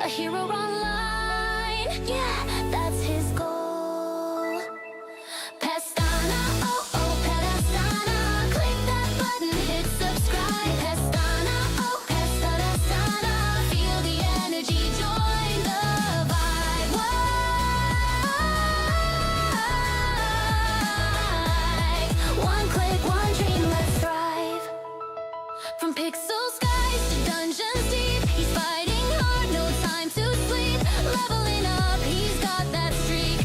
a hero online. Yeah, that's his goal. Pestana, oh oh, Pestana. Click that button, hit subscribe. Pestana, oh Pestana. Feel the energy, join the vibe. Why? One click, one dream, let's thrive. From pixel skies to dungeons deep, he's fighting hard, no time to sleep. Leveling up, he's got that streak.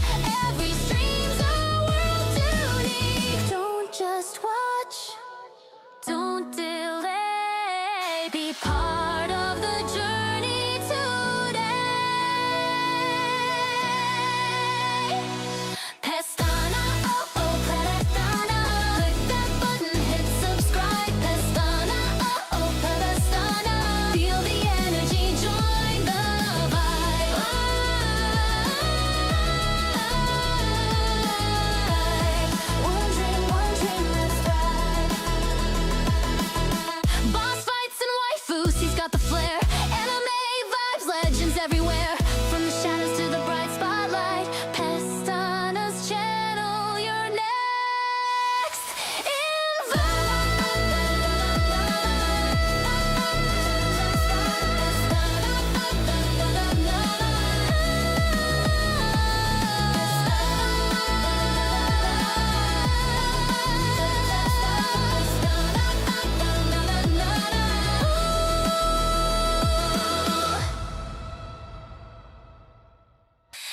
Every stream's a world unique. Don't just watch, don't delay. Be part of the journey today. Pestana, oh oh, Pestana. Click that button, hit subscribe. Pestana, oh oh, Pestana. Feel the energy, join the vibe. One dream, let's thrive. Boss fights and waifus, he's got the flair. Anime vibes, legends everywhere. From the shadows to the bright spotlight. Pestana's channel, you're next in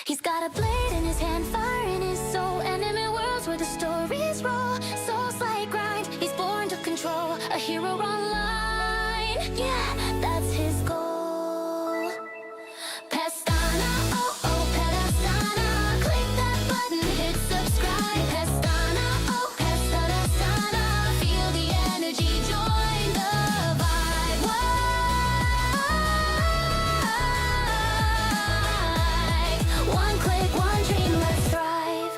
He's got a blade in his hand, fire in his soul. Anime worlds where the stories roll. Souls like grind, he's born to control. A hero online, yeah, that's his goal. Pestana, oh oh, Pestana. Click that button, hit subscribe. Pestana, oh Pestana. Feel the energy, join the vibe. Why? One click, one dream, let's thrive.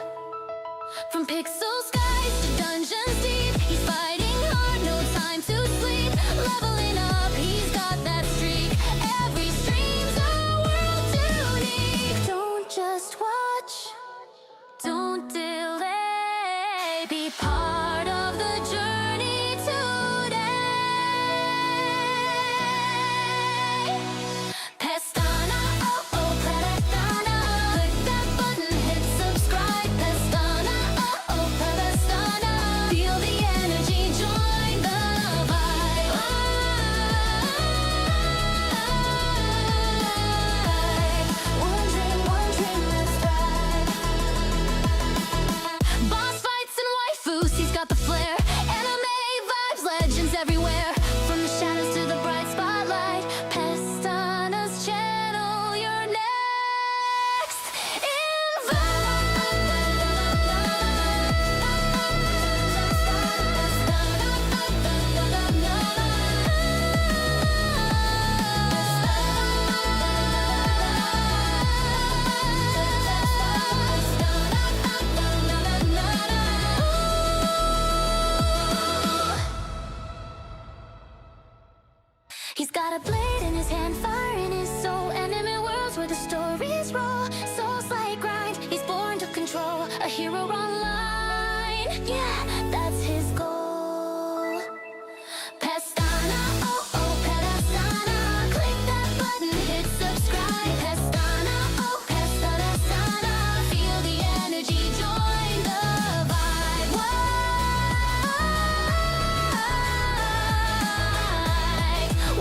From pixel skies to dungeons deep, he's fighting hard, no time to sleep. Leveling up, he's got that streak. Every stream's a world unique. Don't just watch, don't delay. Be part of the journey today. Pestana, oh oh, Pestana. Click that button, hit subscribe. Pestana, oh oh, Pestana. Feel the energy, join the vibe. One dream, let's thrive. Boss fights and waifus, he's got the flair. Anime vibes, legends everywhere. From the shadows to the bright spotlight. Pestana's channel, you're next in He's got a blade in his hand, fire in his soul. Anime worlds where the stories roll. Souls like grind, he's born to control. A hero online, yeah, that's his goal. Pestana, oh oh, Pestana. Click that button, hit subscribe. Pestana, oh Pestana. Feel the energy, join the vibe. Why?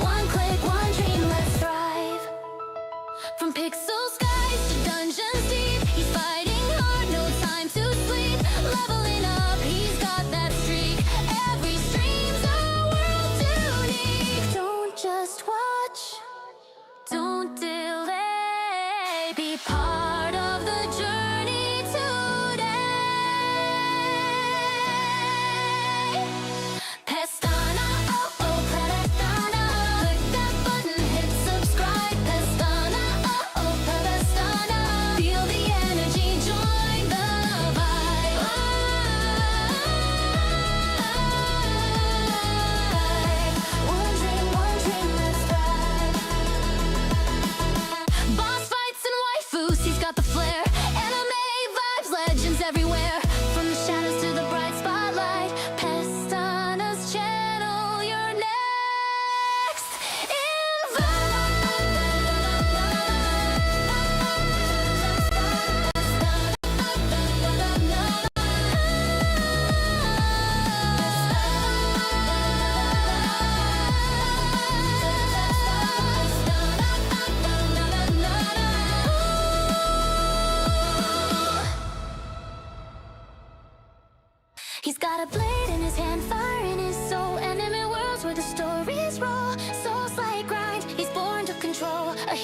One click, one dream, let's thrive. From pixel skies to dungeons deep, he's fighting hard, no time to sleep. Leveling up, he's got that streak. Every stream's a world unique. Don't just watch, don't delay. Be part of the journey today. Pestana, oh oh, Pestana. Click that button, hit subscribe. Pestana, oh oh, Pestana. Feel the energy, join the vibe. One dream, let's thrive.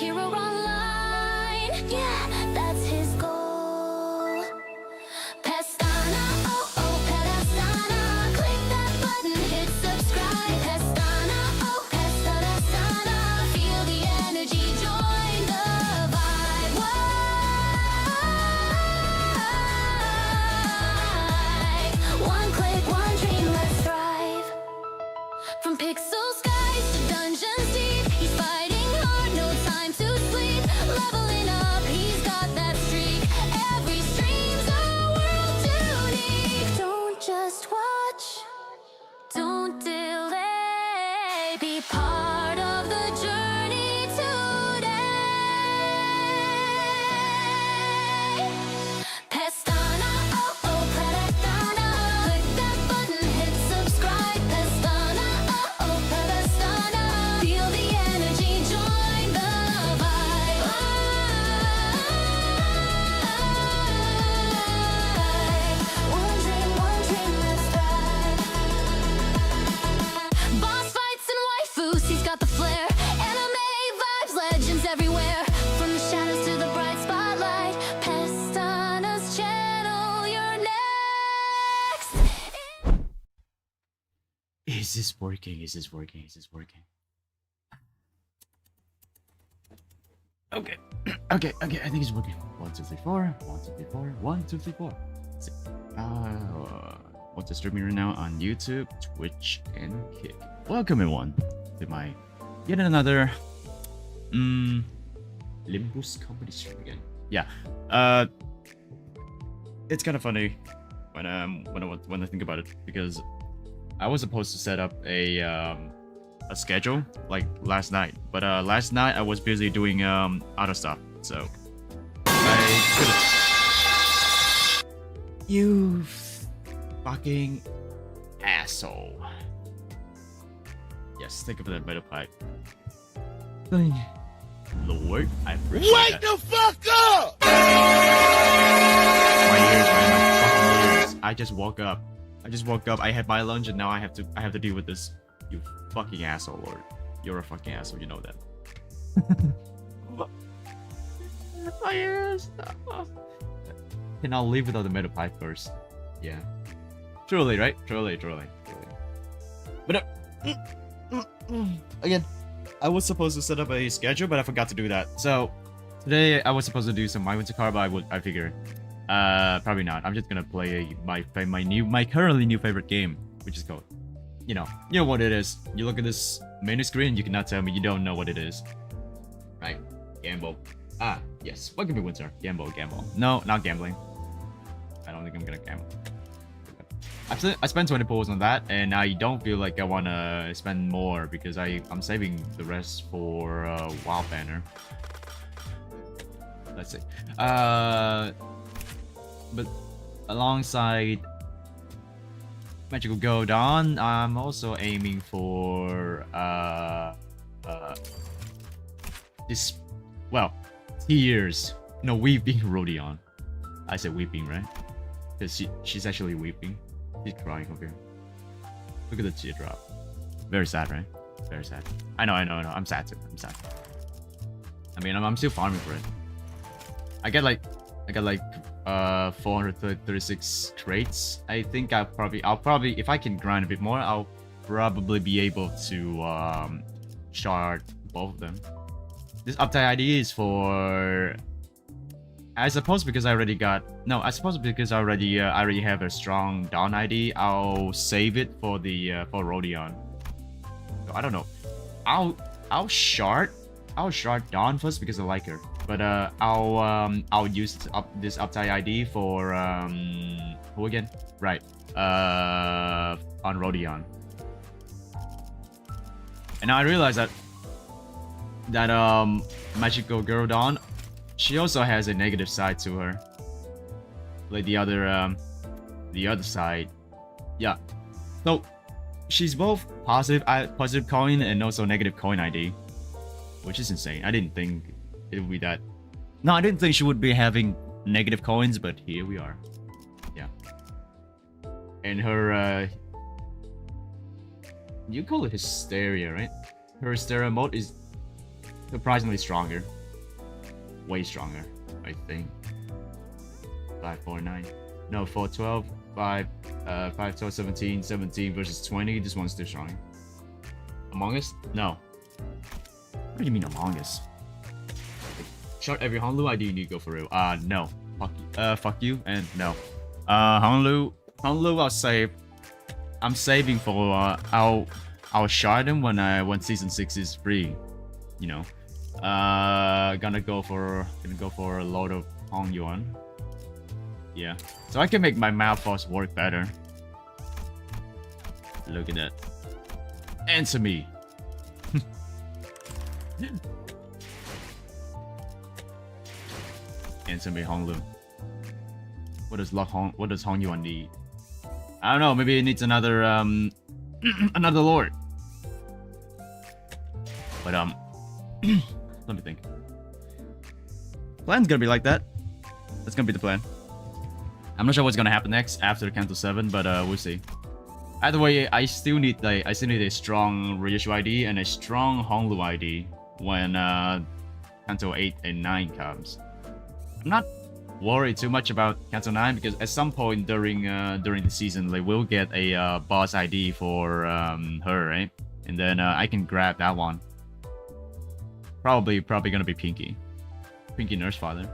hero online. Yeah, that's his goal. Pestana, oh oh, Pestana. Click that button, hit subscribe. Pestana, oh Pestana. Feel the energy, join the vibe. One click, one dream, let's thrive. From pixel skies to dungeons deep, he's fighting hard, no time to sleep. Leveling up, he's got that streak. Every stream's a world unique. Don't just watch, don't delay. Be part of the journey today. Pestana, oh oh, Pestana. Click that button, hit subscribe. Pestana, oh oh, Pestana. Feel the energy, join the vibe. One dream, let's thrive. Boss fights and waifus, he's got the flair. Anime vibes, legends everywhere. From the shadows to the bright spotlight. Pestana's channel, you're next. Is this working? Is this working? Is this working? Okay. Okay, I think it's working. 1, 2, 3, 4. 1, 2, 3, 4. 1, 2, 3, 4. That's it. What's the streaming right now on YouTube, Twitch, and Kick. Welcome everyone to my yet another Limbus comedy stream again. Yeah. It's kind of funny when I think about it, because I was supposed to set up a schedule like last night, but last night I was busy doing other stuff, so I couldn't. You fucking asshole. Yes, think of that metal pipe. Lord, I appreciate Wake that. the fuck up! My ears, man, my fucking ears. I just woke up. I had my lunch and now I have to deal with this. You fucking asshole, Lord. You're a fucking asshole, you know that. My ears. And I'll leave without the metal pipe first. Yeah. Truly, right? Truly. But again, I was supposed to set up a schedule, but I forgot to do that. So today I was supposed to do some My Winter Car, but I figure probably not. I'm just gonna play my currently new favorite game, which is called, you know what it is. You look at this menu screen, you cannot tell me you don't know what it is, right? Gamble. Ah, yes. What can be Winter? Gamble. No, not gambling. I don't think I'm gonna gamble. I spent 20 pulls on that, and I don't feel like I wanna spend more because I'm saving the rest for Wild Banner. Let's see. But alongside Magical Go Dawn, I'm also aiming for this, well, tears. No, weeping Rodion. I said weeping, right? Because she's actually weeping. She's crying over here. Look at the teardrop. Very sad, right? Very sad. I know. I'm sad too. I mean, I'm still farming for it. I got like 436 crates. I think I'll probably if I can grind a bit more, I'll probably be able to shard both of them. This update ID is for, I suppose because I already have a strong Dawn ID, I'll save it for the for Rodion. So I don't know. I'll shard Dawn first because I like her. But I'll use this update ID for who again? Right. On Rodion. And now I realize that Magical Girl Dawn, she also has a negative side to her. Like the other side. Yeah. So she's both positive coin and also negative coin ID, which is insane. I didn't think it would be that. No, I didn't think she would be having negative coins, but here we are. Yeah. And her you call it hysteria, right? Her hysteria mode is surprisingly stronger. way stronger, I think. 549. No, 412. 5, 512, 17, 17 versus 20. This one's still stronger. Among Us? No. What do you mean Among Us? Short every Honlu ID you need to go for real. No. Fuck you and no. Honlu, I'll save. I'm saving for I'll shard them when season 6 is free. You know. Gonna go for a load of Hong Yuan. Yeah. So I can make my mouthwash work better. Look at that. Answer me. Answer me, Honglu. What does Hong Yuan need? I don't know, maybe it needs another another lord. But let me think. Plan's gonna be like that. That's gonna be the plan. I'm not sure what's gonna happen next after Canto 7, but we'll see. Either way, I still need a strong reissue ID and a strong Honglu ID when Canto 8 and 9 comes. I'm not worried too much about Canto 9 because at some point during the season they will get a boss ID for her, right? And then I can grab that one. Probably gonna be Pinky Nurse Father,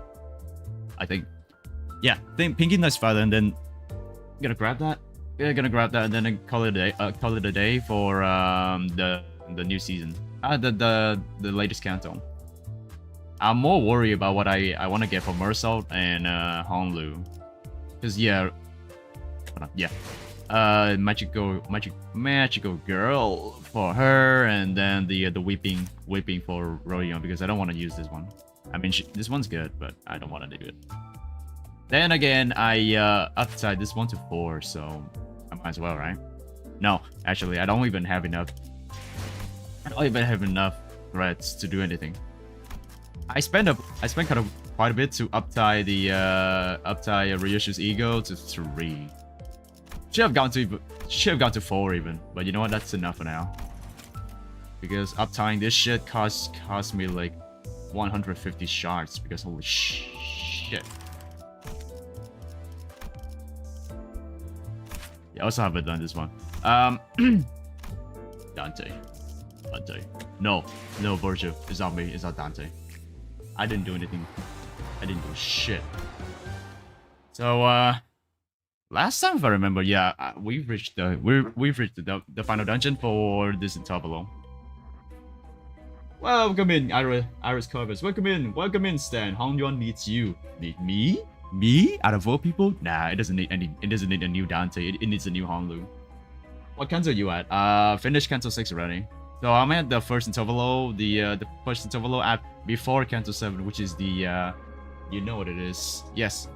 I think. Yeah, Pinky Nurse Father, and then gonna grab that. Yeah, gonna grab that, and then call it a day for the new season. The latest Canto. I'm more worried about what I want to get for Mersault and Honglu, cause yeah, magical girl for her, and then the weeping for Royon, because I don't want to use this one. I mean, this one's good, but I don't want to do it. Then again, I upside this one to 4, so I might as well, right? No, actually, I don't even have enough. I don't even have enough threads to do anything. I spent kind of quite a bit to uptie the Ryushu's ego to 3. Should have gone to 4 even, but you know what? That's enough for now. Because uptying this shit cost me like 150 shards. Because holy shit. Yeah, I also haven't done this one. Dante. No, Virgil. It's not me. It's not Dante. I didn't do anything. I didn't do shit. So last time if I remember, yeah, we've reached the final dungeon for this Intervalo. Welcome in, Iris Corvus. Welcome in, Stan. Hong Yuan needs you. Need me? Me? Out of all people? Nah, it doesn't need a new Dante. It needs a new Honglu. What Canto are you at? Finished Canto 6 already. So I'm at the first Intervalo, the first Intervalo at before Canto 7, which is the you know what it is. Yes.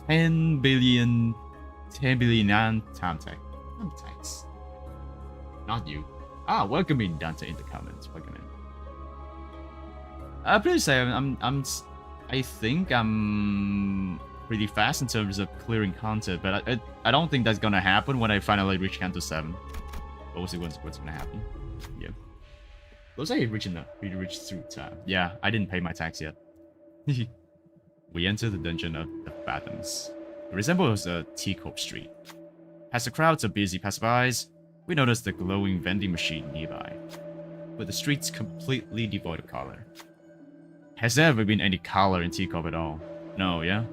10 billion Tamtex. Not you. Welcome in, Dante, in the comments. Welcome in. Please say I think I'm pretty fast in terms of clearing content, but I don't think that's gonna happen when I finally reach Canto 7. But we'll see what's gonna happen. Yeah. Looks like we reached through time. Yeah, I didn't pay my tax yet. We enter the dungeon of the Fathoms. It resembles a teacup street. As the crowds of busy passerbys, we notice the glowing vending machine nearby, but the street's completely devoid of color. Has there ever been any color in teacup at all? No, yeah?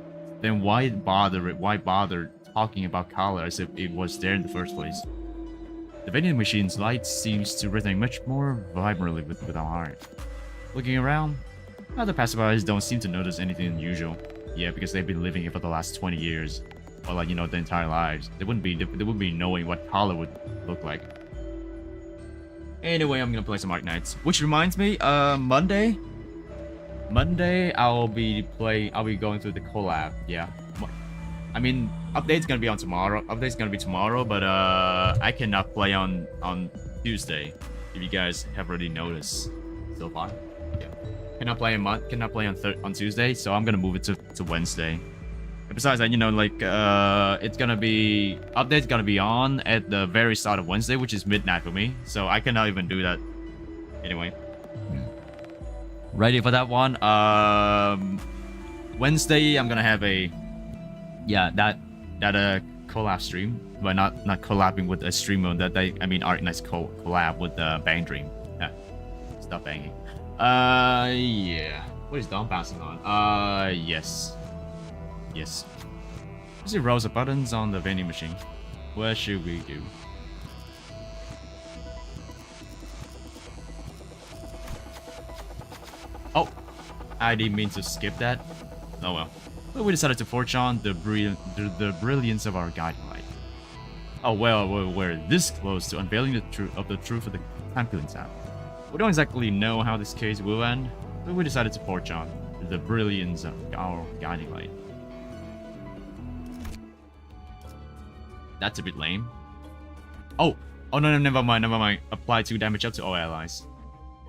Then why bother talking about color as if it was there in the first place? The vending machine's light seems to resonate much more vibrantly with our art. Looking around, other passerbys don't seem to notice anything unusual. Yeah, because they've been living here for the last 20 years. Or like, you know, their entire lives. They wouldn't be knowing what color would look like. Anyway, I'm gonna play some Arknights. Which reminds me, Monday I'll be going through the collab. Yeah. I mean, update's gonna be on tomorrow. Update's gonna be tomorrow, but I cannot play on Tuesday. If you guys have already noticed so far. Yeah. Cannot play on Tuesday, so I'm gonna move it to Wednesday. And besides that, you know, like update's gonna be on at the very start of Wednesday, which is midnight for me. So I cannot even do that. Anyway. Ready for that one? Wednesday I'm gonna have a that collab stream, but not collabing with a streamer that I mean Arknight's collab with Bang Dream. Yeah, stop banging. Yeah. What is Dawn passing on? Yes. Yes. Is it rows of buttons on the vending machine? What should we do? Oh, I didn't mean to skip that. Oh well. But we decided to forge on the brilliance of our guiding light. Oh well, we're this close to unveiling the truth of the time killing tab. We don't exactly know how this case will end, but we decided to forge on the brilliance of our guiding light. That's a bit lame. Oh no, never mind. Apply 2 damage up to all allies.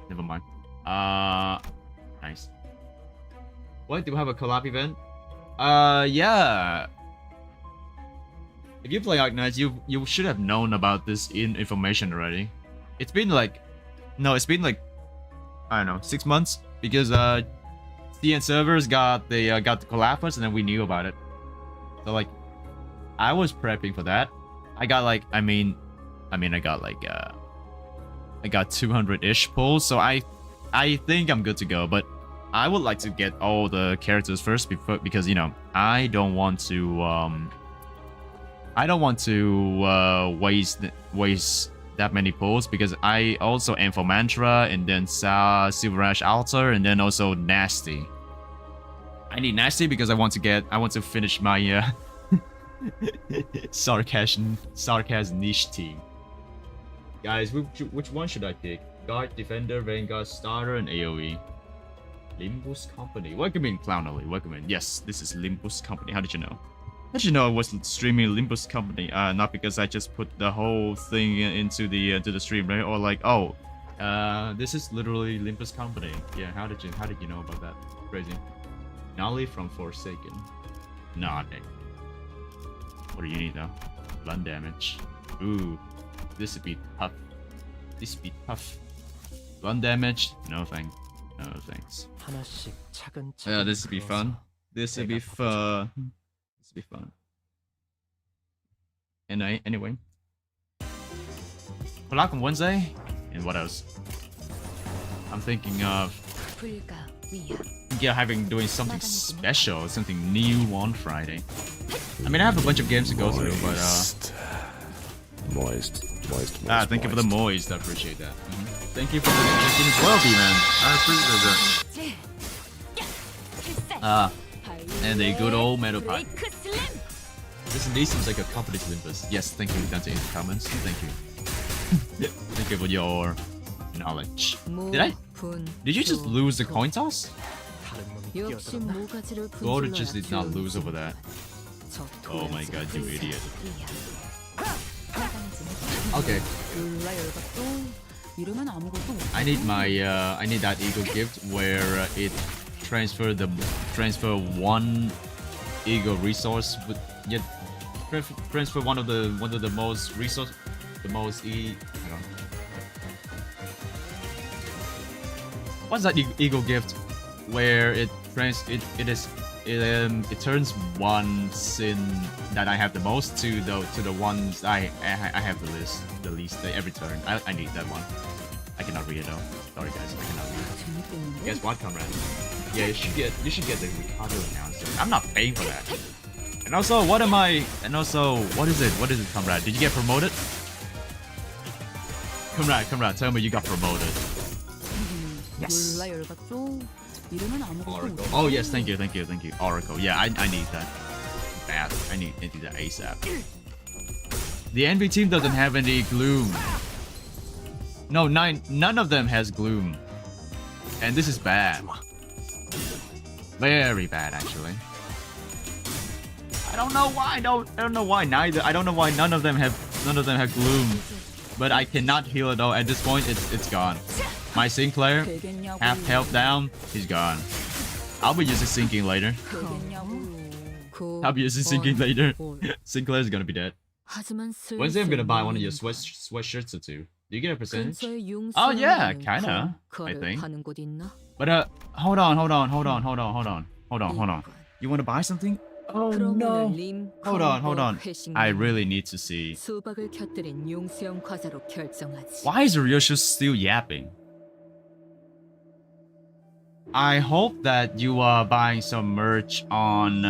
Never mind. Nice. What? Do we have a collab event? Yeah. If you play Arknights, you should have known about this information already. It's been like, it's been like, I don't know, 6 months, because CN servers got the collab first, and then we knew about it. So like, I was prepping for that. I got like, I got 200-ish pulls, so I think I'm good to go. But I would like to get all the characters first because I don't want to waste that many pulls, because I also aim for Mantra and then Silver Ash Altar and then also Nasty. I need Nasty because I want to finish my sarcasm niche team. Guys, which one should I pick? Guard, Defender, Vanguard, Starter, and AoE. Limbus Company. Welcome in, Clownolly. Welcome in. Yes, this is Limbus Company. How did you know? How did you know I was streaming Limbus Company? Not because I just put the whole thing into the stream, right? Or like, oh, this is literally Limbus Company. Yeah. How did you know about that? Crazy. Nolly from Forsaken. Nah, dang. What do you need though? Blunt damage. Ooh, this would be tough. This would be tough. Blunt damage? No thanks. No thanks. Yeah, this would be fun. This would be fun. This would be fun. And anyway, collab on Wednesday, and what else? I'm thinking of doing something special, something new on Friday. I mean, I have a bunch of games to go through, but moist. Thank you for the moist. I appreciate that. Thank you for the 12, man. I appreciate that. And a good old metal pipe. This indeed seems like a company to Limbus. Yes, thank you, Dante, in the comments. Thank you. Thank you for your knowledge. Did you just lose the coin toss? Gordon just did not lose over that. Oh my god, you idiot. Okay. I need that ego gift where it transfer one ego resource with transfer one of the most resource, the most I don't know. What's that ego gift where it turns one sin that I have the most to the ones I have the least every turn. I need that one. I cannot read it though. Sorry guys, I cannot read it. Guess what, comrade? Yeah, you should get the Ricardo announcer. I'm not paying for that. And also, what is it, comrade? Did you get promoted? Comrade, tell me you got promoted. Yes. Oracle. Oh yes, thank you. Oracle. Yeah, I need that. Bad. I need that ASAP. The NV team doesn't have any gloom. No, none of them has gloom. And this is bad. Very bad, actually. I don't know why. I don't know why neither. I don't know why none of them have gloom. But I cannot heal it all. At this point, it's gone. My Sinclair, half health down, he's gone. I'll be using sinking later. Sinclair's gonna be dead. Wednesday I'm gonna buy one of your sweatshirts or two. Do you get a percentage? Oh yeah, kinda, I think. But hold on. hold on. You want to buy something? Oh no. Hold on. I really need to see. 수박을 곁들인 용수형 과자로 결정하지. Why is Ryoshu still yapping? I hope that you are buying some merch on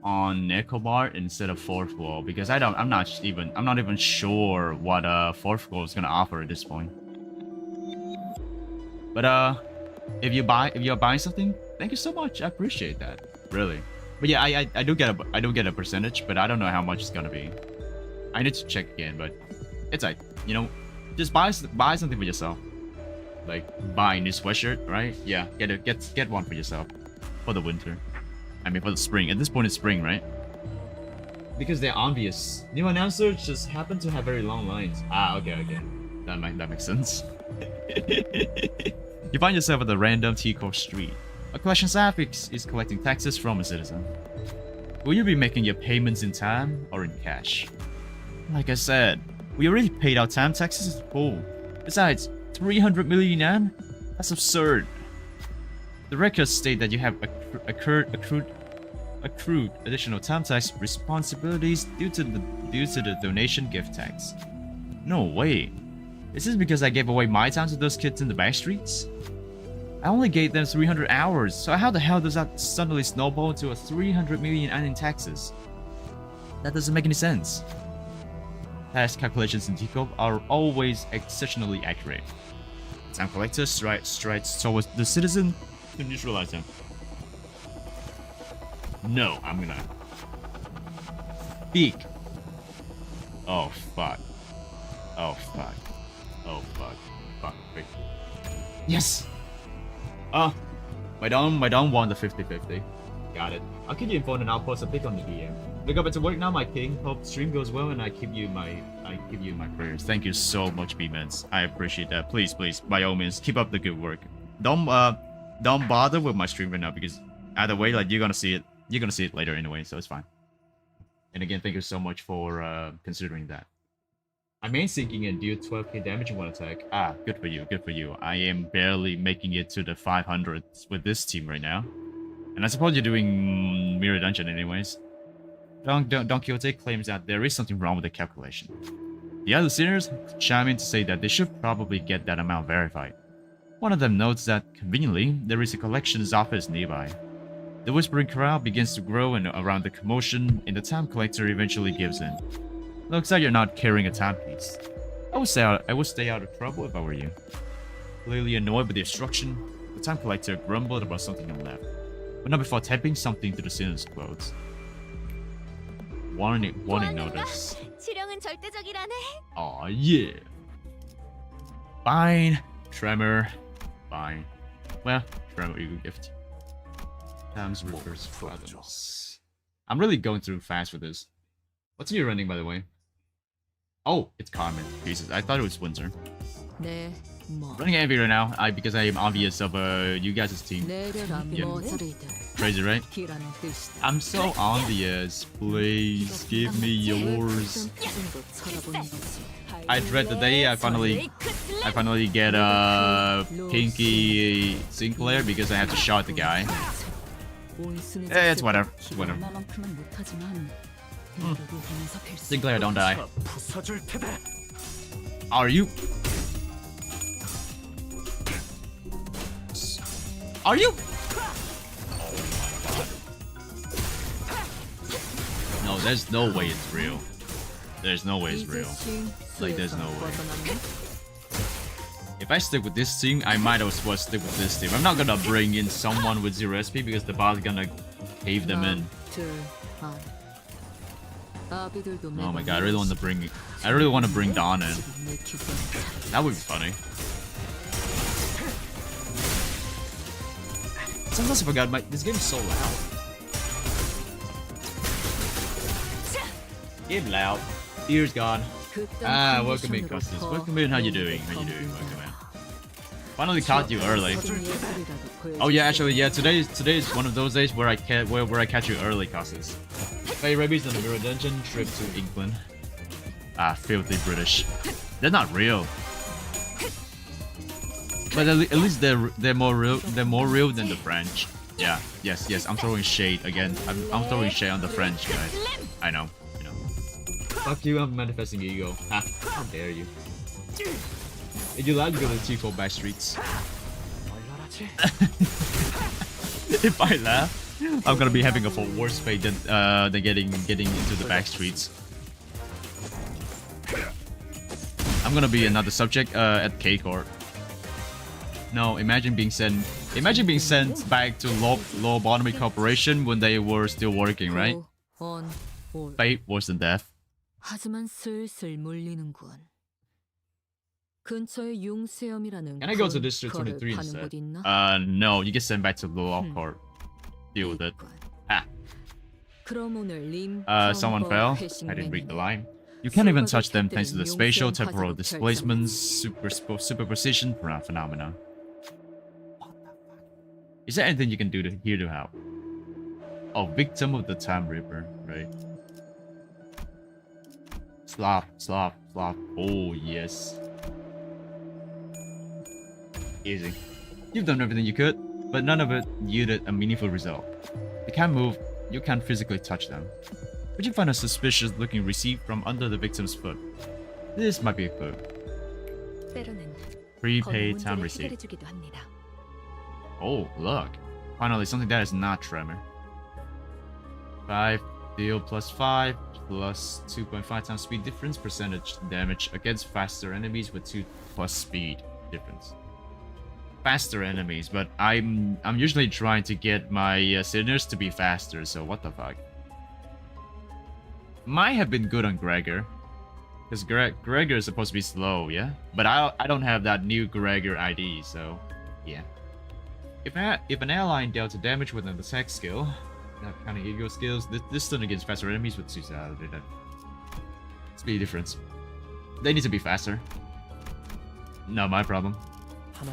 Ecomart instead of Fourth Wall, because I'm not even sure what Fourth Wall is gonna offer at this point. But if you're buying something, thank you so much. I appreciate that, really. But yeah, I do get a percentage, but I don't know how much it's gonna be. I need to check again, but it's like, you know, just buy something for yourself. Like buy a new sweatshirt, right? Yeah, get one for yourself for the winter. I mean for the spring. At this point it's spring, right? Because they're obvious. New announcers just happen to have very long lines. Ah, okay. That makes sense. You find yourself at the random T-Court street. A collection staff is collecting taxes from a citizen. Will you be making your payments in time or in cash? Like I said, we already paid our time taxes in full. Besides, 300 million yen? That's absurd. The records state that you have accrued additional time tax responsibilities due to the donation gift tax. No way. Is this because I gave away my time to those kids in the back streets? I only gave them 300 hours, so how the hell does that suddenly snowball into a 300 million yen in taxes? That doesn't make any sense. Tax calculations in T-Court are always exceptionally accurate. The time collector strides towards the citizen to neutralize him. No, I'm gonna... Speak! Oh, fuck. Fuck, wait. Yes! My Dom won the 50-50. Got it. I'll keep you informed and I'll post a pic on the DM. We go back to work now, my king. Hope stream goes well and I give you my prayers. Thank you so much, B-Mans. I appreciate that. Please, by all means, keep up the good work. Don't bother with my stream right now because either way, like you're gonna see it later anyway, so it's fine. And again, thank you so much for considering that. I main sinking and deal 12k damage in one attack. Ah, good for you. I am barely making it to the 500s with this team right now. And I suppose you're doing Mirror Dungeon anyways. Don Quixote claims that there is something wrong with the calculation. The other sinners chime in to say that they should probably get that amount verified. One of them notes that, conveniently, there is a collections office nearby. The whispering crowd begins to grow and around the commotion, and the time collector eventually gives in. Looks like you're not carrying a timepiece. I would stay out of trouble if I were you. Clearly annoyed by the obstruction, the time collector grumbled about something on left, but not before tapping something to the sinner's clothes. Warning notice. 지령은 절대적이라네. Aw, yeah. Fine. Tremor. Fine. Well, Tremor you gift. Times reverse fathoms. I'm really going through fast with this. What's your running, by the way? Oh, it's Carmen. Jesus, I thought it was Windsor. 네, 뭐. Running heavy right now, because I am obvious of you guys' team. 내려라 모서리들. Crazy, right? 기라는 뜻이다. I'm so obvious. Please give me yours. 정도 쳐다보는 거지. I dread the day I finally get Pinky Sinclair because I have to shot the guy. Eh, it's whatever. Sinclair, don't die. Are you? Are you? No, there's no way it's real. There's no way it's real. Like, there's no way. If I stick with this team, I might as well stick with this team. I'm not gonna bring in someone with 0 SP because the bot's gonna cave them in. Oh my god, I really want to bring Dawn in. That would be funny. Sometimes I forgot this game is so loud. Game loud. Ears gone. Ah, welcome in, Costas. Welcome in, how you doing? Welcome in. Finally caught you early. Oh yeah, actually, yeah, today is one of those days where I catch you early, Costas. Hey, Rabies on the Mirror Dungeon, trip to England. Ah, filthy British. They're not real. But at least they're more real. They're more real than the French. Yeah. Yes. I'm throwing shade again. I'm throwing shade on the French guys. I know. Fuck you. I'm manifesting ego. Ha! How dare you? If you like, go to the T4 back streets. If I laugh, I'm gonna be having a worse fate than getting into the back streets. I'm gonna be another subject at K Court. No, imagine being sent back to lobotomy corporation when they were still working, right? Fate worse than death. 하지만 슬슬 물리는군. 근처에 융수염이라는 Can I go to District 23 instead? No, you get sent back to the law court. Deal with it. Ah. Someone fell. I didn't read the line. You can't even touch them thanks to the spatial temporal displacements superposition phenomena. Is there anything you can do here to help? Oh, victim of the Time Reaper, right? Slop. Oh, yes. Easy. You've done everything you could, but none of it yielded a meaningful result. They can't move, you can't physically touch them. But you find a suspicious looking receipt from under the victim's foot. This might be a clue. Prepaid time receipt. Oh, look. Finally, something that is not tremor. 5 deal plus 5 plus 2.5 times speed difference percentage damage against faster enemies with 2 plus speed difference. Faster enemies, but I'm usually trying to get my sinners to be faster, so what the fuck. Might have been good on Gregor, because Gregor is supposed to be slow, yeah? But I don't have that new Gregor ID, so yeah. If an ally dealt a damage with an attack skill, that kind of ego skills, this stun against faster enemies with 2 speed difference. They need to be faster. Not my problem. I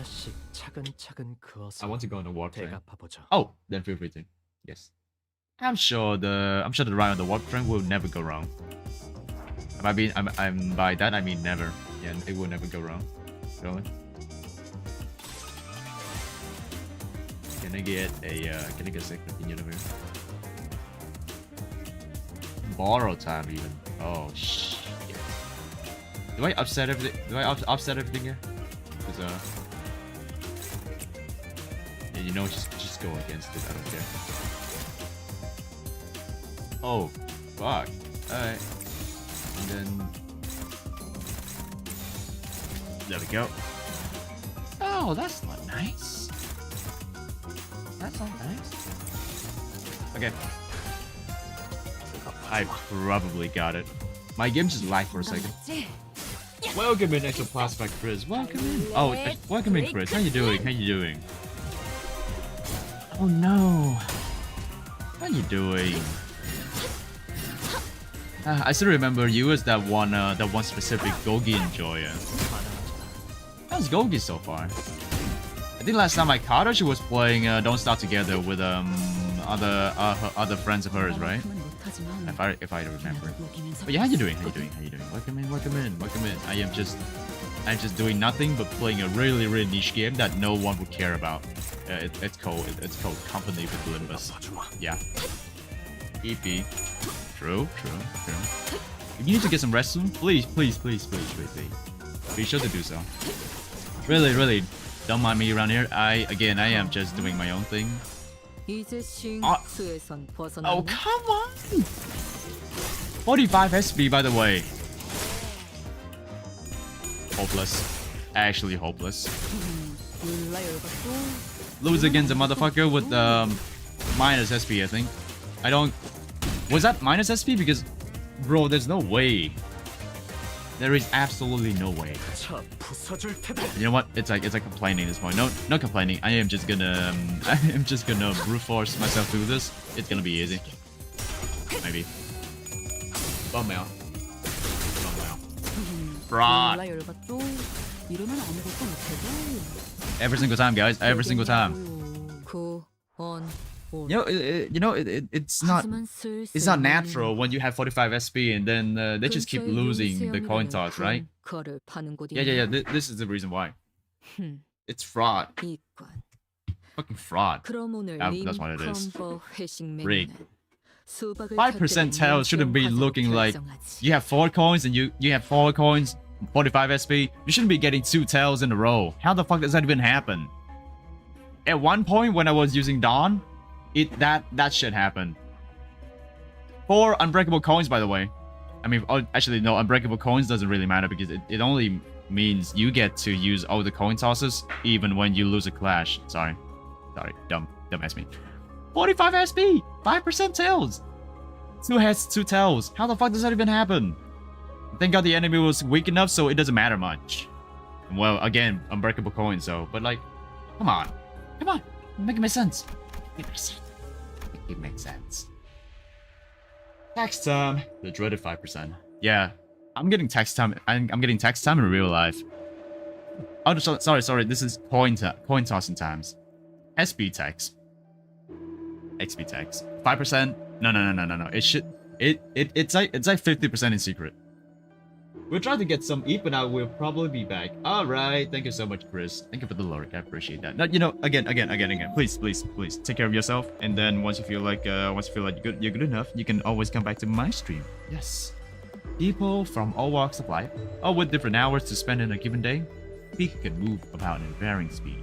want to go on the warp train. Oh, then feel free to. Yes. I'm sure the ride on the warp train will never go wrong. By that I mean never. Yeah, it will never go wrong. Really. Can I get a second opinion over here? Borrow time even. Oh shit. Do I upset everything? Upset everything here? Because yeah, you know, just go against it. I don't care. Oh, fuck. Alright. And then there we go. Oh, that's not nice. That's not nice. Okay. I probably got it. My game just lagged for a second. Welcome in, Exoplasma Chris. Welcome in. Oh, welcome in, Chris. How you doing? How you doing? Oh no. How you doing? I still remember you as that one specific Gogi enjoyer. How's Gogi so far? I think last time I caught her, she was playing Don't Start Together with other friends of hers, right? If I remember. But yeah, how you doing? How you doing? How you doing? Welcome in. I'm just doing nothing but playing a really niche game that no one would care about. It's called Company with Limbus. Yeah. EP. True. If you need to get some rest soon, please. Be sure to do so. Really, don't mind me around here. I am just doing my own thing. Oh, come on! 45 SP, by the way. Hopeless. Actually hopeless. Lose against a motherfucker with minus SP, I think. I don't... Was that minus SP? Because, bro, there's no way. There is absolutely no way. You know what? It's like complaining at this point. No complaining. I am just gonna brute force myself through this. It's gonna be easy. Maybe. Bum out. Fraud. Every single time, guys. Every single time. It's not natural when you have 45 SP and then they just keep losing the coin toss, right? Yeah. This is the reason why. It's fraud. 이건. Fucking fraud. 그럼 오늘 That's what it is. 림컴버 회식 Rigged. 메뉴는 수박을 5% tails shouldn't be looking like you have 4 coins and you have 4 coins, 45 SP. You shouldn't be getting 2 tails in a row. How the fuck does that even happen? At one point when I was using Dawn, that shit happened. 4 unbreakable coins, by the way. I mean, actually, no, unbreakable coins doesn't really matter because it only means you get to use all the coin tosses even when you lose a clash. Sorry, dumb ass me. 45 SP, 5% tails. 2 heads, 2 tails. How the fuck does that even happen? Thank God the enemy was weak enough so it doesn't matter much. Well, again, unbreakable coins, so, but like, come on, make it make sense. Make it make sense. Tax time, the dreaded 5%. Yeah, I'm getting tax time. I'm getting tax time in real life. Oh, sorry. This is coin tossing times. SP tax. XP tax. 5%. No. It's like 50% in secret. We'll try to get some eat, but I will probably be back. All right. Thank you so much, Chris. Thank you for the lurk. I appreciate that. Now, you know, again. Please, take care of yourself. And then once you feel like you're good enough, you can always come back to my stream. Yes. People from all walks of life, all with different hours to spend in a given day, speak and move about in varying speed.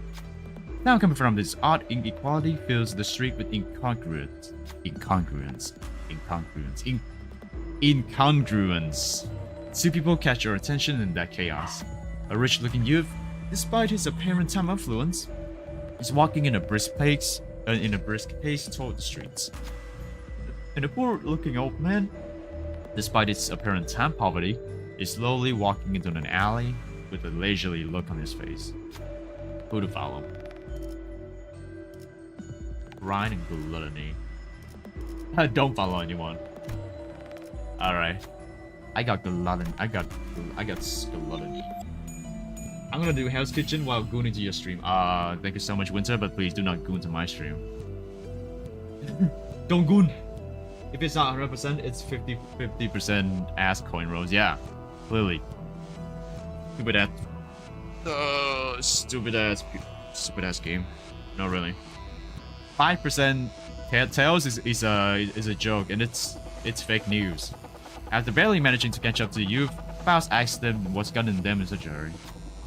Now coming from this odd inequality fills the street with incongruence. Two people catch your attention in that chaos. A rich-looking youth, despite his apparent time affluence, is walking in a brisk pace toward the streets. And a poor-looking old man, despite his apparent time poverty, is slowly walking into an alley with a leisurely look on his face. Who to follow? Grind and gluttony. Don't follow anyone. Alright. I got gluttony. I got gluttony. I'm gonna do Hell's Kitchen while gooning to your stream. Thank you so much, Winter, but please do not goon to my stream. Don't goon! If it's not 100%, it's 50% ass coin rolls. Yeah, clearly. Stupid ass game. No, really. 5% tails is a joke, and it's fake news. After barely managing to catch up to the youth, Faust asks them what's gotten them in such a hurry.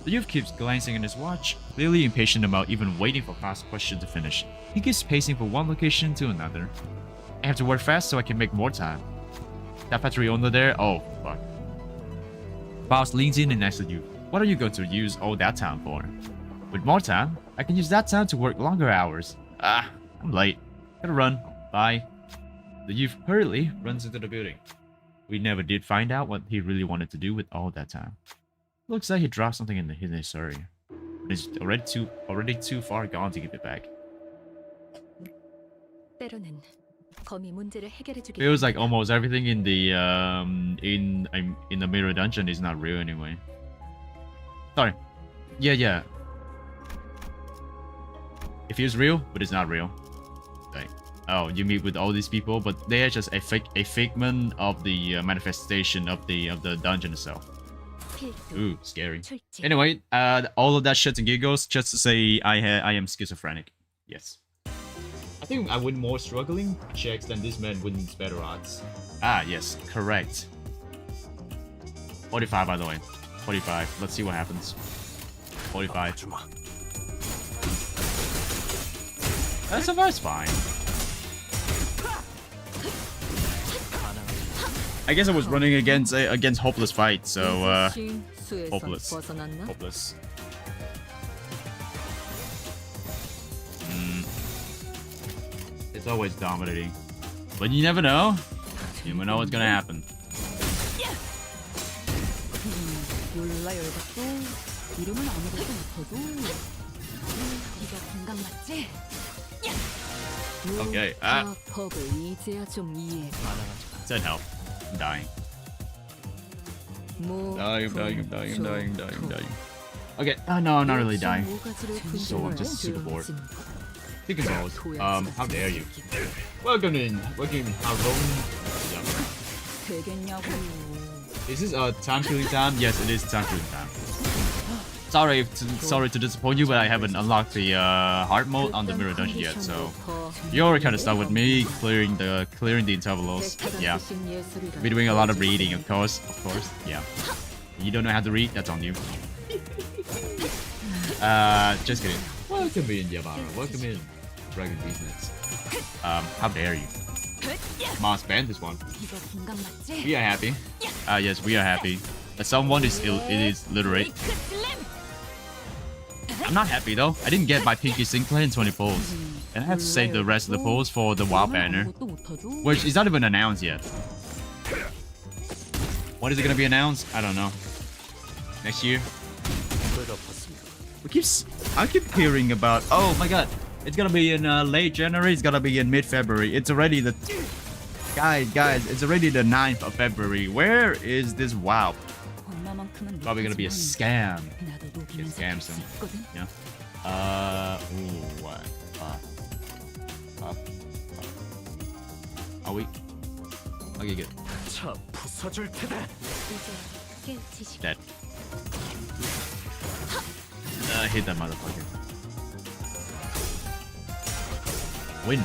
The youth keeps glancing at his watch, clearly impatient about even waiting for Faust's question to finish. He keeps pacing from one location to another. I have to work fast so I can make more time. That factory owner there? Oh, fuck. Faust leans in and asks the youth, what are you going to use all that time for? With more time, I can use that time to work longer hours. I'm late. Gotta run. Bye. The youth hurriedly runs into the building. We never did find out what he really wanted to do with all that time. Looks like he dropped something in his hurry. But it's already too far gone to give it back. Feels like almost everything in the in the mirror dungeon is not real anyway. Sorry. Yeah. It feels real, but it's not real. Like, oh, you meet with all these people, but they are just a figment of the manifestation of the dungeon itself. Ooh, scary. Anyway, all of that shits and giggles just to say I am schizophrenic. Yes. I think I win more struggling checks than this man wins better odds. Ah, yes, correct. 45, by the way. 45. Let's see what happens. 45. So far, it's fine. I guess I was running against hopeless fight, so hopeless. It's always dominating, but you never know. You never know what's gonna happen. Okay. Said help. I'm dying. I'm dying. Okay. No, I'm not really dying. So I'm just super bored. Speaking of, how dare you? Welcome in how long? Is this time killing time? Yes, it is time killing time. sorry to disappoint you, but I haven't unlocked the hard mode on the mirror dungeon yet, so you're kind of stuck with me clearing the intervals. Yeah, be doing a lot of reading, of course. Yeah, you don't know how to read, that's on you. Just kidding. Welcome in, Yamara. Welcome in, Dragon Business. How dare you? Must ban this one. We are happy. Yes, we are happy. Someone is literate. I'm not happy though. I didn't get my Pinky Sinclair in 20 polls. And I have to save the rest of the polls for the WoW banner. Which is not even announced yet. When is it gonna be announced? I don't know. Next year? I keep hearing about, oh my god, it's gonna be in late January, it's gonna be in mid-February. It's already the... Guys, it's already the 9th of February. Where is this WoW? Probably gonna be a scam. Get scammed soon. Yeah. Ooh, what? Are we? Okay, good. Dead. Hit that motherfucker. Win.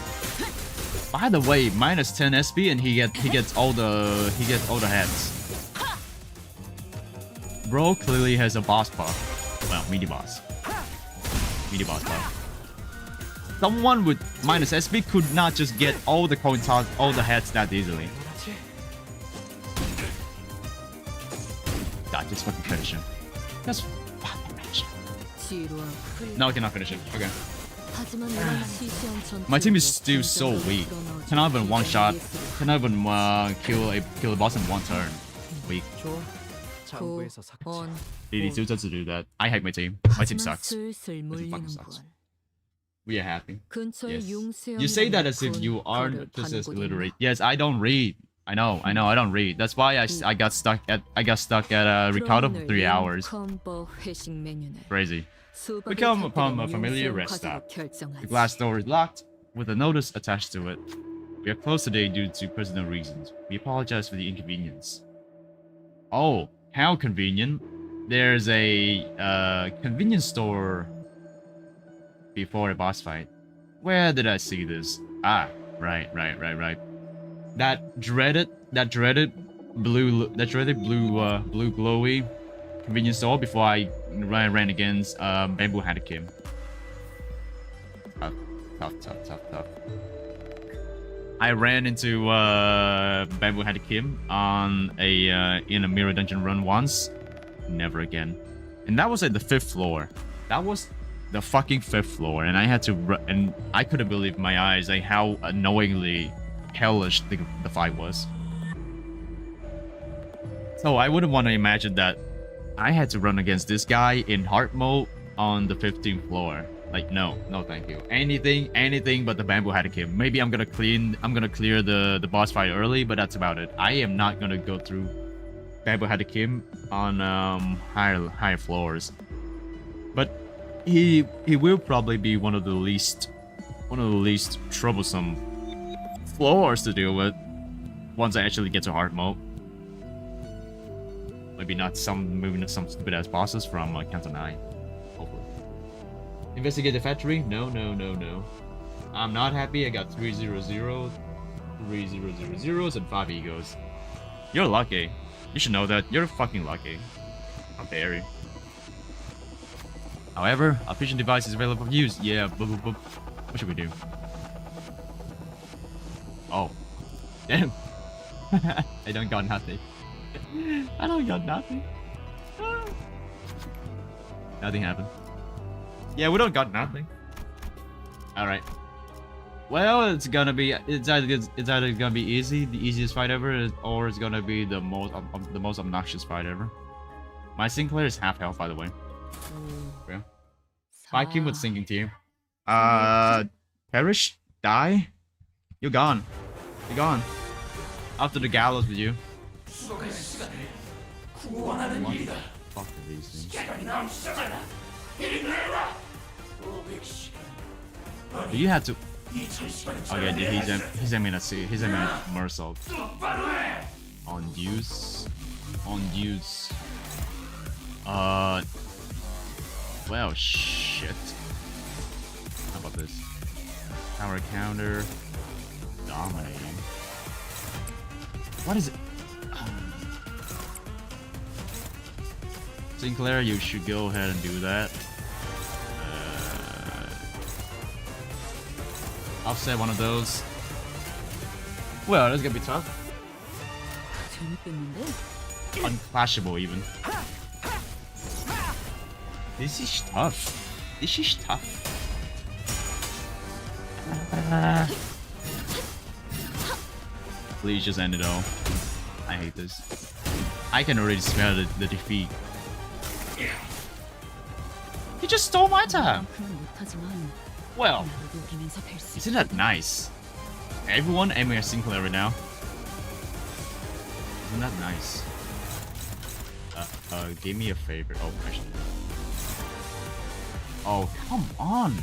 By the way, minus 10 SP and he gets all the heads. Bro clearly has a boss buff. Well, mini boss buff. Someone with minus SP could not just get all the coin toss, all the heads that easily. God, just fucking finish him. Just fucking finish him. No, I cannot finish him. Okay. My team is still so weak. Cannot even one shot. Cannot even kill a boss in one turn. Weak. They still to do that. I hate my team. My team sucks. My team fucking sucks. We are happy. Yes. You say that as if you aren't just as illiterate. Yes, I don't read. I know, I don't read. That's why I got stuck at Ricardo for 3 hours. Crazy. We come upon a familiar rest stop. The glass door is locked with a notice attached to it. We are closed today due to personal reasons. We apologize for the inconvenience. Oh, how convenient. There's a convenience store before a boss fight. Where did I see this? Ah, right. That dreaded blue glowy convenience store before I ran against Bamboo Hadakim. Tough. I ran into Bamboo Hadakim on in a mirror dungeon run once. Never again. And that was at the 5th floor. That was the fucking 5th floor, and I had to and I couldn't believe my eyes like how annoyingly hellish the fight was. So I wouldn't want to imagine that I had to run against this guy in hard mode on the 15th floor. Like, no thank you. Anything but the Bamboo Hadakim. Maybe I'm gonna clear the boss fight early, but that's about it. I am not gonna go through Bamboo Hadakim on higher floors. But he will probably be one of the least troublesome floors to deal with once I actually get to hard mode. Maybe not some stupid ass bosses from Canto 9. Hopefully. Investigate the factory? No. I'm not happy. I got 300, 3000s, and 5 egos. You're lucky. You should know that. You're fucking lucky. How dare you? However, a fishing device is available for use. Yeah, boop. What should we do? Oh. Damn. I don't got nothing. Nothing happened. Yeah, we don't got nothing. Alright. Well, it's either gonna be easy, the easiest fight ever, or it's gonna be the most obnoxious fight ever. My Sinclair is half health, by the way. Yeah. 5 kills with sinking team. Perish? Die? You're gone. After the gallows with you. Fuck these things. Do you have to? Okay, he's aiming at Mersault. On use. Well, shit. How about this? Power counter. Dominating. What is it? Sinclair, you should go ahead and do that. Offset one of those. Well, that's gonna be tough. 재밌겠는데? Unclashable even. This is tough. This is tough. Please just end it all. I hate this. I can already smell the defeat. He just stole my time. 그건 못하지만 Well, 나도 이기면서 뵐수 isn't that nice? Everyone aiming at Sinclair right now. Isn't that nice? Give me a favor. Oh, actually. Oh, come on.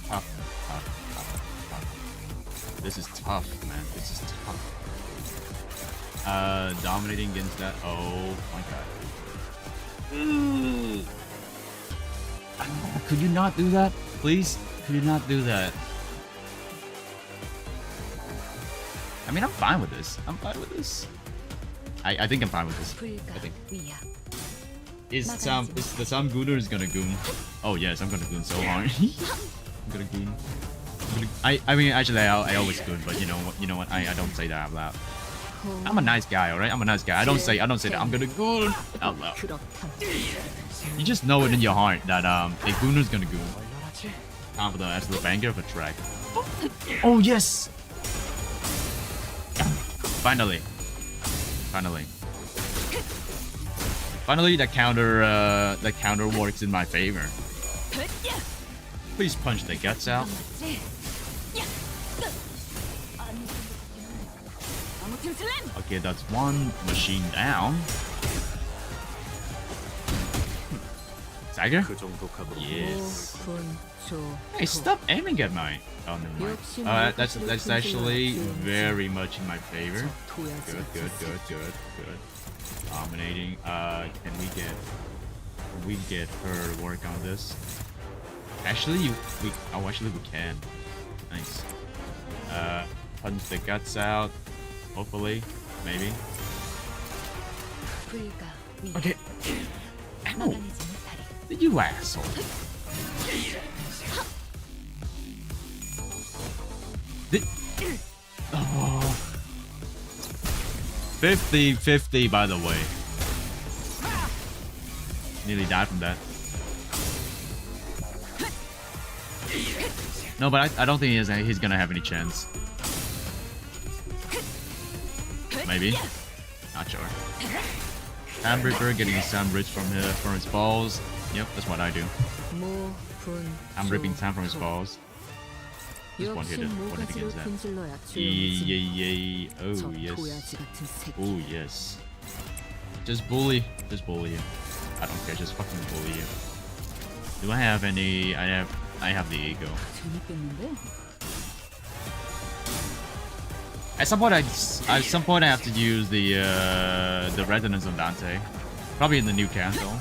Tough. This is tough, man. This is tough. Dominating against that. Oh my god. Could you not do that? Please? Could you not do that? I mean, I'm fine with this. I'm fine with this. I think I'm fine with this. I think. Is the Sam Gooner is gonna goon? Oh yes, I'm gonna goon so hard. I'm gonna goon. I mean, actually, I always goon, but you know what? I don't say that out loud. I'm a nice guy, alright? I'm a nice guy. I don't say that I'm gonna goon out loud. You just know it in your heart that a gooner's gonna goon. Time for the absolute banger of a track. Oh yes! Finally, that counter works in my favor. Please punch the guts out. Okay, that's one machine down. Tiger? Yes. Hey, stop aiming at my. Oh, never mind. That's actually very much in my favor. Good. Dominating. Can we get her work on this? Actually, we can. Nice. Punch the guts out. Hopefully, maybe. Okay. Ow. You asshole. Oh. 50-50 by the way. Nearly died from that. No, but I don't think he's gonna have any chance. Maybe. Not sure. Sam Ripper getting Sam Rich from his balls. Yep, that's what I do. I'm ripping Sam from his balls. Just one hit against that. Yay. Oh yes. Oh yes. Just bully you. I don't care, just fucking bully you. Do I have any? I have the ego. At some point I have to use the resonance of Dante. Probably in the new Canto.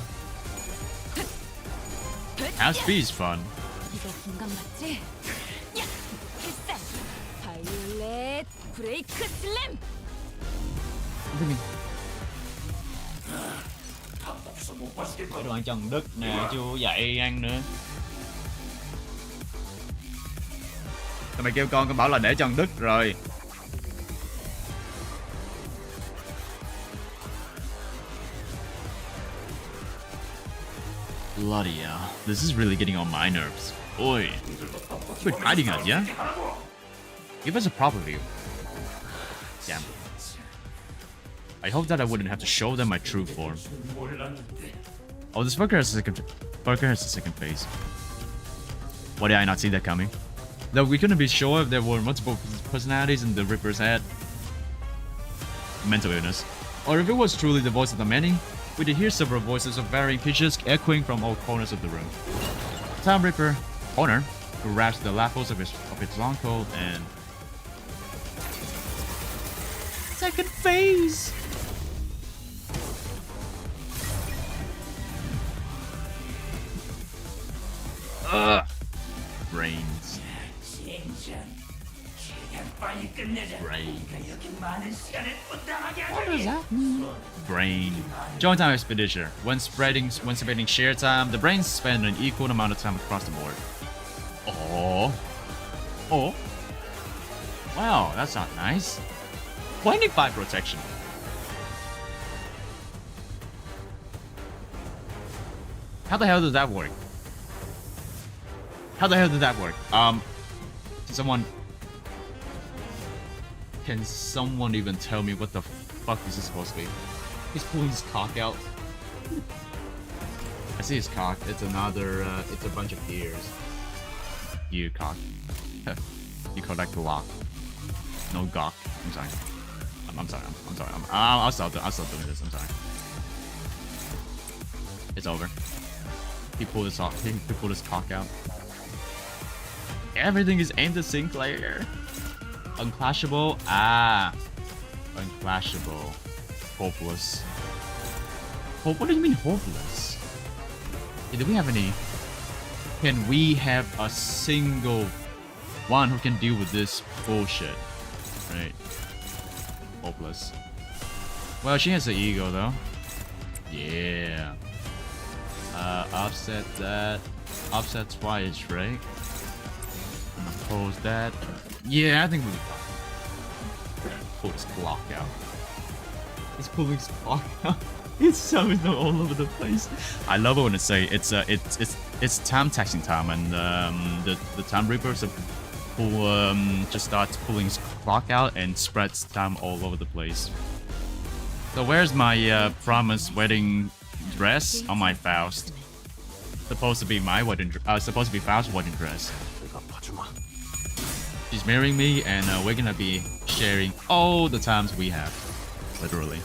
House B is fun. Đồ ăn Trần Đức nè, chưa dạy ăn nữa. Tụi mày kêu con bảo là để Trần Đức rồi. Bloody hell. This is really getting on my nerves. Oi. Quit hiding us, yeah? Give us a proper view. Damn. I hope that I wouldn't have to show them my true form. Oh, this fucker has a second phase. Why did I not see that coming? Though we couldn't be sure if there were multiple personalities in the Ripper's head. Mental illness. Or if it was truly the voice of the many. We did hear several voices of varying pitches echoing from all corners of the room. Tom Ripper, owner, who wraps the lapels of its long coat and... Second face! Ugh. Brains. Brain. What does that mean? Brain. Join time expedition. When spending shared time, the brains spend an equal amount of time across the board. Oh. Oh. Wow, that's not nice. 25 protection. How the hell does that work? How the hell did that work? Can someone even tell me what the fuck this is supposed to be? He's pulling his cock out. I see his cock. It's another, it's a bunch of ears. You cock. You collect Glock. No Gawk. I'm sorry. I'm sorry. I'm sorry. I'll stop doing this. I'm sorry. It's over. He pulled his cock out. Everything is aimed at Sinclair. Unclashable. Ah. Unclashable. Hopeless. What do you mean hopeless? Yeah, do we have any? Can we have a single one who can deal with this bullshit? Right. Hopeless. Well, she has an ego though. Yeah. Offset that. Offset twice, right? Oppose that. Yeah, I think we pull his clock out. He's pulling his clock out. It's so all over the place. I love it when it's time taxing time, and the time reapers just starts pulling his clock out and spreads time all over the place. So where's my promised wedding dress on my Faust? Supposed to be my wedding. Supposed to be Faust's wedding dress. She's marrying me, and we're gonna be sharing all the times we have, literally.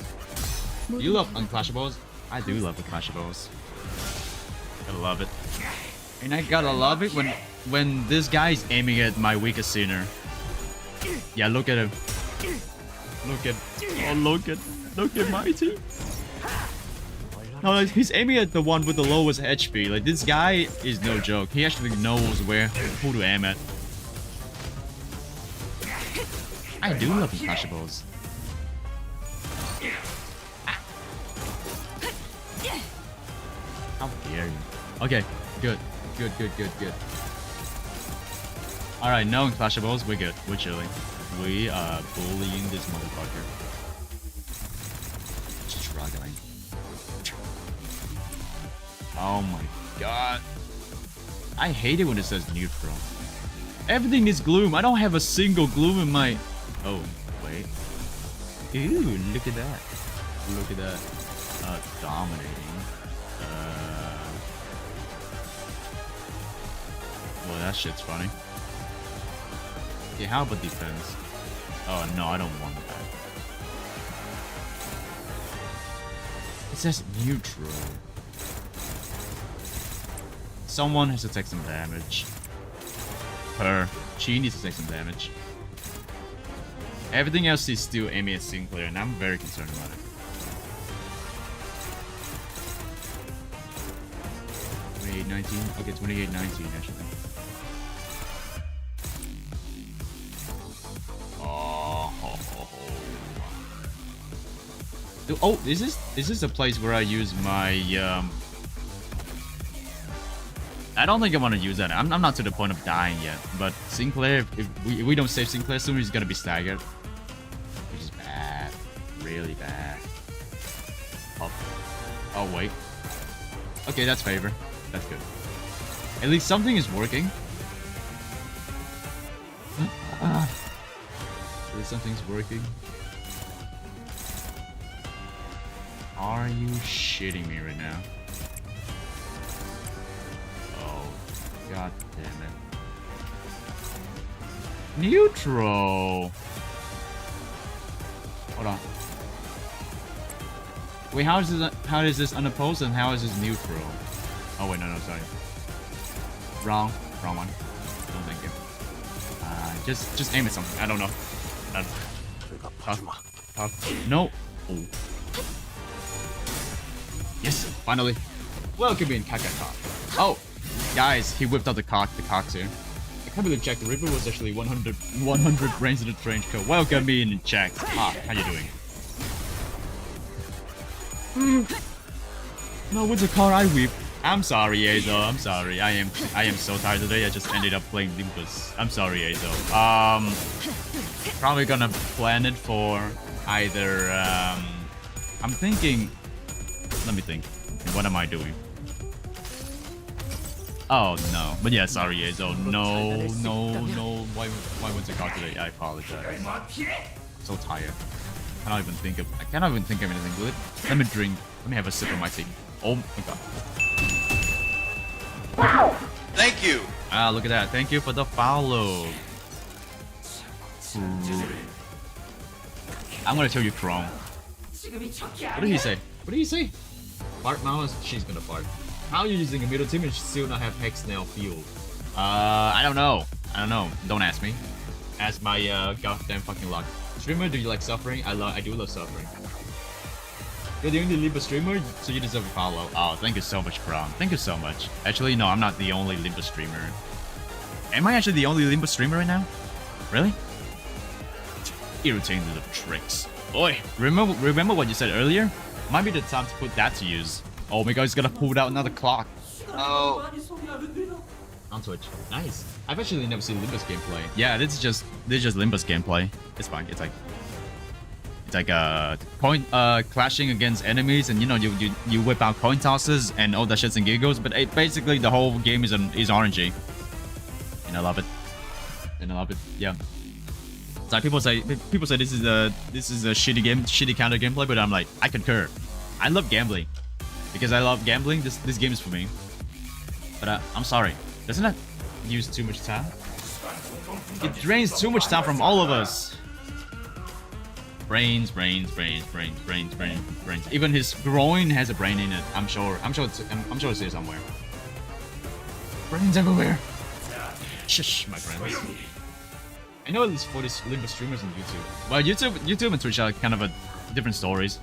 Do you love Unclashables? I do love Unclashables. I love it, and I gotta love it when this guy is aiming at my weakest sinner. Yeah, look at him. Look at Mighty. No, like, he's aiming at the one with the lowest HP. Like, this guy is no joke. He actually knows who to aim at. I do love Unclashables. How dare you? Okay, good. Alright, no Unclashables, we're good. We're chilling. We are bullying this motherfucker. Struggling. Oh my god. I hate it when it says neutral. Everything is gloom. I don't have a single gloom in my... Oh, wait. Ooh, look at that. Look at that. Dominating. Well, that shit's funny. Okay, how about defense? Oh, no, I don't want that. It says neutral. Someone has to take some damage. Her. She needs to take some damage. Everything else is still aiming at Sinclair, and I'm very concerned about it. 28-19? Okay, 28-19 actually. Oh, is this a place where I use my I don't think I want to use that. I'm not to the point of dying yet. But Sinclair, if we don't save Sinclair soon, he's gonna be staggered, which is bad, really bad. Oh wait. Okay, that's favor. That's good. At least something is working. At least something's working. Are you shitting me right now? Oh, god damn it. Neutral! Hold on. Wait, how is this unopposed and how is this neutral? Oh wait, no, sorry. Wrong one. No, thank you. Just aim at something. I don't know. No. Oh. Yes, finally. Welcome in, Kakaka. Oh, guys, he whipped out the cocks here. I can't believe Jack the Ripper was actually 100 brains in the trench coat. Welcome in, Jack. Ah, how you doing? No, with the car I whip. I'm sorry, Azo. I'm sorry. I am so tired today. I just ended up playing Limbus. I'm sorry, Azo. Probably gonna plan it for either. I'm thinking. Let me think. What am I doing? Oh no. But yeah, sorry, Azo. No. Why was the car today? I apologize. So tired. I cannot even think of anything good. Let me drink. Let me have a sip of my tea. Oh my god. Thank you. Ah, look at that. Thank you for the follow. I'm gonna tell you Chrome. What did he say? What did he say? Fart mouse? She's gonna fart. How are you using a middle team and still not have hex nail field? I don't know. Don't ask me. Ask my goddamn fucking luck. Streamer, do you like suffering? I do love suffering. You're the only Limbus streamer, so you deserve a follow. Oh, thank you so much, Kron. Thank you so much. Actually, no, I'm not the only Limbus streamer. Am I actually the only Limbus streamer right now? Really? Irritating little tricks. Oi, remember what you said earlier? Might be the time to put that to use. Oh my god, he's gonna pull out another clock. Oh. On Twitch. Nice. I've actually never seen Limbus gameplay. Yeah, this is just Limbus gameplay. It's fine. It's like clashing against enemies, and you know you whip out coin tosses and all that shits and giggles. But basically the whole game is RNG, and I love it. Yeah. So people say this is a shitty game, shitty counter gameplay, but I'm like, I concur. I love gambling because I love gambling. This game is for me. But I'm sorry, doesn't that use too much time? It drains too much time from all of us. Brains. Even his groin has a brain in it. I'm sure it's here somewhere. Brains everywhere. Shush, my friends. I know at least 40 Limbus streamers on YouTube. Well, YouTube and Twitch are kind of different stories.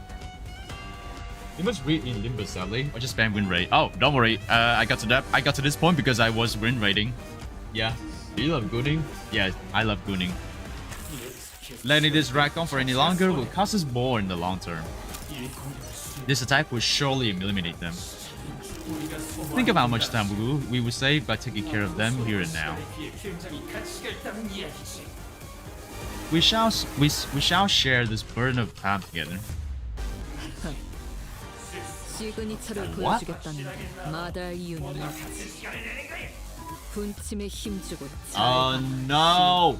You must read in Limbus, sadly, or just spam win rate. Oh, don't worry. I got to this point because I was win rating. Yeah. Do you love gooning? Yeah, I love gooning. Letting this rack on for any longer will cost us more in the long term. This attack will surely eliminate them. Think of how much time we will save by taking care of them here and now. We shall share this burden of time together. What? Oh no!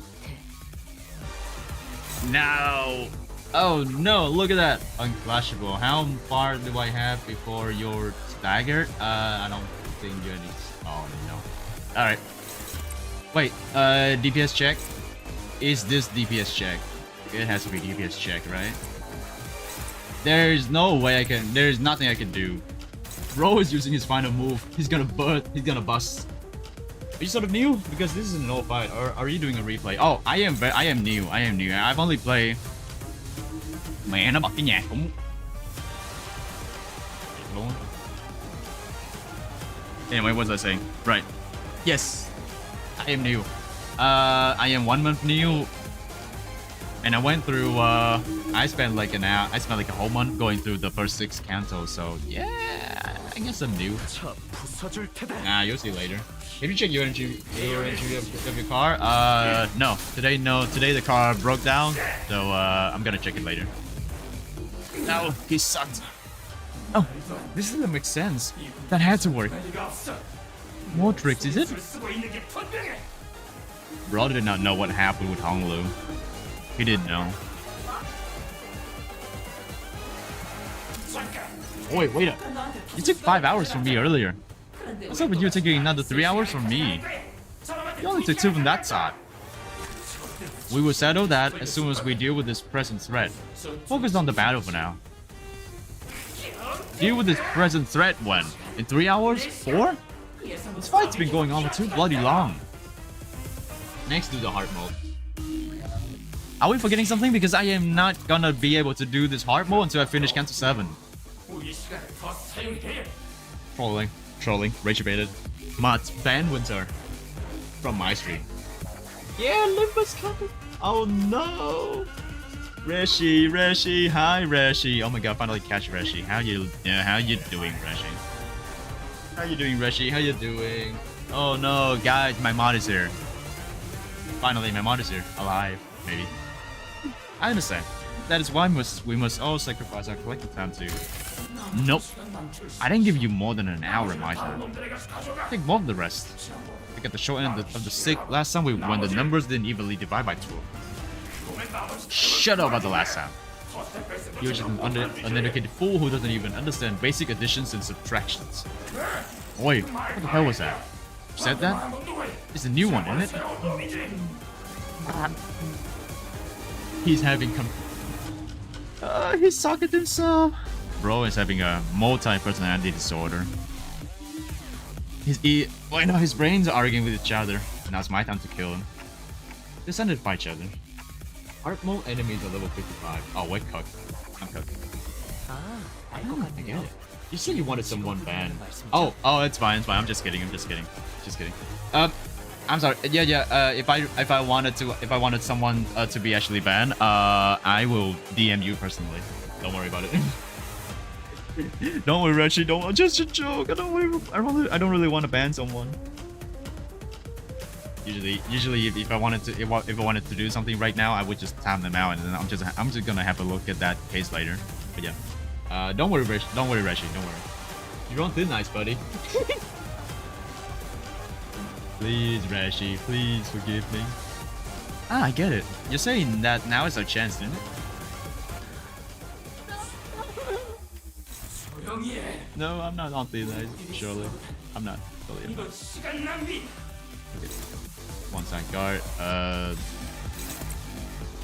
No! Oh no, look at that! Unclashable. How far do I have before you're staggered? I don't think you're any... Oh no. Alright. Wait, DPS check? Is this DPS check? It has to be DPS check, right? There's no way I can... There's nothing I can do. Bro is using his final move. He's gonna bust. Are you sort of new? Because this is an old fight. Or are you doing a replay? Oh, I am new. I've only played... Mẹ nó bật cái nhạc cũng... Anyway, what was I saying? Right. Yes. I am new. I am 1 month new. And I went through, I spent like a whole month going through the first 6 Cantos, so yeah, I guess I'm new. Nah, you'll see later. Have you checked your entry of your car? No. Today the car broke down, so I'm gonna check it later. No, he sucked. Oh, this doesn't make sense. That had to work. More tricks, is it? Bro did not know what happened with Honglu. He didn't know. Oh, wait up. You took 5 hours from me earlier. What's up with you taking another 3 hours from me? You only took 2 from that side. We will settle that as soon as we deal with this present threat. Focus on the battle for now. Deal with this present threat when? In 3 hours? 4? This fight's been going on for too bloody long. Next, do the hard mode. Are we forgetting something? Because I am not gonna be able to do this hard mode until I finish Canto 7. Trolling, rage baited. Mods ban winter from my stream. Yeah, Limbus coming. Oh no. Reshi, hi Reshi. Oh my god, finally catch Reshi. How you doing, Reshi? How you doing, Reshi? How you doing? Oh no, guys, my mod is here. Finally, my mod is here, alive, maybe. I understand. That is why we must all sacrifice our collective time to. Nope. I didn't give you more than an hour in my time. Take more of the rest. Look at the short end of the stick. Last time when the numbers didn't evenly divide by 2. Shut up about the last time. You're just an uneducated fool who doesn't even understand basic additions and subtractions. Wait, what the hell was that? You said that? It's a new one, isn't it? He's having he's sucking himself. Bro is having a multi-personality disorder. His brains are arguing with each other. Now it's my time to kill him. They send it by each other. Hard mode enemies are level 55. Oh, we're cooked. I'm cooked. I get it. You said you wanted someone banned. Oh, it's fine. I'm just kidding. I'm sorry. Yeah. If I wanted someone to be actually banned, I will DM you personally. Don't worry about it. Don't worry, Reshi. Don't. Just a joke. I don't really want to ban someone. Usually, if I wanted to do something right now, I would just time them out, and then I'm just gonna have a look at that case later. But yeah, don't worry, Reshi. Don't worry. You're on thin ice, buddy. Please, Reshi, please forgive me. Ah, I get it. You're saying that now is our chance, isn't it? No, I'm not on thin ice, surely. I'm not. Okay. One side guard.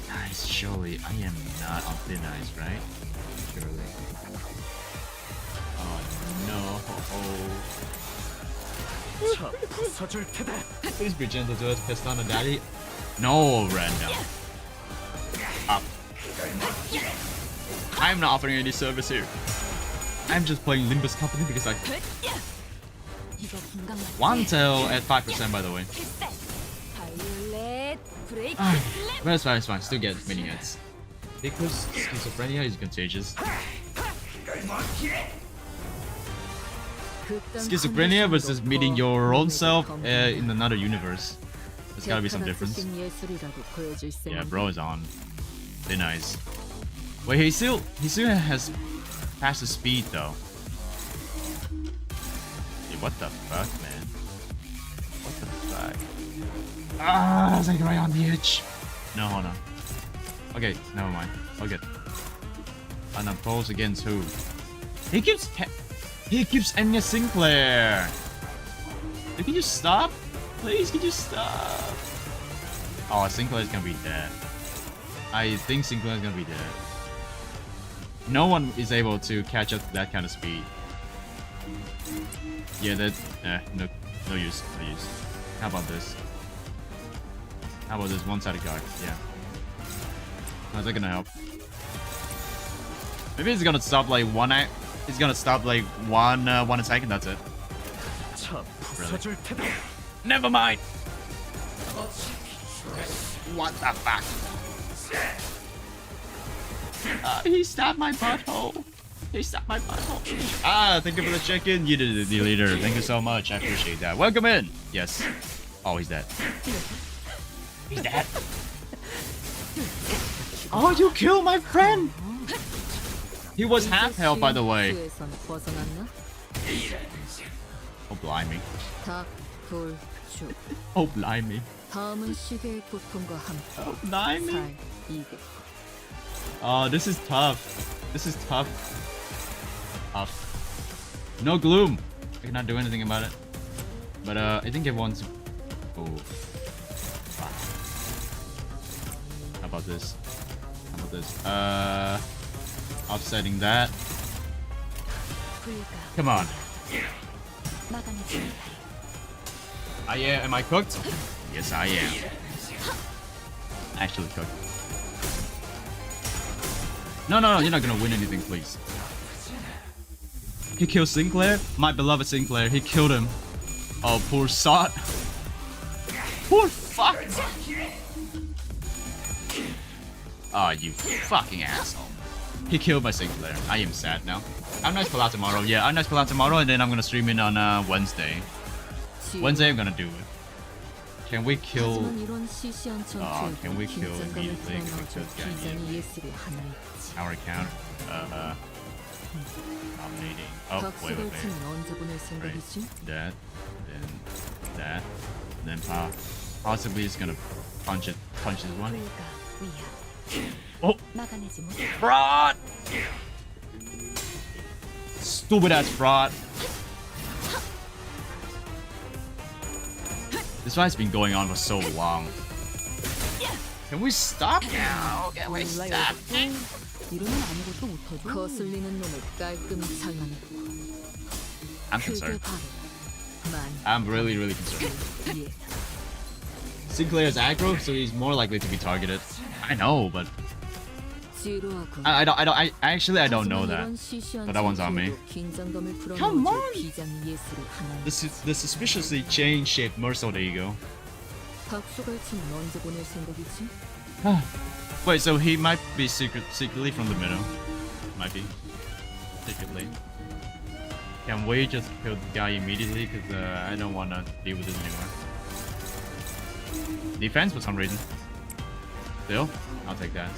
Nice, surely. I am not on thin ice, right? Surely. Oh no. Please be gentle to us, Pistana Daddy. No, random. Up. I'm not offering any service here. I'm just playing Limbus Company because I. One tail at 5%, by the way. But it's fine. Still get many hits. Because schizophrenia is contagious. Schizophrenia versus meeting your own self in another universe. There's gotta be some difference. Yeah, bro is on. They're nice. Wait, he still has faster speed though. Hey, what the fuck, man? What the fuck? Ah, it's like right on the edge. No, hold on. Okay, never mind. Okay. And I'm opposed against who? He keeps Enya Sinclair. Can you stop? Please, can you stop? Oh, Sinclair's gonna be dead. I think Sinclair's gonna be dead. No one is able to catch up to that kind of speed. Yeah, that. No use. How about this? How about this one-sided guard? Yeah. How's that gonna help? Maybe it's gonna stop like one. It's gonna stop like one attack and that's it. Really? Never mind. What the fuck? He stabbed my butthole. Ah, thank you for the check-in. You did it, the leader. Thank you so much. I appreciate that. Welcome in. Yes. Oh, he's dead. He's dead. Oh, you killed my friend. He was half health, by the way. Oh, blimey. Oh, blimey. Oh, blimey. Oh, this is tough. Tough. No gloom. I cannot do anything about it. But I think everyone's. Oh. Fuck. How about this? Offsetting that. Come on. Am I cooked? Yes, I am. Actually cooked. No, no, no, you're not gonna win anything, please. He killed Sinclair? My beloved Sinclair, he killed him. Oh, poor sot. Poor fuck. Oh, you fucking asshole. He killed my Sinclair. I am sad now. I'm nice pull out tomorrow. Yeah, I'm nice pull out tomorrow, and then I'm gonna stream in on Wednesday. Wednesday, I'm gonna do it. Can we kill? Can we kill immediately? Our account. Dominating. Oh, wait. Right. That. Then possibly it's gonna punch this one. Oh! Fraud! Stupid ass fraud. This fight's been going on for so long. Can we stop now? Can we stop? I'm concerned. I'm really concerned. Sinclair's aggro, so he's more likely to be targeted. I know, but I don't know that. But that one's on me. Come on! The suspiciously chain-shaped Merso, there you go. Wait, so he might be secretly from the middle. Might be. Secretly. Can we just kill the guy immediately? Because I don't want to deal with this anymore. Defense for some reason. Still, I'll take that.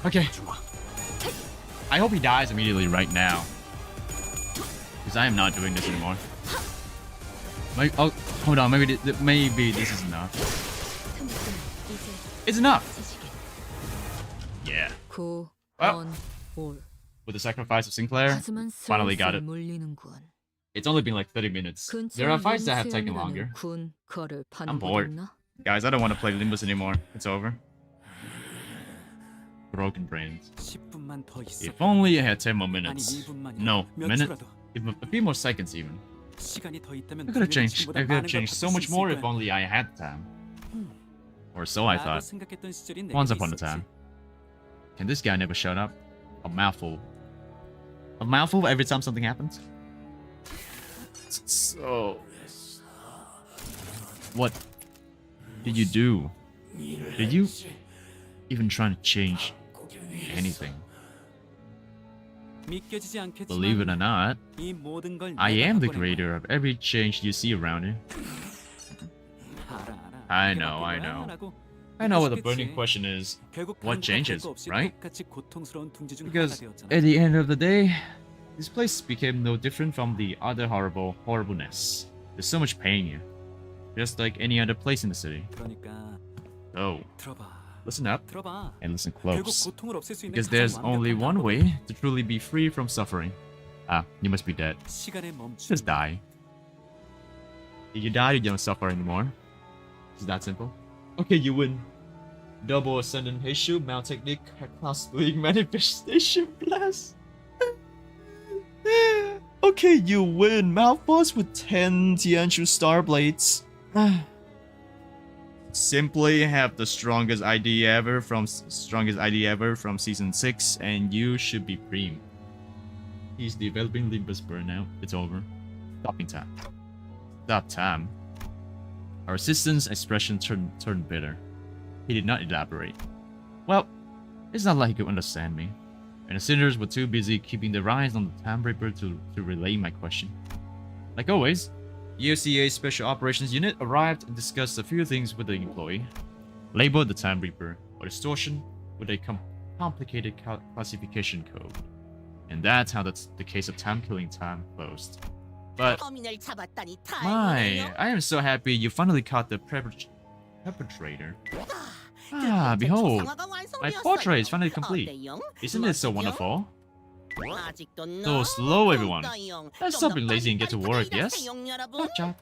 Okay. I hope he dies immediately right now. Because I am not doing this anymore. Oh, hold on. Maybe this is enough. It's enough. Yeah. Well, with the sacrifice of Sinclair, finally got it. It's only been like 30 minutes. There are fights that have taken longer. I'm bored. Guys, I don't want to play Limbus anymore. It's over. Broken brains. If only I had 10 more minutes. No, minute? A few more seconds even. I could have changed so much more if only I had time. Or so I thought. Once upon a time. Can this guy never shut up? A mouthful. A mouthful every time something happens? So... What did you do? Did you even try to change anything? Believe it or not, I am the creator of every change you see around you. I know. I know what the burning question is. What changes, right? Because at the end of the day, this place became no different from the other horribleness. There's so much pain here. Just like any other place in the city. So, listen up and listen close. Because there's only one way to truly be free from suffering. Ah, you must be dead. Just die. If you die, you don't suffer anymore. It's that simple. Okay, you win. Double Ascendant Heishu, Mount Technique, Class League Manifestation Blast. Okay, you win. Mount Boss with 10 Tianshu Star Blades. Simply have the strongest ID ever from season 6, and you should be preem. He's developing Limbus burnout. It's over. Stopping time. Stop time. Our assistant's expression turned bitter. He did not elaborate. Well, it's not like he could understand me. And the Cinders were too busy keeping their eyes on the Time Reaper to relay my question. Like always, UCA's Special Operations Unit arrived and discussed a few things with the employee. Labeled the Time Reaper or distortion with a complicated classification code. And that's how the case of time killing time closed. But my, I am so happy you finally caught the perpetrator. Ah, behold, my portrait is finally complete. Isn't it so wonderful? So slow, everyone. Let's stop being lazy and get to work, yes? Gotcha.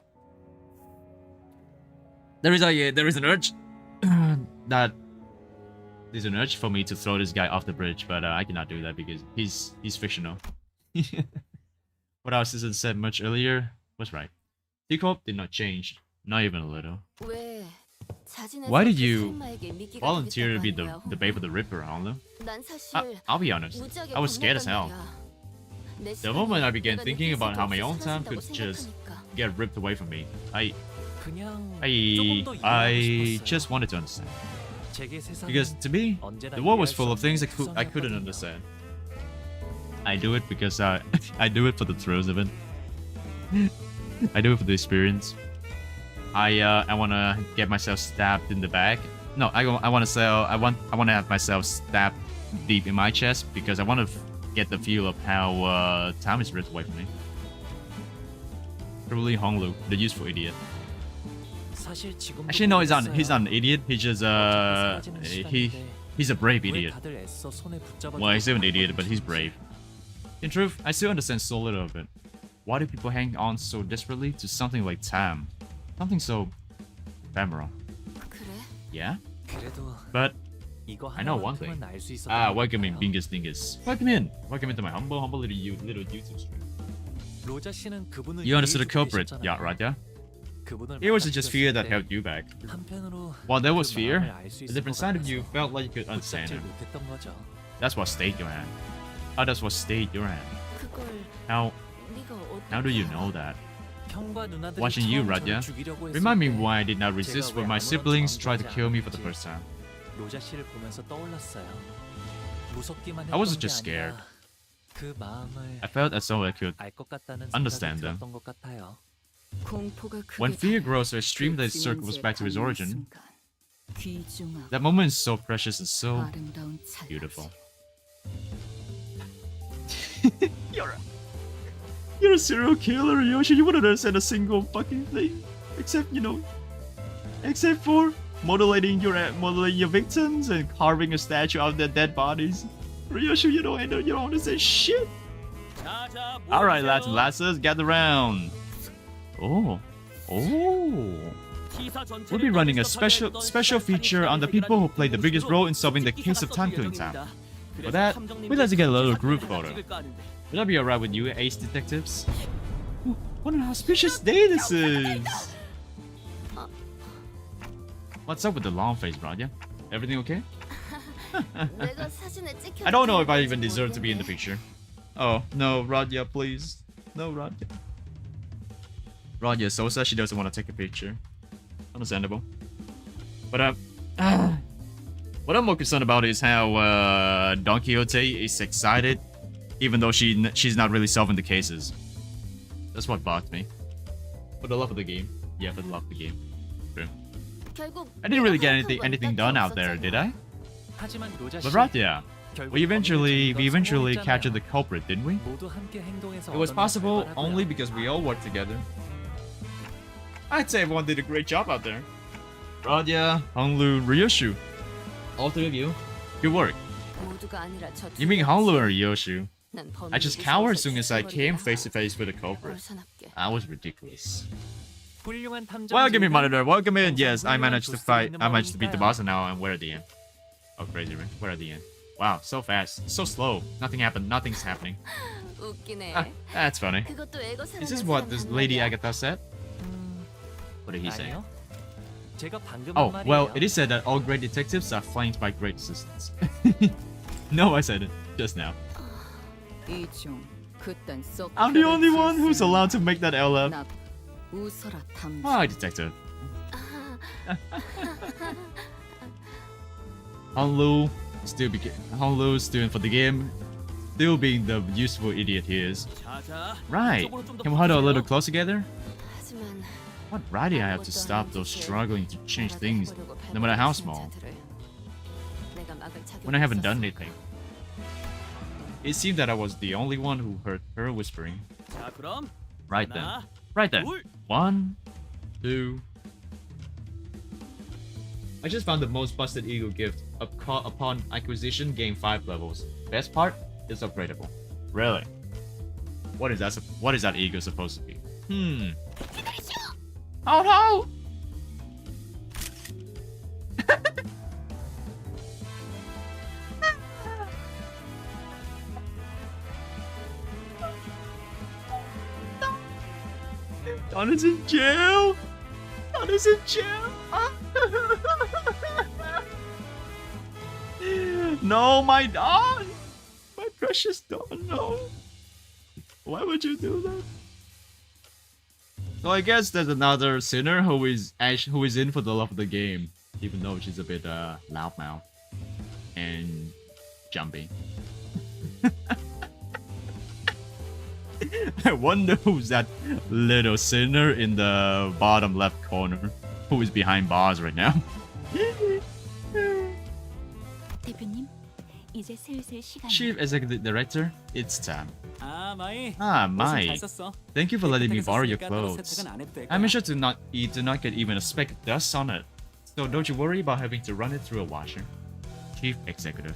There is an urge there's an urge for me to throw this guy off the bridge, but I cannot do that because he's fictional. What our assistant said much earlier was right. T-Corp did not change, not even a little. Why did you volunteer to be the babe of the Ripper, Aldo? I'll be honest, I was scared as hell. The moment I began thinking about how my own time could just get ripped away from me, I just wanted to understand. Because to me, the world was full of things I couldn't understand. I do it because I do it for the thrills of it. I do it for the experience. I wanna get myself stabbed in the back. No, I wanna have myself stabbed deep in my chest because I wanna get the feel of how time is ripped away from me. Truly Honglu, the useful idiot. Actually, no, he's not an idiot. He's just he's a brave idiot. Well, he's still an idiot, but he's brave. In truth, I still understand so little of it. Why do people hang on so desperately to something like time? Something so ephemeral. Yeah? But I know one thing. Welcome in, Bingus Dingus. Welcome in. Welcome into my humble little YouTube stream. You understood the culprit, yeah, right, yeah? It wasn't just fear that held you back. While there was fear, a different side of you felt like you could understand him. That's what stayed your hand. That's what stayed your hand. How do you know that? Watching you, Radya, remind me why I did not resist when my siblings tried to kill me for the first time. I wasn't just scared. I felt as though I could understand them. When fear grows so extreme that it circles back to its origin, that moment is so precious and so beautiful. You're a serial killer, Yoshi. You wouldn't understand a single fucking thing, except for modeling your victims and carving a statue out of their dead bodies. Ryoshi, you don't understand shit. All right, lads and lasses, gather round. Oh. We'll be running a special feature on the people who played the biggest role in solving the case of time killing time. For that, we'd like to get a little group photo. Would that be alright with you, ace detectives? Ooh, what an auspicious day this is! What's up with the long face, Radya? Everything okay? I don't know if I even deserve to be in the picture. Oh, no, Radya, please. No, Radya. Radya so sad she doesn't want to take a picture. Understandable. But, what I'm more concerned about is how Don Quixote is excited, even though she's not really solving the cases. That's what bothered me. For the love of the game. Yeah, for the love of the game. True. I didn't really get anything done out there, did I? But right, yeah. We eventually captured the culprit, didn't we? It was possible only because we all worked together. I'd say everyone did a great job out there. Radya, Honglu, Ryoshu. All three of you. Good work. You mean Honglu or Ryoshu? I just cowered as soon as I came face to face with the culprit. That was ridiculous. Welcome in, monitor. Welcome in. Yes, I managed to fight. I managed to beat the boss, and now we're at the end. Oh, crazy, right? We're at the end. Wow, so fast, so slow. Nothing happened. Nothing's happening. That's funny. Is this what this Lady Agatha said? What did he say? Oh, well, it is said that all great detectives are flanked by great assistants. No, I said it just now. I'm the only one who's allowed to make that L up. Hi, detective. Honglu, student for the game, still being the useful idiot he is. Right, can we huddle a little close together? What right do I have to stop those struggling to change things, no matter how small? When I haven't done anything. It seemed that I was the only one who heard her whispering. Right then. Right then. 1, 2. I just found the most busted ego gift upon acquisition, gain 5 levels. Best part is upgradable. Really? What is that ego supposed to be? Oh no! Don is in jail! Don is in jail! No, my Dawn! My precious Dawn, no. Why would you do that? So I guess there's another sinner who is in for the love of the game, even though she's a bit loudmouth and jumpy. I wonder who's that little sinner in the bottom left corner, who is behind bars right now. 대표님, 이제 슬슬 시간. Chief Executive Director, it's time. 아, 마이. Ah, 옷은 Mai. 잘 썼어. Thank you for letting me 깨끗하게 borrow your 썼으니까 따로 clothes. 세탁은 안 해도 될 I made 거야. sure you do not get even a speck of dust on it. So don't you worry about having to run it through a washer. Chief Executive.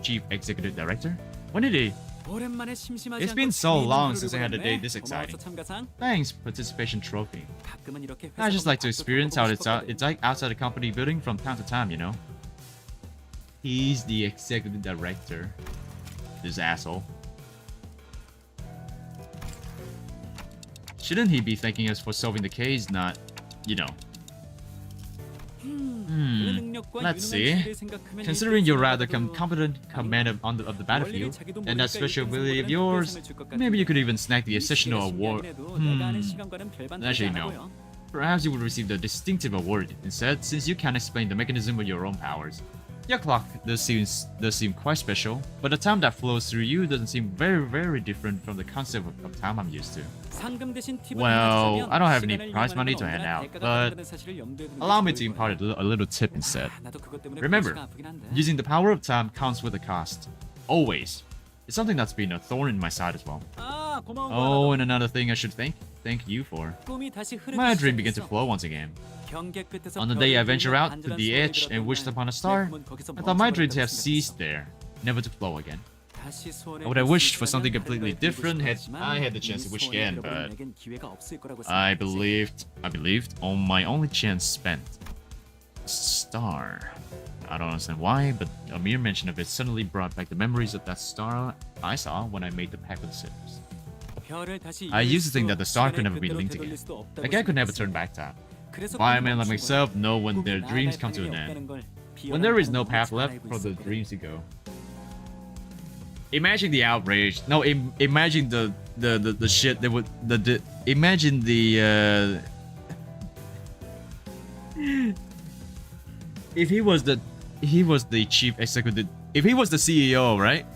Chief Executive Director? When did he? 오랜만에 심심하지 It's 않고 been so 재미있는 long 하루를 since I had a day 보냈네. this exciting. 고마워서 참가상. Thanks, participation trophy. 가끔은 이렇게 I just like to 회사 experience how 가보고 싶었거든. it's like outside the company building from time to time, you know? He's the executive director. This asshole. Shouldn't he be thanking us for solving the case, not, you know? 그 능력과 Let's 유능한 see. 지위를 생각하면 Considering you're rather 일등상이라도 competent commander of the battlefield, and that special ability of yours, maybe you could even snag the 이 exceptional 시기가 award. 신기하긴 해도 내가 아는 시간과는 별반 다르지 Actually, no. 않아 보여. Perhaps you would receive the distinctive award instead, since you can't explain the mechanism of your own powers. Your clock does seem quite special, but the time that flows through you doesn't seem very different from the concept of time I'm used to. 상금 대신 팁을 Well, 하나 주자면 I don't have any 시간을 prize 이용하는 money 건 to hand 언제나 out, 대가가 but 따른다는 사실을 염두에 두는 게 allow me to 좋을 impart 거야. a little tip instead. 아, 나도 그것 때문에 Remember, 골치가 아프긴 한데. using the power of time counts with a cost. Always. It's something that's been a thorn in my side as well. 아, 고마운 거 Oh, 하나 and another thing I should thank you for. 더. 꿈이 다시 흐르기 My dream began to 시작했어. flow once again. 경계 끝에서 On the day I 별을 venture 보며 out to 안전한 the 소원을 edge and 빌었던 wished 날, upon a 내 star, 꿈은 거기서 I thought my dream to 멈춰버렸다고 have ceased 생각했어. there, never to flow again. 다시 소원을 I would have 빌 wished 수 for something 있다면 completely 다른 걸 빌고 different had 싶었지만 I had the chance to 이 wish 소원을 again, 잃어버린 but 내겐 기회가 없을 거라고 I 생각했지. believed on my only chance spent. Star. I don't understand why, but a mere mention of it suddenly brought back the memories of that star I saw when I made the pact with the sinners. 별을 다시 I used to think 이룰 that the 수 star 없고 could never be 시간을 linked 그대로 again. 되돌릴 수도 없다고 Like I could never 생각했어. turn back time. 그래서 Firemen like 꿈을 멈춘 myself 거야. know when their 꿈이 dreams 나아갈 come to an 방향이 end. 없다는 걸 When there is no 비열한 path 잘 left 알고 for the 있었거든. dreams to go. Imagine the outrage. No, imagine the shit that would imagine the if he was the chief executive, if he was the CEO, right?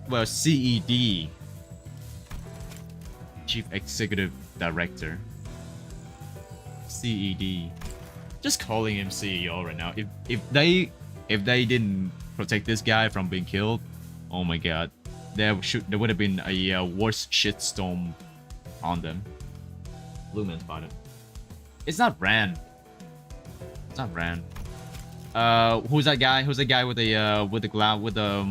Well, CED, chief executive director. CED. Just calling him CEO right now. If they didn't protect this guy from being killed, oh my god, there would have been a worse shitstorm on them. Blue Man spotted. It's not Rand. It's not Rand. Who's that guy? Who's the guy with the glass with the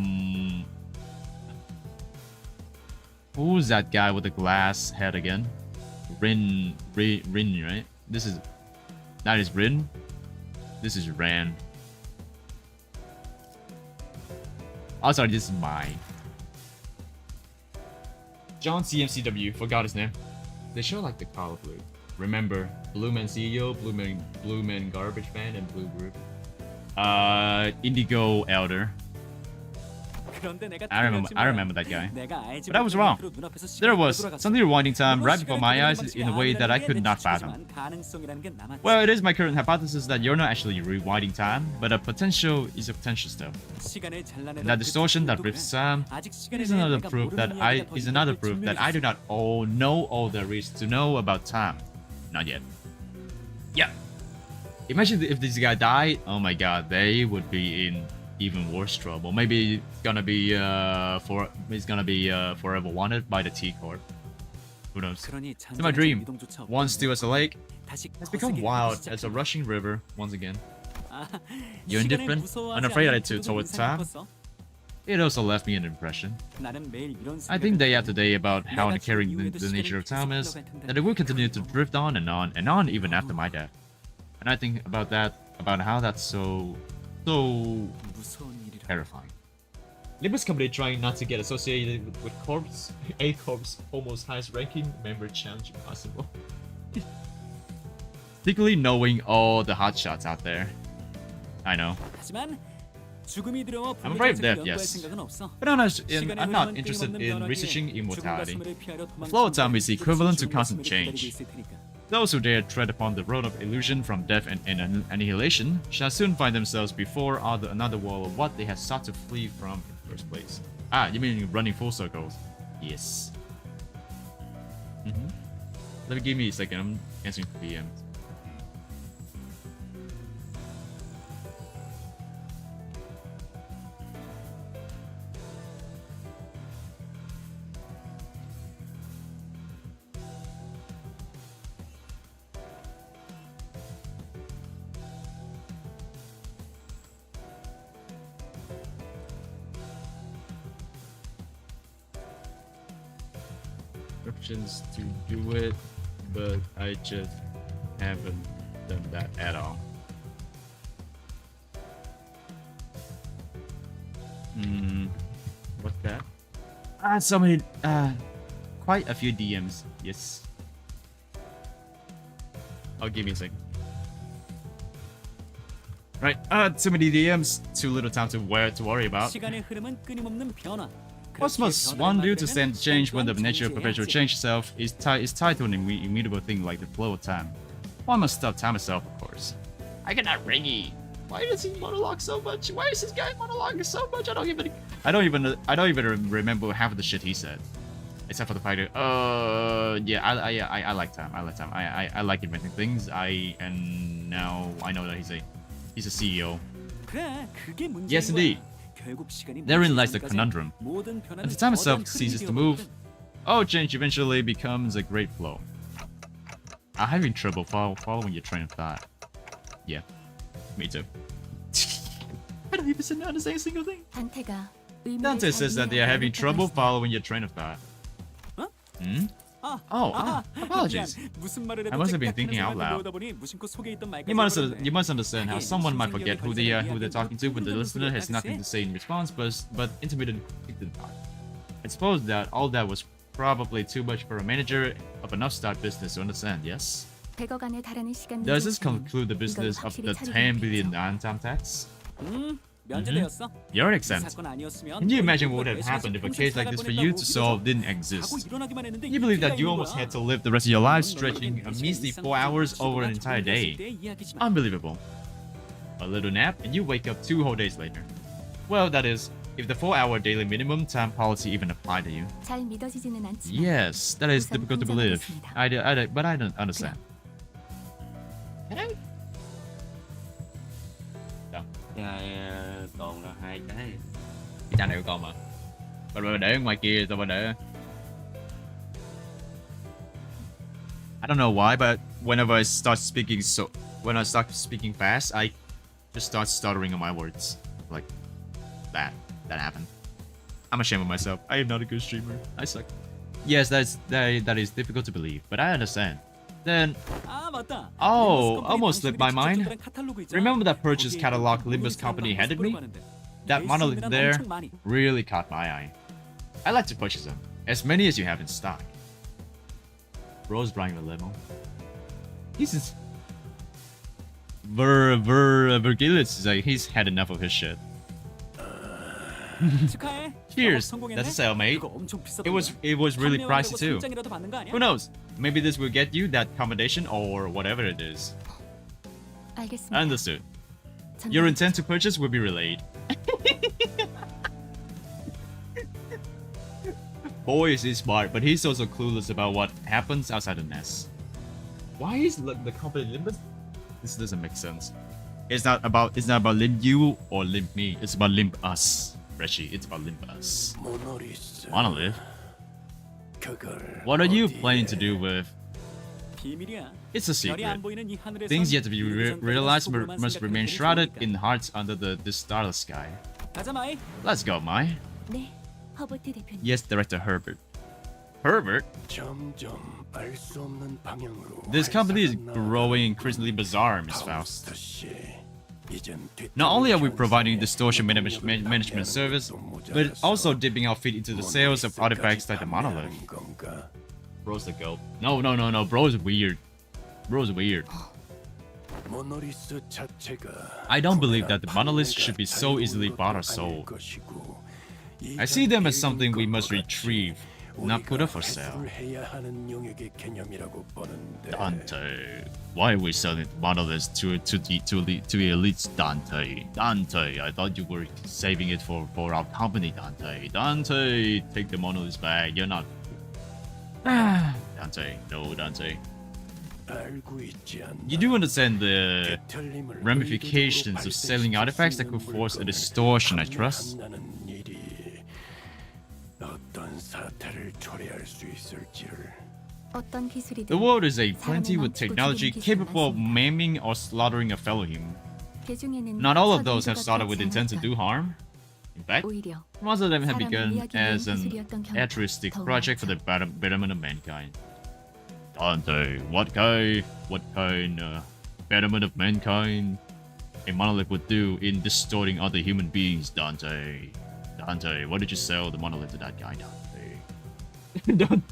who's that guy with the glass head again? Rin, right? That is Rin. This is Rand. Oh, sorry, this is mine. John CMCW, forgot his name. They show like the color blue. Remember, Blue Man CEO, Blue Man Garbage Man, and Blue Group. Indigo Elder. 그런데 내가 I remember that guy. But I was wrong. 눈앞에서 There 시간이 was 돌아갔어. something rewinding time 물론 right before my 시간이 eyes 돌아가는 in a way that I could not 방식이 fathom. 아니라는 게 가능성이라는 게 남았지. Well, it is my current hypothesis that you're not actually rewinding time, but a potential is a potential still. 시간을 잘라내던 And that 그 distortion that 친구도 drifts 그래. time 아직 시간에 is 대해 another 내가 proof that 모르는 이야기가 더 있는 걸 I do not know all there is to know about time. Not yet. Yeah. Imagine if this guy died. Oh my god, they would be in even worse trouble. Maybe it's gonna be forever wanted by the T Corp. Who knows? 그러니 In my dream, 이동조차 없던 once still as a lake, 다시 has become 거세게 wild 시작한 as a rushing river once again. 아, You're 시간을 indifferent, 무서워하지 unafraid 않는 attitude 태도도 towards 인상 time. 깊었어. It also left me an impression. 나는 매일 이런 I think day 생각을 after day about how 내가 uncaring 죽은 이후에도 the nature of 시간은 time 계속 is, 흘러갈 텐데. that it will continue to drift on and on and on even after my death. And I think about how that's so 무서운 일이라. terrifying. Limbus company trying not to get associated with corps, A Corp's almost highest ranking member challenge possible. Particularly knowing all the hotshots out there. I know. 하지만 죽음이 두려워 I'm afraid of death, 연구할 yes. 생각은 없어. But I'm 시간의 not 흐름은 interested 끊임없는 in 변화기에 researching 죽음과 immortality. 숨을 피하려 The flow of time is equivalent to 죽음과 constant 숨을 기다리고 change. 있을 테니까. Those who dare tread upon the road of illusion from death and annihilation shall soon find themselves before another wall of what they have sought to flee from in the first place. Ah, you mean running full circles? Yes. Let me give me a second. I'm answering DMs. Options to do it, but I just haven't done that at all. What's that? So many, quite a few DMs. Yes. Oh, give me a sec. Right, too many DMs, too little time to worry about. 시간의 흐름은 끊임없는 변화. What must one do to stand change when the nature of perpetual change itself is tied to an immutable thing like the flow of time? One must stop time itself, of course. I cannot Reggie. Why does he monologue so much? Why is this guy monologuing so much? I don't even remember half of the shit he said, except for the fact that yeah, I like time. I like inventing things. And now I know that he's a CEO. 그래, 그게 문제인 Yes, 거야. indeed. 결국 시간이 Therein lies the 멈추기 conundrum. 전까지 모든 변화는 As the time itself 거대한 ceases 흐름이 to move, 되어버리거든. all change eventually becomes a great flow. I'm having trouble following your train of thought. Yeah, me too. I don't even understand a single thing. 단테가 Dante says that they are having trouble following your train of thought. Huh? Hmm? Apologies. 무슨 말을 해도 I must have been 땡땡하는 thinking out 사람을 loud. 배우다 보니 무심코 속에 있던 말까지 You must 해버렸네. understand how someone might forget who they're talking to when the listener has nothing to say in response, but intermittent thought. I suppose that all that was probably too much for a manager of an upstart business to understand. Yes. 100억안에 달하는 시간 Does this 문제지만 conclude the business 이건 of the 확실히 10 billion 처리해야겠죠. non-time tax? 면제되었어. You're 이 exempt. 사건 아니었으면 Can you imagine 거의 what would have 대신해서 happened if a 평생 case like this for you to solve didn't 자고 exist? 일어나기만 했는데 You believe that you 있는 almost 거야. had to live the rest of your life stretching a measly 4 hours over an entire day. Unbelievable. A little nap and you wake up 2 whole days later. Well, that is, if the 4-hour daily minimum time policy even applied to you. 잘 믿어지지는 않지만 Yes, that is 우선 difficult to believe. 인정하겠습니다. But I don't understand. Còn là 2 cái. Cái chai này của con mà. Bà để ở ngoài kia tao bà để. I don't know why, but whenever I start speaking fast, I just start stuttering on my words. Like that happened. I'm ashamed of myself. I am not a good streamer. I suck. Yes, that is difficult to believe, but I understand. Then 아 맞다. Oh, 림버스 almost 컴퍼니 slipped my mind. 당신들이 카탈로그 있잖아. Remember that purchase 거기에 catalog 있는 Limbus 모든 company 사람들 handed me? 모습을 봤는데 That monolith 열심히란 there 엄청 많이. really caught my eye. I like to purchase them, as many as you have in stock. Bro's drawing a limo. He's just Virgilius is like he's had enough of his shit. 축하해. Cheers. 영업 성공했네? That's a sale, mate. 그거 엄청 비싸던데. It was really pricey 판매왕이라고 too. 선장이라도 받는 거 아니야? Who knows? Maybe this will get you that commendation or whatever it is. 알겠습니다. Understood. 전달- Your intent to purchase will be relayed. Boy, is he smart, but he's also clueless about what happens outside the nest. Why is the company Limbus? This doesn't make sense. It's not about Limb you or Limb me. It's about Limb us, Reggie. It's about Limb us. Monolith. What are you planning to do with? 비밀이야. It's a 별이 secret. 안 보이는 이 하늘에선 Things yet to be realized 속으로만 must remain 생각하는 shrouded 일이 in hearts under this starless sky. 가자 마이. Let's go, Mai. 네, 허버트 대표님. Yes, Director Herbert. Herbert? This company is growing increasingly bizarre, Miss Faust. Not only are we providing distortion management service, but also dipping our feet into the sales of artifacts like the monolith. Bro's the goat. No. Bro's weird. Bro's weird. I don't believe that the monoliths should be so easily bought or sold. I see them as something we must retrieve, not put up for sale. Dante, why are we selling monoliths to elites, Dante? Dante, I thought you were saving it for our company, Dante. Dante, take the monoliths back. You're not. Dante, no, Dante. You do understand the ramifications of selling artifacts that could force a distortion, I trust. The world is a plenty with technology capable of maiming or slaughtering a fellow human. Not all of those have started with intent to do harm. In fact, most of them have begun as an altruistic project for the betterment of mankind. Dante, what kind betterment of mankind a monolith would do in distorting other human beings, Dante? Dante, why did you sell the monolith to that guy, Dante?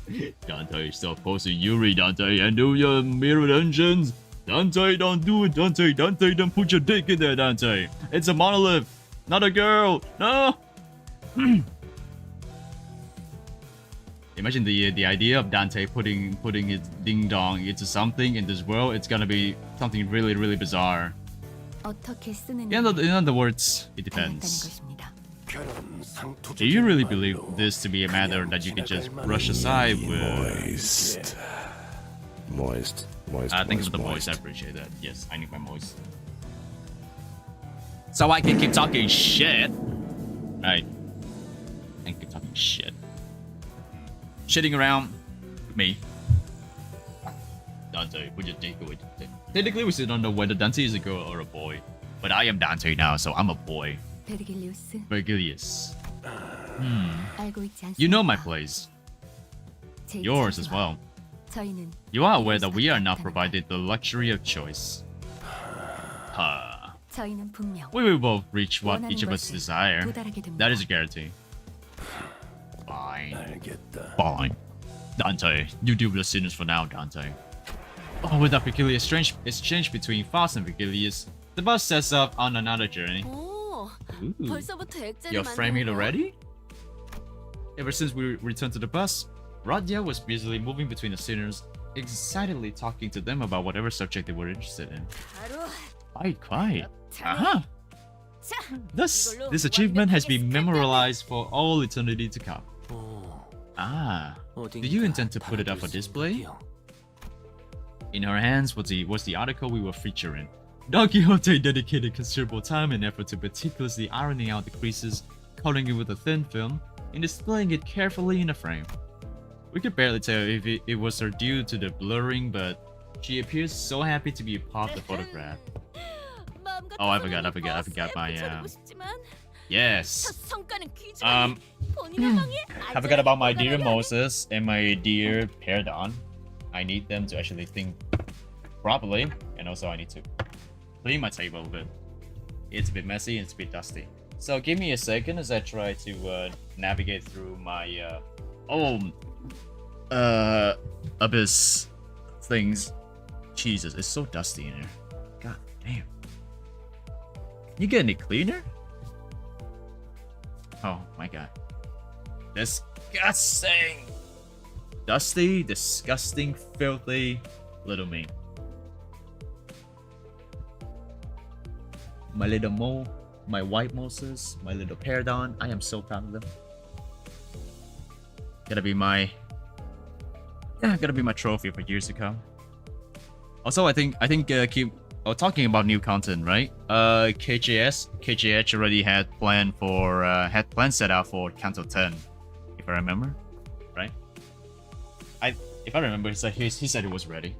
Dante, stop posting Yuri, Dante, and do your mirror engines. Dante, don't do it, Dante. Dante, don't put your dick in there, Dante. It's a monolith, not a girl. No. Imagine the idea of Dante putting his ding dong into something in this world. It's gonna be something really, really bizarre. In other words, it depends. Do you really believe this to be a matter that you can just brush aside with? Moist. Thank you for the moist. I appreciate that. Yes, I need my moist. So I can keep talking shit. Right. I can keep talking shit. Shitting around with me. Dante, put your dick away. Technically, we still don't know whether Dante is a girl or a boy. But I am Dante now, so I'm a boy. Virgilius. You know my place. Yours as well. You are aware that we are not provided the luxury of choice. We will both reach what each of us desire. That is a guarantee. Fine. Fine. Dante, you deal with the sinners for now, Dante. Oh, with that peculiar strange exchange between Faust and Virgilius, the bus sets off on another journey. Ooh. You're framing it already? Ever since we returned to the bus, Radya was busily moving between the sinners, excitedly talking to them about whatever subject they were interested in. Quiet. Aha! Thus, this achievement has been memorialized for all eternity to come. Ah, do you intend to put it up for display? In her hands was the article we were featuring. Don Quixote dedicated considerable time and effort to meticulously ironing out the creases, coloring it with a thin film, and displaying it carefully in a frame. We could barely tell if it was her due to the blurring, but she appears so happy to be a part of the photograph. Oh, I forgot my, yes. I forgot about my dear Moses and my dear Perdon. I need them to actually think properly, and also I need to clean my table a bit. It's a bit messy and it's a bit dusty. So give me a second as I try to navigate through my abyss things. Jesus, it's so dusty in here. God damn. Can you get any cleaner? Oh my god. Disgusting! Dusty, disgusting, filthy little me. My little Mo, my white Moses, my little Perdon. I am so proud of them. Gotta be my trophy for years to come. Also, I think keep talking about new content, right? KJH already had planned set out for Canto 10, if I remember, right? If I remember, he said it was ready.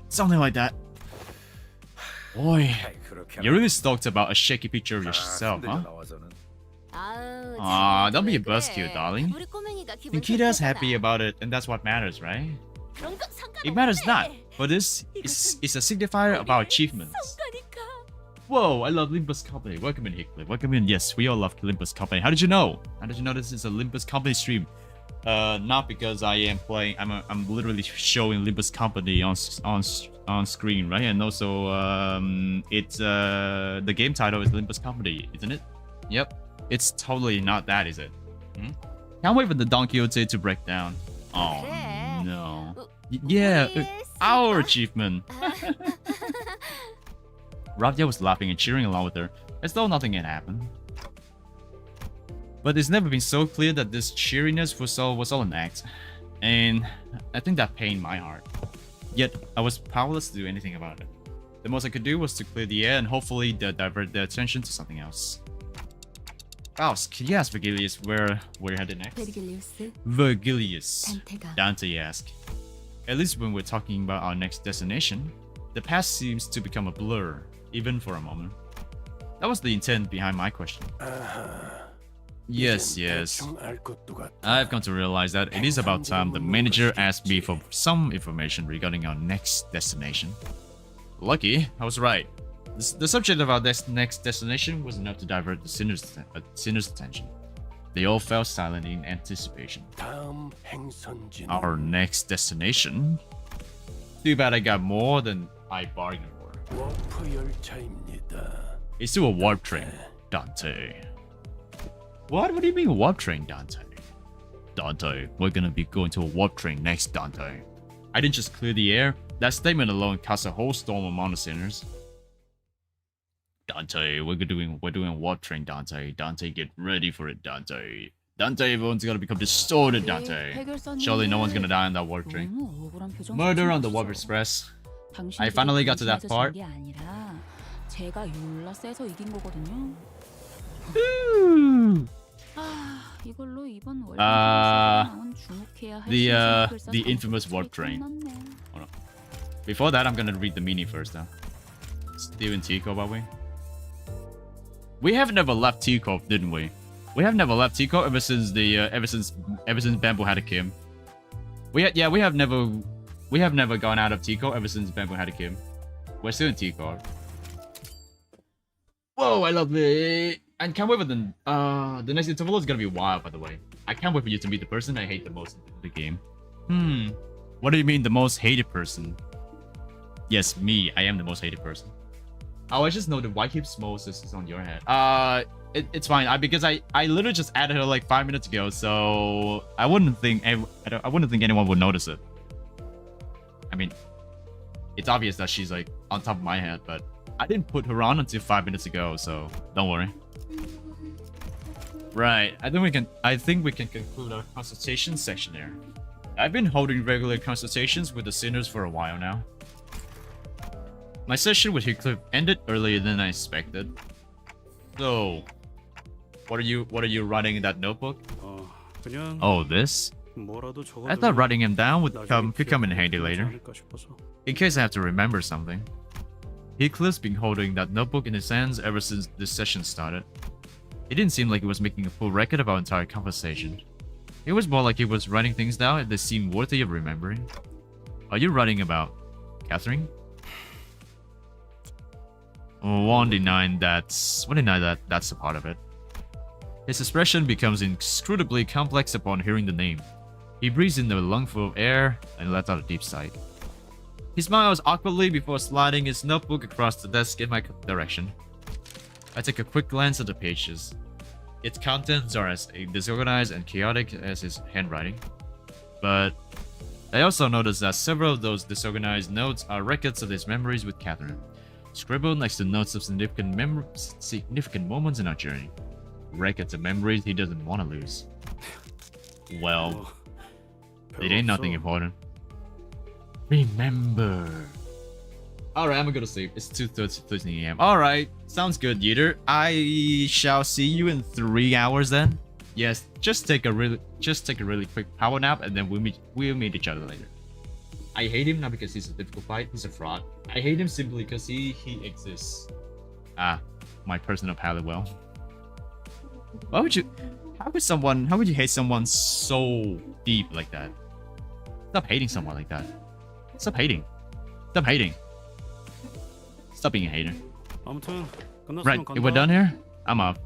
Something like that. Boy, you're really stoked about a shaky picture of yourself, huh? Aw, don't be a buzzkill, darling. Nikita's happy about it, and that's what matters, right? It matters not, but this is a signifier of our achievements. Whoa, I love Limbus Company. Welcome in, Hickley. Welcome in. Yes, we all love Limbus Company. How did you know? How did you know this is a Limbus Company stream? Not because I am playing. I'm literally showing Limbus company on screen, right? And also, it's the game title is Limbus company, isn't it? Yep. It's totally not that, is it? Hmm? Can't wait for the Don Quixote to break down. Oh no. Yeah, our achievement. Rabia was laughing and cheering along with her, as though nothing had happened. But it's never been so clear that this cheeriness was all an act, and I think that pained my heart. Yet I was powerless to do anything about it. The most I could do was to clear the air and hopefully divert their attention to something else. Faust, could you ask Vergilius where we're headed next? 베르길리우스, Vergilius, 단테가. Dante asked. At least when we're talking about our next destination, the past seems to become a blur, even for a moment. That was the intent behind my question. Yes. I've come to realize that it is about time the manager asked me for some information regarding our next destination. Lucky, I was right. The subject of our next destination was enough to divert the sinners' attention. They all fell silent in anticipation. Our next destination? Too bad I got more than I bargained for. It's to a warp train, Dante. What do you mean warp train, Dante? Dante, we're gonna be going to a warp train next, Dante. I didn't just clear the air. That statement alone caused a whole storm among the sinners. Dante, we're doing warp train, Dante. Dante, get ready for it, Dante. Dante, everyone's gonna become distorted, Dante. Surely no one's gonna die on that warp train. Murder on the Warp Express. I finally got to that part. 제가 졸라 세서 이긴 거거든요. 이걸로 이번 월드 나온 주목해야 할 the infamous warp train. Hold on. Before that, I'm gonna read the meaning first, though. Still in Teacup, are we? We have never left Teacup, didn't we? We have never left Teacup ever since ever since Bamboo had a Kim. We have never gone out of Teacup ever since Bamboo had a Kim. We're still in Teacup. Whoa, I love it. And can't wait for the next interval is gonna be wild, by the way. I can't wait for you to meet the person I hate the most in the game. What do you mean the most hated person? Yes, me. I am the most hated person. Oh, I just know the why keep Moses is on your head. It's fine. Because I literally just added her like 5 minutes ago, so I wouldn't think anyone would notice it. I mean, it's obvious that she's like on top of my head, but I didn't put her on until 5 minutes ago, so don't worry. Right, I think we can conclude our consultation section there. I've been holding regular consultations with the sinners for a while now. My session with Heathcliff ended earlier than I expected. So, what are you writing in that notebook? Oh, this? I thought writing him down could come in handy later, in case I have to remember something. Heathcliff's been holding that notebook in his hands ever since this session started. It didn't seem like he was making a full record of our entire conversation. It was more like he was writing things down and they seemed worthy of remembering. Are you writing about Catherine? Won't deny that's a part of it. His expression becomes inscrutably complex upon hearing the name. He breathes in a lungful of air and lets out a deep sigh. He smiles awkwardly before sliding his notebook across the desk in my direction. I take a quick glance at the pages. Its contents are as disorganized and chaotic as his handwriting. But I also notice that several of those disorganized notes are records of his memories with Catherine, scribbled next to notes of significant moments in our journey. Records of memories he doesn't want to lose. Well, it ain't nothing important. Remember. Alright, I'm gonna go to sleep. It's 2:13 AM. Alright, sounds good, Yeater. I shall see you in 3 hours then. Yes, just take a really quick power nap and then we'll meet each other later. I hate him not because he's a difficult fight, he's a fraud. I hate him simply because he exists. My personal palate well. How would you hate someone so deep like that? Stop hating someone like that. Stop hating. Stop hating. Stop being a hater. Right, if we're done here, I'm off.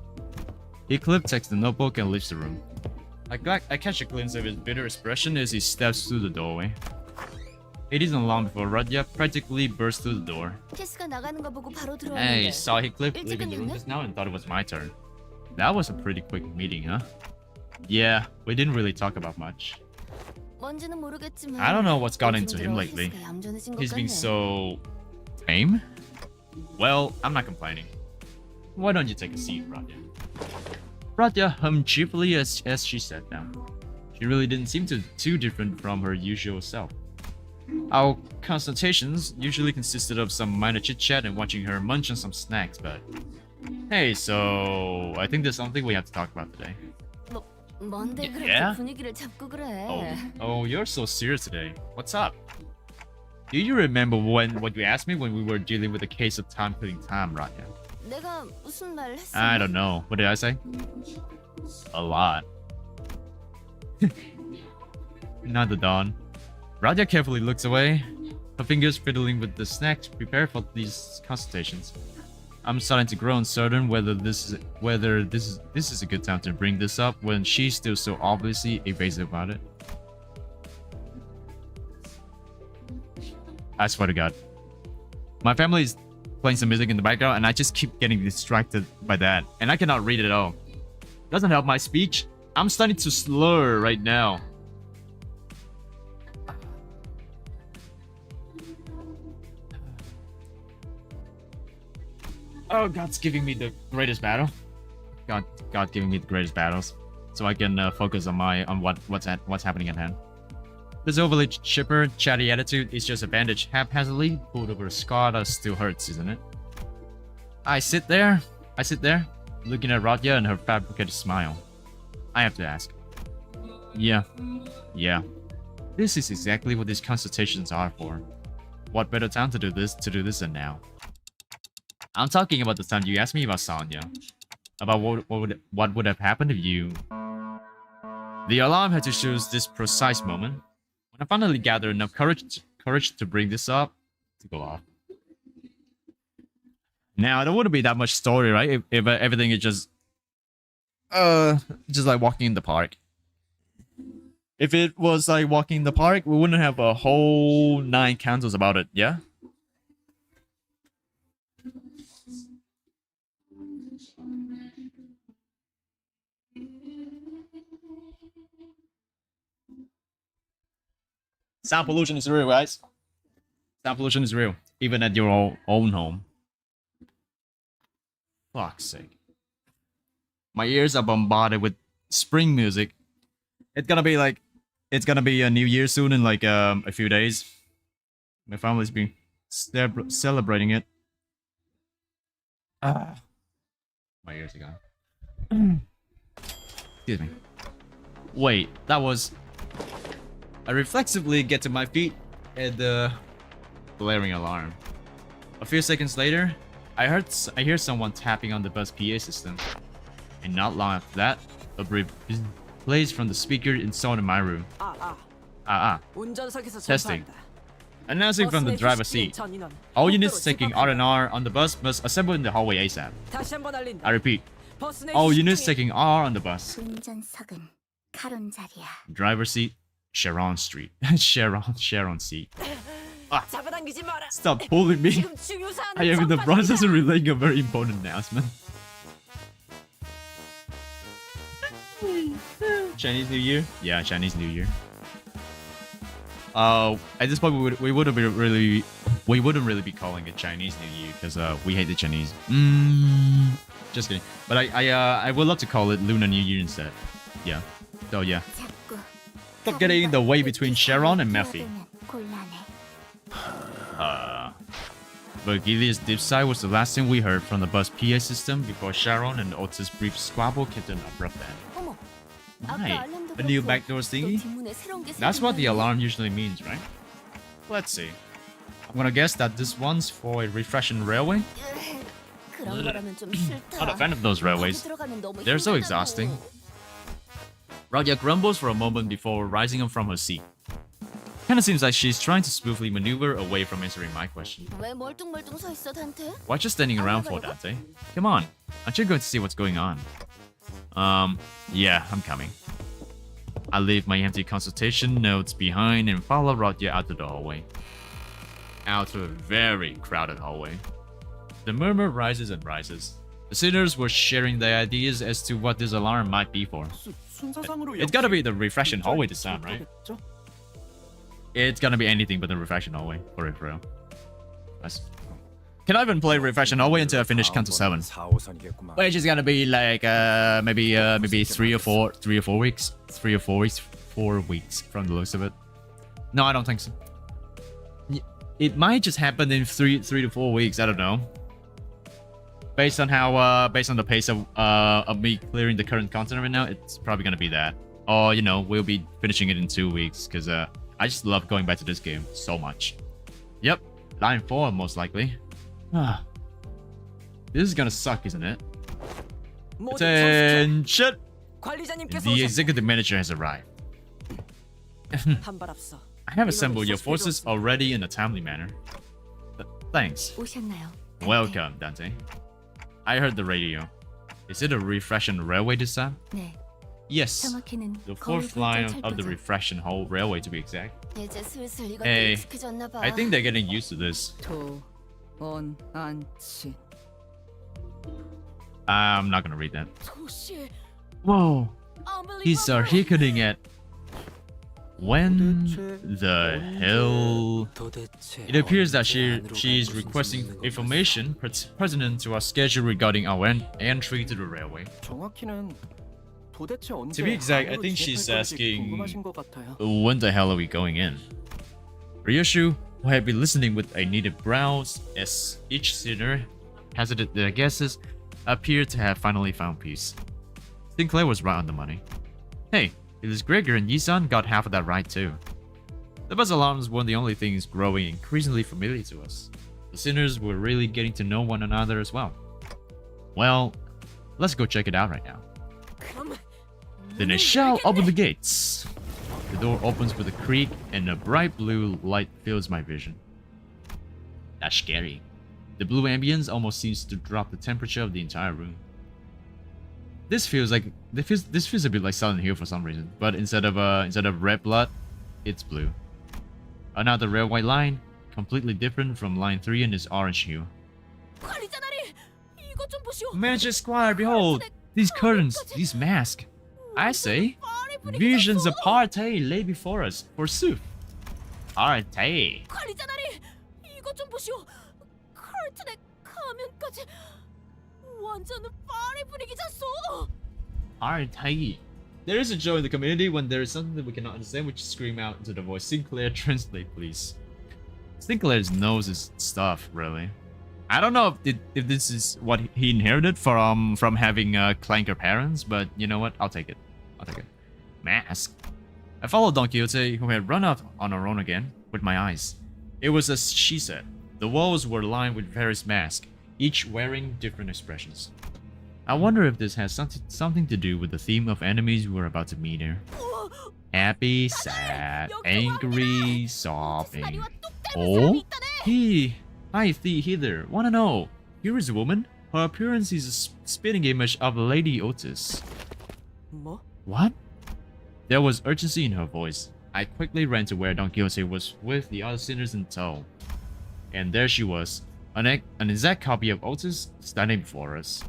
Heathcliff takes the notebook and leaves the room. I catch a glimpse of his bitter expression as he steps through the doorway. It isn't long before Radya practically bursts through the door. 캐스가 나가는 거 보고 바로 들어왔는데. Hey, saw Heathcliff 일찍 leaving the room 끝냈네? just now and thought it was my turn. That was a pretty quick meeting, huh? Yeah, we didn't really talk about much. 뭔지는 모르겠지만. I don't know what's got 요즘 into him 들어 lately. 캐스가 얌전해진 것 He's being 같네. so tame? Well, I'm not complaining. Why don't you take a seat, Radya? Radya hummed cheerfully as she sat down. She really didn't seem too different from her usual self. Our consultations usually consisted of some minor chit-chat and watching her munch on some snacks, but... Hey, so... I think there's something we have to talk about today. 뭔데 그렇게 Yeah? 분위기를 잡고 그래? Oh, you're so serious today. What's up? Do you remember what you asked me when we were dealing with the case of time killing time, Radya? 내가 무슨 말을 했어? I don't know. What did I say? A lot. Not the dawn. Radya carefully looks away, her fingers fiddling with the snacks prepared for these consultations. I'm starting to grow uncertain whether this is a good time to bring this up when she's still so obviously evasive about it. I swear to God. My family is playing some music in the background and I just keep getting distracted by that. And I cannot read it at all. Doesn't help my speech. I'm starting to slur right now. Oh, God's giving me the greatest battle. God giving me the greatest battles, so I can focus on what's happening at hand. This overly chipper, chatty attitude is just a bandage haphazardly pulled over a scar that still hurts, isn't it? I sit there, looking at Radya and her fabricated smile. I have to ask. Yeah. This is exactly what these consultations are for. What better time to do this than now? I'm talking about the time you asked me about Sonya. About what would have happened if you... The alarm had to choose this precise moment. When I finally gathered enough courage to bring this up, to go off. Now, there wouldn't be that much story, right? If everything is just like walking in the park. If it was like walking in the park, we wouldn't have a whole 9 cantos about it, yeah? Sound pollution is real, guys. Sound pollution is real, even at your own home. Fuck's sake. My ears are bombarded with spring music. It's gonna be a New Year soon in like a few days. My family's been celebrating it. My ears are gone. Excuse me. Wait, that was... I reflexively get to my feet at the blaring alarm. A few seconds later, I hear someone tapping on the bus PA system. And not long after that, a brief plays from the speaker installed in my room. Testing. Announcing from the driver's seat. All units taking R&R on the bus must assemble in the hallway ASAP. I repeat. All units taking R on the bus. 운전석은 카론 자리야. Driver seat, Sharon Street. Sharon seat. Stop pulling me. I am in the process of relaying a very important announcement. Chinese New Year? Yeah, Chinese New Year. At this point we wouldn't really be calling it Chinese New Year because we hate the Chinese. Just kidding. But I would love to call it Lunar New Year instead. Yeah. So yeah. Stop getting in the way between Sharon and Mephi. Virgilia's deep sigh was the last thing we heard from the bus PA system before Sharon and Otis' brief squabble came to an abrupt end. Right. A new backdoor thingy? That's what the alarm usually means, right? Let's see. I'm gonna guess that this one's for a refreshing railway? Not a fan of those railways. They're so exhausting. Radya grumbles for a moment before rising up from her seat. Kinda seems like she's trying to smoothly maneuver away from answering my question. 왜 멀뚱멀뚱 서 있어, 단테? What you standing around for, Dante? Come on, aren't you going to see what's going on? Yeah, I'm coming. I leave my empty consultation notes behind and follow Rodya out to the hallway. Out to a very crowded hallway. The murmur rises and rises. The sinners were sharing their ideas as to what this alarm might be for. It's gotta be the refreshing hallway this time, right? It's gonna be anything but the refreshing hallway, for real. Nice. Can I even play refreshing hallway until I finish Canto 7? Which is gonna be like maybe 3 or 4 weeks. 4 weeks from the looks of it. No, I don't think so. It might just happen in 3 to 4 weeks. I don't know. Based on the pace of me clearing the current content right now, it's probably gonna be that. Or you know, we'll be finishing it in 2 weeks because I just love going back to this game so much. Yep, line 4 most likely. This is gonna suck, isn't it? Attention! The executive manager has arrived. I have assembled your forces already in a timely manner. Thanks. Welcome, Dante. I heard the radio. Is it a refreshing railway this time? Yes. The 4th line of the refreshing whole railway to be exact. Hey, I think they're getting used to this. I'm not gonna read that. Whoa. He's hiccupping at... When the hell? It appears that she's requesting information pertinent to our schedule regarding our entry to the railway. To be exact, I think she's asking when the hell are we going in? Ryoshu, who had been listening with a knitted brows as each sinner hazarded their guesses, appeared to have finally found peace. Sinclair was right on the money. Hey, it is Gregor and Yisan got half of that right too. The buzz alarms weren't the only things growing increasingly familiar to us. The sinners were really getting to know one another as well. Well, let's go check it out right now. Then I shall open the gates. The door opens with a creak and a bright blue light fills my vision. That's scary. The blue ambience almost seems to drop the temperature of the entire room. This feels a bit like Silent Hill for some reason, but instead of red blood, it's blue. Another railway line, completely different from line 3 in its orange hue. Manager Squire, behold! These curtains, these masks. I say, visions of party lay before us, forsooth. Party. Party. There is a joy in the community when there is something that we cannot understand, we just scream out into the voice. Sinclair, translate please. Sinclair knows his stuff, really. I don't know if this is what he inherited from having clanker parents, but you know what? I'll take it. Mask. I followed Don Quixote, who had run out on her own again, with my eyes. It was as she said. The walls were lined with various masks, each wearing different expressions. I wonder if this has something to do with the theme of enemies we're about to meet here. Happy, sad, angry, sobbing. Oh? Hi, Heather. Wanna know? Here is a woman. Her appearance is a spitting image of Lady Otis. What? There was urgency in her voice. I quickly ran to where Don Quixote was with the other sinners in tow. And there she was, an exact copy of Otis standing before us.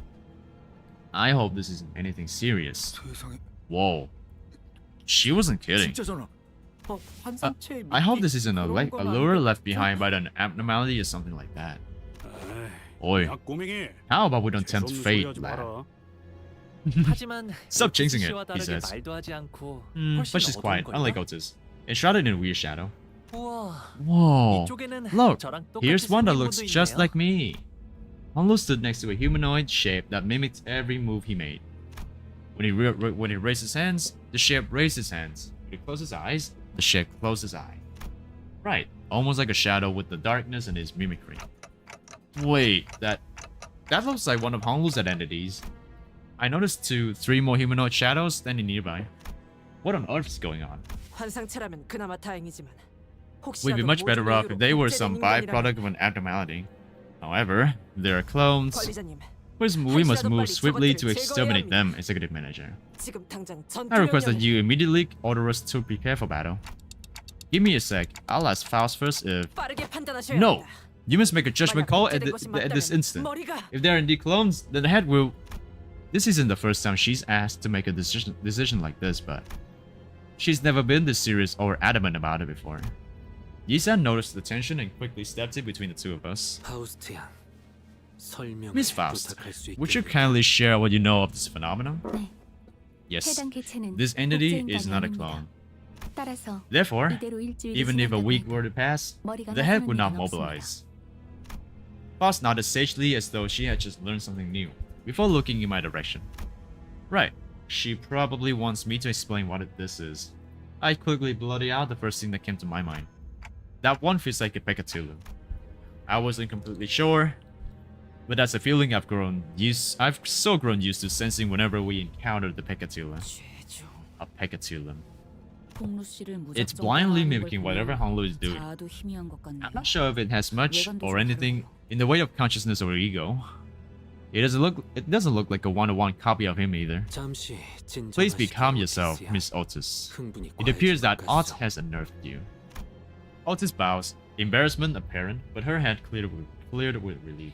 I hope this isn't anything serious. Whoa. She wasn't kidding. I hope this isn't a lure left behind by an abnormality or something like that. Oi, how about we don't tempt fate, lad? Stop jinxing it, he says. But she's quiet, unlike Otis, enshrouded in a weird shadow. Whoa, look, here's one that looks just like me. Honlu stood next to a humanoid shape that mimicked every move he made. When he raised his hands, the shape raised his hands. When he closed his eyes, the shape closed his eye. Right, almost like a shadow with the darkness and his mimicry. Wait, that looks like one of Honlu's identities. I noticed 3 more humanoid shadows standing nearby. What on earth is going on? We'd be much better off if they were some byproduct of an abnormality. However, they're clones. We must move swiftly to exterminate them, Executive Manager. I request that you immediately order us to prepare for battle. Give me a sec. I'll ask Faust first if... No! You must make a judgment call at this instant. If they are indeed clones, then the head will... This isn't the first time she's asked to make a decision like this, but... She's never been this serious or adamant about it before. Yisan noticed the tension and quickly stepped in between the two of us. Miss Faust, would you kindly share what you know of this phenomenon? Yes, this entity is not a clone. Therefore, even if a week were to pass, the head would not mobilize. Faust nodded sagely as though she had just learned something new, before looking in my direction. Right, she probably wants me to explain what this is. I quickly blurted out the first thing that came to my mind. That one feels like a Pekatulu. I wasn't completely sure, but that's a feeling I've so grown used to sensing whenever we encounter the Pekatula. A Pekatula. It's blindly mimicking whatever Honglu is doing. I'm not sure if it has much or anything in the way of consciousness or ego. It doesn't look like a one-to-one copy of him either. Please be calm yourself, Miss Otis. It appears that Ott has unnerved you. Otis bows, embarrassment apparent, but her head cleared with relief.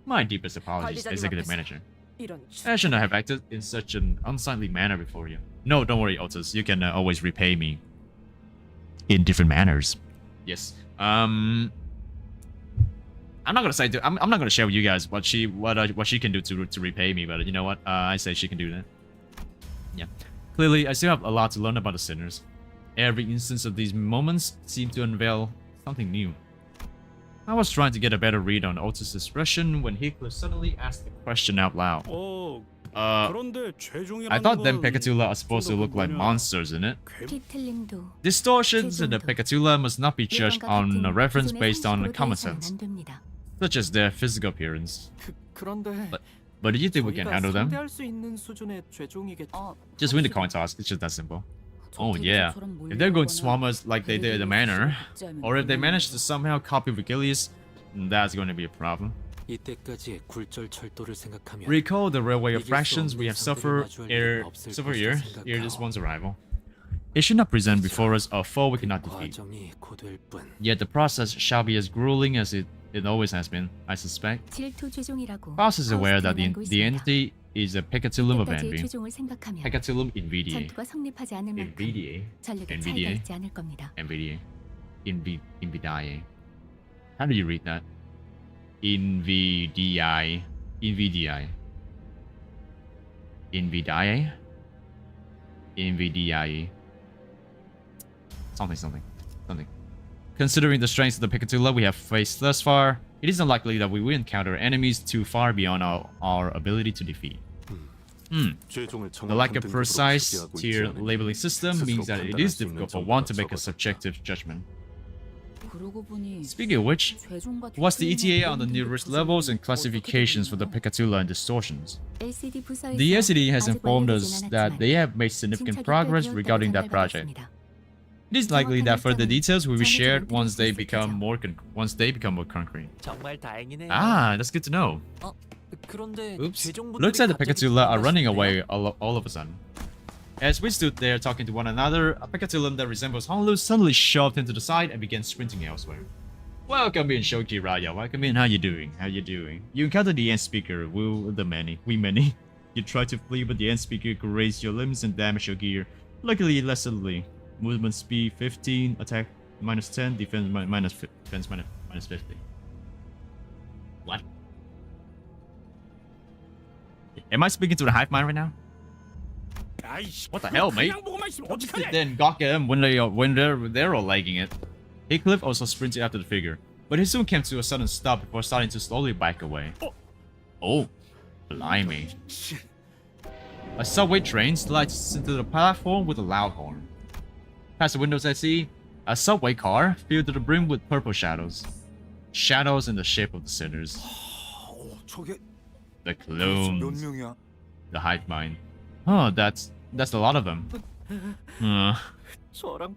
My deepest apologies, Executive Manager. I should not have acted in such an unsightly manner before you. No, don't worry, Otis. You can always repay me in different manners. Yes. I'm not gonna say. I'm not gonna share with you guys what she can do to repay me. But you know what? I say she can do that. Yeah. Clearly, I still have a lot to learn about the sinners. Every instance of these moments seemed to unveil something new. I was trying to get a better read on Otis' expression when Heathcliff suddenly asked the question out loud. I thought them Pekatula are supposed to look like monsters, isn't it? Distortions in the Pekatula must not be judged on a reference based on common sense, such as their physical appearance. But do you think we can handle them? Just win the coin toss, it's just that simple. Oh yeah, if they're going to swarm us like they did at the manor, or if they manage to somehow copy Vigilius, that's going to be a problem. Recall the railway of fractions we have suffered here this one's arrival. It should not present before us a foe we cannot defeat. Yet the process shall be as grueling as it always has been, I suspect. Faust is aware that the entity is a Pekatulum of envy. Pekatulum invidiae. Invidiae. How do you read that? Invidiae. Something. Considering the strengths of the Pekatula we have faced thus far, it is unlikely that we will encounter enemies too far beyond our ability to defeat. The lack of precise tier labeling system means that it is difficult for one to make a subjective judgment. Speaking of which, what's the ETA on the nearest levels and classifications for the Pekatula and distortions? The LCD has informed us that they have made significant progress regarding that project. It is likely that further details will be shared once they become more concrete. Ah, that's good to know. Oops. Looks like the Pekatula are running away all of a sudden. As we stood there talking to one another, a Pekatulum that resembles Honlu suddenly shoved him to the side and began sprinting elsewhere. Welcome in, Shoki Raya. Welcome in. How you doing? You encountered the end speaker, we many. You tried to flee, but the end speaker could raise your limbs and damage your gear. Luckily, less subtly. Movement speed 15, attack minus 10, defense minus 50. What? Am I speaking to the hive mind right now? What the hell, mate? Just then gawk at them when they're all lagging it. Heathcliff also sprinted after the figure, but he soon came to a sudden stop before starting to slowly back away. Oh, blimey. A subway train slides into the platform with a loud horn. Past the windows I see, a subway car filled to the brim with purple shadows. Shadows in the shape of the sinners. The clones. The hive mind. Oh, that's a lot of them.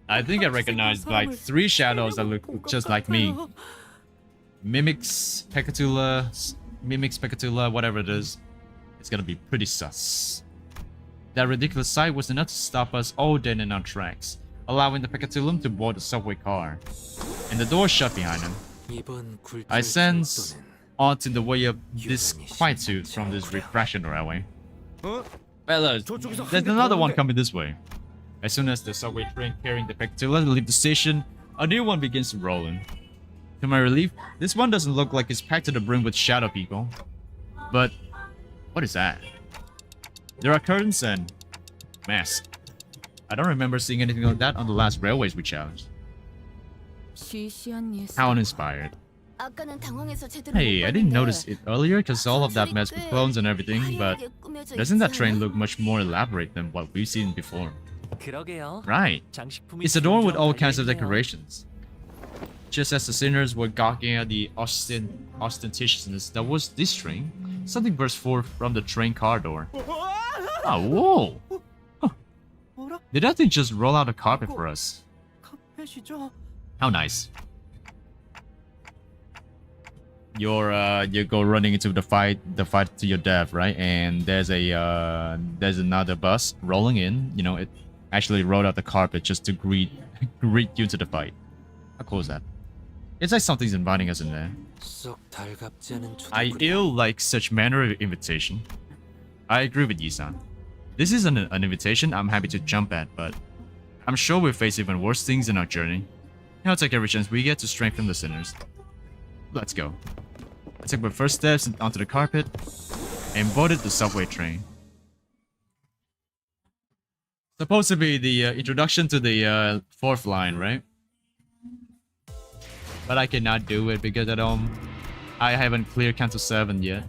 I think I recognized like 3 shadows that look just like me. Mimics, Pekatula, mimic specatula, whatever it is, it's gonna be pretty sus. That ridiculous sight was enough to stop us all dead in our tracks, allowing the Pecatulum to board the subway car. And the door shut behind him. I sense odds in the way of disquietude from this refreshing railway. Fellas, there's another one coming this way. As soon as the subway train carrying the Pecatula leaves the station, a new one begins to roll in. To my relief, this one doesn't look like it's packed to the brim with shadow people. But what is that? There are curtains and masks. I don't remember seeing anything like that on the last railways we challenged. How uninspired. Hey, I didn't notice it earlier because all of that mess with clones and everything, but doesn't that train look much more elaborate than what we've seen before? Right. It's adorned with all kinds of decorations. Just as the sinners were gawking at the ostentatiousness that was this train, something burst forth from the train car door. Oh, whoa! Huh. Did that thing just roll out a carpet for us? How nice. You go running into the fight to your death, right? And there's another bus rolling in. You know, it actually rolled out the carpet just to greet you to the fight. How cool is that? It's like something's inviting us in there. I ill like such manner of invitation. I agree with Yi-san. This isn't an invitation I'm happy to jump at, but I'm sure we'll face even worse things in our journey. I'll take every chance we get to strengthen the sinners. Let's go. I took my first steps onto the carpet and boarded the subway train. Supposed to be the introduction to the fourth line, right? But I cannot do it because I haven't cleared Canto 7 yet.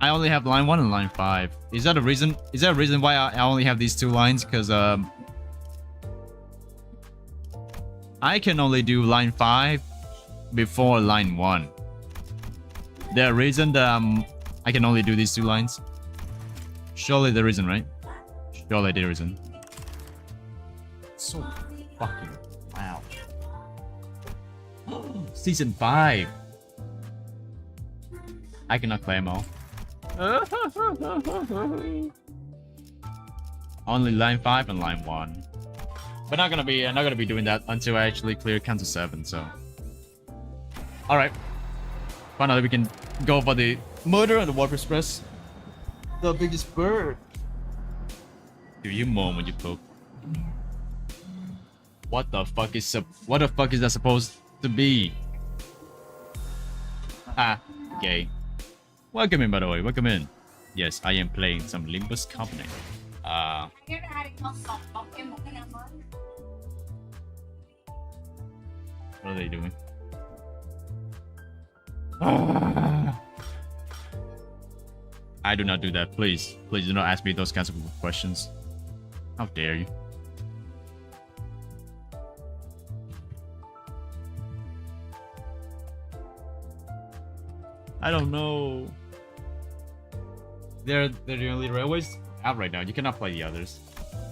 I only have line 1 and line 5. Is that a reason? Is there a reason why I only have these 2 lines? Because I can only do line 5 before line 1. There a reason that I can only do these 2 lines? Surely the reason, right? Surely the reason. So fucking wow. Season 5. I cannot claim all. Only line 5 and line 1. But I'm not gonna be doing that until I actually clear Canto 7, so. Alright. Finally we can go for the murder on the Warp Express. The biggest bird. Do you moan when you poop? What the fuck is that supposed to be? Ah, gay. Welcome in, by the way. Welcome in. Yes, I am playing some Limbus Company. What are they doing? I do not do that. Please. Please do not ask me those kinds of questions. How dare you? I don't know. They're the only railways out right now. You cannot play the others.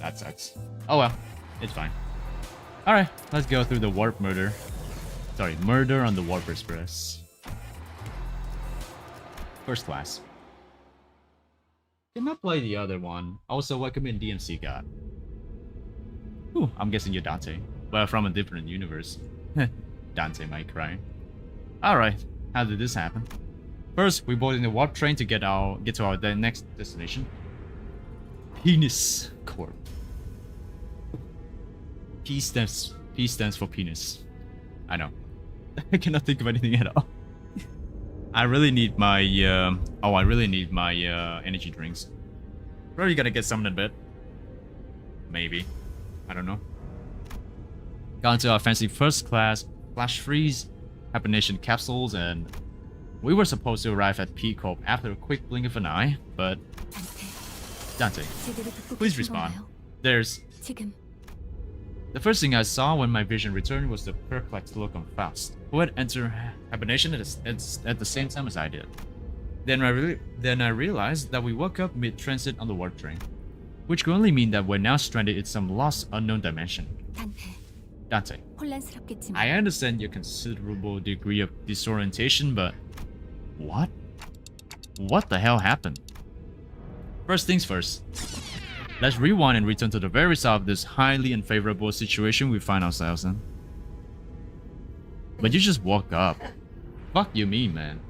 That sucks. Oh well. It's fine. Alright, let's go through the warp murder. Sorry, murder on the Warp Express. First class. Cannot play the other one. Also, welcome in DMC God. Ooh, I'm guessing you're Dante. But from a different universe. Dante might cry. Alright, how did this happen? First, we boarded the warp train to get to our next destination. Penis Corp. P stands for penis. I know. I cannot think of anything at all. I really need my energy drinks. Probably gonna get some in a bit. Maybe. I don't know. Got into our fancy first class flash freeze hibernation capsules, and we were supposed to arrive at P Corp after a quick blink of an eye, but Dante, please respond. There's the first thing I saw when my vision returned was the perplexed look on Faust, who had entered hibernation at the same time as I did. Then I realized that we woke up mid-transit on the warp train, which could only mean that we're now stranded in some lost unknown dimension. Dante, I understand your considerable degree of disorientation, but what? What the hell happened? First things first. Let's rewind and return to the very start of this highly unfavorable situation we find ourselves in. But you just woke up. Fuck you mean, man.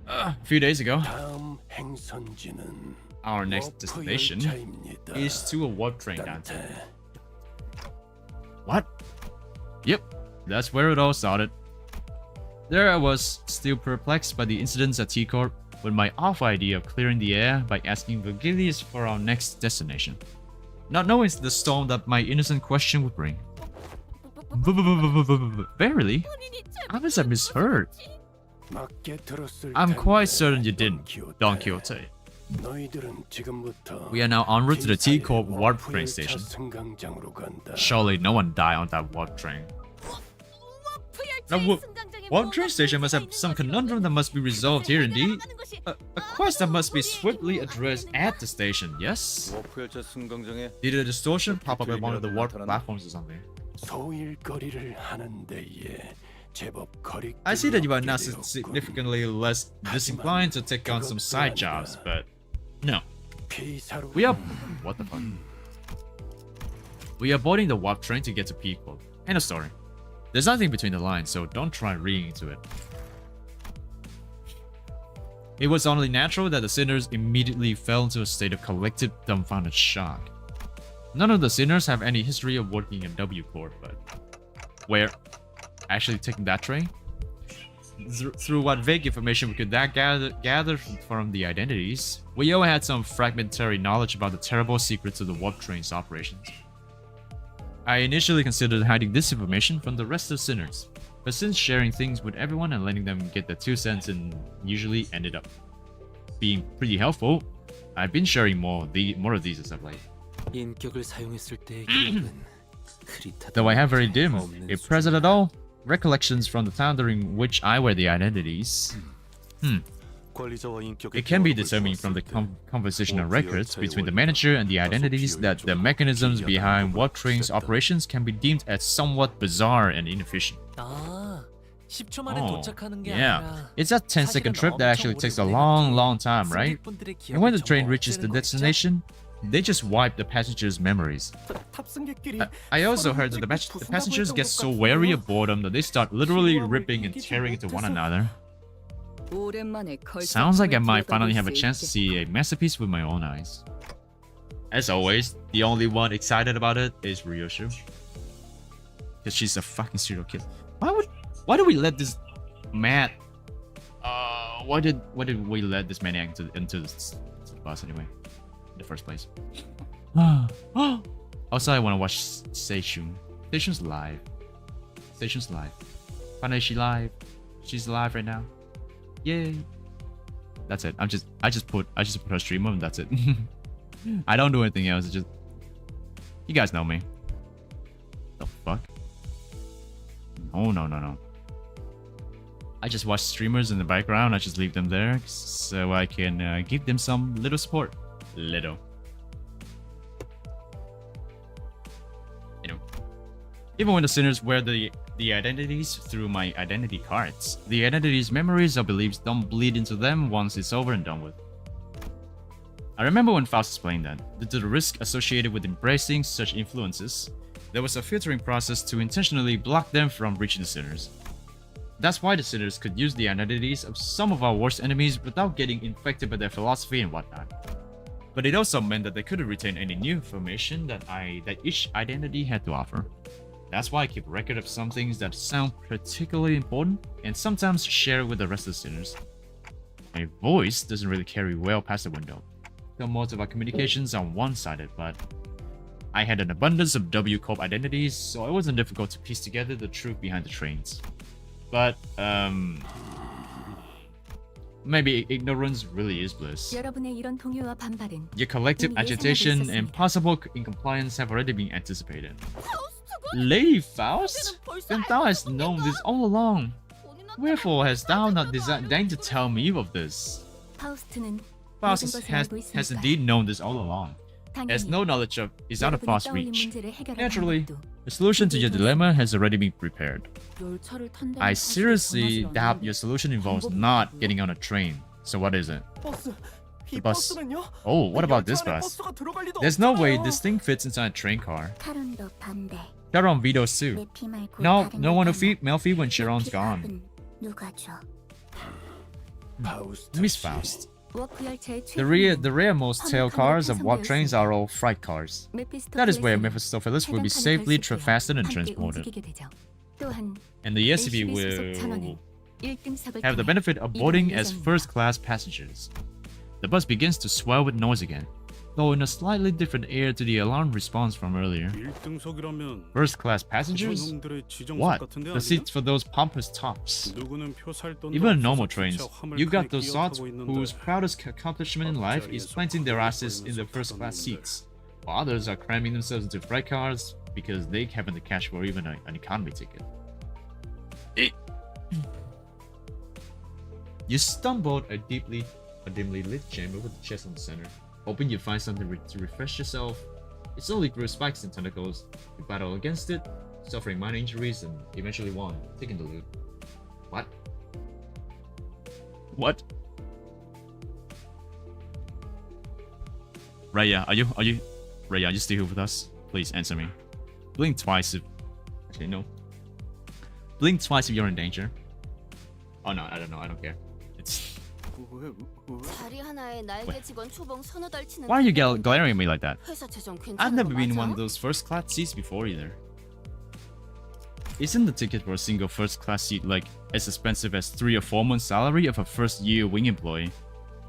A few days ago, 다음 행선지는 our next destination 목표열차입니다. is to a warp train, Canto. 딴테. What? Yep, that's where it all started. There I was, still perplexed by the incidents at T-Corp, with my off idea of clearing the air by asking Virgilius for our next destination, not knowing the storm that my innocent question would bring. Verily? I must have misheard. 맞게 들었을 I'm quite 텐데, certain you didn't, Don Quixote. 너희들은 지금부터 We are now en route to the T-Corp warp train 목표열차 station. 승강장으로 간다. Surely no one died on that warp train. That warp train station must have some conundrum that must be resolved here indeed. A quest that must be swiftly addressed at the station, yes? 워프열차 승강장에 Did a distortion pop up at one of the warp platforms or something? 소일거리를 하는 데에 제법 거리. I see that you are now significantly less disinclined to take on some side jobs, but no. We are... What the fuck? We are boarding the warp train to get to Pequod. End of story. There's nothing between the lines, so don't try reading into it. It was only natural that the sinners immediately fell into a state of collective dumbfounded shock. None of the sinners have any history of working in W Corp, but... Where? Actually taking that train? Through what vague information we could gather from the identities, we all had some fragmentary knowledge about the terrible secrets of the warp train's operations. I initially considered hiding this information from the rest of sinners, but since sharing things with everyone and letting them get their 2 cents in usually ended up being pretty helpful, I've been sharing more of these as of late. 인격을 사용했을 때의 기억은 Though I have very dim, if present at all, recollections from the time during which I wear the identities. It can be determined from the conversational records between the manager and the identities that the mechanisms behind warp train's operations can be deemed as somewhat bizarre and inefficient. 아, 10초 만에 Oh, 도착하는 게 yeah. 아니라 It's that 10-second trip that actually takes a long time, right? And when the train reaches the destination, they just wipe the passengers' memories. I also heard that the passengers get so wary of boredom that they start literally ripping and tearing into one another. Sounds like I might finally have a chance to see a masterpiece with my own eyes. As always, the only one excited about it is Ryoshu. Because she's a fucking serial killer. Why did we let this mad... why did we let this maniac into the bus anyway? In the first place. Also, I want to watch Seishun. Seishun's live. Seishun's live. Finally, she's live. She's live right now. Yay! That's it. I just put her stream up and that's it. I don't do anything else. It's just you guys know me. The fuck? Oh no. I just watch streamers in the background. I just leave them there so I can give them some little support. Little. You know. Even when the sinners wear the identities through my identity cards, the identities' memories or beliefs don't bleed into them once it's over and done with. I remember when Faust explained that, due to the risk associated with embracing such influences, there was a filtering process to intentionally block them from reaching the sinners. That's why the sinners could use the identities of some of our worst enemies without getting infected by their philosophy and whatnot. But it also meant that they couldn't retain any new information that each identity had to offer. That's why I keep record of some things that sound particularly important and sometimes share it with the rest of the sinners. My voice doesn't really carry well past the window, though most of our communications are one-sided, but I had an abundance of W Corp identities, so it wasn't difficult to piece together the truth behind the trains. But, maybe ignorance really is bliss. Your collective agitation and possible incompliance have already been anticipated. Lady Faust? Then thou hast known this all along. Wherefore hast thou not deigned to tell me of this? Faust has indeed known this all along, as no knowledge of is out of Faust's reach. Naturally, The solution to your dilemma has already been prepared. 열차를 탄다는 I 사실을 seriously 전하진 doubt 않는데 your solution involves not getting on a train. So what is it? 버스. The 이 bus. 버스는요? Oh, what about this 열차 안에 bus? 버스가 들어갈 리도 There's no way 없잖아요. this thing fits inside a train car. 타론도 반대. Sharon vetoes too. 내 피 말고 No, 다른 no one will 여자는 feed male feed when 내 Sharon's 피 gone. 값은 누가 줘? 파우스트 Miss 씨. Faust. 워크 열차의 The rearmost tail cars of warp trains are all freight cars. That is where Mephistopheles will be safely fastened and transported. 또한 And the SCP will have the benefit of boarding as first-class passengers. The bus begins to swell with noise again, though in a slightly different air to the alarm response from earlier. 1등석이라면 First-class passengers? What? The seats for those pompous tops. Even in normal trains, you got those sots whose proudest accomplishment in life is planting their asses in the first-class seats, while others are cramming themselves into freight cars because they haven't the cash for even an economy ticket. You stumbled a dimly lit chamber with a chest in the center, hoping you find something to refresh yourself. It slowly grew spikes and tentacles. You battled against it, suffering minor injuries, and eventually won, taking the loot. What? What? Raya, are you Raya, are you still here with us? Please answer me. Blink twice if actually no. Blink twice if you're in danger. Oh no, I don't know, I don't care. It's 자리 하나에 날개 직원 초봉 서너 달 치는 why are you glaring at me like that? 회사 재정 괜찮은 I've never 거 been in 맞아? one of those first class seats before either. Isn't the ticket for a single first class seat like as expensive as 3 or 4 months salary of a first year wing employee?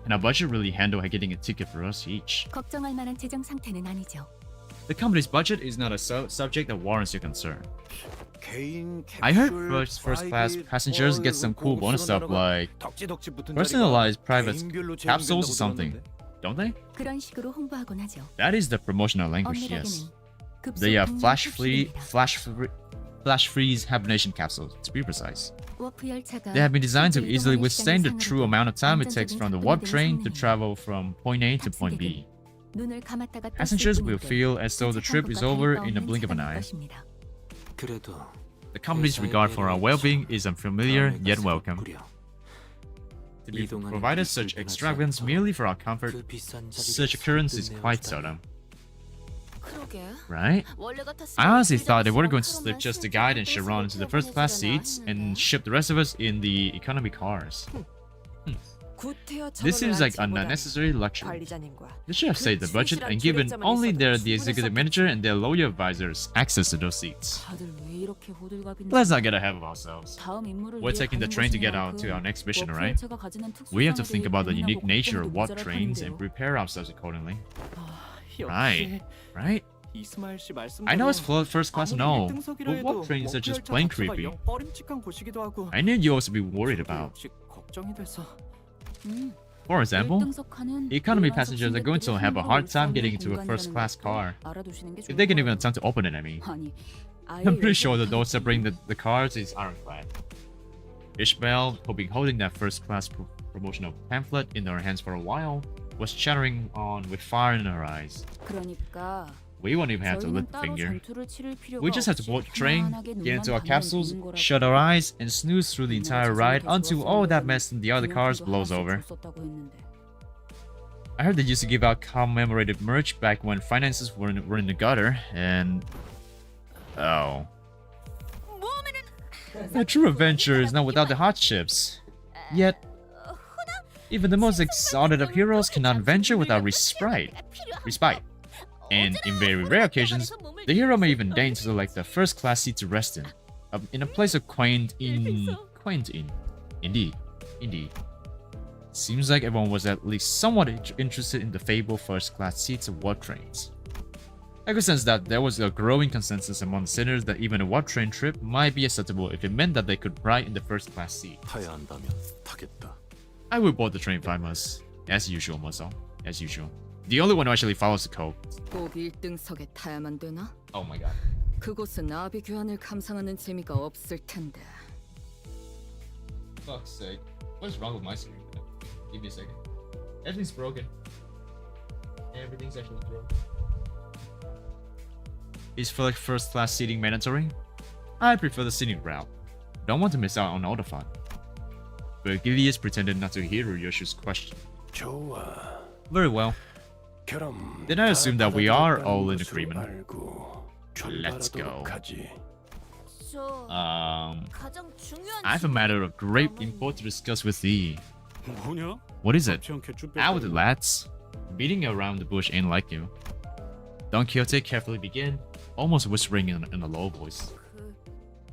Can our budget really handle getting a ticket for us each? 걱정할 만한 재정 상태는 아니죠. The company's budget is not a subject that warrants your concern. I heard first class passengers get some cool bonus stuff like personalized private capsules or something, don't they? 그런 식으로 홍보하곤 하죠. That is the promotional language, yes. 엄밀하게는 They are 급속 flash freeze hibernation capsules, to be precise. 워프 열차가 They have been designed to 실제 easily 이동하는 withstand the 시간을 true amount of time it takes 안정적인 from the 작동이 warp 되는 train to 성능이에요. travel from point A to point B. 눈을 감았다가 떴을 Passengers will 뿐인데 feel as though the trip is over in a blink of an eye. 것입니다. 그래도 The company's regard for our well-being is unfamiliar yet welcome. To be provided such extravagance merely for our comfort, 그 비싼 such occurrence is quite seldom. 그러게. Right? 원래 같았으면 I honestly thought they were 의자값이랑 going to slip 타로만 just the 실컷 guide and 뺏어서 Sharon into the 호텔 first class 보내주려나 seats 했는데. and ship the rest of us in the economy cars. This seems like an unnecessary luxury. They should have saved the budget and given only the executive manager and their lawyer advisors access to those seats. 다들 왜 이렇게 호들갑인지. Let's not get ahead of ourselves. 다음 임무를 We're 위해 taking the 가는 train to get 것인 out to our 만큼 next mission, 워프 right? 열차가 가지는 We have to 특수성에 think 대해 about the unique 고민하고 nature of 걱정도 warp trains and 모자랄 prepare ourselves accordingly. 역시 Right? Right? 이스마일 씨 말씀대로 I know it's first class and all, 아무리 but 1등석이라 warp 해도 trains are just 워크 plain 열차 creepy. 자체가 영 꺼림칙한 곳이기도 하고 I knew you also be worried 저도 about. 역시 걱정이 돼서 For example, 일등석하는 economy 일반석 passengers are going to have a hard time getting into a first class car. 알아두시는 게 If they can even 좋을 attempt to open it, I mean. 거예요. 아니, 아예 I'm pretty sure the 열차를 door separating the cars is ironclad. Ishbel, who been holding that first class promotional pamphlet in her hands for a while, was chattering on with fire in her eyes. 그러니까 We won't even have to 저희는 lift a 따로 finger. 전투를 치를 필요가 We just have to 없이 board the train, 편안하게 get into our 눈만 capsules, 감으면 되는 거라고. shut our eyes, and snooze through the entire ride until all that mess in the other cars 기억도 blows 하나씩 over. 줬었다고 했는데. I heard they used to give out commemorative merch back when finances were in the gutter, and oh, a true adventure is not without the hardships. Yet, even the most exalted of heroes cannot venture without respite. And in very rare occasions, the hero may even deign to select the first class seat to rest in a place of quaint inn. Indeed. Seems like everyone was at least somewhat interested in the fabled first class seats of warp trains. I could sense that there was a growing consensus among sinners that even a warp train trip might be acceptable if it meant that they could ride in the first class seat. 타야 한다면 타겠다. I will board the train if I must. As usual, Muscle. As usual. The only one who actually follows the code. 꼭 1등석에 타야만 되나? Oh my god. 그곳은 나비 교환을 감상하는 재미가 없을 텐데. Fuck's sake. What is wrong with my screen? Give me a second. Everything's broken. Everything's actually broken. Is first class seating mandatory? I prefer the seating route. Don't want to miss out on all the fun. Virgilius pretended not to hear Yoshu's question. 좋아. Very well. 그럼 Then I assume that we are all in 것으로 agreement. 알고 Let's go. 출발하도록 하지. 저 가장 중요한 I have a matter of great import to discuss with thee. 뭐냐? What is it? 앞치 않게 쭉 Out with it, 뺐다고. lads. Beating around the bush ain't like you. Don Quixote carefully began, almost whispering in a low voice. 그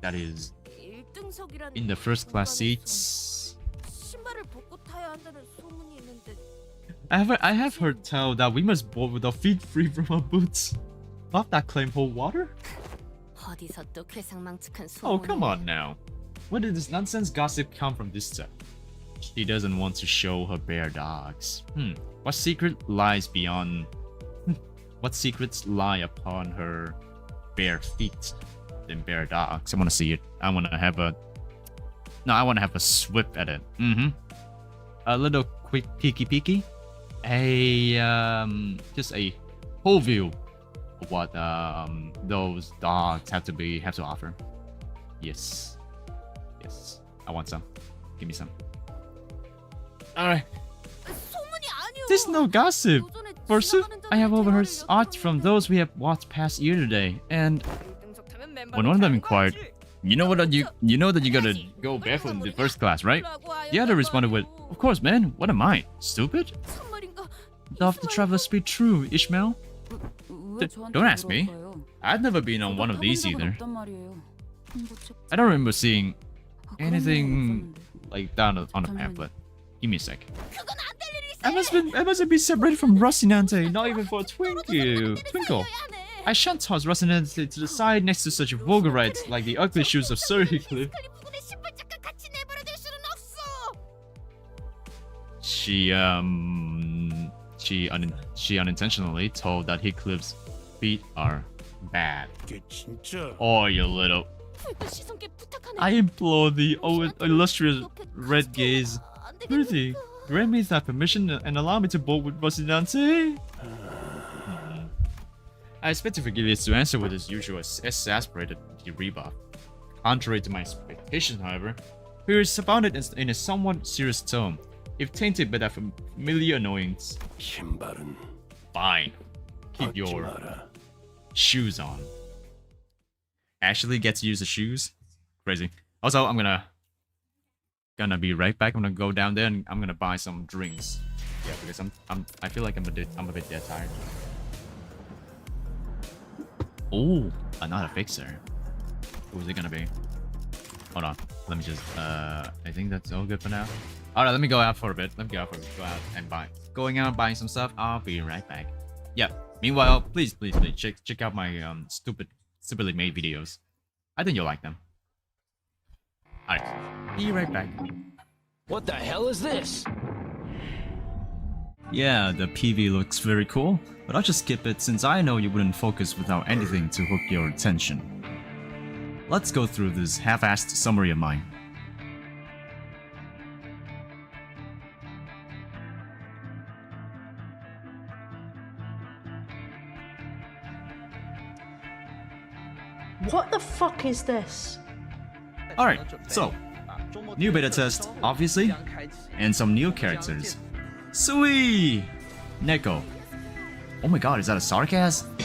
That is, 1등석이라는 in the first class 공간에선 seats. 신발을 벗고 타야 한다는 소문이 있는데 I have heard tell that we must board with our feet free from our boots. Not that claim hold water? 어디서 또 괴상망측한 소문이 Oh, come on now. Where did this nonsense gossip come from this time? She doesn't want to show her bare dogs. What secret lies beyond... What secrets lie upon her bare feet than bare dogs? I want to see it. I want to have a... No, I want to have a swipe at it. A little quick peeky. Just a whole view of what those dogs have to offer. Yes. I want some. Give me some. Alright. 소문이 아니오. There's no gossip. 도전에 Forsooth, 지나가는 I have 자들의 overheard 대화를 aught from 엿들어보면 those we have walked past here today, and 1등석 타면 맨발로 when one of them 타는 거 inquired, 알지? you know that you gotta go barefoot in the first class, right? The other responded with, of course, man. What am I? Stupid? 참말인가? Doth the traveler speak true, Ishmael? 왜 Don't ask me. 물어봐요? I've never been on one of these 타본 적은 either. 없단 말이에요. I don't remember seeing 아, 그런 anything 적은 like that on the 잠깐만요. pamphlet. Give me a sec. 그건 안 될 일이 I must be separated from Rocinante, not even for a twinkle. I shan't toss Rocinante to the side next to such vulgarites like the ugly shoes of Sir Heathcliff. 부분에 신발 잠깐 같이 내버려둘 수는 없어. She unintentionally told that Heathcliff's feet are bad. 이게 진짜 Oh, you little... 불꽃 시선께 부탁하네. I implore thee, oh illustrious red gaze. 안 Prithee, 되겠습니까? grant me that permission and allow me to board with Rocinante. I expected Virgilius to answer with his usual exasperated rebuff. Contrary to my expectations, however, he responded in a somewhat serious tone, if tainted by that familiar annoyance. 신발은 Fine. Keep 벗지 your 마라. shoes on. Actually get to use the shoes? Crazy. Also, I'm gonna be right back. I'm gonna go down there and I'm gonna buy some drinks. Yeah, because I feel like I'm a bit dead tired. Oh, another fixer. Who's it gonna be? Hold on. Let me just I think that's all good for now. Alright, let me go out for a bit. Go out and buy. Going out buying some stuff. I'll be right back. Yeah. Meanwhile, please check out my stupidly made videos. I think you'll like them. Alright. Be right back. What the hell is this? Yeah, the PV looks very cool, but I'll just skip it since I know you wouldn't focus without anything to hook your attention. Let's go through this half-assed summary of mine. What the fuck is this? Alright, so, new beta test, obviously, and some new characters. Sui! Neko. Oh my god, is that a sarcasm?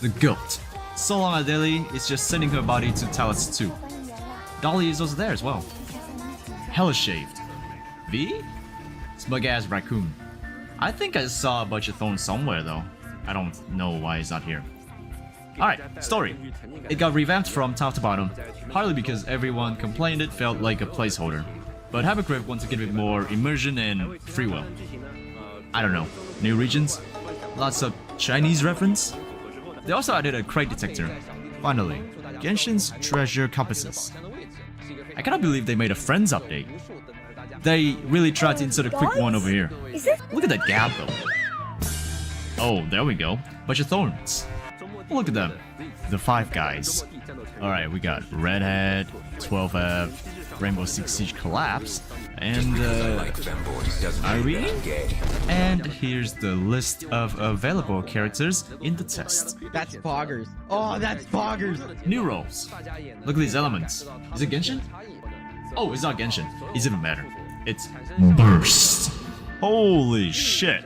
The goat. So long Adeli is just sending her body to Talus 2. Dolly is also there as well. Hella shaved. V? Smug ass raccoon. I think I saw a bunch of thorns somewhere though. I don't know why it's not here. Alright, story. It got revamped from top to bottom, partly because everyone complained it felt like a placeholder. But Habacrypt wants to give it more immersion and free will. I don't know, new regions? Lots of Chinese reference? They also added a crate detector. Finally, Genshin's treasure compasses. I cannot believe they made a friends update. They really tried to insert a quick one over here. Look at that gap though. Oh, there we go. Bunch of thorns. Look at them. The five guys. Alright, we got Redhead, 12F, Rainbow Six Siege Collapse, and Irene? And here's the list of available characters in the test. That's poggers. Oh, that's poggers. New roles. Look at these elements. Is it Genshin? Oh, it's not Genshin. It's even better. It's Burst. Holy shit.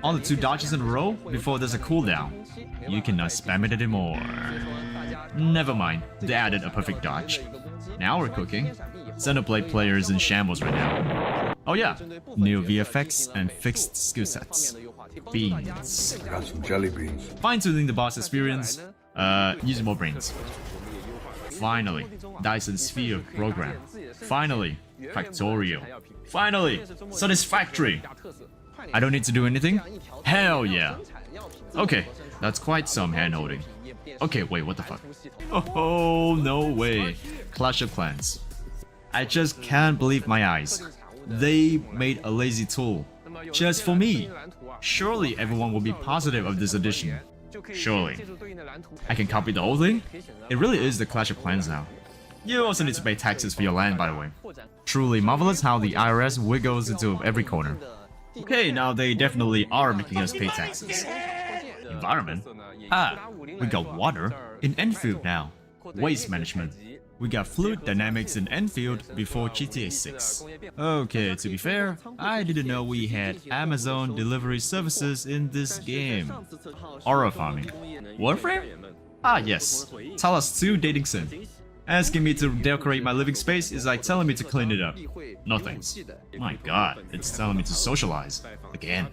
On the 2 dodges in a row before there's a cooldown. You cannot spam it anymore. Never mind, they added a perfect dodge. Now we're cooking. Xenoblade players in shambles right now. Oh yeah, new VFX and fixed skill sets. Beans. Got some jelly beans. Fine-tuning the boss experience. Using more brains. Finally, Dyson Sphere program. Finally, Factorial. Finally, Satisfactory. I don't need to do anything? Hell yeah. Okay, that's quite some hand-holding. Okay, wait, what the fuck? Oh, no way. Clash of Clans. I just can't believe my eyes. They made a lazy tool. Just for me. Surely everyone will be positive of this edition. Surely. I can copy the whole thing? It really is the Clash of Clans now. You also need to pay taxes for your land, by the way. Truly marvelous how the IRS wiggles into every corner. Okay, now they definitely are making us pay taxes. Environment? Ah, we got water in Enfield now. Waste management. We got fluid dynamics in Enfield before GTA 6. Okay, to be fair, I didn't know we had Amazon delivery services in this game. Aura farming. Warframe? Ah yes, Talos 2 dating sim. Asking me to decorate my living space is like telling me to clean it up. No thanks. My god, it's telling me to socialize. Again.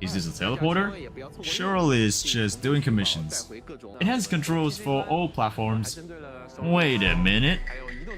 Is this a teleporter? Surely it's just doing commissions. It has controls for all platforms. Wait a minute.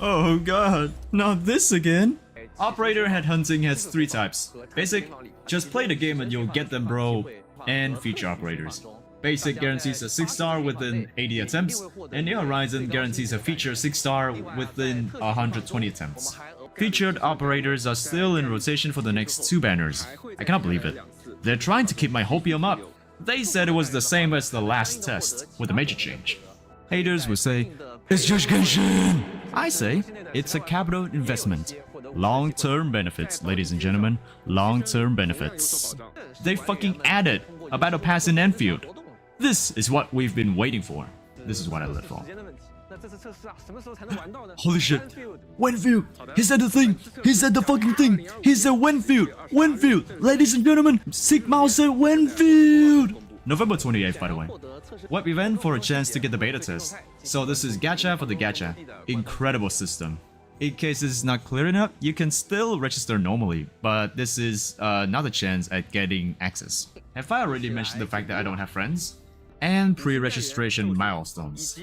Oh god, not this again. Operator headhunting has 3 types. Basic, just play the game and you'll get them bro. And feature operators. Basic guarantees a 6-star within 80 attempts, and New Horizon guarantees a feature 6-star within 120 attempts. Featured operators are still in rotation for the next 2 banners. I cannot believe it. They're trying to keep my hopium up. They said it was the same as the last test, with a major change. Haters will say, it's just Genshin! I say, it's a capital investment. Long-term benefits, ladies and gentlemen. Long-term benefits. They fucking added a battle pass in Enfield. This is what we've been waiting for. This is what I live for. Holy shit. Wenfield! He said the thing! He said the fucking thing! He said Wenfield! Wenfield! Ladies and gentlemen, Sigma said Wenfield! November 28th, by the way. Web event for a chance to get the beta test. So this is gacha for the gacha. Incredible system. In case it's not clear enough, you can still register normally, but this is another chance at getting access. Have I already mentioned the fact that I don't have friends? And pre-registration milestones.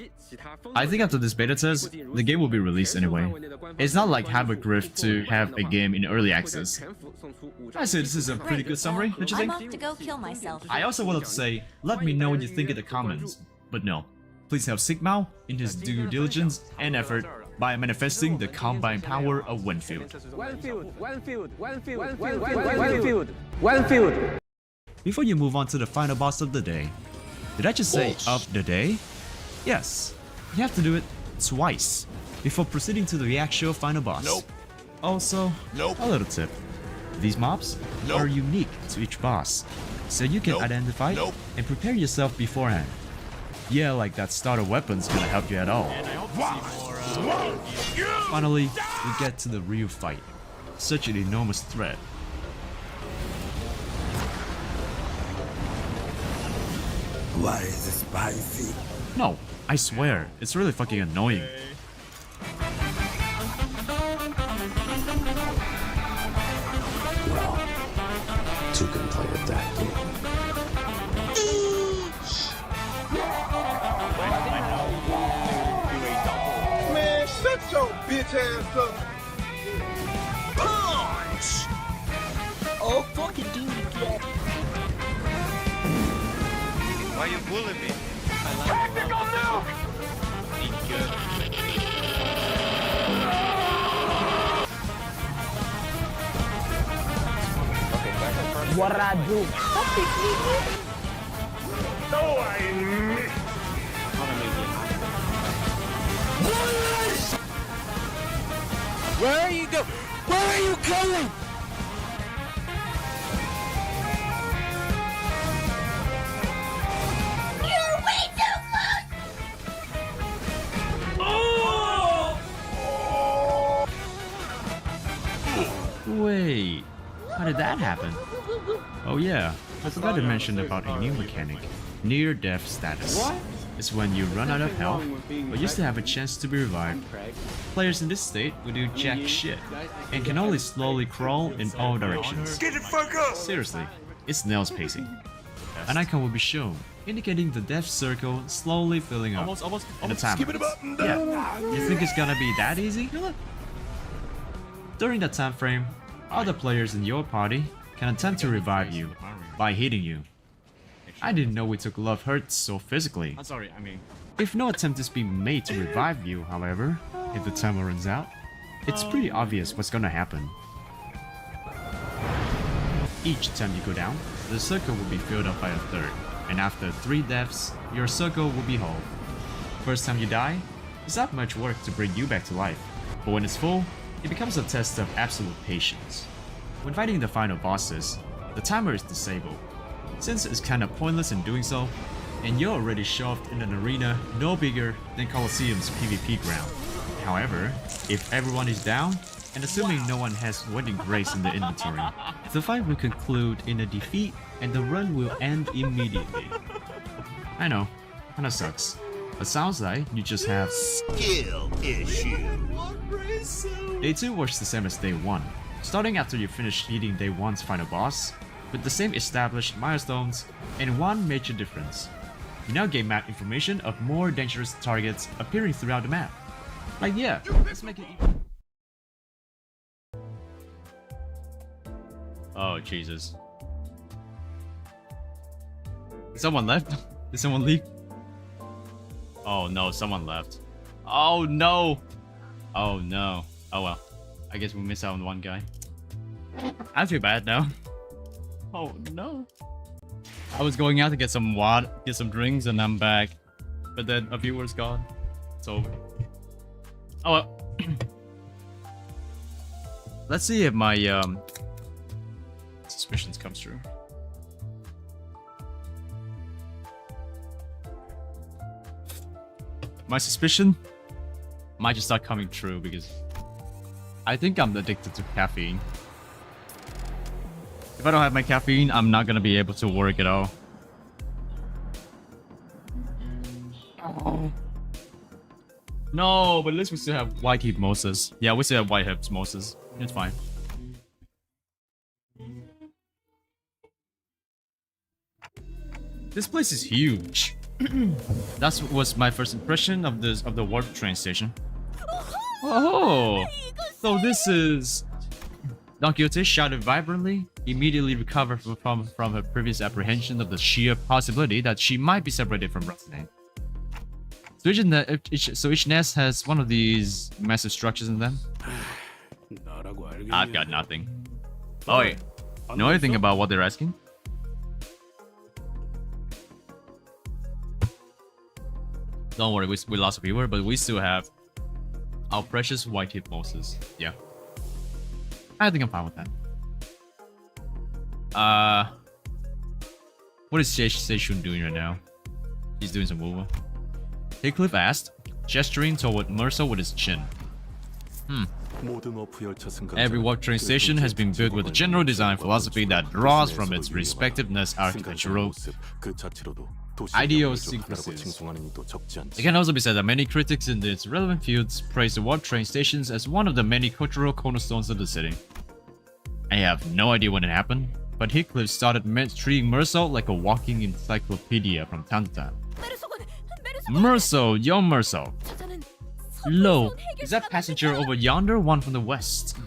I think after this beta test, the game will be released anyway. It's not like have a grift to have a game in early access. I say this is a pretty good summary, don't you think? I'm off to go kill myself. I also wanted to say, let me know what you think in the comments. But no, please help Sigma in his due diligence and effort by manifesting the combined power of Wenfield. Before you move on to the final boss of the day, did I just say of the day? Yes, you have to do it twice before proceeding to the actual final boss. Nope. Also, a little tip. These mobs are unique to each boss, so you can identify and prepare yourself beforehand. Yeah, like that starter weapon's gonna help you at all. Finally, we get to the real fight. Such an enormous threat. Why is it spicy? No, I swear, it's really fucking annoying. Well, 2 can play at that game. Man, shut your bitch ass up! Punch! Oh, fucking dude again. Why you bullying me? Tactical nuke! What I do? Where are you go? Where are you going? You're way too Wait, how did that happen? Oh yeah, I forgot to mention about a new mechanic, near-death status. It's when you run out of health, but you still have a chance to be revived. Players in this state will do jack shit, and can only slowly crawl in all directions. Get it, fucker! Seriously, it's snail's pacing. An icon will be shown, indicating the death circle slowly filling up. And the timer. Yeah, you think it's gonna be that easy? During that time frame, other players in your party can attempt to revive you by hitting you. I didn't know we took love hurts so physically. I'm sorry, I mean... If no attempt is being made to revive you, however, if the timer runs out, it's pretty obvious what's gonna happen. Each time you go down, the circle will be filled up by a third, and after 3 deaths, your circle will be whole. First time you die, it's not much work to bring you back to life, but when it's full, it becomes a test of absolute patience. When fighting the final bosses, the timer is disabled, since it's kinda pointless in doing so, and you're already shoved in an arena no bigger than Colosseum's PvP ground. However, if everyone is down, and assuming no one has wedding grace in the inventory, the fight will conclude in a defeat and the run will end immediately. I know, kinda sucks, but sounds like you just have skill issue. Day 2 works the same as Day 1, starting after you finish beating Day 1's final boss, with the same established milestones and one major difference. You now gain map information of more dangerous targets appearing throughout the map. Like yeah, let's make it even. Oh Jesus. Did someone left? Did someone leave? Oh no, someone left. Oh no! Oh no. Oh well. I guess we missed out on one guy. I feel bad now. Oh no. I was going out to get some water, get some drinks, and I'm back. But then a viewer's gone. It's over. Oh well. Let's see if my suspicions comes true. My suspicion might just start coming true because I think I'm addicted to caffeine. If I don't have my caffeine, I'm not gonna be able to work at all. Oh. No, but at least we still have white heat mimosas. Yeah, we still have white heat mimosas. It's fine. This place is huge. That was my first impression of the warp train station. Oh, so this is... Don Quixote shouted vibrantly, immediately recovered from her previous apprehension of the sheer possibility that she might be separated from Roxanne. So each nest has one of these massive structures in them. I've got nothing. Oh wait, know anything about what they're asking? Don't worry, we lost a viewer, but we still have our precious white hit bosses. Yeah. I think I'm fine with that. What is Seishun doing right now? He's doing some move. Heathcliff asked, gesturing toward Mercer with his chin. Every warp train station has been built with a general design philosophy that draws from its respectiveness architectural idiosyncrasies. It can also be said that many critics in its relevant fields praise the warp train stations as one of the many cultural cornerstones of the city. I have no idea when it happened, but Heathcliff started treating Mercer like a walking encyclopedia from time to time. Mercer, yo Mercer. Lo, is that passenger over yonder one from the west?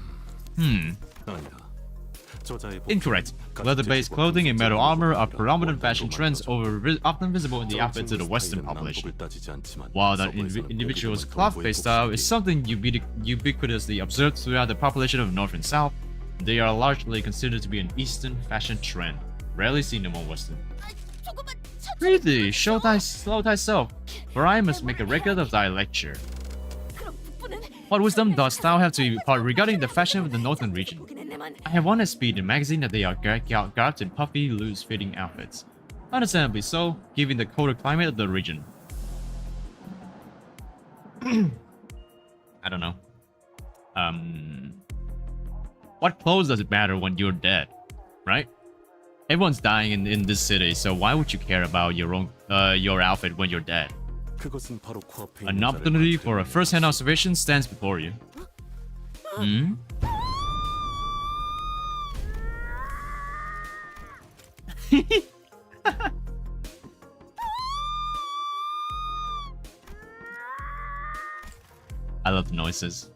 Incorrect. Leather-based clothing and metal armor are predominant fashion trends often visible in the outfits of the Western population. While that individual's cloth-based style is something ubiquitously observed throughout the population of North and South, they are largely considered to be an Eastern fashion trend, rarely seen among Western. Prithee, slow thyself, for I must make a record of thy lecture. What wisdom dost thou have to impart regarding the fashion of the northern region? I have one speed in magazine that they are garbed in puffy, loose-fitting outfits. Understandably so, given the colder climate of the region. I don't know. What clothes does it matter when you're dead, right? Everyone's dying in this city, so why would you care about your outfit when you're dead? An opportunity for a first-hand observation stands before you. Hmm? I love the noises.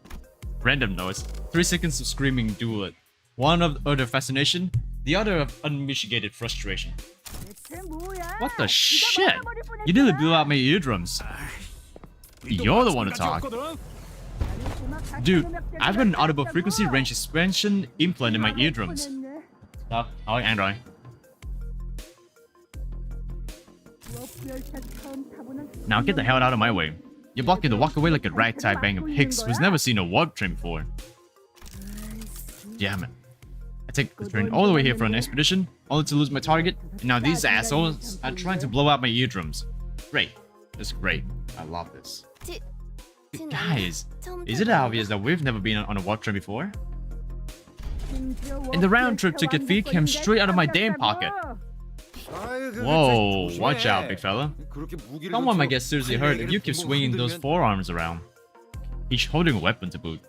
Random noise. 3 seconds of screaming duel it. One of utter fascination, the other of unmitigated frustration. What the shit? You nearly blew out my eardrums. You're the one to talk. Dude, I've got an audible frequency range expansion implant in my eardrums. Stop. Oh, Android. Now get the hell out of my way. You're blocking the walk away like a ragtag bang of Hicks who's never seen a warp train before. Damn it. I take the train all the way here for an expedition, only to lose my target, and now these assholes are trying to blow out my eardrums. Great. This is great. I love this. Guys, is it obvious that we've never been on a warp train before? And the round trip ticket fee came straight out of my damn pocket. Whoa, watch out, big fella. Someone might get seriously hurt if you keep swinging those forearms around. Each holding a weapon to boot.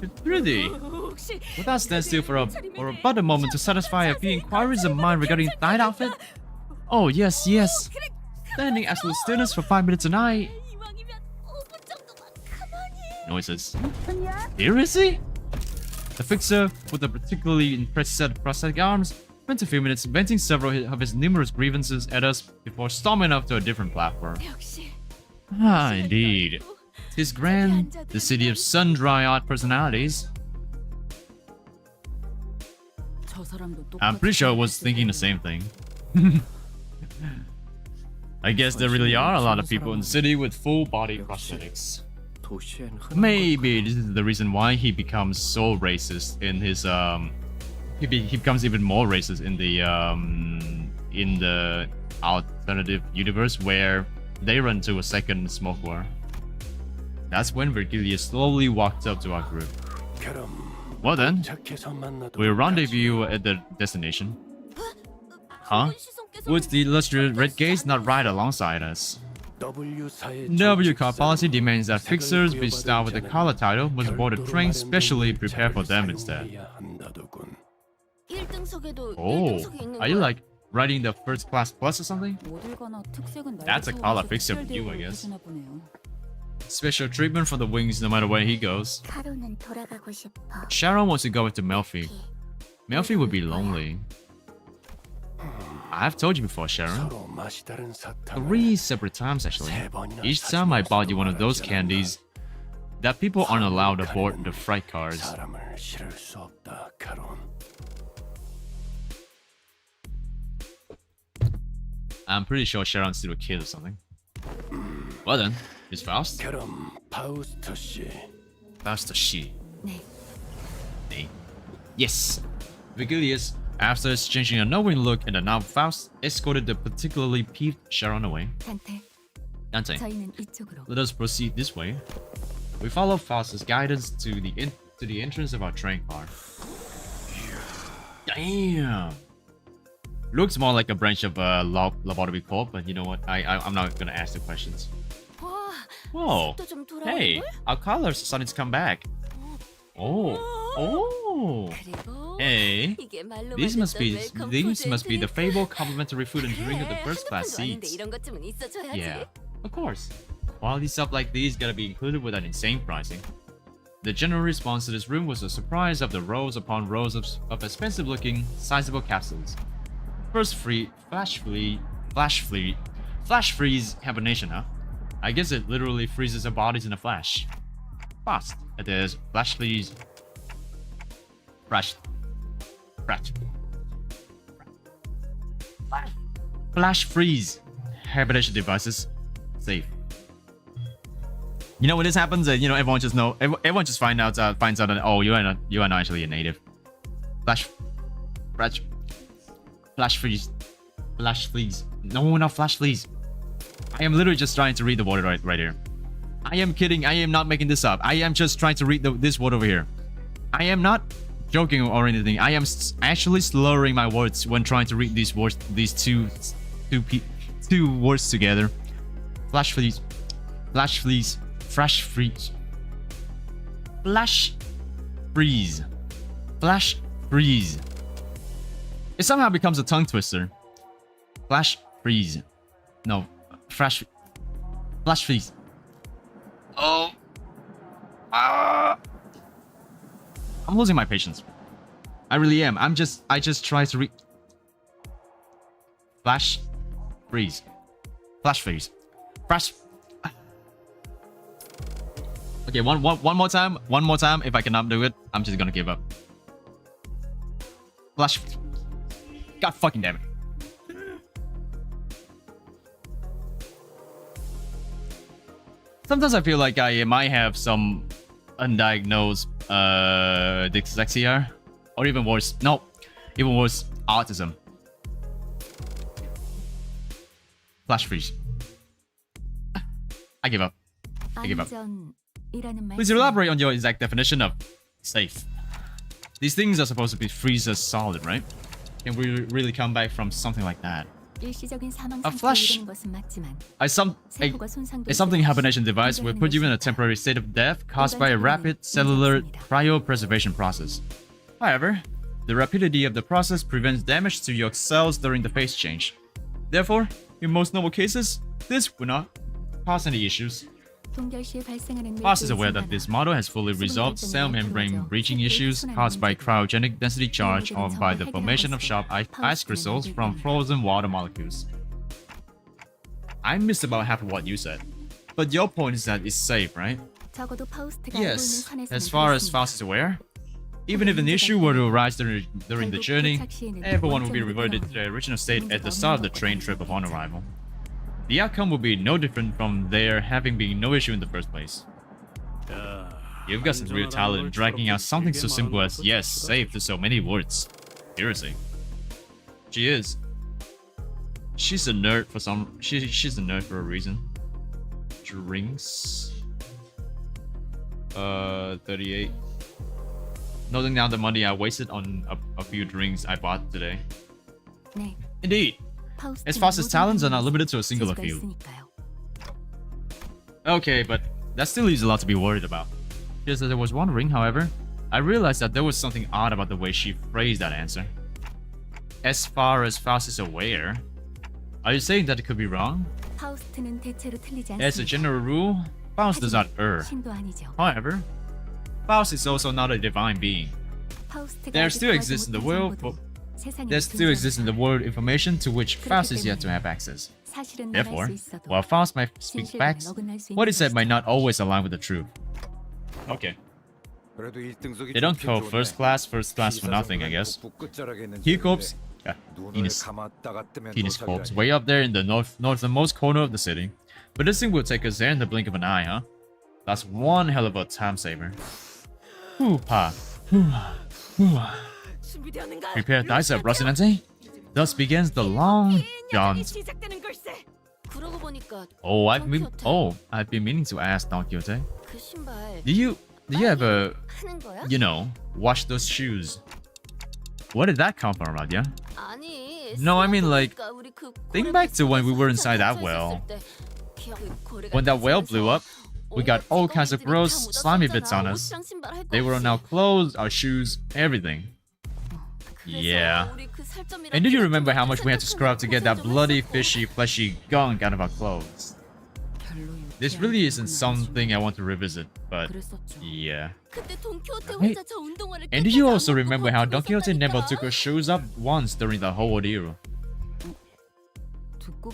It's pretty. Without stand still for about a moment to satisfy a few inquiries of mine regarding that outfit? Oh, yes, yes. Standing absolute stillness for 5 minutes a night. Noises. Here is he? The fixer, with a particularly impressive set of prosthetic arms, spent a few minutes venting several of his numerous grievances at us before storming off to a different platform. Ah, indeed. 'Tis grand, the city of sun-dry odd personalities. I'm pretty sure I was thinking the same thing. I guess there really are a lot of people in the city with full-body prosthetics. Maybe this is the reason why he becomes so racist in his he becomes even more racist in the alternative universe where they run to a second smoke war. That's when Virgilia slowly walked up to our group. Well then, we'll rendezvous at the destination. Huh? Would the illustrious red gaze not ride alongside us? W car policy demands that fixers be styled with the collar title must board a train specially prepared for them instead. Oh, are you like riding the first class plus or something? That's a collar fixer for you, I guess. Special treatment for the wings no matter where he goes. Sharon wants to go with Melfi. Melfi would be lonely. I've told you before, Sharon. 3 separate times, actually. Each time I bought you one of those candies that people aren't allowed aboard the freight cars. I'm pretty sure Sharon's still a kid or something. Well then, is Faust? Faust she. Nee. Yes. Vigilius, after exchanging a knowing look and a nod, Faust escorted the particularly peeved Sharon away. Dante, let us proceed this way. We follow Faust's guidance to the entrance of our train car. Damn. Looks more like a branch of Lobotomy Corp, but you know what? I'm not gonna ask the questions. Whoa! Hey, our colors are starting to come back. Oh, oh! Hey, these must be the fabled complimentary food and drink of the first class seats. Yeah, of course. Quality stuff like these gotta be included with that insane pricing. The general response to this room was a surprise of the rows upon rows of expensive-looking, sizable capsules. First flash freeze hibernation, huh? I guess it literally freezes our bodies in a flash. Fast. It is flash freeze. Flash freeze hibernation devices. Safe. You know when this happens, you know everyone just finds out that oh you are not actually a native. Flash freeze. Flash freeze. No, not flash freeze. I am literally just trying to read the word right here. I am kidding. I am not making this up. I am just trying to read this word over here. I am not joking or anything. I am actually slurring my words when trying to read these words. These two words together. Flash freeze. Flash freeze. Flash freeze. Flash freeze. Flash freeze. It somehow becomes a tongue twister. Flash freeze. No. Flash freeze. Oh. I'm losing my patience. I really am. I just try to read. Flash freeze. Flash freeze. Flash. Okay, one more time. One more time. If I cannot do it, I'm just gonna give up. Flash. God fucking damn it. Sometimes I feel like I might have some undiagnosed dyslexia, or even worse. No, even worse, autism. Flash freeze. I give up. I give up. Please elaborate on your exact definition of safe. These things are supposed to be freeze as solid, right? Can we really come back from something like that? A flash, a something hibernation device will put you in a temporary state of death caused by a rapid cellular cryopreservation process. However, the rapidity of the process prevents damage to your cells during the phase change. Therefore, in most normal cases, this will not cause any issues. Foss is aware that this model has fully resolved cell membrane breaching issues caused by cryogenic density charge or by the formation of sharp ice crystals from frozen water molecules. I missed about half of what you said, but your point is that it's safe, right? Yes, as far as Foss is aware. Even if an issue were to arise during the journey, everyone will be reverted to their original state at the start of the train trip upon arrival. The outcome will be no different from there having been no issue in the first place. You've got some real talent in dragging out something so simple as yes, safe to so many words. Seriously. She is. She's a nerd for she's a nerd for a reason. Drinks. 38. Noting down the money I wasted on a few drinks I bought today. Indeed. As fast as talents are not limited to a singular field. Okay, but that still leaves a lot to be worried about. Just as I was wondering, however, I realized that there was something odd about the way she phrased that answer. As far as Faust is aware, are you saying that it could be wrong? As a general rule, Faust does not err. However, Faust is also not a divine being. There still exists in the world information to which Faust is yet to have access. Therefore, while Faust might speak facts, what he said might not always align with the truth. Okay. They don't call first class for nothing, I guess. Penis corpse, way up there in the northernmost corner of the city. But this thing will take us there in the blink of an eye, huh? That's one hell of a time saver. Hoo-ha. Prepare thyself, Rocinante. Thus begins the long jaunt. I've been meaning to ask Don Quixote. Do you ever, wash those shoes? Where did that come from, Radia? No, I mean like, think back to when we were inside that well. When that well blew up, we got all kinds of gross, slimy bits on us. They were on our clothes, our shoes, everything. Yeah. And do you remember how much we had to scrub to get that bloody, fishy, fleshy gunk out of our clothes? This really isn't something I want to revisit, but yeah. Wait, and do you also remember how Don Quixote never took her shoes up once during the whole ordeal?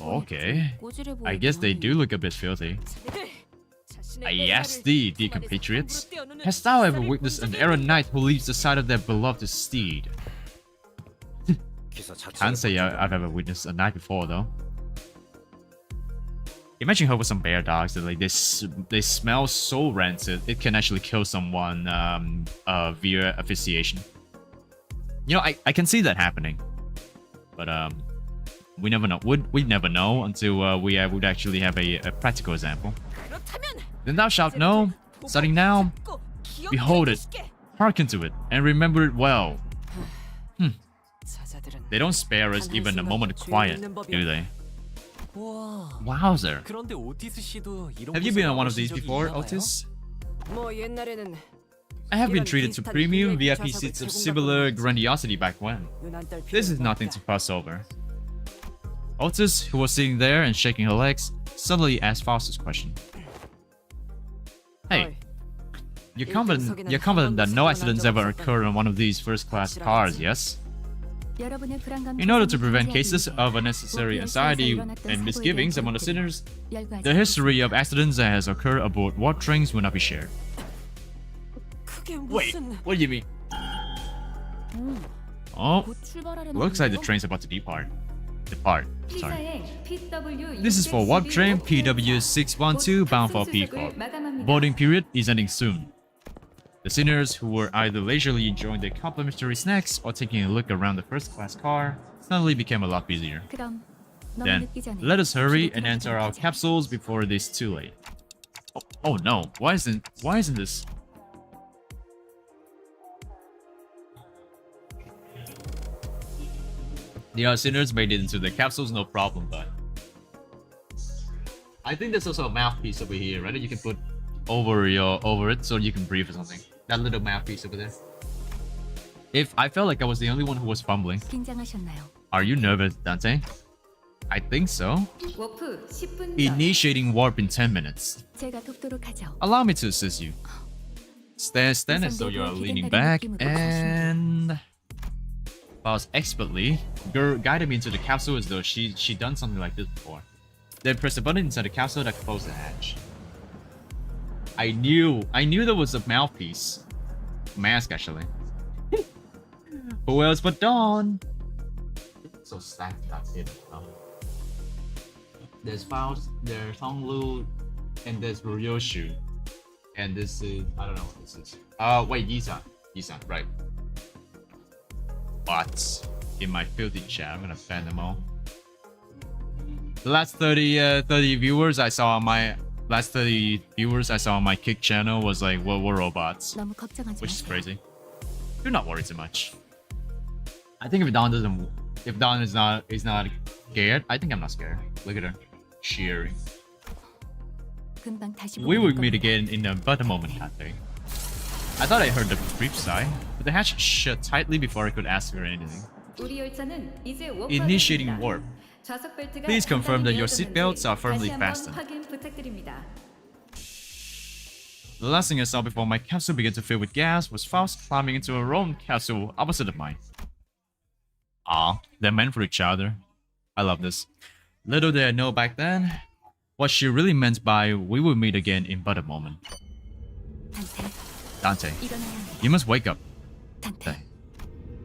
Okay, I guess they do look a bit filthy. I ask thee, dear compatriots, hast thou ever witnessed an errant knight who leaves the side of their beloved steed? Can't say I've ever witnessed a knight before, though. Imagine how with some bear dogs that like they smell so rancid it can actually kill someone via asphyxiation. You know, I can see that happening, but we never know. We never know until we would actually have a practical example. Then thou shalt know, starting now, behold it, hearken to it, and remember it well. They don't spare us even a moment of quiet, do they? Wowzer. Have you been on one of these before, Otis? I have been treated to premium VIP seats of similar grandiosity back when. This is nothing to fuss over. Otis, who was sitting there and shaking her legs, suddenly asked Faustus' question. Hey, you're confident that no accidents ever occur on one of these first-class cars, yes? In order to prevent cases of unnecessary anxiety and misgivings among the sinners, the history of accidents that has occurred aboard warp trains will not be shared. Wait, what do you mean? Oh, looks like the train's about to depart. Sorry. This is for warp train PW612 bound for P Corp. Boarding period is ending soon. The sinners who were either leisurely enjoying their complimentary snacks or taking a look around the first-class car suddenly became a lot busier. Then, let us hurry and enter our capsules before it is too late. Oh no, why isn't this? The sinners made it into the capsules, no problem, but I think there's also a mouthpiece over here, right? That you can put over it so you can breathe or something. That little mouthpiece over there. If I felt like I was the only one who was fumbling. Are you nervous, Dante? I think so. Initiating warp in 10 minutes. Allow me to assist you. Stand as though you are leaning back and Faust expertly guided me into the capsule as though she'd done something like this before. Then press the button inside the capsule that closed the hatch. I knew there was a mouthpiece. Mask, actually. Who else but Dawn? So stacked, that's it. There's Faust, there's Honglu, and there's Ryoshu. And this is, I don't know what this is. Wait, Yisan, right. But in my filthy chat, I'm gonna ban them all. The last 30 viewers I saw on my Kick channel was like, well, we're robots, which is crazy. Do not worry too much. I think if Dawn is not scared, I think I'm not scared. Look at her, cheering. We will meet again in but a moment, Canto. I thought I heard the brief sigh, but the hatch shut tightly before I could ask her anything. Initiating warp. Please confirm that your seatbelts are firmly fastened. The last thing I saw before my capsule began to fill with gas was Faust climbing into her own capsule opposite of mine. Ah, they're meant for each other. I love this. Little did I know back then what she really meant by we will meet again in but a moment. Dante, you must wake up.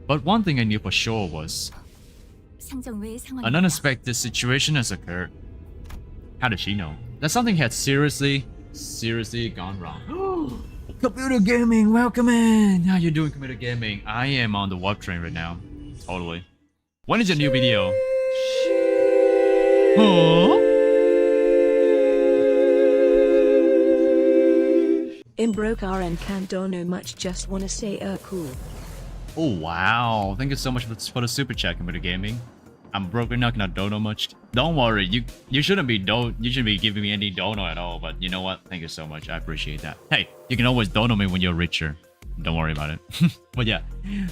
But one thing I knew for sure was an unexpected situation has occurred. How did she know? That something had seriously gone wrong. Computer gaming, welcome in! How you doing, computer gaming? I am on the warp train right now. Totally. When is your new video? Huh? Imbrokar and Canto no much, just wanna say cool. Oh wow, thank you so much for the super chat, computer gaming. I'm broke, not gonna dono much. Don't worry, you shouldn't be giving me any dono at all, but you know what? Thank you so much, I appreciate that. Hey, you can always dono me when you're richer. Don't worry about it. But yeah,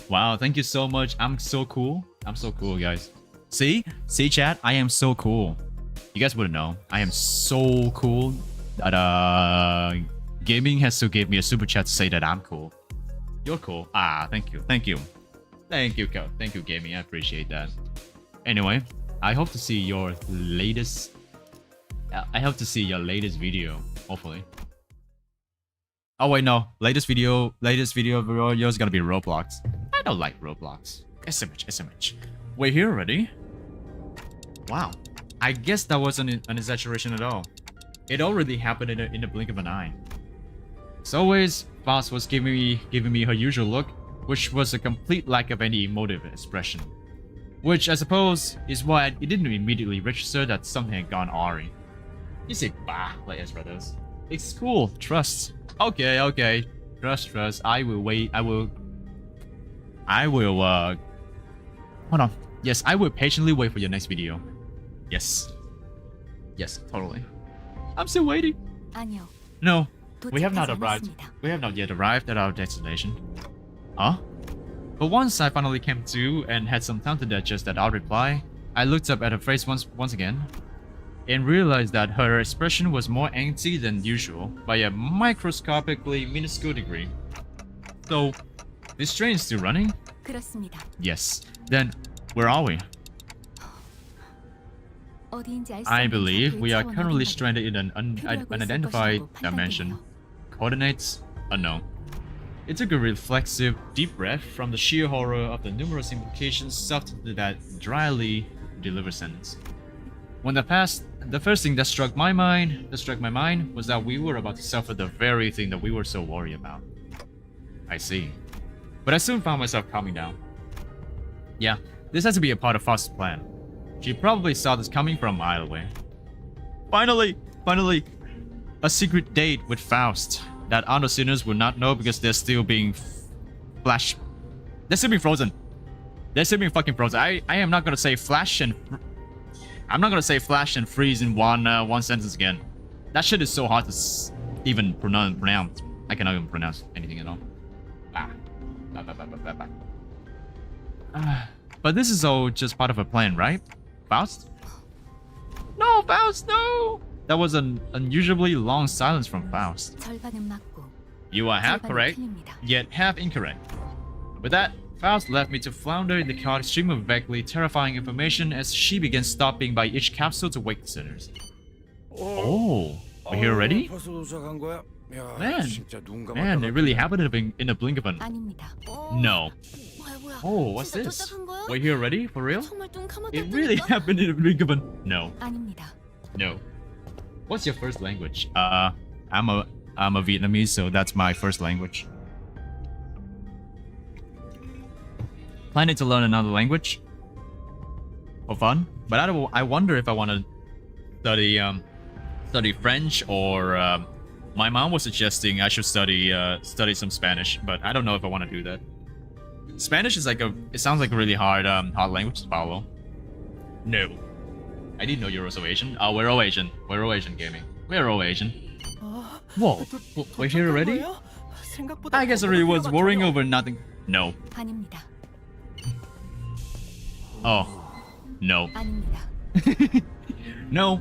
wow, thank you so much. I'm so cool. I'm so cool, guys. See chat, I am so cool. You guys wouldn't know. I am so cool that gaming has to give me a super chat to say that I'm cool. You're cool. Ah, thank you. Thank you, gaming. I appreciate that. Anyway, I hope to see your latest video, hopefully. Oh wait, no. Latest video is gonna be Roblox. I don't like Roblox. SMH. We're here already. Wow. I guess that wasn't an exaggeration at all. It already happened in the blink of an eye. As always, Faust was giving me her usual look, which was a complete lack of any emotive expression. Which I suppose is why it didn't immediately register that something had gone awry. You say bah like Ezra does. It's cool, trust. Okay. Trust. I will wait. I will hold on. Yes, I will patiently wait for your next video. Yes, totally. I'm still waiting. 아니요. No, we have not 도착하지 arrived. 않았습니다. We have not yet arrived at our destination. Huh? But once I finally came to and had some time to digest that odd reply, I looked up at her face once again and realized that her expression was more antsy than usual by a microscopically minuscule degree. So, this train is still running? 그렇습니다. Yes. Then, where are we? 어디인지 알 수 I 없는 believe 상태의 we are 차원의 currently 생각이 stranded in an 필요하고 있을 unidentified 것이라고 dimension. 판단되네요. Coordinates unknown. It took a reflexive, deep breath from the sheer horror of the numerous implications stuffed into that dryly delivered sentence. The first thing that struck my mind was that we were about to suffer the very thing that we were so worried about. I see. But I soon found myself calming down. Yeah, this has to be a part of Faust's plan. She probably saw this coming from a mile away. Finally! A secret date with Faust that other sinners will not know because they're still being frozen. They're still being fucking frozen. I am not gonna say flash and freeze in one sentence again. That shit is so hard to even pronounce. I cannot even pronounce anything at all. But this is all just part of a plan, right? Faust? No, Faust, no! That was an unusually long silence from Faust. 절반은 맞고 You are half 절반은 correct, 틀립니다. yet half incorrect. With that, Faust left me to flounder in the chaotic stream of vaguely terrifying information as she began stopping by each capsule to wake the sinners. Oh, we're here already? 벌써 도착한 거야? 야, Man, 진짜 눈 Man, it really happened in a blink of an... 아닙니다. No. 뭐야. Oh, what's 진짜 this? 도착한 거야? We're here already? For real? 정말 눈 It really 감았다니까? happened in a blink of an... No. 아닙니다. No. What's your first language? I'm a Vietnamese, so that's my first language. Planning to learn another language for fun, but I wonder if I want to study French or my mom was suggesting I should study some Spanish, but I don't know if I want to do that. Spanish is it sounds like a really hard language to follow. No. I didn't know you were so Asian. Oh, we're all Asian. We're all Asian gaming. We're all Asian. Whoa, we're here already? I guess I really was worrying over nothing. No. 아닙니다. Oh. No. 아닙니다. No.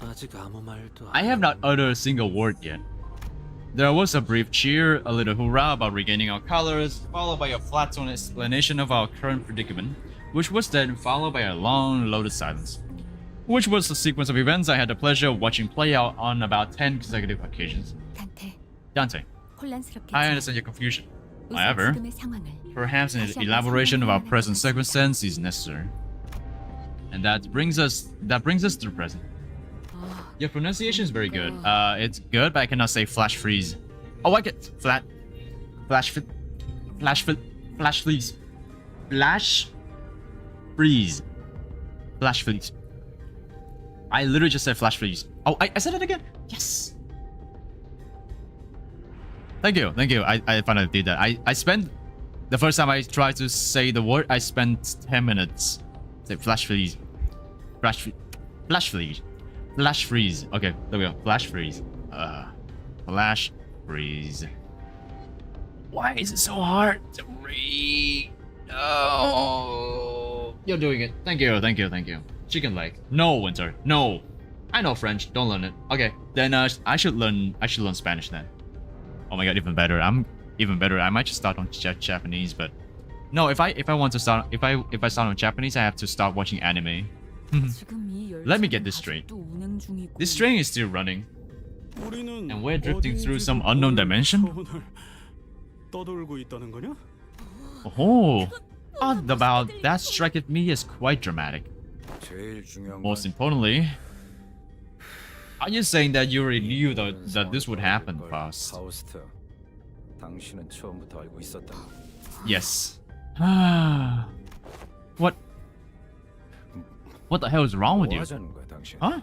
아직 아무 말도 I have not uttered a single word yet. There was a brief cheer, a little hoorah about regaining our colors, followed by a flat-tone explanation of our current predicament, which was then followed by a long, loaded silence. Which was a sequence of events I had the pleasure of watching play out on about 10 consecutive occasions. Dante, 혼란스럽게 I understand your confusion. 우선 However, 지금의 상황을 perhaps an 다시 한번 elaboration of our 설명해야 present 하겠습니다. circumstance is necessary. And that brings us to the present. Your pronunciation is very good. It's good, but I cannot say flash freeze. Oh, I get flash freeze. Flash freeze. I literally just said flash freeze. Oh, I said it again. Yes. Thank you. I finally did that. I spent the first time I tried to say the word, I spent 10 minutes. Say flash freeze. Flash freeze. Okay, there we go. Flash freeze. Flash freeze. Why is it so hard to read? Oh, you're doing it. Thank you. Chicken leg. No, Winter. No. I know French. Don't learn it. Okay, then I should learn Spanish then. Oh my god, even better. I might just start on Japanese, but no. If I want to start, if I start on Japanese, I have to start watching anime. Let me get this straight. This train is still running, and we're drifting through some unknown dimension. 떠돌고 있다는 거냐? Oh, about that striketh me as quite dramatic. most importantly, are you saying that you already knew that this would happen, Faust? 당신은 처음부터 알고 있었다. Yes. What? What the hell is wrong with you? Huh?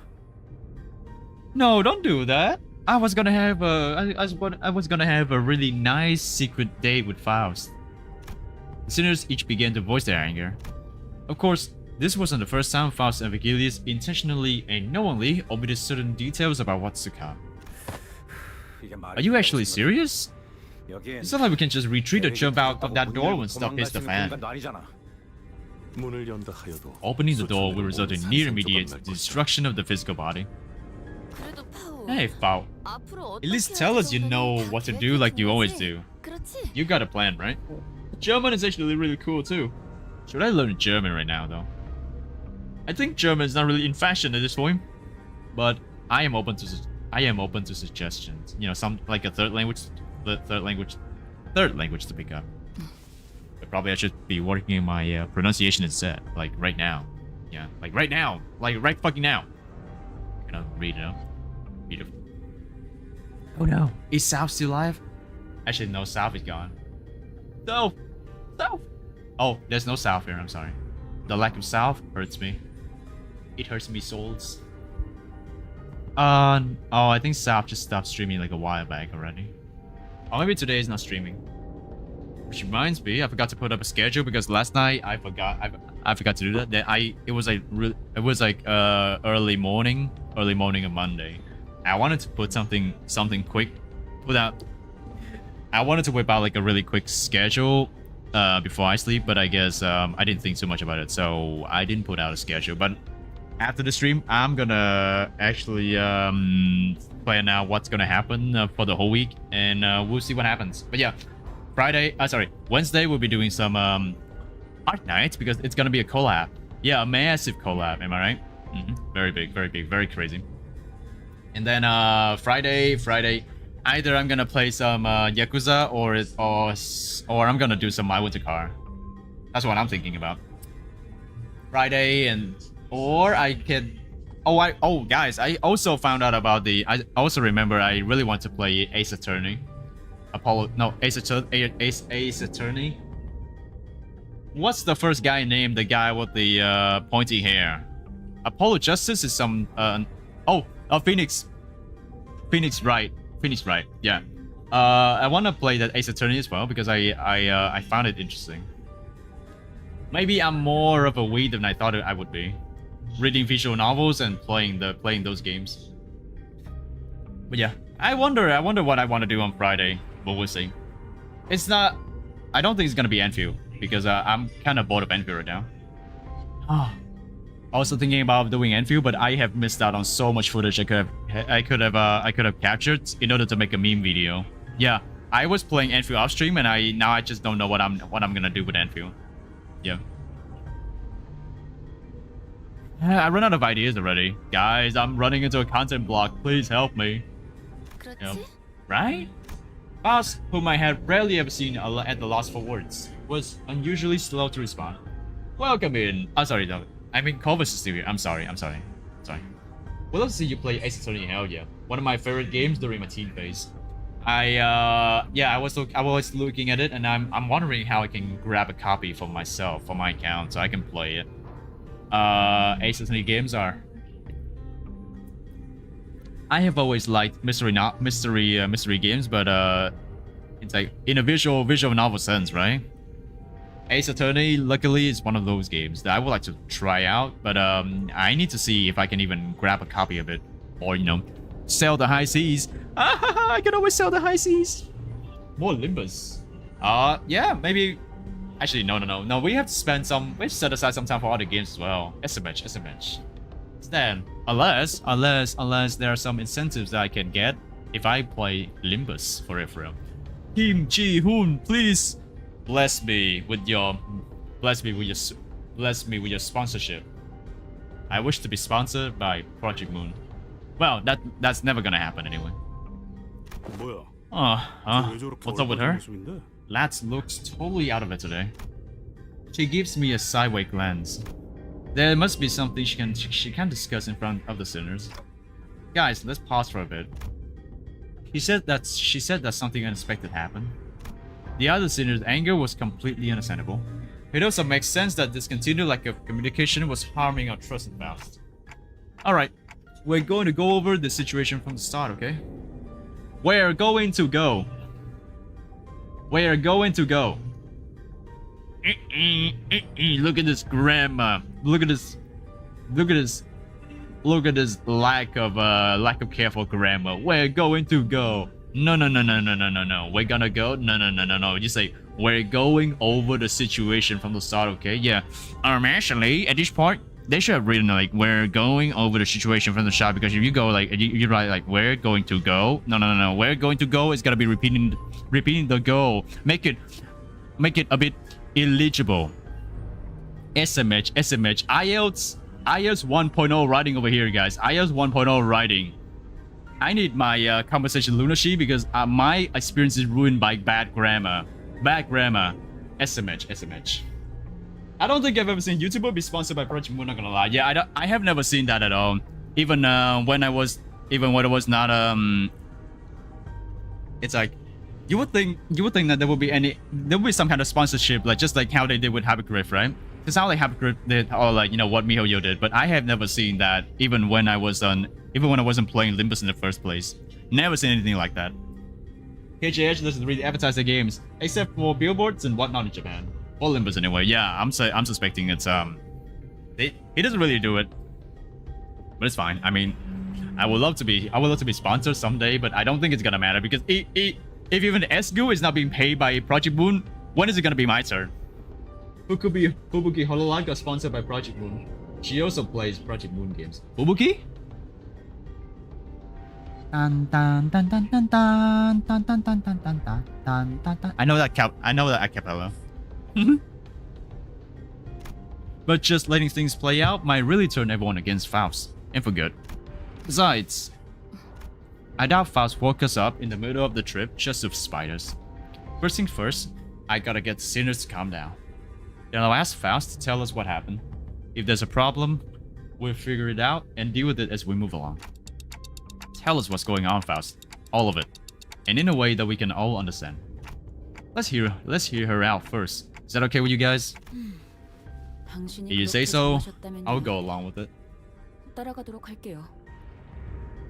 No, don't do that. I was gonna have a really nice secret date with Faust. The sinners each began to voice their anger. Of course, this wasn't the first time Faust and Vigilius intentionally and knowingly omitted certain details about what's to come. Are you actually serious? It's not like we can just retreat or jump out of that door when stuff hits the fan. Opening the door will result in near immediate destruction of the physical body. 그래도 파우. Hey, Fao. 앞으로 At least 어떻게 tell us you 하는 know 정도는 what to 다 do like you 계획해둔 always 거지? do. 그렇지? You got a plan, right? German is actually really cool too. Should I learn German right now though? I think German is not really in fashion at this point, but I am open to suggestions. You know, some like a third language to pick up. But probably I should be working on my pronunciation instead, like right now. Yeah, like right now, like right fucking now. You know, read it out. Beautiful. Oh no, is South still alive? Actually, no, South is gone. No, South. Oh, there's no South here. I'm sorry. The lack of South hurts me. It hurts me souls. Oh, I think South just stopped streaming like a while back already. Or maybe today is not streaming. Which reminds me, I forgot to put up a schedule because last night I forgot to do that. It was like early morning of Monday. I wanted to put something quick. I wanted to whip out like a really quick schedule before I sleep, but I guess I didn't think too much about it, so I didn't put out a schedule. But after the stream, I'm gonna actually plan out what's gonna happen for the whole week, and we'll see what happens. But yeah, Wednesday we'll be doing some art nights because it's gonna be a collab. Yeah, a massive collab. Am I right? Very big, very crazy. And then Friday, either I'm gonna play some Yakuza or I'm gonna do some My Winter Car. That's what I'm thinking about. Friday or I can. Oh guys, I also found out about I also remember I really want to play Ace Attorney. Ace Attorney. What's the first guy named? The guy with the pointy hair. Apollo Justice is some Phoenix Wright. Yeah. I want to play that Ace Attorney as well because I found it interesting. Maybe I'm more of a weed than I thought I would be. Reading visual novels and playing those games. But yeah, I wonder what I want to do on Friday, but we'll see. It's not. I don't think it's gonna be Enfield because I'm kind of bored of Enfield right now. Also thinking about doing Enfield, but I have missed out on so much footage I could have captured in order to make a meme video. Yeah, I was playing Enfield off stream, and now I just don't know what I'm gonna do with Enfield. Yeah. I run out of ideas already. Guys, I'm running into a content block. Please help me. 그렇지? Yep. Right? Boss, whom I had rarely ever seen at the loss for words, was unusually slow to respond. Welcome in. Sorry, though. I mean, Corvus is still here. I'm sorry. We'll love to see you play Ace Attorney. Hell yeah. One of my favorite games during my teen phase. I was looking at it, and I'm wondering how I can grab a copy for myself, for my account, so I can play it. Ace Attorney games are. I have always liked mystery games, but it's like in a visual novel sense, right? Ace Attorney, luckily, is one of those games that I would like to try out, but I need to see if I can even grab a copy of it, or sell the high seas. I can always sell the high seas. More Limbus. Yeah, maybe. Actually, no. We have to set aside some time for other games as well. SMH. Then, unless there are some incentives that I can get if I play Limbus for real. Kim Ji-hoon, please bless me with your sponsorship. I wish to be sponsored by Project Moon. Well, that's never gonna happen anyway. What's up with her? Latz looks totally out of it today. She gives me a sideways glance. There must be something she can discuss in front of the sinners. Guys, let's pause for a bit. She said that something unexpected happened. The other sinner's anger was completely understandable. It also makes sense that this continued lack of communication was harming our trust in Faust. Alright, we're going to go over the situation from the start, okay? We're going to go. We're going to go. Look at this grandma. Look at this. Look at this. Look at this lack of careful grammar. We're going to go. No. We're gonna go. No. Just say we're going over the situation from the start. Okay. Yeah. Actually, at this point, they should have written like we're going over the situation from the start, because if you go like you write like we're going to go. No. We're going to go is gonna be repeating the go. Make it a bit illegible. SMH. IELTS 1.0 writing over here, guys. IELTS 1.0 writing. I need my conversation lunacy because my experience is ruined by bad grammar. SMH. I don't think I've ever seen YouTuber be sponsored by Project Moon, not gonna lie. Yeah, I have never seen that at all. Even when it was not it's like you would think that there would be some kind of sponsorship, like just like how they did with Happy Griff, right? It's how like Happy Griff did, or like what MiHoYo did. But I have never seen that, even when I wasn't playing Limbus in the first place. Never seen anything like that. KJH doesn't really advertise their games except for billboards and whatnot in Japan, or Limbus anyway. Yeah, I'm suspecting it's he doesn't really do it, but it's fine. I mean, I would love to be sponsored someday, but I don't think it's gonna matter because if even SGU is not being paid by Project Moon, when is it gonna be my turn? Fubuki Hololive got sponsored by Project Moon. She also plays Project Moon games. Fubuki? I know that a cappella. But just letting things play out might really turn everyone against Faust, and for good. Besides, I doubt Faust woke us up in the middle of the trip just with spiders. First things first, I gotta get Sinners to calm down. Then I'll ask Faust to tell us what happened. If there's a problem, we'll figure it out and deal with it as we move along. Tell us what's going on, Faust. All of it. And in a way that we can all understand. Let's hear her out first. Is that okay with you guys? If you say so, I'll go along with it.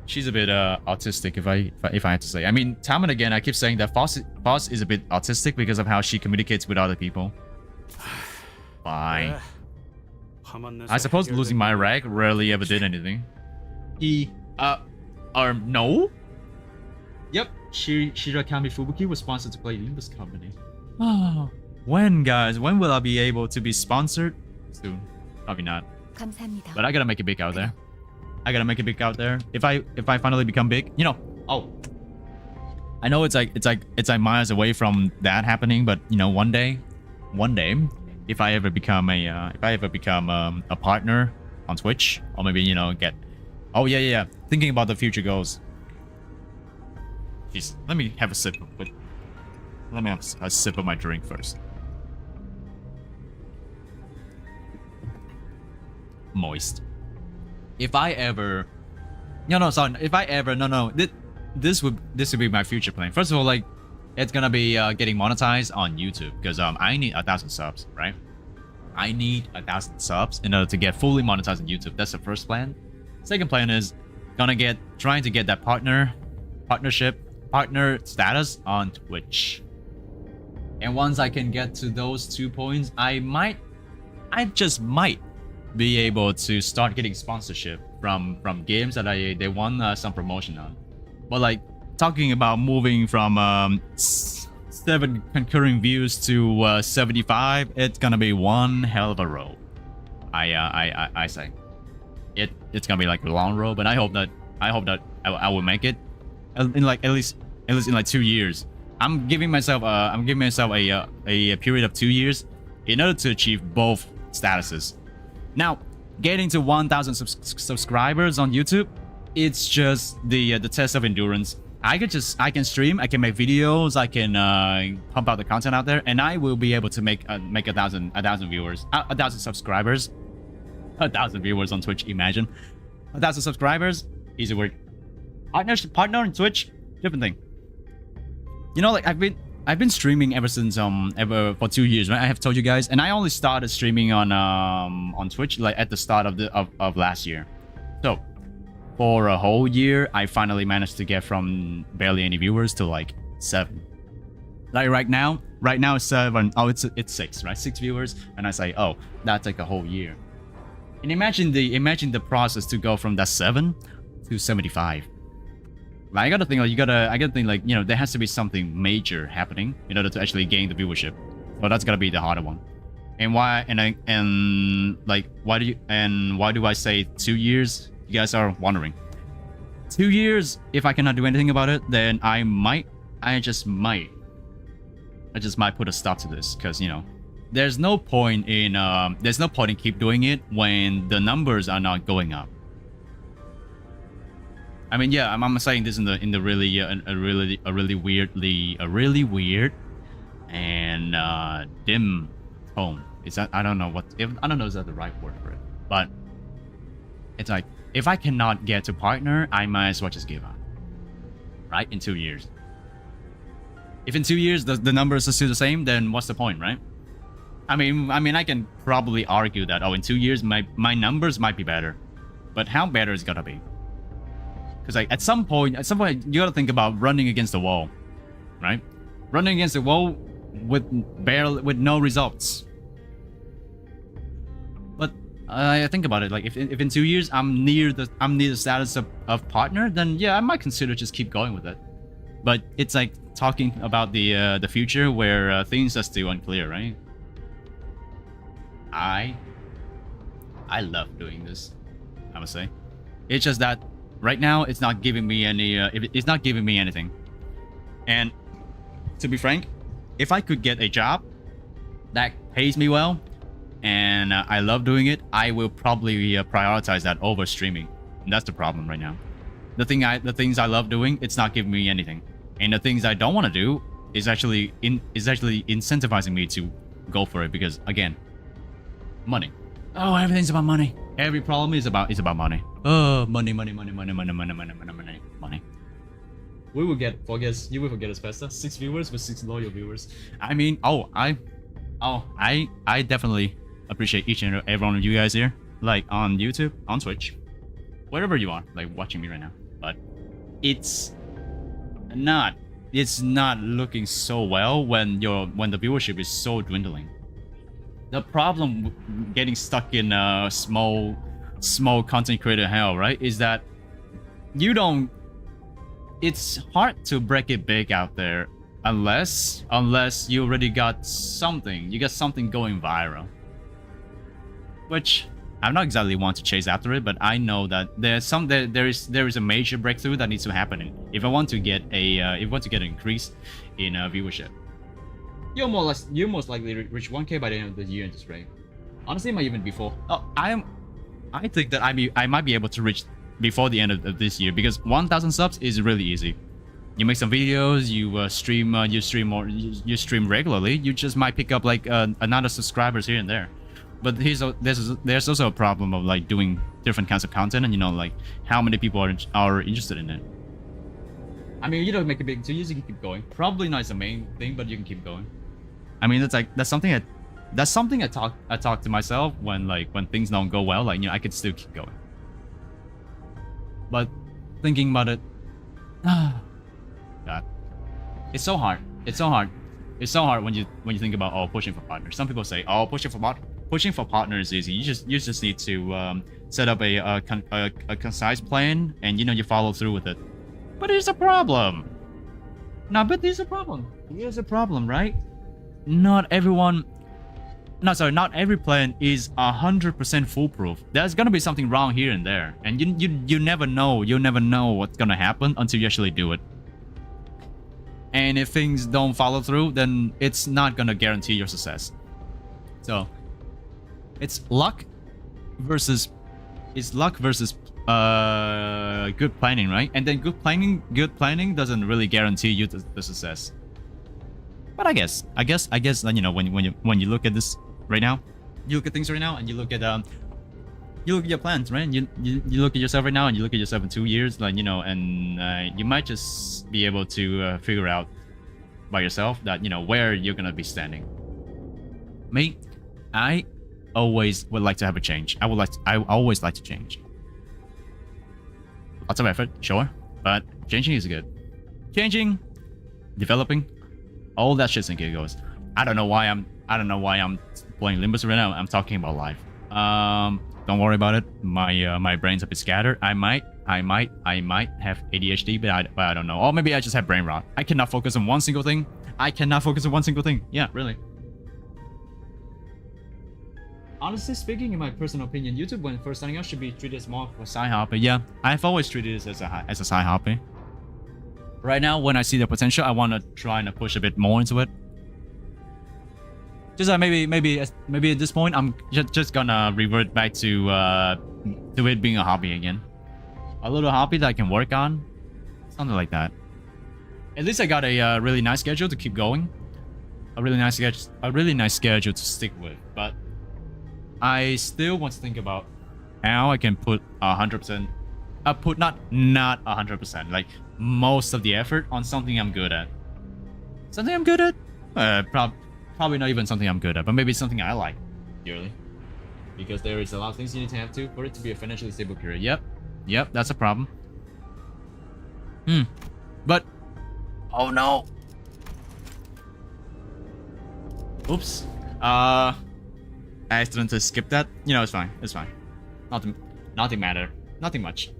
She's a bit autistic, if I have to say. I mean, time and again, I keep saying that Faust is a bit autistic because of how she communicates with other people. Fine. I suppose losing my rag rarely ever did anything. No? Yep, Shirakami Fubuki was sponsored to play Limbus Company. Oh, when, guys? When will I be able to be sponsored? Soon. Probably not. But I gotta make it big out there. If I finally become big, I know it's like miles away from that happening, but one day, if I ever become a partner on Twitch, or maybe get. Oh yeah. Thinking about the future goals. Jeez, let me have a sip of my drink first. Moist. This would be my future plan. First of all, like, it's gonna be getting monetized on YouTube because I need 1,000 subs, right? I need 1,000 subs in order to get fully monetized on YouTube. That's the first plan. Second plan is trying to get that partner status on Twitch. And once I can get to those 2 points, I just might be able to start getting sponsorship from games that they want some promotion on. But like talking about moving from 7 concurring views to 75, it's gonna be one hell of a road. I say it's gonna be like a long road, but I hope that I will make it in like at least in like 2 years. I'm giving myself a period of 2 years in order to achieve both statuses. Now, getting to 1,000 subscribers on YouTube, it's just the test of endurance. I can stream, I can make videos, I can pump out the content out there, and I will be able to make 1,000 viewers, 1,000 subscribers. 1,000 viewers on Twitch, imagine. 1,000 subscribers, easy work. Partner on Twitch, different thing. You know, like I've been streaming ever since ever for 2 years, right? I have told you guys, and I only started streaming on Twitch like at the start of last year. So for a whole year, I finally managed to get from barely any viewers to like 7. Like right now it's 7. Oh, it's 6, right? 6 viewers, and I say, oh, that's like a whole year. And imagine the process to go from that 7 to 75. Like, I gotta think like, you know, there has to be something major happening in order to actually gain the viewership. So that's gotta be the harder one. And why do I say 2 years? You guys are wondering. 2 years, if I cannot do anything about it, then I just might put a stop to this, because, you know, there's no point in keep doing it when the numbers are not going up. I mean, yeah, I'm saying this in the really a really weird and dim tone. Is that, I don't know is that the right word for it, but it's like, if I cannot get to partner, I might as well just give up, right? In 2 years. If in 2 years the numbers are still the same, then what's the point, right? I mean, I can probably argue that, oh, in 2 years my numbers might be better, but how better is it gonna be? Because like at some point you gotta think about running against the wall, right? Running against the wall with no results. But I think about it, like if in 2 years I'm near the status of partner, then yeah, I might consider just keep going with it. But it's like talking about the future where things are still unclear, right? I love doing this, I must say. It's just that right now it's not giving me anything. And to be frank, if I could get a job that pays me well and I love doing it, I will probably prioritize that over streaming. And that's the problem right now. The things I love doing, it's not giving me anything. And the things I don't want to do is actually incentivizing me to go for it, because again, money. Oh, everything's about money. Every problem is about money. Oh, money. We will you will forget us faster. 6 viewers with 6 loyal viewers. I mean, I definitely appreciate each and every one of you guys here, like on YouTube, on Twitch, wherever you are, like watching me right now. But it's not looking so well when the viewership is so dwindling. The problem getting stuck in small content creator hell, right, is that it's hard to break it big out there unless you already got something going viral, which I'm not exactly want to chase after it, but I know that there is a major breakthrough that needs to happen if I want to get an increase in viewership. You'll most likely reach 1K by the end of the year in this rate. Honestly, it might even before. Oh, I think that I might be able to reach before the end of this year, because 1,000 subs is really easy. You make some videos, you stream regularly. You just might pick up like another subscribers here and there. But there's also a problem of like doing different kinds of content, and you know, like how many people are interested in it. I mean, you don't make it big, so you can keep going. Probably not the main thing, but you can keep going. I mean, that's something I talk to myself when things don't go well. Like, you know, I could still keep going. But thinking about it, God, it's so hard. It's so hard when you think about pushing for partners. Some people say pushing for partners is easy. You just need to set up a concise plan, and you know, you follow through with it. But here's a problem. Here's a problem, right? Not every plan is 100% foolproof. There's gonna be something wrong here and there, and you never know. You'll never know what's gonna happen until you actually do it. And if things don't follow through, then it's not gonna guarantee your success. So it's luck versus good planning, right? And then good planning doesn't really guarantee you the success. But I guess, you know, when you look at this right now, you look at things right now, and you look at you look at your plans, right? You look at yourself right now, and you look at yourself in 2 years, like, you know, and you might just be able to figure out by yourself that, you know, where you're gonna be standing. Me, I always would like to have a change. I always like to change. Lots of effort, sure, but changing is good. Changing, developing, all that shit's in goes. I don't know why I'm playing Limbus right now. I'm talking about life. Don't worry about it. My brain's a bit scattered. I might have ADHD, but I don't know. Or maybe I just have brain rot. I cannot focus on one single thing. Yeah, really. Honestly speaking, in my personal opinion, YouTube, when first starting out, should be treated as more of a side hobby. Yeah, I've always treated this as a side hobby. Right now, when I see the potential, I want to try and push a bit more into it. Just maybe at this point, I'm just gonna revert back to it being a hobby again. A little hobby that I can work on, something like that. At least I got a really nice schedule to keep going. A really nice schedule to stick with. But I still want to think about how I can put 100%. Not 100%. Like most of the effort on something I'm good at. Something I'm good at? Probably not even something I'm good at, but maybe something I like dearly. Because there is a lot of things you need to have for it to be a financially stable career. Yep, that's a problem. But oh no. Oops. I accidentally skipped that. You know, it's fine. Nothing matter. Nothing much.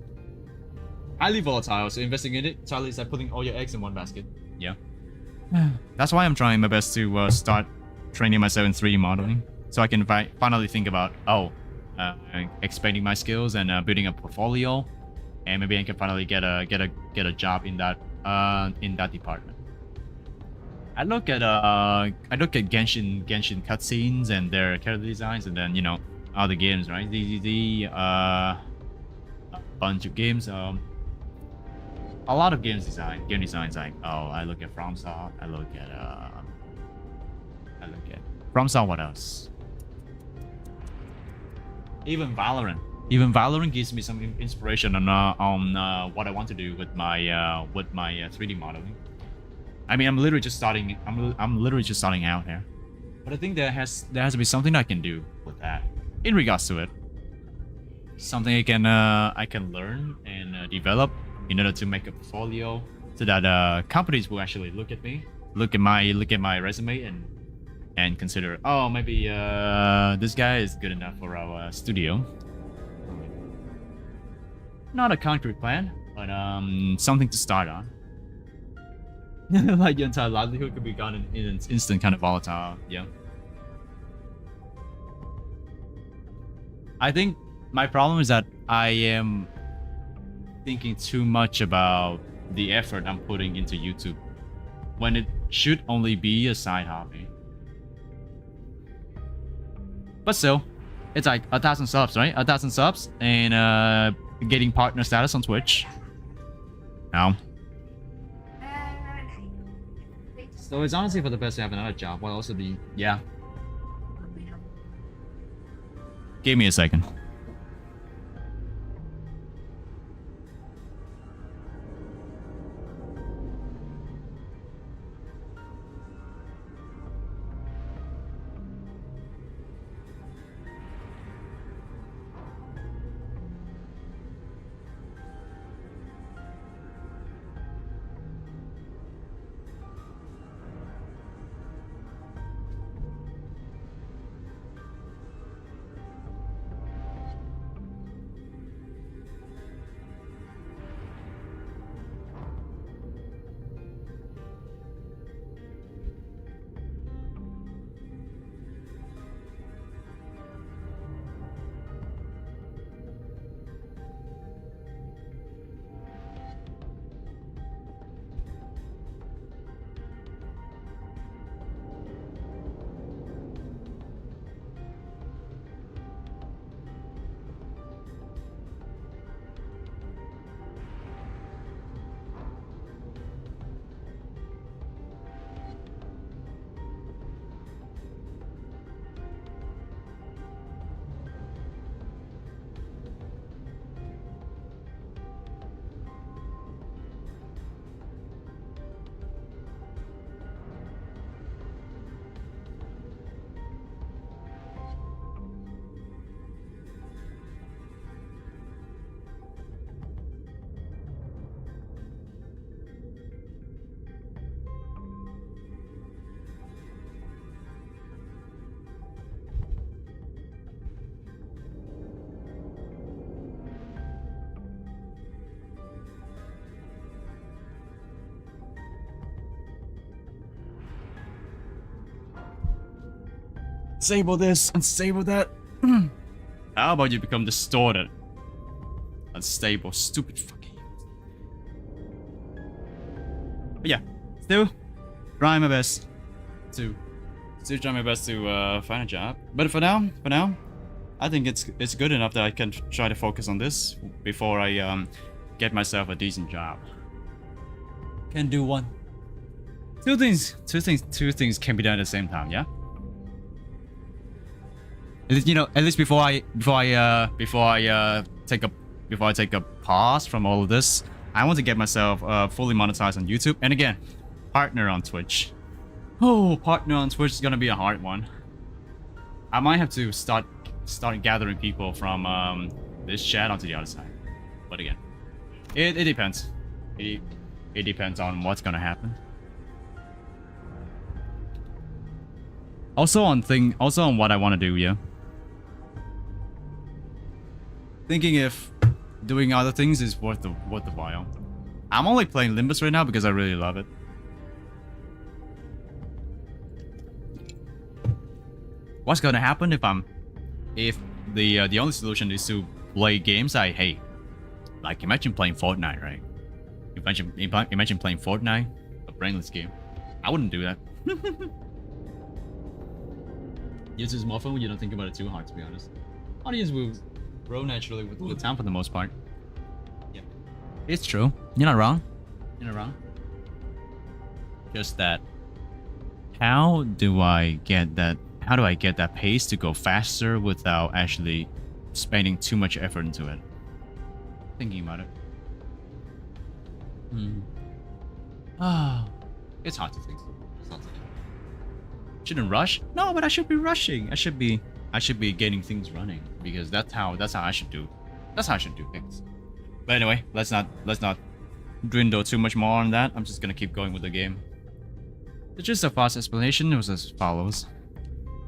Highly volatile, so investing in it entirely is like putting all your eggs in one basket. Yeah. That's why I'm trying my best to start training myself in 3D modeling, so I can finally think about expanding my skills and building a portfolio, and maybe I can finally get a job in that department. I look at Genshin cutscenes and their character designs, and then, you know, other games, right? A bunch of games. A lot of game designs. Like, I look at FromSoft. I look at FromSoft. What else? Even Valorant gives me some inspiration on what I want to do with my 3D modeling. I mean, I'm literally just starting. I'm literally just starting out here, but I think there has to be something I can do with that in regards to it. Something I can learn and develop in order to make a portfolio, so that companies will actually look at me, look at my resume, and consider, oh, maybe this guy is good enough for our studio. Not a concrete plan, but something to start on. Like your entire livelihood could be gone in an instant, kind of volatile. Yeah. I think my problem is that I am thinking too much about the effort I'm putting into YouTube, when it should only be a side hobby. But still, it's like 1,000 subs, right? 1,000 subs and getting partner status on Twitch. Now. So it's honestly for the best to have another job while also be, yeah. Give me a second. Unsable this, unstable that. How about you become distorted? Unstable, stupid fucking. But yeah, still trying my best to find a job. But for now, I think it's good enough that I can try to focus on this before I get myself a decent job. Can do one. Two things can be done at the same time, yeah? At least, you know, at least before I take a pause from all of this, I want to get myself fully monetized on YouTube, and again, partner on Twitch. Oh, partner on Twitch is gonna be a hard one. I might have to start gathering people from this chat onto the other side. But again, it depends. It depends on what's gonna happen. Also on what I want to do, yeah. Thinking if doing other things is worth the while. I'm only playing Limbus right now because I really love it. What's gonna happen if the only solution is to play games I hate? Like imagine playing Fortnite, right? Imagine playing Fortnite, a brainless game. I wouldn't do that. Use is more fun when you don't think about it too hard, to be honest. Audience will grow naturally with time for the most part. Yeah, it's true. You're not wrong. You're not wrong. Just that. How do I get that pace to go faster without actually spending too much effort into it? Thinking about it. It's hard to think. It's hard to think. Shouldn't rush? No, but I should be rushing. I should be getting things running because that's how I should do. That's how I should do things. But anyway, let's not dwindle too much more on that. I'm just gonna keep going with the game. The gist of fast explanation was as follows.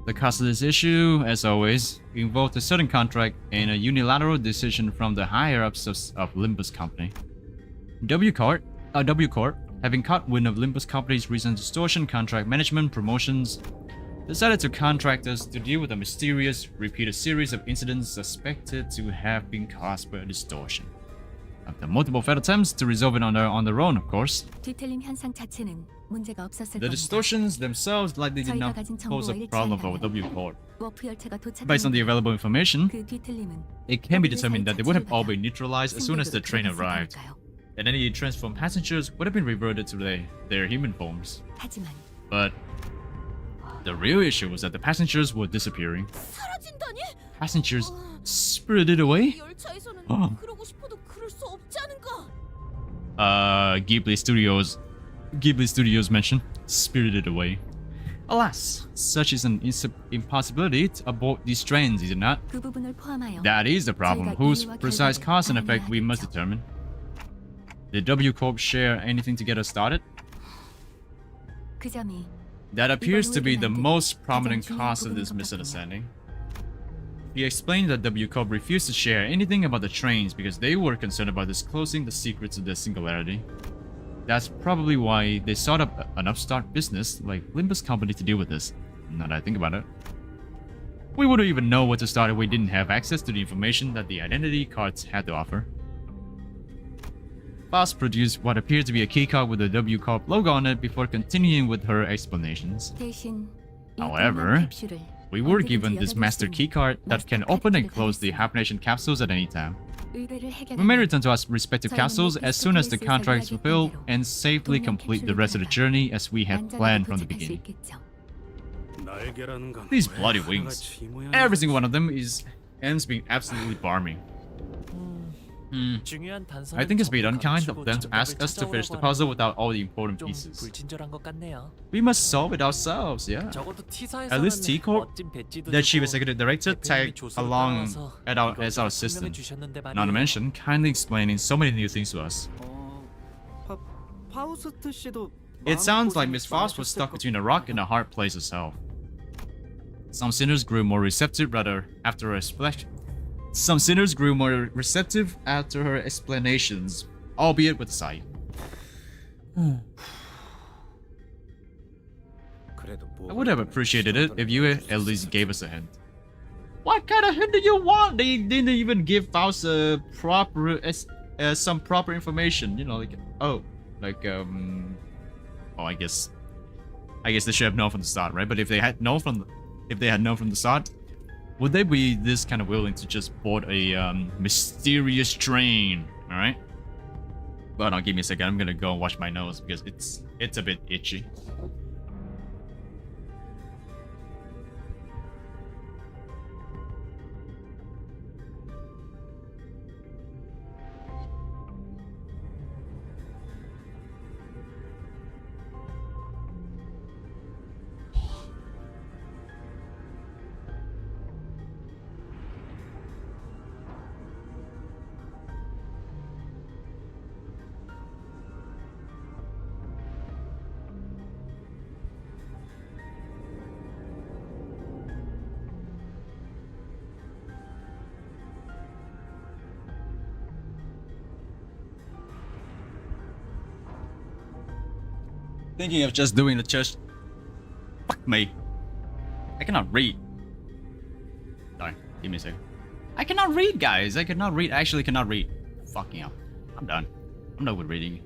The cause of this issue, as always, involved a certain contract and a unilateral decision from the higher-ups of Limbus Company. W Corp, having caught wind of Limbus Company's recent distortion contract management promotions, decided to contract us to deal with a mysterious, repeated series of incidents suspected to have been caused by a distortion. After multiple failed attempts to resolve it on their own, of course, the distortions themselves likely did not pose a problem for W Corp. Based on the available information, it can be determined that they would have all been neutralized as soon as the train arrived, and any transformed passengers would have been reverted to their human forms. But the real issue was that the passengers were disappearing. Passengers spirited away? Oh. Ghibli Studios mentioned spirited away. Alas, such is an impossibility to abort these trains, is it not? That is the problem, whose precise cause and effect we must determine. Did W Corp share anything to get us started? That appears to be the most prominent cause of this misunderstanding. He explained that W Corp refused to share anything about the trains because they were concerned about disclosing the secrets of their singularity. That's probably why they sought up an upstart business like Limbus Company to deal with this, now that I think about it. We wouldn't even know where to start if we didn't have access to the information that the identity cards had to offer. Foss produced what appeared to be a keycard with the W Corp logo on it before continuing with her explanations. However, we were given this master keycard that can open and close the hibernation capsules at any time. We may return to our respective capsules as soon as the contract is fulfilled and safely complete the rest of the journey as we had planned from the beginning. These bloody wings. Every single one of them ends being absolutely barmy. I think it's a bit unkind of them to ask us to finish the puzzle without all the important pieces. We must solve it ourselves, yeah. At least T-Corp, their chief executive director, tagged along as our assistant. Not to mention, kindly explaining so many new things to us. It sounds like Miss Faust was stuck between a rock and a hard place herself. Some sinners grew more receptive after her explanations, albeit with a sigh. 그래도 I would have appreciated it if you at least gave us a hint. What kind of hint do you want? They didn't even give Faust a proper some proper information. You know, like oh, I guess they should have known from the start, right? But if they had known from the start, would they be this kind of willing to just board a mysterious train? All right. But give me a second. I'm gonna go and wash my nose because it's a bit itchy. Thinking of just doing the chest. Fuck me. I cannot read. Sorry, give me a second. I cannot read, guys. I cannot read. I actually cannot read. Fucking hell. I'm done. I'm done with reading.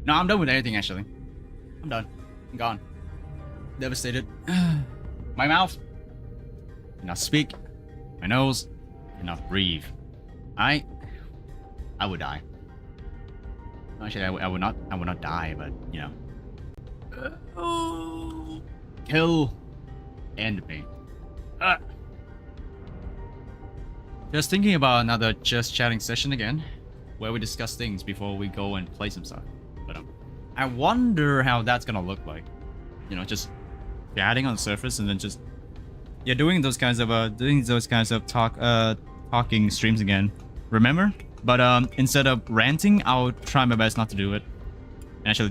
No, I'm done with anything, actually. I'm done. I'm gone. Devastated. My mouth cannot speak. My nose cannot breathe. I would die. Actually, I would not die, but you know. Kill and me. Just thinking about another just chatting session again, where we discuss things before we go and play some stuff. But I wonder how that's gonna look like. You know, just chatting on the surface and then just doing those kinds of talking streams again. Remember? But instead of ranting, I'll try my best not to do it and actually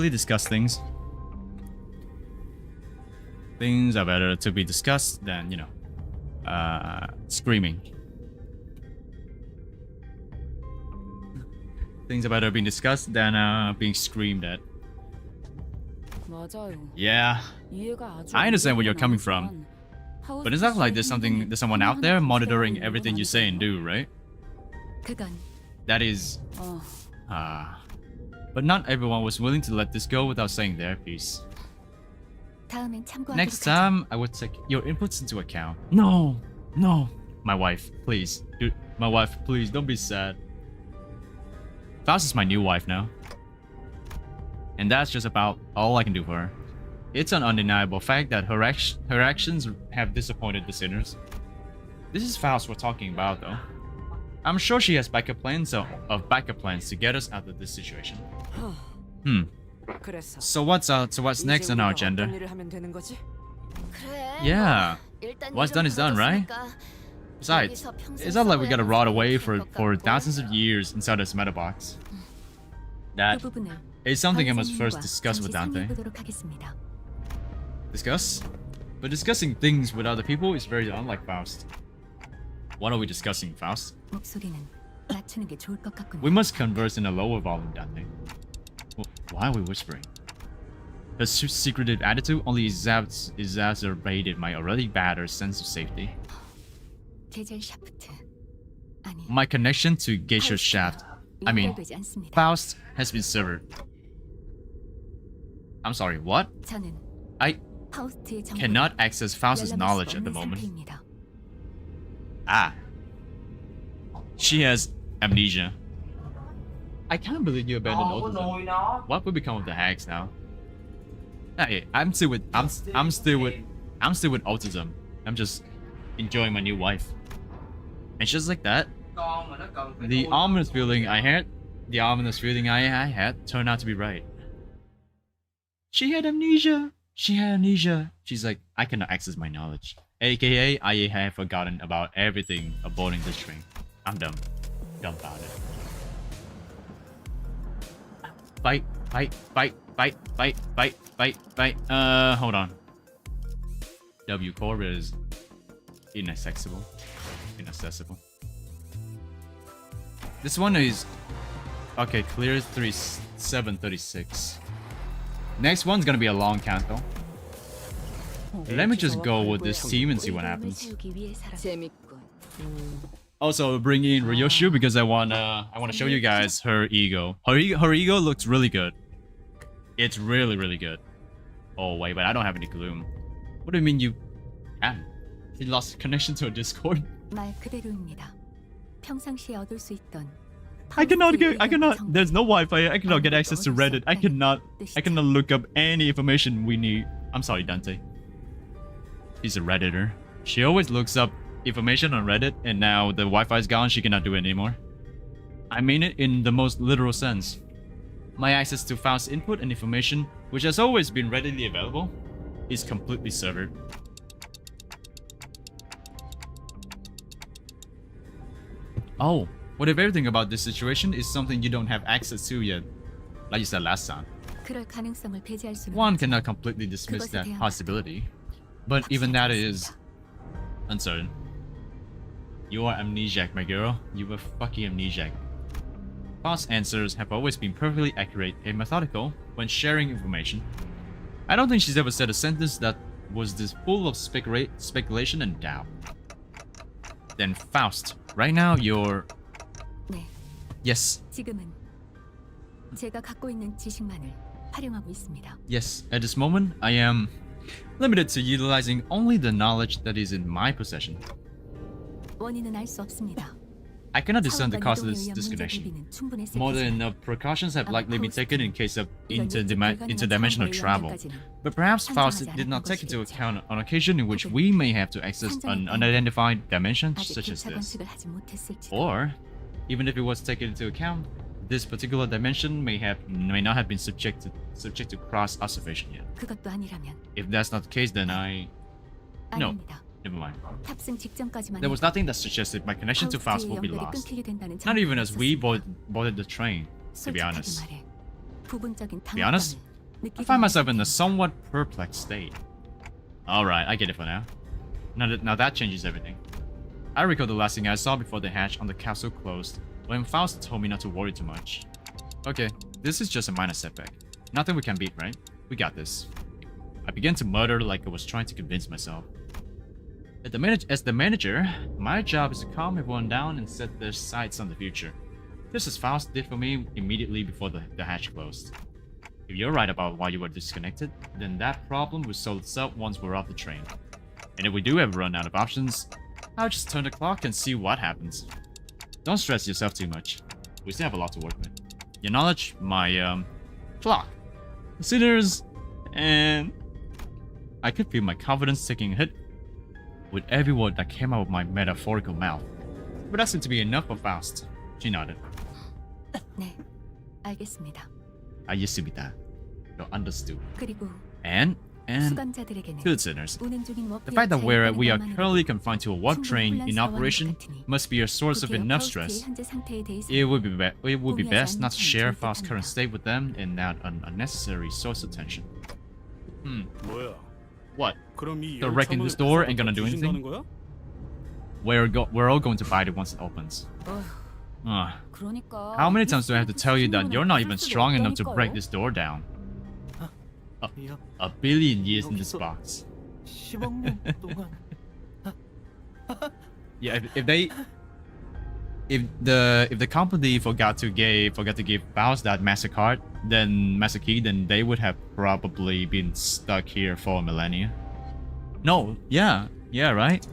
discuss things. Things are better to be discussed than, you know, screaming. Things are better being discussed than being screamed at. Yeah, I understand where you're coming from, but it's not like there's someone out there monitoring everything you say and do, right? That is, but not everyone was willing to let this go without saying their piece. Next time, I would take your inputs into account. No, my wife, please, dude, my wife, please, don't be sad. Faust is my new wife now, and that's just about all I can do for her. It's an undeniable fact that her actions have disappointed the sinners. This is Faust we're talking about, though. I'm sure she has backup plans to get us out of this situation. So what's next on our agenda? Yeah, what's done is done, right? Besides, it's not like we gotta rot away for thousands of years inside this meta box. That is something I must first discuss with Dante. Discuss? But discussing things with other people is very unlike Faust. What are we discussing, Faust? We must converse in a lower volume, Dante. Why are we whispering? Her secretive attitude only exacerbated my already battered sense of safety. My connection to Geisha's shaft, Faust, has been severed. I'm sorry, what? I cannot access Faust's knowledge at the moment. She has amnesia. I can't believe you abandoned autism. What will become of the hags now? Hey, I'm still with autism. I'm just enjoying my new wife. And just like that, the ominous feeling I had turned out to be right. She had amnesia. She's like, I cannot access my knowledge. AKA, I have forgotten about everything aboarding this train. I'm dumbfounded. Fight. Hold on. W core is inaccessible. This one is okay. Clear 3736. Next one's gonna be a long Canto. Let me just go with this team and see what happens. 재밌군. Also bringing in Ryoshu because I wanna show you guys her ego. Her ego looks really good. It's really good. Oh wait, but I don't have any gloom. What do you mean you can? She lost connection to her Discord. 말 그대로입니다. 평상시에 얻을 수 있던 I cannot there's no Wi-Fi. I cannot get access to Reddit. I cannot look up any information we need. I'm sorry, Dante. She's a Redditor. She always looks up information on Reddit, and now the Wi-Fi is gone, she cannot do it anymore. I mean it in the most literal sense. My access to Faust's input and information, which has always been readily available, is completely severed. Oh, what if everything about this situation is something you don't have access to yet? Like you said last time. 그럴 가능성을 배제할 수는 One cannot completely dismiss that possibility, but even that is uncertain. You are amnesiac, my girl. You are fucking amnesiac. Faust's answers have always been perfectly accurate and methodical when sharing information. I don't think she's ever said a sentence that was this full of speculation and doubt. Then Faust, right now you're... 네. Yes. 지금은 제가 갖고 있는 지식만을 활용하고 있습니다. Yes, at this moment, I am limited to utilizing only the knowledge that is in my possession. 원인은 알 수 없습니다. I cannot discern the cause of this disconnection. More than enough precautions have likely been taken in case of interdimensional travel. But perhaps Faust did not take into account an occasion in which we may have to access an unidentified dimension such as this. Or, even if it was taken into account, this particular dimension may not have been subject to cross observation yet. 그것도 아니라면 If that's not the case, then no. 아닙니다. Never mind. 탑승 직전까지만 There was nothing that suggested my connection to Faust would be lost. Not even as we boarded the train, to be honest. To be honest, I find myself in a somewhat perplexed state. Alright, I get it for now. Now that changes everything. I recall the last thing I saw before the hatch on the castle closed, when Faust told me not to worry too much. Okay, this is just a minor setback. Nothing we can beat, right? We got this. I began to mutter like I was trying to convince myself. As the manager, my job is to calm everyone down and set their sights on the future. Just as Faust did for me immediately before the hatch closed. If you're right about why you were disconnected, then that problem will solve itself once we're off the train. And if we do ever run out of options, I'll just turn the clock and see what happens. Don't stress yourself too much. We still have a lot to work with. Your knowledge, my clock, sinners, and I could feel my confidence taking a hit with every word that came out of my metaphorical mouth. But that seemed to be enough for Faust. She nodded. 네, 알겠습니다. 알겠습니다. No, understood. 그리고 And 수감자들에게는 to the sinners, 운행 중인 the fact that we are 것만으로도 currently confined to a warp train in operation must be a source of enough stress. It would be best not to share Faust's current state with them and not an unnecessary source of tension. 뭐야? What? 그럼 이 So wrecking this door ain't gonna do 주신다는 anything? 거야? We're all going to bite it once it opens. 그러니까 How many times do I have to tell you that you're not even strong enough to break this door down? A billion years in this box. 10억 년 동안 Yeah, if the company forgot to give Faust that master key, then they would have probably been stuck here for a millennia. No, yeah, right.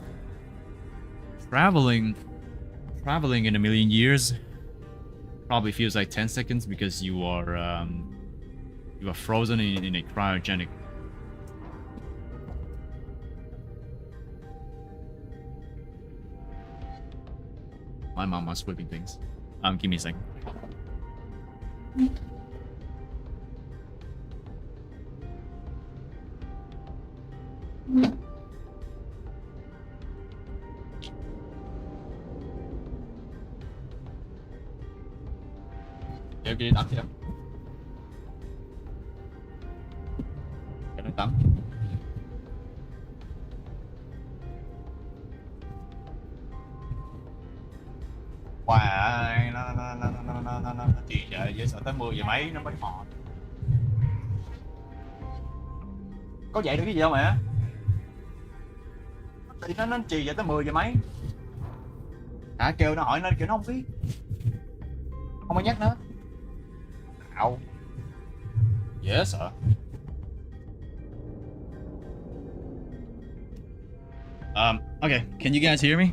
Traveling in a million years probably feels like 10 seconds because you are frozen in a cryogenic. My mom was whipping things. Give me a second. 여기 앞이야. tắm. Hoài nó thì trời với sợ tới 10 giờ mấy nó mới mòn. Có dạy được cái gì đâu mẹ? Thì nó trì vậy tới 10 giờ mấy. Kêu nó hỏi nó kiểu nó không biết. Không có nhắc nữa. Ow. Yes, sir. Okay, can you guys hear me?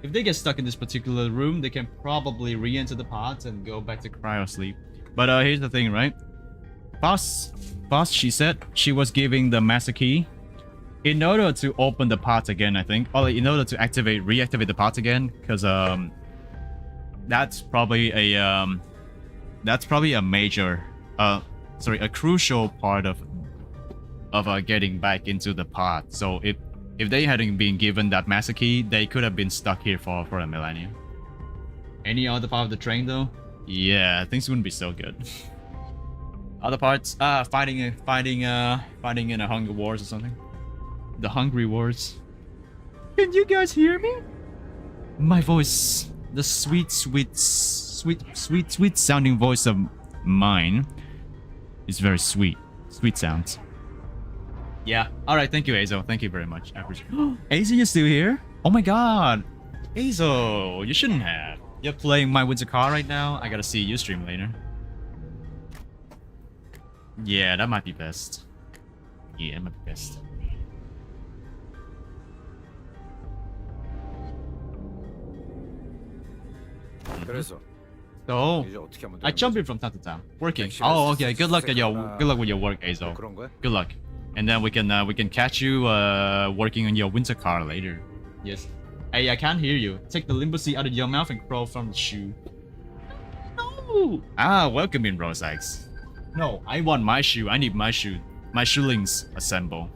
If they get stuck in this particular room, they can probably re-enter the pods and go back to cryo sleep. But here's the thing, right? Boss, she said she was giving the master key in order to open the pods again, I think. Or in order to reactivate the pods again, because that's probably a major, a crucial part of getting back into the pod. So if they hadn't been given that master key, they could have been stuck here for a millennium. Any other part of the train though? Yeah, things wouldn't be so good. Other parts, fighting in a Hunger Wars or something. The Hungry Wars. Can you guys hear me? My voice, the sweet sounding voice of mine is very sweet sounds. Yeah. All right. Thank you, Azo. Thank you very much. I appreciate it. Azo, you're still here? Oh my God, Azo, you shouldn't have. You're playing My Winter Car right now. I gotta see you stream later. Yeah, that might be best. Yeah, that might be best. 그래서 So 이제 어떻게 하면 I 되는 jump 거지? in from time to time, working. Oh, okay. Good luck with your work, Azo. 그런 거야? Good luck, and then we can catch you working on your winter car later. Yes. Hey, I can't hear you. Take the Limbus out of your mouth and crawl from the shoe. No. Welcome in, Rosex. No, I want my shoe. I need my shoe. My shoelings assemble.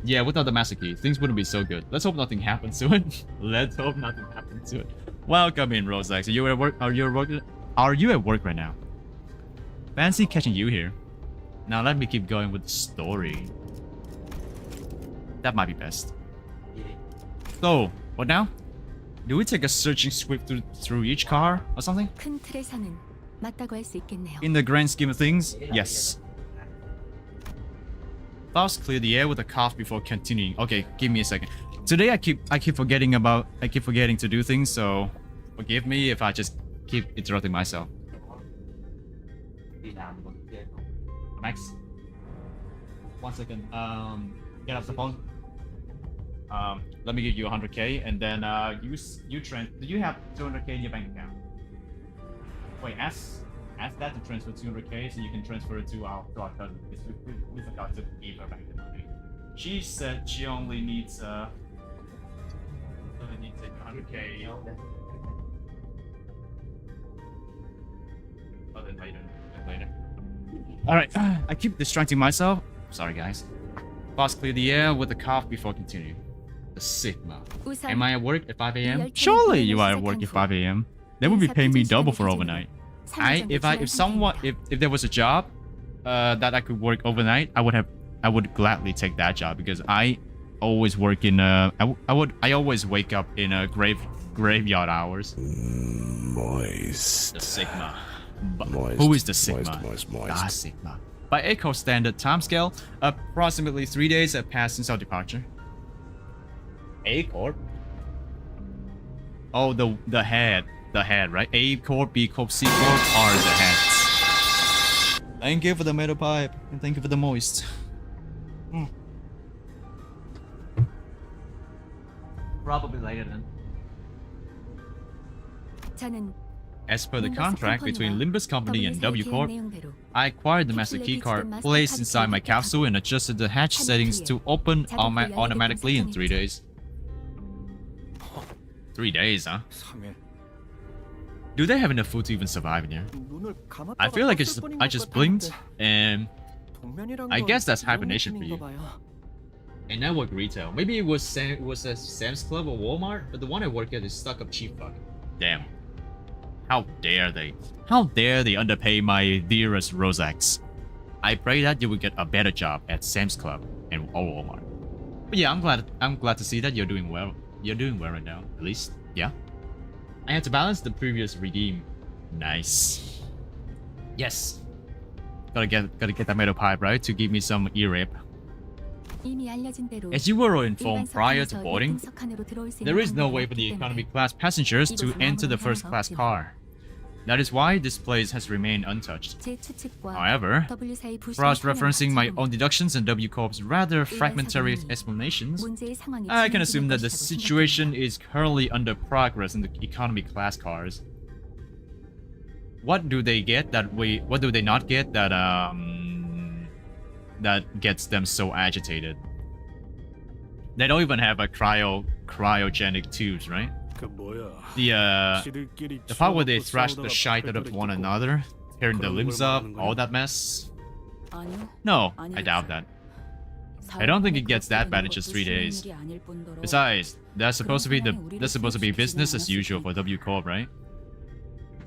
Yeah, without the master key, things wouldn't be so good. Let's hope nothing happens to it. Let's hope nothing happens to it. Welcome in, Rosex. Are you at work? Are you at work right now? Fancy catching you here. Now let me keep going with the story. That might be best. So, what now? Do we take a searching sweep through each car or something? 큰 틀에서는 맞다고 할 수 있겠네요. In the grand scheme of things, yes. Faust cleared the air with a cough before continuing. Okay, give me a second. Today I keep forgetting to do things, so forgive me if I just keep interrupting myself. Max, 1 second. Get off the phone. Let me give you 100k, and then do you have 200k in your bank account? Wait, ask that to transfer 200k so you can transfer it to our cousin. Because we forgot to give her back the money. She said she only needs 100k. Oh, then later. All right, I keep distracting myself. Sorry, guys. Boss clear the air with a cough before continuing. The Sigma. Am I at work at 5 a.m.? Surely you are at work at 5 a.m. They would be paying me double for overnight. If there was a job that I could work overnight, I would gladly take that job because I always work in I always wake up in a graveyard hours. Moist. The Sigma. Moist. Who is the Sigma? Moist. The Sigma. By Echo standard timescale, approximately 3 days have passed since our departure. A Corp. Oh, the head, right? A Corp, B Corp, C Corp are the heads. Thank you for the metal pipe, and thank you for the moist. Probably later then. 저는 As per the contract between Limbus Company and W Corp, I acquired the master key card, placed inside my capsule, and adjusted the hatch settings to open automatically in 3 days. 3 days, huh? 3일. Do they have enough food to even survive in here? 눈을 감았다가 I feel like 떴을 뿐인 I 것 just 같았는데 blinked, and 동면이란 I 건 guess that's 이런 hibernation for you. 느낌인가 봐요. And I work retail. Maybe it was a Sam's Club or Walmart, but the one I work at is stuck up cheap fuck. Damn. How dare they? How dare they underpay my dearest Rosex? I pray that you will get a better job at Sam's Club and or Walmart. But yeah, I'm glad to see that you're doing well. You're doing well right now, at least. Yeah. I had to balance the previous redeem. Nice. Yes. Gotta get that metal pipe, right? To give me some ear rip. 이미 알려진 대로 As you were informed 일반 prior to 석칸에서 boarding, 일등 석칸으로 들어올 수 있는 there is no 방법이 way for the 없기 economy 때문에 class passengers to 이곳은 enter the 아무런 first 변화가 class 없지만 car. That is why this place has remained untouched. 제 추측과 However, W 사이 불신 cross-referencing my 판단과 own deductions and W Corp's rather fragmentary 사람이 explanations, 문제의 상황이 I can 진행될 assume that the 것이라고 situation 생각됩니다. is currently under progress in the economy class cars. What do they get that what do they not get that that gets them so agitated? They don't even have a cryogenic tubes, right? The part where they thrash the shite out of one another, tearing the limbs up, all that mess. 아니요. No, I doubt that. I don't think it gets that bad in just 3 days. Besides, that's supposed to be business as usual for W Corp, right?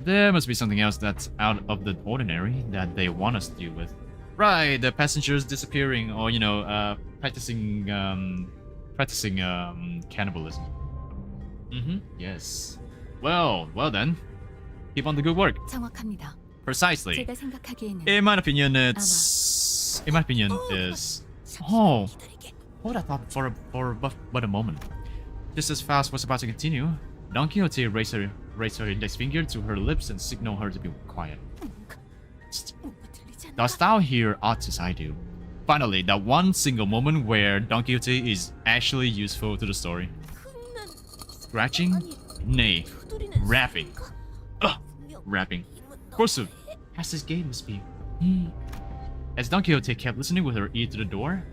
There must be something else that's out of the ordinary that they want us to deal with. Right, the passengers disappearing, or you know, practicing cannibalism. Yes. Well then. Keep on the good work. 정확합니다. Precisely. 제가 생각하기에는 In my opinion, is. Oh, hold that thought for but a moment. Just as Faust was about to continue, Don Quixote raised her index finger to her lips and signaled her to be quiet. Dost thou hear aught as I do? Finally, that one single moment where Don Quixote is actually useful to the story. Scratching? Nay. Rapping. Ugh. Rapping. Forsooth, as this game must be. As Don Quixote kept listening with her ear to the door,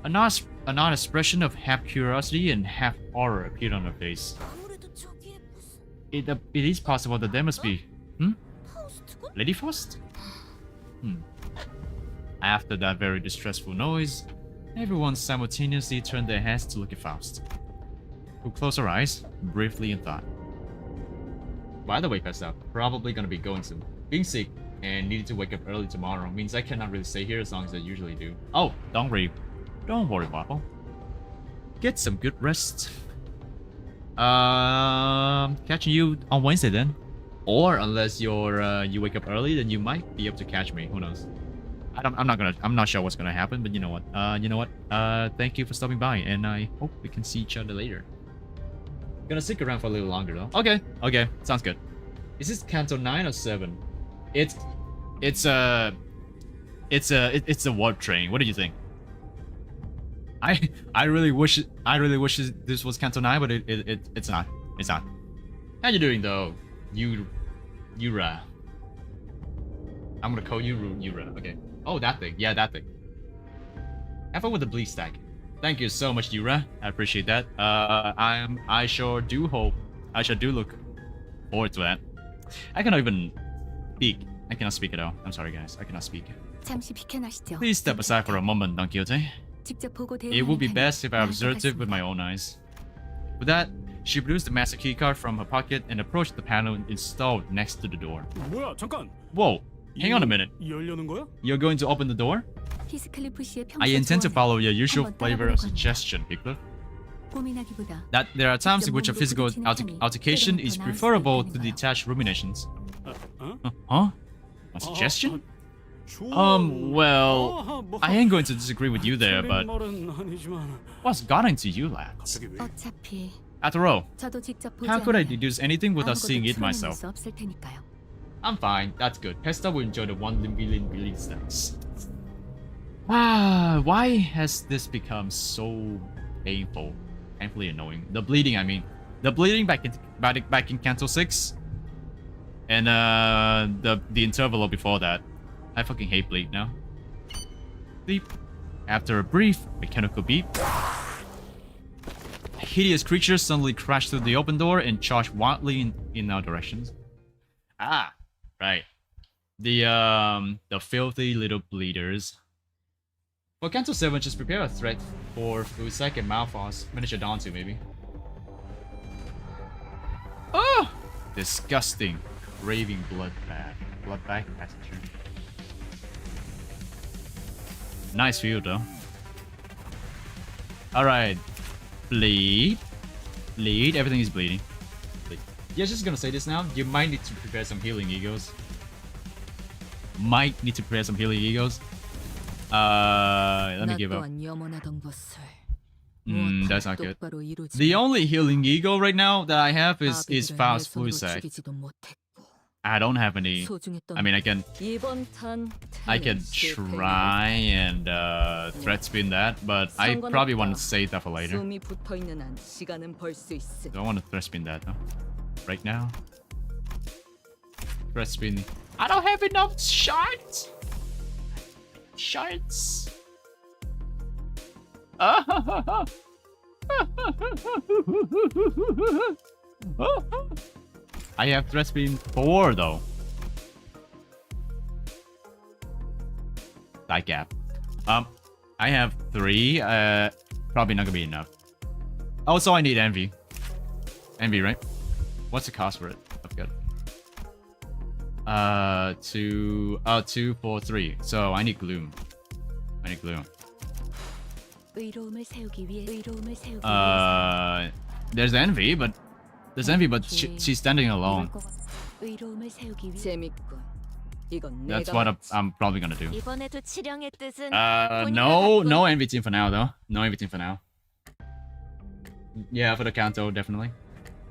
an odd expression of half curiosity and half horror appeared on her face. It is possible that there must be... Lady Faust? After that very distressful noise, everyone simultaneously turned their heads to look at Faust, who closed her eyes briefly in thought. By the way, Pesta, probably gonna be going soon. Being sick and needing to wake up early tomorrow means I cannot really stay here as long as I usually do. Oh, don't worry, Waffle. Get some good rest. Catching you on Wednesday then, or unless you wake up early, then you might be able to catch me. Who knows? I'm not sure what's gonna happen, but you know what? Thank you for stopping by, and I hope we can see each other later. Gonna stick around for a little longer though. Okay, sounds good. Is this Canto 9 or 7? It's a warp train. What do you think? I really wish this was Canto 9, but it's not. It's not. How you doing though? Yura. I'm gonna call you Yura. Okay. Oh, that thing. Yeah, that thing. Have fun with the bleed stack. Thank you so much, Yura. I appreciate that. I sure do look forward to that. I cannot even speak. I cannot speak at all. I'm sorry, guys. I cannot speak. 잠시 비켜나시죠. Please step aside for a moment, Don Quixote. 직접 보고 It would be 대응하는 best if I 편이 observed it with my own eyes. With that, she produced the master keycard from her pocket and approached the panel installed next to the door. 뭐야, 잠깐. Whoa, hang on a minute. 열려는 거야? You're going to open the door? 히스클리프 씨의 평소 I intend to 조언을 follow your usual 한번 flavor of 따라보려고 합니다. suggestion, Pickler. 고민하기보다 That there are times in which a 직접 physical 몸으로 부딪히는 altercation 편이 is 때로는 더 나을 수 preferable to 있다는 거야. detached ruminations. 어? Huh? A suggestion? 조언. Well, 뭐, I ain't going to disagree with you there, but 말은 아니지만 what's got into you, lads? 갑자기 왜? 어차피 After all, 저도 직접 보지 how could I 않으면 deduce anything without 아무것도 seeing it 추론해낼 myself? 수 없을 테니까요. I'm fine, that's good. Pesta will enjoy the 1 billion stacks. Ah, why has this become so painful? Painfully annoying. The bleeding, I mean. The bleeding back in Canto 6. And the interval before that. I fucking hate bleed now. Beep. After a brief mechanical beep, a hideous creature suddenly crashed through the open door and charged wildly in our directions. Ah, right. The filthy little bleeders. For Canto 7, just prepare a threat for Fusek and Malphos. Miniature Dantu, maybe. Oh! Disgusting. Raving bloodbath. Bloodbath passenger. Nice view, though. Alright. Bleed. Bleed. Everything is bleeding. Bleed. Yeah, just gonna say this now. You might need to prepare some healing egos. Let me give up. 또한 염원하던 것을 That's not good. 똑바로 이루지 The only healing ego right now that I have is 아비들을 fast 내 손으로 blue sack. 죽이지도 못했고 I don't have any. 소중했던 I mean, 이번 탄 I can try and threat spin that, but I probably want to save that for later. 숨이 붙어 있는 한 시간은 벌 수 있음. Don't want to threat spin that though. Right now. Threat spin. I don't have enough shards. Shards. I have threat spin 4 though. That gap. I have 3. Probably not gonna be enough. Also, I need envy. Envy, right? What's the cost for it? I forgot. 2, 4, 3. So I need gloom. I need gloom. There's envy, but she's standing alone. 재밌군. 이건 That's 내가 what 맞지. I'm probably gonna do. 이번에도 치령의 뜻은 No envy team for now though. No envy team for now. Yeah, for the Canto definitely.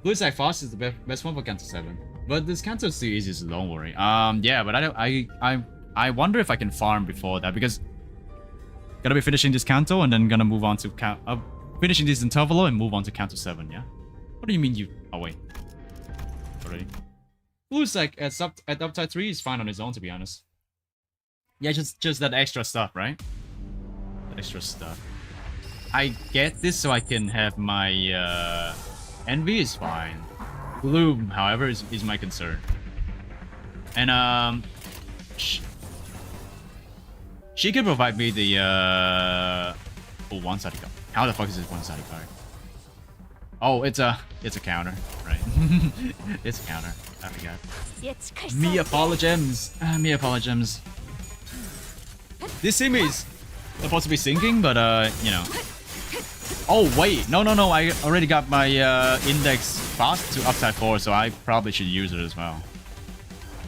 Blue Sack Fast is the best one for Canto 7. But this Canto is too easy, so don't worry. Yeah, but I wonder if I can farm before that because gotta be finishing this Canto and then gonna move on to finishing this Intervalo and move on to Canto 7. Yeah. What do you mean you? Oh wait. Already. Blue Sack at uptide 3 is fine on his own, to be honest. Yeah, just that extra stuff, right? That extra stuff. I get this so I can have my envy is fine. Gloom, however, is my concern. And she can provide me the one-sided card. How the fuck is this one-sided card? Oh, it's a counter, right? It's a counter. I forgot. Me apologies. Me apologies. This team is supposed to be sinking, but you know. Oh wait, no. I already got my index fast to upside 4, so I probably should use it as well.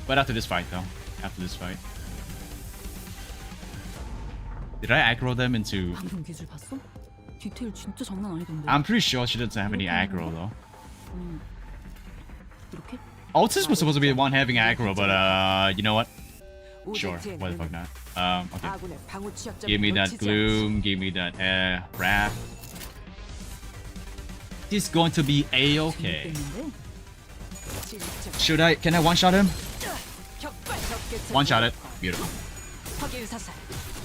But after this fight, though. After this fight. Did I aggro them into? 방금 기술 봤어? 디테일 진짜 장난 아니던데. I'm pretty sure she doesn't have any aggro though. 이렇게? Altis was supposed to be the one having aggro, but you know what? Sure, why the fuck not? Okay. Give me that gloom, give me that wrath. He's going to be a-okay. Should I? Can I one-shot him? One-shot it. Beautiful.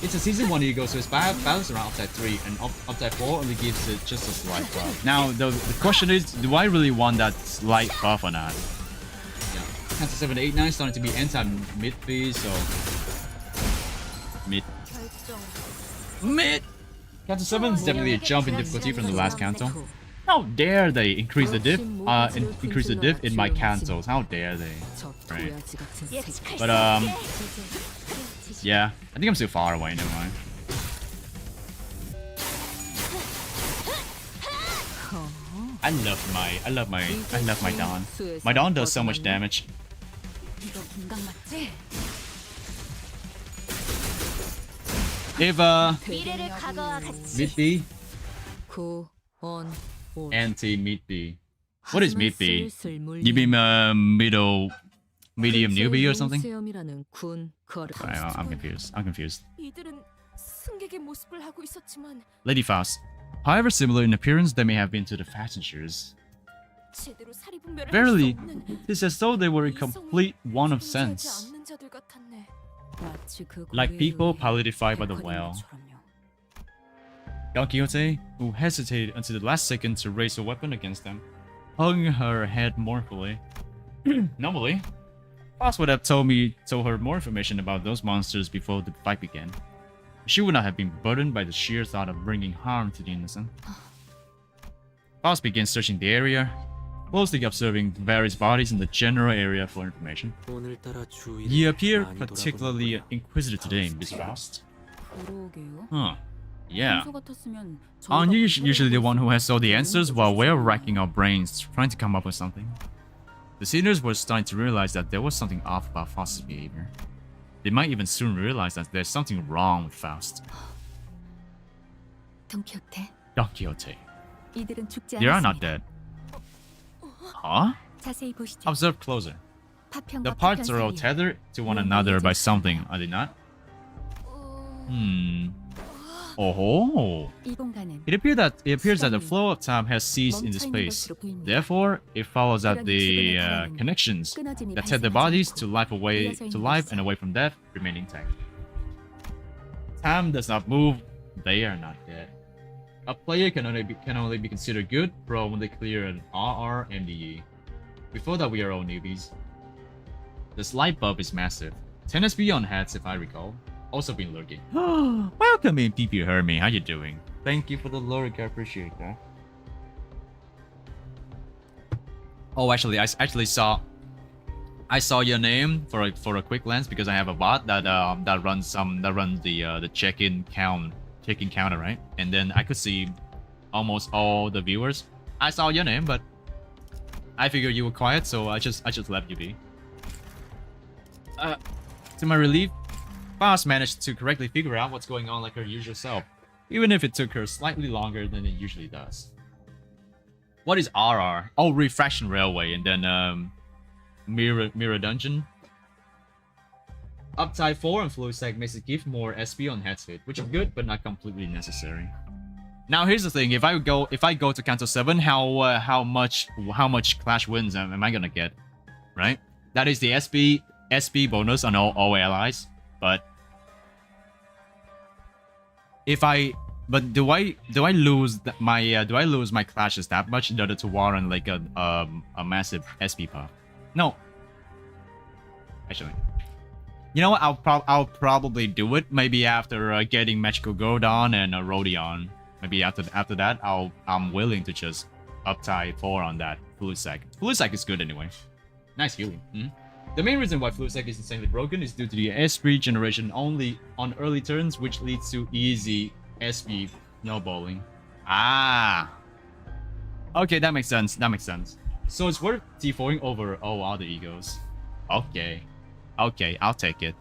It's a season 1 ego, so it's balanced around upside 3, and upside 4 only gives it just a slight buff. Now, the question is, do I really want that slight buff or not? Yeah. Cancer 7, 8, 9 starting to be anti-mid B, so... Mid. Canto 7 is definitely a jump in difficulty from the last Canto. How dare they increase the diff? Increase the diff in my Cantos. How dare they? Right. But yeah, I think I'm still far away. Never mind. I love my Dawn. My Dawn does so much damage. If mid B, anti mid B. What is mid B? You mean medium newbie or something? I'm confused. Lady Faust. However similar in appearance they may have been to the passengers. Verily, it is as though they were in complete want of sense. Like people pilotified by the well. Don Quixote, who hesitated until the last second to raise a weapon against them, hung her head mournfully. Normally, Faust would have told her more information about those monsters before the fight began. She would not have been burdened by the sheer thought of bringing harm to the innocent. Faust began searching the area, closely observing various bodies in the general area for information. You appear particularly inquisitive today, Miss Faust. Huh. Yeah. Aren't you usually the one who has all the answers while we're racking our brains trying to come up with something? The seniors were starting to realize that there was something off about Faust's behavior. They might even soon realize that there's something wrong with Faust. 돈키호테, Don Quixote. 이들은 죽지 They are not 않았습니다. dead. Huh? 자세히 보시죠. Observe closer. 파편과 The parts 파편 are all 사이에 tethered to one another by something, are they not? Oh. 이 공간은 It appears that the flow of time has ceased in this place. Therefore, it follows that the connections that set the bodies to life and away from death remain intact. Time does not move. They are not dead. A player can only be considered good pro when they clear an RR MDE. Before that, we are all newbies. The slight buff is massive. 10 SP on heads, if I recall. Also been lurking. Welcome in, PP Hermie. How you doing? Thank you for the lurk. I appreciate that. Oh, actually, I I saw your name for a quick glance because I have a bot that runs the check-in counter, right? And then I could see almost all the viewers. I saw your name, but I figured you were quiet, so I just left you be. To my relief, Faust managed to correctly figure out what's going on like her usual self, even if it took her slightly longer than it usually does. What is RR? Oh, Refraction Railway, and then Mirror Dungeon. Uptide 4 and Fluid Sack makes it give more SP on head hit, which is good but not completely necessary. Now here's the thing: if I go to Canto 7, how much Clash wins am I gonna get? Right? That is the SP bonus on all allies. But do I lose my clashes that much in order to warrant like a massive SP puff? No. Actually, you know what? I'll probably do it. Maybe after getting Magical Gordon and Rodion. Maybe after that, I'm willing to just uptie 4 on that Fluid Sack. Fluid Sack is good anyway. Nice healing. The main reason why Fluid Sack is insanely broken is due to the SP generation only on early turns, which leads to easy SP snowballing. Ah. Okay, that makes sense. So it's worth T4ing over all other egos. Okay, I'll take it.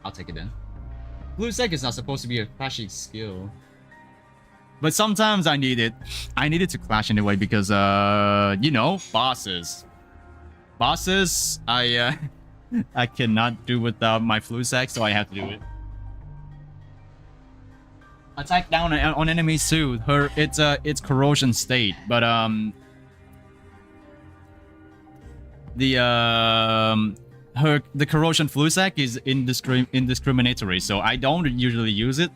Then. Fluid Sack is not supposed to be a clashing skill. But sometimes I need it. I need it to clash anyway because, you know, bosses. I cannot do without my Fluid Sack, so I have to do it. Attack down on enemies too. It's corrosion state, but the corrosion Fluid Sack is indiscriminatory, so I don't usually use it.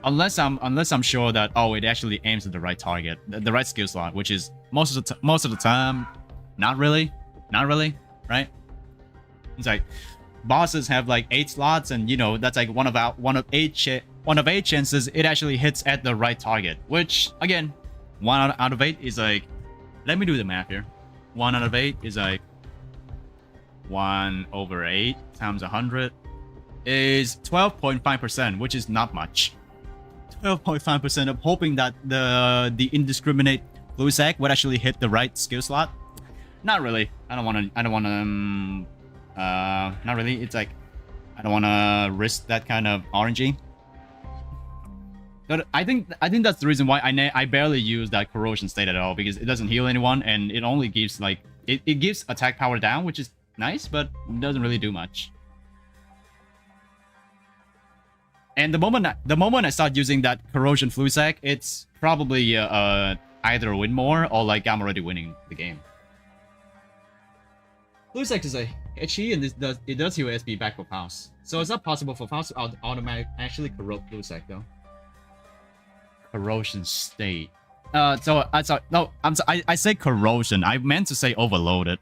Unless I'm sure that it actually aims at the right target, the right skill slot, which is most of the time, not really, right? It's like bosses have like 8 slots, and you know that's like one of 8 chances it actually hits at the right target. Which again, 1 out of 8 is like, let me do the math here. 1 out of 8 is like 1/8 times 100 is 12.5%, which is not much. 12.5% of hoping that the indiscriminate Fluid Sack would actually hit the right skill slot. Not really. I don't want to. Not really. It's like I don't want to risk that kind of RNG. But I think that's the reason why I barely use that corrosion state at all, because it doesn't heal anyone and it only gives like it gives attack power down, which is nice, but doesn't really do much. And the moment I start using that corrosion Fluid Sack, it's probably either win more or like I'm already winning the game. Fluid Sack is a HE and it does heal SP back for Faust. So it's not possible for Faust to actually corrode Fluid Sack though. Corrosion state. I say corrosion. I meant to say overloaded.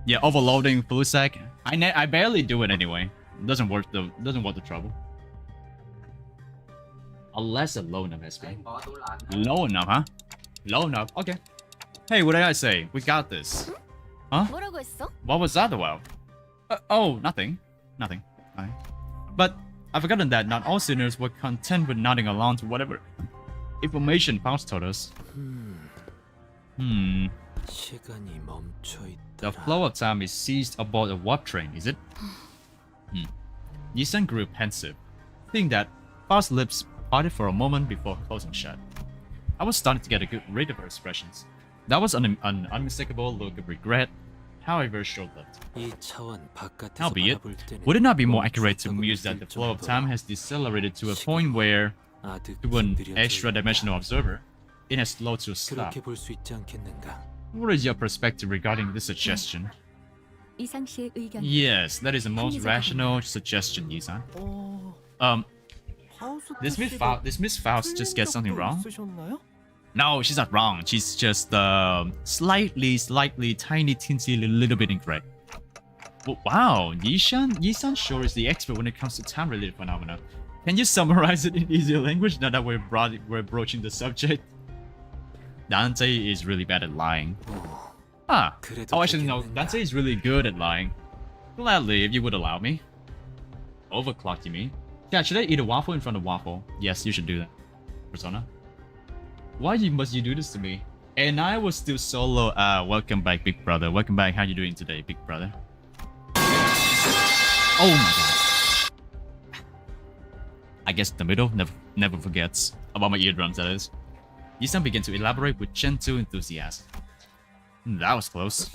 Yeah, overloading Fluid Sack. I barely do it anyway. It doesn't worth the trouble. Unless a low enough SP. Low enough, huh? Low enough. Okay. Hey, what did I say? We got this. Huh? What was that about? Oh, nothing. Nothing. But I've forgotten that not all sinners were content with nodding along to whatever information Faust told us. The flow of time is seized aboard a warp train, is it? Yisan grew pensive, seeing that Faust's lips parted for a moment before closing shut. I was starting to get a good read of her expressions. That was an unmistakable look of regret, however short-lived. Howbeit, would it not be more accurate to muse that the flow of time has decelerated to a point where, to an extra-dimensional observer, it has slowed to a stop? What is your perspective regarding this suggestion? 이상 씨의 의견. Yes, that is the most rational suggestion, Yisan. This Miss Faust just get something wrong? No, she's not wrong. She's just slightly, tiny, teensy, little bit incorrect. But wow, Yisan sure is the expert when it comes to time-related phenomena. Can you summarize it in easier language now that we're broaching the subject? Dante is really bad at lying. Ah, oh actually no, Dante is really good at lying. Gladly, if you would allow me. Overclocked, you mean? Yeah, should I eat a waffle in front of waffle? Yes, you should do that. Persona. Why must you do this to me? And I was still solo. Welcome back, big brother. Welcome back. How you doing today, big brother? Oh my god. I guess the middle never forgets about my eardrums, that is. Yisan began to elaborate with gentle enthusiasm. That was close.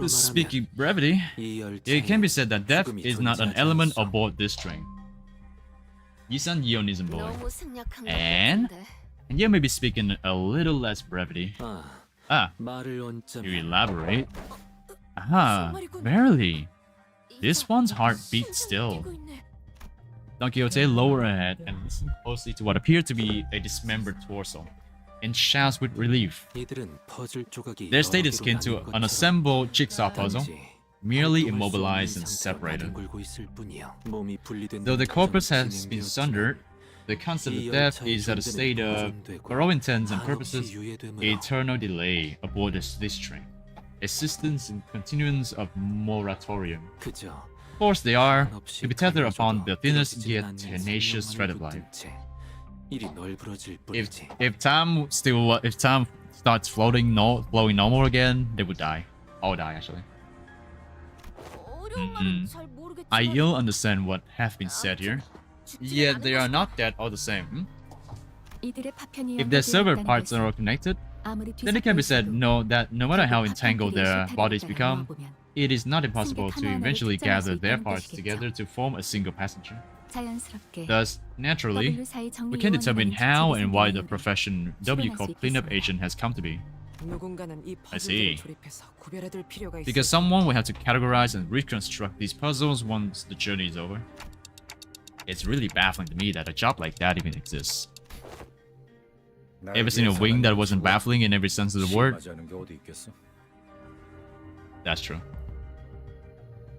Speaking brevity, it can be said that death is not an element aboard this train. Yisan Yeonism boy. And you may be speaking a little less brevity. You elaborate. Verily. This one's heart beats still. Don Quixote lowered her head and listened closely to what appeared to be a dismembered torso, and shouts with relief. Their state is akin to an assembled jigsaw puzzle, merely immobilized and separated. Though the corpus has been sundered, the concept of death is at a state of, for all intents and purposes, eternal delay aboard this train. Existence and continuance of moratorium. Forced they are to be tethered upon the thinnest yet tenacious thread of life. If time starts flowing normal again, they would die. All die actually. I ill understand what have been said here. Yet they are not dead all the same. If their severed parts are all connected, then it can be said that no matter how entangled their bodies become, it is not impossible to eventually gather their parts together to form a single passenger. Thus, naturally, we can determine how and why the profession W called cleanup agent has come to be. I see. Because someone will have to categorize and reconstruct these puzzles once the journey is over. It's really baffling to me that a job like that even exists. Ever seen a wing that wasn't baffling in every sense of the word? That's true.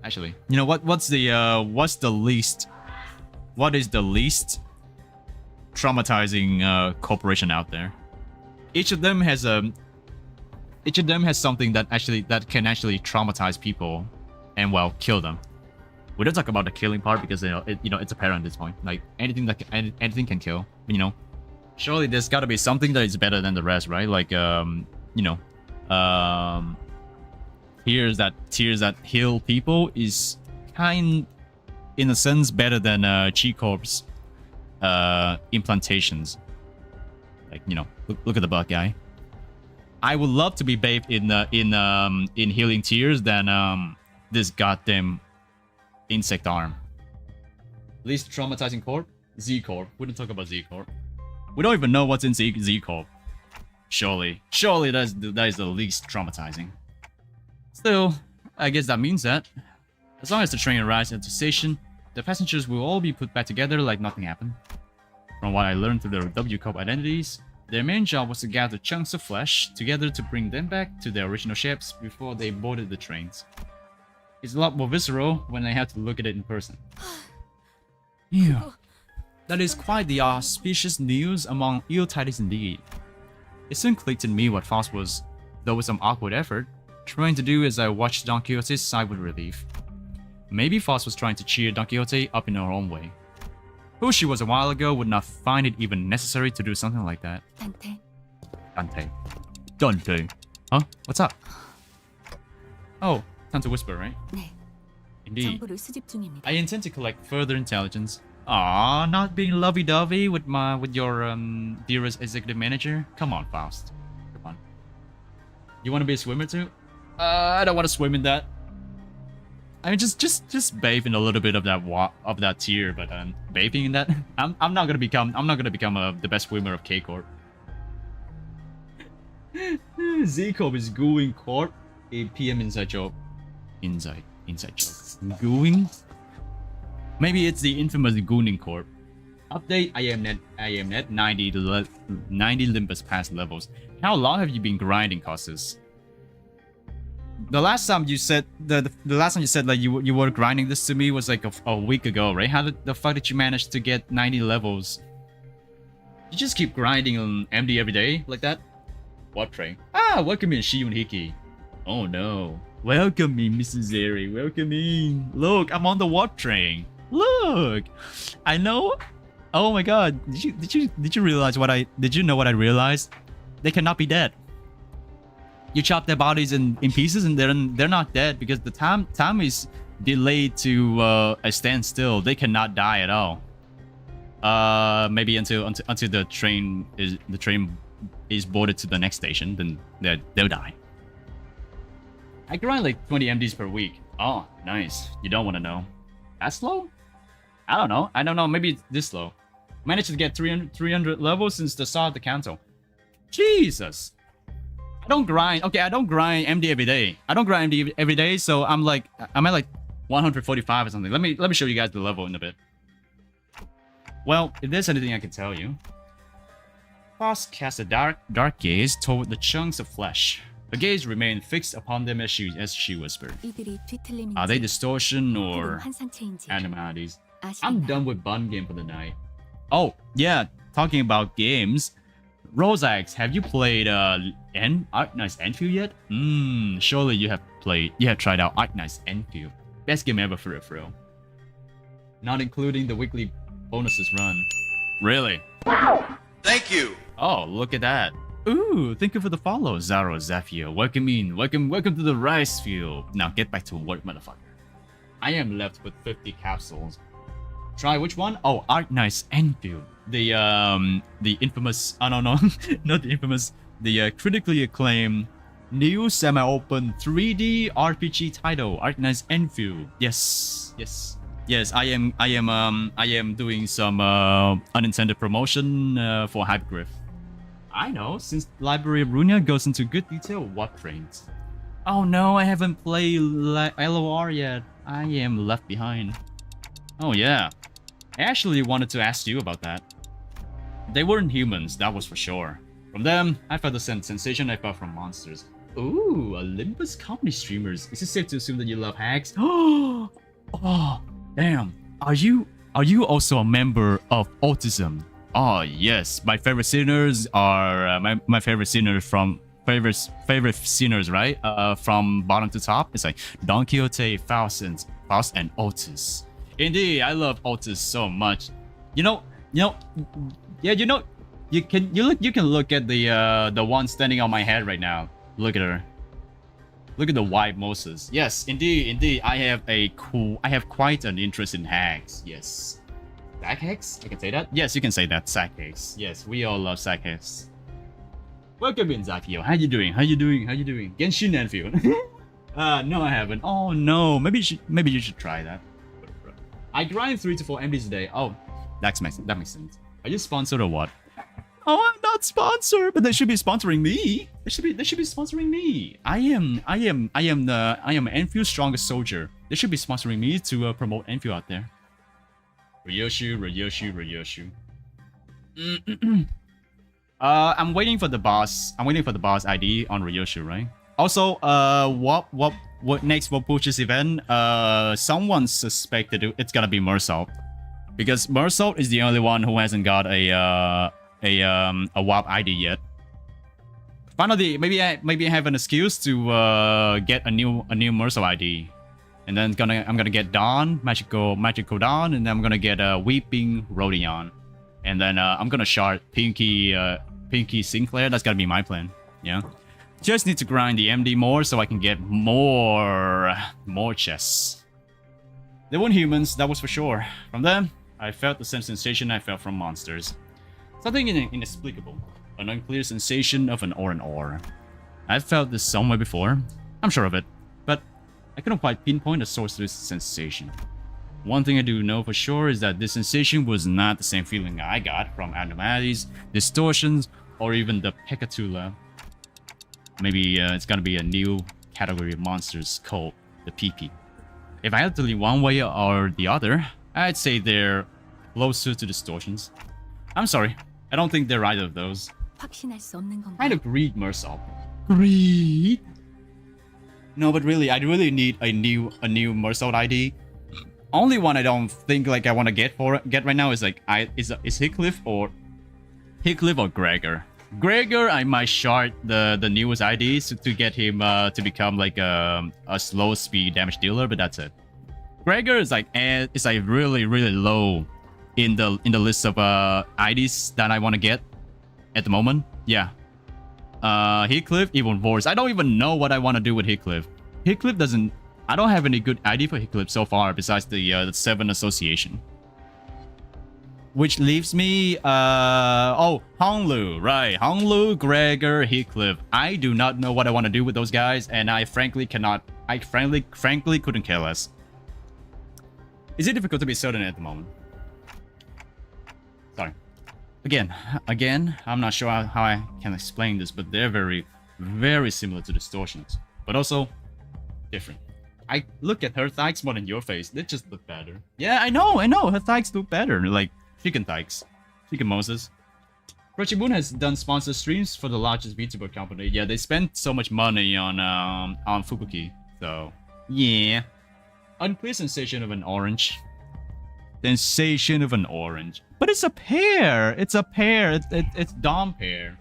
Actually, you know what is the least traumatizing corporation out there? Each of them has something that can actually traumatize people and kill them. We don't talk about the killing part because it's apparent at this point. Like anything can kill. Surely there's got to be something that is better than the rest, right? Like tears that heal people is in a sense better than Chi Corp's implantations. Like look at the butt guy. I would love to be bathed in healing tears than this goddamn insect arm. Least traumatizing corp? Z Corp. We don't talk about Z Corp. We don't even know what's in Z Corp. Surely that is the least traumatizing. Still, I guess that means that as long as the train arrives at the station, the passengers will all be put back together like nothing happened. From what I learned through their W Corp identities, their main job was to gather chunks of flesh together to bring them back to their original shapes before they boarded the trains. It's a lot more visceral when I have to look at it in person. Yeah. That is quite the auspicious news among ill tidings indeed. It soon clicked in me what Faust was, though with some awkward effort, trying to do as I watched Don Quixote sigh with relief. Maybe Faust was trying to cheer Don Quixote up in her own way. Who she was a while ago would not find it even necessary to do something like that. Dante. Huh? What's up? Oh, time to whisper, right? 네. Indeed. 정보를 수집 중입니다. I intend to collect further intelligence. Ah, not being lovey-dovey with your dearest executive manager. Come on, Faust. Come on. You want to be a swimmer too? I don't want to swim in that. I mean, just bathe in a little bit of that tier, but bathing in that, I'm not gonna become the best swimmer of K Corp. Z Corp is gooing Corp. A PM inside joke. Inside joke. Gooing. Maybe it's the infamous Gooning Corp. Update, I am net 90 Limbus pass levels. How long have you been grinding, Cossus? The last time you said the last time you said like you were grinding this to me was like a week ago, right? How the fuck did you manage to get 90 levels? You just keep grinding on MD every day like that? What train? Ah, welcome in Shiun Hiki. Oh no. Welcome in, Mrs. Zeri. Welcome in. Look, I'm on the warp train. Look, I know. Oh my god, did you realize what did you know what I realized? They cannot be dead. You chop their bodies in pieces and they're not dead because the time is delayed to a standstill. They cannot die at all. Maybe until the train is boarded to the next station, then they'll die. I grind like 20 MDs per week. Oh, nice. You don't want to know. That's slow? I don't know. Maybe it's this slow. Managed to get 300 levels since the start of the Canto. Jesus. I don't grind. Okay, I don't grind MD every day. I don't grind MD every day, so I'm at like 145 or something. Let me show you guys the level in a bit. Well, if there's anything I can tell you. Boss cast a dark gaze toward the chunks of flesh. Her gaze remained fixed upon them as she whispered. 이들이 뒤틀림인지 Are they distortion or 혹은 환상체인지 animalities? I'm 아시겠나요? done with bun game for the night. Oh, yeah, talking about games. Rosax, have you played Arknights Enfield yet? Surely you have tried out Arknights Enfield. Best game ever for a thrill. Not including the weekly bonuses run. Really? Thank you. Oh, look at that. Ooh, thank you for the follow, Zaro Zafio. Welcome in. Welcome to the rice field. Now get back to work, motherfucker. I am left with 50 capsules. Try which one? Oh, Arknights Enfield. The infamous, I don't know, not the infamous, the critically acclaimed new semi-open 3D RPG title, Arknights Enfield. Yes. I am doing some unintended promotion for Hypegriff. I know, since Library of Runia goes into good detail what trains. Oh no, I haven't played LOR yet. I am left behind. Oh yeah. I actually wanted to ask you about that. They weren't humans, that was for sure. From them, I felt the same sensation I felt from monsters. Ooh, a Limbus comedy streamers. Is it safe to assume that you love hacks? Oh, damn. Are you also a member of Autism? Oh yes, my favorite sinners are my favorite sinners from favorite sinners, right? From bottom to top, it's like Don Quixote, Faust, and Otis. Indeed, I love Otis so much. You can look at the one standing on my head right now. Look at her. Look at the white Moses. Yes, indeed, I have quite an interest in hacks. Yes. Sack hacks? I can say that? Yes, you can say that. Sack hacks. Yes, we all love sack hacks. Welcome in, Zakio. How you doing? Genshin Enfield. No, I haven't. Oh no, maybe you should try that. I grind 3 to 4 MDs a day. Oh, that makes sense. Are you sponsored or what? Oh, I'm not sponsored, but they should be sponsoring me. They should be sponsoring me. I am Enfield's strongest soldier. They should be sponsoring me to promote Enfield out there. Ryoshu. I'm waiting for the boss. ID on Ryoshu, right? Also, what next? What pushes event? Someone suspected it's gonna be Mersault, because Mersault is the only one who hasn't got a WAP ID yet. Finally, maybe I have an excuse to get a new Mersault ID, and then I'm gonna get Dawn, magical Dawn, and then I'm gonna get Weeping Rodion, and then I'm gonna shard Pinky Sinclair. That's gotta be my plan. Yeah. Just need to grind the MD more so I can get more chests. They weren't humans, that was for sure. From them, I felt the same sensation I felt from monsters. Something inexplicable. An unclear sensation of an or. I've felt this somewhere before. I'm sure of it. But I couldn't quite pinpoint the source of this sensation. One thing I do know for sure is that this sensation was not the same feeling I got from abnormalities, distortions, or even the Pecatula. Maybe it's gonna be a new category of monsters called the PP. If I had to lean one way or the other, I'd say they're closer to distortions. I'm sorry, I don't think they're either of those. 확신할 수 없는 건가? Kind of greed, Mersop. Greed? No, but really, I really need a new Mersop ID. Only one I don't think like I want to get right now is like is Heathcliff or Gregor. Gregor, I might shard the newest IDs to get him to become like a slow speed damage dealer, but that's it. Gregor is like really low in the list of IDs that I want to get at the moment. Yeah. Heathcliff even worse. I don't even know what I want to do with Heathcliff. Heathcliff doesn't. I don't have any good ID for Heathcliff so far besides the 7 association. Which leaves me, Honglu, right. Honglu, Gregor, Heathcliff. I do not know what I want to do with those guys, and I frankly couldn't care less. Is it difficult to be certain at the moment? Sorry. Again, I'm not sure how I can explain this, but they're very, very similar to distortions. But also, different. I look at her thikes more than your face. They just look better. Yeah, I know. Her thikes look better. Like, chicken thikes. Chicken Moses. Crunchymoon has done sponsored streams for the largest VTuber company. Yeah, they spent so much money on Fukuki. So, yeah. Unclear sensation of an orange. Sensation of an orange. But it's a pair. It's Dom pair.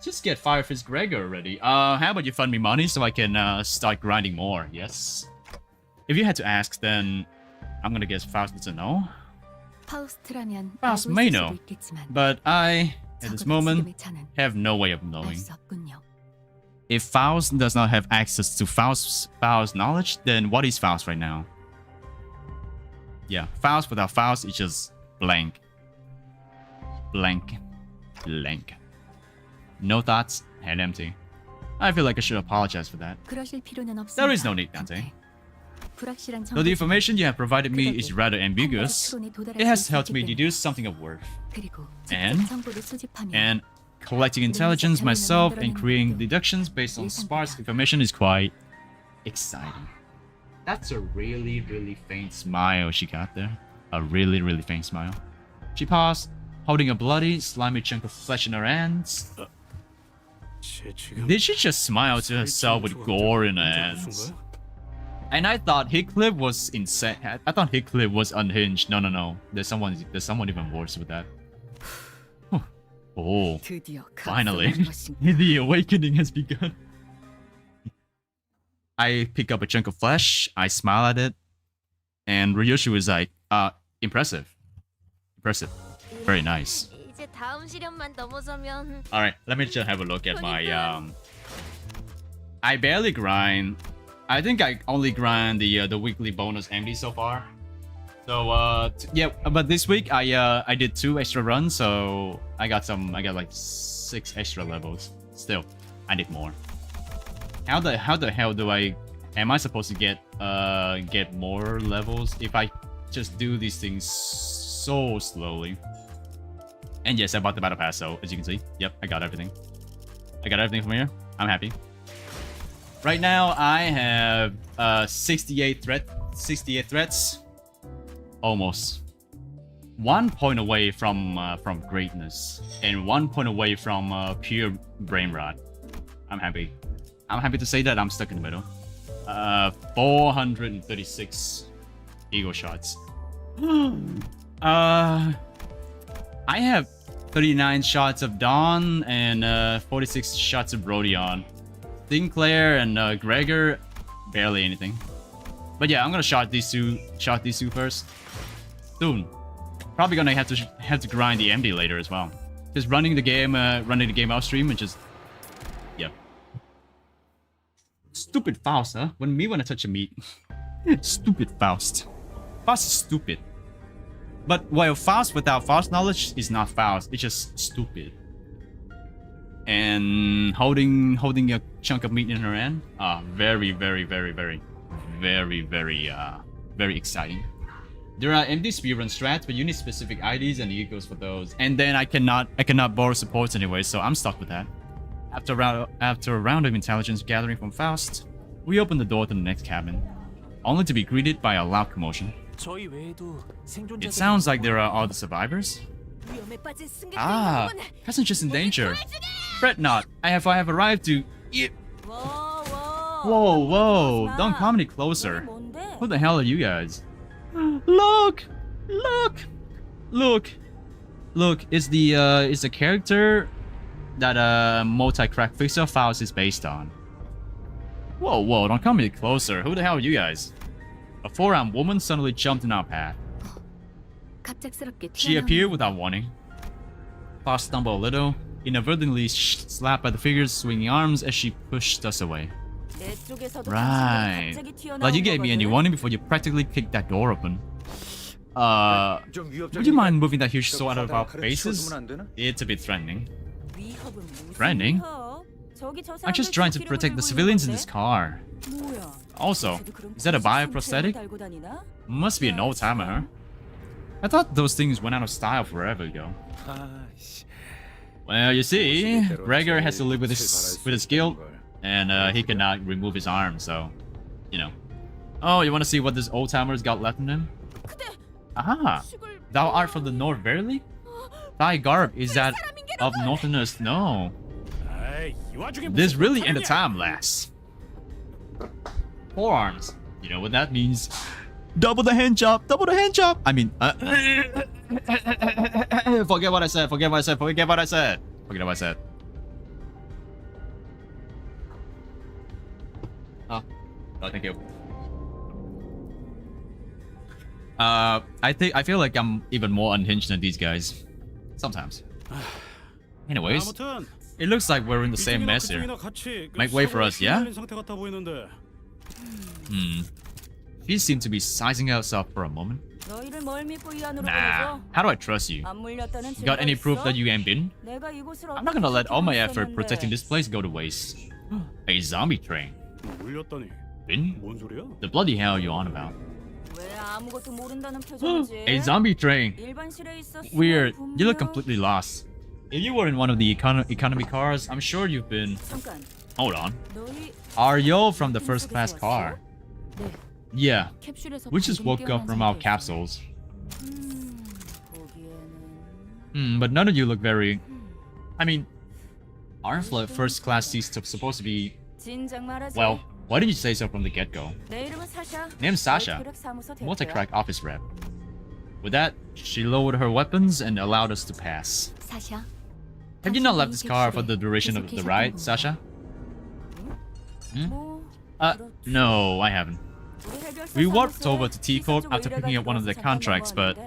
Just get Firefist Gregor already. How about you fund me money so I can start grinding more? Yes. If you had to ask, then I'm gonna guess Faust is a no. 파우스트라면 Faust 알고 may 있을 know, 수도 있겠지만 but I, at this 적어도 moment, 지금의 차는 have no way of 알 knowing. 수 없군요. If Faust does not have access to Faust's knowledge, then what is Faust right now? Yeah, Faust without Faust is just blank. Blank. No thoughts, head empty. I feel like I should apologize for that. 그러실 필요는 없습니다. There is no need, Dante. 불확실한 Though the 정보지만 information you have provided me is rather ambiguous, 한 가지 추론에 도달할 it has 수 helped me 있기 deduce something of worth. 그리고 And- 직접 정보를 수집하면 And collecting intelligence myself and creating deductions based on sparse information is quite exciting. That's a really, really faint smile she got there. A really, really faint smile. She paused, holding a bloody, slimy chunk of flesh in her hands. Did she just smile to herself with gore in her hands? And I thought Heathcliff was insane. I thought Heathcliff was unhinged. No. There's someone even worse with that. Oh, 드디어 finally. 각성한 것인가. The awakening has begun. I pick up a chunk of flesh, I smile at it, and Ryoshu is like, impressive. Very nice. 이제 다음 시련만 넘어서면 Alright, let me just have a look at my, I barely grind. I think I only grind the weekly bonus MD so far. So, yeah, but this week I did 2 extra runs, so I got like 6 extra levels. Still, I need more. How the hell am I supposed to get more levels if I just do these things so slowly? And yes, I bought the battle pass, so as you can see, yep, I got everything. I got everything from here. I'm happy. Right now, I have 68 threats. Almost. 1 point away from greatness, and 1 point away from pure brainrot. I'm happy. I'm happy to say that I'm stuck in the middle. 436 ego shots. I have 39 shots of Dawn and 46 shots of Rodion. Sinclair and Gregor, barely anything. But yeah, I'm gonna shot these two first. Soon. Probably gonna have to grind the MD later as well. Just running the game off stream and just, yeah. Stupid Faust, huh? When I touch a meat. Stupid Faust. Faust is stupid. But while Faust without Faust knowledge is not Faust, it's just stupid. And holding a chunk of meat in her hand, very exciting. There are empty speedrun strats, but you need specific IDs and equals for those. And then I cannot borrow supports anyway, so I'm stuck with that. After a round of intelligence gathering from Faust, we open the door to the next cabin, only to be greeted by a loud commotion. It sounds like there are other survivors. Ah, passengers in danger. Fret not, I have arrived to... Whoa, don't come any closer. Who the hell are you guys? Look, it's the character that multi-crack fixer Faust is based on. Whoa, don't come any closer. Who the hell are you guys? A 4-armed woman suddenly jumped in our path. She appeared without warning. Faust stumbled a little, inadvertently slapped by the figure's swinging arms as she pushed us away. Right. But you gave me any warning before you practically kicked that door open. Would you mind moving that huge sword out of our faces? It's a bit threatening. Threatening? I'm just trying to protect the civilians in this car. Also, is that a bioprosthetic? Must be an old-timer. I thought those things went out of style forever ago. Well, you see, Gregor has to live with his guilt, and he cannot remove his arm, so, you know. Oh, you want to see what this old-timer's got left in him? Aha! Thou art from the north, verily? Thy garb is that of northerners, no. This really ain't a time, lass. Forearms. You know what that means. Double the hand chop! Double the hand chop! I mean, forget what I said. Oh, thank you. I feel like I'm even more unhinged than these guys. Sometimes. Anyways, it looks like we're in the same mess here. Make way for us, yeah? She seemed to be sizing herself for a moment. Nah, how do I trust you? Got any proof that you ain't been? I'm not gonna let all my effort protecting this place go to waste. A zombie train. Been? The bloody hell are you on about? A zombie train. Weird, you look completely lost. If you were in one of the economy cars, I'm sure you've been... Hold on. Are you from the first class car? Yeah, we just woke up from our capsules. But none of you look very... I mean, aren't first class seats supposed to be... Well, why did you say so from the get-go? Name's Sasha, multi-crack office rep. With that, she lowered her weapons and allowed us to pass. Have you not left this car for the duration of the ride, Sasha? No, I haven't. We walked over to T-Corp after picking up one of their contracts, but...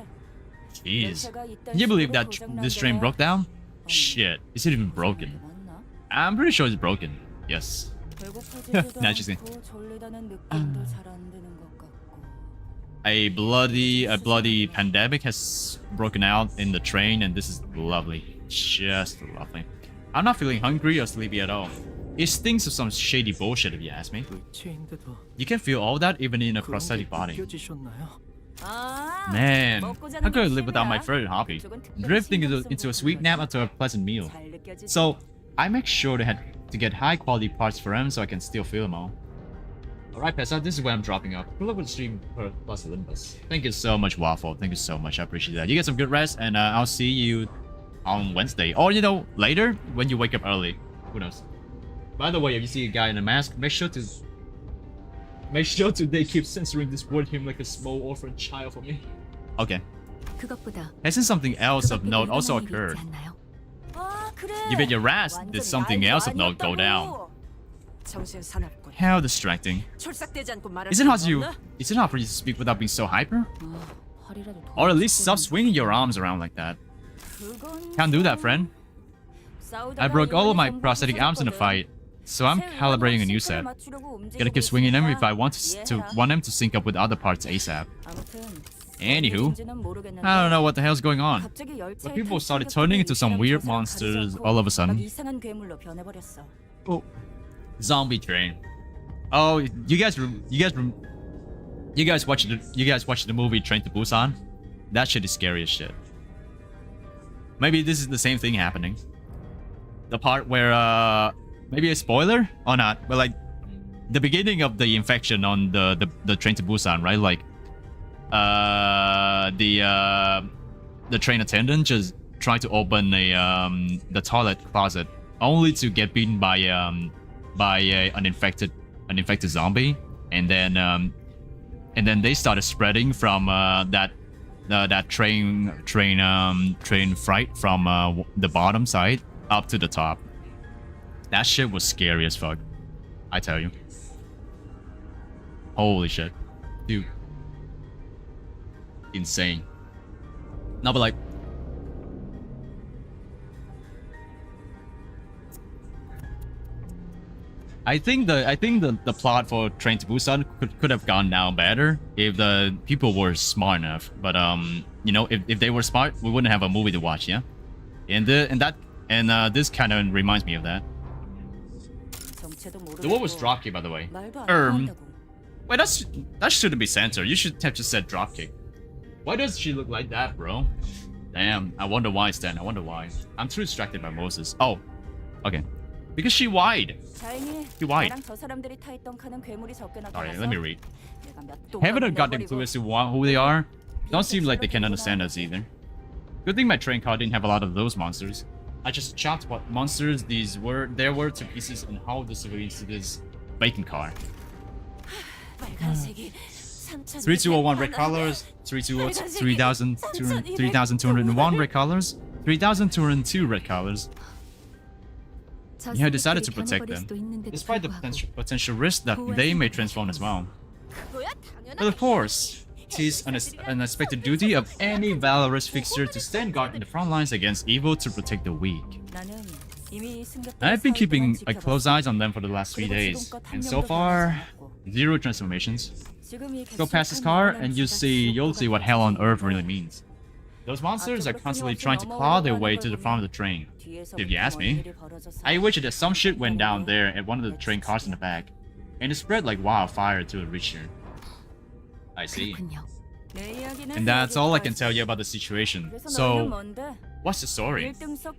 Jeez. Can you believe that this train broke down? Shit, is it even broken? I'm pretty sure it's broken. Yes. Nah, just kidding. A bloody pandemic has broken out in the train, and this is lovely. Just lovely. I'm not feeling hungry or sleepy at all. It stinks of some shady bullshit if you ask me. You can feel all that even in a prosthetic body. Man, how could I live without my favorite hobby? Drifting into a sweet nap after a pleasant meal. So, I make sure to get high quality parts for him so I can still feel them all. Alright, Pessa, this is where I'm dropping off. Good luck with the stream plus Limbus. Thank you so much, Waffle. Thank you so much. I appreciate that. You get some good rest, and I'll see you on Wednesday. Or, you know, later when you wake up early. Who knows? By the way, if you see a guy in a mask, make sure they keep censoring this word him like a small orphan child for me. Okay. Hasn't something else of note also occurred? You bet your ass did something else of note go down. How distracting. Is it hard for you to speak without being so hyper? Or at least stop swinging your arms around like that. Can't do that, friend. I broke all of my prosthetic arms in a fight. So I'm calibrating a new set. Gotta keep swinging them if I want want them to sync up with other parts ASAP. Anywho, I don't know what the hell's going on, but people started turning into some weird monsters all of a sudden. Oh, zombie train. Oh, you guys watched the movie Train to Busan? That shit is scary as shit. Maybe this is the same thing happening. The part where maybe a spoiler or not, but like the beginning of the infection on the Train to Busan, right? Like the train attendant just tried to open the toilet closet only to get beaten by an infected zombie, and then they started spreading from that train fright from the bottom side up to the top. That shit was scary as fuck, I tell you. Holy shit, dude. Insane. No, but like, I think the plot for Train to Busan could have gone down better if the people were smart enough. But you know, if they were smart, we wouldn't have a movie to watch, yeah. And this kind of reminds me of that. What was Dropkick, by the way? Wait, that shouldn't be censored. You should have just said Dropkick. Why does she look like that, bro? Damn, I wonder why, Stan. I wonder why. I'm too distracted by Moses. Oh, okay. Because she white. She white. Sorry, let me read. Haven't a goddamn clue as to who they are. Don't seem like they can understand us either. Good thing my train car didn't have a lot of those monsters. I just chopped what monsters there were to pieces and hauled the civilians to this bacon car. 3201 red colors, 3201 red colors, 3202 red colors. You have decided to protect them, despite the potential risk that they may transform as well. But of course, it is an unexpected duty of any valorous fixer to stand guard in the front lines against evil to protect the weak. I've been keeping a close eye on them for the last 3 days, and so far, 0 transformations. Go past this car and you'll see what hell on earth really means. Those monsters are constantly trying to claw their way to the front of the train. If you ask me, I wish that some shit went down there at one of the train cars in the back, and it spread like wildfire to reach here. I see. And that's all I can tell you about the situation. So, what's the story?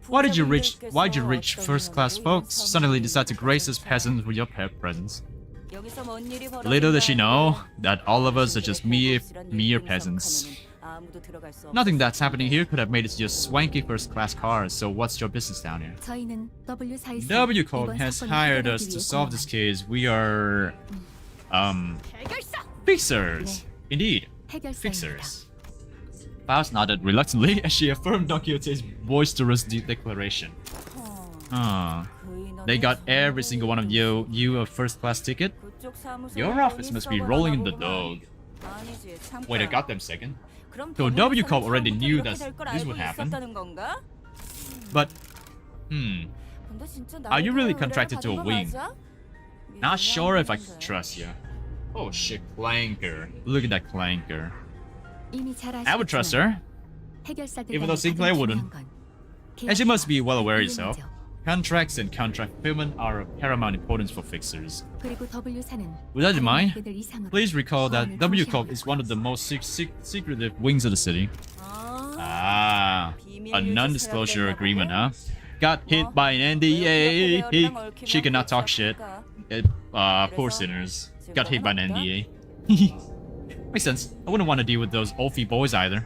Why did you rich first-class folks suddenly decide to grace us peasants with your presence? Little does she know that all of us are just mere peasants. Nothing that's happening here could have made it to your swanky first-class cars, so what's your business down here? W Corp has hired us to solve this case. We are... fixers! Indeed, fixers. Faust nodded reluctantly as she affirmed Don Quixote's boisterous declaration. They got every single one of you a first-class ticket? Your office must be rolling in the dog. Wait a goddamn second. So W Corp already knew that this would happen. But, are you really contracted to a wing? Not sure if I can trust you. Oh shit, Clanker. Look at that Clanker. I would trust her, even though Sinclair wouldn't. As you must be well aware yourself, contracts and contract fulfillment are of paramount importance for fixers. With that in mind, please recall that W Corp is one of the most secretive wings of the city. Ah, a non-disclosure agreement, huh? Got hit by an NDA. She cannot talk shit. Poor sinners. Got hit by an NDA. Makes sense. I wouldn't want to deal with those Olfie boys either.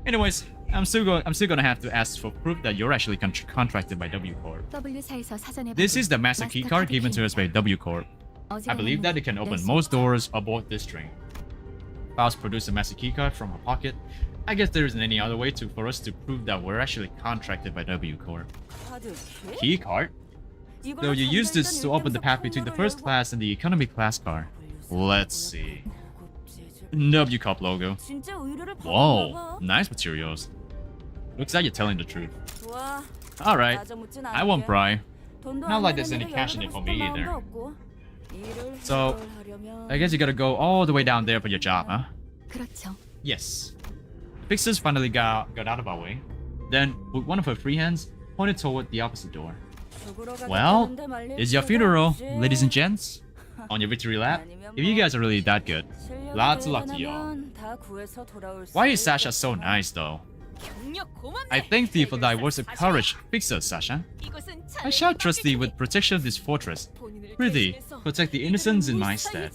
Anyways, I'm still gonna have to ask for proof that you're actually contracted by W Corp. This is the master keycard given to us by W Corp. I believe that it can open most doors aboard this train. Faust produced a master keycard from her pocket. I guess there isn't any other way for us to prove that we're actually contracted by W Corp. Keycard? So you use this to open the path between the first class and the economy class car. Let's see. W Corp logo. Whoa, nice materials. Looks like you're telling the truth. Alright, I won't pry. Not like there's any cash in it for me either. So, I guess you gotta go all the way down there for your job, huh? 그렇죠. Yes. Fixers finally got out of our way. Then, with one of her free hands, pointed toward the opposite door. Well, it's your funeral, ladies and gents. On your victory lap. If you guys are really that good, lots of luck to y'all. Why is Sasha so nice, though? I thank thee for thy words of courage, Fixer, Sasha. I shall trust thee with protection of this fortress. Prithee, protect the innocents in my stead.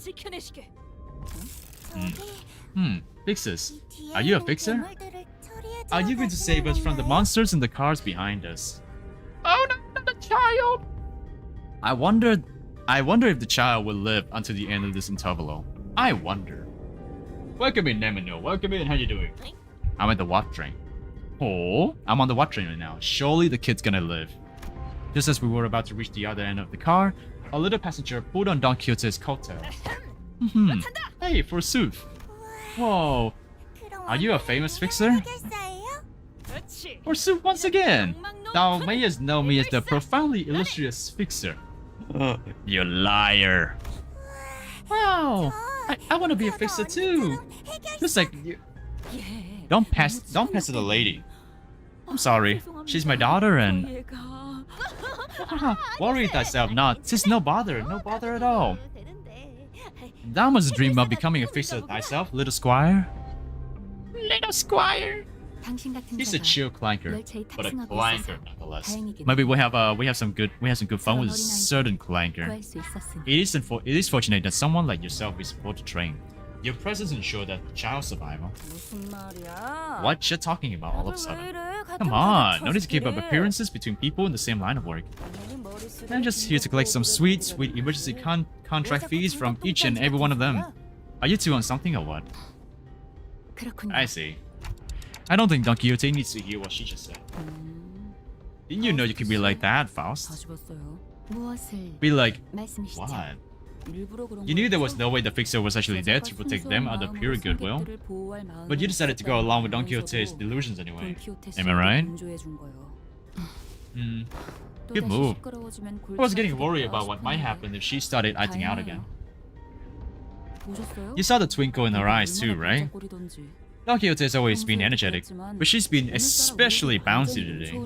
Fixers. Are you a fixer? Are you going to save us from the monsters and the cars behind us? Oh no, not a child! I wonder if the child will live until the end of this interval. I wonder. Welcome in, Nemino. Welcome in, how you doing? I'm at the warp train. Oh, I'm on the warp train right now. Surely the kid's gonna live. Just as we were about to reach the other end of the car, a little passenger pulled on Don Quixote's coattail. Hey, forsooth. Whoa. Are you a famous fixer? Forsooth once again. Thou mayest know me as the profoundly illustrious fixer. You liar. Wow. I want to be a fixer too. Just like you. Don't pass to the lady. I'm sorry. She's my daughter and... Worry thyself not. 'Tis no bother at all. Thou must dream of becoming a fixer thyself, little squire. Little squire. He's a chill clanker, but a clanker nonetheless. Maybe we have some good fun with a certain clanker. It is fortunate that someone like yourself is supposed to train. Your presence ensures that child's survival. What you talking about all of a sudden? Come on, no need to keep up appearances between people in the same line of work. I'm just here to collect some sweet emergency contract fees from each and every one of them. Are you two on something or what? I see. I don't think Don Quixote needs to hear what she just said. Didn't you know you could be like that, Faust? Be like, what? You knew there was no way the fixer was actually there to protect them out of pure goodwill, but you decided to go along with Don Quixote's delusions anyway. Am I right? Good move. I was getting worried about what might happen if she started acting out again. You saw the twinkle in her eyes too, right? Don Quixote has always been energetic, but she's been especially bouncy today.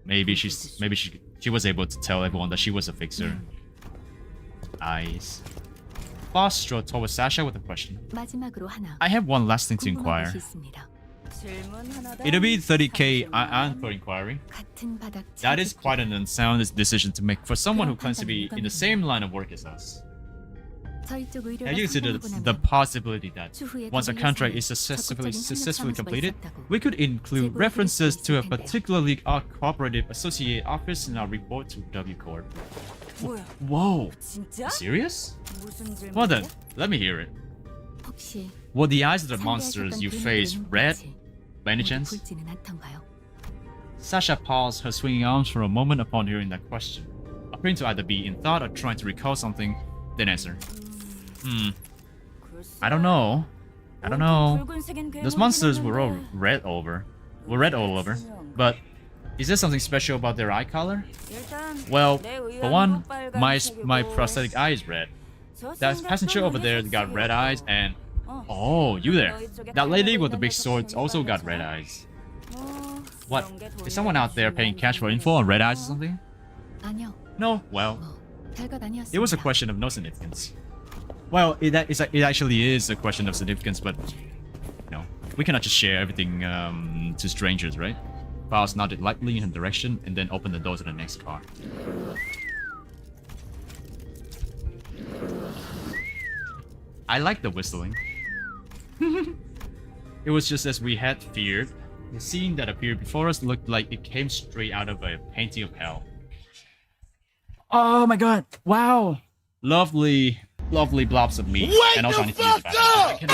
Maybe she was able to tell everyone that she was a fixer. Eyes. Boss strode towards Sasha with a question. I have one last thing to inquire. It'll be 30k on for inquiry. That is quite an unsound decision to make for someone who claims to be in the same line of work as us. Have you considered the possibility that once a contract is successfully completed, we could include references to a particularly cooperative associate office in our report to W Corp? Whoa! Serious? Well then, let me hear it. Were the eyes of the monsters you face red, by any chance? Sasha paused her swinging arms for a moment upon hearing that question, appearing to either be in thought or trying to recall something, then answered. I don't know. Those monsters were all red all over. But is there something special about their eye color? Well, for one, my prosthetic eye is red. That passenger over there got red eyes and... Oh, you there. That lady with the big swords also got red eyes. What? Is someone out there paying cash for info on red eyes or something? No, well... It was a question of no significance. Well, it actually is a question of significance, but... You know, we cannot just share everything to strangers, right? Faust nodded lightly in her direction and then opened the door to the next car. I like the whistling. It was just as we had feared. The scene that appeared before us looked like it came straight out of a painting of hell. Oh my god! Wow! Lovely blobs of meat. And also I need to use the bathroom.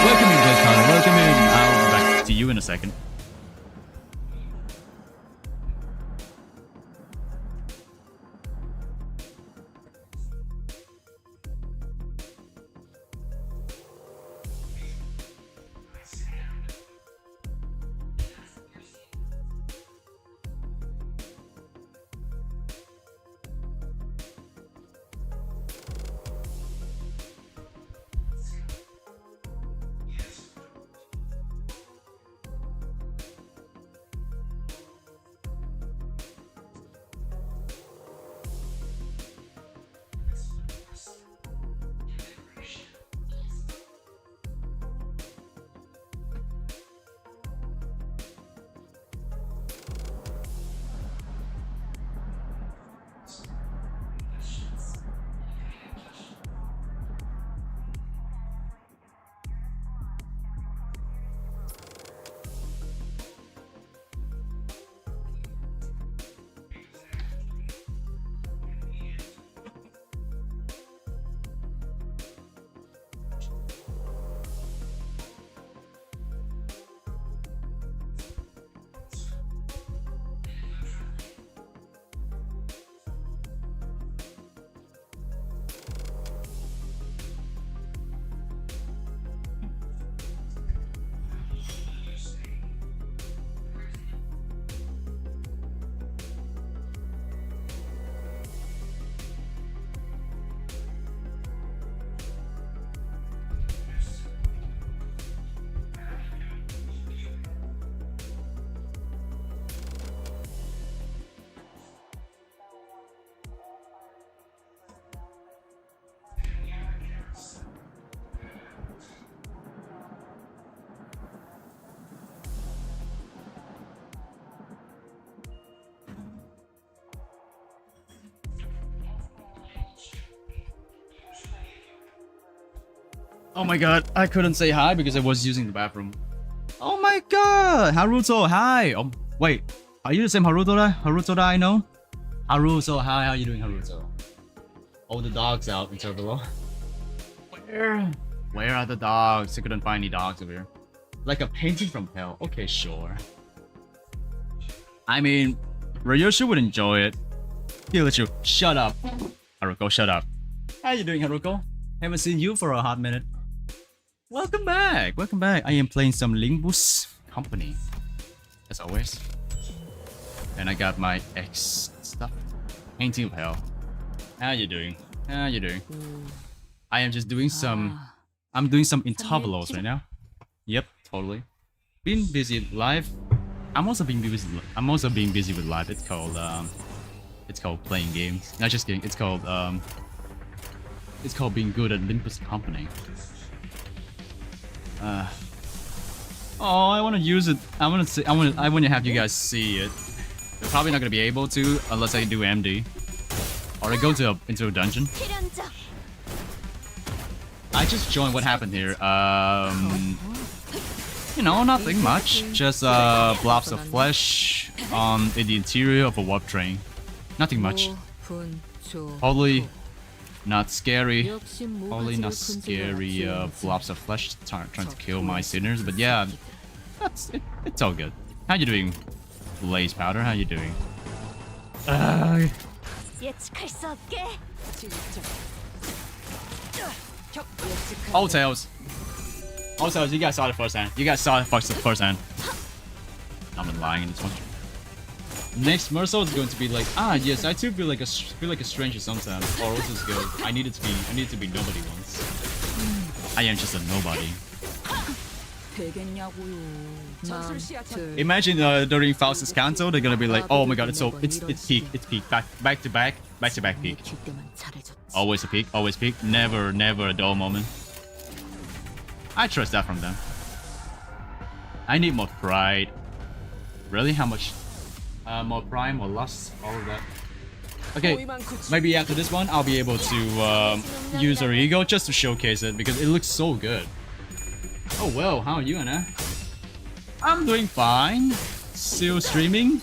Welcome in, good Connor. Welcome in. I'll be back to you in a second. Oh my god, I couldn't say hi because I was using the bathroom. Oh my god, Haruto, hi. Oh wait, are you the same Haruto that I know? Haruto, hi, how you doing, Haruto? Oh, the dog's out in below. Where are the dogs? I couldn't find any dogs over here. Like a painting from hell. Okay, sure. I mean, Ryoshu would enjoy it. He'll let you. Shut up. Haruko, shut up. How you doing, Haruko? Haven't seen you for a hot minute. Welcome back. Welcome back. I am playing some Limbus Company. As always. And I got my X stuff. Painting of hell. How you doing? How you doing? I am just doing some... I'm doing some intervalos right now. Yep, totally. Been busy live. I'm also being busy with live. It's called playing games. Not just kidding. It's called being good at Limbus Company. Oh, I want to use it. I want to have you guys see it. They're probably not gonna be able to unless I do MD or I go into a dungeon. I just joined. What happened here? You know, nothing much. Just blobs of flesh in the interior of a warp train. Nothing much. Totally not scary. Totally not scary. Blobs of flesh trying to kill my sinners. But yeah, it's all good. How you doing, Blaze Powder? How you doing? Oh, Tails. Oh, Tails, you guys saw it firsthand. You guys saw it firsthand. I'm not lying in this one. Next Mercer is going to be like, yes, I too feel like a stranger sometimes. Or also is good. I need to be nobody once. I am just a nobody. Imagine during Faust's Canto, they're gonna be like, oh my god, it's peak, back to back peak. Always a peak, always peak, never a dull moment. I trust that from them. I need more pride. Really? How much? More pride, more lust, all of that. Okay, maybe after this one, I'll be able to use our ego just to showcase it because it looks so good. Oh well, how are you, Anna? I'm doing fine. Still streaming.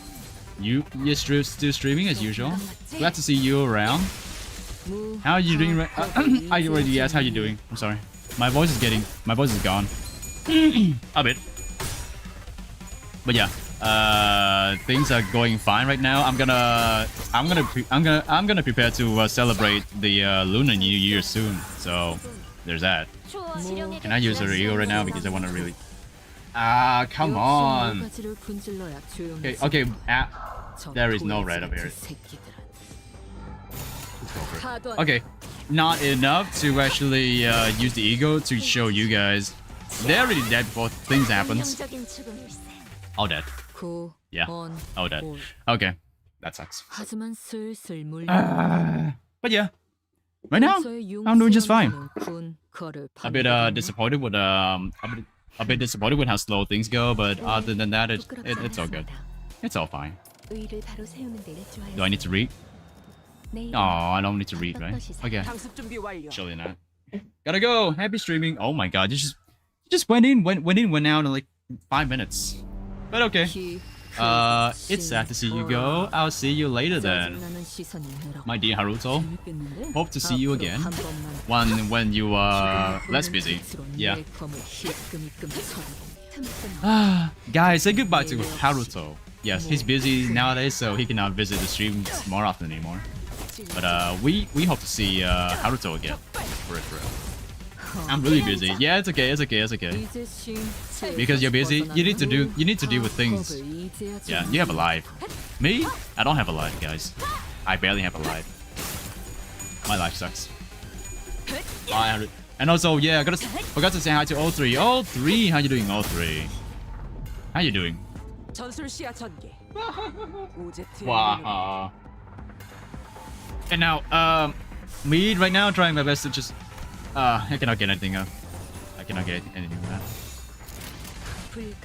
You're still streaming as usual. Glad to see you around. How are you doing? I already asked how you doing. I'm sorry. My voice is gone. A bit. But yeah, things are going fine right now. I'm gonna prepare to celebrate the Lunar New Year soon. So there's that. Can I use a Rio right now because I want to really... come on. Okay. There is no red over here. Okay, not enough to actually use the ego to show you guys. They're already dead before things happens. All dead. Yeah, all dead. Okay, that sucks. But yeah, right now I'm doing just fine. A bit disappointed with how slow things go, but other than that, it's all good. It's all fine. Do I need to read? Oh, I don't need to read, right? Okay. Surely not. Gotta go. Happy streaming. Oh my god, you just went in, went out in like 5 minutes. But okay. It's sad to see you go. I'll see you later then, my dear Haruto. Hope to see you again when you are less busy. Yeah. Guys, say goodbye to Haruto. Yes, he's busy nowadays, so he cannot visit the streams more often anymore. But we hope to see Haruto again. For real. I'm really busy. Yeah, it's okay. Because you're busy, you need to deal with things. Yeah, you have a life. Me? I don't have a life, guys. I barely have a life. My life sucks. And also, yeah, forgot to say hi to O3. O3, how you doing, O3? How you doing? Wow. And now, me right now trying my best to just I cannot get anything up. I cannot get anything with that.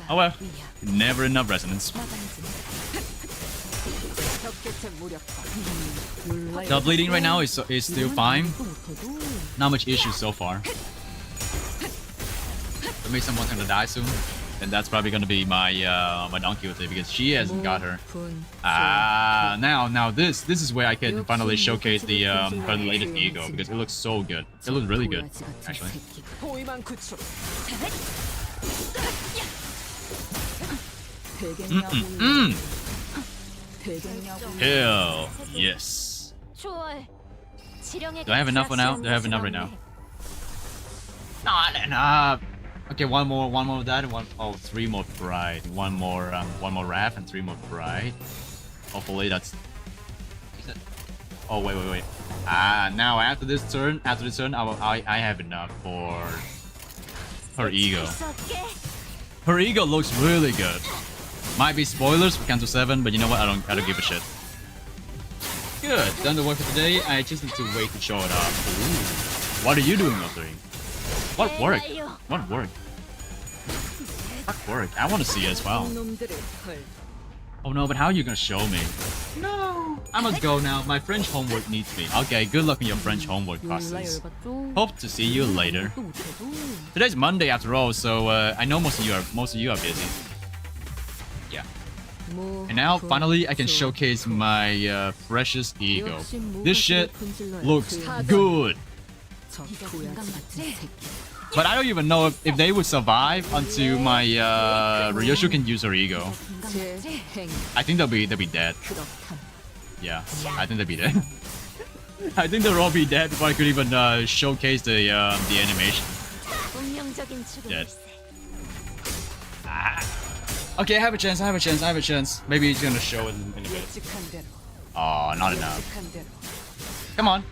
Oh well, never enough resonance. The bleeding right now is still fine. Not much issues so far. for me someone's gonna die soon, and that's probably gonna be my my donkey with it because she hasn't got her. Now this is where I can finally showcase the her latest ego because it looks so good. It looks really good, actually. Hell yes. Do I have enough for now? Do I have enough right now? Not enough. Okay, one more of that, and three more pride. One more wrath and 3 more pride. Hopefully that's. Oh wait. Now after this turn, I have enough for her ego. Her ego looks really good. Might be spoilers for Canto 7, but you know what? I don't give a shit. Good, done the work for today. I just need to wait to show it off. Ooh. What are you doing, O3? What work? What work? What work? I want to see it as well. Oh no, but how are you gonna show me? No, I must go now. My French homework needs me. Okay, good luck in your French homework classes. Hope to see you later. Today's Monday after all, so I know most of you are busy. Yeah. And now finally I can showcase my precious ego. This shit looks good. But I don't even know if they would survive until my Ryoshu can use her ego. I think they'll be dead. Yeah, I think they'll be dead. I think they'll all be dead before I could even showcase the animation. Dead. Okay, I have a chance. Maybe he's gonna show it in a bit. Oh, not enough. Come on.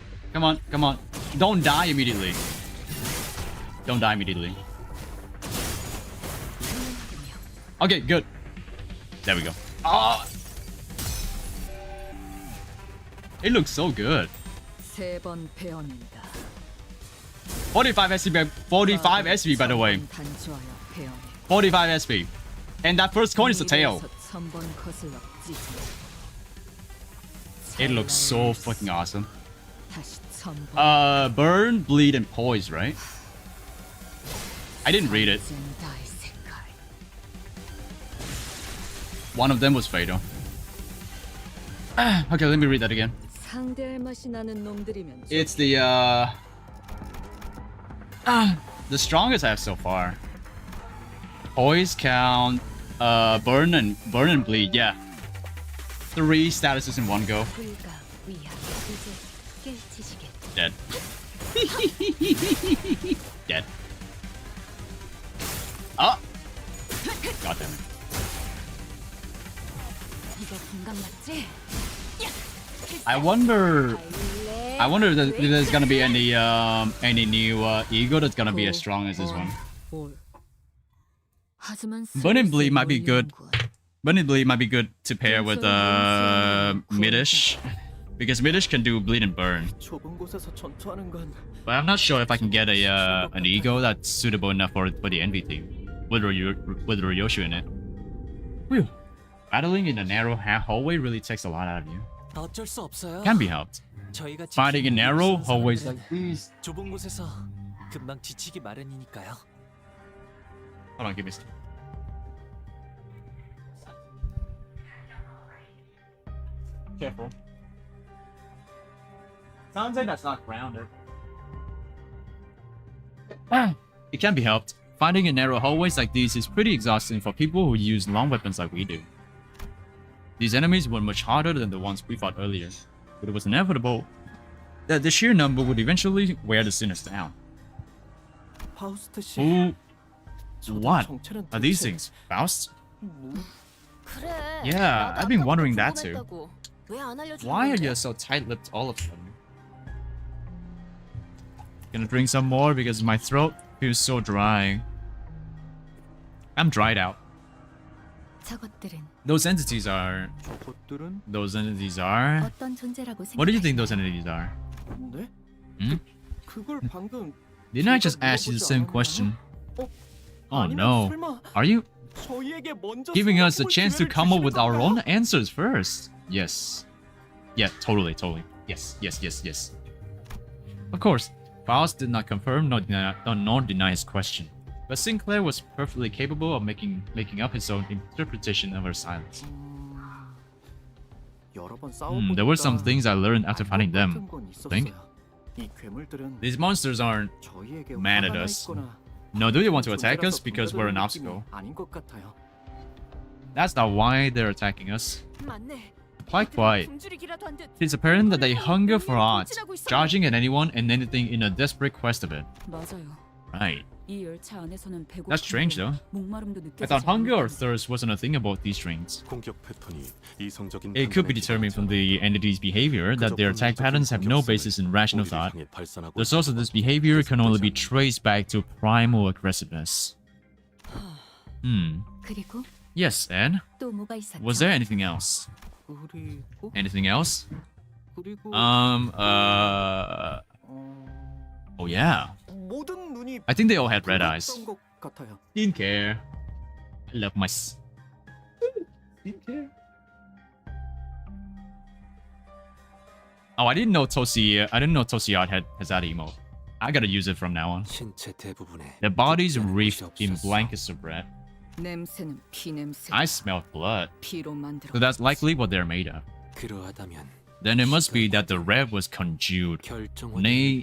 Don't die immediately. Okay, good. There we go. Oh. It looks so good. 45 SP, 45 SP by the way. 45 SP. And that first coin is the tail. It looks so fucking awesome. Burn, bleed, and poise, right? I didn't read it. One of them was fatal. Okay, let me read that again. It's the strongest I have so far. Poise, count, burn and bleed. Yeah, 3 statuses in one go. Dead. Dead. Oh! God damn it. I wonder if there's gonna be any new ego that's gonna be as strong as this one. Burn and bleed might be good. Burn and bleed might be good to pair with Midish, because Midish can do bleed and burn. But I'm not sure if I can get an ego that's suitable enough for the Envy team with Ryoshu in it. Whew. Battling in a narrow hallway really takes a lot out of you. Can be helped. Fighting in narrow hallways like these. 좁은 곳에서 금방 지치기 마련이니까요. Hold on, give me. Careful. Sounds like that's not grounded. It can be helped. Fighting in narrow hallways like these is pretty exhausting for people who use long weapons like we do. These enemies were much harder than the ones we fought earlier, but it was inevitable that the sheer number would eventually wear the sinners down. Who? What are these things? Faust? Yeah, I've been wondering that too. Why are you so tight-lipped all of a sudden? Gonna drink some more because my throat feels so dry. I'm dried out. Those entities are... What do you think those entities are? Hmm? Didn't I just ask you the same question? Oh no. Are you giving us a chance to come up with our own answers first? Yes. Yeah, totally. Yes. Of course, Faust did not confirm nor deny his question. but Sinclair was perfectly capable of making up his own interpretation of her silence. 여러 번 There were some things I learned after fighting them. Think? 이 괴물들은 These monsters aren't 저희에게 mad at 화가 나 us. 있거나 No, do they want to attack us 존재라서 because we're an 분별되는 obstacle? 느낌이 아닌 것 같아요. That's not why they're attacking us. 맞네. Quite quiet. 굶주리기라도 한 듯. It's apparent that they hunger for odds, charging at anyone and anything in a desperate quest of it. 맞아요. Right. 이 열차 안에서는 배고픔도 That's strange though. 목마름도 I thought 느껴지지 hunger or 않는데. thirst wasn't a thing about these trains. 공격 패턴이 이성적인 It could be determined from the entity's behavior that their attack patterns have no basis in rational thought. The source of this behavior can only be traced back to primal aggressiveness. 그리고 Yes, and 또 뭐가 있었죠? was there anything else? 그리고 Anything else? 그리고 Oh yeah. 모든 눈이 I think they all had red eyes. 보였던 것 같아요. Skincare. I love my skincare. Oh, I didn't know Tosi Art has that emote. I gotta use it from now on. 신체 대부분에 Their bodies wreathed in 없었어. blankets of red. 냄새는 피 냄새. I smelled blood. 피로 만들어. So that's likely what they're made of. 그러하다면 Then it must be that the red was congealed, nay,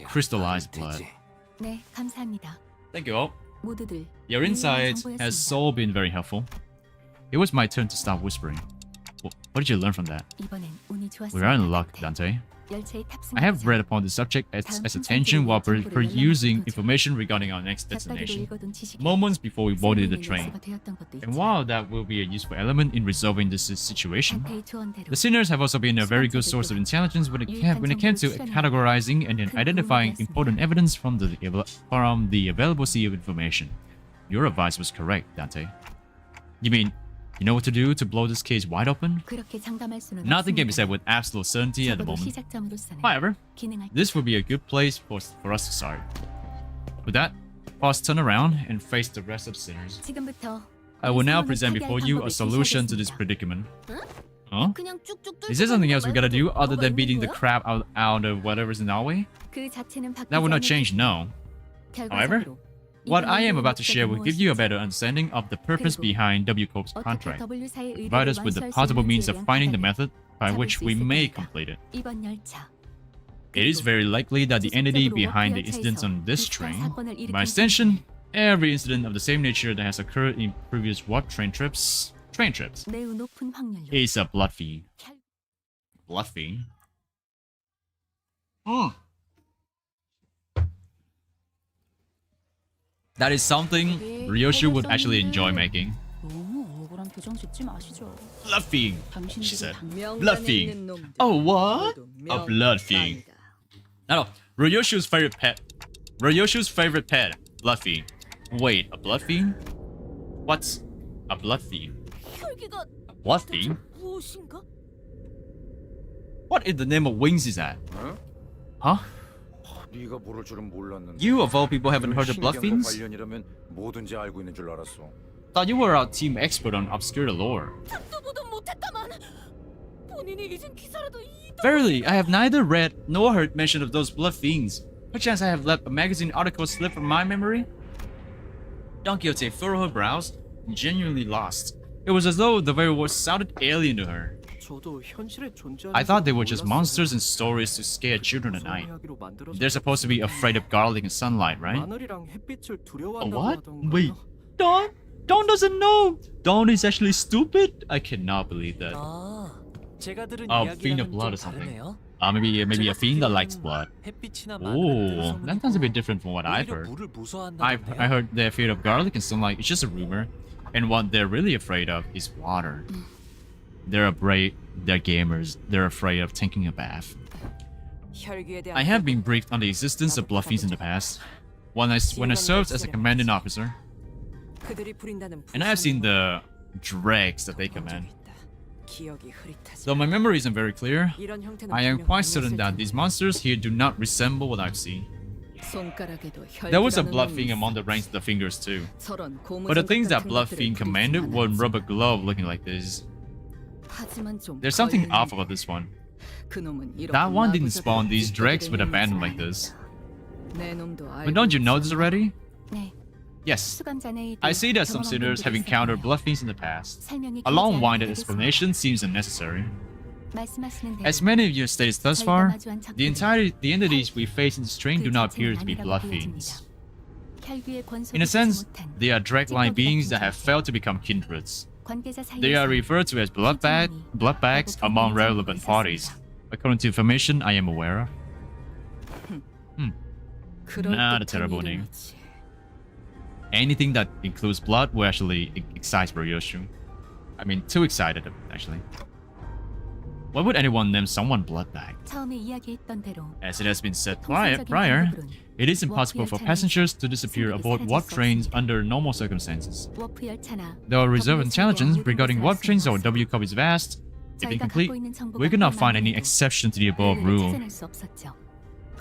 crystallized blood. 네, 감사합니다. Thank you all. 모두들 Your insights 정보였습니다. has all been very helpful. It was my turn to stop whispering. What did you learn from that? 이번엔 운이 좋았습니다. We are in luck, Dante. 열차에 탑승. I have read upon the subject as attention while perusing information regarding our next destination, moments before we boarded the train. And while that will be a useful element in resolving this situation, the sinners have also been a very good source of intelligence when it came to categorizing and identifying important evidence from the available sea of information. Your advice was correct, Dante. You mean, you know what to do to blow this case wide open? Nothing can be said with absolute certainty at the moment. However, this would be a good place for us to start. With that, Boss turn around and face the rest of the sinners. I will now present before you a solution to this predicament. Huh? Is there something else we gotta do other than beating the crap out of whatever's in our way? That will not change, no. However, what I am about to share will give you a better understanding of the purpose behind W Corp's contract. Provide us with the possible means of finding the method by which we may complete it. It is very likely that the entity behind the incidents on this train, by extension, every incident of the same nature that has occurred in previous warp train trips, is a blood fiend. Blood fiend? That is something Ryoshu would actually enjoy making. Blood fiend, she said. Blood fiend. Oh, what? A blood fiend. No, Ryoshu's favorite pet. Ryoshu's favorite pet. Blood fiend. Wait, a blood fiend? What's a blood fiend? A blood fiend? What in the name of wings is that? Huh? 네가 모를 줄은 몰랐는데. You of all people haven't heard of blood fiends? 관련이라면 뭐든지 알고 있는 줄 알았어. Thought you were a team expert on obscure lore. Verily, I have neither read nor heard mention of those blood fiends. Perchance I have let a magazine article slip from my memory? Don Quixote furrowed her brows, genuinely lost. It was as though the very words sounded alien to her. I thought they were just monsters and stories to scare children at night. They're supposed to be afraid of garlic and sunlight, right? What? Wait, Don? Don doesn't know! Don is actually stupid? I cannot believe that. 제가 들은 Fiend of 이야기랑은 blood 좀 or something. 다르네요. Maybe a fiend that likes blood. 햇빛이나 Oh, that sounds a bit different from what I've heard. 물을 무서워한다는데요. I heard they're afraid of garlic and sunlight. It's just a rumor. And what they're really afraid of is water. They're gamers. They're afraid of taking a bath. I have been briefed on the existence of blood fiends in the past. When I served as a commanding officer, and I have seen the dregs that they command. Though my memory isn't very clear, I am quite certain that these monsters here do not resemble what I've seen. There was a blood fiend among the ranks of the fingers too. But the things that blood fiend commanded were rubber glove looking like this. There's something off about this one. That one didn't spawn these dregs with abandon like this. But don't you know this already? Yes, 수감자네이도 I see that some 경험 sinners have 분들이 encountered 있었군요. blood fiends in the past. 설명이 A 길지 long-winded 않게 explanation seems unnecessary. 말씀하시는 대로 As many of you have stated thus far, 저희가 마주한 the entities we face in the strain 그 do not 자체는 appear to be 아니라고 blood 보여집니다. fiends. 혈귀의 권속이 In a sense, 되지 못한 they are drag-like 찌꺼기 beings that 같은 have failed to become kindreds. 관계자 They are 사이에서 referred to as blood bags among relevant parties, according to information I am aware of. Not a terrible name. Anything that includes blood will actually excite Ryoshu. I mean, too excited, actually. Why would anyone name someone Bloodbag? 처음에 이야기했던 대로 As it has been said 통상적인 prior, 방법으로는 it is impossible for passengers to disappear aboard warp trains under normal circumstances. 워프 열차나 Though reserve intelligence 모든 regarding 것을 warp 알 trains 수는 or 없습니다. WCOP is vast, if 저희가 incomplete, 갖고 있는 정보가 we could not find any 많아도 exception to the above 그를 rule. 찾아낼 수 없었죠.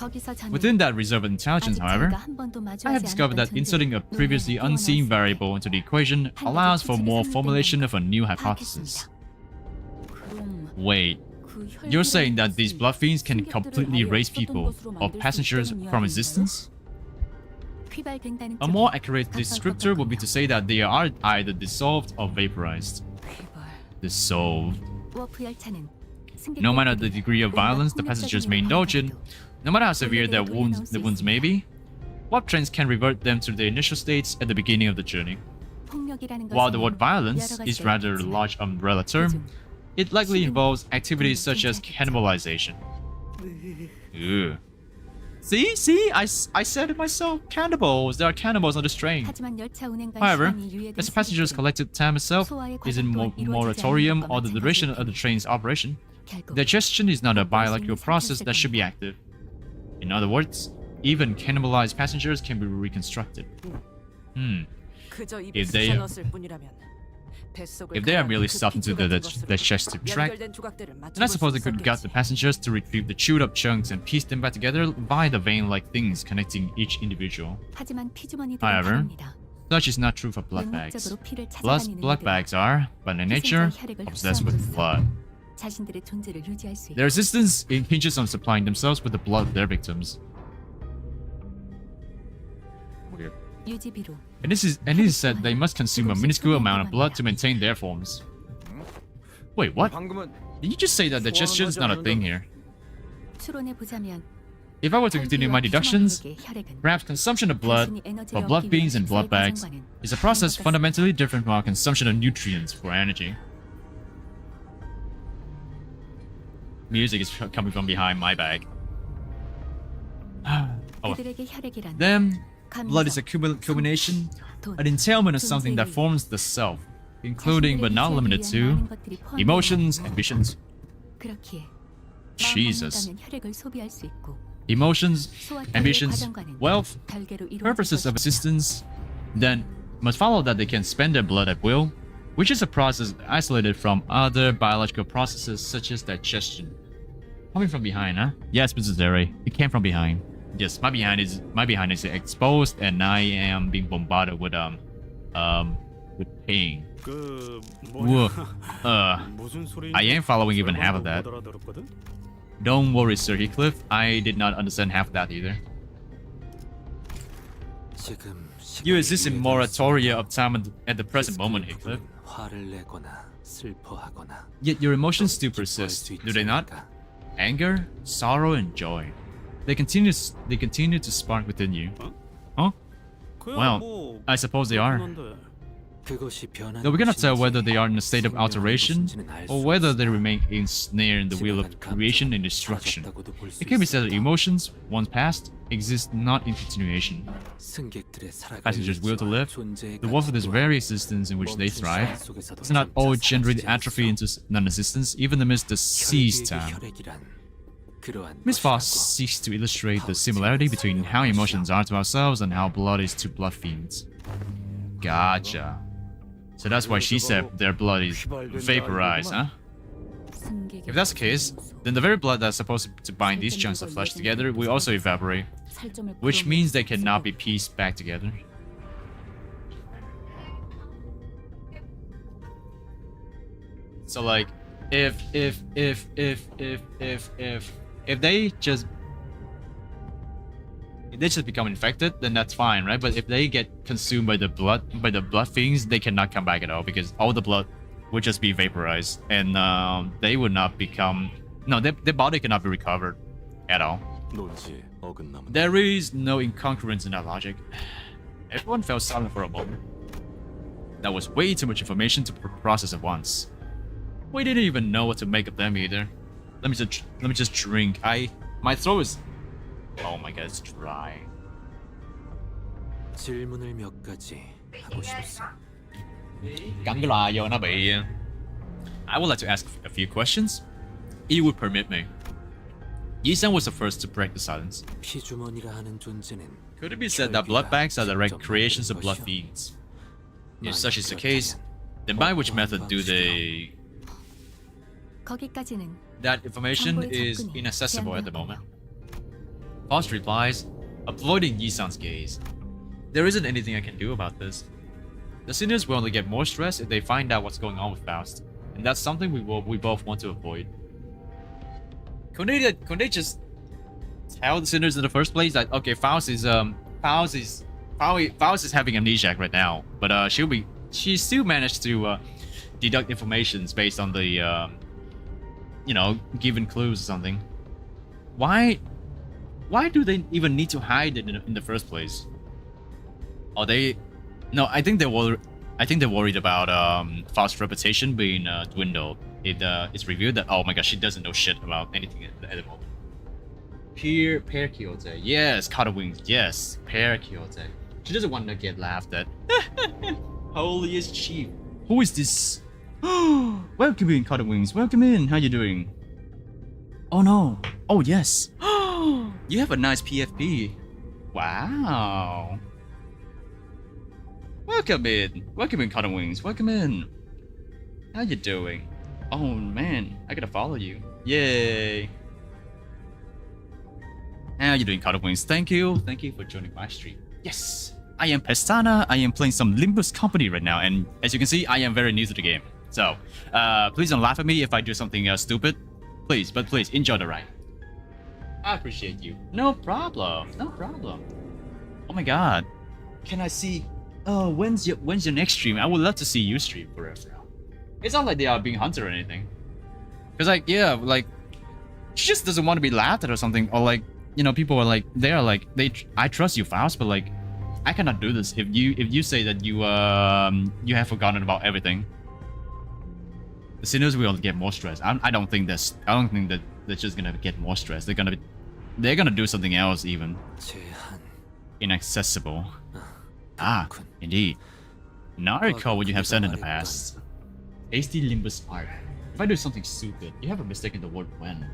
거기서 저는 Within that reserve intelligence, 아직 however, 저희가 한 번도 I 마주하지 have discovered 않았던 that inserting a previously 존재를 unseen 띄워넣었을 variable into the equation 한 allows 가지 for 추측이 more 성립된 formulation of a new 건가 hypothesis. 파악했습니다. 그럼 Wait, 그 you're saying that these blood fiends can 승객들을 completely 아예 erase 없었던 people 것으로 or 만들 수 passengers 있다는 from 이야기인가요? existence? 휘발된다는 A more 쪽에 accurate 가까웠던 descriptor would be to 거군요. say that they are either dissolved or vaporized. 휘발. Dissolved. 워프 열차는 No matter the degree of violence the passengers may indulge in, no matter how severe the wounds may be, warp trains can revert them to their initial states at the beginning of the journey. 폭력이라는 While the 것은 word violence 여러 is 가지가 rather a 있겠지만 large umbrella term, it likely involves activities such as cannibalization. Ew. See, I said it myself. Cannibals. There are cannibals on this train. 하지만 열차 운행과 However, 시간이 유예된 as the passengers' 승객들은 collected time itself is in moratorium or the duration of the train's operation, 결국 digestion is not a biological process that should be active. In other words, even cannibalized passengers can be reconstructed. 그저 입에 If they- 쑤셔넣었을 뿐이라면 뱃속을 If they are merely 가라앉은 stuffed into the 그 피투 같은 digestive 것으로 tract, 연결된 조각들을 then I suppose they could 맞춰볼 gut 수 the 있었겠지. passengers to retrieve the chewed up chunks and piece them back together via the vein-like things connecting each individual. 하지만 피주머니들은 However, 다릅니다. such is not true for blood bags. 맹목적으로 피를 Plus, 찾아다니는 blood 이들은 bags are, by their nature, obsessed with blood. 자신들의 존재를 유지할 수 Their 있고 existence hinges on supplying themselves with the blood of their victims. Weird. 유지비로 And it is said they must consume a minuscule amount of blood to maintain their forms. Wait, what? 방금은 Did you just say that digestion is not a thing here? 추론해 보자면 If I were to continue my deductions, 혈액은 perhaps consumption of blood for blood beings and blood bags is a process fundamentally different from our consumption of nutrients for energy. Music is coming from behind my bag. Oh, 그들에게 혈액이란 then blood is a 감정, culmination, 돈, an entailment of something that forms the self, including but not limited to emotions, ambitions. 그렇기에 Jesus. 마음만 먹는다면 혈액을 소비할 수 있고 Emotions, 소화기의 ambitions, 과정과는 wealth, 별개로 이루어질 purposes of 것입니다. existence, then must follow that they can spend their blood at will, which is a process isolated from other biological processes such as digestion. Coming from behind, huh? Yes, Mrs. Zeri, it came from behind. Yes, my behind is exposed, and I am being bombarded with pain. Whoa. I am following even half of that. Don't worry, Sir Heathcliff. I did not understand half of that either. 지금 You 시간이 exist in 유예된 moratoria 순간 of time at the present moment, Heathcliff. 화를 내거나 슬퍼하거나 Yet your emotions still 기뻐할 persist, 수 있지 do they not? 않을까? Anger, sorrow, and joy. They continue to spark within you. Huh? Well, I suppose they are. 그것이 변한 Though we cannot tell 것인지 whether they are in a state of 생명한 alteration 것인지는 알수 or whether 없어. they remain ensnared in the wheel of 지나간 creation and 감정은 destruction. 사라졌다고도 볼 수 It can be said that 있을까? emotions, once past, exist not in continuation. 승객들의 살아갈 Passengers' will to 의지와 live, 존재의 the wealth of this 가치 very 또한 existence in which they 멈춘 thrive, 시간 속에서도 does not all 점차 generally 사라지지 atrophy 않았어. into non-existence even amidst the seas 혈액에게 time. 혈액이란 그러한 Miss Foss 것이라고. seeks to illustrate the similarity between how emotions are to ourselves and how blood is to blood fiends. Gotcha. So that's why she said their blood is vaporized, huh? If that's the case, then the very blood that's supposed to bind these chunks of flesh together will also evaporate, which means they cannot be pieced back together. So like, if they just they just become infected, then that's fine, right? But if they get consumed by the blood fiends, they cannot come back at all because all the blood would just be vaporized, and they would not become. No, their body cannot be recovered at all. 논지에 어긋남은 There is no incongruence in that logic. Everyone fell silent for a moment. That was way too much information to process at once. We didn't even know what to make of them either. Let me just drink. My throat is. Oh my god, it's dry. 질문을 몇 가지 하고 싶소. Cắn cái loa vô nó bị. I would like to ask a few questions. It would permit me. Yi-san was the first to break the silence. 피주머니라 하는 존재는 Could it be said that blood bags are direct creations of blood fiends? If such is the case, then by which method do they... 거기까지는 That information is inaccessible at the moment. Faust replies, avoiding Yi-san's gaze. There isn't anything I can do about this. The sinners will only get more stressed if they find out what's going on with Faust, and that's something we both want to avoid. Couldn't they just tell the sinners in the first place that okay, Faust is having amnesia right now, but she still managed to deduct information based on the given clues or something. Why do they even need to hide it in the first place? Are they? No, I think they're worried about Faust's reputation being dwindled. It's revealed that oh my gosh, she doesn't know shit about anything at the moment. Pear Kyoto, yes. Canto Wings, yes. Pear Kyoto. She doesn't want to get laughed at. Holiest chief. Who is this? Welcome in, Canto Wings. Welcome in. How you doing? Oh no. Oh yes. You have a nice PFP. Wow. Welcome in, Canto Wings. Welcome in. How you doing? Oh man, I gotta follow you. Yay. How you doing, Canto Wings? Thank you for joining my stream. Yes, I am Pestana. I am playing some Limbus company right now, and as you can see, I am very new to the game. So, please don't laugh at me if I do something stupid. Please enjoy the ride. I appreciate you. No problem. Oh my god, can I see? When's your next stream? I would love to see you stream for real. It's not like they are being hunted or anything. Cause she just doesn't want to be laughed at or something, or people are like, I trust you, Faust, but I cannot do this if you say that you have forgotten about everything. The sinners will get more stressed. I don't think that they're just gonna get more stressed. They're gonna do something else even. Inaccessible. Indeed. Now I recall what you have said in the past. Hasty Limbus art. If I do something stupid, you have a mistake in the word when.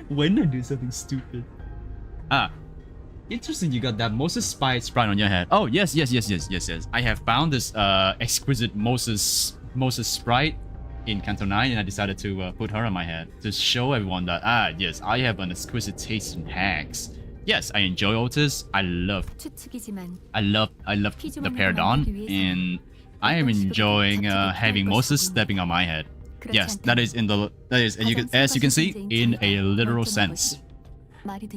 When I do something stupid. Interesting you got that Moses sprite on your head. Oh, yes. I have found this exquisite Moses sprite in Canto 9 and I decided to put her on my head to show everyone that, yes, I have an exquisite taste in hacks. Yes, I enjoy Otis. I love the Paragon, and I am enjoying having Moses stepping on my head. Yes, that is as you can see in a literal sense.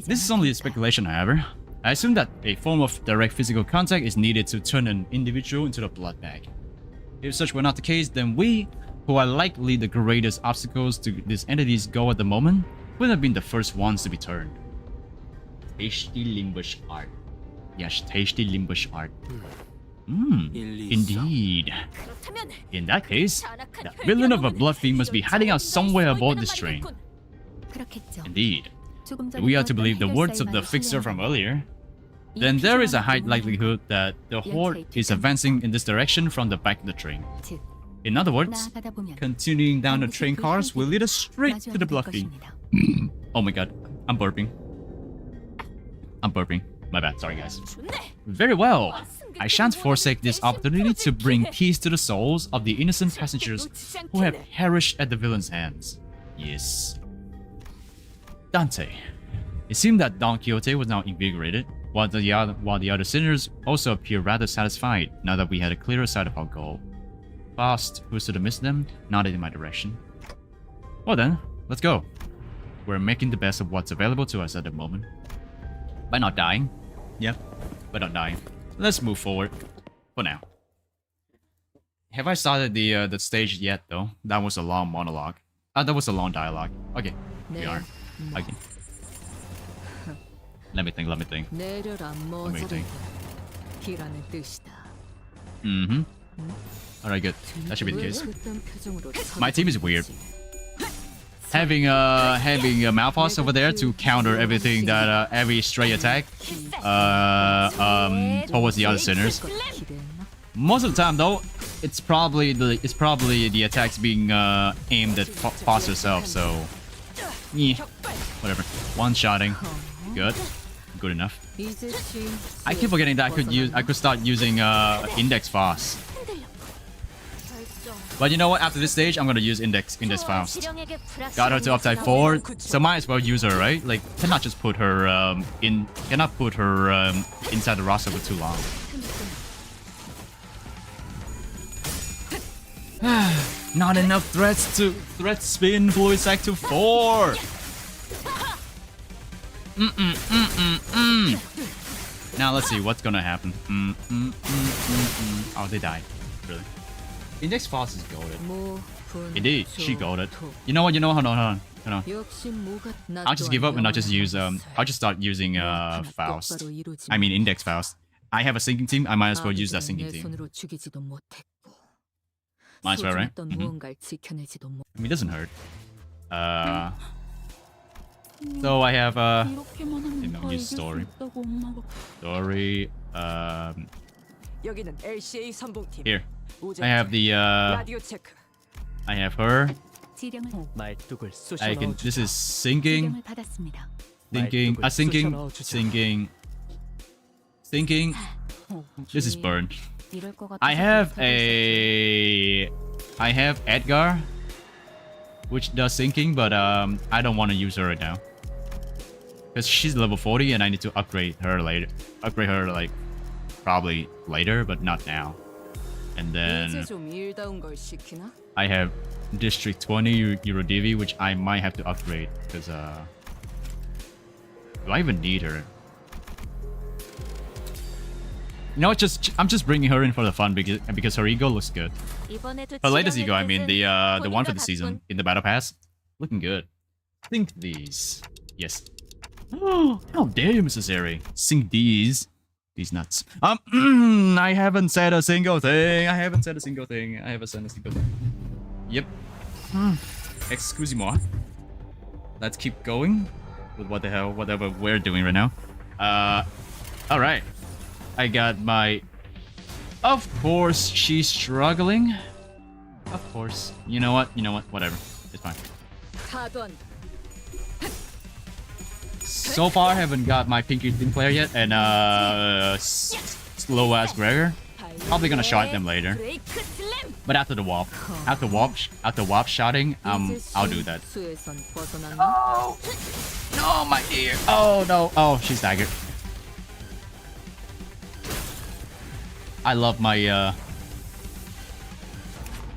This is only a speculation, however. I assume that a form of direct physical contact is needed to turn an individual into the blood bag. If such were not the case, then we, who are likely the greatest obstacles to this entity's goal at the moment, would have been the first ones to be turned. Tasty Limbus art. Yes, tasty Limbus art. Indeed. In that case, the villain of a blood fiend must be hiding out somewhere aboard this train. Indeed. If we are to believe the words of the fixer from earlier, then there is a high likelihood that the horde is advancing in this direction from the back of the train. In other words, continuing down the train cars will lead us straight to the blood fiend. Oh my god, I'm burping. My bad, sorry guys. Very well. I shan't forsake this opportunity to bring peace to the souls of the innocent passengers who have perished at the villain's hands. Yes. Dante. It seemed that Don Quixote was now invigorated, while the other sinners also appear rather satisfied now that we had a clearer sight of our goal. Faust, who stood amidst them, nodded in my direction. Well then, let's go. We're making the best of what's available to us at the moment. By not dying. Yeah, by not dying. Let's move forward. For now. Have I started the stage yet though? That was a long monologue. That was a long dialogue. Okay, we are. Okay. Let me think. Let me think. Mm-hmm. Alright, good. That should be the case. My team is weird. Having a Malphos over there to counter everything that every stray attack towards the other sinners. Most of the time though, it's probably the attacks being aimed at Foss herself. So yeah, whatever. One shotting, good enough. I keep forgetting that I could start using Index Foss. But you know what? After this stage, I'm gonna use Index Faust. Got her to up type 4, so might as well use her, right? Like, cannot just put her inside the roster for too long. Not enough threats to spin Fluid Sac to 4. Now let's see what's gonna happen. Oh, they died. Really. Index Foss is goated. Indeed, she goated. You know what? Hold on. I'll just give up and I'll just use I'll just start using Faust. I mean Index Faust. I have a sinking team. I might as well use that sinking team. Might as well, right? I mean, it doesn't hurt. So I have use story. Here. I have the I have her. I can. This is sinking. Sinking. This is burn. I have Edgar, which does sinking, but I don't want to use her right now because she's level 40 and I need to upgrade her later. Upgrade her like probably later, but not now. And then I have District 20 Eurodivi, which I might have to upgrade because do I even need her? You know, I'm just bringing her in for the fun because her ego looks good. Her latest ego, I mean, the one for the season in the battle pass, looking good. Think these, yes. Oh, how dare you, Mrs. Airy? Sink these nuts. I haven't said a single thing. I haven't said a single thing. Yep. Excuse-moi. Let's keep going with whatever we're doing right now. All right. I got my. Of course, she's struggling. Of course. You know what? Whatever. It's fine. So far, I haven't got my Pinky team player yet, and slow ass Gregor. Probably gonna shot them later. But after the warp shotting, I'll do that. Oh no, my dear. Oh no. Oh, she's staggered. I love my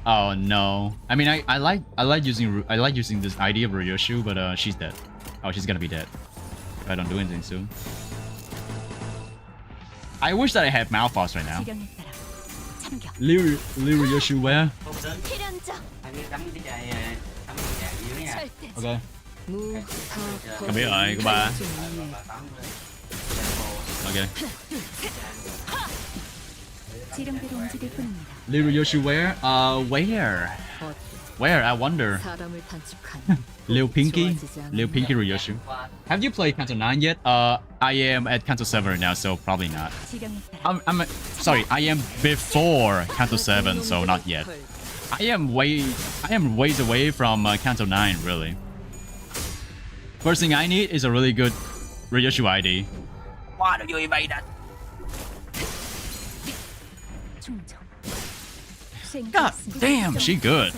oh no. I mean, I like using this idea of Ryoshu, but she's dead. Oh, she's gonna be dead if I don't do anything soon. I wish that I had Malphos right now. Liu Ryoshu where? Okay. Come here, goodbye. Okay. Liu Ryoshu where? Where? I wonder. Liu Pinky Ryoshu. Have you played Canto 9 yet? I am at Canto 7 now, so probably not. I'm sorry, I am before Canto 7, so not yet. I am ways away from Canto 9, really. First thing I need is a really good Ryoshu ID. Why do you invade that? God damn, she good.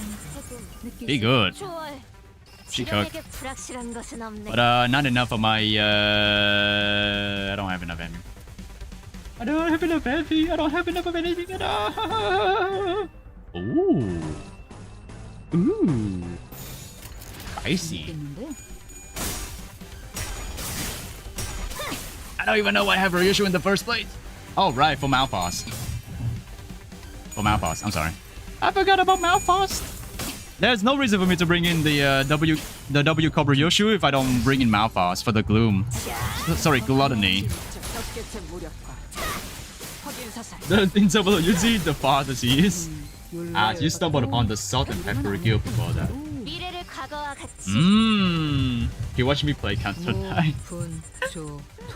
She good. She cooked. But not enough of my I don't have enough envy. I don't have enough envy. I don't have enough of anything at all. Ooh. Ooh. Spicy. don't even know why I have Ryushu in the first place. Oh, right, for Malphos. For Malphos, I'm sorry. I forgot about Malphos. There's no reason for me to bring in the W Cobra Yoshu if I don't bring in Malphos for the Gloom. Sorry, Gluttony. The interval usually the farthest he is. You stumbled upon the salt and pepper guild before that. He watched me play Canto 9.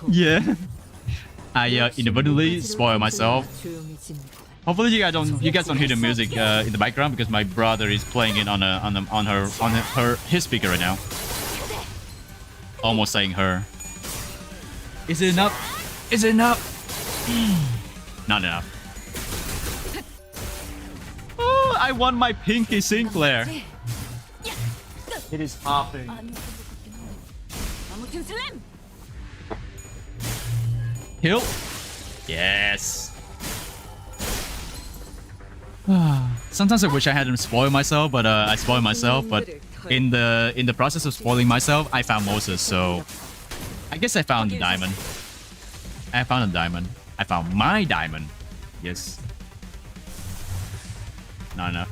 Yeah. I inadvertently spoil myself. Hopefully you guys don't hear the music in the background because my brother is playing it on his speaker right now. Almost saying her. Is it enough? Is it enough? Not enough. Oh, I won my Pinky Sinclair. It is popping. Heal. Yes. Sometimes I wish I hadn't spoiled myself, but I spoiled myself. But in the process of spoiling myself, I found Moses. So I guess I found the diamond. I found a diamond. I found my diamond. Yes. Not enough.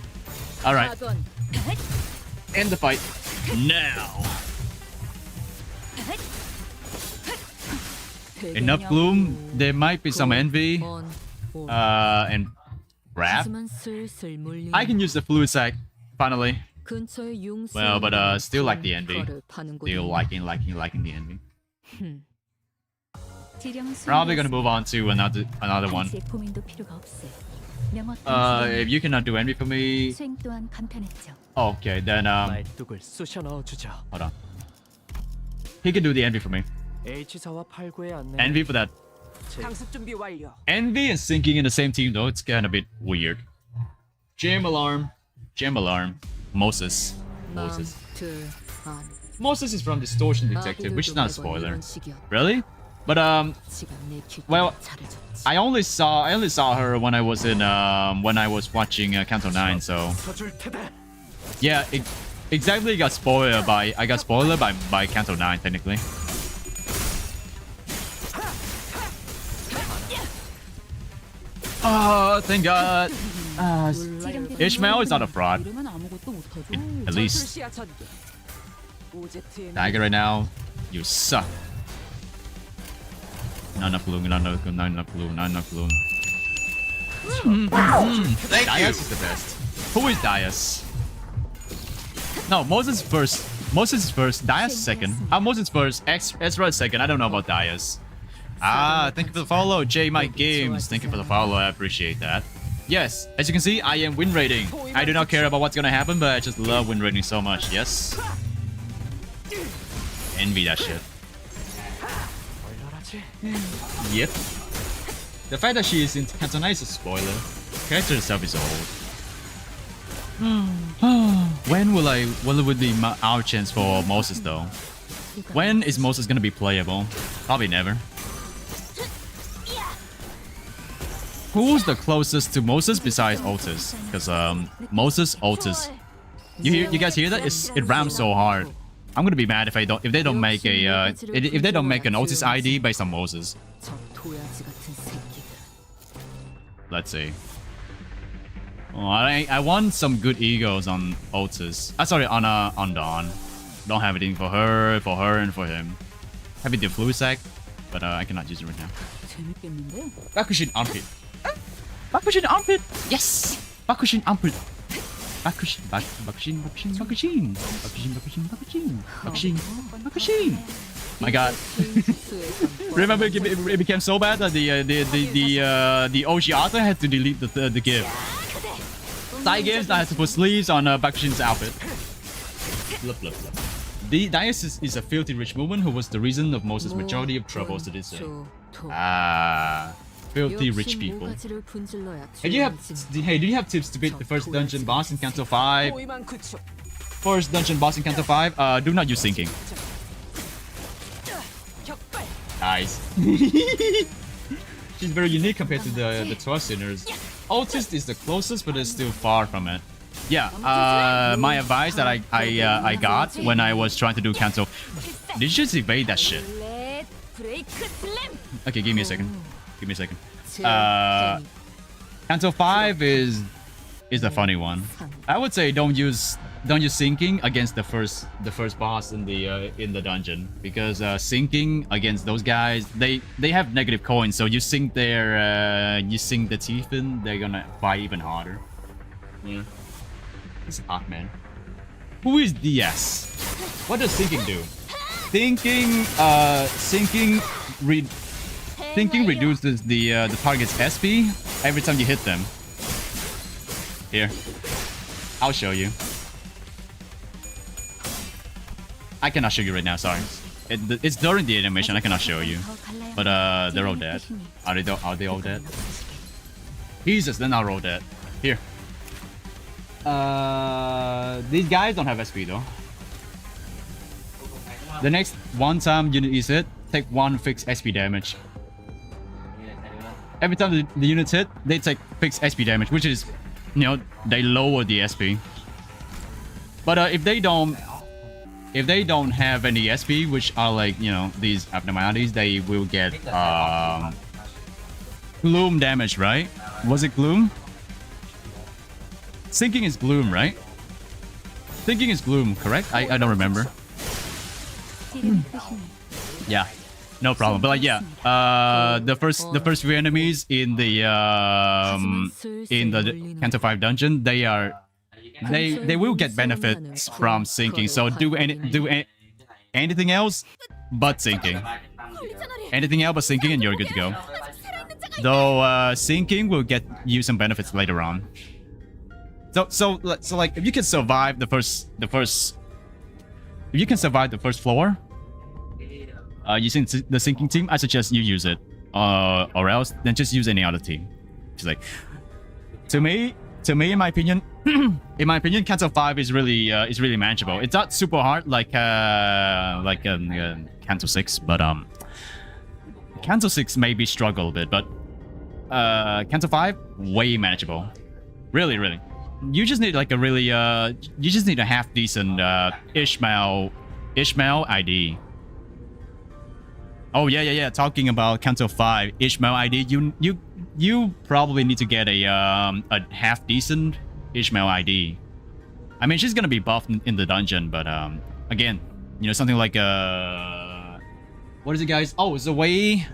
All right. End the fight now. Enough gloom. There might be some envy. And rap. I can use the fluid sack finally. Well, but still like the envy. Still liking the envy. Probably gonna move on to another one. If you cannot do envy for me, okay, then hold on. He can do the envy for me. Envy for that. Envy and sinking in the same team though, it's kind of a bit weird. Gem alarm. Moses. Moses is from Distortion Detective, which is not a spoiler. Really? But well, I only saw her when I was watching Canto 9, so yeah, exactly. I got spoiled by Canto 9 technically. Oh, thank God. Ishmael is not a fraud. At least. Tiger right now, you suck. Not enough gloom. Dias is the best. Who is Dias? No, Moses first. Dias second. Moses first. Ezra second. I don't know about Dias. Thank you for the follow, J Mike Games. Thank you for the follow. I appreciate that. Yes, as you can see, I am win rating. I do not care about what's gonna happen, but I just love win rating so much. Yes. Envy that shit. Yep. The fact that she is in Canto 9 is a spoiler. Character itself is old. When will it be our chance for Moses though? When is Moses gonna be playable? Probably never. Who's the closest to Moses besides Otis? Because Otis. You guys hear that? It rams so hard. I'm gonna be mad if they don't make an Otis ID based on Moses. Let's see. Oh, I want some good egos on Otis. Sorry, on Dawn. Don't have anything for her, and for him. Have it the fluid sack, but I cannot use it right now. Bakushin armpit. Bakushin armpit. Yes. Bakushin armpit. Bakushin. My God. Remember, it became so bad that the OG author had to delete the GIF. Side games that had to put sleeves on Bakushin's outfit. Blup, blup, blup. The Dias is a filthy rich woman who was the reason of Moses' majority of troubles to this day. Filthy rich people. Hey, do you have tips to beat the first dungeon boss in Canto 5? First dungeon boss in Canto 5? Do not use sinking. Nice. She's very unique compared to the 12 sinners. Otis is the closest, but it's still far from it. Yeah, my advice that I got when I was trying to do Canto. Did you just evade that shit? Okay, give me a second. Give me a second. Canto 5 is a funny one. I would say don't use sinking against the first boss in the dungeon, because sinking against those guys, they have negative coins, so you sink the teeth in, they're gonna fight even harder. Yeah. It's hot, man. Who is DS? What does sinking do? Sinking reduces the target's SP every time you hit them. Here, I'll show you. I cannot show you right now, sorry. It's during the animation, I cannot show you. But they're all dead. Are they all dead? Jesus, they're not all dead. Here. These guys don't have SP though. The next one time unit is hit, take 1 fixed SP damage. Every time the units hit, they take fixed SP damage, which is, you know, they lower the SP. But if they don't have any SP, which are like, you know, these abnormalities, they will get gloom damage, right? Was it gloom? Sinking is gloom, right? Sinking is gloom, correct? I don't remember. Yeah, no problem. But like, yeah, the first few enemies in the Canto 5 dungeon, they will get benefits from sinking. So do anything else but sinking. Anything else but sinking, and you're good to go. Though sinking will get you some benefits later on. So like, if you can survive the first floor, using the sinking team, I suggest you use it, or else then just use any other team. It's like, to me, in my opinion, Canto 5 is really manageable. It's not super hard like Canto 6, but Canto 6 maybe struggle a bit, but Canto 5 way manageable. Really. You just need like a really you just need a half decent Ishmael ID. Oh yeah. Talking about Canto 5 Ishmael ID, you probably need to get a half decent Ishmael ID. I mean, she's gonna be buffed in the dungeon, but again, you know, something like what is it, guys? Oh, Zway-ish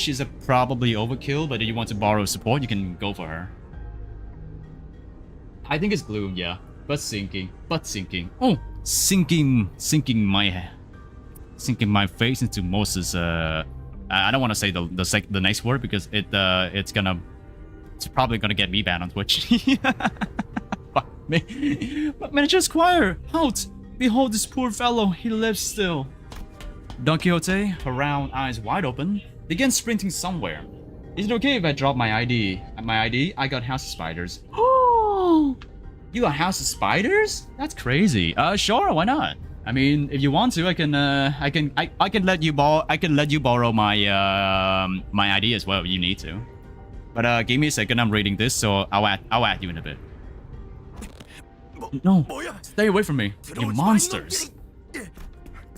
is probably overkill, but if you want to borrow support, you can go for her. I think it's gloom, yeah, but sinking. Oh, sinking my face into Moses. I don't want to say the next word because it's probably gonna get me banned on Twitch. Fuck me. But manager Squire, halt! Behold this poor fellow, he lives still. Don Quixote, her round eyes wide open, began sprinting somewhere. Is it okay if I drop my ID? I got House of Spiders. Oh, you got House of Spiders? That's crazy. Sure, why not? I mean, if you want to, I can let you borrow my my ID as well if you need to. But give me a second, I'm reading this, so I'll add you in a bit. No, stay away from me, you monsters.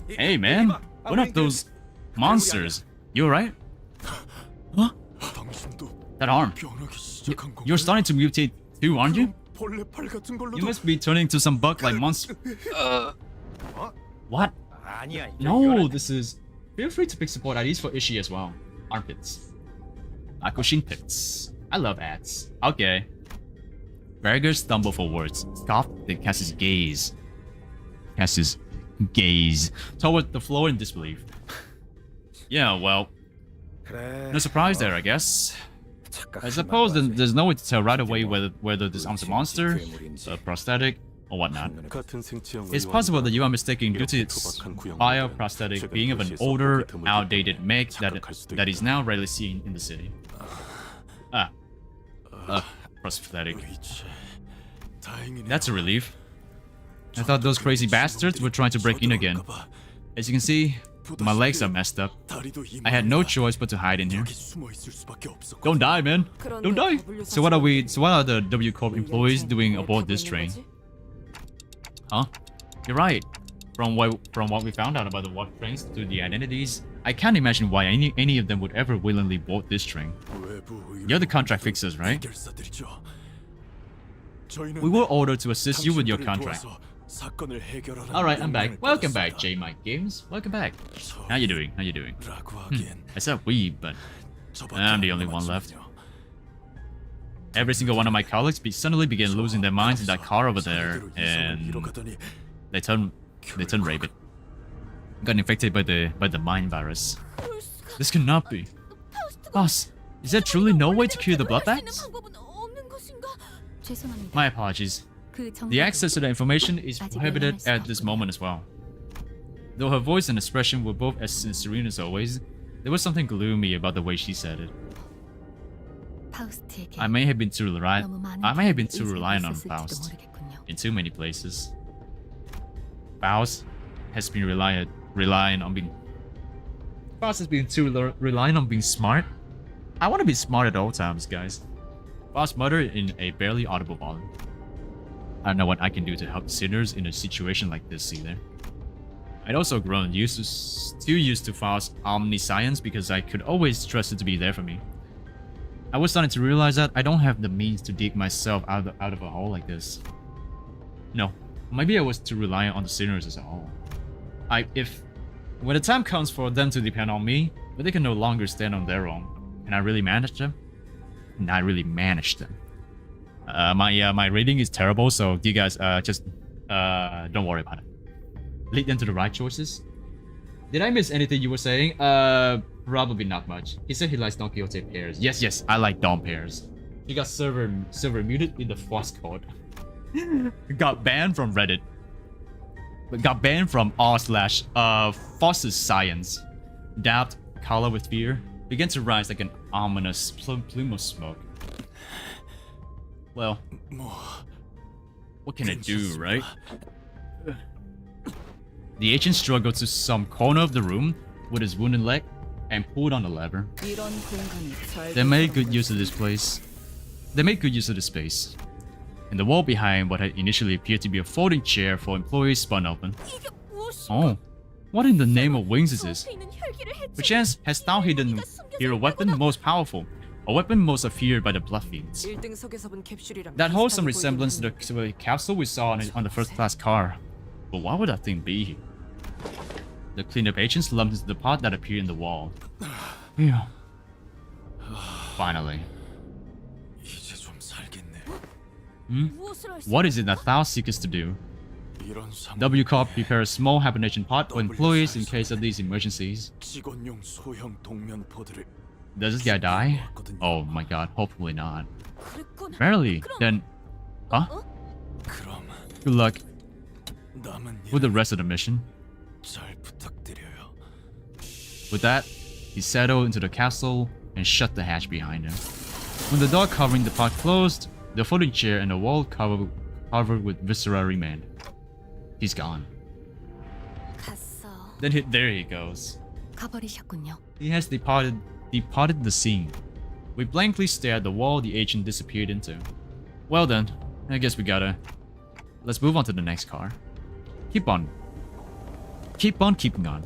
Hey man, what are those monsters? You alright? Huh? That arm. You're starting to mutate too, aren't you? You must be turning to some bug-like monster. What? No, this is... Feel free to pick support IDs for Ishii as well. Armpits. Akushin pits. I love ads. Okay. Berger stumble for words. Scoff, then cast his gaze. Toward the floor in disbelief. Yeah, well... No surprise there, I guess. I suppose there's no way to tell right away whether this arm's a monster, a prosthetic, or whatnot. It's possible that you are mistaken due to its bio-prosthetic being of an older, outdated make that is now rarely seen in the city. Prosthetic. That's a relief. I thought those crazy bastards were trying to break in again. As you can see, my legs are messed up. I had no choice but to hide in here. Don't die, man. Don't die. So what are the W Corp employees doing aboard this train? Huh? You're right. From what we found out about the warp trains to the identities, I can't imagine why any of them would ever willingly board this train. You're the contract fixers, right? We were ordered to assist you with your contract. Alright, I'm back. Welcome back, J Mike Games. Welcome back. How you doing? How you doing? I said we, but I'm the only one left. Every single one of my colleagues suddenly began losing their minds in that car over there, and they turned rabid. Got infected by the mind virus. This cannot be. Boss, is there truly no way to cure the blood bags? My apologies. The access to the information is prohibited at this moment as well. Though her voice and expression were both as serene as always, there was something gloomy about the way she said it. I may have been too reliant on Faust in too many places. Faust has been reliant on being smart. I want to be smart at all times, guys. Faust muttered in a barely audible volume. I don't know what I can do to help sinners in a situation like this either. I'd also grown too used to Faust's omniscience because I could always trust it to be there for me. I was starting to realize that I don't have the means to dig myself out of a hole like this. No, maybe I was too reliant on the sinners as a whole. When the time comes for them to depend on me, but they can no longer stand on their own, and I really managed them. My rating is terrible, so you guys just don't worry about it. Lead them to the right choices. Did I miss anything you were saying? Probably not much. He said he likes Don Quixote pairs. Yes, I like Don pairs. He got server muted in the Foss code. Got banned from Reddit. But got banned from r/Foss's science. Dabbed color with fear. Began to rise like an ominous plume of smoke. Well, what can I do, right? The agent struggled to some corner of the room with his wounded leg and pulled on the lever. They made good use of this place. They made good use of the space. And the wall behind what had initially appeared to be a folding chair for employees spun open. Oh, what in the name of wings is this? Perchance hast thou hidden here a weapon most powerful, a weapon most feared by the blood fiends. That holds some resemblance to the capsule we saw on the first-class car. But why would that thing be here? The cleanup agent slumped into the pot that appeared in the wall. Yeah. Finally. What is it that thou seekest to do? W Corp prepare a small hibernation pod for employees in case of these emergencies. Does this guy die? Oh my god, hopefully not. Barely. Then... Huh? Good luck with the rest of the mission. With that, he settled into the castle and shut the hatch behind him. When the door covering the pod closed, the folding chair and the wall covered with viscera remained. He's gone. Then there he goes. He has departed the scene. We blankly stare at the wall the agent disappeared into. Well then, I guess we gotta... Let's move on to the next car. Keep on keeping on.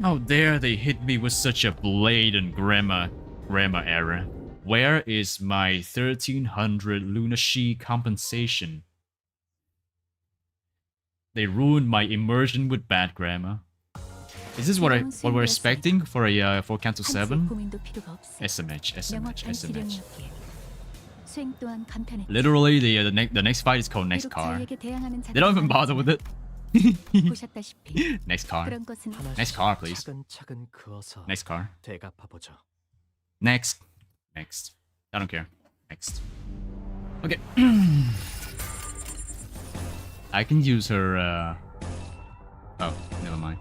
How dare they hit me with such a blatant grammar error. Where is my 1300 lunacy compensation? They ruined my immersion with bad grammar. Is this what we're expecting for Canto 7? SMH. Literally, the next fight is called Next Car. They don't even bother with it. Next car. Next car, please. Next car. Next. I don't care. Next. Okay. I can use her, Oh, never mind.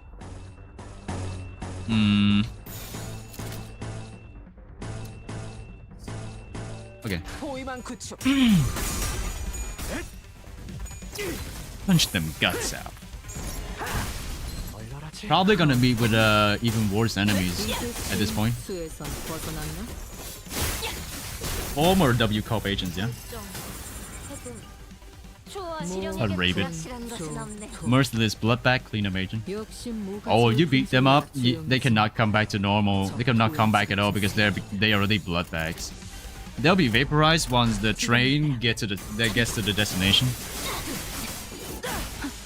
Okay. Punch them guts out. Probably gonna meet with even worse enemies at this point. Former W Corp agents, yeah? Raven. Merciless Bloodbath Cleanup Agent. Oh, you beat them up, they cannot come back to normal. They cannot come back at all because they already bloodbags. They'll be vaporized once the train gets to the destination.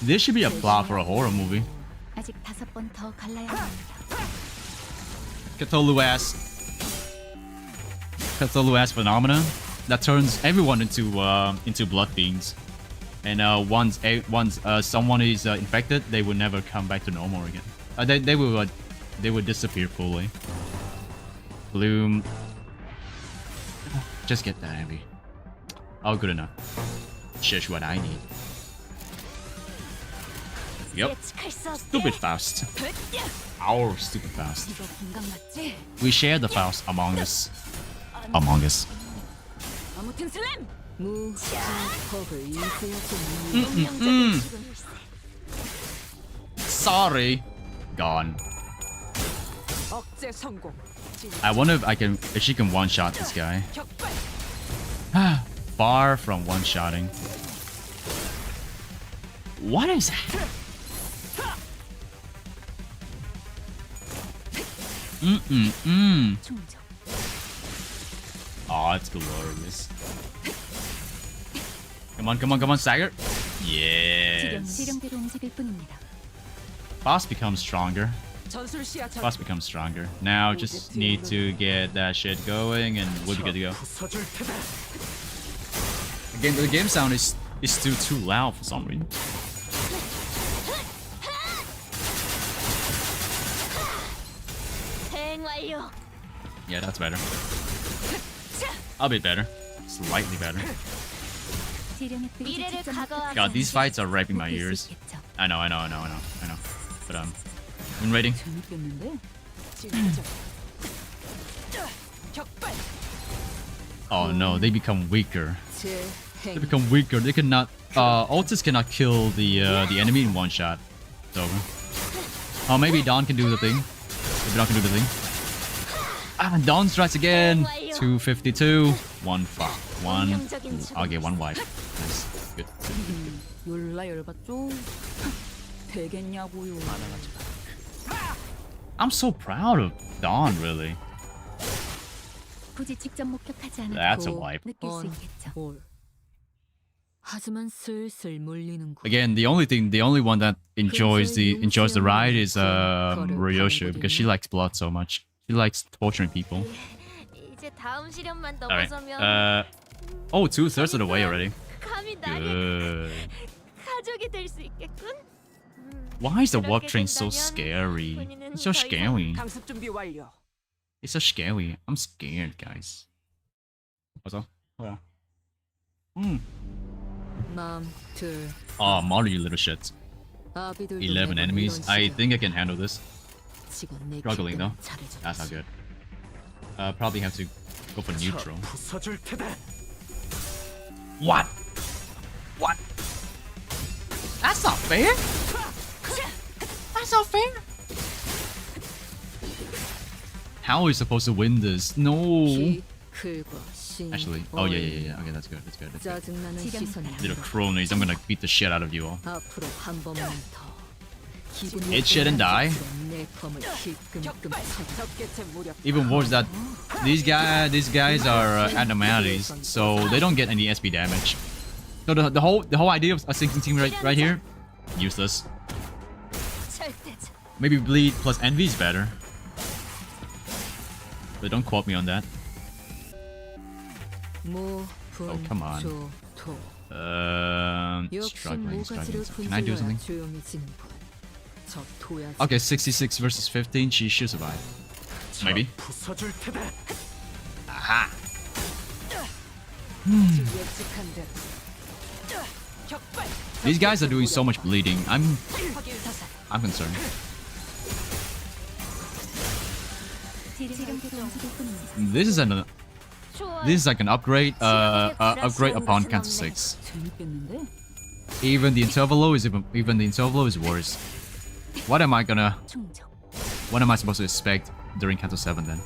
This should be a plot for a horror movie. 아직 5번 더 갈라야 합니다. Cthulhu-esque phenomena that turns everyone into blood fiends. And once someone is infected, they will never come back to normal again. They will disappear fully. Bloom. Just get that, Abby. Oh, good enough. Just what I need. Yep. Stupid Faust. Our stupid Faust. We share the Faust among us. Among us. Sorry. Gone. I wonder if she can one-shot this guy. Far from one-shotting. What is that? Oh, it's glorious. Come on, stagger. Yes. Boss becomes stronger. Boss becomes stronger. Now just need to get that shit going and we'll be good to go. Again, the game sound is still too loud for some reason. Yeah, that's better. A bit better. Slightly better. God, these fights are raping my ears. I know. But moon rating. Oh no, they become weaker. They become weaker. They cannot. Altis cannot kill the enemy in one shot. It's over. Oh, maybe Dawn can do the thing. Maybe Dawn can do the thing. Ah, Dawn strikes again. 252. 1 fuck. 1. I'll get 1 wipe. Nice. Good. I'm so proud of Dawn, really. That's a wipe. Again, the only one that enjoys the ride is Ryoshu because she likes blood so much. She likes torturing people. Alright. Oh, 2/3 of the way already. Good. Why is the warp train so scary? It's so scary. It's so scary. I'm scared, guys. What's up? Oh, yeah. Oh, Mario, you little shit. 11 enemies. I think I can handle this. Struggling though. That's not good. Probably have to go for neutral. What? What? That's not fair. That's not fair. How are we supposed to win this? No. Actually, oh yeah. Okay, that's good. Little cronies, I'm gonna beat the shit out of you all. Eat shit and die. Even worse that these guys are abnormalities, so they don't get any SP damage. So the whole idea of a sinking team right here, useless. Maybe bleed plus envy is better. But don't quote me on that. Oh, come on. Struggling. Can I do something? Okay, 66 versus 15. She should survive. Maybe. Aha. These guys are doing so much bleeding. I'm concerned. This is like an upgrade upon Canto 6. Even the interval is worse. What am I supposed to expect during Canto 7 then?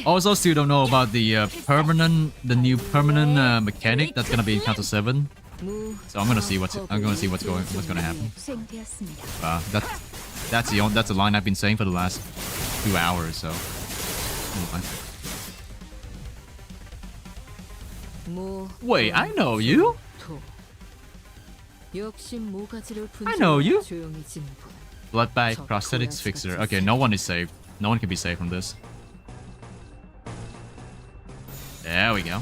Also, still don't know about the new permanent mechanic that's gonna be in Canto 7. So I'm gonna see what's gonna happen. That's the line I've been saying for the last 2 hours. So. Wait, I know you. I know you. Blood bag prosthetics fixer. Okay, no one is saved. No one can be saved from this. There we go.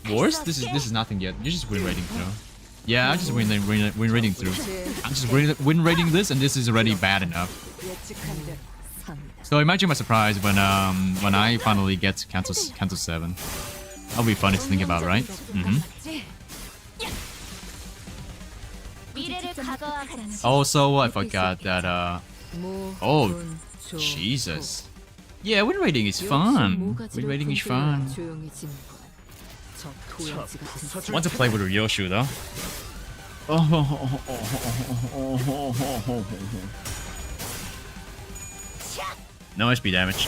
Worst? This is nothing yet. You're just win rating through. Yeah, I'm just win rating through. I'm just win rating this, and this is already bad enough. So imagine my surprise when I finally get to Canto 7. That'll be funny to think about, right? Also, I forgot that oh, Jesus. Yeah, win rating is fun. Win rating is fun. Want to play with Ryoshu though. No HP damage.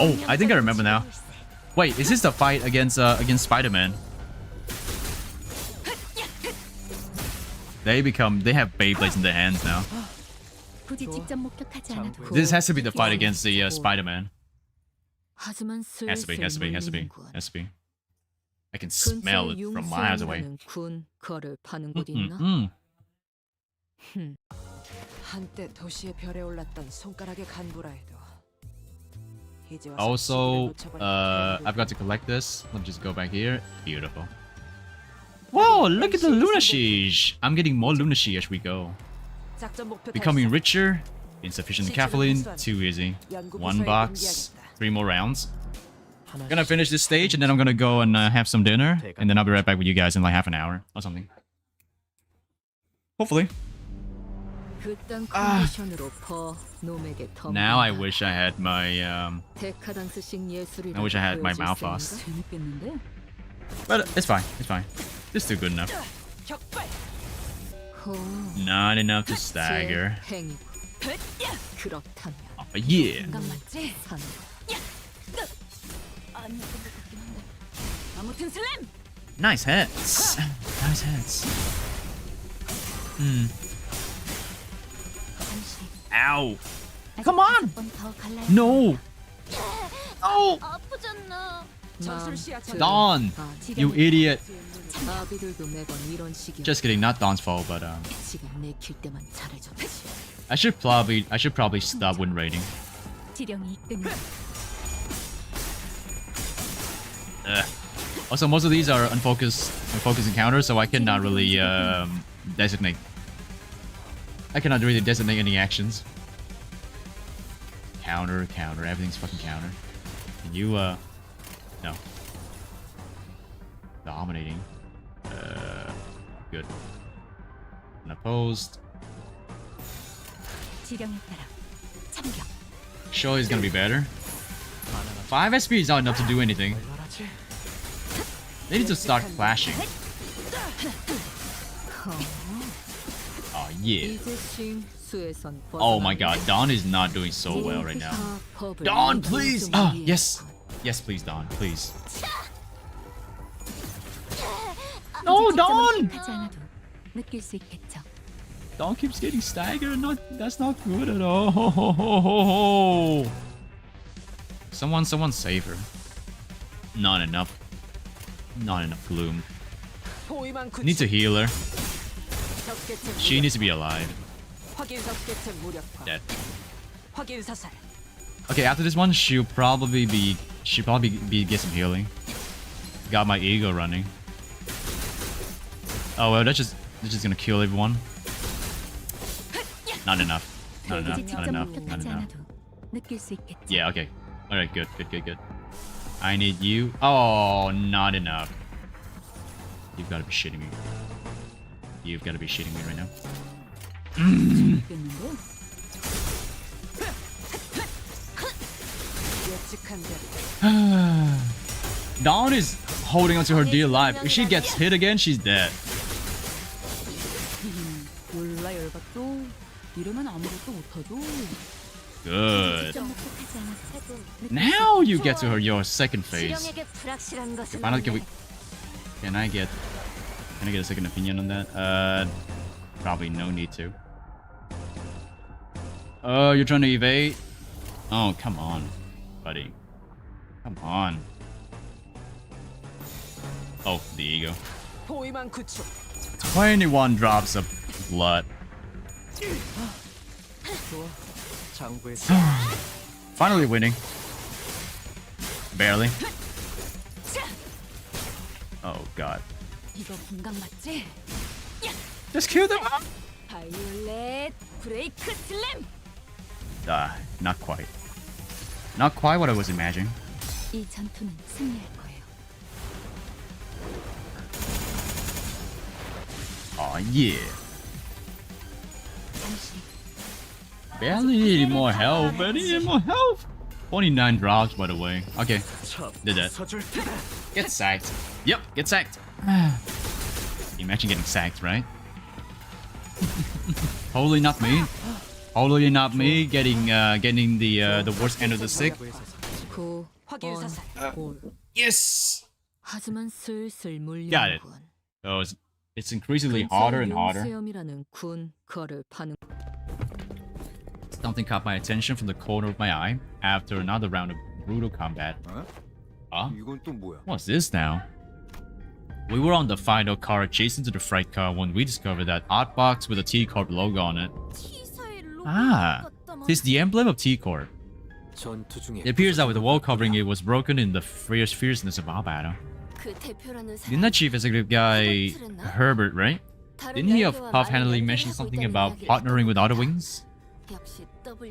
Oh, I think I remember now. Wait, is this the fight against Spider-Man? They have Beyblades in their hands now. This has to be the fight against the Spider-Man. Has to be. I can smell it from miles away. Also, I've got to collect this. Let me just go back here. Beautiful. Whoa, look at the Lunashish! I'm getting more Lunashish as we go. Becoming richer. Insufficient caffeine. Too easy. 1 box. 3 more rounds. I'm gonna finish this stage and then I'm gonna go and have some dinner. And then I'll be right back with you guys in like half an hour or something. Hopefully. Now I wish I had my mouth fast. But it's fine. It's still good enough. Not enough to stagger. Oh, yeah. Nice hits. Nice hits. Ow. Come on. No. Oh. Dawn. You idiot. Just kidding, not Dawn's fault, but I should probably stop win rating. Also, most of these are unfocused encounters, so I cannot really designate. I cannot really designate any actions. Counter, everything's fucking counter. Can you no. Dominating. Good. Unopposed. Sure, is gonna be better. 5 SP is not enough to do anything. They need to start clashing. Oh yeah. Oh my god, Dawn is not doing so well right now. Dawn, please! Ah, yes! Yes, please, Dawn, please. No, Dawn! Dawn keeps getting staggered. That's not good at all. Someone save her. Not enough. Not enough gloom. Need to heal her. She needs to be alive. Dead. Okay, after this one, she'll probably get some healing. Got my ego running. Oh well, that's just gonna kill everyone. Not enough. Not enough. Yeah, okay. Alright, good. I need you. Oh, not enough. You've gotta be shitting me. You've gotta be shitting me right now. Dawn is holding onto her dear life. If she gets hit again, she's dead. Good. Now you get to her your second phase. Finally, can I get a second opinion on that? Probably no need to. Oh, you're trying to evade? Oh, come on, buddy. Come on. Oh, the ego. 21 drops of blood. Finally winning. Barely. Oh god. Just kill them. Not quite. Not quite what I was imagining. 이 전투는 승리할 거예요. Oh yeah. Barely need more health, but need more health. 29 drops, by the way. Okay, did that. Get sacked. Yep, get sacked. Imagine getting sacked, right? Totally not me. Totally not me getting the worst end of the stick. Yes. Got it. So it's increasingly harder and harder. Something caught my attention from the corner of my eye after another round of brutal combat. Huh? What's this now? We were on the final car adjacent to the freight car when we discovered that odd box with a T-Corp logo on it. Ah, it's the emblem of T-Corp. It appears that with the wall covering it was broken in the fierceness of our battle. Didn't that chief executive guy, Herbert, right? Didn't he offhandedly mention something about partnering with other wings?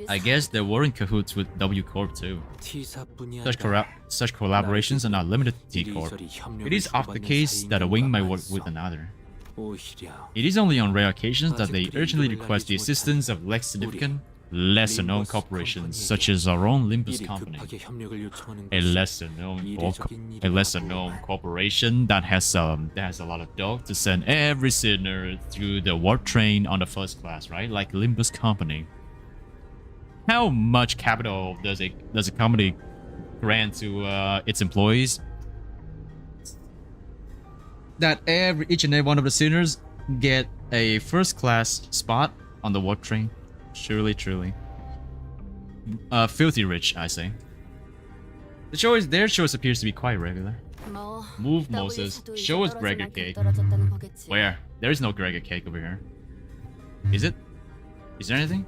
I guess they were in cahoots with W Corp too. Such collaborations are not limited to T Corp. It is often the case that a wing might work with another. It is only on rare occasions that they urgently request the assistance of less significant, lesser-known corporations, such as our own Limbus company. A lesser-known corporation that has a lot of dough to send every sinner through the warp train on the first class, right? Like Limbus company. How much capital does a company grant to its employees? That each and every one of the sinners get a first-class spot on the warp train. Truly. Filthy rich, I say. Their choice appears to be quite regular. Move Moses. Show us Gregor cake. Where? There is no Gregor cake over here. Is it? Is there anything?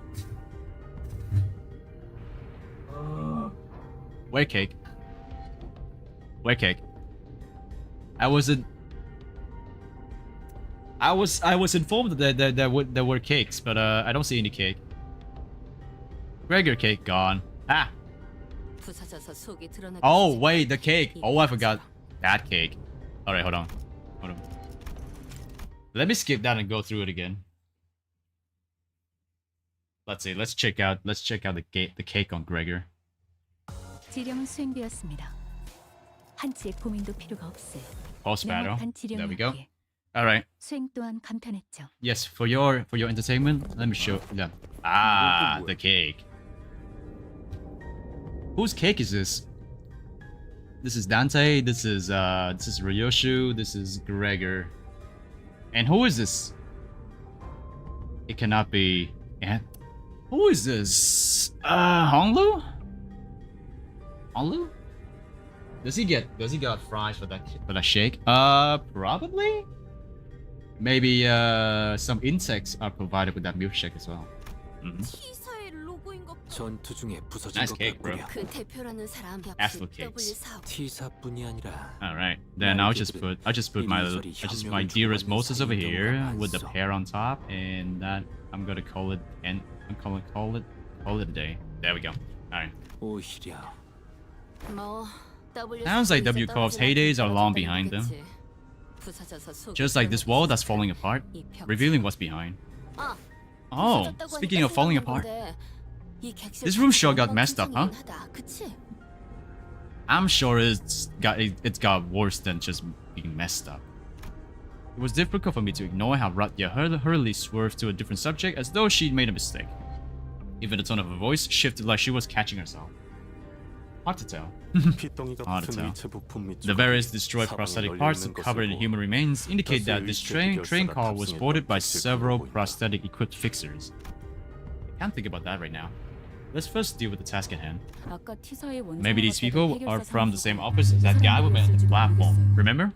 Where cake? Where cake? I was informed that there were cakes, but I don't see any cake. Gregor cake gone. Ah. Oh wait, the cake. Oh, I forgot that cake. All right, hold on. Let me skip that and go through it again. Let's see. Let's check out the cake on Gregor. 지령은 수행되었습니다. 한치의 고민도 필요가 없을. Post battle. There we go. All right. 수행 또한 간편했죠. Yes, for your entertainment, let me show them. Ah, the cake. Whose cake is this? This is Dante. This is Ryoshu. This is Gregor. And who is this? It cannot be. Yeah. Who is this? Honglu? Honglu? Does he get fries for that shake? Probably. Maybe some insects are provided with that milkshake as well. Nice cake, bro. Apple cakes. Alright, then I'll just put my dearest Moses over here with the pear on top, and that I'm gonna call it a day. There we go. Alright. Sounds like W Corp's heydays are long behind them. Just like this wall that's falling apart, revealing what's behind. Oh, speaking of falling apart. This room sure got messed up, huh? I'm sure it's got worse than just being messed up. It was difficult for me to ignore how Ratya hurriedly swerved to a different subject as though she'd made a mistake. Even the tone of her voice shifted like she was catching herself. Hard to tell. 피덩이 Hard to 같은 tell. 위체 부품 및 The various destroyed prosthetic parts covered in human remains indicate that this train car was boarded by several prosthetic equipped fixers. I can't think about that right now. Let's first deal with the task at hand. 아까 T사의 원숭이 Maybe these people are from the 사무소가 same office as that guy we met at the platform. Remember?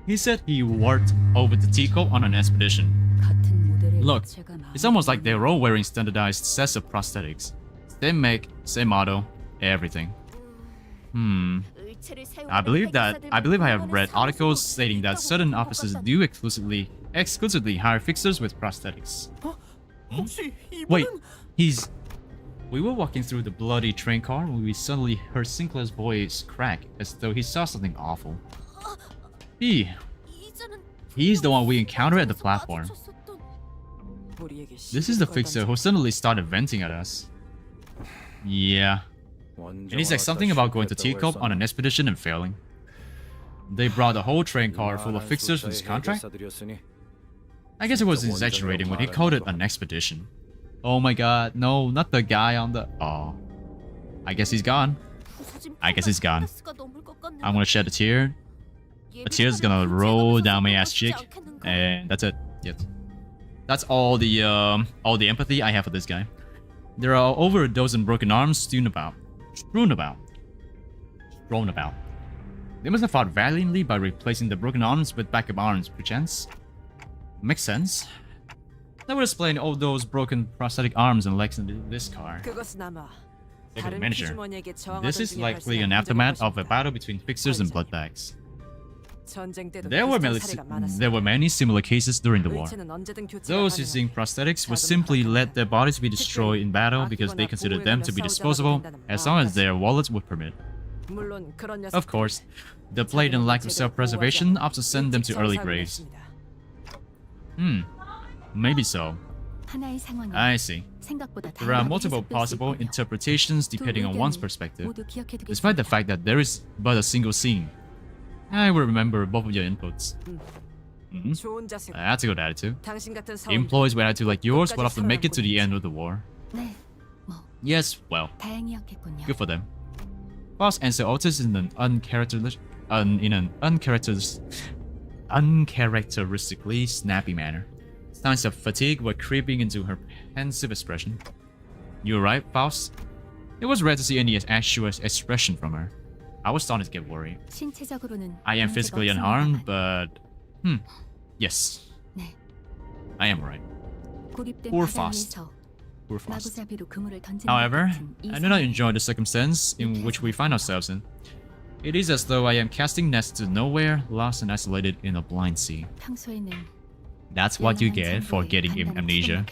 He said he worked over the Tico on an expedition. 같은 모델의 Look, 입체가 it's almost like they're all wearing standardized sets of prosthetics. Same make, same model, everything. I believe I have read articles stating that certain offices do exclusively hire fixers with prosthetics. 혹시 Wait, 이분은 we were walking through the bloody train car when we suddenly heard Sinclair's voice crack as though he saw something awful. He's the one we encountered at the platform. This is the fixer who suddenly started venting at us. Yeah. And he said something about going to Teacup on an expedition and failing. They brought a whole train car full of fixers for this contract? I guess it was exaggerating when he called it an expedition. Oh my god, no, not the guy on the... Oh. I guess he's gone. I'm gonna shed a tear. A tear's gonna roll down my ass cheek. And that's it. Yes. That's all the empathy I have for this guy. There are over a dozen broken arms strewn about. They must have fought valiantly by replacing the broken arms with backup arms, perchance. Makes sense. That would explain all those broken prosthetic arms and legs in this car. Second manager. This is likely an aftermath of a battle between fixers and bloodbags. There were many similar cases during the war. Those using prosthetics would simply let their bodies be destroyed in battle because they considered them to be disposable as long as their wallets would permit. Of course, the blatant lack of self-preservation often sent them to early graves. Maybe so. I see. There are multiple possible interpretations depending on one's perspective, despite the fact that there is but a single scene. I will remember both of your inputs. That's a good attitude. Employees with attitude like yours will often make it to the end of the war. Yes, well, good for them. Boss answered Otis in an uncharacteristically snappy manner. Signs of fatigue were creeping into her pensive expression. You're right, Faust. It was rare to see any actual expression from her. I was starting to get worried. I am physically unharmed, but... Yes. I am right. Poor Faust. Poor Faust. However, I do not enjoy the circumstance in which we find ourselves in. It is as though I am casting nets to nowhere, lost and isolated in a blind sea. That's what you get for getting amnesia.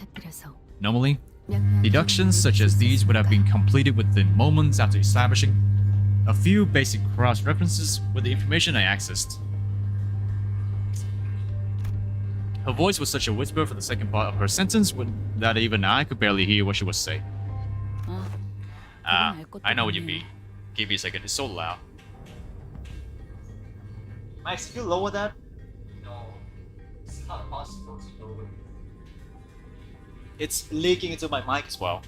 Normally, deductions such as these would have been completed within moments after establishing a few basic cross-references with the information I accessed. Her voice was such a whisper for the second part of her sentence that even I could barely hear what she was saying. I know what you mean. Give me a second, it's so loud. Max, can you lower that? No, it's not possible to lower. It's leaking into my mic as well.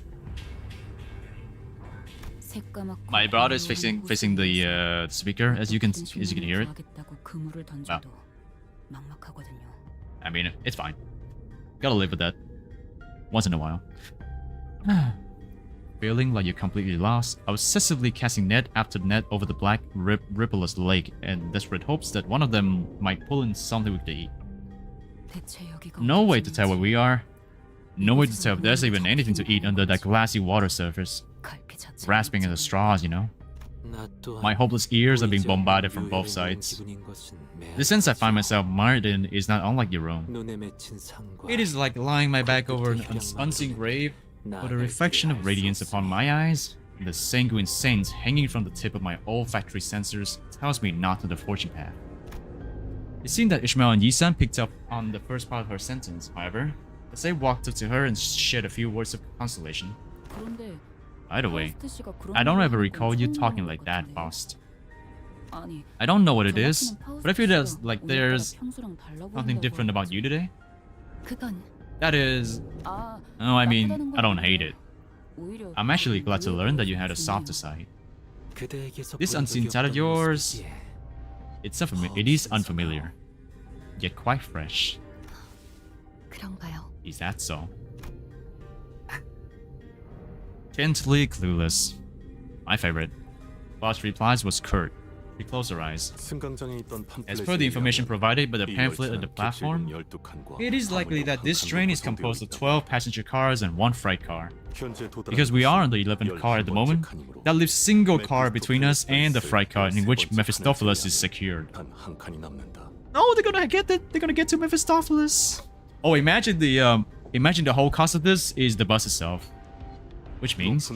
My brother is facing the speaker, as you can hear it. Wow. I mean, it's fine. Gotta live with that. Once in a while. Feeling like you're completely lost, obsessively casting net after net over the black, rippleless lake, and desperate hopes that one of them might pull in something we could eat. No way to tell where we are. No way to tell if there's even anything to eat under that glassy water surface. Grasping at the straws, you know. My hopeless ears are being bombarded from both sides. The sense I find myself mired in is not unlike your own. It is like lying my back over an unseen grave, with a reflection of radiance upon my eyes, and the sanguine saints hanging from the tip of my olfactory sensors tells me not to the fortune path. It seemed that Ishmael and Yisan picked up on the first part of her sentence, however, as they walked up to her and shared a few words of consolation. Either way, I don't ever recall you talking like that, Faust. I don't know what it is, but I feel there's something different about you today. That is... Oh, I mean, I don't hate it. I'm actually glad to learn that you had a softer side. This unseen side of yours, it is unfamiliar, yet quite fresh. 그런가요? Is that so? Gently clueless. My favorite. Boss replies was curt. She closed her eyes. As per the information provided by the pamphlet of the platform, it is likely that this train is composed of 12 passenger cars and 1 freight car. Because we are on the 11th car at the moment, that leaves single car between us and the freight car in which Mephistopheles is secured. No, they're gonna get to Mephistopheles. Oh, imagine the whole cost of this is the bus itself. Which means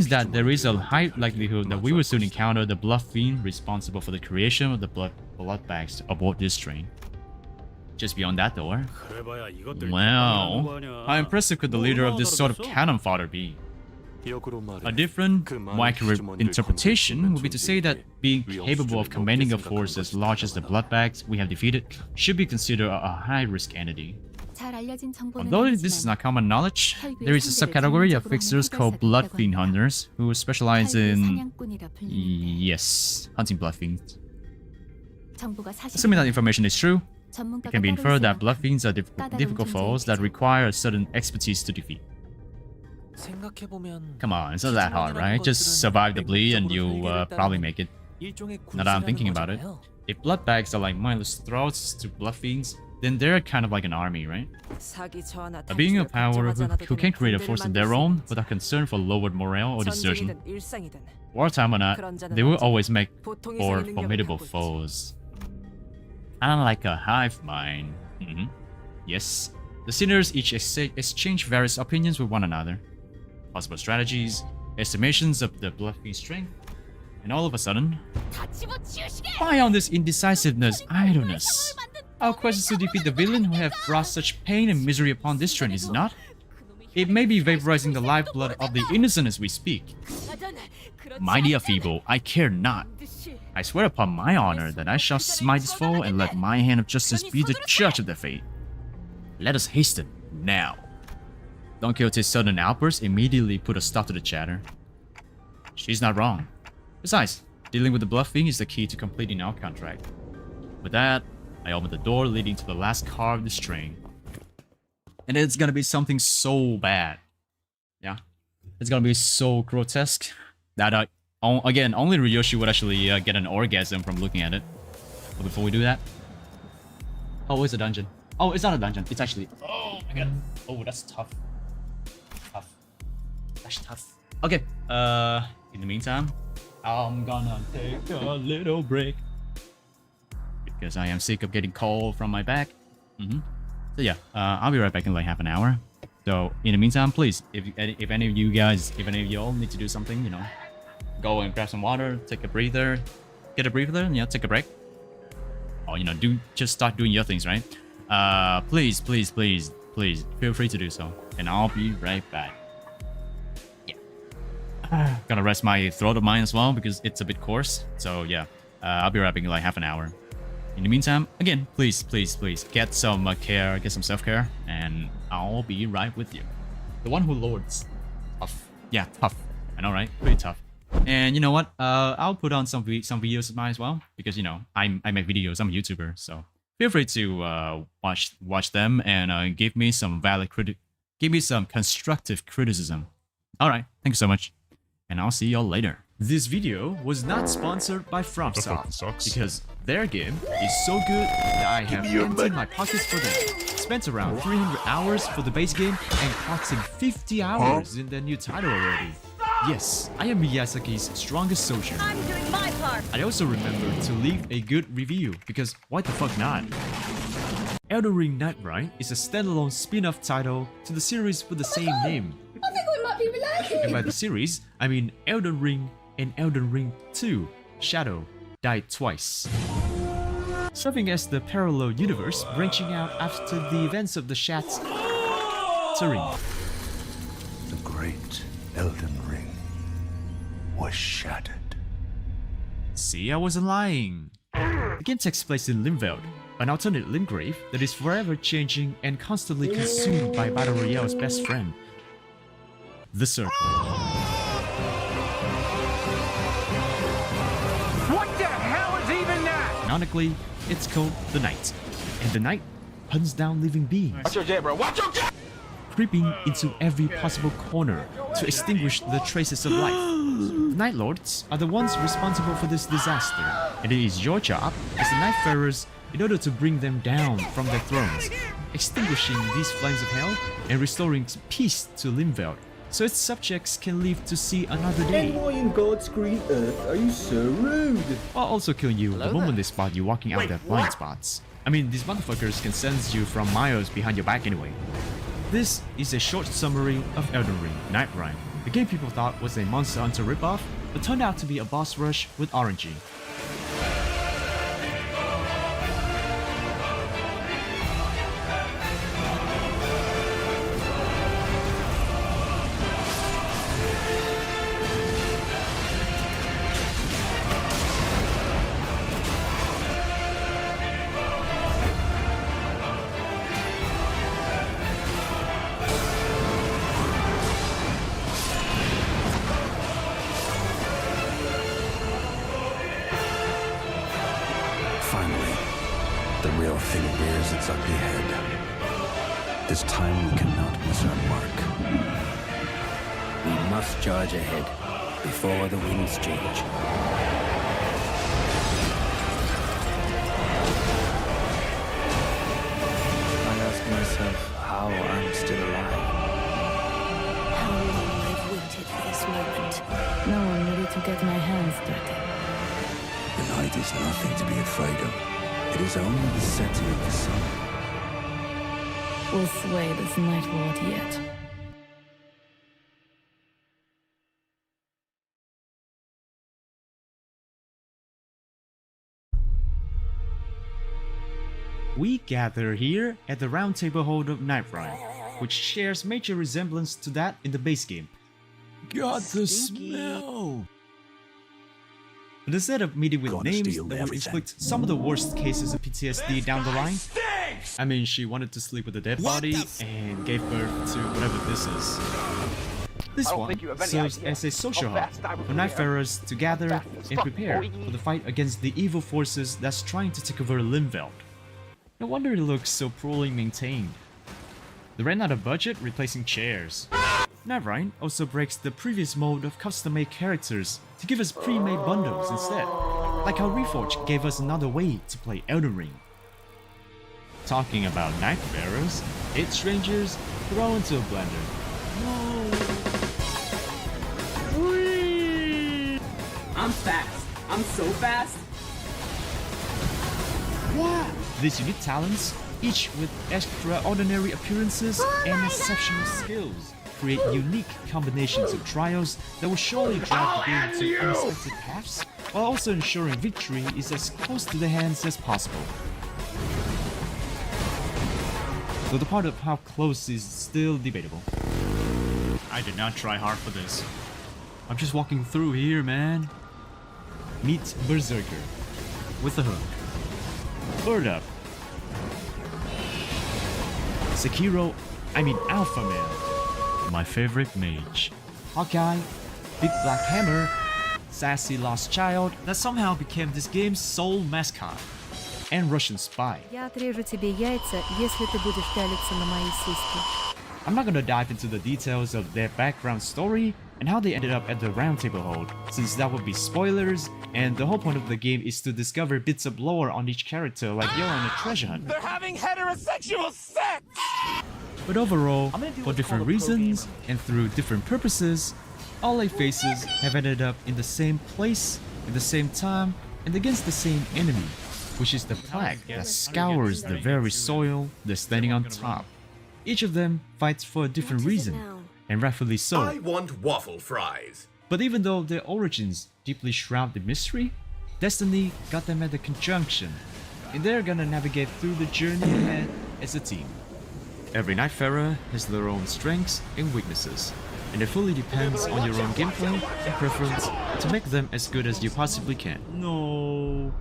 that there is a high likelihood that we will soon encounter the blood fiend responsible for the creation of the blood bags aboard this train. Just beyond that door. Wow, how impressive could the leader of this sort of cannon fodder be? A different, more accurate interpretation would be to say that being capable of commanding a force as large as the blood bags we have defeated should be considered a high-risk entity. Although this is not common knowledge, there is a subcategory of fixers called blood fiend hunters who specialize in, yes, hunting blood fiends. Assuming that information is true, it can be inferred that blood fiends are difficult foes that require a certain expertise to defeat. Come on, it's not that hard, right? Just survive the bleed and you'll probably make it. Now that I'm thinking about it, if blood bags are like mindless throats to blood fiends, then they're kind of like an army, right? A being of power who can create a force of their own without concern for lowered morale or desertion. Wartime or not, they will always make for formidable foes. Kind of like a hive mind. Yes, the sinners each exchange various opinions with one another. Possible strategies, estimations of the blood fiend's strength, and all of a sudden, why on this indecisiveness, idleness? Our quest is to defeat the villain who have brought such pain and misery upon this train, is it not? It may be vaporizing the lifeblood of the innocent as we speak. Mighty or feeble, I care not. I swear upon my honor that I shall smite this foe and let my hand of justice be the judge of their fate. Let us hasten, now. Don Quixote's sudden outburst immediately put a stop to the chatter. She's not wrong. Besides, dealing with the blood fiend is the key to completing our contract. With that, I opened the door leading to the last car of this train. And it's gonna be something so bad. Yeah. It's gonna be so grotesque that, again, only Ryoshi would actually get an orgasm from looking at it. But before we do that... Oh, it's a dungeon. Oh, it's not a dungeon. It's actually... Oh my god. Oh, that's tough. Tough. That's tough. Okay. In the meantime, I'm gonna take a little break. Because I am sick of getting cold from my back. So yeah, I'll be right back in like half an hour. So in the meantime, please, if any of you all need to do something, you know, go and grab some water, take a breather, get a breather, and take a break. Or just start doing your things, right? Please feel free to do so, and I'll be right back. Yeah. Gonna rest my throat of mine as well because it's a bit coarse. So yeah, I'll be right back in like half an hour. In the meantime, again, please get some care, get some self-care, and I'll be right with you. The one who lords. Tough. Yeah, tough. I know, right? Pretty tough. And you know what? I'll put on some videos of mine as well because I make videos. I'm a YouTuber, so feel free to watch them and give me some give me some constructive criticism. All right, thank you so much, and I'll see y'all later. This video was not sponsored by FromSoft because their game is so good that I have emptied my pockets for them. Spent around 300 hours for the base game and clocked in 50 hours in their new title already. Yes, I am Miyazaki's strongest soldier. I'm doing my part. I also remember to leave a good review because why the fuck not? Elden Ring Nightbright is a standalone spin-off title to the series with the same name. I think we might be related. And by the series, I mean Elden Ring and Elden Ring 2, Shadow died twice. Serving as the parallel universe branching out after the events of the Shat's Turing. The great Elden Ring was shattered. See, I wasn't lying. The game takes place in Limveld, an alternate Limgrave that is forever changing and constantly consumed by Battle Royale's best friend. the circle. What the hell is even that? Canonically, it's called the Knight, and the Knight hunts down living beings, Watch your jet, bro. Watch your jet! creeping into every possible corner to extinguish the traces of life. The Night Lords are the ones responsible for this disaster, and it is your job as the Night Farers in order to bring them down from their thrones, extinguishing these flames of hell and restoring peace to Limveld, so its subjects can live to see another day. And why in God's green earth are you so rude? While also killing you the moment they spot you walking out their blind spots. I mean, these motherfuckers can sense you from miles behind your back anyway. This is a short summary of Elden Ring Night Rhyme, the game people thought was a Monster Hunter ripoff, but turned out to be a boss rush with RNG. Finally, the real thing rears its ugly head. This time we cannot miss our mark. We must charge ahead before the winds change. I ask myself how I'm still alive. How long I've waited for this moment. Now I'm ready to get my hands dirty. The night is nothing to be afraid of. It is only the setting of the sun. We'll slay this Night Lord yet. We gather here at the Round Table Hold of Night Rhyme, which shares major resemblance to that in the base game. Got the smell. But instead of meeting with Gonna names steal that would everything. inflict some of the worst cases of PTSD down the line, I mean, she wanted to sleep with a dead body and gave birth to whatever this is. This one serves as a social hub for Nightfarers to gather and prepare for the fight against the evil forces that's trying to take over Limveld. No wonder it looks so poorly maintained. They ran out of budget replacing chairs. Nightrhyme also breaks the previous mode of custom-made characters to give us pre-made bundles instead, like how Reforged gave us another way to play Elden Ring. Talking about Nightfarers, 8 strangers thrown into a blender. I'm fast. I'm so fast. These unique talents, each with extraordinary appearances and exceptional skills, create unique combinations of trials that will surely drive the game to unexpected paths, while also ensuring victory is as close to the hands as possible. Though the part of how close is still debatable. I did not try hard for this. I'm just walking through here, man. Meet Berserker with the hook. Bird up. Sekiro, Alpha Man. My favorite mage. Hawkeye, Big Black Hammer, sassy lost child that somehow became this game's sole mascot. And Russian spy. Я отрежу тебе яйца, если ты будешь пялиться на мои сиськи. I'm not gonna dive into the details of their background story and how they ended up at the Round Table Hold, since that would be spoilers, and the whole point of the game is to discover bits of lore on each character like you're on a treasure hunt. They're having heterosexual sex! But overall, for different reasons and through different purposes, all 8 faces have ended up in the same place, at the same time, and against the same enemy, which is the plague that scours the very soil they're standing on top. Each of them fights for a different reason, and rightfully so. I want waffle fries. But even though their origins deeply shroud the mystery, destiny got them at the conjunction, and they're gonna navigate through the journey ahead as a team. Every Nightfarer has their own strengths and weaknesses, and it fully depends on your own gameplay and preference to make them as good as you possibly can. No.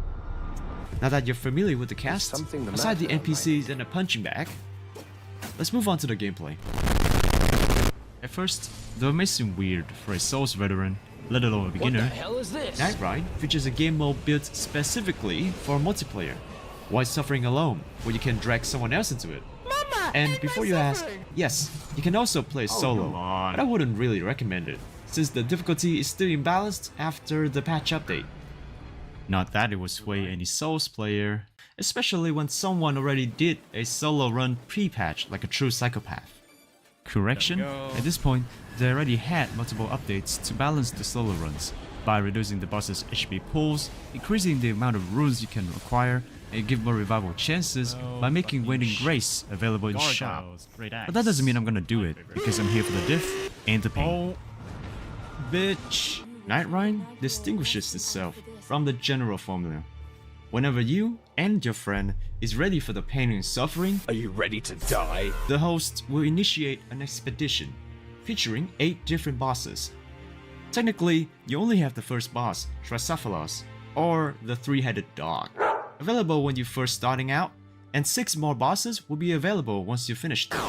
Now that you're familiar with the cast, aside the NPCs and a punching bag, let's move on to the gameplay. At first, though it may seem weird for a Souls veteran, let alone a beginner, What the hell is this? Nightride features a game mode built specifically for multiplayer. Why suffering alone, where you can drag someone else into it? And before you ask, yes, you can also play solo, but I wouldn't really recommend it, since the difficulty is still imbalanced after the patch update. Not that it would sway any Souls player, especially when someone already did a solo run pre-patch like a true psychopath. Correction, at this point, they already had multiple updates to balance the solo runs, by reducing the boss's HP pools, increasing the amount of runes you can acquire, and give more revival chances by making Waning Grace available in shop. But that doesn't mean I'm gonna do it, because I'm here for the diff and the pain. Bitch! Nightride distinguishes itself from the general formula. Whenever you and your friend is ready for the pain and suffering, Are you ready to die? the host will initiate an expedition featuring 8 different bosses. Technically, you only have the first boss, Tricephalos, or the 3-headed dog, available when you're first starting out, and 6 more bosses will be available once you finish them.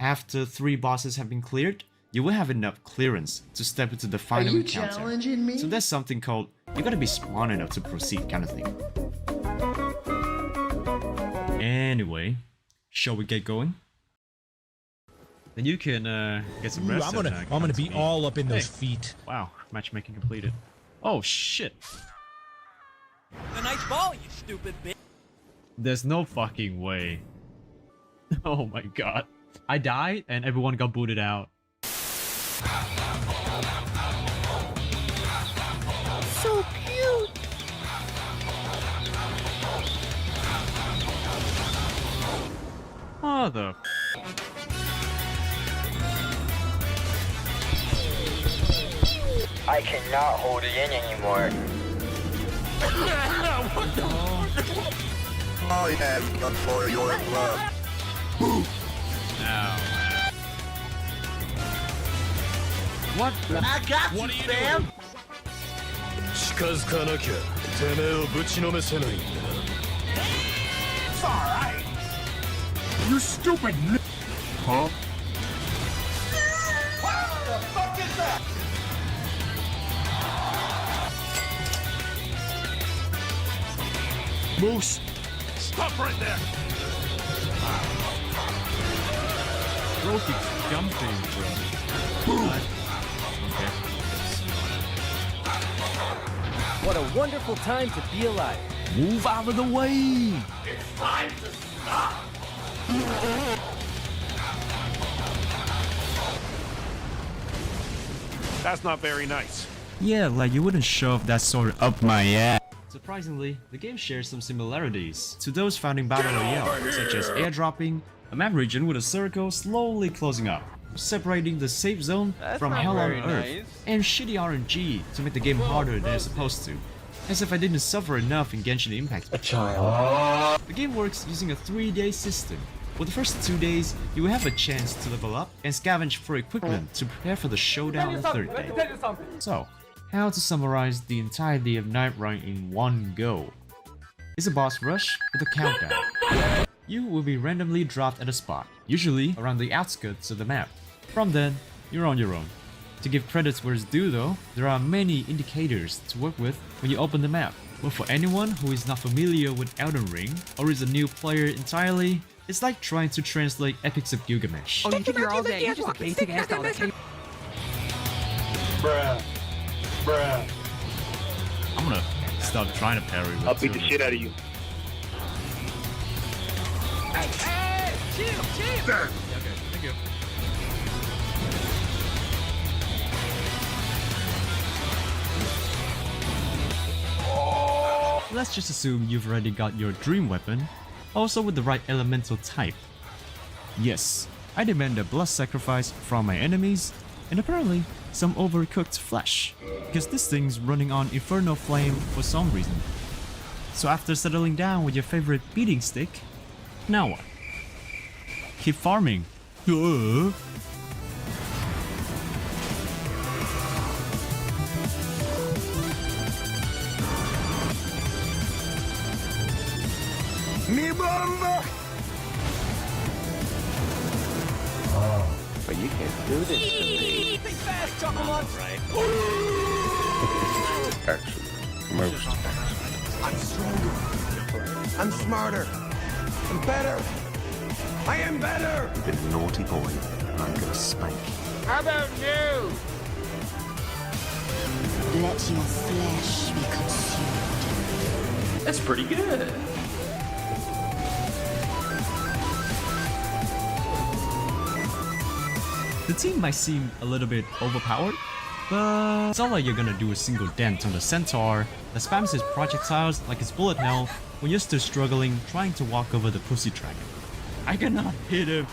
After 3 bosses have been cleared, you will have enough clearance to step into the final encounter. So there's something called you gotta be smart enough to proceed kind of thing. Anyway, shall we get going? Then you can get some rest. I'm gonna be all up in those feet. Wow, matchmaking completed. Oh shit. A nice ball, you stupid bitch. There's no fucking way. Oh my god. I died and everyone got booted out. So cute. Mother. I cannot hold it in anymore. I have come for your love. Ow. What? I got you, Sam. 近づかなきゃてめえをぶちのめせないんだ。 It's alright. You stupid Huh? What the fuck is that? Moose! Stop right there. Bro keeps jumping, bro. What? Okay. What a wonderful time to be alive. Move out of the way! It's time to stop. That's not very nice. Yeah, like you wouldn't shove that sword up my ass. Surprisingly, the game shares some similarities to those found in Battle Royale, such as airdropping, a map region with a circle slowly closing up, separating the safe zone from hell on earth, and shitty RNG to make the game harder than it's supposed to. As if I didn't suffer enough in Genshin Impact. A child. The game works using a 3-day system. For the first 2 days, you will have a chance to level up and scavenge for equipment to prepare for the showdown on the 3rd day. So, how to summarize the entirety of Nightride in one go? It's a boss rush with a countdown. You will be randomly dropped at a spot, usually around the outskirts of the map. From then, you're on your own. To give credits where it's due though, there are many indicators to work with when you open the map. But for anyone who is not familiar with Elden Ring, or is a new player entirely, it's like trying to translate Epics of Gilgamesh. Oh, you think you're all that? You're just a basic ass doll that came. Bruh. Bruh. I'm gonna stop trying to parry with I'll beat the shit out of you. Hey, chill. Okay, thank you. Let's just assume you've already got your dream weapon, also with the right elemental type. Yes, I demand a blood sacrifice from my enemies, and apparently some overcooked flesh, because this thing's running on Inferno Flame for some reason. So after settling down with your favorite beating stick, now what? Keep farming. But you can't do this to me. Think fast, Chocolate! Right. Actually, most I'm stronger. I'm smarter. I'm better. I am better. You've been a naughty boy, and I'm gonna spank you. How about you? Let your flesh be consumed. That's pretty good. The team might seem a little bit overpowered, but it's not like you're gonna do a single dent on the centaur that spams his projectiles like it's bullet hell when you're still struggling trying to walk over the pussy dragon. I cannot hit him.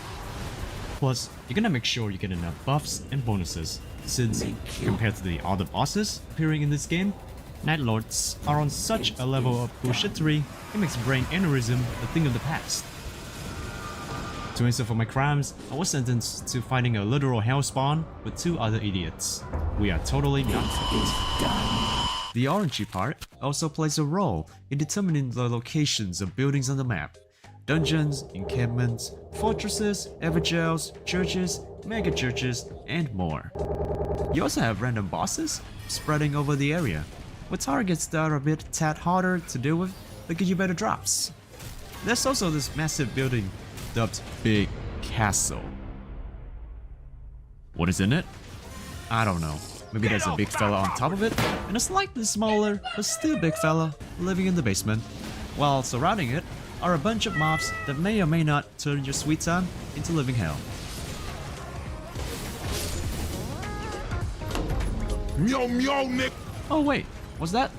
Plus, you're gonna make sure you get enough buffs and bonuses, since compared to the other bosses appearing in this game, Night Lords are on such a level of bullshittery, it makes brain aneurysm a thing of the past. To answer for my crimes, I was sentenced to fighting a literal hellspawn with 2 other idiots. We are totally not fucked. The orangey part also plays a role in determining the locations of buildings on the map. Dungeons, encampments, fortresses, everjails, churches, mega churches, and more. You also have random bosses spreading over the area, with targets that are a bit tad harder to deal with that give you better drops. There's also this massive building dubbed Big Castle. What is in it? I don't know. Maybe there's a big fella on top of it, and a slightly smaller, but still big fella, living in the basement. While surrounding it are a bunch of mobs that may or may not turn your sweet time into living hell. Oh wait, what's that?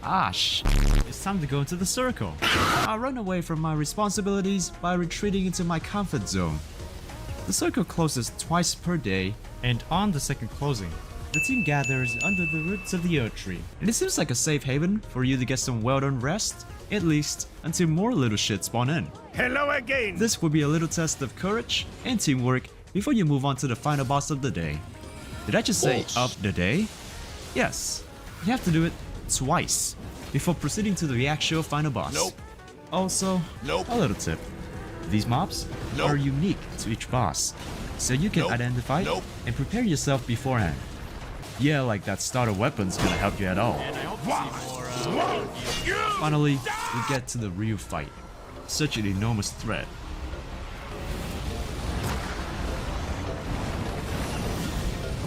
Ah shh. It's time to go into the circle. I run away from my responsibilities by retreating into my comfort zone. The circle closes twice per day, and on the second closing, the team gathers under the roots of the oak tree. And it seems like a safe haven for you to get some well-done rest, at least until more little shit spawn in. Hello again. This will be a little test of courage and teamwork before you move on to the final boss of the day. Did I just say of the day? Yes, you have to do it twice before proceeding to the actual final boss. Also, a little tip. These mobs are unique to each boss, so you can identify and prepare yourself beforehand. Yeah, like that starter weapon's gonna help you at all. Finally, we get to the real fight. Such an enormous threat.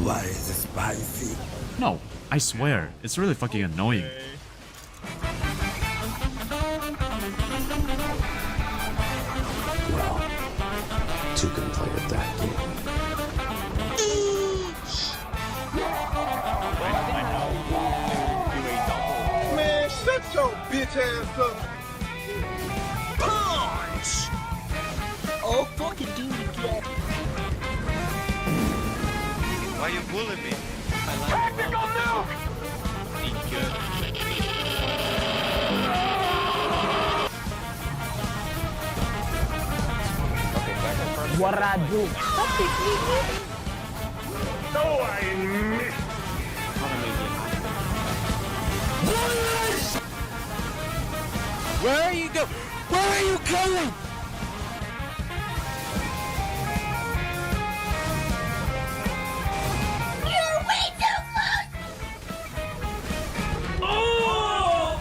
Why is it spicy? No, I swear, it's really fucking annoying. Well, 2 can play at that game. Man, shut your bitch ass up. Punch! Oh, fucking do it again. Why you bullying me? Tactical nuke! What I do? No, I missed. Where are you going? Where are you going? You're way too close!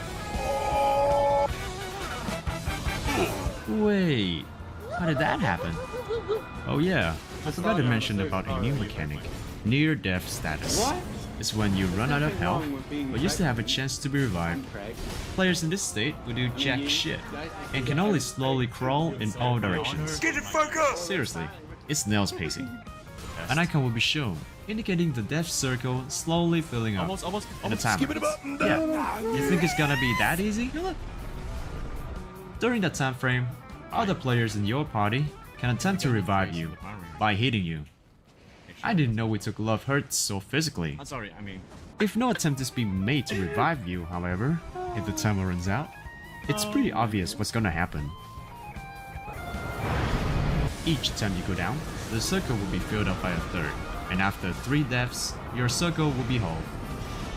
Wait, how did that happen? Oh yeah, I forgot to mention about a new mechanic, near-death status. It's when you run out of health, but you still have a chance to be revived. Players in this state will do jack shit, and can only slowly crawl in all directions. Get the fuck up! Seriously, it's snail's pacing. An icon will be shown, indicating the death circle slowly filling up. And the timer. Yeah, you think it's gonna be that easy? During that time frame, other players in your party can attempt to revive you by hitting you. I didn't know we took love hurts so physically. I'm sorry, if no attempt is being made to revive you, however, if the timer runs out, it's pretty obvious what's gonna happen. Each time you go down, the circle will be filled up by a third, and after 3 deaths, your circle will be whole.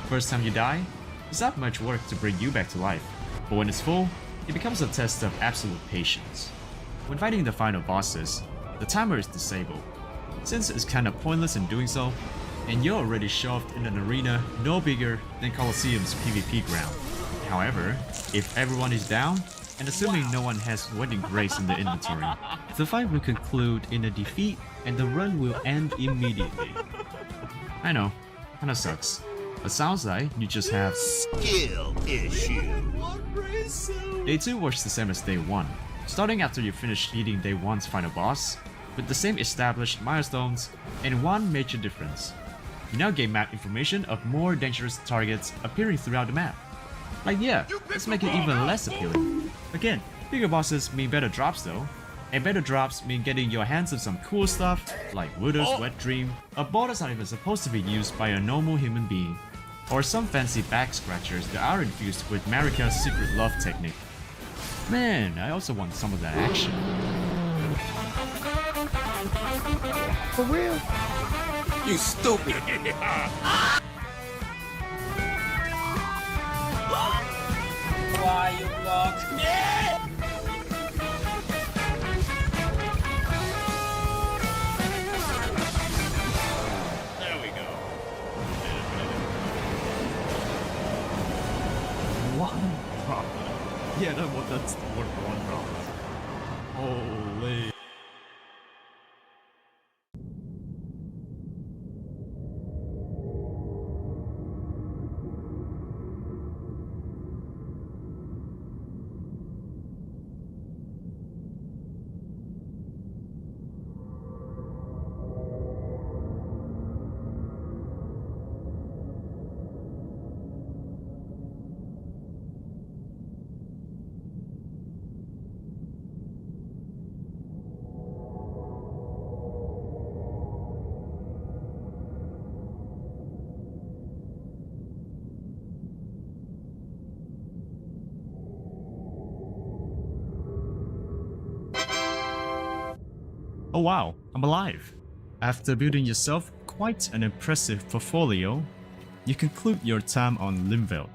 First time you die, it's not much work to bring you back to life, but when it's full, it becomes a test of absolute patience. When fighting the final bosses, the timer is disabled, since it's kinda pointless in doing so, and you're already shoved in an arena no bigger than Colosseum's PvP ground. However, if everyone is down, and assuming no one has wedding grace in the inventory, the fight will conclude in a defeat and the run will end immediately. I know, kinda sucks. But sounds like you just have Skill issue. Day 2 works the same as Day 1, starting after you finish beating Day 1's final boss, with the same established milestones and one major difference. You now gain map information of more dangerous targets appearing throughout the map. Like yeah, let's make it even less appealing. Again, bigger bosses mean better drops though, and better drops mean getting your hands on some cool stuff like Wooder's Wet Dream, a ball that's not even supposed to be used by a normal human being, or some fancy back scratchers that are infused with Marika's secret love technique. Man, I also want some of that action. For real? You stupid! Why you blocked me? There we go. One problem. Yeah, that's the word for one problem. Holy. Oh wow, I'm alive! After building yourself quite an impressive portfolio, you conclude your time on Limveld.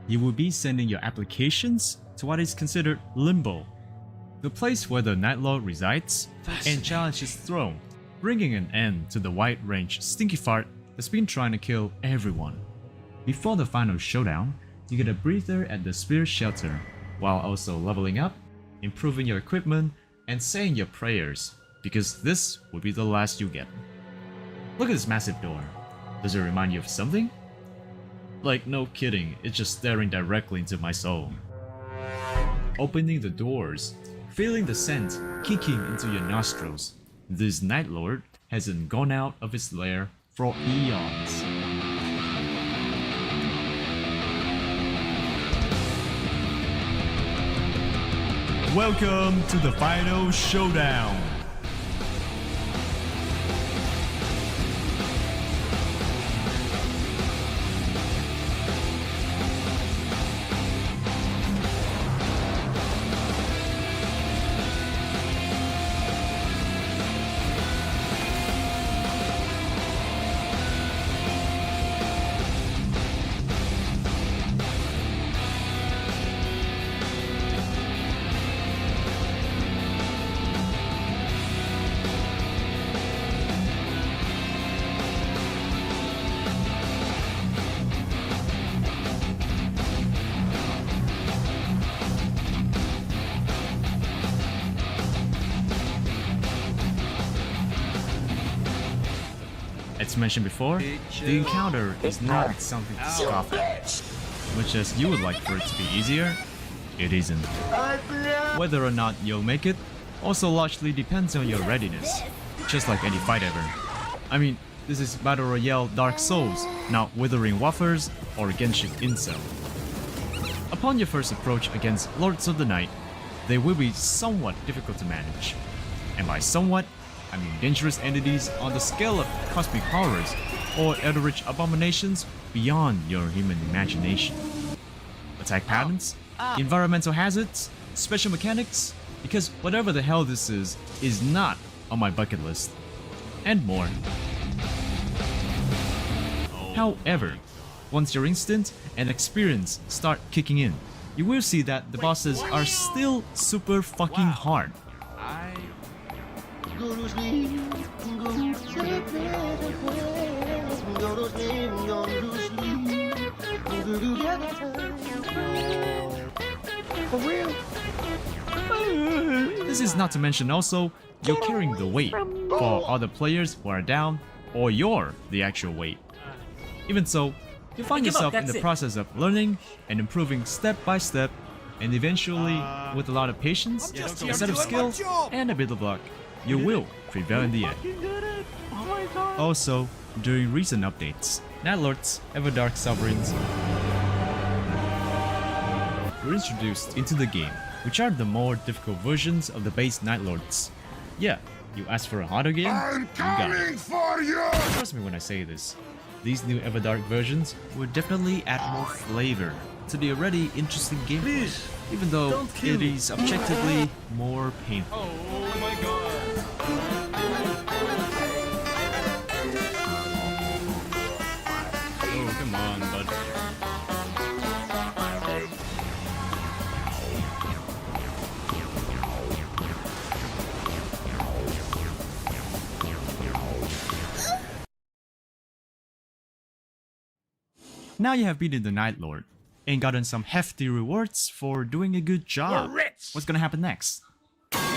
You will be sending your applications to what is considered Limbo, the place where the Night Lord resides, and challenge is thrown, bringing an end to the wide-range stinky fart that's been trying to kill everyone. Before the final showdown, you get a breather at the Spirit Shelter, while also leveling up, improving your equipment, and saying your prayers, because this will be the last you get. Look at this massive door. Does it remind you of something? Like no kidding, it's just staring directly into my soul. Opening the doors, feeling the scent kicking into your nostrils, this Night Lord hasn't gone out of his lair for eons. Welcome to the final showdown. As mentioned before, the encounter is not something to scoff at. Much as you would like for it to be easier, it isn't. Whether or not you'll make it also largely depends on your readiness, just like any fight ever. I mean, this is Battle Royale Dark Souls, not Withering Wafers or Genshin Incel. Upon your first approach against Lords of the Night, they will be somewhat difficult to manage. And by somewhat, I mean dangerous entities on the scale of cosmic horrors or eldritch abominations beyond your human imagination. Attack patterns, environmental hazards, special mechanics, because whatever the hell this is not on my bucket list, and more. However, once your instinct and experience start kicking in, you will see that the bosses are still super fucking hard. For real? This is not to mention also, you're carrying the weight for other players who are down, or you're the actual weight. Even so, you find yourself in the process of learning and improving step by step, and eventually, with a lot of patience, a set of skill, and a bit of luck, you will prevail in the end. Also, during recent updates, Nightlords, Everdark Sovereigns were introduced into the game, which are the more difficult versions of the base Nightlords. Yeah, you asked for a harder game, you got it. Trust me when I say this, these new Everdark versions will definitely add more flavor to the already interesting gameplay, even though it is objectively more painful. Oh my god. Oh, come on, bud. Now you have beaten the Night Lord and gotten some hefty rewards for doing a good job. What's gonna happen next?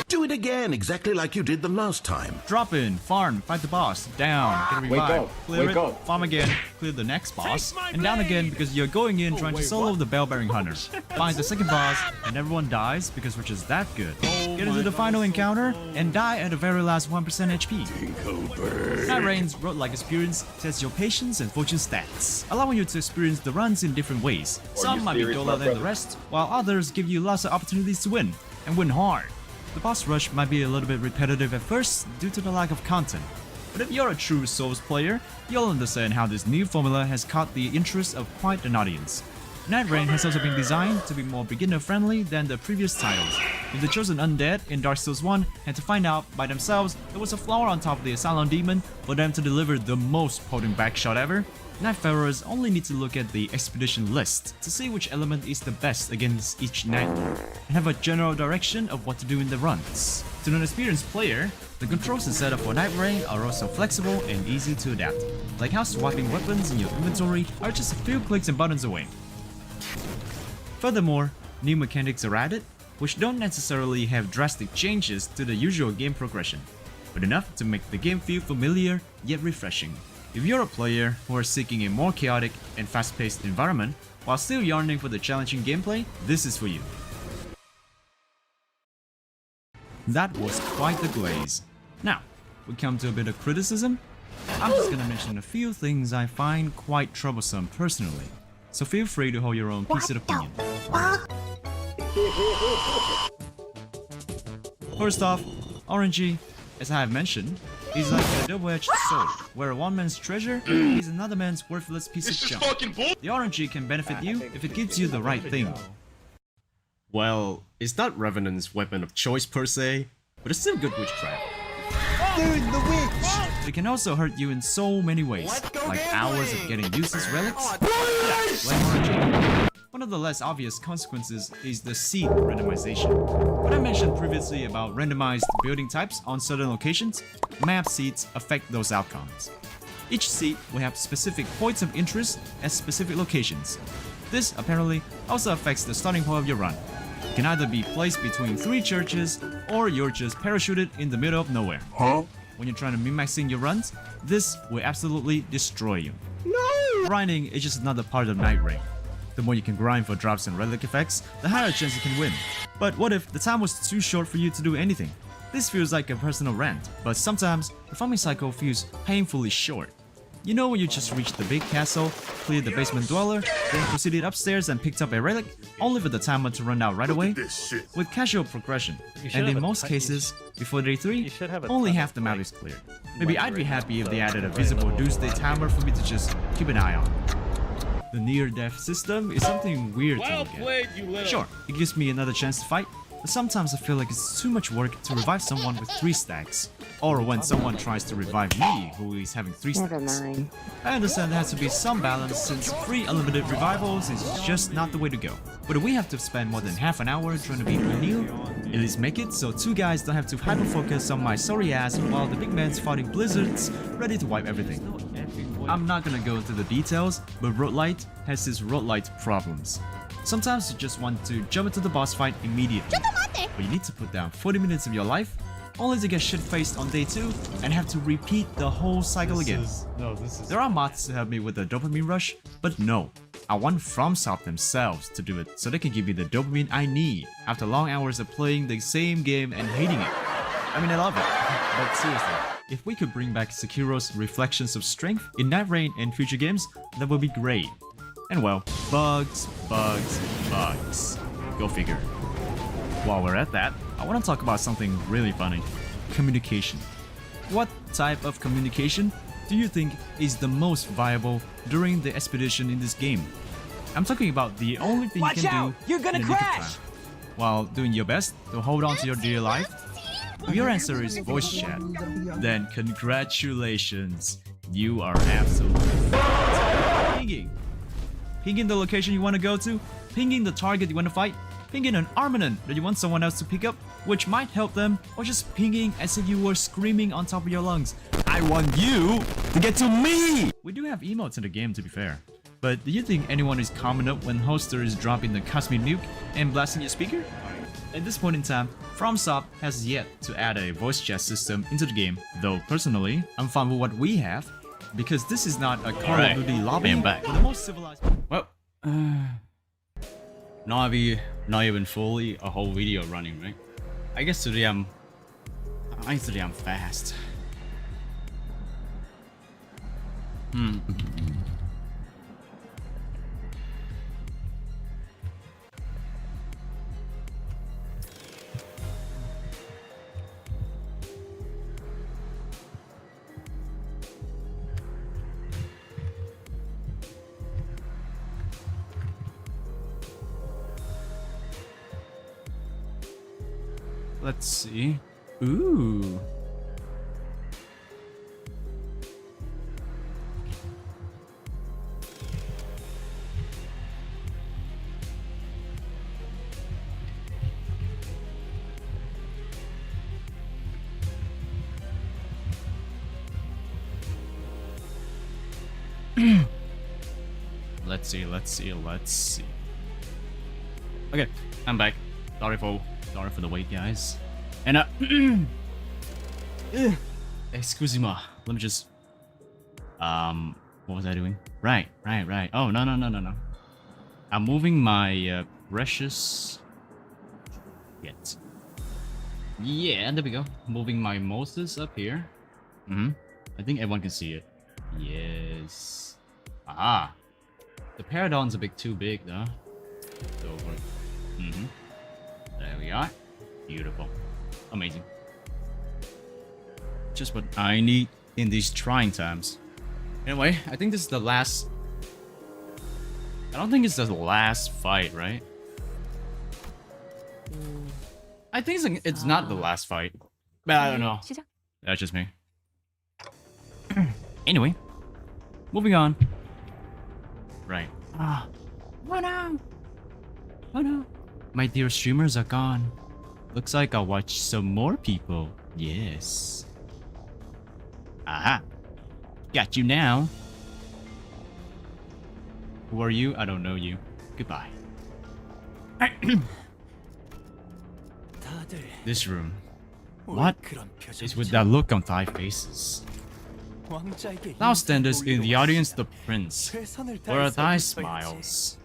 Do it again, exactly like you did the last time. Drop in, farm, fight the boss, down, get a revive, clear it, farm again, clear the next boss, and down again because you're going in trying to solo the Bell-Bearing Hunter. Find the second boss, and everyone dies because we're just that good. Get into the final encounter, and die at the very last 1% HP. Night Rain's road-like experience tests your patience and fortune stats, allowing you to experience the runs in different ways. Some might be duller than the rest, while others give you lots of opportunities to win, and win hard. The boss rush might be a little bit repetitive at first due to the lack of content, but if you're a true Souls player, you'll understand how this new formula has caught the interest of quite an audience. Night Rain has also been designed to be more beginner-friendly than the previous titles. If the chosen undead in Dark Souls 1 had to find out by themselves there was a flower on top of the Asylum Demon for them to deliver the most potent backshot ever, Nightfarers only need to look at the expedition list to see which element is the best against each Night Lord, and have a general direction of what to do in the runs. To an experienced player, the controls and setup for Night Rain are also flexible and easy to adapt, like how swapping weapons in your inventory are just a few clicks and buttons away. Furthermore, new mechanics are added, which don't necessarily have drastic changes to the usual game progression, but enough to make the game feel familiar yet refreshing. If you're a player who are seeking a more chaotic and fast-paced environment while still yearning for the challenging gameplay, this is for you. That was quite the glaze. Now, we come to a bit of criticism. I'm just gonna mention a few things I find quite troublesome personally, so feel free to hold your own piece of opinion. First off, RNG, as I have mentioned, is like a double-edged sword, where one man's treasure is another man's worthless piece of junk. The RNG can benefit you if it gives you the right thing. Well, it's not Revenant's weapon of choice per se, but it's still good witchcraft. Dude, the witch! It can also hurt you in so many ways, like hours of getting useless relics. Yeah, like RNG. One of the less obvious consequences is the seed randomization. What I mentioned previously about randomized building types on certain locations, map seeds affect those outcomes. Each seed will have specific points of interest at specific locations. This apparently also affects the starting point of your run. It can either be placed between 3 churches, or you're just parachuted in the middle of nowhere. When you're trying to min-maxing your runs, this will absolutely destroy you. No! Grinding is just another part of Night Rain. The more you can grind for drops and relic effects, the higher chance you can win. But what if the time was too short for you to do anything? This feels like a personal rant, but sometimes the farming cycle feels painfully short. You know when you just reached the big castle, cleared the basement dweller, then proceeded upstairs and picked up a relic, only for the timer to run out right away? With casual progression, and in most cases, before day 3, only half the map is cleared. Maybe I'd be happy if they added a visible doomsday timer for me to just keep an eye on. The near-death system is something weird to look at. Sure, it gives me another chance to fight, but sometimes I feel like it's too much work to revive someone with 3 stacks. Or when someone tries to revive me who is having 3 stacks. I understand there has to be some balance since free unlimited revivals is just not the way to go. But if we have to spend more than half an hour trying to beat O'Neil, at least make it so 2 guys don't have to hyper-focus on my sorry ass while the big man's fighting blizzards, ready to wipe everything. I'm not gonna go into the details, but roguelite has its roguelite problems. Sometimes you just want to jump into the boss fight immediately, but you need to put down 40 minutes of your life, only to get shit-faced on day 2 and have to repeat the whole cycle again. There are mods to help me with the dopamine rush, but no. I want FromSoft themselves to do it so they can give me the dopamine I need after long hours of playing the same game and hating it. I mean, I love it, but seriously, if we could bring back Sekiro's reflections of strength in Night Rain and future games, that would be great. And well, bugs. Go figure. While we're at that, I want to talk about something really funny. Communication. What type of communication do you think is the most viable during the expedition in this game? I'm talking about the only thing you can do You're gonna in the nick of crash! time, while doing your best to hold on to your dear life. If your answer is voice chat, then congratulations, you are absolutely pinging. Pinging the location you want to go to, pinging the target you want to fight, pinging an armament that you want someone else to pick up, which might help them, or just pinging as if you were screaming on top of your lungs, I want you to get to me! We do have emotes in the game, to be fair. But do you think anyone is calm enough when Hoster is dropping the cosmic nuke and blasting your speaker? At this point in time, FromSoft has yet to add a voice chat system into the game, though personally, I'm fine with what we have, because this is not a Call of Duty lobby with the most civilized... Well, not even fully a whole video running, right? I guess today I'm fast. Let's see. Ooh. Let's see. Okay, I'm back. Sorry for the wait, guys. And excuse me. Let me just what was I doing? Right. Oh, no. I'm moving my precious yet. Yeah, there we go. Moving my Moses up here. I think everyone can see it. Yes. Ah. The Paradon's a bit too big though. So there we are. Beautiful. Amazing. Just what I need in these trying times. Anyway, I think this is the last... I don't think it's the last fight, right? I think it's not the last fight. But I don't know. That's just me. Anyway. Moving on. Right. Oh no. My dear streamers are gone. Looks like I'll watch some more people. Yes. Aha. Got you now. Who are you? I don't know you. Goodbye. This room. What is with that look on 5 faces? Thou standest in the audience, the prince. Where are thy smiles?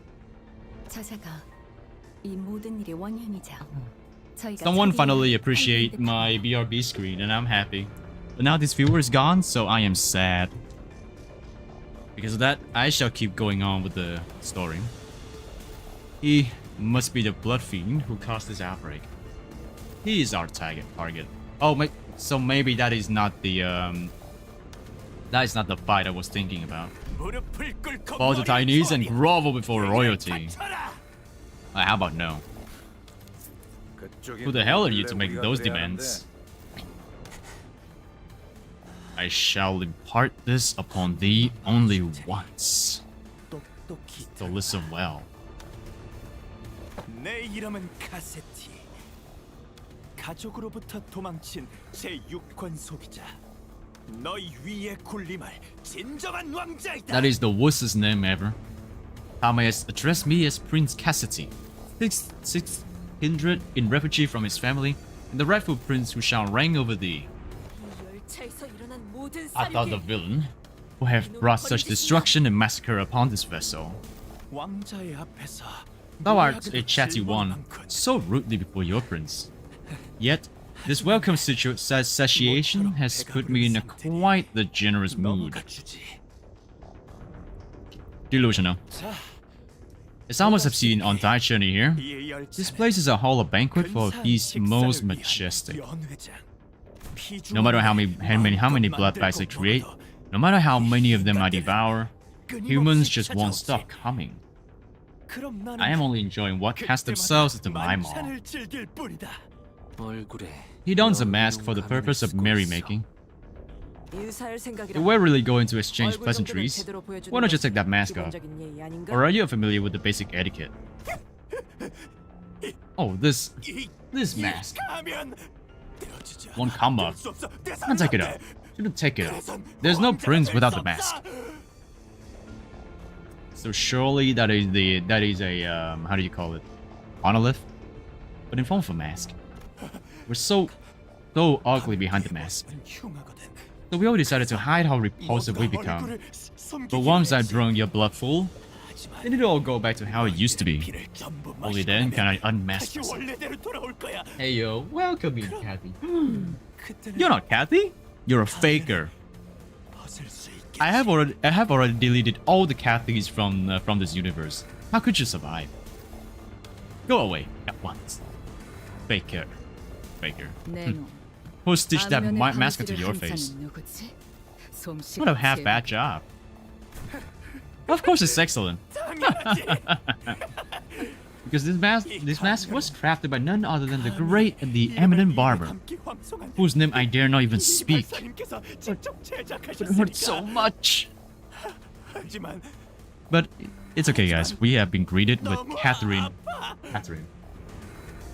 Someone finally appreciate my BRB screen and I'm happy. But now this viewer is gone, so I am sad. Because of that, I shall keep going on with the story. He must be the blood fiend who caused this outbreak. He is our target. Oh, so maybe that is not the fight I was thinking about. Bow to thy knees and grovel before royalty. How about no? Who the hell are you to make those demands? I shall impart this upon thee only once. So listen well. 내 이름은 카세티. 가족으로부터 도망친 제6권속이자 That is the worstest name ever. Thou mayest address me as Prince Cassidy, 600 in refugee from his family, and the rightful prince who shall reign over thee. Art thou the villain who have brought such destruction and massacre upon this vessel? Thou art a chatty one, so rudely before your prince. Yet, this welcome satiation has put me in quite the generous mood. Delusional. As I must have seen on thy journey here, this place is a hall of banquet for beasts most majestic. No matter how many blood bags they create, no matter how many of them I devour, humans just won't stop coming. I am only enjoying what cast themselves into my maw. He dons a mask for the purpose of merrymaking. If we're really going to exchange pleasantries, why not just take that mask off? Or are you familiar with the basic etiquette? Oh, this mask. Won't come up. Can't take it off. Shouldn't take it off. There's no prince without the mask. So surely that is a how do you call it? Monolith, but in form of a mask. We're so ugly behind the mask. So we all decided to hide how repulsive we become. But once I've drawn your blood full, then it'll all go back to how it used to be. Only then can I unmask myself. Hey yo, welcome in, Kathy. You're not Kathy. You're a faker. I have already deleted all the Kathys from this universe. How could you survive? Go away at once. Faker. Who stitched that mask into your face? What a half-bad job. Of course it's excellent. Because this mask was crafted by none other than the great and the eminent barber, whose name I dare not even speak. But it hurts so much. But it's okay, guys. We have been greeted with Catherine.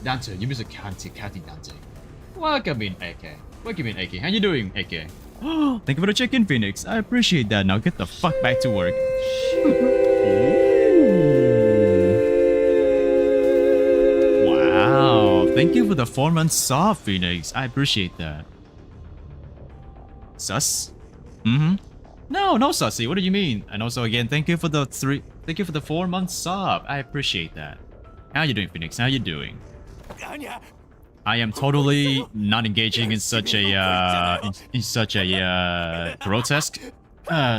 Dante, you miss a Cathy Dante. Welcome in, AK. Welcome in, AK. How you doing, AK? Thank you for the check-in, Phoenix. I appreciate that. Now get the fuck back to work. Wow. Thank you for the 4-month sub, Phoenix. I appreciate that. Sus? No sussy. What do you mean? And also again, thank you for the 4-month sub. I appreciate that. How you doing, Phoenix? How you doing? I am totally not engaging in such a grotesque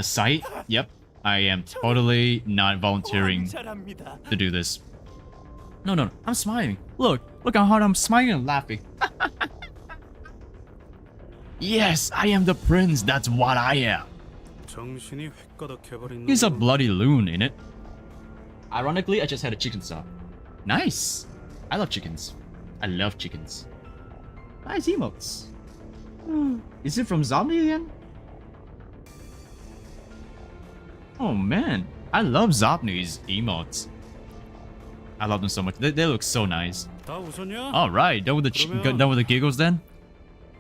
site. Yep, I am totally not volunteering to do this. No, I'm smiling. Look how hard I'm smiling and laughing. Yes, I am the prince. That's what I am. He's a bloody loon, innit? Ironically, I just had a chicken sub. Nice. I love chickens. I love chickens. Nice emotes. Is it from Zombie again? Oh man, I love Zopney's emotes. I love them so much. They look so nice. All right, done with the giggles then.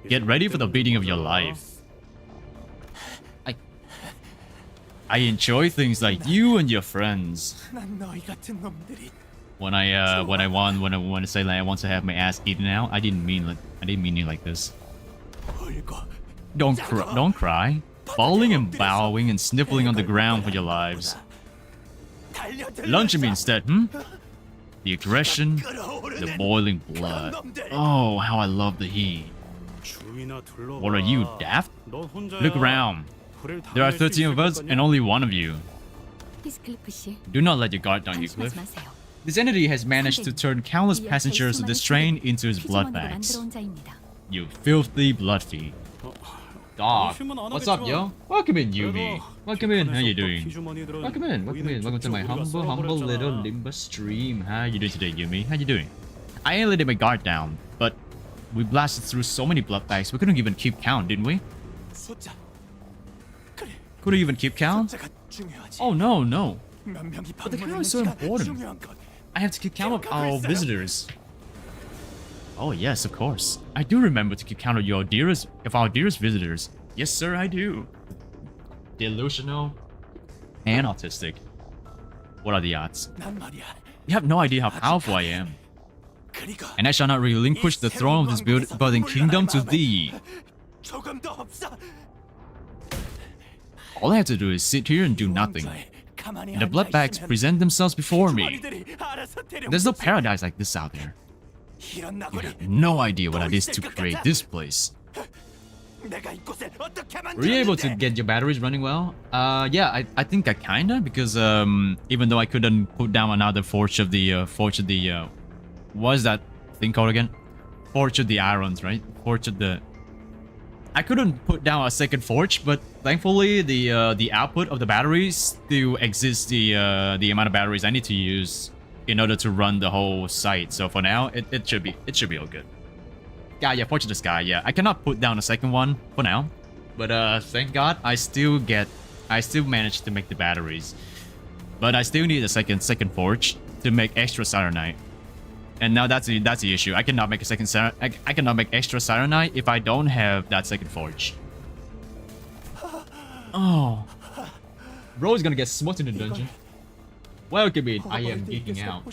Get ready for the beating of your life. I enjoy things like you and your friends. When I want to say like I want to have my ass eaten out, I didn't mean it like this. Don't cry. Falling and bowing and sniffling on the ground for your lives. Lunch me instead, The aggression, the boiling blood. Oh, how I love the heat. What are you, daft? Look around. There are 13 of us and only one of you. Do not let your guard down, Heathcliff. This entity has managed to turn countless passengers of this train into his blood bags. You filthy blood feed. Dog, what's up, yo? Welcome in, Yumi. Welcome in, how you doing? Welcome in. Welcome to my humble little Limbus stream. How you doing today, Yumi? How you doing? I ain't letting my guard down, but we blasted through so many blood bags, we couldn't even keep count, didn't we? Couldn't even keep count? Oh no. But the count is so important. I have to keep count of our visitors. Oh yes, of course. I do remember to keep count of our dearest visitors. Yes, sir, I do. Delusional and autistic. What are the odds? You have no idea how powerful I am. And I shall not relinquish the throne of this building kingdom to thee. All I have to do is sit here and do nothing. And the blood bags present themselves before me. There's no paradise like this out there. You have no idea what I did to create this place. Were you able to get your batteries running well? Yeah, I think I kinda, because even though I couldn't put down another forge of the what is that thing called again? Forge of the irons, right? Forge of the... I couldn't put down a second forge, but thankfully the output of the batteries still exists the amount of batteries I need to use in order to run the whole site. So for now, it should be all good. Yeah, Forge of the Sky, yeah. I cannot put down a second one for now. But thank God I still managed to make the batteries. But I still need a second forge to make extra Cyanide. And now that's the issue. I cannot make a second I cannot make extra Cyanide if I don't have that second forge. Oh. Bro is gonna get smoked in the dungeon. Welcome in. I am geeking out.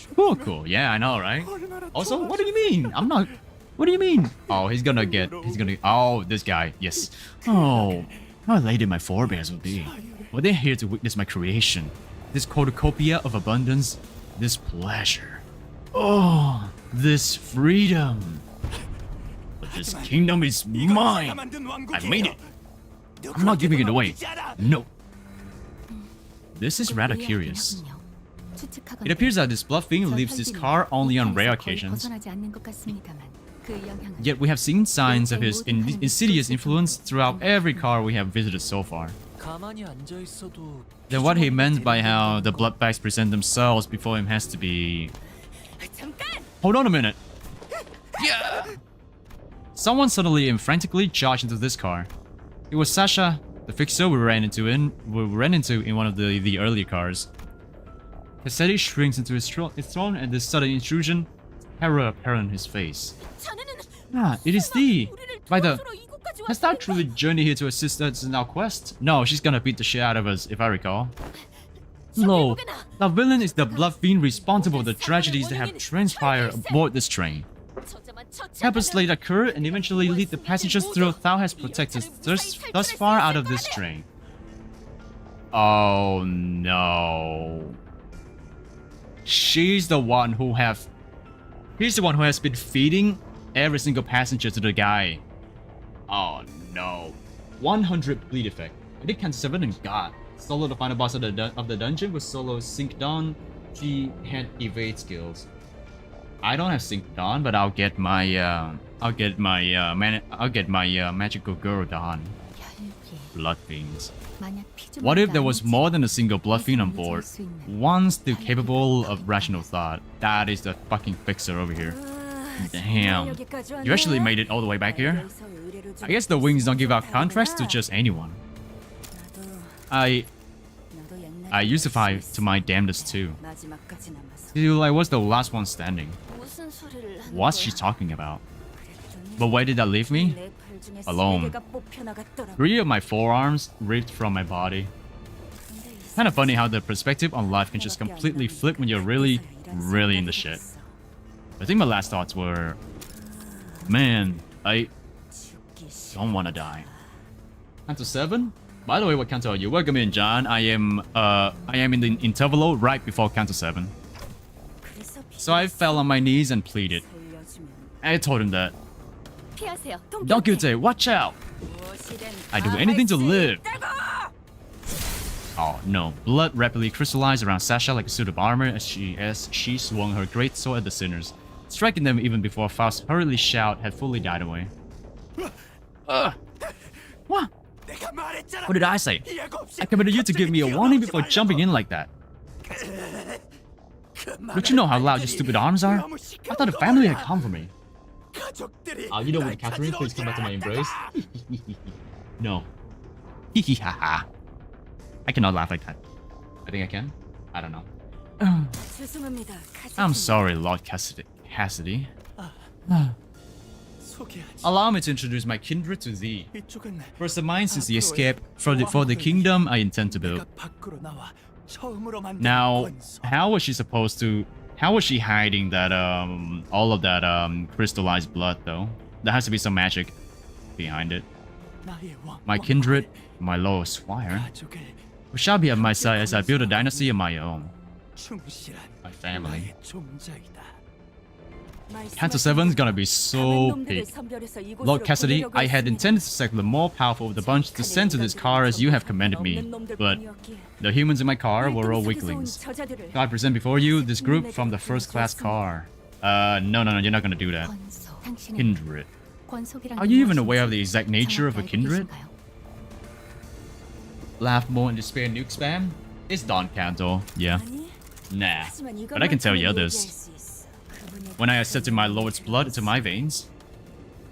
Cool. Yeah, I know, right? Also, what do you mean? I'm not... What do you mean? Oh, he's gonna... Oh, this guy. Yes. Oh, how elated my forebears will be. Well, they're here to witness my creation. This cornucopia of abundance. This pleasure. Oh, this freedom. But this kingdom is mine. I made it. I'm not giving it away. No. This is rather curious. It appears that this bluffing leaves this car only on rare occasions. Yet we have seen signs of his insidious influence throughout every car we have visited so far. Then what he meant by how the blood bags present themselves before him has to be... Hold on a minute. Yeah. Someone suddenly and frantically charged into this car. It was Sasha, the fixer we ran into in one of the earlier cars. Cassetti shrinks into his throne at this sudden intrusion, terror apparent in his face. Ah, it is thee! By the... Has thou truly journeyed here to assist us in our quest? No, she's gonna beat the shit out of us, if I recall. Lo, the villain is the blood fiend responsible for the tragedies that have transpired aboard this train. Help us let occur and eventually lead the passengers through thou hast protected us thus far out of this train. Oh no. He's the one who has been feeding every single passenger to the guy. Oh no. 100 bleed effect. I did Canto 7 and God. Solo the final boss of the dungeon with Solo synced on. She had evade skills. I don't have synced on, but I'll get my magical girl done. Blood fiends. What if there was more than a single blood fiend on board? One still capable of rational thought. That is the fucking fixer over here. Damn. You actually made it all the way back here? I guess the wings don't give out contracts to just anyone. I used to fight to my damnedest too. Still, I was the last one standing. What's she talking about? But where did that leave me? Alone. 3 of my forearms ripped from my body. Kinda funny how the perspective on life can just completely flip when you're really in the shit. I think my last thoughts were... Man, I don't wanna die. Canto 7? By the way, what Canto are you? Welcome in, John. I am in the intervalo right before Canto 7. So I fell on my knees and pleaded. I told him that. Don Quixote, watch out! I do anything to live! Oh no, blood rapidly crystallized around Sasha like a suit of armor as she swung her great sword at the sinners, striking them even before Faust's hurriedly shout had fully died away. What? What did I say? I commanded you to give me a warning before jumping in like that. Don't you know how loud your stupid arms are? I thought the family had come for me. You know what, Catherine? Please come back to my embrace. No. Hehehehehe. I cannot laugh like that. I think I can. I don't know. I'm sorry, Lord Cassidy. Allow me to introduce my kindred to thee. First of mine, since the escape for the kingdom I intend to build. Now, how was she supposed to... How was she hiding that, all of that, crystallized blood, though? There has to be some magic behind it. My kindred, my loyal squire, who shall be at my side as I build a dynasty of my own. My family. Canto 7 is gonna be so big. Lord Cassidy, I had intended to select the more powerful of the bunch to send to this car as you have commanded me, but the humans in my car were all weaklings. So I present before you this group from the first-class car. No, you're not gonna do that. Kindred. Are you even aware of the exact nature of a kindred? Laugh more and despair nuke spam? It's Don Canto, yeah. Nah, but I can tell you others. When I accepted my lord's blood into my veins,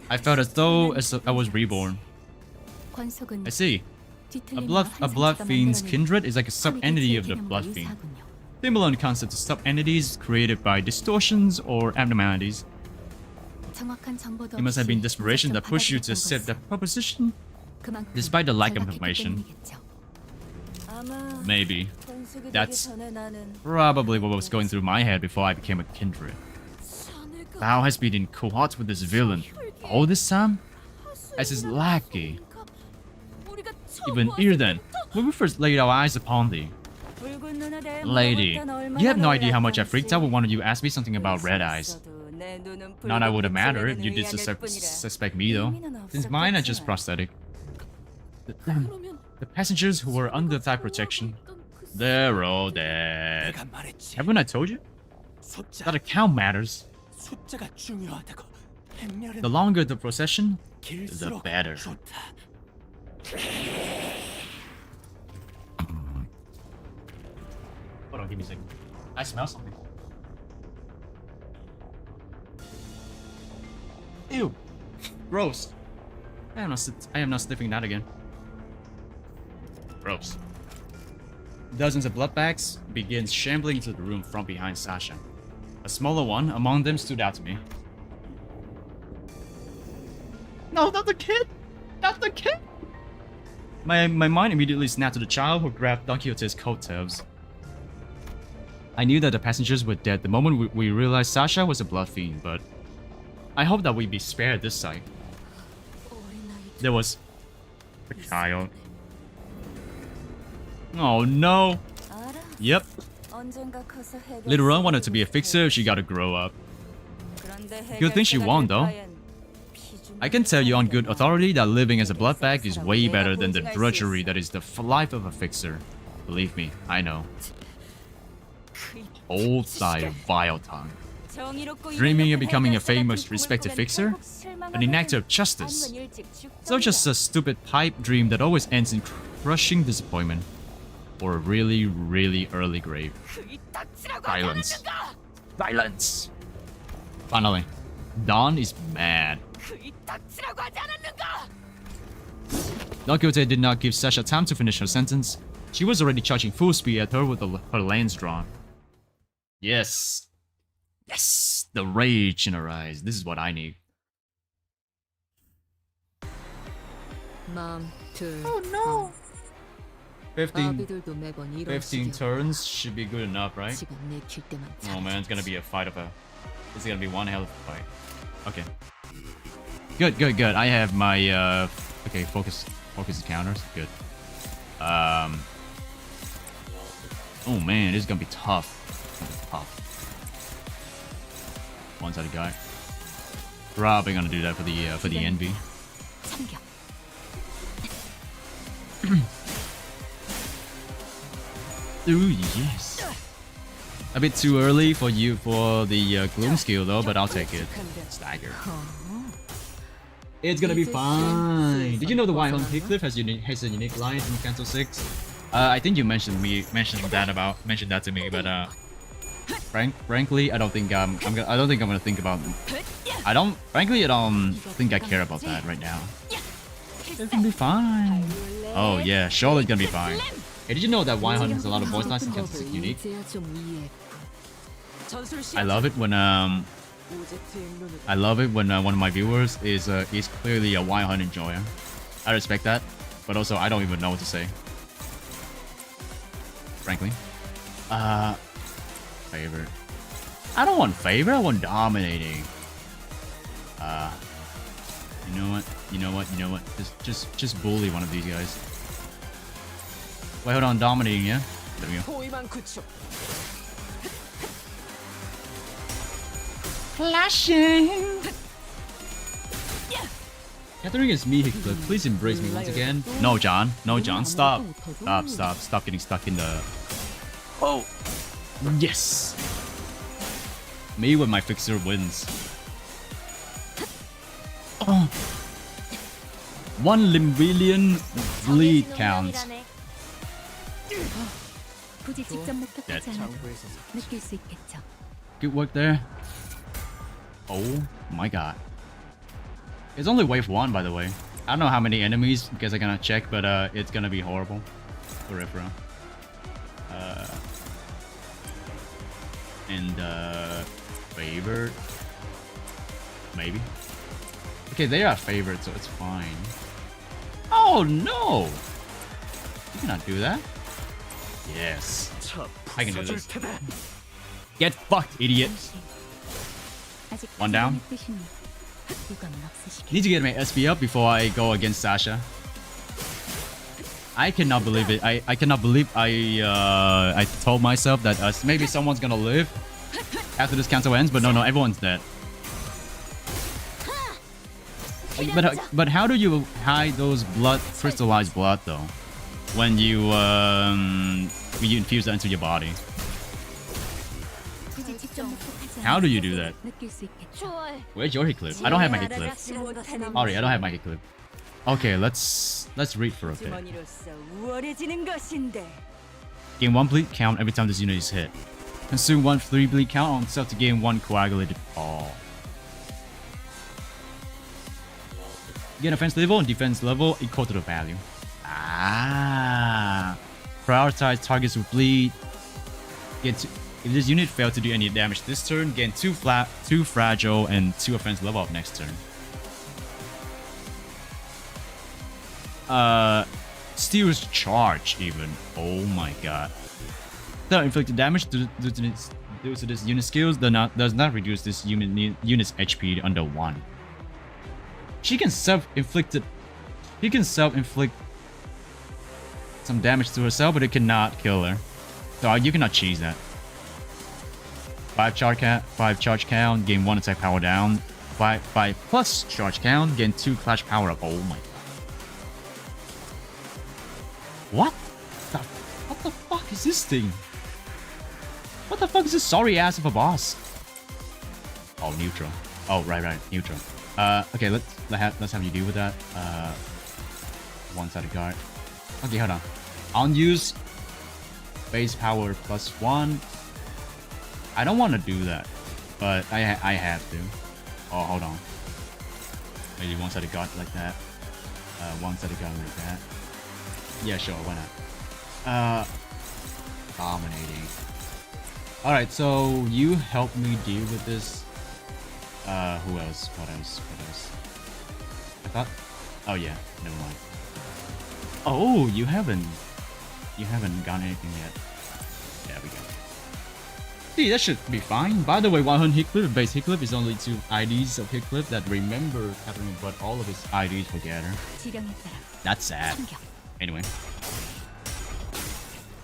I felt as though I was reborn. I see. A blood fiend's kindred is like a sub-entity of the blood fiend. Similar in concept to sub-entities created by distortions or abnormalities. It must have been desperation that pushed you to accept that proposition, despite the lack of information. Maybe. That's probably what was going through my head before I became a kindred. Thou has been in cohort with this villain all this time? As his lackey. Even here then, when we first laid our eyes upon thee. Lady, you have no idea how much I freaked out when one of you asked me something about red eyes. Not that would have mattered if you did suspect me though, since mine are just prosthetic. The passengers who were under that protection, they're all dead. Haven't I told you? That account matters. The longer the procession, the better. Hold on, give me a second. I smell something. Ew! Gross. I am not sniffing that again. Gross. Dozens of blood bags begin shambling into the room from behind Sasha. A smaller one among them stood out to me. No, not the kid! Not the kid! My mind immediately snapped to the child who grabbed Don Quixote's coattails. I knew that the passengers were dead the moment we realized Sasha was a blood fiend, but I hope that we'd be spared this sight. There was a child. Oh no! Yep. Little Ron wanted to be a fixer, she gotta grow up. Good thing she won though. I can tell you on good authority that living as a blood bag is way better than the drudgery that is the life of a fixer. Believe me, I know. Old thy vile tongue. Dreaming of becoming a famous, respected fixer? An enactor of justice. So just a stupid pipe dream that always ends in crushing disappointment. Or a really, really early grave. Silence. Silence! Finally, Don is mad. Don Quixote did not give Sasha time to finish her sentence. She was already charging full speed at her with her lance drawn. Yes. Yes! The rage in her eyes. This is what I need. Oh no! 15 turns should be good enough, right? Oh man, it's gonna be a fight of a... It's gonna be one hell of a fight. Okay. Good, good, good. I have my, okay, focus counters. Good. Oh man, this is gonna be tough. It's gonna be tough. One-sided guy. Probably gonna do that for the envy. Ooh, yes. A bit too early for you for the gloom skill though, but I'll take it. Stagger. It's gonna be fine. Did you know the White Hunt Heathcliff has a unique line in Canto 6? I think you mentioned that to me, but frankly, I don't think I'm gonna think about. Frankly, I don't think I care about that right now. It's gonna be fine. Oh yeah, surely it's gonna be fine. Hey, did you know that White Hunt has a lot of voice lines in Canto 6 unique? I love it when I love it when one of my viewers is clearly a Wild enjoyer. I respect that, but also I don't even know what to say. Frankly. Favorite. I don't want favorite, I want dominating. You know what? You know what? You know what? Just bully one of these guys. Wait, hold on, dominating, yeah? There we go. Flashing! Catherine is me, Hickler. Please embrace me once again. No, John. No, John. Stop. Stop getting stuck in the... Oh! Yes! Me with my fixer wins. Oh. 1 Limbillion bleed counts. 굳이 직접 목격하지 않아도 느낄 수 있겠죠. Good work there. Oh my god. It's only wave 1, by the way. I don't know how many enemies, because I cannot check, but it's gonna be horrible. Forever. And favorite? Maybe. Okay, they are favorite, so it's fine. Oh no! You cannot do that. Yes. I can do this. Get fucked, idiot. One down. Need to get my SP up before I go against Sasha. I cannot believe it. I cannot believe I told myself that maybe someone's gonna live after this Canto ends, but no, everyone's dead. But how do you hide those crystallized blood though? When you infuse that into your body? How do you do that? Where's your hit clip? I don't have my hit clip. Sorry, I don't have my hit clip. Okay, let's read for a bit. Gain 1 bleed count every time this unit is hit. Consume 1 3 bleed count on itself to gain 1 coagulated ball. Gain offense level and defense level equal to the value. Ah. Prioritize targets with bleed. If this unit failed to do any damage this turn, gain 2 fragile and 2 offense level up next turn. Steel's charge even. Oh my god. The inflicted damage due to this unit skills does not reduce this unit's HP under 1. He can self-inflict some damage to herself, but it cannot kill her. So you cannot cheese that. 5 charge count, gain 1 attack power down. 5 plus charge count, gain 2 clash power up. Oh my god. What the fuck is this thing? What the fuck is this sorry ass of a boss? Oh, neutral. Oh, right, neutral. Okay, let's have you deal with that. One-sided guard. Okay, hold on. Unused base power +1. I don't want to do that, but I have to. Oh, hold on. Maybe one-sided guard like that. One-sided guard like that. Yeah, sure, why not? Dominating. Alright, so you help me deal with this. Who else? What else? I thought... Oh yeah, never mind. Oh, you haven't gotten anything yet. There we go. See, that should be fine. By the way, 100 hit clip, base hit clip is only 2 IDs of hit clip that remember Catherine brought all of his IDs together. That's sad. Anyway.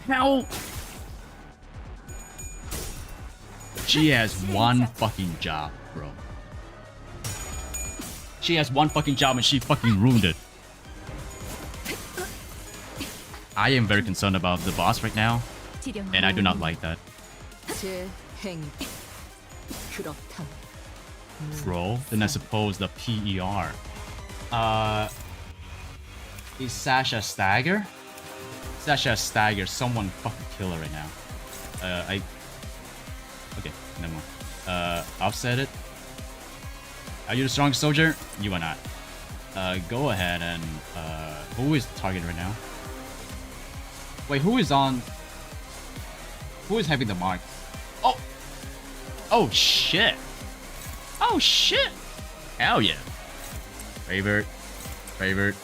Now she has one fucking job, bro. She has one fucking job and she fucking ruined it. I am very concerned about the boss right now, and I do not like that. Pro? Then I suppose the PER. Is Sasha stagger? Sasha stagger. Someone fucking kill her right now. Okay, never mind. Offset it. Are you the strongest soldier? You are not. Go ahead and who is target right now? Wait, who is having the mark? Oh shit! Oh shit! Hell yeah. Favorite. Favorite.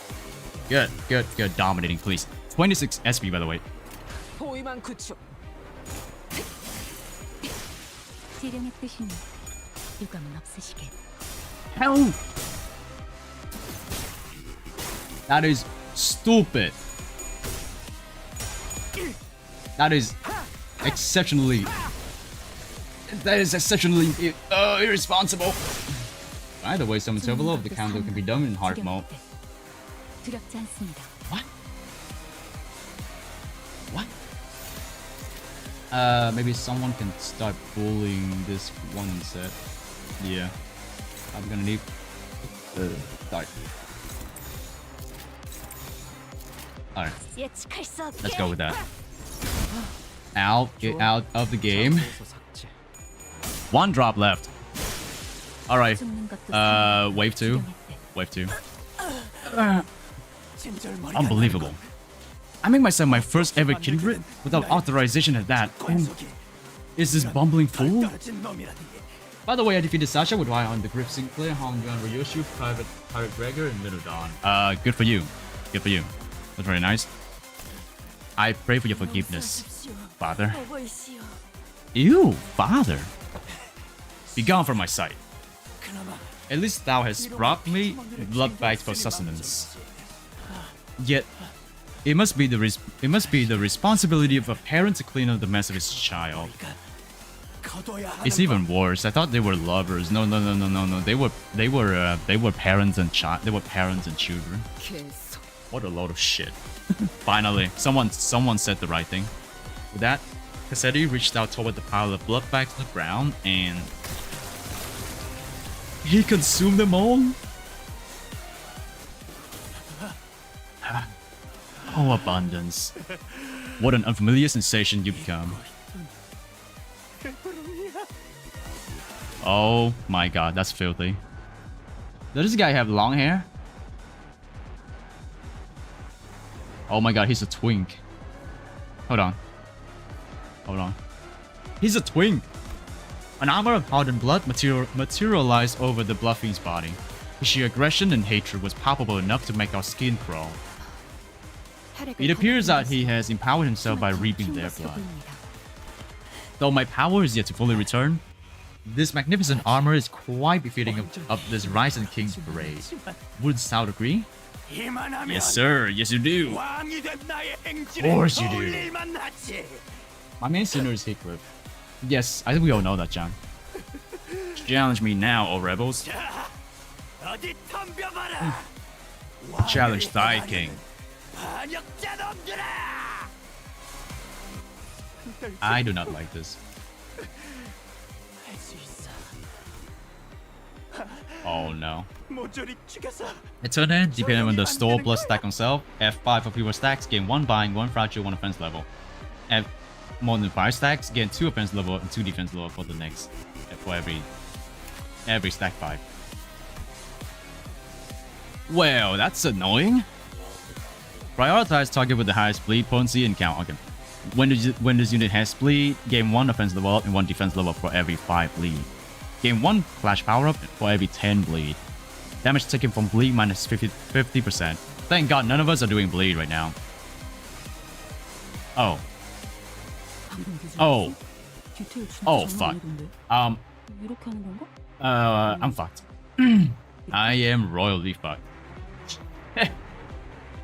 Good, good, good. Dominating, please. 26 SP, by the way. 지령의 뜻이니 유감은 없으시게. Hell! That is stupid. That is exceptionally... That is exceptionally irresponsible. By the way, some level of the Canto can be done in hard mode. 두렵지 않습니다. What? What? Maybe someone can start bullying this one set. Yeah. I'm gonna need... start. Alright. Let's go with that. Out. Get out of the game. One drop left. Alright. Wave 2. Wave 2. Unbelievable. I make myself my first ever kill grid without authorization at that. Is this bumbling fool? By the way, I defeated Sasha with Ryan on the Grip Sinclair, Hong Yuan Ryoshu, Pirate Gregor, and Middle Dawn. Good for you. Good for you. That's very nice. I pray for your forgiveness, Father. Ew, Father. Be gone from my sight. At least thou hast brought me blood bags for sustenance. Yet, it must be the responsibility of a parent to clean up the mess of his child. It's even worse. I thought they were lovers. No. They were parents and parents and children. What a load of shit. Finally, someone said the right thing. With that, Cassetti reached out toward the pile of blood bags on the ground and he consumed them all. Oh, abundance. What an unfamiliar sensation you become. Oh my god, that's filthy. Does this guy have long hair? Oh my god, he's a twink. Hold on. Hold on. He's a twink! An armor of hardened blood materialized over the Bluffing's body. His sheer aggression and hatred was palpable enough to make our skin crawl. It appears that he has empowered himself by reaping their blood. Though my power is yet to fully return, this magnificent armor is quite befitting of this Rising King's parade. Wouldst thou agree? Yes, sir. Yes, you do. Of course you do. My main sinner is Heathcliff. Yes, I think we all know that, John. Challenge me now, O rebels. Challenge thy king. I do not like this. Oh no. Eternal, depending on the store plus stack on self. F5 for fewer stacks, gain 1 bind, 1 fragile, 1 offense level. F more than 5 stacks, gain 2 offense level and 2 defense level for the next. For every stack 5. Well, that's annoying. Prioritize target with the highest bleed potency and count. Okay. When this unit has bleed, gain 1 offense level and 1 defense level for every 5 bleed. Gain 1 flash power up for every 10 bleed. Damage taken from bleed minus 50%. Thank god none of us are doing bleed right now. Oh. Oh. Oh fuck. I'm fucked. I am royally fucked.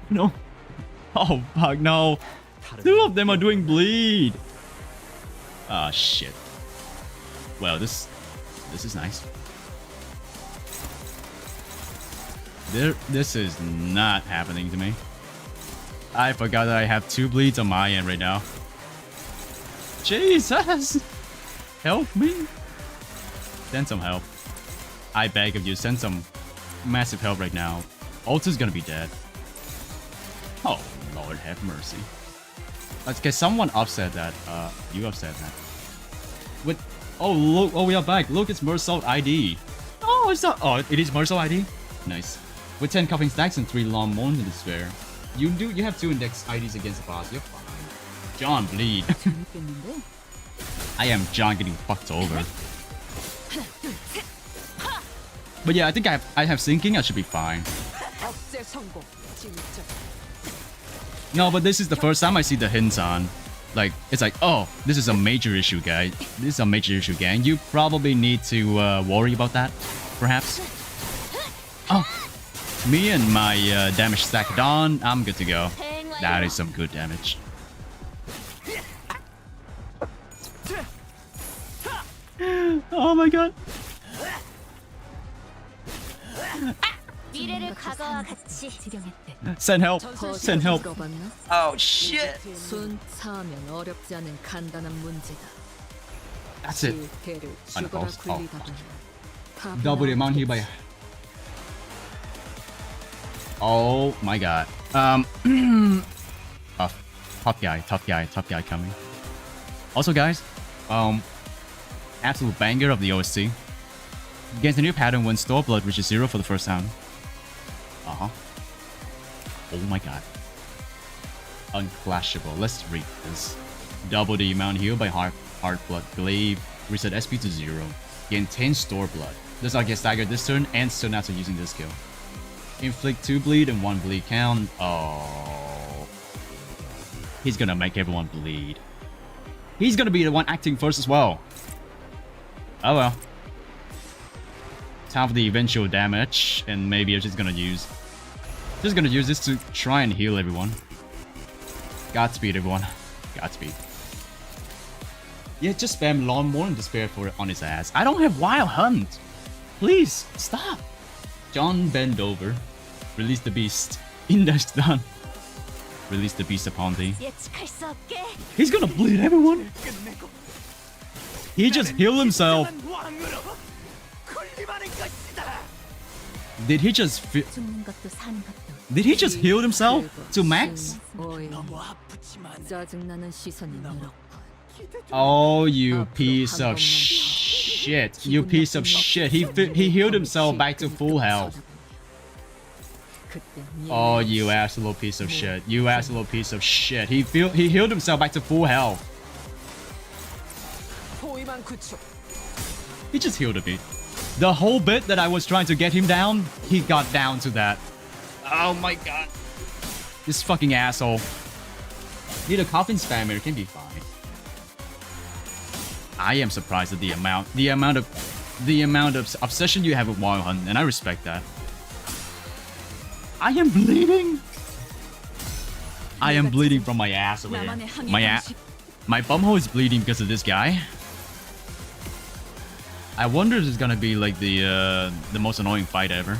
No. Oh fuck no. 2 of them are doing bleed. Ah shit. Well, this is nice. This is not happening to me. I forgot that I have 2 bleeds on my end right now. Jesus! Help me! Send some help. I beg of you, send some massive help right now. Alta's gonna be dead. Oh, Lord have mercy. Okay, someone upset that. You upset that. With oh look, oh we are back. Look, it's Mersault ID. Oh, it's not. Oh, it is Mersault ID. Nice. With 10 cuffing stacks and 3 long moans in despair. You have 2 index IDs against the boss. You're fine. John bleed. I am John getting fucked over. But yeah, I think I have sinking. I should be fine. No, but this is the first time I see the hints on. Like, it's like, oh, this is a major issue, guys. This is a major issue, gang. You probably need to worry about that, perhaps. Oh, me and my damage stacked on. I'm good to go. That is some good damage. Oh my god. Send help. Send help. Oh shit. That's it. Oh. Double the amount here by. Oh my god. Tough guy coming. Also guys, absolute banger of the OST. Gains a new pattern when store blood reaches 0 for the first time. Oh my god. Unclashable. Let's read this. Double the amount healed by heart blood glaive. Reset SP to 0. Gain 10 store blood. Does not get staggered this turn and still not using this skill. Inflict 2 bleed and 1 bleed count. Oh. He's gonna make everyone bleed. He's gonna be the one acting first as well. Oh well. Time for the eventual damage, and maybe I'm just gonna use this to try and heal everyone. Godspeed, everyone. Godspeed. Yeah, just spam Lawnmower and Despair for it on his ass. I don't have Wild Hunt. Please stop. John, bend over. Release the beast. Index done. Release the beast upon thee. He's gonna bleed everyone. He just healed himself. Did he just heal himself to max? Oh, you piece of shit. You piece of shit. He healed himself back to full health. Oh, you absolute piece of shit. You absolute piece of shit. He healed himself back to full health. He just healed a bit. The whole bit that I was trying to get him down, he got down to that. Oh my god. This fucking asshole. Need a coffin spammer, it can be fine. I am surprised at the amount of obsession you have with Wild Hunt, and I respect that. I am bleeding. I am bleeding from my ass over here. My bumhole is bleeding because of this guy. I wonder if it's gonna be like the most annoying fight ever.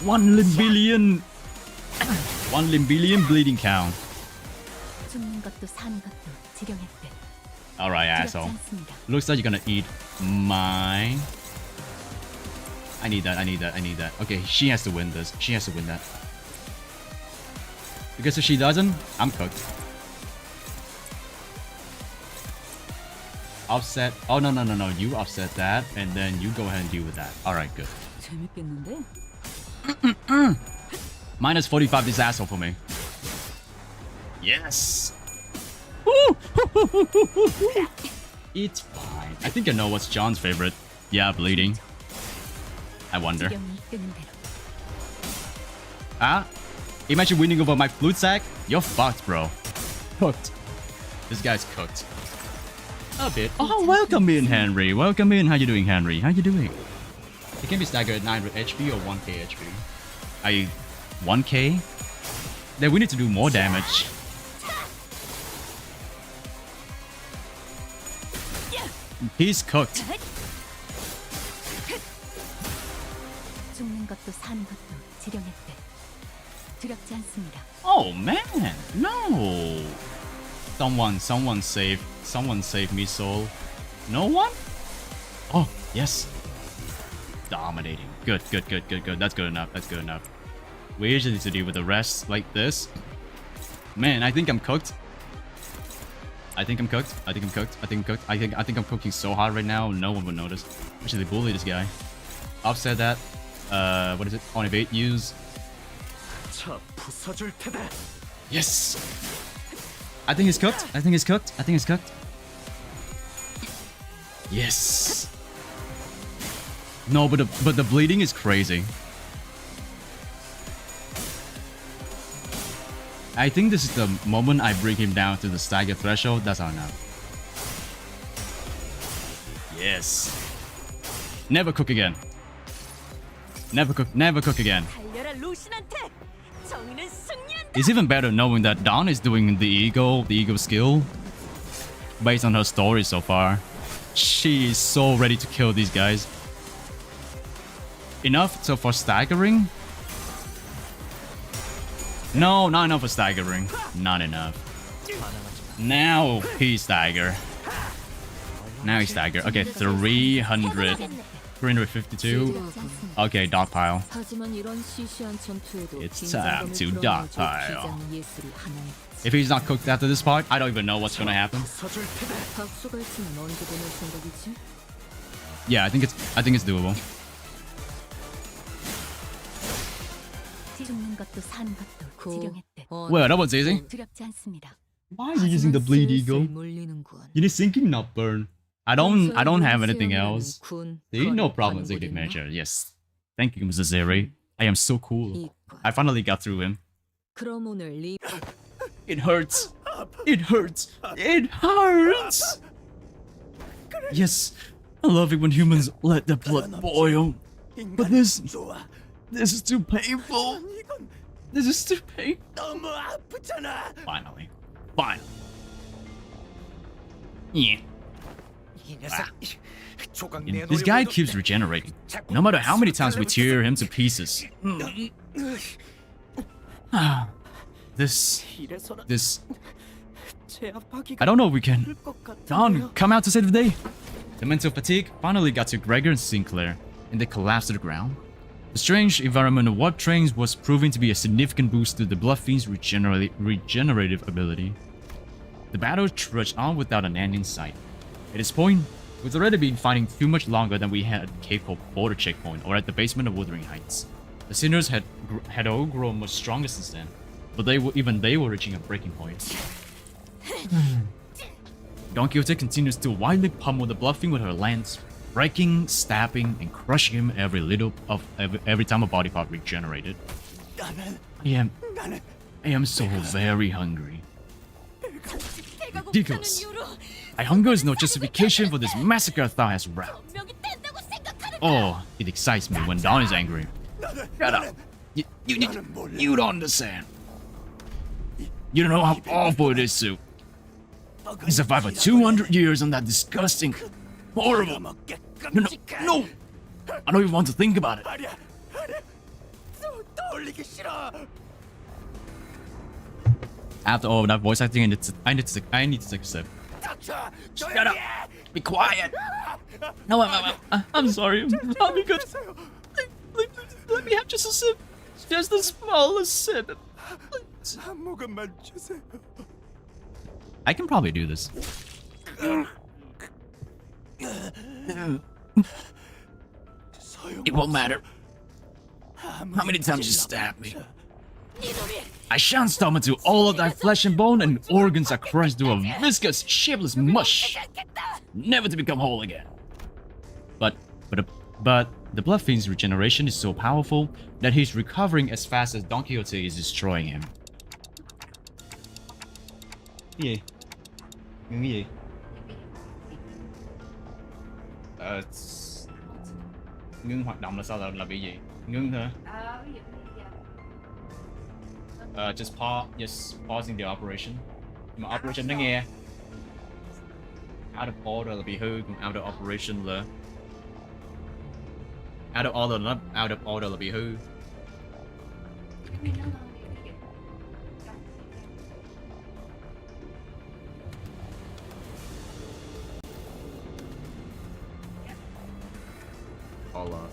1 limbillion. 1 limbillion bleeding count. Alright, asshole. Looks like you're gonna eat mine. I need that. Okay, she has to win this. She has to win that. Because if she doesn't, I'm cooked. Offset. Oh, no. You offset that, and then you go ahead and deal with that. Alright, good. Minus 45 this asshole for me. Yes! Woo! It's fine. I think I know what's John's favorite. Yeah, bleeding. I wonder. Ah? Imagine winning over my flute sack? You're fucked, bro. Cooked. This guy's cooked. A bit. Oh, welcome in, Henry. Welcome in. How you doing, Henry? How you doing? It can be staggered at 900 HP or 1k HP. 1k? Then we need to do more damage. He's cooked. Oh man, no. Someone save me, soul. No one? Oh, yes. Dominating. Good. That's good enough. We usually need to deal with the rest like this. Man, I think I'm cooked. I think I'm cooking so hard right now, no one would notice. Actually, bully this guy. Offset that. What is it? On evade, use. Yes! I think he's cooked. Yes! No, but the bleeding is crazy. I think this is the moment I bring him down to the stagger threshold. That's how I know. Yes. Never cook again. Never cook again. It's even better knowing that Dawn is doing the ego skill. Based on her story so far. She is so ready to kill these guys. Enough so for staggering? No, not enough for staggering. Not enough. Now he's stagger. Now he's stagger. Okay, 300. 352. Okay, dogpile. It's time to dogpile. If he's not cooked after this part, I don't even know what's gonna happen. Yeah, I think it's doable. Well, that was easy. Why are you using the bleed eagle? You need sinking, not burn. I don't have anything else. See, no problem, sinking measure. Yes. Thank you, Mr. Zeri. I am so cool. I finally got through him. It hurts. It hurts. It hurts. Yes, I love it when humans let their blood boil. But this is too painful. This is too painful. Finally. Yeah. This guy keeps regenerating. No matter how many times we tear him to pieces. This... I don't know if we can... Dawn, come out to save the day! The mental fatigue finally got to Gregor and Sinclair, and they collapsed to the ground. The strange environment of warp trains was proving to be a significant boost to the Blood Fiend's regenerative ability. The battle trudged on without an end in sight. At this point, we'd already been fighting too much longer than we had at Cape Hope border checkpoint or at the basement of Wuthering Heights. The Sinners had all grown much stronger since then, but even they were reaching a breaking point. Don Quixote continues to wildly pummel the Blood Fiend with her lance, breaking, stabbing, and crushing him every time a body part regenerated. I am so very hungry. Ridiculous. My hunger is no justification for this massacre thou hast wrought. Oh, it excites me when Dawn is angry. Shut up. You don't understand. You don't know how awful it is to survive for 200 years on that disgusting, horrible... No! I don't even want to think about it. After all that voice acting, I need to take a sip. Shut up! Be quiet! No, I'm sorry. I'll be good. Let me have just a sip. Just the smallest sip. Please. I can probably do this. It won't matter. How many times you stab me? I shan't stop until all of thy flesh and bone and organs are crushed to a viscous, shapeless mush, never to become whole again. But the Blood Fiend's regeneration is so powerful that he's recovering as fast as Don Quixote is destroying him. Yeah. Yeah. Ngưng hoạt động là sao, là bị gì? Ngưng hả? Just pausing the operation. Nhưng mà operation nó nghe out of order là bị hư, còn out of operation là out of order là bị hư. All off.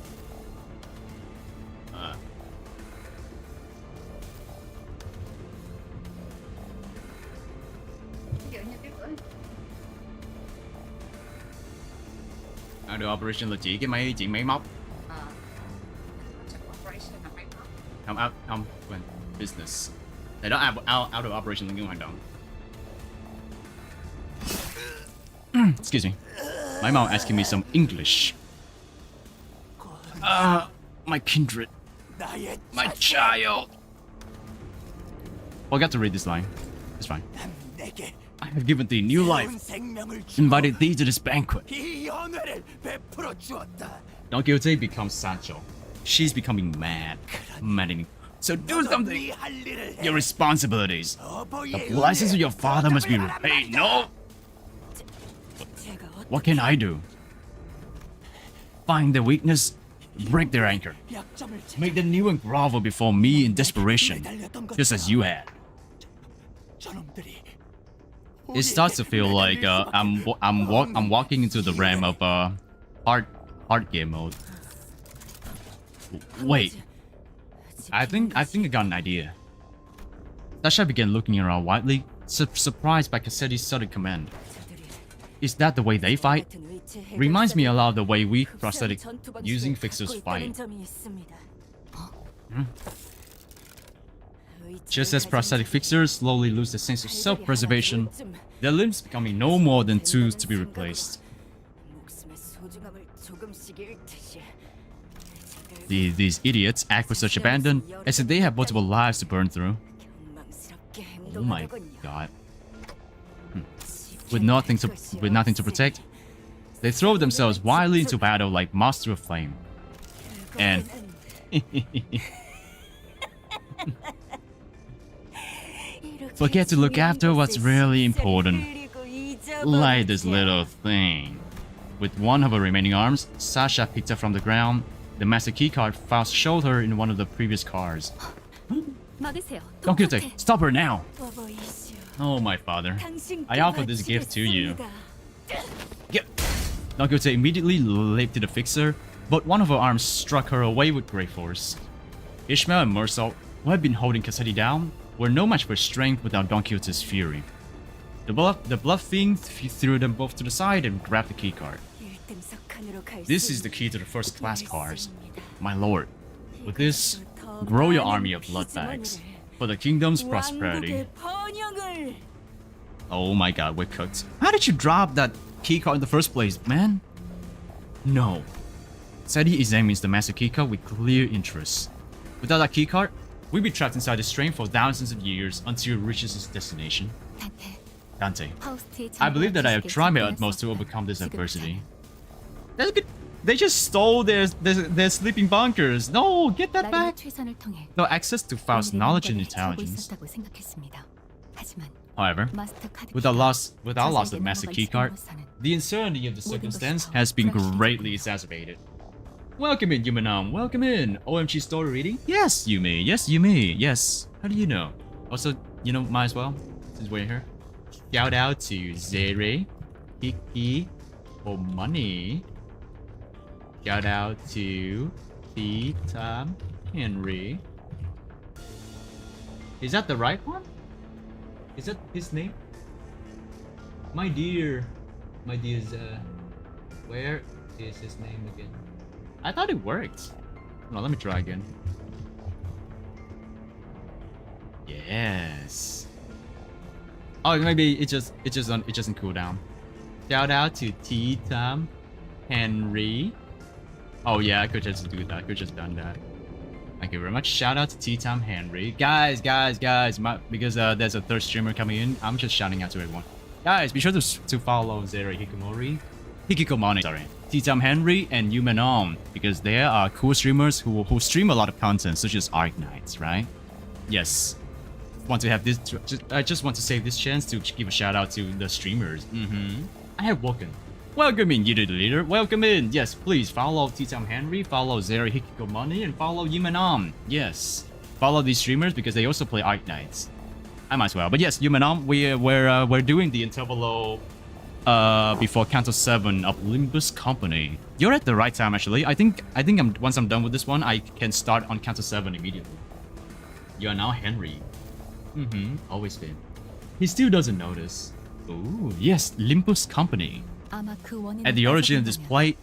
Out of operation là chỉ cái chuyện máy móc. Không, quên, business. Tại đó out of operation là ngưng hoạt động. Excuse me. My mom asking me some English. My kindred. My child. Oh, I got to read this line. It's fine. I have given thee new life. Invited thee to this banquet. Don Quixote becomes Sancho. She's becoming mad. Maddening. So do something. Your responsibilities. The blessings of your father must be repaid. No. What can I do? Find their weakness, break their anchor. Make them kneel and grovel before me in desperation, just as you had. It starts to feel like I'm walking into the realm of hard game mode. Wait, I think I got an idea. Sasha began looking around widely, surprised by Cassetti's sudden command. Is that the way they fight? Reminds me a lot of the way we prosthetic using fixers fight. Just as prosthetic fixers slowly lose their sense of self-preservation, their limbs becoming no more than tools to be replaced. These idiots act with such abandon as if they have multiple lives to burn through. Oh my god. With nothing to protect, they throw themselves wildly into battle like Master of Flame. And forget to look after what's really important. Like this little thing. With one of her remaining arms, Sasha picked up from the ground the master keycard Faust showed her in one of the previous cars. Don Quixote, stop her now! Oh my father, I offer this gift to you. Get. Don Quixote immediately leaped to the fixer, but one of her arms struck her away with great force. Ishmael and Mersault, who had been holding Cassetti down, were no match for strength without Don Quixote's fury. The bluff fiend threw them both to the side and grabbed the keycard. This is the key to the first class cars. My lord, with this, grow your army of blood bags for the kingdom's prosperity. Oh my god, we're cooked. How did you drop that keycard in the first place, man? No. Cassetti examines the master keycard with clear interest. Without that keycard, we'd be trapped inside this train for thousands of years until it reaches its destination. Dante, I believe that I have tried my utmost to overcome this adversity. They just stole their sleeping bunkers. No, get that back. No access to Faust's knowledge and intelligence. However, without loss of master keycard, the insanity of the circumstance has been greatly exacerbated. Welcome in, Yumanam. Welcome in. OMG story reading? Yes, you may. Yes, you may. Yes. How do you know? Also, you know, might as well, since we're here. Shout out to Zere, Hiki, for money. Shout out to Tom Henry. Is that the right one? Is that his name? My dear where is his name again? I thought it worked. No, let me try again. Yes. Oh, maybe it just doesn't cool down. Shout out to Tom Henry. Oh yeah, I could just do that. I could just done that. Thank you very much. Shout out to Tom Henry. Guys, because there's a third streamer coming in, I'm just shouting out to everyone. Guys, be sure to follow Zero Hikikomori, sorry. Tom Henry and Yumanom, because they are cool streamers who stream a lot of content, such as Arknights, right? Yes. Want to have this? I just want to save this chance to give a shout out to the streamers. I have woken. Welcome in, you leader. Welcome in. Yes, please follow Tom Henry, follow Zero Hikikomori, and follow Yumanom. Yes, follow these streamers because they also play Arknights. I might as well. But yes, Yumanom, we're doing the intervalo before Canto 7 of Limbus Company. You're at the right time actually. I think once I'm done with this one, I can start on Canto 7 immediately. You are now Henry. Always been. He still doesn't notice. Ooh, yes, Limbus Company. At the origin of this plight,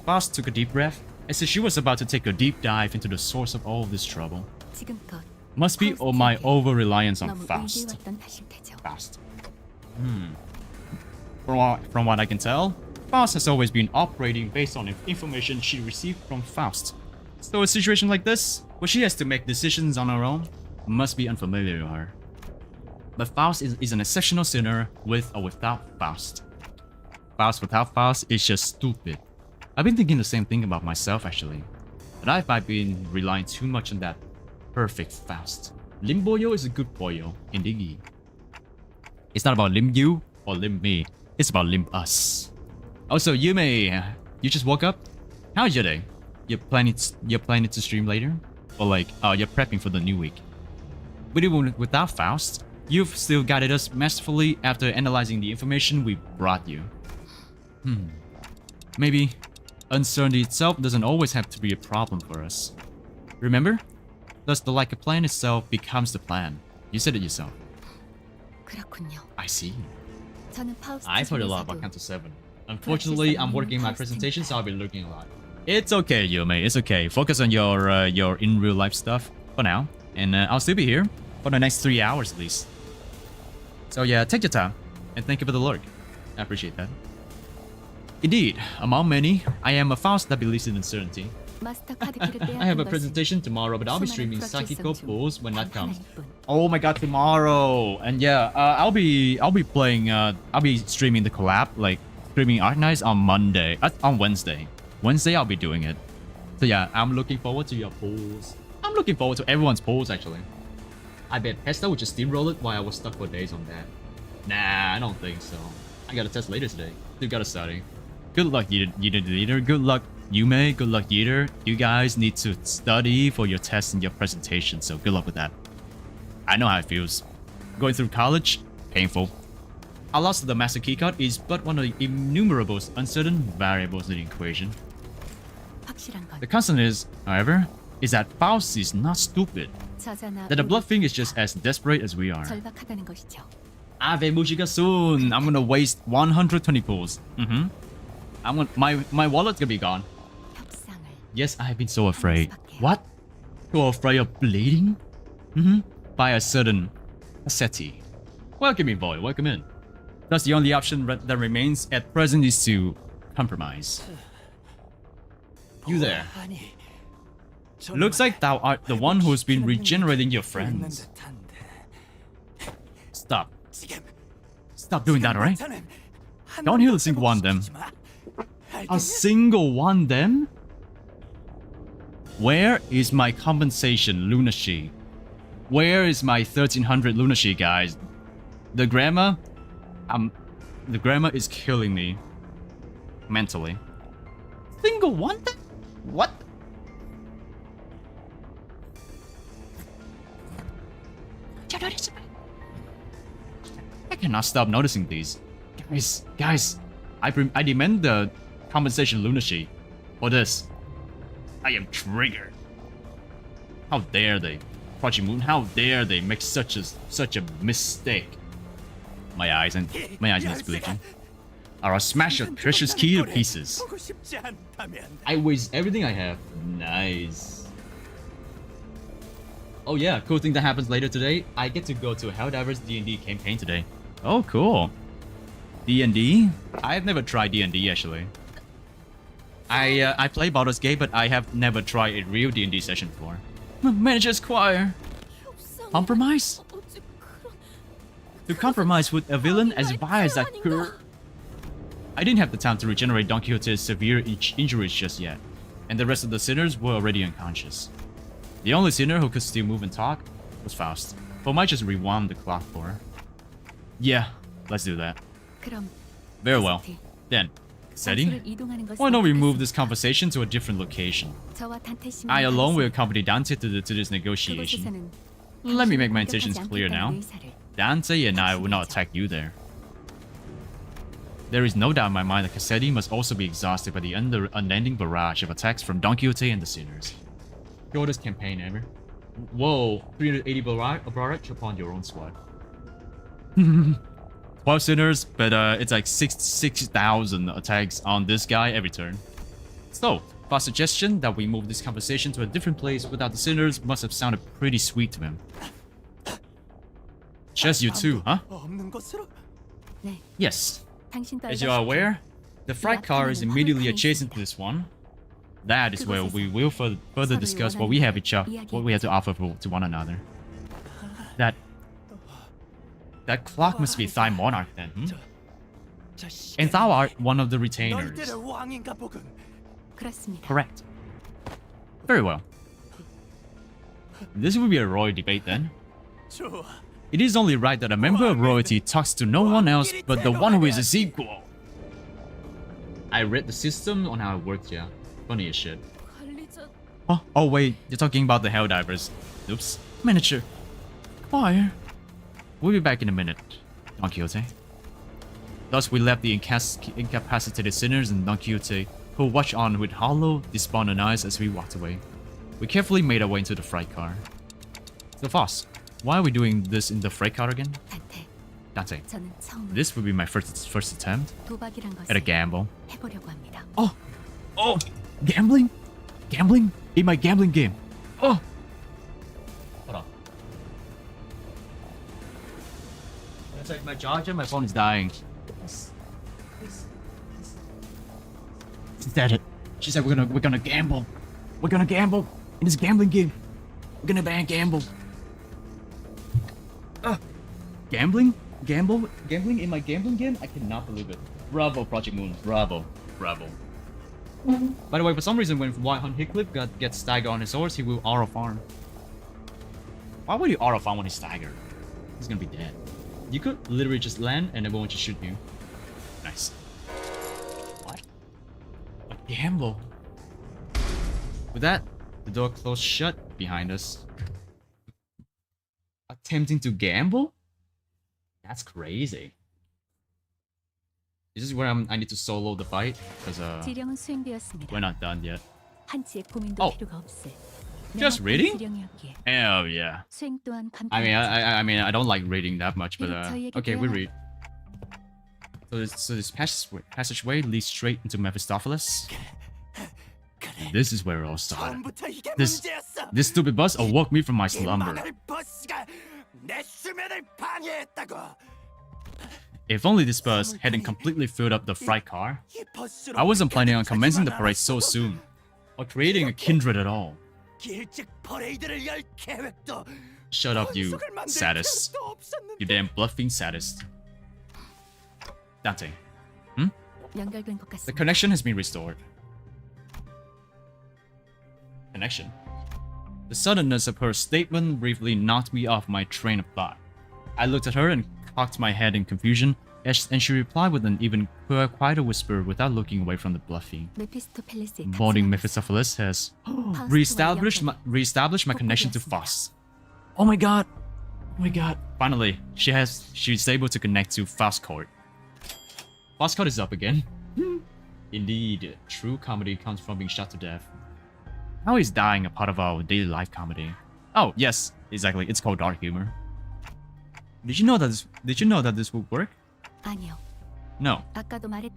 Faust took a deep breath, as if she was about to take a deep dive into the source of all of this trouble. Must be my over-reliance on Faust. From what I can tell, Faust has always been operating based on information she received from Faust. So a situation like this, where she has to make decisions on her own, must be unfamiliar to her. But Faust is an exceptional sinner with or without Faust. Faust without Faust is just stupid. I've been thinking the same thing about myself actually. But I might be relying too much on that perfect Faust. Limboyo is a good boyo, indeed. It's not about limb you or limb me. It's about limb us. Also, Yume, you just woke up? How's your day? You're planning to stream later? Or like, you're prepping for the new week? But even without Faust, you've still guided us masterfully after analyzing the information we brought you. Maybe uncertainty itself doesn't always have to be a problem for us. Remember? Thus, the like a plan itself becomes the plan. You said it yourself. 그렇군요. I see. 저는 파우스트 I've heard a lot about Canto 7. Unfortunately, I'm working my presentation, so I'll be looking a lot. It's okay, Yume. It's okay. Focus on your in real life stuff for now, and I'll still be here for the next 3 hours at least. So yeah, take your time, and thank you for the lurk. I appreciate that. Indeed, among many, I am a Faust that believes in uncertainty. I have a presentation tomorrow, but I'll be streaming Sakiko Pulse when that comes. Oh my god, tomorrow! And yeah, I'll be playing. I'll be streaming the collab, like streaming Arknights on Monday, on Wednesday. Wednesday I'll be doing it. So yeah, I'm looking forward to your polls. I'm looking forward to everyone's polls actually. I bet Pesta would just steamroll it while I was stuck for days on that. Nah, I don't think so. I got a test later today. Still gotta study. Good luck, Yeater. Good luck, Yume. Good luck, Yeater. You guys need to study for your tests and your presentation, so good luck with that. I know how it feels. Going through college, painful. Our loss to the master keycard is but one of the innumerable uncertain variables in the equation. The constant is, however, is that Faust is not stupid. That the Blood Fiend is just as desperate as we are. Ave Mushika soon! I'm gonna waste 120 pulls. My wallet's gonna be gone. Yes, I have been so afraid. What? So afraid of bleeding? By a certain asceti. Welcome in, boy. Welcome in. Thus, the only option that remains at present is to compromise. You there. Looks like thou art the one who's been regenerating your friends. Stop. Stop doing that, alright? Don't heal a single one of them. A single one them? Where is my compensation, Lunacy? Where is my 1300 Lunacy, guys? The grammar is killing me. Mentally. Single one them? What? I cannot stop noticing these. Guys, I demand the compensation lunacy for this. I am triggered. How dare they? Project Moon, how dare they make such a mistake? My eyes and it's bleeding. I'll smash your precious key to pieces. I waste everything I have. Nice. Oh yeah, cool thing that happens later today. I get to go to Helldiver's D&D campaign today. Oh, cool. D&D? I've never tried D&D actually. I play Baldur's Gate, but I have never tried a real D&D session before. Manager's choir. Compromise? To compromise with a villain as vile as that girl. I didn't have the time to regenerate Don Quixote's severe injuries just yet, and the rest of the sinners were already unconscious. The only sinner who could still move and talk was Faust, but might just rewind the clock for her. Yeah, let's do that. Very well. Then, Cassetti, why don't we move this conversation to a different location? I alone will accompany Dante to this negotiation. Let me make my intentions clear now. Dante and I will not attack you there. There is no doubt in my mind that Cassetti must also be exhausted by the unending barrage of attacks from Don Quixote and the sinners. Shortest campaign ever. Whoa, 380 barrage upon your own squad. 12 sinners, but it's like 6,000 attacks on this guy every turn. So, our suggestion that we move this conversation to a different place without the sinners must have sounded pretty sweet to him. Just you two, huh? Yes. As you are aware, The freight car is immediately adjacent to this one. That is where we will further discuss what we have to offer to one another. That clock must be Thigh Monarch then, hmm? And thou art one of the retainers. Correct. Very well. This will be a royal debate then. It is only right that a member of royalty talks to no one else but the one who is his equal. I read the system on how it works, yeah. Funny as shit. Oh wait, you're talking about the Helldivers. Oops. Miniature. Why? We'll be back in a minute, Don Quixote. Thus we left the incapacitated sinners and Don Quixote, who watched on with hollow, despondent eyes as we walked away. We carefully made our way into the freight car. So Foss, why are we doing this in the freight car again? Dante, this would be my first attempt at a gamble. Oh, gambling? Gambling? In my gambling game. Oh! Hold on. It's like my charger, my phone is dying. Is that it? She said we're gonna gamble. We're gonna gamble in this gambling game. We're gonna ban gamble. Gambling? Gambling in my gambling game? I cannot believe it. Bravo, Project Moon. Bravo. Bravo. By the way, for some reason, when Heathcliff gets stagger on his horse, he will auto farm. Why would you auto farm when he's staggered? He's gonna be dead. You could literally just land and everyone just shoot you. Nice. What? A gamble. With that, the door closed shut behind us. Attempting to gamble? That's crazy. This is where I need to solo the fight because we're not done yet. Oh, just reading? Hell yeah. I mean I don't like reading that much, but okay, we read. So this passageway leads straight into Mephistopheles. This is where it all started. This stupid bus awoke me from my slumber. If only this bus hadn't completely filled up the freight car, I wasn't planning on commencing the parade so soon, or creating a kindred at all. Shut up, you sadist. You damn bluffing sadist. Dante. Hmm? The connection has been restored. Connection? The suddenness of her statement briefly knocked me off my train of thought. I looked at her and cocked my head in confusion, and she replied with an even quieter whisper without looking away from the bluffing. Mourning Mephistopheles has reestablished my connection to Faust. Oh my god! Oh my god! Finally, she's able to connect to Faust Court. Faust Court is up again. Indeed, true comedy comes from being shot to death. How is dying a part of our daily life comedy? Oh yes, exactly. It's called dark humor. Did you know that this would work? No.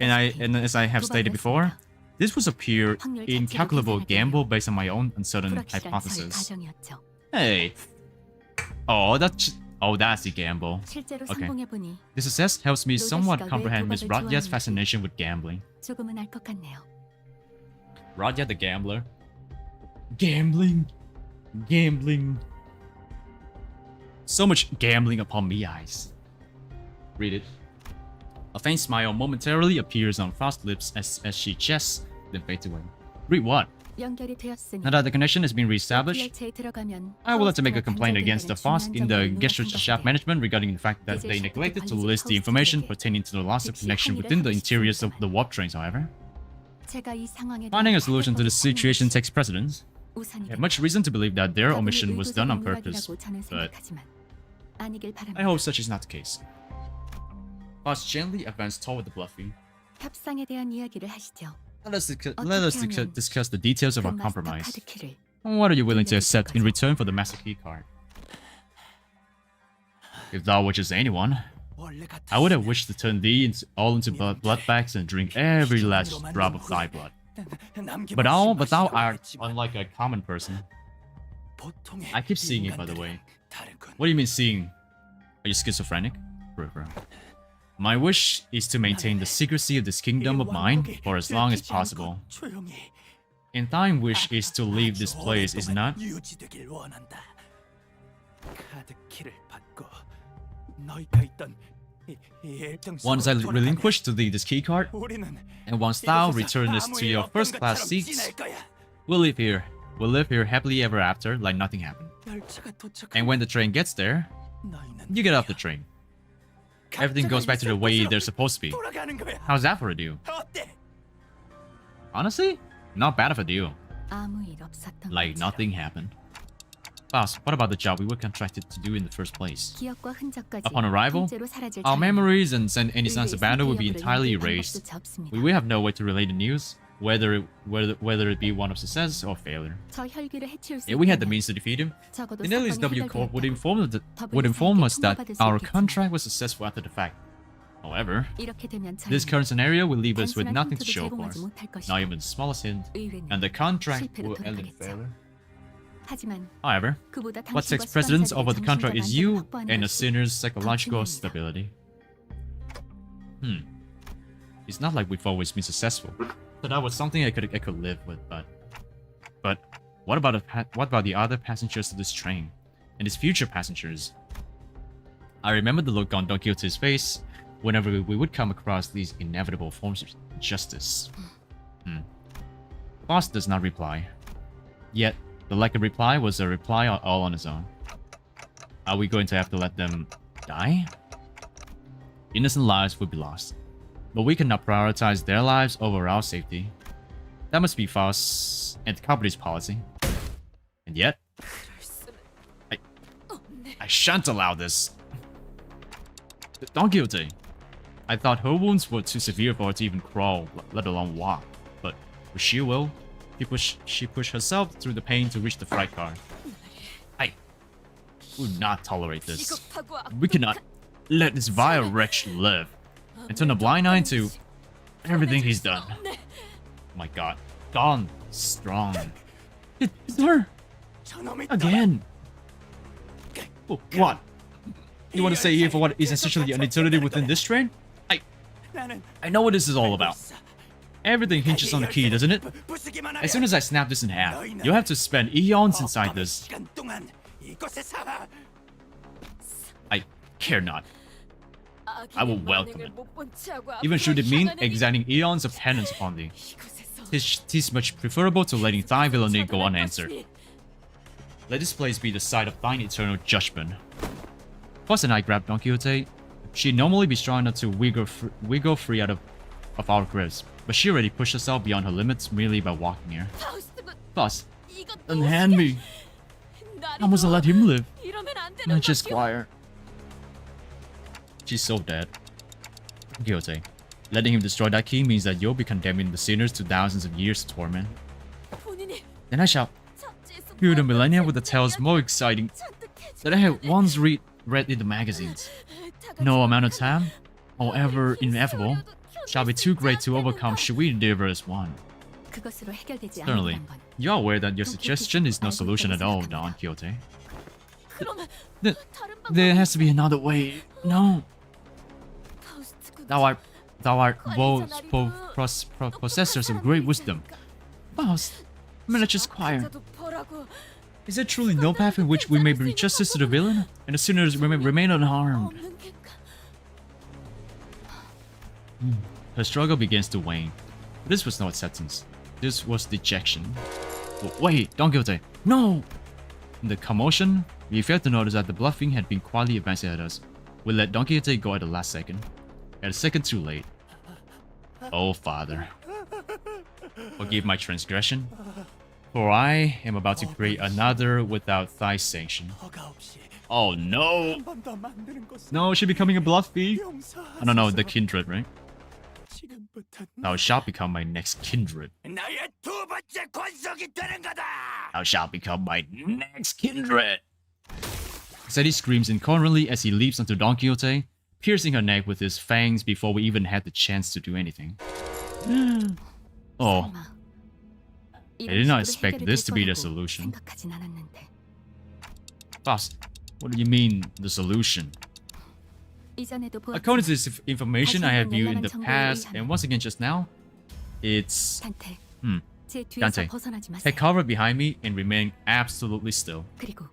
And as I have stated before, this was a pure, incalculable gamble based on my own uncertain hypothesis. Hey. Oh, that's the gamble. Okay. The success helps me somewhat comprehend Miss Radyat's fascination with gambling. Radyat the gambler. Gambling. So much gambling upon me eyes. Read it. A faint smile momentarily appears on Faust's lips as she jests, then fades away. Read what? Now that the connection has been reestablished, I will have to make a complaint against the Faust in the Gesture Shaft management regarding the fact that they neglected to list the information pertaining to the loss of connection within the interiors of the warp trains, however. Finding a solution to the situation takes precedence. I have much reason to believe that their omission was done on purpose, but I hope such is not the case. Faust gently advanced toward the bluffing. Let us discuss the details of our compromise. What are you willing to accept in return for the master key card? If thou were just anyone, I would have wished to turn thee all into blood bags and drink every last drop of thy blood. But thou art unlike a common person. I keep seeing it, by the way. What do you mean seeing? Are you schizophrenic? Bro. My wish is to maintain the secrecy of this kingdom of mine for as long as possible. And thine wish is to leave this place, is it not? Once I relinquish to thee this keycard, and once thou returnest to your first-class seats, we'll live here. We'll live here happily ever after, like nothing happened. And when the train gets there, you get off the train. Everything goes back to the way they're supposed to be. How's that for a deal? Honestly, not bad of a deal. Like nothing happened. Boss, what about the job we were contracted to do in the first place? Upon arrival, our memories and any signs of battle will be entirely erased. We will have no way to relay the news, whether it be one of success or failure. If we had the means to defeat him, then at least W Corp would inform us that our contract was successful after the fact. However, this current scenario will leave us with nothing to show for, not even the smallest hint, and the contract will end in failure. However, what takes precedence over the contract is you and a sinner's psychological stability. It's not like we've always been successful, so that was something I could live with. But what about the other passengers of this train and its future passengers? I remember the look on Don Quixote's face whenever we would come across these inevitable forms of justice. The boss does not reply. Yet, the lack of reply was a reply all on its own. Are we going to have to let them die? Innocent lives would be lost, but we cannot prioritize their lives over our safety. That must be Faust's and the company's policy. And yet, I shan't allow this. Don Quixote. I thought her wounds were too severe for her to even crawl, let alone walk. But with sheer will, she pushed herself through the pain to reach the freight car. I would not tolerate this. We cannot let this vile wretch live and turn a blind eye to everything he's done. Oh my god. Gone strong. It's her! Again! What? You want to stay here for what is essentially an eternity within this train? I know what this is all about. Everything hinges on the key, doesn't it? As soon as I snap this in half, you'll have to spend eons inside this. I care not. I will welcome it. Even should it mean exacting eons of penance upon thee. 'Tis much preferable to letting thy villainy go unanswered. Let this place be the site of thine eternal judgment. Plus, and I grabbed Don Quixote. She'd normally be strong enough to wiggle free out of our grips, but she already pushed herself beyond her limits merely by walking here. Plus, unhand me. I mustn't let him live. Not just Squire. She's so dead. Don Quixote. Letting him destroy that key means that you'll be condemning the sinners to thousands of years of torment. Then I shall view the millennia with the tales more exciting that I had once read in the magazines. No amount of time, however ineffable, shall be too great to overcome should we endeavor as one. Certainly, you are aware that your suggestion is no solution at all, Don Quixote. There has to be another way. No. Thou art both possessors of great wisdom. Faust, miniature squire. Is there truly no path in which we may bring justice to the villain, and the sinners remain unharmed? Her struggle begins to wane. This was no acceptance. This was dejection. Wait, Don Quixote. No! In the commotion, we failed to notice that the bluffing had been quietly advancing at us. We let Don Quixote go at the last second. At a second too late. Oh, Father. Forgive my transgression, for I am about to create another without thy sanction. Oh no! No, she's becoming a bluffy. I don't know, the kindred, right? Thou shalt become my next kindred. Thou shalt become my next kindred. Zeddy screams incoherently as he leaps onto Don Quixote, piercing her neck with his fangs before we even had the chance to do anything. Oh. I did not expect this to be the solution. Boss, what do you mean, the solution? 이전에도 보았지만 According to this information I have viewed in the 다시 한번 past, 연락한 and once again just now, it's 단테, hmm, 제 뒤에서 Dante. 벗어나지 마세요. Take cover behind me and remain absolutely still. 그리고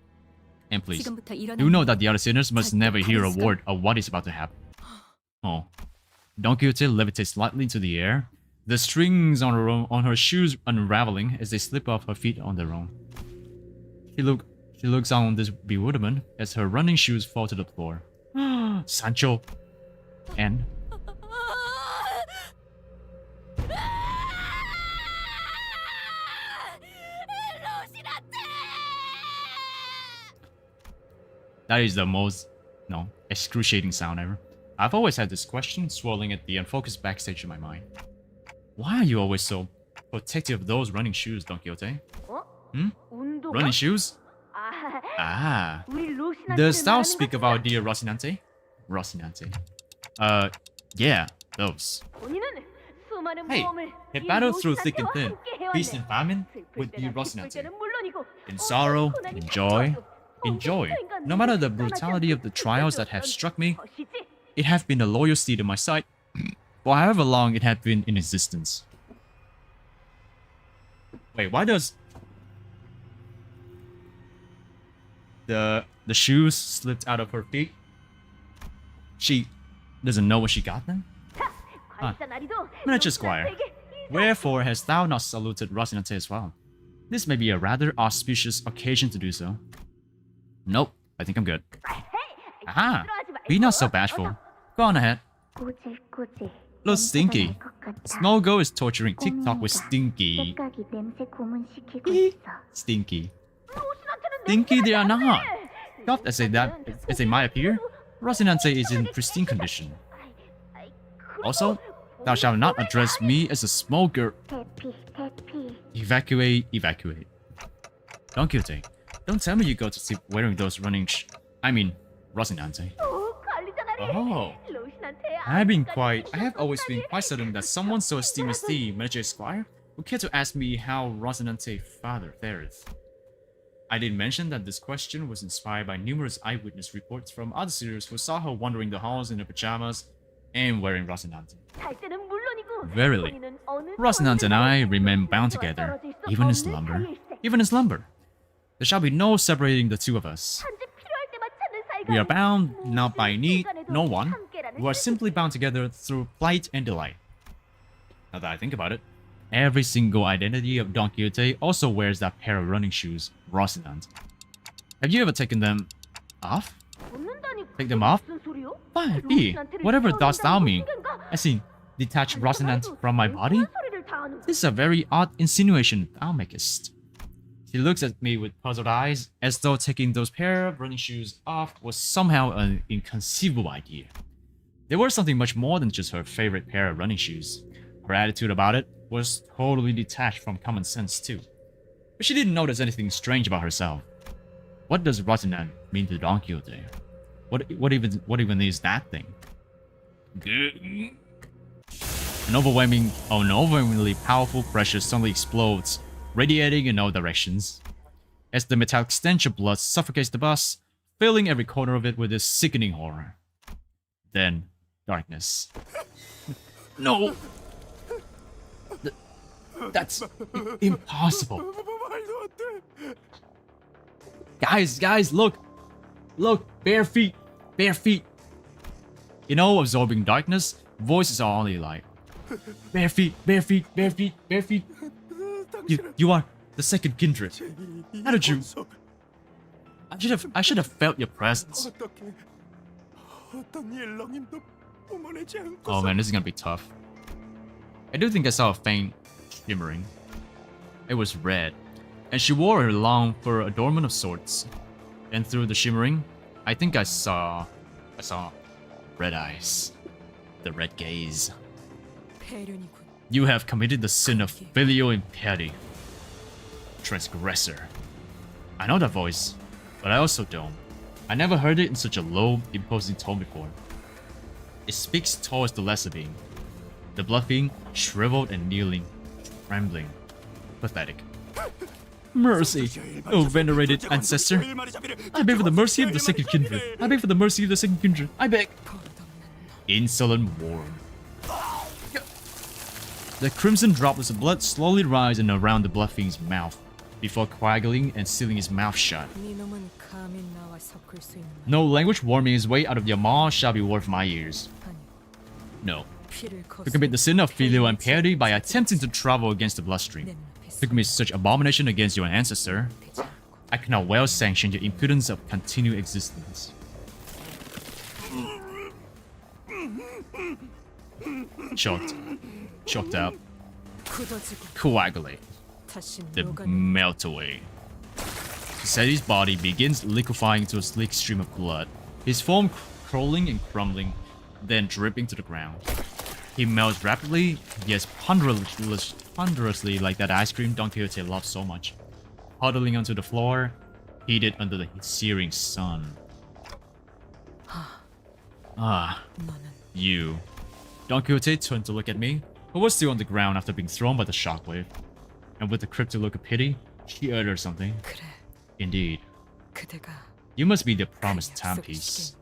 And please, 지금부터 일어나는 do know that the other sinners must never hear a word of what is about to happen. Oh. Don Quixote levitates slightly into the air, the strings on her shoes unraveling as they slip off her feet on their own. She looks on this bewilderment as her running shoes fall to the floor. Sancho. And that is the most, excruciating sound ever. I've always had this question swirling at the unfocused backstage in my mind. Why are you always so protective of those running shoes, Don Quixote? Hmm? Running shoes? Ah. Does thou speak of our dear Rocinante? Rocinante. Yeah, those. Hey, he battled through thick and thin, feast and famine, with dear Rocinante. In sorrow, in joy, no matter the brutality of the trials that have struck me, it hath been a loyal steed in my sight, for however long it had been in existence. Wait, why does the shoes slipped out of her feet? She doesn't know what she got then? Miniature Squire, wherefore hast thou not saluted Rocinante as well? This may be a rather auspicious occasion to do so. Nope, I think I'm good. Aha! Be not so bashful. Go on ahead. Look, Stinky. Smogo is torturing TikTok with Stinky. Stinky. Stinky, they are not. Soft as they might appear, Rocinante is in pristine condition. Also, thou shalt not address me as a smoker. Evacuate. Don Quixote, don't tell me you go to sleep wearing those Rocinante. Oh. I have always been quite certain that someone so esteemed as thee, Miniature Squire, would care to ask me how Rocinante father fareth. I did mention that this question was inspired by numerous eyewitness reports from other suitors who saw her wandering the halls in her pajamas and wearing Rocinante. Verily, Rocinante and I remain bound together, even in slumber. There shall be no separating the two of us. We are bound not by need, no one. We are simply bound together through plight and delight. Now that I think about it, every single identity of Don Quixote also wears that pair of running shoes, Rocinante. Have you ever taken them off? Take them off? Why, whatever dost thou mean? As in, detach Rocinante from my body? This is a very odd insinuation thou makest. She looks at me with puzzled eyes, as though taking those pair of running shoes off was somehow an inconceivable idea. They were something much more than just her favorite pair of running shoes. Her attitude about it was totally detached from common sense too. But she didn't notice anything strange about herself. What does Rocinante mean to Don Quixote? What even is that thing? An overwhelmingly powerful pressure suddenly explodes, radiating in all directions. As the metallic stench of blood suffocates the bus, filling every corner of it with this sickening horror. Then, darkness. No! That's impossible. Guys, look! Look, bare feet. You know, absorbing darkness, voices are only light. Bare feet. You are the second kindred. How did you? I should have felt your presence. Oh man, this is gonna be tough. I do think I saw a faint shimmering. It was red, and she wore her long fur adornment of sorts. And through the shimmering, I think I saw red eyes. The red gaze. You have committed the sin of filial impiety. Transgressor. I know that voice, but I also don't. I never heard it in such a low, imposing tone before. It speaks towards the lesser being. The blood being, shriveled and kneeling, trembling, pathetic. Mercy, O venerated ancestor. I beg for the mercy of the second kindred. I beg. Insolent worm. The crimson droplets of blood slowly rise and around the blood fiend's mouth, before coagulating and sealing his mouth shut. No language warming his way out of your maw shall be worth my ears. No. To commit the sin of filial impiety by attempting to travel against the bloodstream. To commit such abomination against your ancestor, I cannot well sanction your impudence of continued existence. Choked. Choked out. Coagulate. Then melt away. Seti's body begins liquefying to a sleek stream of blood, his form crawling and crumbling, then dripping to the ground. He melts rapidly, yes, ponderously like that ice cream Don Quixote loves so much, huddling onto the floor, heated under the searing sun. Ah, you. Don Quixote turned to look at me, who was still on the ground after being thrown by the shockwave, and with a cryptic look of pity, she uttered something. Indeed. You must be the promised timepiece.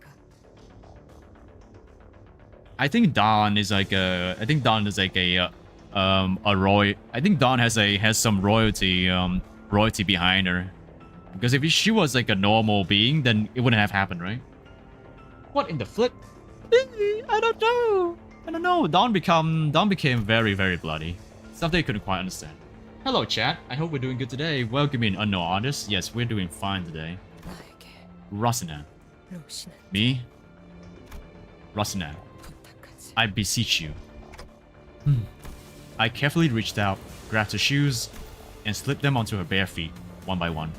I think Dawn is like a. I think Dawn is like a roy. I think Dawn has some royalty behind her, because if she was like a normal being, then it wouldn't have happened, right? What in the flip? I don't know. I don't know. Dawn became very, very bloody. Something I couldn't quite understand. Hello, chat. I hope we're doing good today. Welcome in unknown artists. Yes, we're doing fine today. Rosina. Me? Rosina. I beseech you. I carefully reached out, grabbed her shoes, and slipped them onto her bare feet, one by one.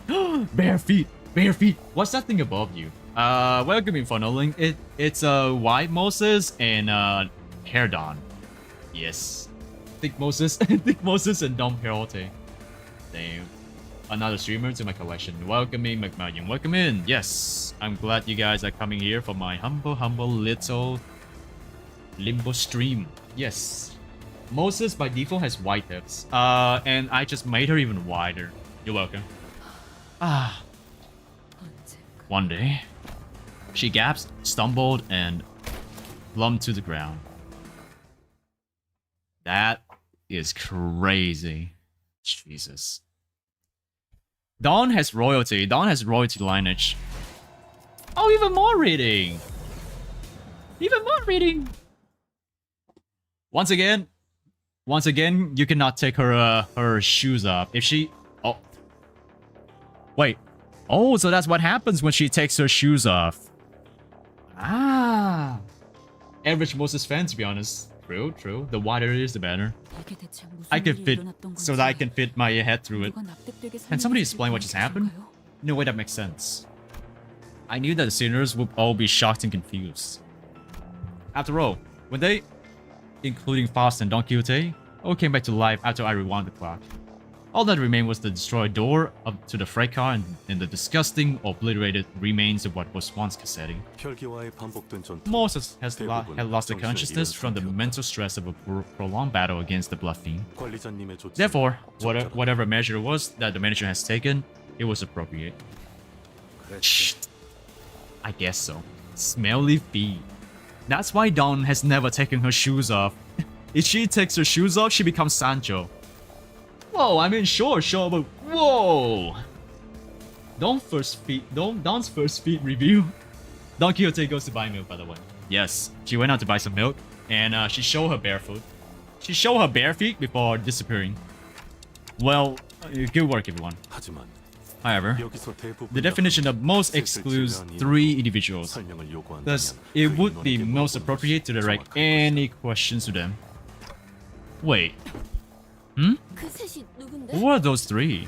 Bare feet! Bare feet! What's that thing above you? Welcome in funneling. It's White Moses and Hair Dawn. Yes. Thick Moses and Dom Perote. Damn. Another streamer to my collection. Welcome in, McMahon. Welcome in. Yes. I'm glad you guys are coming here for my humble little Limbus stream. Yes. Moses by default has white hips. And I just made her even wider. You're welcome. Ah. One day, she gasped, stumbled, and plumped to the ground. That is crazy. Jesus. Dawn has royalty. Dawn has royalty lineage. Oh, even more reading. Even more reading. Once again, you cannot take her shoes off. If she... Oh. Wait. Oh, so that's what happens when she takes her shoes off. Ah. Average Moses fan, to be honest. True. The wider it is, the better. I can fit, so that I can fit my head through it. Can somebody explain what just happened? No way that makes sense. I knew that the sinners would all be shocked and confused. After all, when they, including Faust and Don Quixote, all came back to life after I rewound the clock. All that remained was the destroyed door up to the freight car and the disgusting, obliterated remains of what was once Cassetti. Moses had lost the consciousness from the mental stress of a prolonged battle against the Blood Fiend. Therefore, whatever measure it was that the manager has taken, it was appropriate. I guess so. Smelly feet. That's why Dawn has never taken her shoes off. If she takes her shoes off, she becomes Sancho. Whoa, I mean, sure, but whoa! Dawn's first feet review. Don Quixote goes to buy milk, by the way. Yes, she went out to buy some milk, and she showed her bare foot. She showed her bare feet before disappearing. Well, good work, everyone. However, the definition of most excludes 3 individuals. Thus, it would be most appropriate to direct any questions to them. Wait. Who are those 3?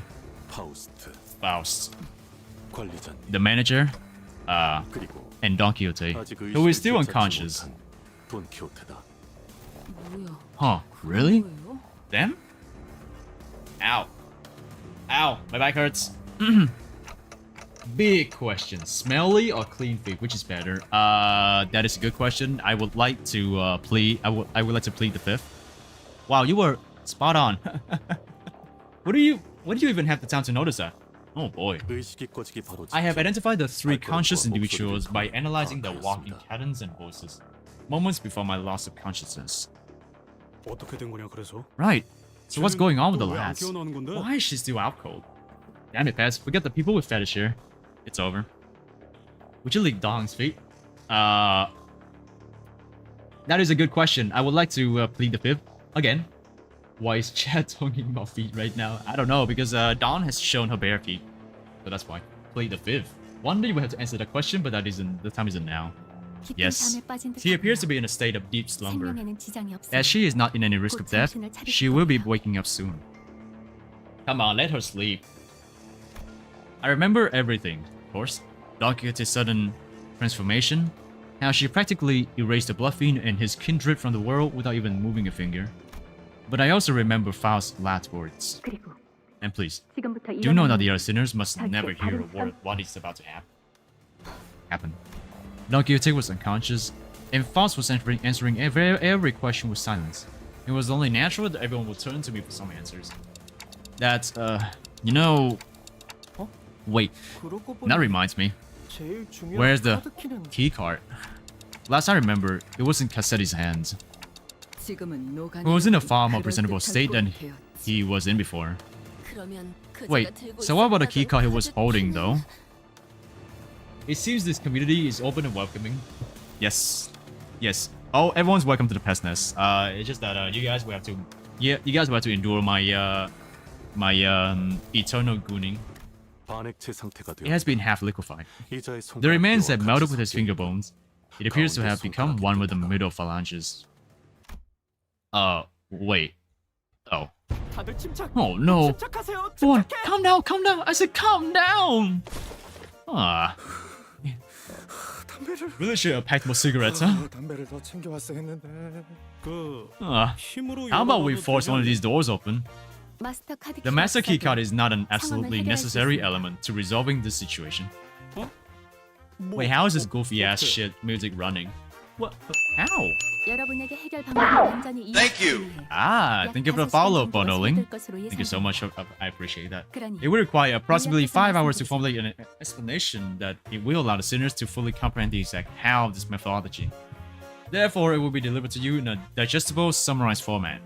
Faust. The manager, and Don Quixote, who is still unconscious. Huh, really? Them? Ow. Ow, my back hurts. Big question. Smelly or clean feet? Which is better? That is a good question. I would like to plead. I would like to plead the 5th. Wow, you were spot on. What do you even have the time to notice that? Oh boy. I have identified the 3 conscious individuals by analyzing their walking patterns and voices. moments before my loss of consciousness. 어떻게 된 거냐 그래서? Right. So what's going on with the 또 왜안 lads? 깨어나는 건데? Why is she still out cold? Damn it, Paz. Forget the people with fetish here. It's over. Would you lick Dong's feet? That is a good question. I would like to plead the fifth. Again. Why is Chad talking about feet right now? I don't know, because Dawn has shown her bare feet. So that's why. Plead the fifth. One day we have to answer that question, but the time isn't now. Yes. She appears to be in a state of deep slumber. As she is not in any risk of death, she will be waking up soon. Come on, let her sleep. I remember everything, of course. Don Quixote's sudden transformation, how she practically erased the Blood Fiend and his kindred from the world without even moving a finger. But I also remember Faust's last words. And please, do know that the other sinners must never hear a word of what is about to happen. Don Quixote was unconscious, and Faust was answering every question with silence. It was only natural that everyone would turn to me for some answers. That's, you know... Wait, that reminds me. Where's the key card? Last I remember, it was in Cassetti's hands. He was in a far more presentable state than he was in before. Wait, so what about the key card he was holding though? It seems this community is open and welcoming. Yes. Yes. Oh, everyone's welcome to the pest nest. It's just that you guys will have to you guys will have to endure my eternal gooning. It has been half liquefied. The remains have melted with his finger bones. It appears to have become one with the middle phalanges. Wait. Oh. Oh no. Boy, calm down, calm down. I said calm down. Ah. Really should have packed more cigarettes, huh? How about we force one of these doors open? The master key card is not an absolutely necessary element to resolving this situation. Wait, how is this goofy ass shit music running? What? How? Thank you! Thank you for the follow-up, Bonoling. Thank you so much, I appreciate that. It will require approximately 5 hours to formulate an explanation that it will allow the sinners to fully comprehend the exact how of this methodology. Therefore, it will be delivered to you in a digestible, summarized format.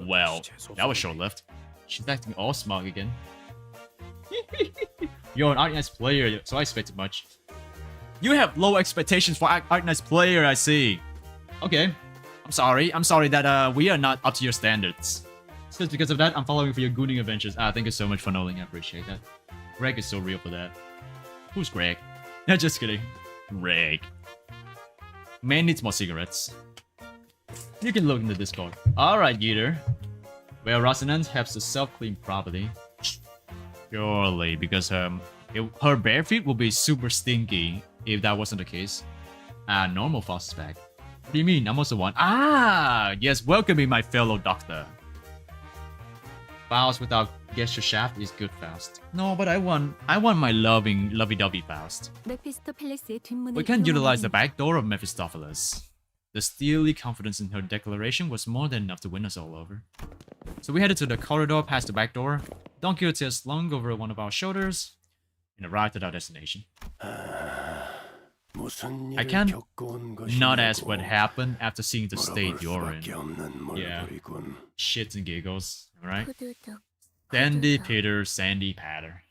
Well, that was short-lived. She's acting all smug again. You're an Art player, so I expected much. You have low expectations for Art player, I see. Okay. I'm sorry that we are not up to your standards. Just because of that, I'm following for your gooning adventures. Thank you so much for knowing, I appreciate that. Greg is so real for that. Who's Greg? Yeah, just kidding. Greg. Man needs more cigarettes. You can look in the Discord. Alright, Geeter. Well, Rosinant has the self-clean property. Surely, because her bare feet will be super stinky if that wasn't the case. Normal Faust is back. What do you mean? I'm also one. Yes, welcoming my fellow doctor. Faust without gesture shaft is good Faust. No, but I want my lovey-dovey Faust. We can utilize the back door of Mephistopheles. The steely confidence in her declaration was more than enough to win us all over. So we headed to the corridor past the back door. Don Quixote slung over one of our shoulders and arrived at our destination. I can't not ask what happened after seeing the state you're in. Yeah, shits and giggles, right? Sandy Peter, Sandy Patter.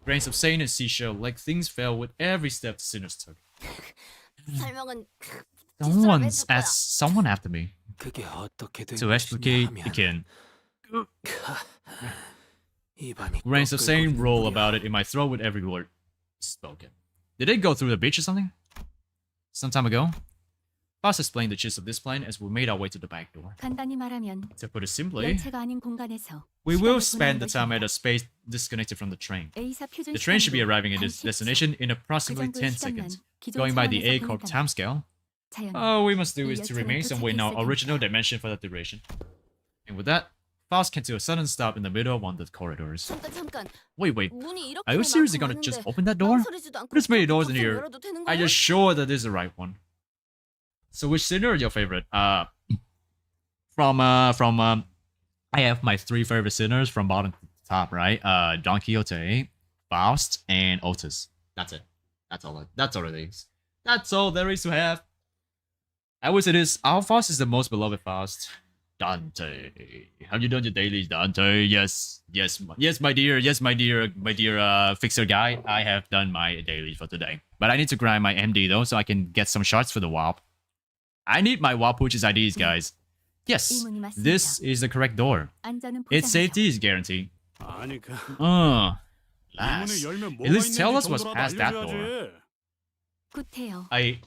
Grains of sand and seashell, like things fell with every step the sinners took. Someone after me. To explicate again. Grains of sand roll about it in my throat with every word spoken. Did it go through the beach or something? Some time ago? Faust explained the gist of this plan as we made our way to the back door. To put it simply, we will spend the time at a space disconnected from the train. The train should be arriving at its destination in approximately 10 seconds. Going by the A-Corp timescale, all we must do is to remain somewhere in our original dimension for that duration. And with that, Faust came to a sudden stop in the middle of one of the corridors. Wait. Are you seriously gonna just open that door? There's many doors in here. I'm just sure that this is the right one. So which sinner is your favorite? I have my 3 favorite sinners from bottom to top, right? Don Quixote, Faust, and Otis. That's it. That's all it is. That's all there is to have. I would say this. Our fast is the most beloved fast. Dante, have you done your dailies, Dante? Yes, yes, my dear, fixer guy. I have done my dailies for today, but I need to grind my MD though, so I can get some shots for the WAP. I need my WAP purchase IDs, guys. Yes, this is the correct door. Its safety is guaranteed. Last. At least tell us what's past that door. I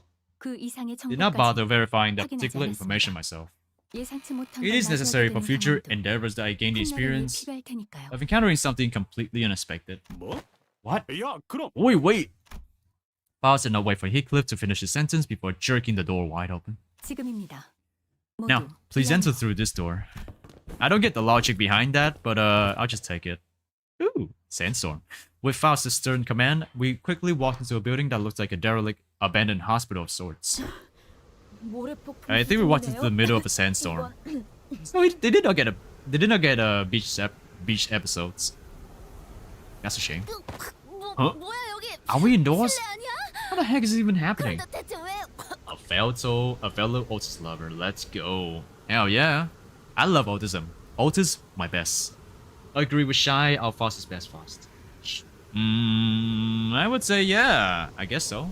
did not bother verifying that particular information myself. It is necessary for future endeavors that I gain the experience of encountering something completely unexpected. What? Wait. Bowser did not wait for Heathcliff to finish his sentence before jerking the door wide open. Now, please enter through this door. I don't get the logic behind that, but I'll just take it. Ooh, sandstorm. With Faust's stern command, we quickly walked into a building that looked like a derelict, abandoned hospital of sorts. I think we walked into the middle of a sandstorm. So they did not get a beach episodes. That's a shame. Huh? Are we indoors? What the heck is even happening? A fellow Otis lover. Let's go. Hell yeah. I love autism. Otis, my best. I agree with Shy, our fastest best fast. I would say yeah. I guess so.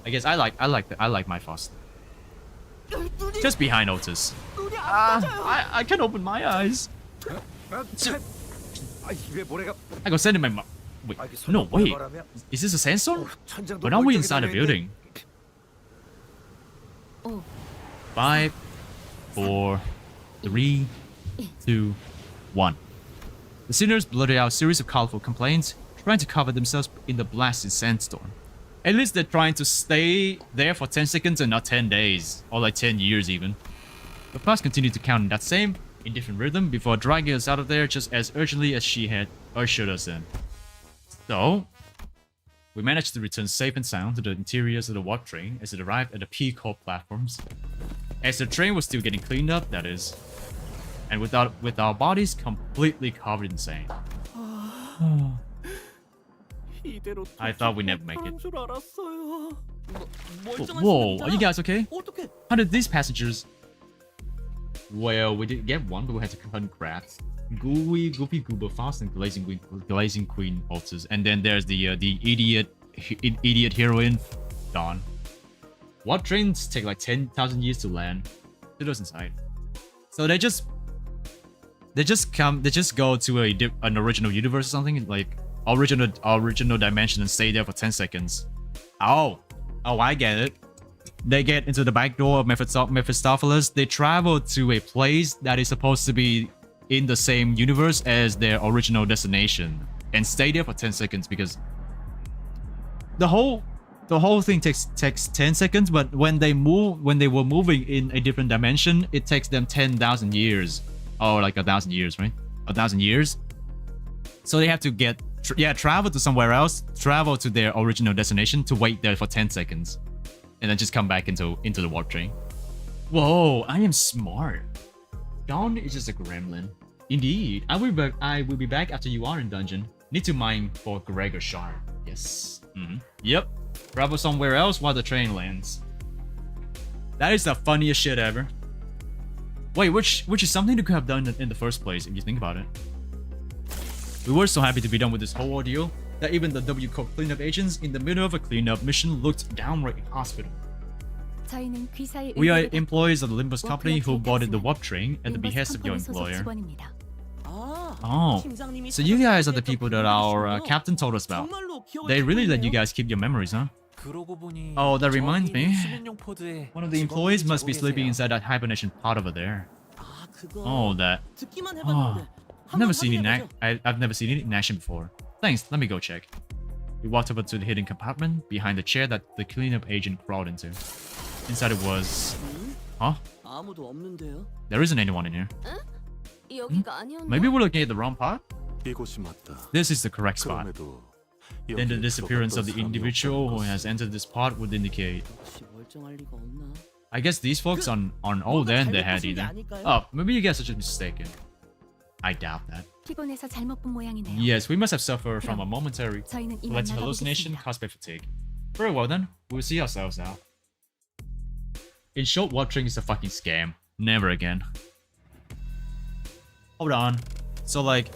I guess I like my fast. Just behind Otis. I can't open my eyes. I got sand in my mouth. Wait, no, wait. Is this a sandstorm? But are we inside a building? 5, 4, 3, 2, 1. The sinners blurted out a series of colorful complaints, trying to cover themselves in the blasted sandstorm. At least they're trying to stay there for 10 seconds and not 10 days, or like 10 years even. The past continued to count in that same, indifferent rhythm before dragging us out of there just as urgently as she had ushered us in. So, we managed to return safe and sound to the interiors of the warp train as it arrived at the P-Corp platforms. As the train was still getting cleaned up, that is. And with our bodies completely covered in sand. I thought we'd never make it. Whoa, are you guys okay? How did these passengers... Well, we did get one, but we had to hunt crabs. Goofy Goober Fast and Glazing Queen Otis. And then there's the idiot heroine, Dawn. What trains take like 10,000 years to land? It was inside. So they just go to an original universe or something, like original dimension and stay there for 10 seconds. Oh, I get it. They get into the back door of Mephistopheles. They travel to a place that is supposed to be in the same universe as their original destination and stay there for 10 seconds because the whole thing takes 10 seconds, but when they were moving in a different dimension, it takes them 10,000 years. Oh, like 1,000 years, right? 1,000 years. So they have to travel to somewhere else, travel to their original destination to wait there for 10 seconds. And then just come back into the warp train. Whoa, I am smart. Dawn is just a gremlin. Indeed, I will be back after you are in dungeon. Need to mine for Gregor Shard. Yes. Yep. Travel somewhere else while the train lands. That is the funniest shit ever. Wait, which is something you could have done in the first place if you think about it. We were so happy to be done with this whole ordeal that even the W Corp cleanup agents in the middle of a cleanup mission looked downright hospitable. We are employees of the Limbus company who boarded the warp train at the behest of your employer. Oh, so you guys are the people that our captain told us about. They really let you guys keep your memories, huh? Oh, that reminds me. One of the employees must be sleeping inside that hibernation pod over there. Oh, that. Oh, I've never seen it in action before. Thanks, let me go check. We walked over to the hidden compartment behind the chair that the cleanup agent crawled into. Inside it was... Huh? There isn't anyone in here. Maybe we're looking at the wrong part? This is the correct spot. Then the disappearance of the individual who has entered this pod would indicate... I guess these folks aren't all there in their head either. Oh, maybe you guys are just mistaken. I doubt that. Yes, we must have suffered from a momentary collective hallucination caused by fatigue. Very well then, we'll see ourselves out. In short, warp train is a fucking scam. Never again. Hold on. So like,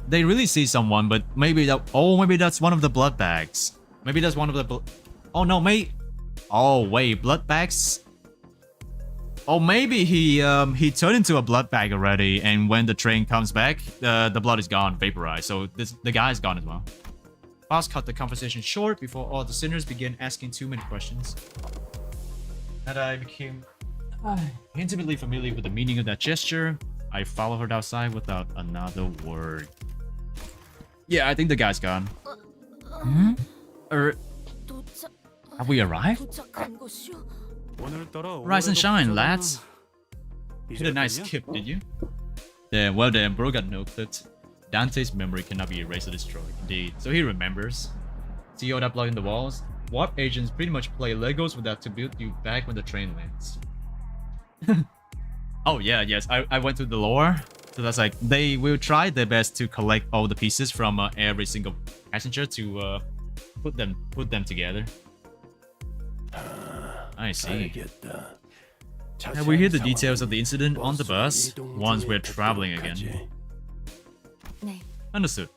they really see someone, but maybe that. Oh, maybe that's one of the blood bags. Maybe that's one of the. Oh no, mate. Oh wait, blood bags. Oh, maybe he turned into a blood bag already, and when the train comes back, the blood is gone, vaporized. So the guy's gone as well. Boss cut the conversation short before all the sinners began asking too many questions. And I became intimately familiar with the meaning of that gesture. I followed her outside without another word. Yeah, I think the guy's gone. Hmm? Have we arrived? Rise and shine, lads. You did a nice skip, did you? Yeah, well then, bro got no clipped. Dante's memory cannot be erased or destroyed. Indeed. So he remembers. See all that blood in the walls? Warp agents pretty much play Legos with that to build you back when the train lands. Oh yeah, yes, I went through the lore. So that's like, they will try their best to collect all the pieces from every single passenger to put them together. I see. And we hear the details of the incident on the bus once we're traveling again. Understood.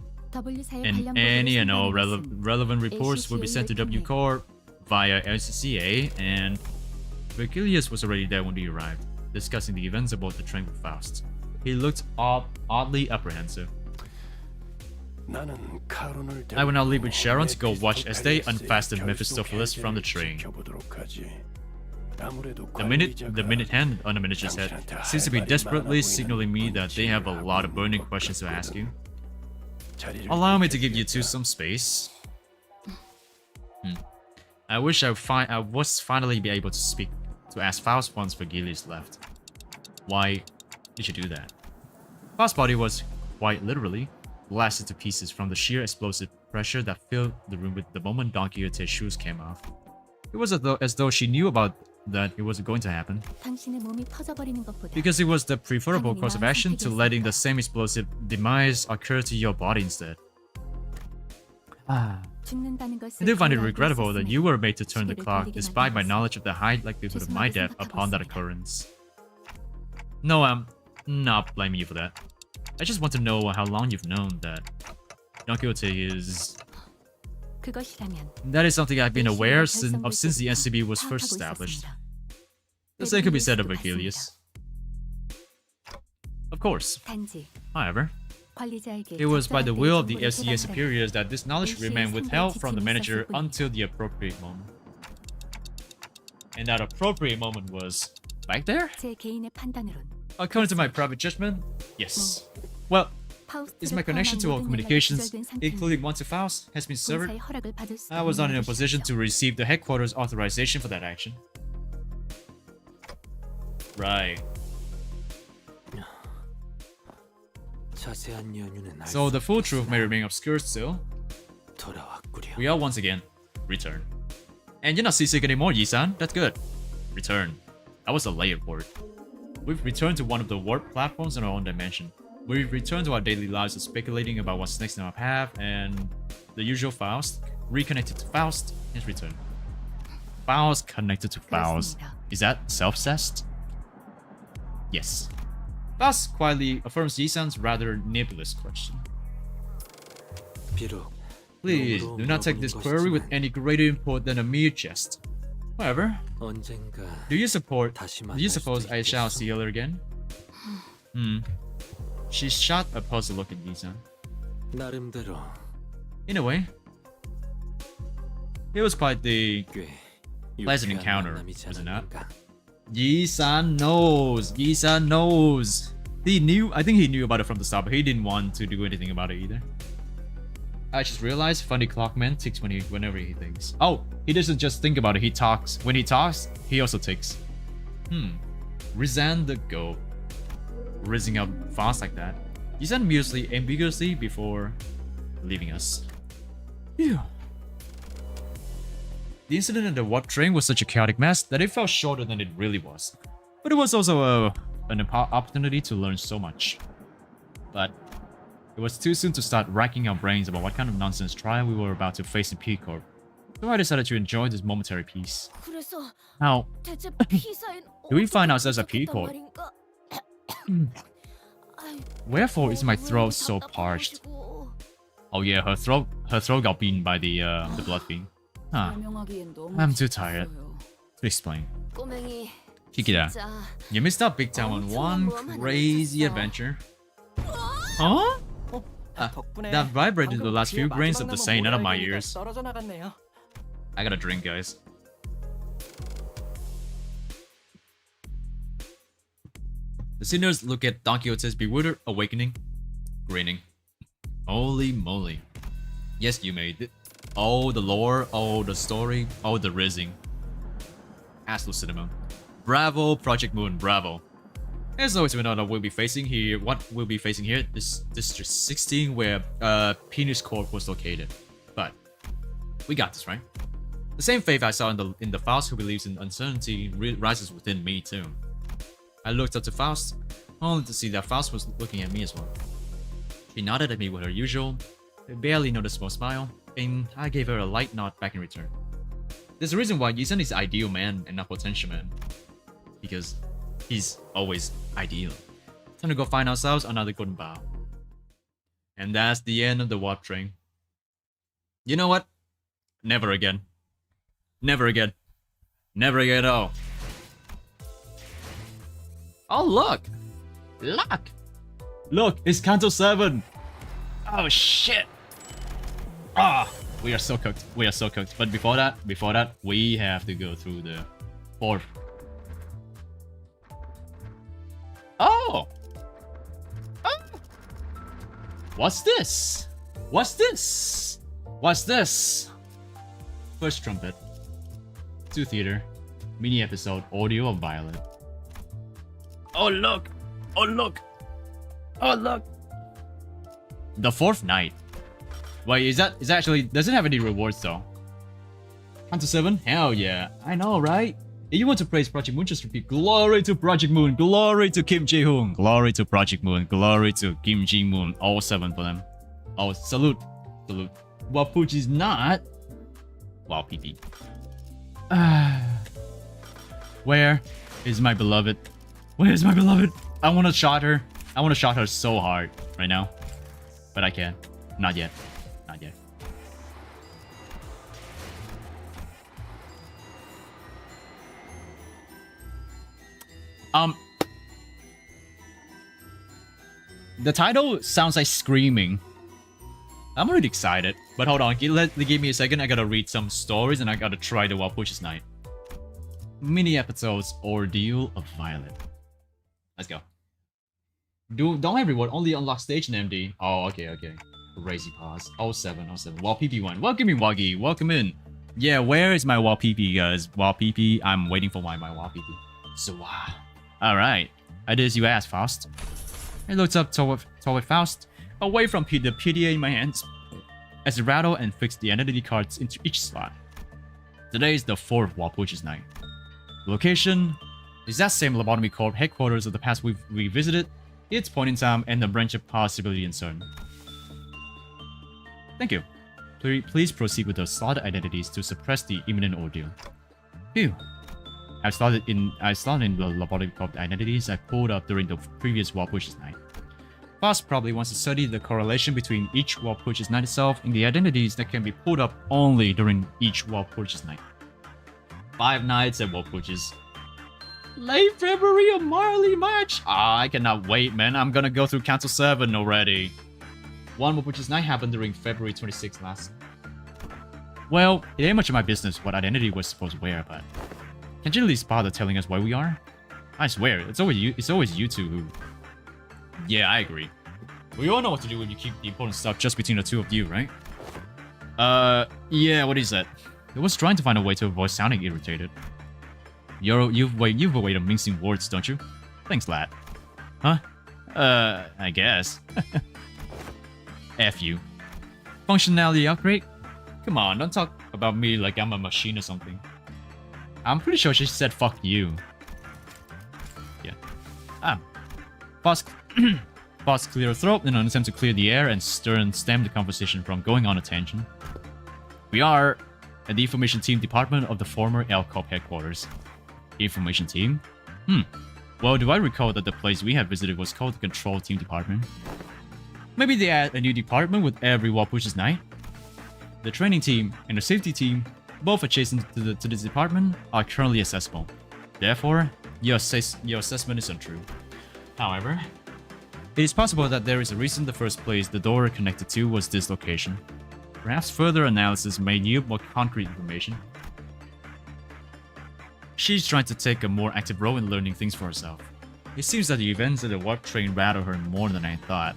And any and all relevant reports will be sent to W Corp via LCCA, and Virgilius was already there when we arrived, discussing the events aboard the train with Faust. He looked oddly apprehensive. I will now leave with Sharon to go watch as they unfasten Mephistopheles from the train. The minute hand on the miniature's head seems to be desperately signaling me that they have a lot of burning questions to ask you. Allow me to give you two some space. I wish I was finally be able to ask Faust once Virgilius left. Why did you do that? Faust's body was, quite literally, blasted to pieces from the sheer explosive pressure that filled the room with the moment Don Quixote's shoes came off. It was as though she knew about that it was going to happen. Because it was the preferable course of action to letting the same explosive demise occur to your body instead. I do find it regrettable that you were made to turn the clock despite my knowledge of the high likelihood of my death upon that occurrence. No, I'm not blaming you for that. I just want to know how long you've known that Don Quixote is... That is something I've been aware of since the SCB was first established. The same could be said of Virgilius. Of course. However, it was by the will of the FCA superiors that this knowledge remained withheld from the manager until the appropriate moment. And that appropriate moment was... back there? According to my private judgment, yes. Well, is my connection to all communications, including one to Faust, has been severed? I was not in a position to receive the headquarters authorization for that action. Right. So the full truth may remain obscure still. We are once again returned. And you're not seasick anymore, Yi-san. That's good. Return. That was a layered word. We've returned to one of the warp platforms in our own dimension. We've returned to our daily lives of speculating about what's next in our path, and the usual Faust, reconnected to Faust, has returned. Faust connected to Faust. Is that self-cessed? Yes. Faust quietly affirms Yi-san's rather nebulous question. Please, do not take this query with any greater import than a mere jest. However, do you suppose I shall see her again? She shot a puzzled look at Yi-san. In a way, it was quite the pleasant encounter, was it not? Yi-san knows. Yi-san knows. He knew. I think he knew about it from the start, but he didn't want to do anything about it either. I just realized funny clockman ticks whenever he thinks. Oh, he doesn't just think about it, he talks. When he talks, he also ticks. Rizan the goat. Rizzing up fast like that. He said ambiguously before leaving us. Phew. The incident at the warp train was such a chaotic mess that it felt shorter than it really was. But it was also an opportunity to learn so much. But it was too soon to start racking our brains about what kind of nonsense trial we were about to face in P Corp. So I decided to enjoy this momentary peace. 그래서 Now, 대체 피사엔 do we find ourselves a P code? 말인가? Wherefore is my throat so parched? Oh yeah, her throat got beaten by the blood fiend. Huh. I'm too tired to explain. 꼬맹이 Kikira, you missed out big time on one crazy adventure. Huh? That vibrated the last few grains of the saying out of my ears. I gotta drink, guys. The sinners look at Don Quixote's bewildered awakening, grinning. Holy moly. Yes, you made it. Oh, the lore, oh, the story, oh, the rizzing. Aslo Cinema. Bravo, Project Moon, bravo. As always, we know that we'll be facing here. What we'll be facing here is District 16, where Penis Corp was located. But we got this, right? The same faith I saw in the Faust who believes in uncertainty rises within me too. I looked up to Faust, only to see that Faust was looking at me as well. She nodded at me with her usual, barely noticeable smile, and I gave her a light nod back in return. There's a reason why Yisun is ideal man and not potential man. Because he's always ideal. Time to go find ourselves another golden bow. And that's the end of the warp train. You know what? Never again. Never again. Never again at all. Oh, look! Look! Look, it's Canto 7! Oh, shit! Ah! We are so cooked. We are so cooked. But before that, we have to go through the 4th. Oh! Oh! What's this? What's this? What's this? First trumpet. 2 theater. Mini episode audio of Violet. Oh look! Oh look! Oh look! The 4th night. Wait, is that actually does it have any rewards though? Canto 7? Hell yeah. I know, right? If you want to praise Project Moon, just repeat glory to Project Moon, glory to Kim Jae-hoon, glory to Project Moon, glory to Kim Ji-moon. All 7 for them. Oh, salute. Salute. Wapuchi's not. Wow, PP. Where is my beloved? Where is my beloved? I want to shot her. I want to shot her so hard right now. But I can't. Not yet. Not yet. The title sounds like screaming. I'm already excited. But hold on, give me a second. I gotta read some stories and I gotta try the Wapuch's Night. Mini episodes Ordeal of Violet. Let's go. Don't have reward, only unlock stage and MD. Oh, okay. Crazy pause. 07. Wall PP1. Welcome in, Waggy. Welcome in. Yeah, where is my Wall PP, guys? Wall PP. I'm waiting for my Wall PP. So, wow. Alright. I did as you asked, Faust. I looked up toward Faust, away from the PDA in my hands, as I rattled and fixed the identity cards into each slot. Today is the 4th Wapuch's Night. The location is that same Lobotomy Corp headquarters of the past we've revisited, its point in time, and the branch of possibility uncertain. Thank you. Please proceed with the slotted identities to suppress the imminent ordeal. Phew. I slotted in the Lobotomy Corp identities I pulled up during the previous Wapuch's Night. Faust probably wants to study the correlation between each Wapuch's Night itself and the identities that can be pulled up only during each Wapuch's Night. 5 nights at Wapuch's. Late February or Marley March? I cannot wait, man. I'm gonna go through Canto 7 already. One Wapuch's Night happened during February 26th last. Well, it ain't much of my business what identity we're supposed to wear, but can't you at least bother telling us where we are? I swear, it's always you two who... Yeah, I agree. We all know what to do when you keep the important stuff just between the two of you, right? Yeah, what is that? I was trying to find a way to avoid sounding irritated. You've avoided mincing words, don't you? Thanks, lad. Huh? I guess. F you. Functionality upgrade? Come on, don't talk about me like I'm a machine or something. I'm pretty sure she said fuck you. Yeah. Boss clear her throat in an attempt to clear the air and stem the conversation from going on a tangent. We are at the Information Team Department of the former LCOP headquarters. Information Team? Well, do I recall that the place we had visited was called the Control Team Department? Maybe they add a new department with every Wapush's night? The Training Team and the Safety Team, both adjacent to this department, are currently accessible. Therefore, your assessment is untrue. However, it is possible that there is a reason the first place the door connected to was this location. Perhaps further analysis may yield more concrete information. She's trying to take a more active role in learning things for herself. It seems that the events at the warp train rattle her more than I thought.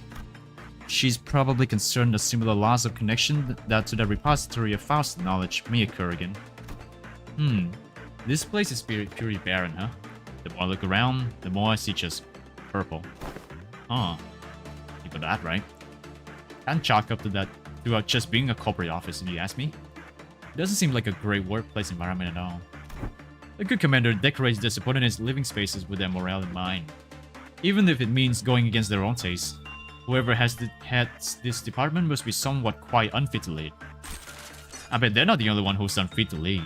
She's probably concerned a similar loss of connection that to the repository of Faust knowledge may occur again. This place is purely barren, huh? The more I look around, the more I see just purple. Huh. You got that right. Can't chalk up to that to just being a corporate office, if you ask me. It doesn't seem like a great workplace environment at all. A good commander decorates their subordinates' living spaces with their morale in mind. Even if it means going against their own taste, whoever has this department must be somewhat quite unfit to lead. I bet they're not the only one who's unfit to lead.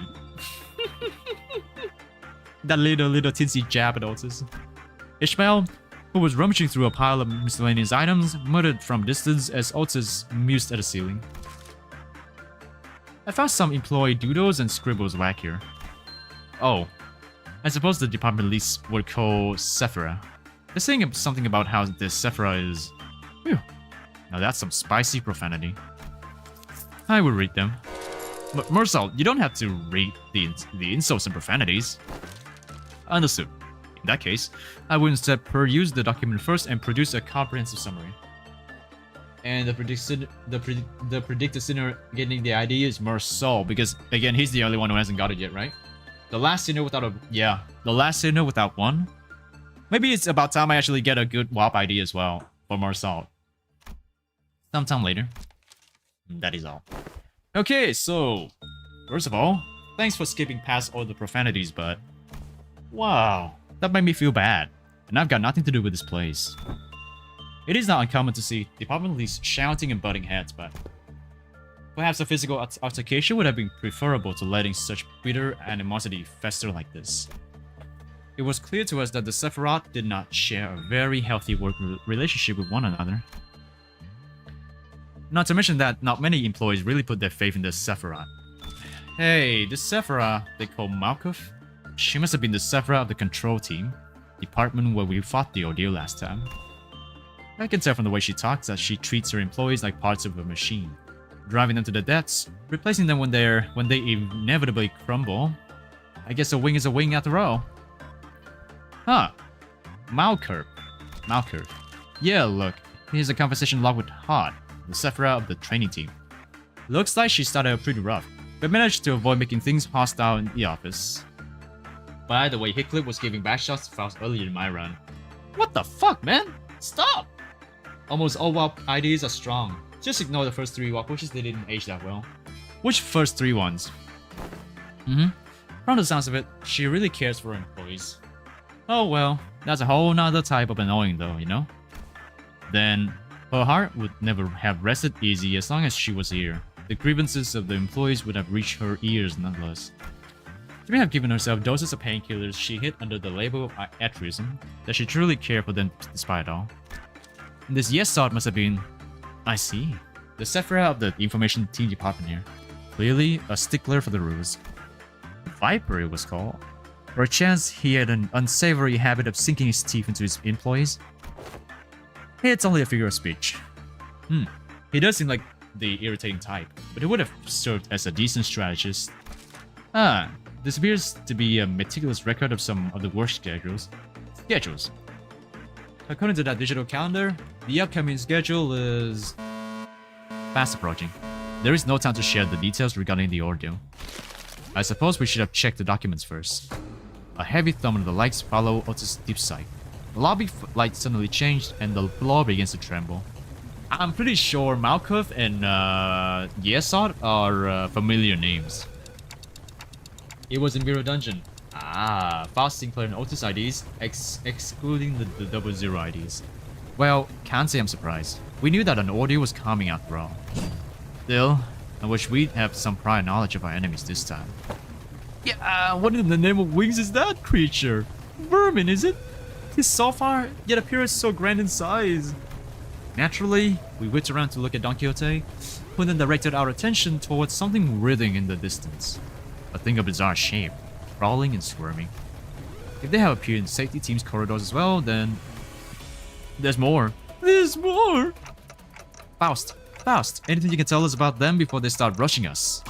That little teensy jab at Otis. Ishmael, who was rummaging through a pile of miscellaneous items, muttered from distance as Otis mused at the ceiling. I found some employee doodles and scribbles wackier. Oh, I suppose the department leads would call Sephira. They're saying something about how this Sephira is... Whew. Now that's some spicy profanity. I will read them. But Mursal, you don't have to read the insults and profanities. Understood. In that case, I will instead peruse the document first and produce a comprehensive summary. And the predicted sinner getting the idea is Mursal, because again, he's the only one who hasn't got it yet, right? The last sinner without a... Yeah, the last sinner without one. Maybe it's about time I actually get a good WAP ID as well for Mursal. Sometime later. That is all. Okay, so... First of all, thanks for skipping past all the profanities, but... Wow, that made me feel bad. And I've got nothing to do with this place. It is not uncommon to see department leads shouting and butting heads, but... Perhaps a physical altercation would have been preferable to letting such bitter animosity fester like this. It was clear to us that the Sephiroth did not share a very healthy work relationship with one another. Not to mention that not many employees really put their faith in the Sephiroth. Hey, this Sephiroth they call Malkuth? She must have been the Sephiroth of the control team, department where we fought the ordeal last time. I can tell from the way she talks that she treats her employees like parts of a machine, driving them to the depths, replacing them when they inevitably crumble. I guess a wing is a wing after all. Huh. Malkuth. Yeah, look. Here's a conversation log with Hot, the Sephiroth of the training team. Looks like she started out pretty rough, but managed to avoid making things hostile in the office. By the way, Hicklip was giving backshots to Faust earlier in my run. What the fuck, man? Stop! Almost all WAP IDs are strong. Just ignore the first 3 WAP pushes, they didn't age that well. Which first 3 ones? From the sounds of it, she really cares for her employees. Oh well, that's a whole nother type of annoying though, you know? Then, her heart would never have rested easy as long as she was here. The grievances of the employees would have reached her ears nonetheless. She may have given herself doses of painkillers she hid under the label of altruism, that she truly cared for them despite it all. And this yes thought must have been... I see. The Sephiroth of the information team department here. Clearly a stickler for the rules. Viper it was called. Or a chance he had an unsavory habit of sinking his teeth into his employees. Hey, it's only a figure of speech. He does seem like the irritating type, but he would have served as a decent strategist. This appears to be a meticulous record of some of the work schedules. According to that digital calendar, the upcoming schedule is fast approaching. There is no time to share the details regarding the ordeal. I suppose we should have checked the documents first. A heavy thumb on the lights follow Otis' deep sight. The lobby light suddenly changed and the floor begins to tremble. I'm pretty sure Malkuth and Yesod are familiar names. It was in Bureau Dungeon. Faust, Sinclair, and Otis IDs, excluding the 00 IDs. Well, can't say I'm surprised. We knew that an ordeal was coming after all. Still, I wish we'd have some prior knowledge of our enemies this time. Yeah, what in the name of wings is that creature? Vermin, is it? His so far, yet appears so grand in size. Naturally, we whipped around to look at Don Quixote, who then directed our attention towards something writhing in the distance. A thing of bizarre shape, crawling and squirming. If they have appeared in safety team's corridors as well, then there's more. There's more! Faust, anything you can tell us about them before they start rushing us?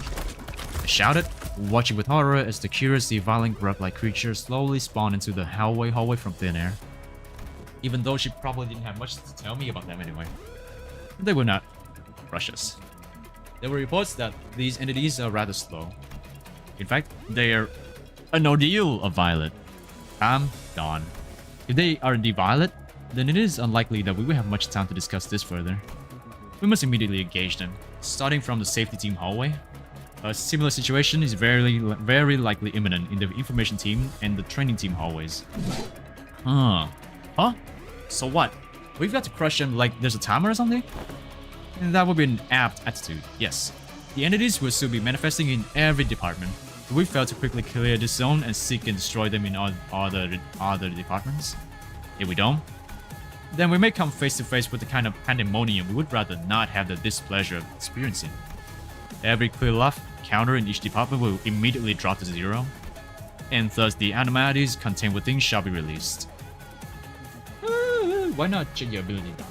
I shouted, watching with horror as the curiously violent grub-like creature slowly spawned into the hallway from thin air. Even though she probably didn't have much to tell me about them anyway. They would not rush us. There were reports that these entities are rather slow. In fact, they are an ordeal of Violet. Calm, Dawn. If they are indeed Violet, then it is unlikely that we will have much time to discuss this further. We must immediately engage them, starting from the safety team hallway. A similar situation is very likely imminent in the information team and the training team hallways. Huh? So what? We've got to crush them like there's a timer or something? And that would be an apt attitude, yes. The entities will still be manifesting in every department. If we fail to quickly clear this zone and seek and destroy them in other departments? If we don't, then we may come face to face with the kind of pandemonium we would rather not have the displeasure of experiencing. Every clear left counter in each department will immediately drop to 0, and thus the anomalies contained within shall be released. Why not check your ability down?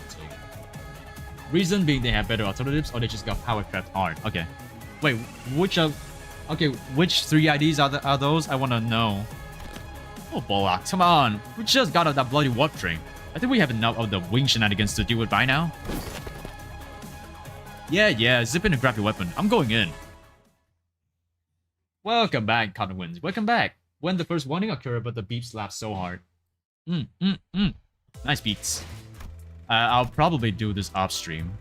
Reason being they have better alternatives or they just got power craft art. Okay. Wait, which 3 IDs are those? I wanna know. Oh Bollock, come on. We just got out that bloody warp train. I think we have enough of the wing shenanigans to deal with by now. Yeah, zip in and grab your weapon. I'm going in. Welcome back, Cotton Winds. Welcome back. When the first warning occurred, but the beep slapped so hard. Nice beats. I'll probably do this off stream.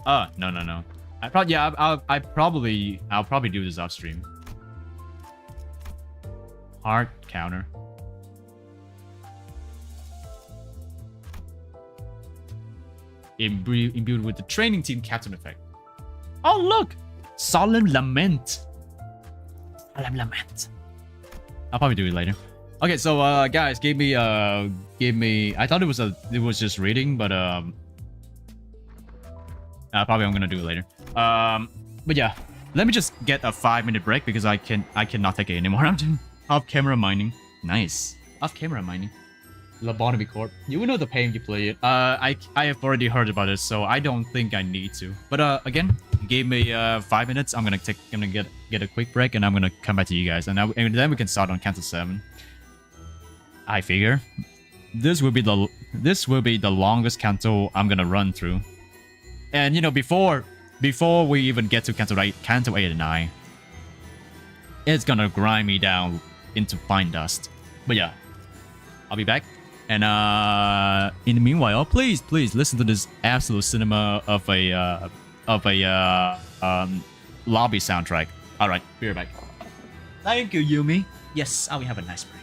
No. I'll probably do this off stream. Hard counter. Imbued with the training team captain effect. Oh look! Solemn Lament. I'll probably do it later. Okay, so guys, give me I thought it was just reading, but probably I'm gonna do it later. But yeah, let me just get a 5-minute break because I cannot take it anymore. I'm doing off-camera mining. Nice. Off-camera mining. Lobotomy Corp. You will know the pain you play it. I have already heard about it, so I don't think I need to. But again, give me 5 minutes. I'm gonna get a quick break, and I'm gonna come back to you guys, and then we can start on Canto 7. I figure this will be the longest Canto I'm gonna run through. And you know, before we even get to Canto 8 and 9, it's gonna grind me down into fine dust. But yeah, I'll be back. And in the meanwhile, please listen to this absolute cinema of a lobby soundtrack. All right, be right back. Thank you, Yumi. Yes, I will have a nice break.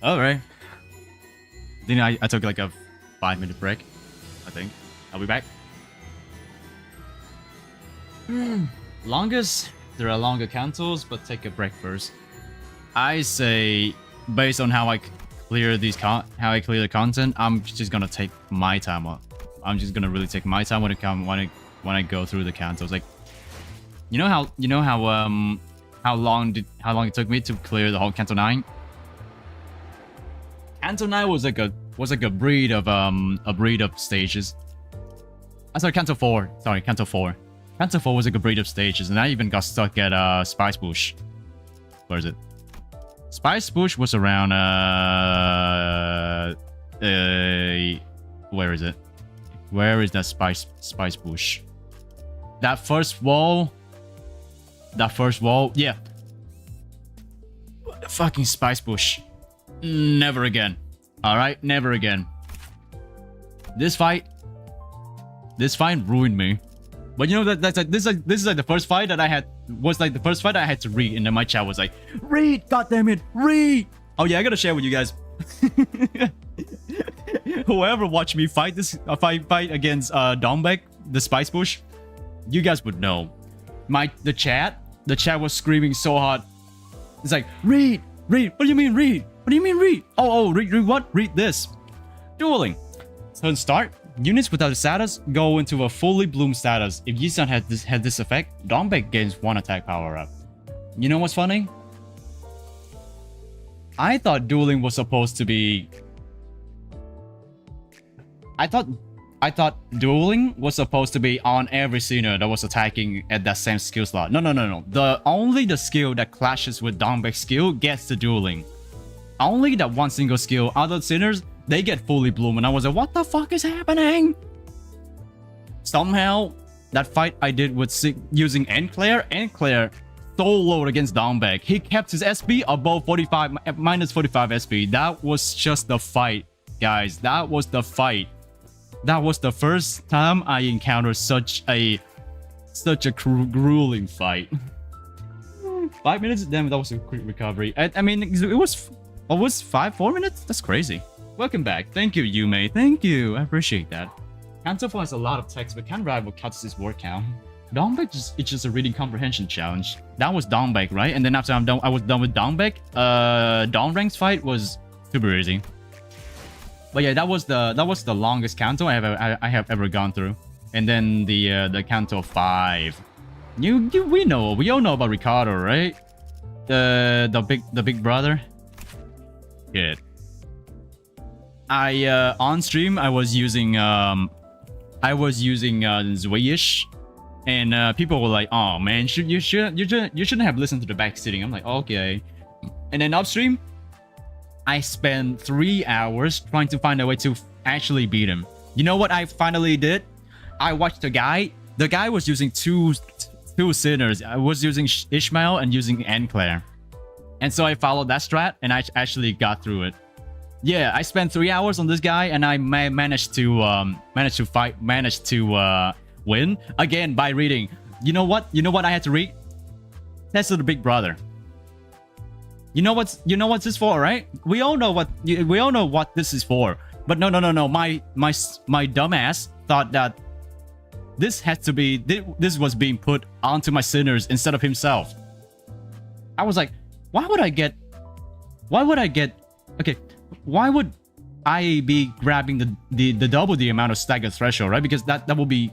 Alright. Then I took like a 5-minute break, I think. I'll be back. Longest? There are longer cantos, but take a break first. I say, based on how I clear these how I clear the content, I'm just gonna take my time up. I'm just gonna really take my time when I go through the cantos. Like, you know how long it took me to clear the whole Canto 9? Canto 9 was like a breed of stages. Sorry, Canto 4. Sorry, Canto 4. Canto 4 was like a breed of stages, and I even got stuck at Spice Bush. Where is it? Spice Bush was around where is it? Where is that Spice Bush? That first wall. Yeah. The fucking Spice Bush. Never again. Alright, never again. This fight ruined me. But you know this is like the first fight that I had to read, and then my chat was like, read, goddammit, read. Oh yeah, I gotta share with you guys. Whoever watched me fight this fight against Dombek, the Spice Bush, you guys would know. The chat was screaming so hard. It's like, read. What do you mean read? What do you mean read? Oh, read what? Read this. Dueling. Turn start. Units without a status go into a fully bloomed status. If Yisan had this effect, Dombek gains 1 attack power up. You know what's funny? I thought dueling was supposed to be... I thought dueling was supposed to be on every scener that was attacking at that same skill slot. No. Only the skill that clashes with Dombek's skill gets the dueling. Only that one single skill. Other sinners, they get fully bloomed, and I was like, what the fuck is happening? Somehow, that fight I did with using Enclair soloed against Dombek. He kept his SP above 45, minus 45 SP. That was just the fight, guys. That was the fight. That was the first time I encountered such a grueling fight. 5 minutes? Damn, that was a quick recovery. I mean, it was 4 minutes? That's crazy. Welcome back. Thank you, Yume. Thank you. I appreciate that. Canto 4 has a lot of text, but can't rival Katsu's word count. Dombek it's just a reading comprehension challenge. That was Dombek, right? And then after I was done with Dombek, Dawnrank's fight was super easy. But yeah, that was the longest Canto I have ever gone through. And then the Canto 5. We all know about Ricardo, right? The big brother. Good. On stream I was using Zwayish, and people were like, "Oh man, you shouldn't have listened to the back sitting." I'm like, okay. And then upstream, I spent 3 hours trying to find a way to actually beat him. You know what I finally did? I watched the guy. The guy was using two sinners. I was using Ishmael and using Enclair. And so I followed that strat, and I actually got through it. Yeah, I spent 3 hours on this guy, and I managed to win again by reading. You know what? You know what I had to read? Test of the Big Brother. You know what's this for, right? We all know what this is for. But no. My dumbass thought that this was being put onto my sinners instead of himself. I was like, why would I be grabbing the double the amount of stagger threshold, right? Because that will be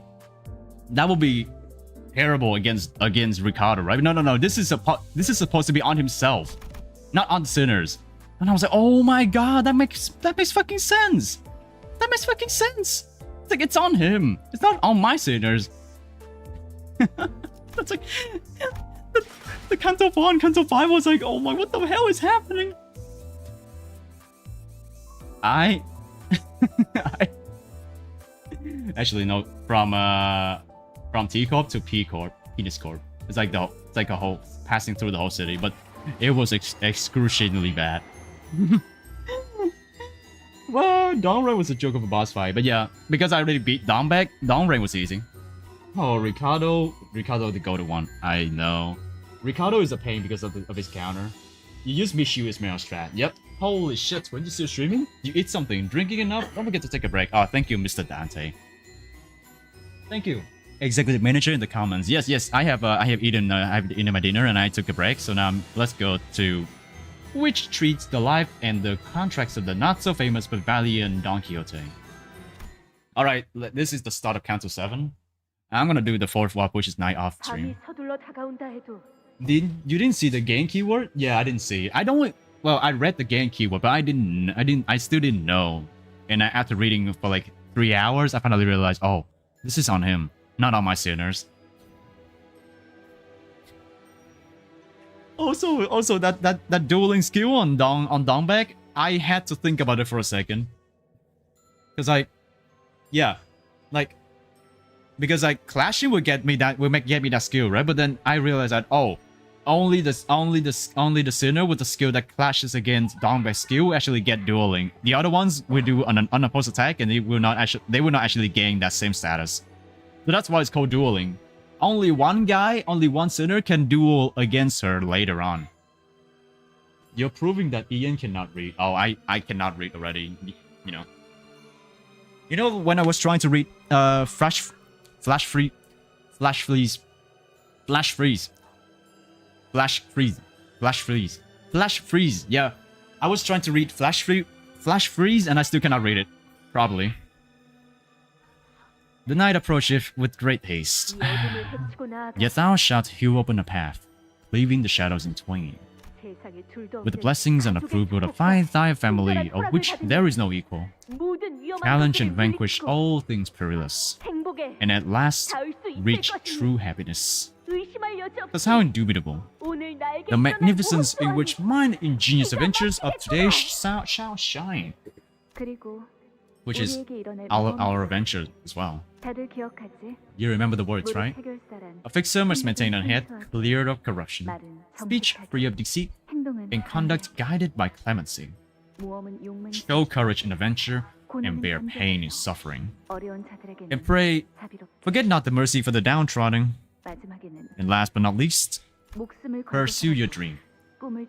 terrible against Ricardo, right? No. This is supposed to be on himself, not on sinners. And I was like, oh my god, that makes fucking sense. That makes fucking sense. It's like it's on him. It's not on my sinners. That's like the Canto 4 and Canto 5 was like, oh my, what the hell is happening? I actually no, from T Corp to P Corp, Penis Corp. It's like a whole passing through the whole city, but it was excruciatingly bad. Well, Dawnrain was a joke of a boss fight, but yeah, because I already beat Dawnback, Dawnrain was easy. Oh, Ricardo the golden one. I know. Ricardo is a pain because of his counter. You use Mishu as Meryl Strat. Yep. Holy shit, when you still streaming? You eat something, drinking enough? Don't forget to take a break. Oh, thank you, Mr. Dante. Thank you. Executive manager in the comments. Yes, I have eaten my dinner and I took a break. So now let's go to which treats the life and the contracts of the not so famous but valiant Don Quixote. All right, this is the start of Canto 7. I'm gonna do the fourth walk, which is night off stream. You didn't see the game keyword? Yeah, I didn't see. Well, I read the game keyword, but I still didn't know. And after reading for like 3 hours, I finally realized, oh, this is on him, not on my sinners. Also that dueling skill on Dongback, I had to think about it for a second. Because clashing would get me that skill, right? But then I realized that, oh, only the sinner with the skill that clashes against Dongback's skill actually get dueling. The other ones will do an unopposed attack and they will not actually gain that same status. So that's why it's called dueling. Only one sinner can duel against her later on. You're proving that Ian cannot read. Oh, I cannot read already. You know when I was trying to read Flash freeze. Yeah, I was trying to read Flash freeze, and I still cannot read it. Probably. The night approacheth with great haste. Yet thou shalt hew open a path, cleaving the shadows in twain. With the blessings and approval of thy family, of which there is no equal. Challenge and vanquish all things perilous, and at last reach true happiness. Thus how indubitable the magnificence in which mine ingenious adventures of today shall shine. Which is our adventure as well. You remember the words, right? A fixer must maintain a head cleared of corruption, speech free of deceit, and conduct guided by clemency. Show courage in adventure, and bear pain in suffering. And pray, forget not the mercy for the downtrodden. And last but not least, pursue your dream,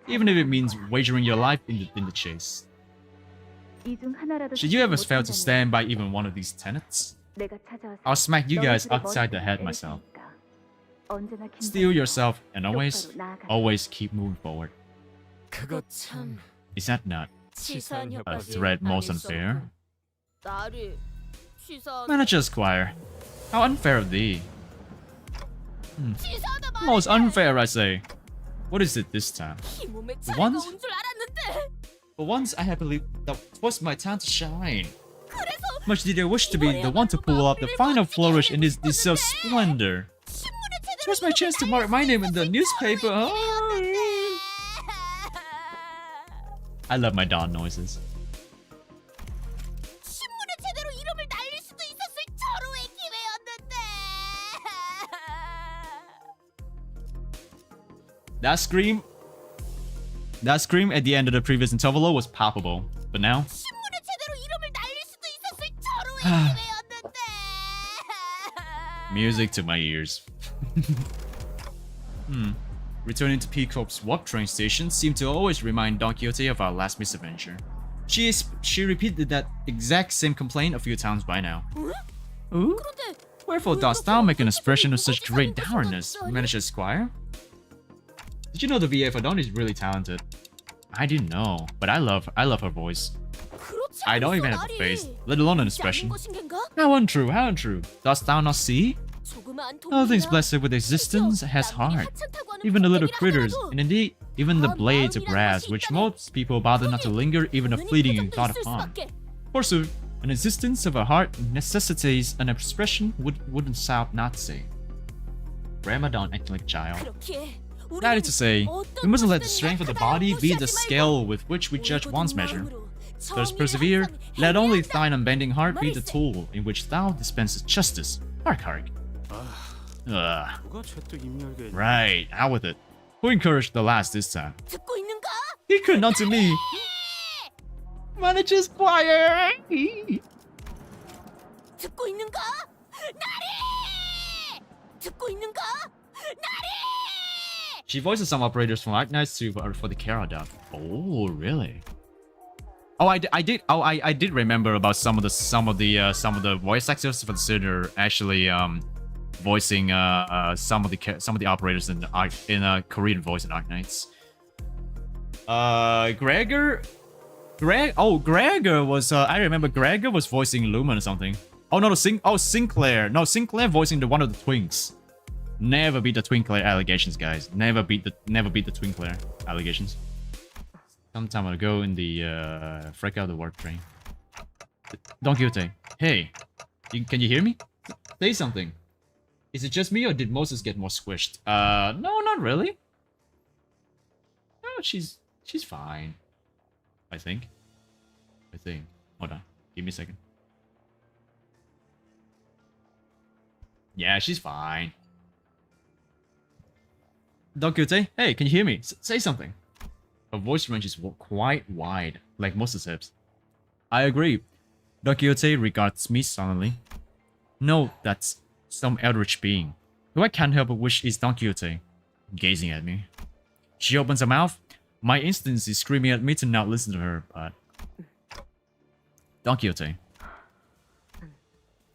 even if it means wagering your life in the chase. Should you ever fail to stand by even one of these tenets, I'll smack you guys upside the head myself. Steel yourself and always keep moving forward. Is that not a threat most unfair? Manager Squire, how unfair of thee. Most unfair, I say. What is it this time? For once I had believed that was my time to shine. Much did I wish to be the one to pull up the final flourish in this splendor. It was my chance to mark my name in the newspaper. Oh. I love my dawn noises. That scream That scream at the end of the previous interval was palpable, but now. Music to my ears. Returning to Peacock's warp train station seemed to always remind Don Quixote of our last misadventure. She repeated that exact same complaint a few times by now. Ooh? Wherefore dost thou make an expression of such great dourness, manager Squire? Did you know the VA for Don is really talented? I didn't know, but I love her voice. I don't even have a face, let alone an expression. How untrue, how untrue. Dost thou not see? All things blessed with existence has heart. Even the little critters, and indeed, even the blades of grass, which most people bother not to linger even a fleeting thought upon. Forsooth, an existence of a heart necessitates an expression wouldn't thou not say. Grandma don't act like a child. That is to say, we mustn't let the strength of the body be the scale with which we judge one's measure. Thus persevere, let only thine unbending heart be the tool in which thou dispenses justice. Hark, hark. Right, out with it. Who encouraged the last this time? He could not to me. Manager Squire! She voices some operators from Arknights for the Kara dub. Oh, really? Oh, I did remember about some of the voice actors for the Sinner actually voicing some of the operators in Korean voice in Arknights. Gregor was I remember Gregor was voicing Lumen or something. Oh no, Sinclair. No, Sinclair voicing one of the Twinks. Never beat the Twinkler allegations, guys. Never beat the Twinkler allegations. Some time ago in the freak out the warp train. Don Quixote, hey, can you hear me? Say something. Is it just me or did Moses get more squished? No, not really. No, she's fine. I think. Hold on. Give me a second. Yeah, she's fine. Don Quixote, hey, can you hear me? Say something. Her voice range is quite wide, like Moses' hips. I agree. Don Quixote regards me solemnly. No, that's some eldritch being, who I can't help but wish is Don Quixote, gazing at me. She opens her mouth. My instinct is screaming at me to not listen to her, but... Don Quixote.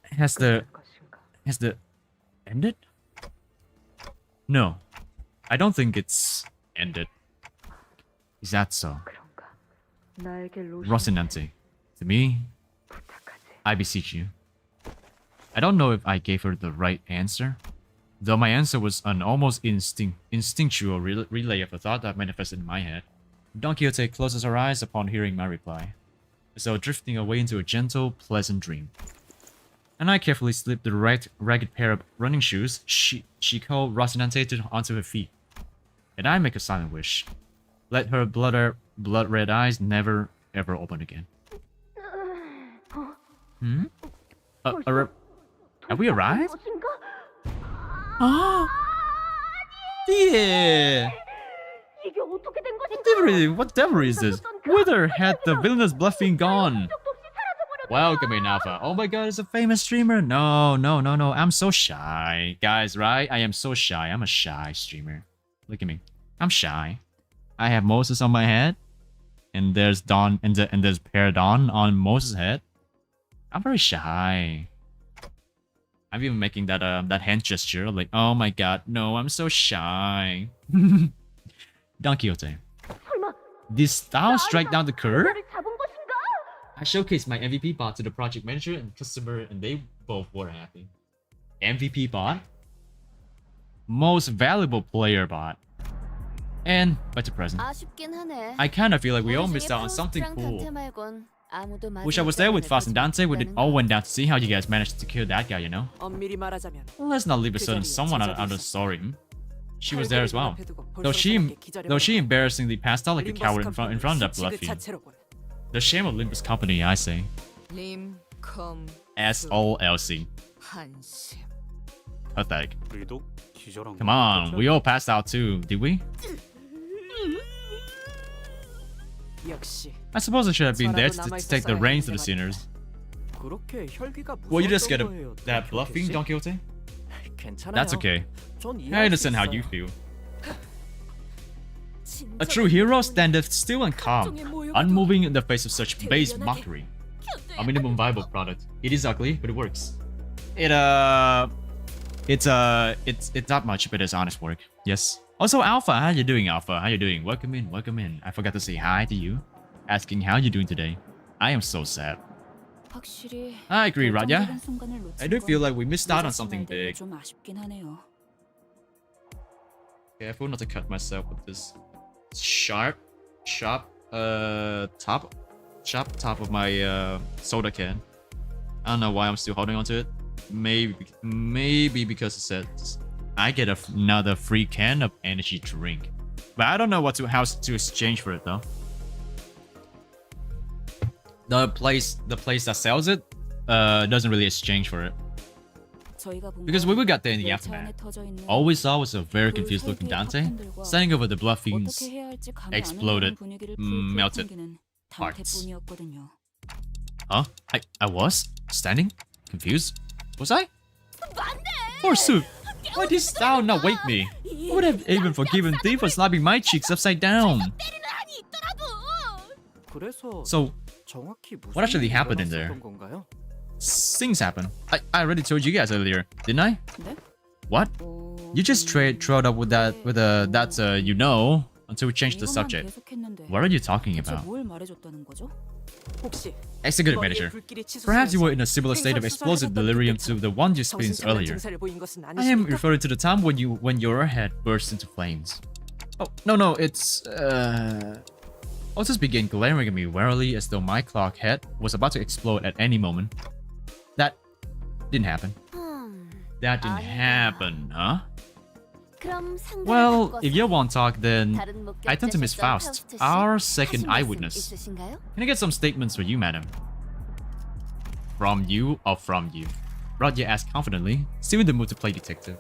Has the... ended? No. I don't think it's ended. Is that so? Rocinante, to me, I beseech you. I don't know if I gave her the right answer, though my answer was an almost instinctual relay of a thought that manifested in my head. Don Quixote closes her eyes upon hearing my reply, as though drifting away into a gentle, pleasant dream. And I carefully slipped the ragged pair of running shoes she called Rocinante onto her feet. And I make a silent wish. Let her blood-red eyes never, ever open again. Have we arrived? Oh! Yeah! Whatever is this? Whither had the villainous bluffing gone? Welcome in, Alpha. Oh my god, it's a famous streamer. No. I'm so shy. Guys, right? I am so shy. I'm a shy streamer. Look at me. I'm shy. I have Moses on my head. And there's Don and there's Paradon on Moses' head. I'm very shy. I'm even making that hand gesture like, oh my god, no, I'm so shy. Don Quixote. Didst thou strike down the curve? I showcased my MVP bot to the project manager and customer and they both were happy. MVP bot? Most valuable player bot. And back to present. I kinda feel like we all missed out on something cool. Wish I was there with Fast and Dante when it all went down to see how you guys managed to kill that guy, you know? Let's not leave a certain someone out of the story. She was there as well. Though she embarrassingly passed out like a coward in front of that blood fiend. The shame of Limbus company, I say. SOLC. Pathetic. Come on, we all passed out too, did we? I suppose I should have been there to take the reins to the sinners. Well, you just get that bluffing, Don Quixote? That's okay. I understand how you feel. A true hero standeth still and calm, unmoving in the face of such base mockery. A minimum viable product. It is ugly, but it works. It's not much, but it's honest work. Yes. Also, Alpha, how you doing, Alpha? How you doing? Welcome in, welcome in. I forgot to say hi to you, asking how you doing today. I am so sad. I agree, Radya. I do feel like we missed out on something big. Careful not to cut myself with this sharp top of my soda can. I don't know why I'm still holding on to it. Maybe because it says I get another free can of energy drink, but I don't know how to exchange for it though. The place that sells it doesn't really exchange for it. Because when we got there in the aftermath, all we saw was a very confused looking Dante standing over the bluffing's exploded, melted parts. Huh? I was? Standing? Confused? Was I? Forsooth! Why didst thou not wake me? I would have even forgiven thee for slapping my cheeks upside down. So, what actually happened in there? Things happen. I already told you guys earlier, didn't I? What? You just trailed up with that you know until we changed the subject. What are you talking about? Executive manager. Perhaps you were in a similar state of explosive delirium to the one you experienced earlier. I am referring to the time when your head burst into flames. Oh, no, it's Otis began glaring at me warily as though my clock head was about to explode at any moment. That didn't happen. That didn't happen, huh? Well, if you won't talk, then I turn to Miss Faust, our second eyewitness. Can I get some statements for you, madam? From you or from you? Rodya asked confidently, still in the mood to play detective.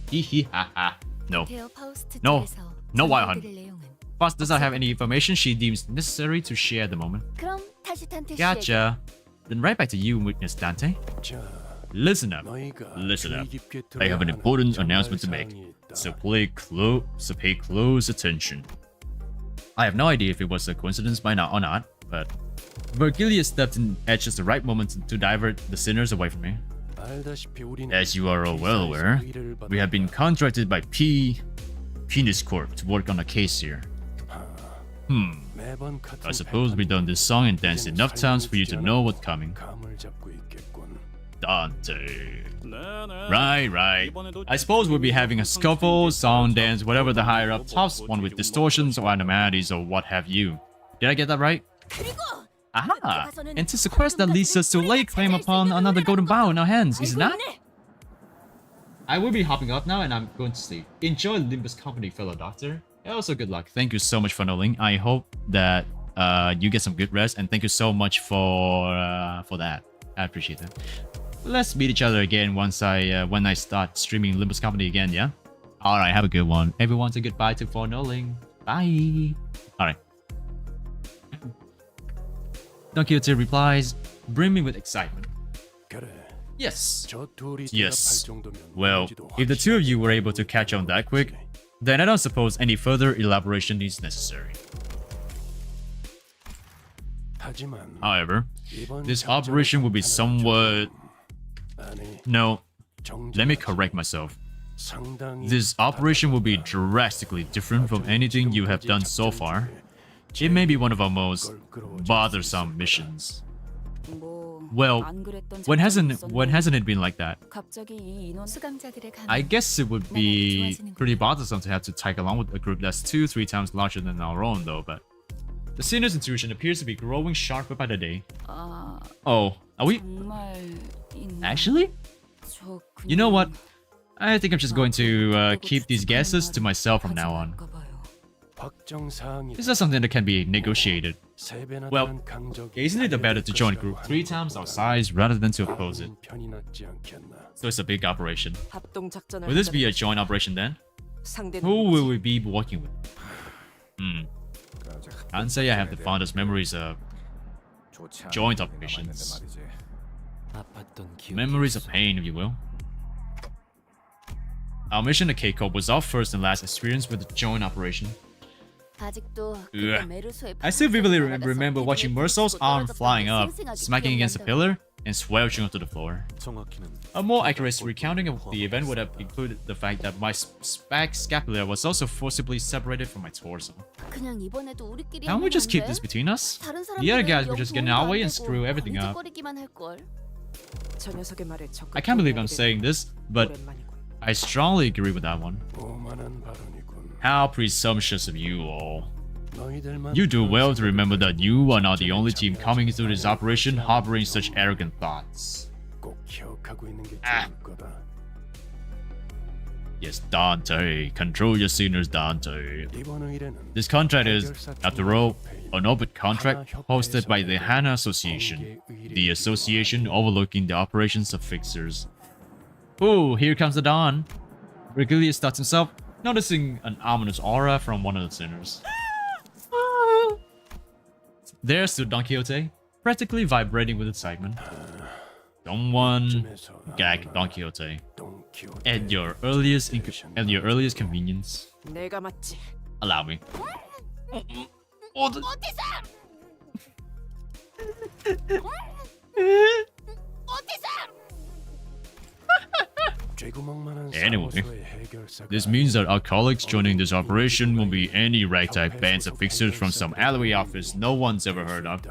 Hehehehe. No. No, why, hun? Faust does not have any information she deems necessary to share at the moment. Gotcha. Then right back to you, witness Dante. Listen up. Listen up. I have an important announcement to make. So pay close attention. I have no idea if it was a coincidence by now or not, but Virgilia stepped in at just the right moment to divert the sinners away from me. As you are all well aware, we have been contracted by Penis Corp to work on a case here. I suppose we've done this song and dance enough times for you to know what's coming. Dante. Right. I suppose we'll be having a scuffle, song, dance, whatever the higher up tops, one with distortions or abnormalities or what have you. Did I get that right? Aha! And 'tis a quest that leads us to lay claim upon another golden bow in our hands, is it not? I will be hopping off now and I'm going to sleep. Enjoy Limbus company, fellow doctor. And also good luck. Thank you so much for knowing. I hope that you get some good rest, and thank you so much for that. I appreciate that. Let's meet each other again when I start streaming Limbus Company again, yeah? Alright, have a good one. Everyone say goodbye to Fornoling. Bye! Alright. Don Quixote replies, brimming with excitement. Yes. Yes. Well, if the two of you were able to catch on that quick, then I don't suppose any further elaboration is necessary. However, this operation will be somewhat... No, let me correct myself. This operation will be drastically different from anything you have done so far. It may be one of our most bothersome missions. Well, when hasn't it been like that? I guess it would be pretty bothersome to have to tag along with a group that's 2-3 times larger than our own though, but... The senior's intuition appears to be growing sharper by the day. Oh, are we... Actually? You know what? I think I'm just going to keep these guesses to myself from now on. Is that something that can be negotiated? Well, isn't it better to join a group 3 times our size rather than to oppose it? So it's a big operation. Will this be a joint operation then? Who will we be working with? Can't say I have the fondest memories of joint operations. Memories of pain, if you will. Our mission at K-Corp was our first and last experience with the joint operation. Ugh. I still vividly remember watching Mersol's arm flying up, smacking against a pillar, and slouching onto the floor. A more accurate recounting of the event would have included the fact that my scapula was also forcibly separated from my torso. Can't we just keep this between us? The other guys were just getting our way and screw everything up. I can't believe I'm saying this, but I strongly agree with that one. How presumptuous of you all. You do well to remember that you are not the only team coming into this operation harboring such arrogant thoughts. Yes, Dante. Control your sinners, Dante. This contract is, after all, an open contract hosted by the HANA Association, the association overlooking the operations of fixers. Oh, here comes the dawn. Virgilius starts himself, noticing an ominous aura from one of the sinners. There stood Don Quixote, practically vibrating with excitement. Someone gag Don Quixote at your earliest convenience. Allow me. Anyway, this means that our colleagues joining this operation won't be any ragtag bands of fixers from some alleyway office no one's ever heard of.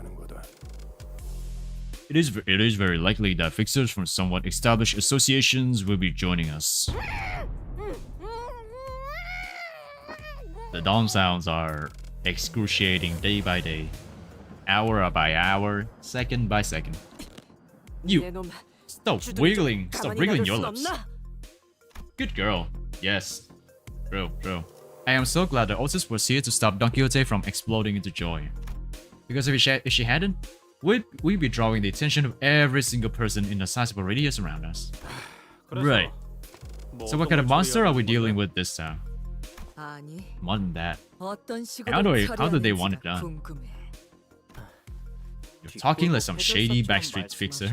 It is very likely that fixers from somewhat established associations will be joining us. The dawn sounds are excruciating day by day, hour by hour, second by second. You, stop wriggling your lips. Good girl. Yes. True. I am so glad that Otis was here to stop Don Quixote from exploding into joy. Because if she hadn't, we'd be drawing the attention of every single person in a sizable radius around us. Right. So what kind of monster are we dealing with this time? More than that. How do they want it done? You're talking like some shady backstreet fixer.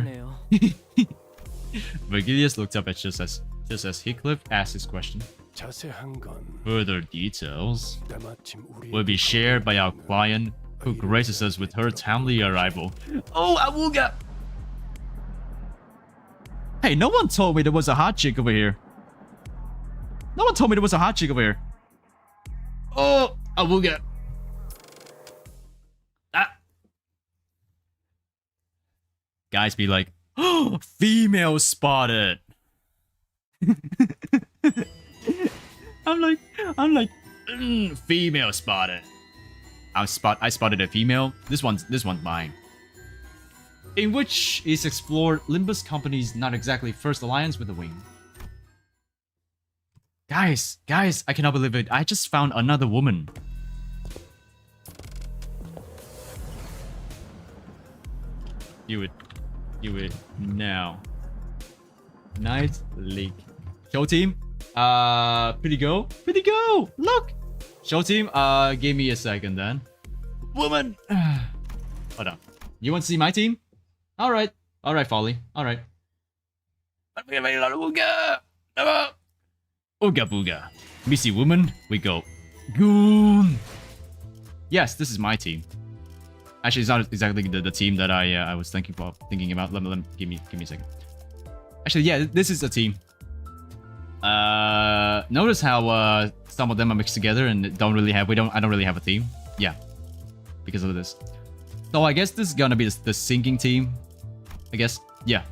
Virgilius looked up at just as Heathcliff asked his question. Further details will be shared by our client who graces us with her timely arrival. Oh, Awuga! Hey, no one told me there was a hot chick over here. Oh, Awuga! Guys be like, oh, female spotted. I'm like, female spotted. I spotted a female. This one's mine. In which is explored Limbus Company's not exactly first alliance with the Wing. Guys, I cannot believe it. I just found another woman. Do it now. Night League. Show team. Pretty go. Look. Show team. Give me a second then. Woman. Hold on. You want to see my team? All right, Folly. All right. Ooga booga. Me see woman. We go. Goon. Yes, this is my team. Actually, it's not exactly the team that I was thinking about. Let me give me a second. Actually, yeah, this is a team. Notice how some of them are mixed together and I don't really have a theme. Yeah, because of this. So I guess this is gonna be the sinking team. I guess, yeah.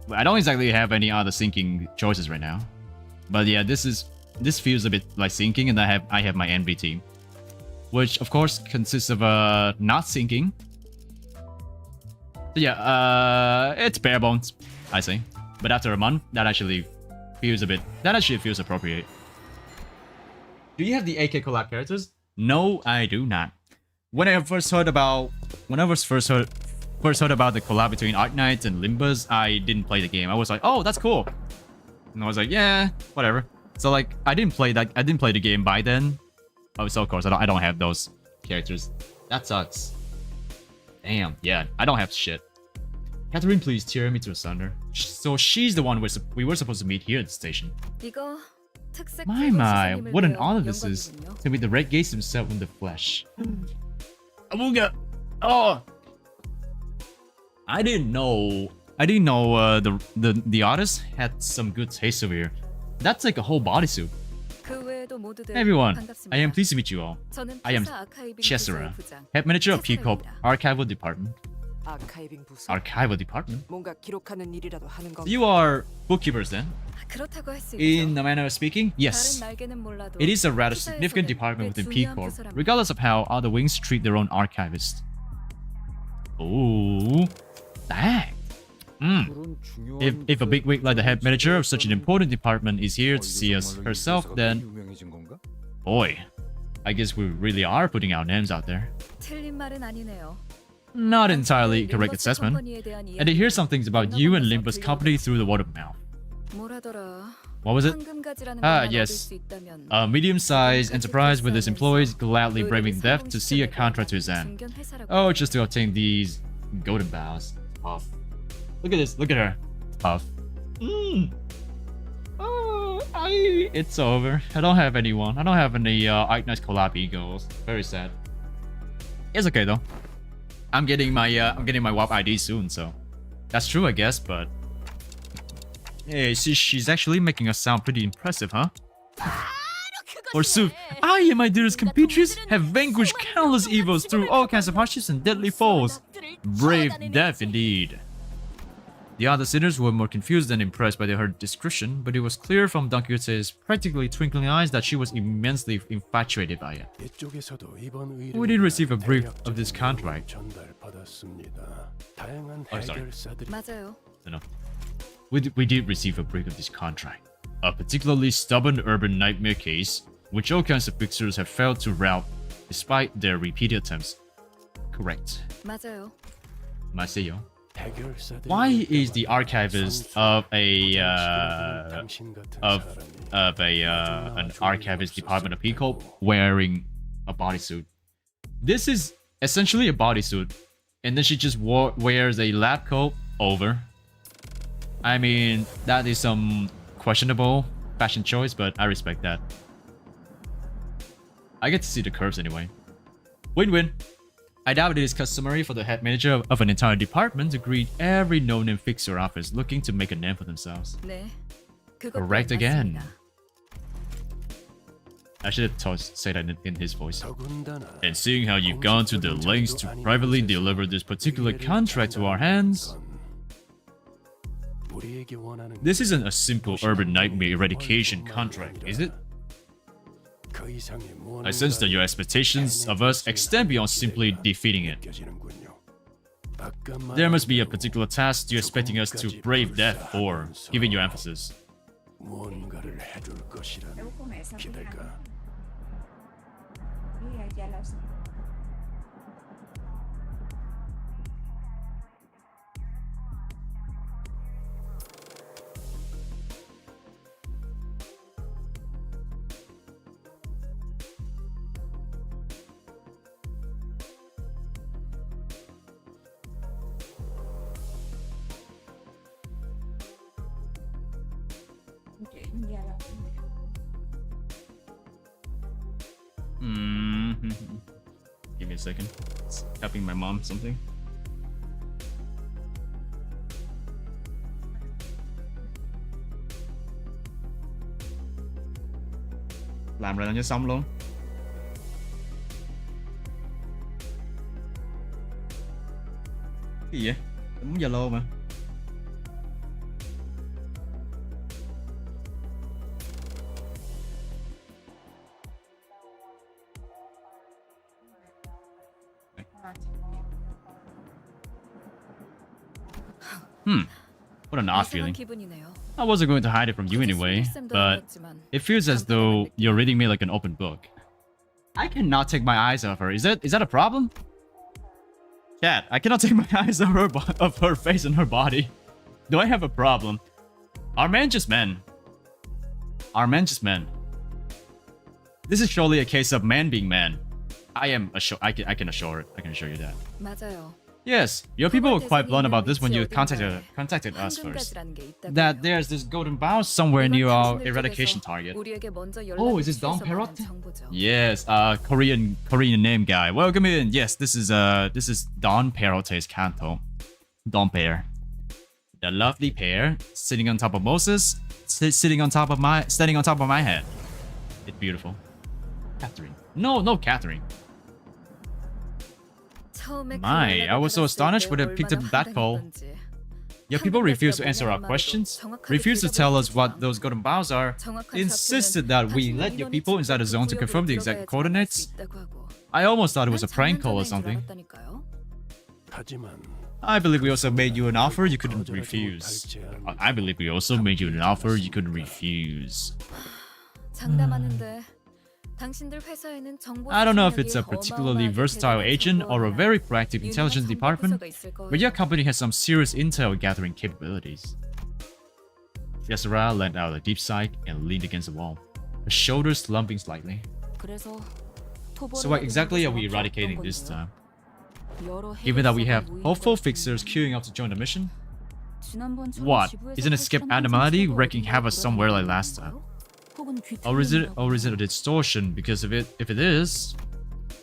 But I don't exactly have any other sinking choices right now. But yeah, this feels a bit like sinking, and I have my NB team, which of course consists of not sinking. So yeah, it's bare bones, I say. But after a month, that actually feels appropriate. Do you have the AK collab characters? No, I do not. When I first heard about the collab between Arknights and Limbus, I didn't play the game. I was like, oh, that's cool. And I was like, yeah, whatever. So like, I didn't play the game by then. Oh, so of course I don't have those characters. That sucks. Damn. Yeah, I don't have shit. Catherine, please tear me to asunder. So she's the one we were supposed to meet here at the station. 이거 특색 My, what an 배운 honor this is 영광이군요. to meet the Red Gates himself in the flesh. Amuga. Oh, I didn't know the artist had some good taste over here. That's like a whole bodysuit. 그 외에도 모두들 Hey everyone, 반갑습니다. I am pleased to meet you all. 저는 I am 피사 아카이빙 Chesera, 부서의 부장 head manager of PCOP 체스라입니다. Archival Department. 아카이빙 부서. Archival Department? 뭔가 기록하는 일이라도 하는 거. You are bookkeepers then? 그렇다고 할 수 In 있죠. a manner of speaking, yes. 다른 날개는 몰라도 It is a rather 피사에서는 significant department 꽤 within 중요한 PCOP, 부서랍니다. regardless of how other wings treat their own archivists. Oh, dang. If a big wig like the head manager of such an important department is here to see us herself, then boy, I guess we really are putting our names out there. 틀린 말은 아니네요. Not entirely correct assessment. And to hear some things about you and Limbus company through the word of mouth. 뭐라더라? What was it? 황금가지라는 Ah, 것만 얻을 yes. 수 있다면 A medium-sized enterprise with its employees gladly braving death to see a contract to his end. 중견 회사라고. Oh, just to obtain these golden bows. Puff. Look at this. Look at her. Puff. Oh, it's over. I don't have anyone. I don't have any Ignites collab egos. Very sad. It's okay though. I'm getting my WAP ID soon, so that's true, I guess. But hey, she's actually making us sound pretty impressive, huh? Forsooth, I and my dearest compatriots have vanquished countless evils through all kinds of hardships and deadly foes. Brave death indeed. The other sinners were more confused than impressed by her description, but it was clear from Don Quixote's practically twinkling eyes that she was immensely infatuated by it. We did receive a brief of this contract. Oh, sorry. 맞아요. No. We did receive a brief of this contract. A particularly stubborn urban nightmare case, which all kinds of fixers have failed to rout despite their repeated attempts. Correct. 맞아요. Maseo. Why is the archivist of an archivist department of PCOP wearing a bodysuit? This is essentially a bodysuit, and then she just wears a lab coat over. I mean, that is some questionable fashion choice, but I respect that. I get to see the curves anyway. Win-win. I doubt it is customary for the head manager of an entire department to greet every no-name fixer office looking to make a name for themselves. 네. Correct again. I should have said that in his voice. And seeing how you've gone to the lengths to privately deliver this particular contract to our hands, this isn't a simple urban nightmare eradication contract, is it? I sense that your expectations of us extend beyond simply defeating it. There must be a particular task you're expecting us to brave death for, given your emphasis. Give me a second. It's helping my mom something. Làm rồi là cho xong luôn. Cái gì vậy? Tôi muốn Zalo mà. What an odd feeling. I wasn't going to hide it from you anyway, but it feels as though you're reading me like an open book. I cannot take my eyes off her. Is that a problem? Chat, I cannot take my eyes off her face and her body. Do I have a problem? Are men just men? Are men just men? This is surely a case of man being man. I can assure it. I can assure you that. 맞아요. Yes, your people were quite blunt about this when you contacted us first. That there's this golden bough somewhere near our eradication target. Oh, is this Don Parrot? Yes, Korean name guy. Welcome in. Yes, this is Don Parrot's Canto. Don Pair. The lovely pair sitting on top of Moses, standing on top of my head. It's beautiful. Catherine. No, Catherine. My, I was so astonished when I picked up that call. Your people refused to answer our questions, refused to tell us what those golden bows are, insisted that we let your people inside the zone to confirm the exact coordinates. I almost thought it was a prank call or something. I believe we also made you an offer you couldn't refuse. I believe we also made you an offer you couldn't refuse. I don't know if it's a particularly versatile agent or a very proactive intelligence department, but your company has some serious intel gathering capabilities. Yasura let out a deep sigh and leaned against the wall, her shoulders slumping slightly. So what exactly are we eradicating this time? Given that we have hopeful fixers queuing up to join the mission? What? Isn't a skip anomaly wreaking havoc somewhere like last time? Or is it a distortion? Because if it is,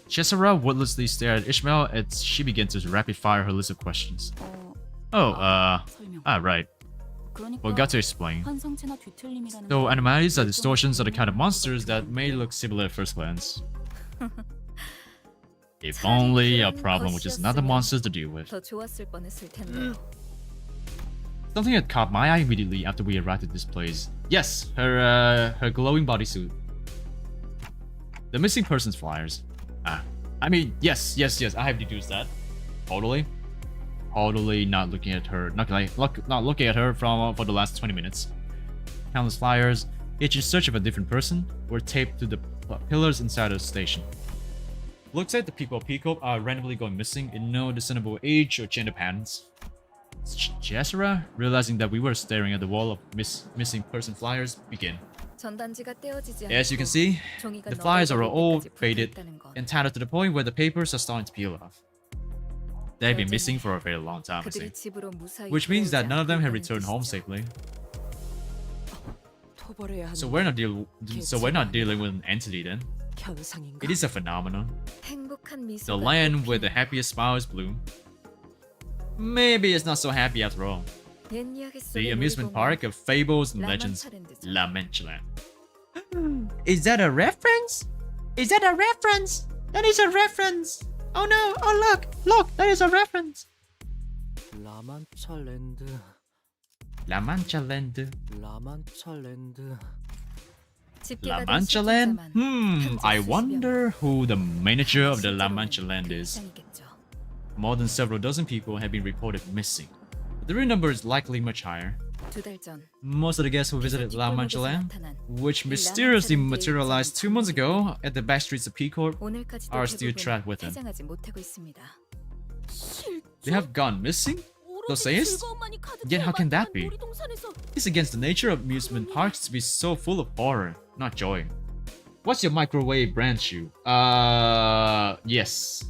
Chesara wordlessly stared at Ishmael as she began to rapid fire her list of questions. Right. Well, got to explain. So anomalies or distortions are the kind of monsters that may look similar at first glance. If only a problem which is not the monsters to deal with. Something that caught my eye immediately after we arrived at this place. Yes, her glowing bodysuit. The missing persons flyers. I mean, yes, I have deduced that. Totally not looking at her, not looking at her for the last 20 minutes. Countless flyers, each in search of a different person, were taped to the pillars inside the station. Looks like the people are randomly going missing in no discernible age or gender patterns. Jessera, realizing that we were staring at the wall of missing person flyers, began. As you can see, the flyers are all faded and tattered to the point where the papers are starting to peel off. They've been missing for a very long time, I see. Which means that none of them have returned home safely. So we're not dealing with an entity then. It is a phenomenon. The land where the happiest smiles bloom. Maybe it's not so happy after all. The amusement park of fables and legends, La Manchaland. Is that a reference? Is that a reference? That is a reference! Oh no! Oh look! That is a reference! La Manchaland. La Manchaland. La Manchaland. La Manchaland? I wonder who the manager of the La Manchaland is. More than several dozen people have been reported missing, but the real number is likely much higher. Most of the guests who visited La Manchaland, which mysteriously materialized 2 months ago at the back streets of P-Corp, are still trapped with them. They have gone missing? Those sayers? Yet how can that be? It's against the nature of amusement parks to be so full of horror, not joy. What's your microwave brand shoe? Yes.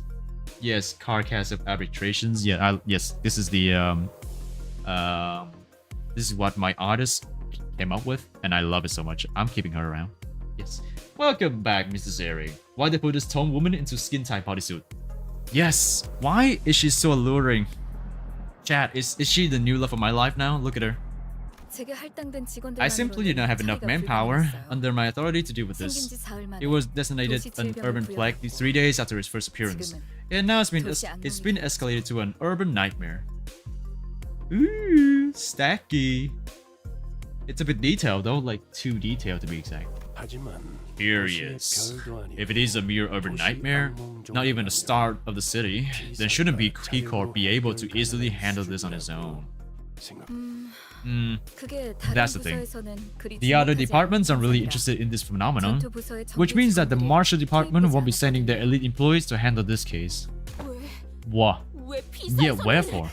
Yes, carcass of arbitrations. Yeah, yes, this is the this is what my artist came up with, and I love it so much. I'm keeping her around. Yes. Welcome back, Mr. Zeri. Why they put this tone woman into skin-tight bodysuit? Yes. Why is she so alluring? Chat, is she the new love of my life now? Look at her. I simply did not have enough manpower under my authority to deal with this. It was designated an urban plague 3 days after its first appearance, and now it's been escalated to an urban nightmare. Ooh, stacky. It's a bit detailed though, like too detailed to be exact. Curious. If it is a mere urban nightmare, not even the start of the city, then shouldn't P-Corp be able to easily handle this on its own? That's the thing. The other departments aren't really interested in this phenomenon, which means that the Marshal Department won't be sending their elite employees to handle this case. What? Yeah, wherefore?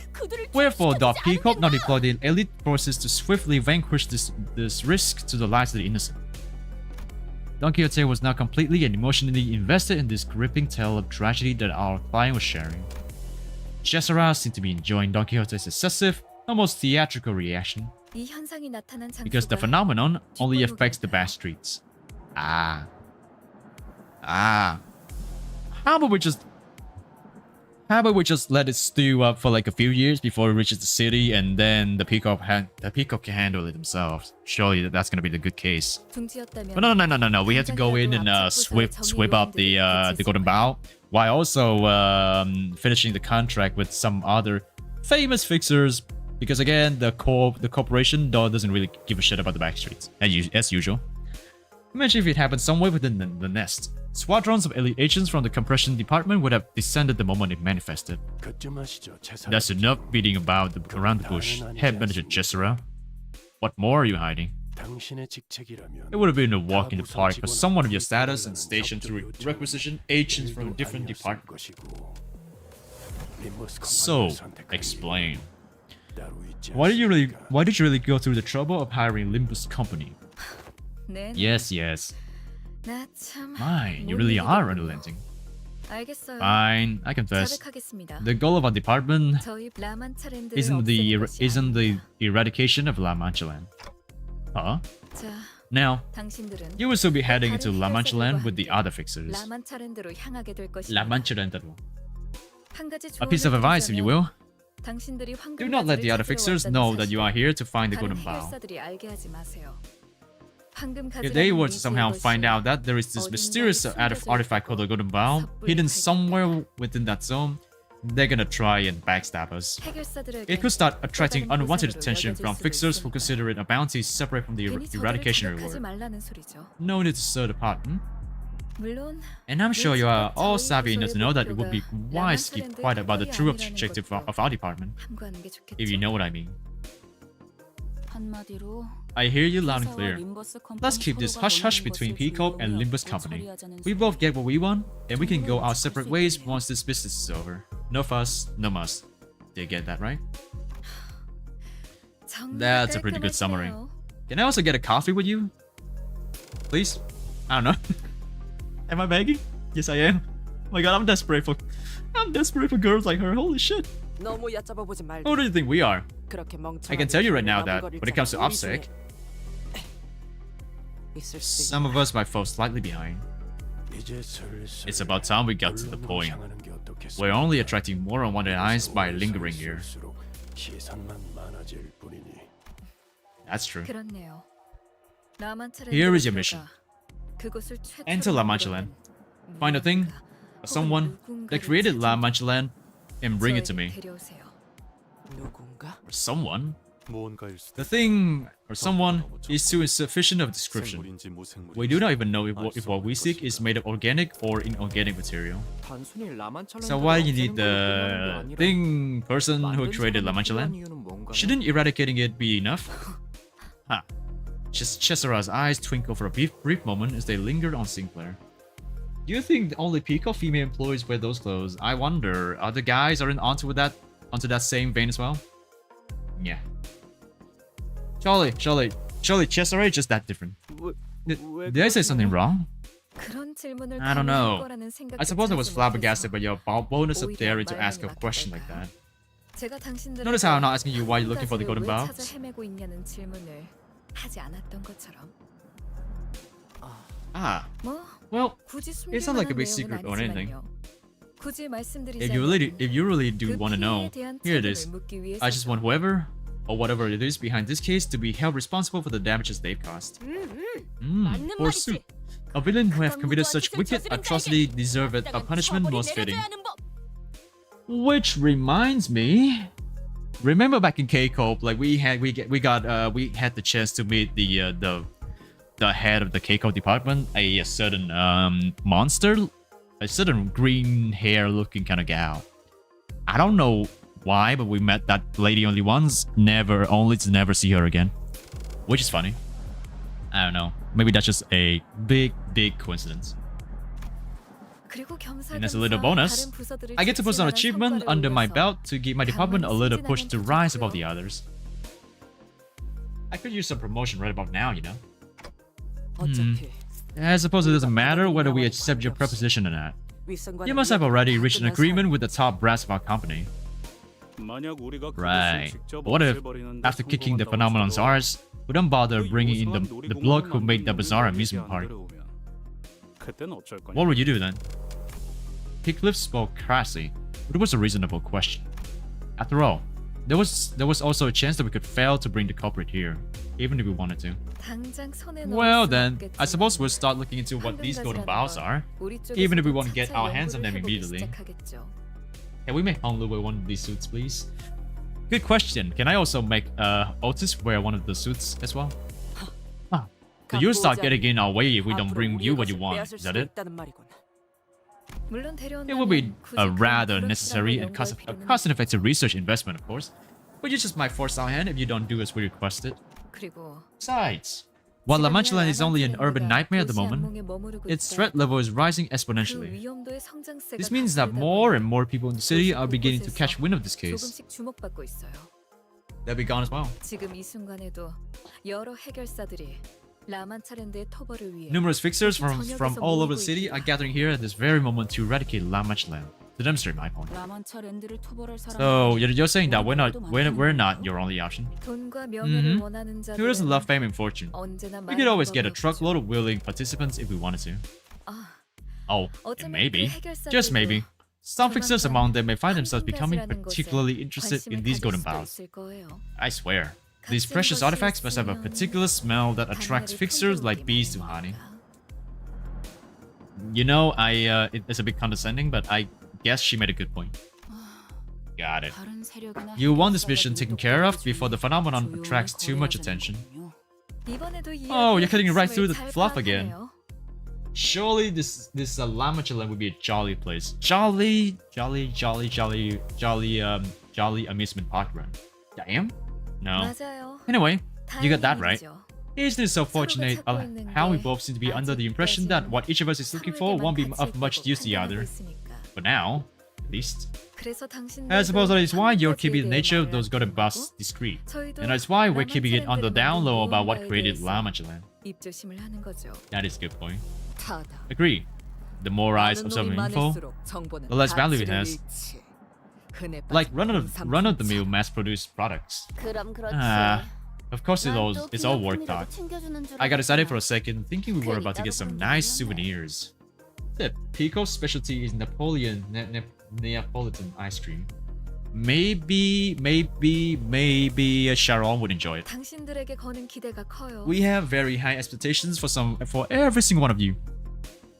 Wherefore doth P-Corp not deploy the elite forces to swiftly vanquish this risk to the lives of the innocent? Don Quixote was now completely and emotionally invested in this gripping tale of tragedy that our client was sharing. Jessera seemed to be enjoying Don Quixote's excessive, almost theatrical reaction, 이 현상이 나타난 because the 장소가 phenomenon only affects the back streets. How about we just let it stew up for like a few years before it reaches the city, and then the peacock can handle it themselves. Surely that's gonna be the good case. But no. We have to go in and sweep up the golden bough, while also finishing the contract with some other famous fixers. Because again, the corporation doesn't really give a shit about the back streets, as usual. Imagine if it happened somewhere within the nest. Squadrons of elite agents from the compression department would have descended the moment it manifested. That's enough beating about around the bush, head manager Jessera. What more are you hiding? It would have been a walk in the park for someone of your status and station to requisition agents from a different department. So, explain. Why did you really go through the trouble of hiring Limbus company? Yes. Fine, you really are unrelenting. Fine, I confess. The goal of our department isn't the eradication of La Mancha Land. Huh? Now, you will still be heading into La Mancha Land with the other fixers. La Mancha Land. A piece of advice, if you will. Do not let the other fixers know that you are here to find the golden bough. If they were to somehow find out that there is this mysterious artifact called the golden bough hidden somewhere within that zone, they're gonna try and backstab us. It could start attracting unwanted attention from fixers who consider it a bounty separate from the eradication reward. No need to stir the pot, And I'm sure you are all savvy enough to know that it would be wise to keep quiet about the true objective of our department, if you know what I mean. I hear you loud and clear. Let's keep this hush-hush between Peacock and Limbus Company. We both get what we want, and we can go our separate ways once this business is over. No fuss, no muss. Did you get that right? That's a pretty good summary. Can I also get a coffee with you? Please? I don't know. Am I begging? Yes, I am. Oh my god, I'm desperate for girls like her. Holy shit. Who do you think we are? I can tell you right now that when it comes to OPSEC, some of us might fall slightly behind. It's about time we got to the point. We're only attracting more unwanted eyes by lingering here. That's true. Here is your mission. Enter La Mancha Land. Find a thing, or someone that created La Mancha Land, and bring it to me. Or someone? The thing or someone is too insufficient of description. We do not even know if what we seek is made of organic or inorganic material. So why do you need the thing person who created La Mancha Land? Shouldn't eradicating it be enough? Huh. Jessera's eyes twinkle for a brief moment as they lingered on Sinclair. Do you think only Peacock female employees wear those clothes? I wonder, other guys are onto that same vein as well? Yeah. Surely, Jessera is just that different. Did I say something wrong? I don't know. I suppose I was flabbergasted by your boldness of daring to ask a question like that. Notice how I'm not asking you why you're looking for the golden bough? Well, it's not like a big secret or anything. If you really do want to know, here it is. I just want whoever or whatever it is behind this case to be held responsible for the damages they've caused. Forsooth. A villain who have committed such wicked atrocity deserve a punishment most fitting. Which reminds me, remember back in K-Cope, like we had the chance to meet the head of the K-Cope department, a certain monster, a certain green hair looking kind of gal. I don't know why, but we met that lady only once, only to never see her again, which is funny. I don't know. Maybe that's just a big coincidence. And as a little bonus, I get to put some achievement under my belt to give my department a little push to rise above the others. I could use some promotion right about now, you know. I suppose it doesn't matter whether we accept your proposition or not. You must have already reached an agreement with the top brass of our company. Right. But what if, after kicking the phenomenon's arse, we don't bother bringing in the bloke who made the bizarre amusement park? What would you do then? Heathcliff spoke crassly, but it was a reasonable question. After all, there was also a chance that we could fail to bring the culprit here, even if we wanted to. Well then, I suppose we'll start looking into what these golden bowls are, even if we won't get our hands on them immediately. Can we make Honglu wear one of these suits, please? Good question. Can I also make Otis wear one of the suits as well? Huh. So you'll start getting in our way if we don't bring you what you want, is that it? It will be a rather necessary and cost-effective research investment, of course, but you just might force our hand if you don't do as we requested. Besides, while La Mancha Land is only an urban nightmare at the moment, its threat level is rising exponentially. This means that more and more people in the city are beginning to catch wind of this case. They'll be gone as well. Numerous fixers from all over the city are gathering here at this very moment to eradicate La Mancha Land, to demonstrate my point. So you're saying that we're not your only option? Who doesn't love fame and fortune? We could always get a truckload of willing participants if we wanted to. Oh, and maybe, just maybe, some fixers among them may find themselves becoming particularly interested in these golden bowls. I swear, these precious artifacts must have a particular smell that attracts fixers like bees to honey. You know, it's a bit condescending, but I guess she made a good point. Got it. You want this mission taken care of before the phenomenon attracts too much attention. Oh, you're cutting right through the fluff again. Surely this La Mancha Land would be a jolly place. Jolly amusement park run. Damn? No. Anyway, you got that right. Isn't it so fortunate how we both seem to be under the impression that what each of us is looking for won't be of much use to the other. For now, at least. I suppose that is why you're keeping the nature of those golden bowls discreet. And that's why we're keeping it on the down low about what created La Mancha Land. That is a good point. Agree. The more eyes observing info, the less value it has. Like run-of-the-mill mass-produced products. Of course it's all worked out. I got excited for a second, thinking we were about to get some nice souvenirs. The Pico's specialty is Neapolitan ice cream. Maybe Sharon would enjoy it. We have very high expectations for every single one of you.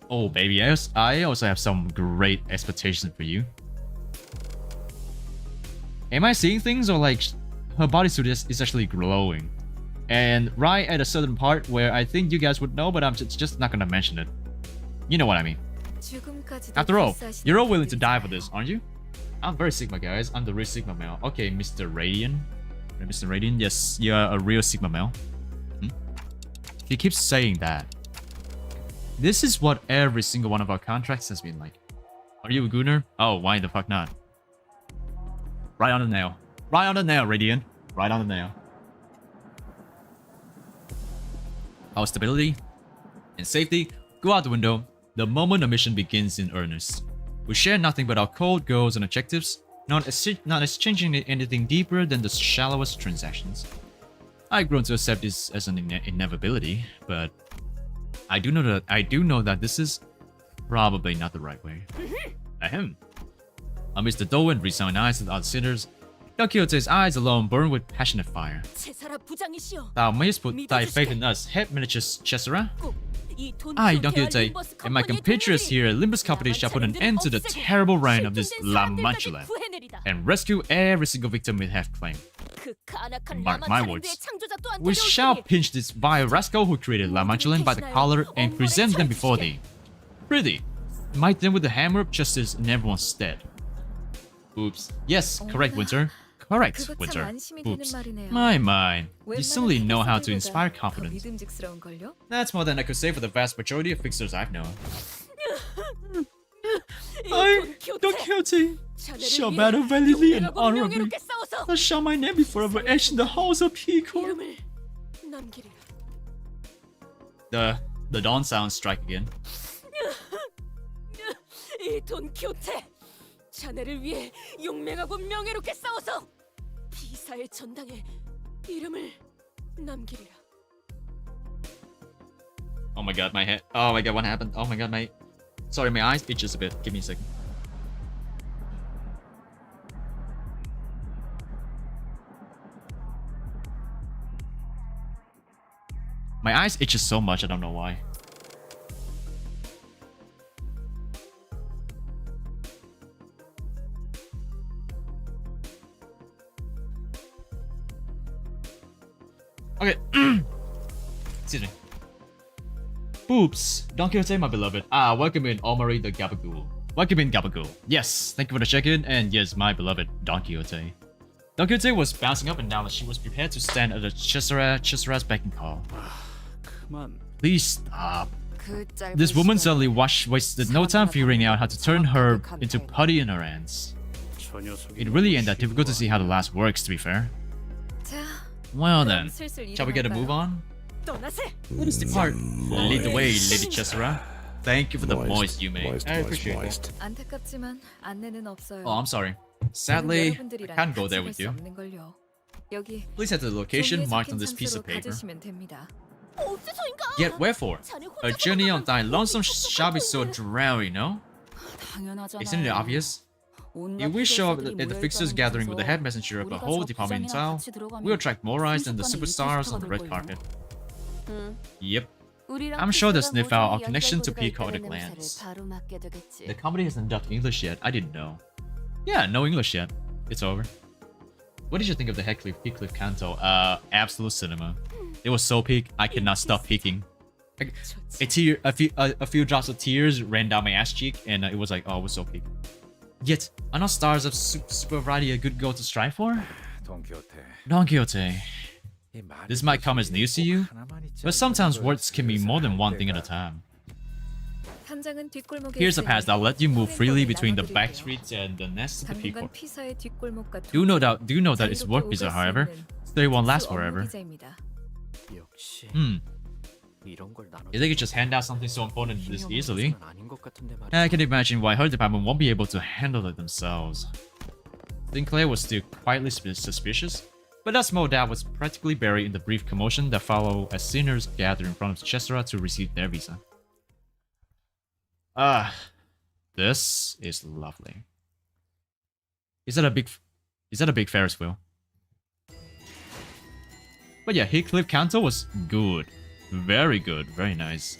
Oh baby, I also have some great expectations for you. Am I seeing things, or like her bodysuit is actually glowing? And right at a certain part where I think you guys would know, but I'm just not gonna mention it. You know what I mean. After all, you're all willing to die for this, aren't you? I'm very Sigma, guys. I'm the real Sigma male. Okay, Mr. Radiant. Mr. Radiant, yes, you're a real Sigma male. He keeps saying that. This is what every single one of our contracts has been like. Are you a gooner? Oh, why the fuck not? Right on the nail. Right on the nail, Radiant. Right on the nail. Our stability and safety go out the window the moment a mission begins in earnest. We share nothing but our cold goals and objectives, not exchanging anything deeper than the shallowest transactions. I've grown to accept this as an inevitability, but I do know that this is probably not the right way. Ahem. Amidst the dull and resigned eyes of the other sinners, Don Quixote's eyes alone burn with passionate fire. Thou mayest put thy faith in us, head miniature Cesara. I, Don Quixote, and my compatriots here at Limbus Company shall put an end to the terrible reign of this La Mancha Land, and rescue every single victim we have claimed. Mark my words. We shall pinch this vile rascal who created La Mancha Land by the collar and present them before thee. Prithee, smite them with the hammer of justice in everyone's stead. Oops. Yes, correct, Winter. Correct, Winter. Oops. My. You certainly know how to inspire confidence. That's more than I could say for the vast majority of fixers I've known. I, Don Quixote, shall battle valiantly and honorably. Thus shall my name be forever etched in the halls of Pico. The dawn sounds strike again. 이 돈키호테, 자네를 위해 용맹하고 명예롭게 싸워서 비사의 전당에 이름을 남기리라. Oh my god, my head. Oh my god, what happened? Oh my god, my... Sorry, my eyes itches a bit. Give me a second. My eyes itches so much, I don't know why. Okay. Excuse me. Boops. Don Quixote, my beloved. Ah, welcome in Omari the Gabagool. Welcome in Gabagool. Yes, thank you for the check-in, and yes, my beloved Don Quixote. Don Quixote was bouncing up and down as she was prepared to stand at the Chesera's beck and call. Please stop. This woman suddenly wasted no time figuring out how to turn her into putty in her hands. It really ain't that difficult to see how the last works, to be fair. Well then, shall we get a move on? Let us depart. Lead the way, Lady Chesera. Thank you for the moist you made. I appreciate it. Oh, I'm sorry. Sadly, I can't go there with you. Please head to the location marked on this piece of paper. Yet wherefore? A journey on thy lonesome shall be so dreary, no? Isn't it obvious? If we show up at the fixers gathering with the head messenger of a whole department in town, we'll attract more eyes than the superstars on the red carpet. Yep. I'm sure they'll sniff out our connection to Peacock at a glance. The company hasn't dubbed English yet. I didn't know. Yeah, no English yet. It's over. What did you think of the Heathcliff Canto? Absolute cinema. It was so peak, I cannot stop peeking. A few drops of tears ran down my ass cheek, and it was like, oh, it was so peak. Yet, are not stars of super variety a good goal to strive for? Don Quixote. This might come as news to you, but sometimes words can mean more than one thing at a time. Here's a pass that'll let you move freely between the back streets and the nest of the peacock. Do know that it's work visa, however, so it won't last forever. If they could just hand out something so important this easily, I can imagine why her department won't be able to handle it themselves. Sinclair was still quietly suspicious, but that small doubt was practically buried in the brief commotion that followed as sinners gathered in front of Chesera to receive their visa. This is lovely. Is that a big Ferris wheel? But yeah, Heathcliff Canto was good. Very good. Very nice.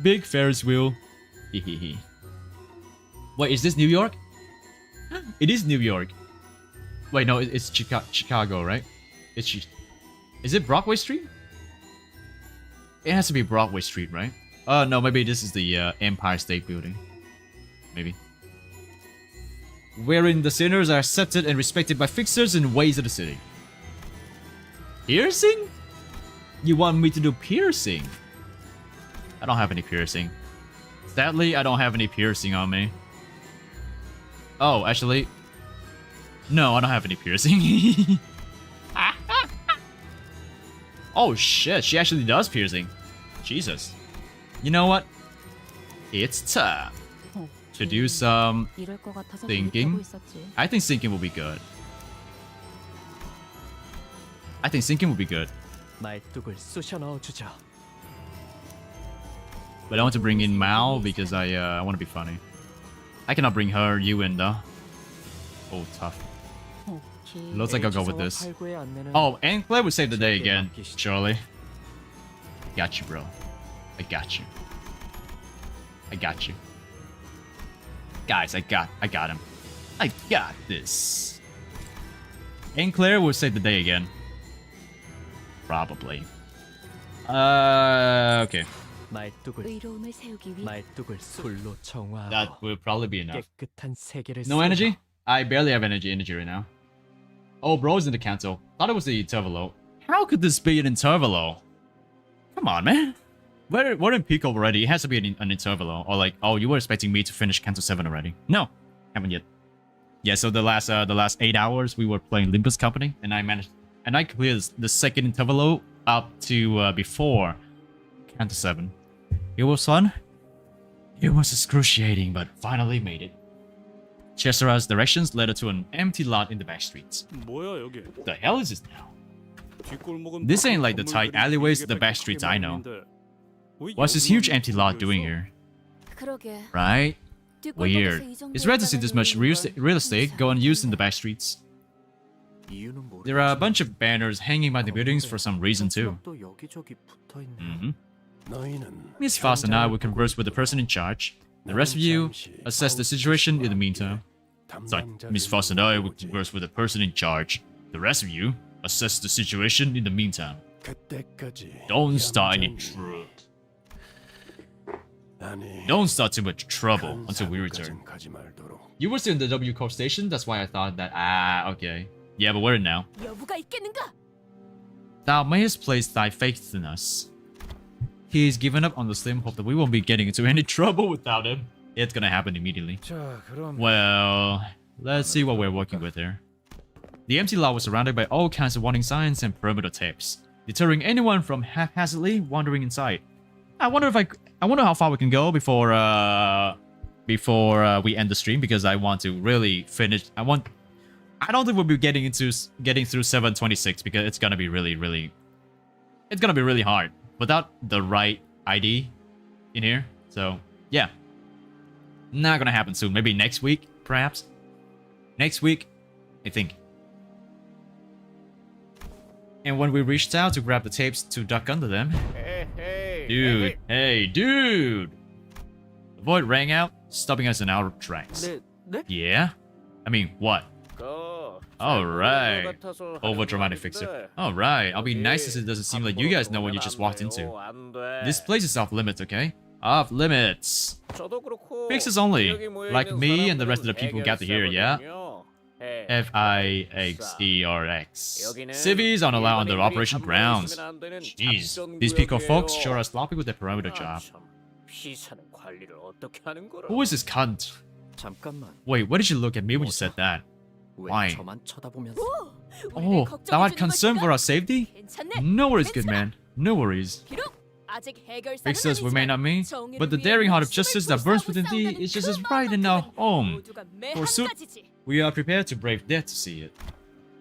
Big Ferris wheel. Hehehe. Wait, is this New York? It is New York. Wait, no, it's Chicago, right? Is it Broadway Street? It has to be Broadway Street, right? No, maybe this is the Empire State Building. Maybe. Wherein the sinners are accepted and respected by fixers and ways of the city. Piercing? You want me to do piercing? I don't have any piercing. Sadly, I don't have any piercing on me. Oh, actually... No, I don't have any piercing. Oh shit, she actually does piercing. Jesus. You know what? It's time to do some thinking. I think thinking will be good. I think thinking will be good. But I want to bring in Mao because I want to be funny. I cannot bring her, you, and oh, tough. Looks like I'll go with this. Oh, and Claire would save the day again, surely. Got you, bro. I got you. I got you. Guys, I got him. I got this. And Claire will save the day again. Probably. Okay. That will probably be enough. No energy? I barely have energy right now. Oh, bro's in the Canto. Thought it was the Intervalo. How could this be an Intervalo? Come on, man. We're in peak already. It has to be an Intervalo. Or like, oh, you were expecting me to finish Canto 7 already. No, haven't yet. Yeah, so the last 8 hours we were playing Limbus Company, and I cleared the second Intervalo up to before Canto 7. It was fun. It was excruciating, but finally made it. Chesera's directions led her to an empty lot in the back streets. 뭐야 여기? The hell is this now? 뒷골목은 This ain't like the tight alleyways of the back streets I know. What's this huge empty lot doing here? 그러게. Right? Weird. It's rare to see this much real estate go unused in the back streets. There are a bunch of banners hanging by the buildings for some reason too. Miss Foss and I will converse with the person in charge. The rest of you, assess the situation in the meantime. Sorry, Miss Foss and I will converse with the person in charge. The rest of you, assess the situation in the meantime. Don't start any trouble. Don't start too much trouble until we return. You were still in the W Corp station, that's why I thought that, okay. Yeah, but we're in now. Thou mayest place thy faith in us. He's given up on the slim hope that we won't be getting into any trouble without him. It's gonna happen immediately. Well, let's see what we're working with here. The empty lot was surrounded by all kinds of warning signs and perimeter tapes, deterring anyone from haphazardly wandering inside. I wonder how far we can go before we end the stream, because I want to really finish. I don't think we'll be getting through 726 because it's gonna be really hard without the right ID in here. So yeah, not gonna happen soon. Maybe next week, perhaps. Next week, I think. And when we reached out to grab the tapes to duck under them, dude, hey, dude! The void rang out, stopping us in our tracks. Yeah? I mean, what? Alright. Over dramatic fixer. Alright, I'll be nice since it doesn't seem like you guys know what you just walked into. This place is off limits, okay? Off limits. Fixers only. Like me and the rest of the people who got to here, yeah? F-I-X-E-R-X. Civvies aren't allowed under operation grounds. Jeez, these Pico folks sure are sloppy with their perimeter job. Who is this cunt? Wait, why did you look at me when you said that? Why? Oh, thou had concern for our safety? No worries, good man. No worries. Fixers we may not meet, but the daring heart of justice that burns within thee is just as bright in our home. Forsooth, we are prepared to brave death to see it.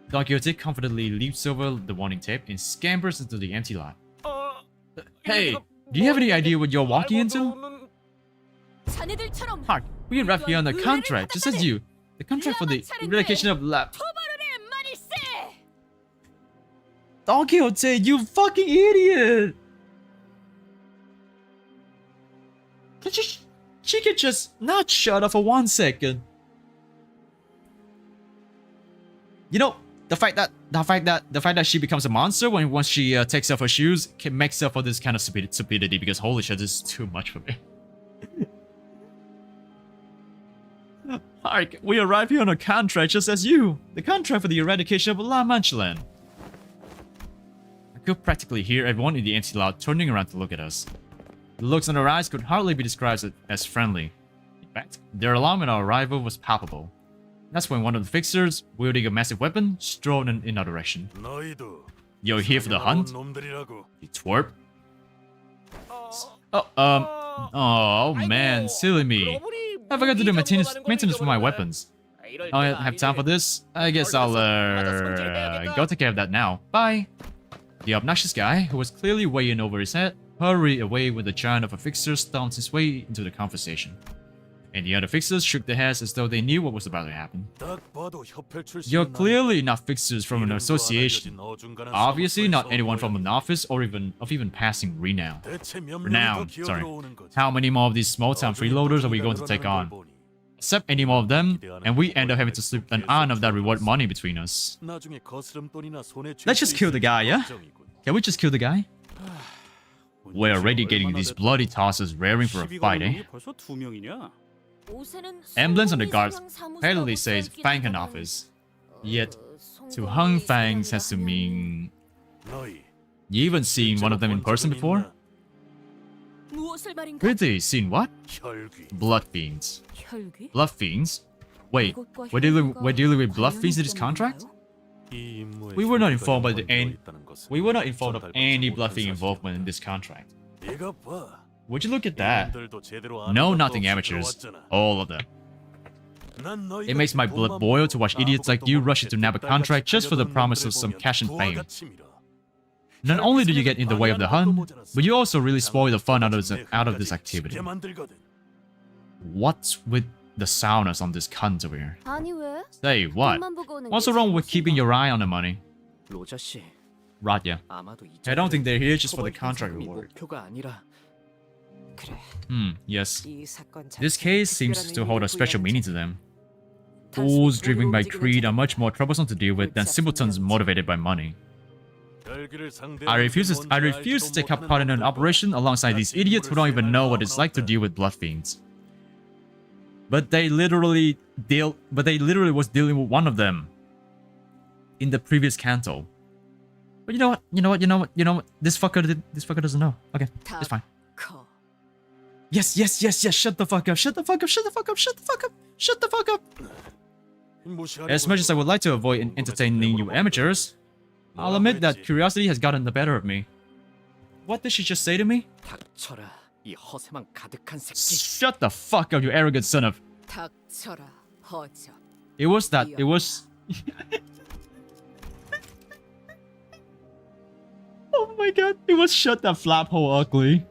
Don Quixote confidently leaps over the warning tape and scampers into the empty lot. Hey, do you have any idea what you're walking into? Hark, we arrived here on a contract, just as you. The contract for the eradication of lab. Don Quixote, you fucking idiot! She could just not shut up for 1 second. You know, the fact that she becomes a monster once she takes off her shoes can make up for this kind of stupidity, because holy shit, this is too much for me. Hark, we arrived here on a contract just as you. The contract for the eradication of La Mancha land. I could practically hear everyone in the empty lot turning around to look at us. The looks in their eyes could hardly be described as friendly. In fact, their alarm at our arrival was palpable. That's when one of the fixers, wielding a massive weapon, strolled in our direction. You're here for the hunt? You twerp? Oh man, silly me. I forgot to do maintenance for my weapons. I don't have time for this. I guess I'll go take care of that now. Bye. The obnoxious guy, who was clearly way in over his head, hurried away with the giant of a fixer stomped his way into the conversation. And the other fixers shook their heads as though they knew what was about to happen. You're clearly not fixers from an association. Obviously not anyone from an office or even passing renown. Sorry. How many more of these small-town freeloaders are we going to take on? Accept any more of them, and we end up having to slip an iron of that reward money between us. Let's just kill the guy, yeah? Can we just kill the guy? We're already getting these bloody tosses raring for a fight, eh? Emblems on the guards apparently says Fanghan office. Yet, to Hung Fangs has to mean... You even seen one of them in person before? Really? Seen what? Blood fiends. Blood fiends? Wait, we're dealing with blood fiends in this contract? We were not informed of any blood fiend involvement in this contract. Would you look at that? No, nothing amateurs. All of them. It makes my blood boil to watch idiots like you rush into nab a contract just for the promise of some cash and fame. Not only do you get in the way of the hunt, but you also really spoil the fun out of this activity. What's with the sourness on this cunt over here? Say, what? What's so wrong with keeping your eye on the money? Right, yeah. I don't think they're here just for the contract reward. Yes. This case seems to hold a special meaning to them. Fools driven by greed are much more troublesome to deal with than simpletons motivated by money. I refuse to take up part in an operation alongside these idiots who don't even know what it's like to deal with blood fiends. But they literally was dealing with one of them in the previous Canto. But you know what? This fucker doesn't know. Okay, it's fine. Yes. Shut the fuck up. As much as I would like to avoid entertaining you amateurs, I'll admit that curiosity has gotten the better of me. What did she just say to me? Shut the fuck up, you arrogant son of... It was... Oh my god, it was shut that flap hole ugly.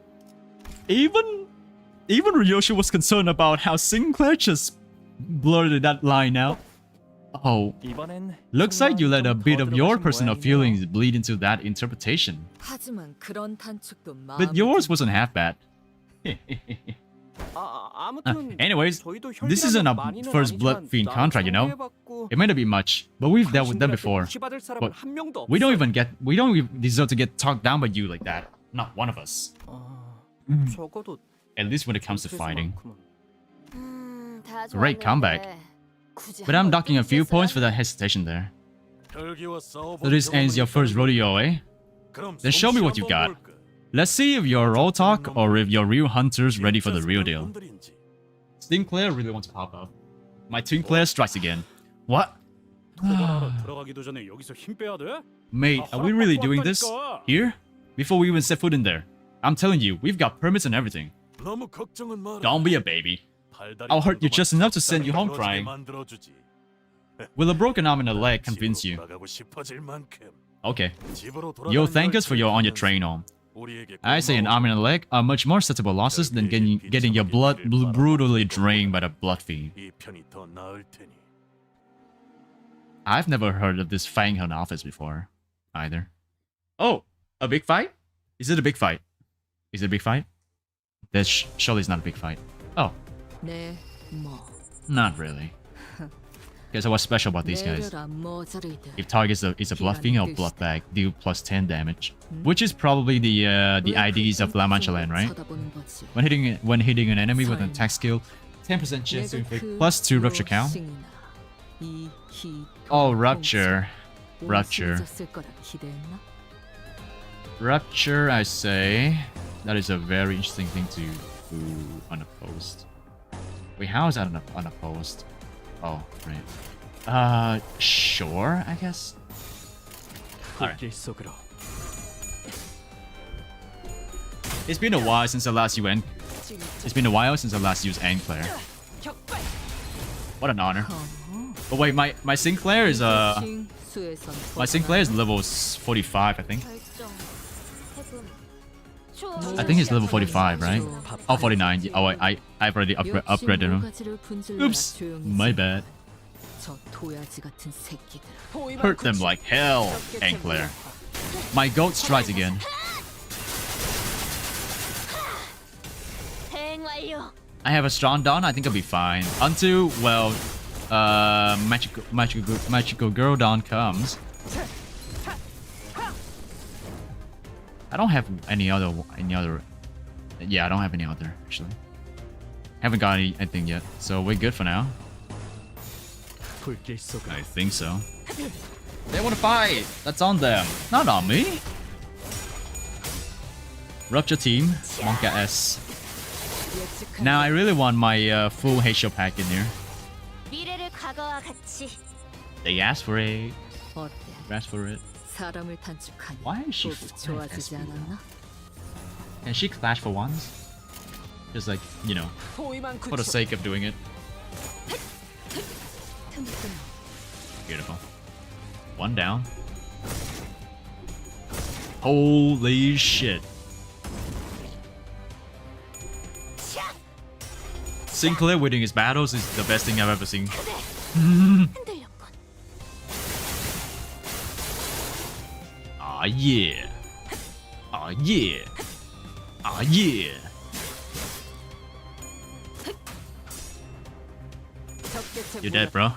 Even Ryoshi was concerned about how Sinclair just blurted that line out. Oh, looks like you let a bit of your personal feelings bleed into that interpretation. But yours wasn't half bad. Anyways, this isn't a first blood fiend contract, you know? It may not be much, but we've dealt with them before. But we don't even deserve to get talked down by you like that. Not one of us. At least when it comes to fighting. Great comeback. But I'm docking a few points for that hesitation there. So this ends your first rodeo, eh? Then show me what you got. Let's see if you're all talk or if you're real hunters ready for the real deal. Sinclair really wants to pop up. My Sinclair strikes again. What? Mate, are we really doing this? Here? Before we even set foot in there. I'm telling you, we've got permits and everything. Don't be a baby. I'll hurt you just enough to send you home crying. Will a broken arm and a leg convince you? Okay. You'll thank us for your on your train home. I say an arm and a leg are much more acceptable losses than getting your blood brutally drained by the blood fiend. I've never heard of this Fang Hun office before, either. Oh, a big fight? Is it a big fight? Is it a big fight? That surely is not a big fight. Oh. Not really. Guess what's special about these guys? If target is a blood fiend or blood bag, deal plus 10 damage, which is probably the IDs of La Mancha Land, right? When hitting an enemy with an attack skill, 10% chance to inflict plus 2 rupture count. Oh, rupture. Rupture, I say. That is a very interesting thing to do unopposed. Wait, how is that unopposed? Oh, right. Sure, I guess. Alright. It's been a while since I last used Sinclair. What an honor. But wait, my Sinclair is level 45, I think. I think he's level 45, right? Oh, 49. Oh, I've already upgraded him. Oops, my bad. Hurt them like hell, Sinclair. My goat strikes again. I have a strong dawn. I think I'll be fine. Until, well, magical girl dawn comes. I don't have any other. Yeah, I don't have any other actually. Haven't got anything yet, so we're good for now. I think so. They want to fight. That's on them, not on me. Rupture team, Monka S. Now I really want my full Heisho pack in here. They asked for it. Asked for it. Why is she Can she clash for once? Just like, you know, for the sake of doing it. Beautiful. One down. Holy shit. Sinclair winning his battles is the best thing I've ever seen. Aw yeah. Aw yeah. Aw yeah. You're dead, bro.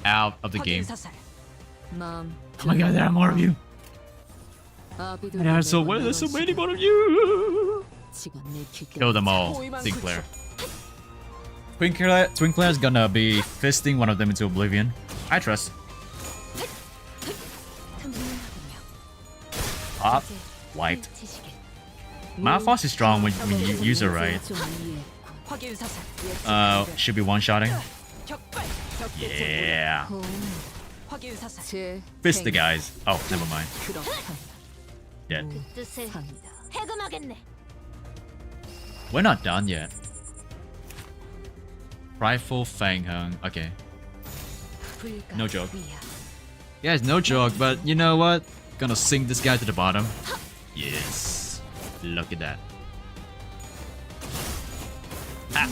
Out of the game. Oh my god, there are more of you. There's so many more of you. Kill them all, Sinclair. Twinkler's gonna be fisting one of them into oblivion. I trust. Up, wiped. Malphos is strong when you use her right. Should be one-shotting. Yeah. Fist the guys. Oh, never mind. Dead. We're not done yet. Rifle Fang Hung. Okay. No joke. Yeah, it's no joke, but you know what? Gonna sink this guy to the bottom. Yes. Look at that. Ah!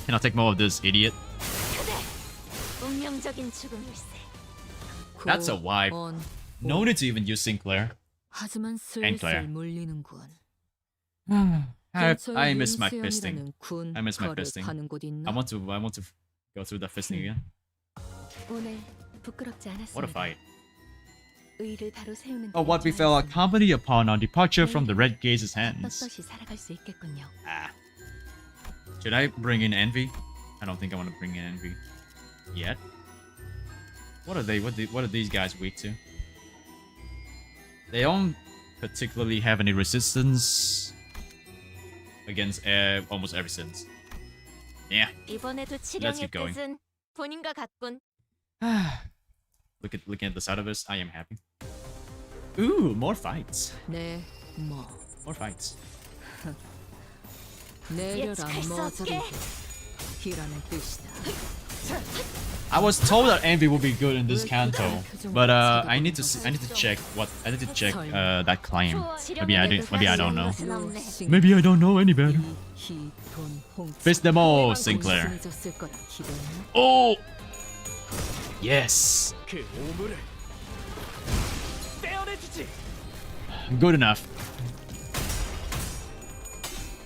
Can I take more of this idiot? That's a wipe. No need to even use Sinclair. And Claire. I miss my fisting. I miss my fisting. I want to go through the fisting again. What a fight. Oh, what befell our company upon our departure from the Red Gaze's hands. Ah. Should I bring in Envy? I don't think I want to bring in Envy yet. What are they? What are these guys weak to? They don't particularly have any resistance against almost every sense. Yeah. Let's keep going. Looking at the side of us, I am happy. Ooh, more fights. More fights. I was told that Envy would be good in this Canto, but I need to check that claim. Maybe I don't know. Maybe I don't know any better. Fist them all, Sinclair. Oh, yes. Good enough.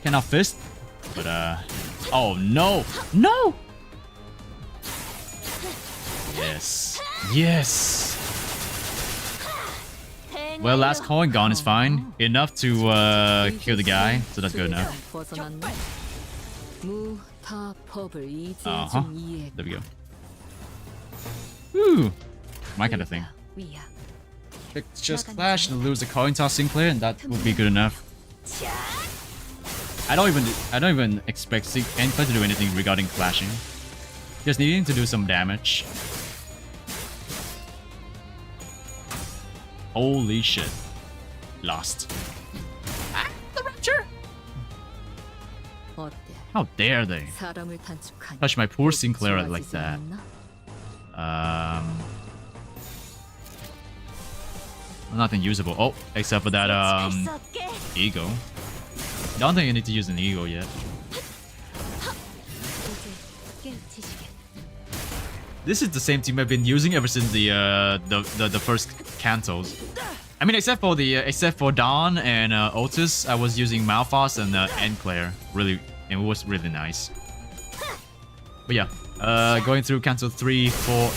Cannot fist, but oh no, no. Yes. Yes. Well, last coin gone is fine. Enough to kill the guy, so that's good enough. There we go. Ooh. My kind of thing. Just clash and lose the coin toss Sinclair, and that would be good enough. I don't even expect Sinclair to do anything regarding clashing. Just needing to do some damage. Holy shit. Lost. Ah, the rapture! How dare they touch my poor Sinclair like that. Nothing usable. Oh, except for that ego. Don't think I need to use an ego yet. This is the same team I've been using ever since the first Cantos. I mean, except for Dawn and Otis, I was using Malphos and Claire. Really, it was really nice. But yeah, going through Canto 3, 4.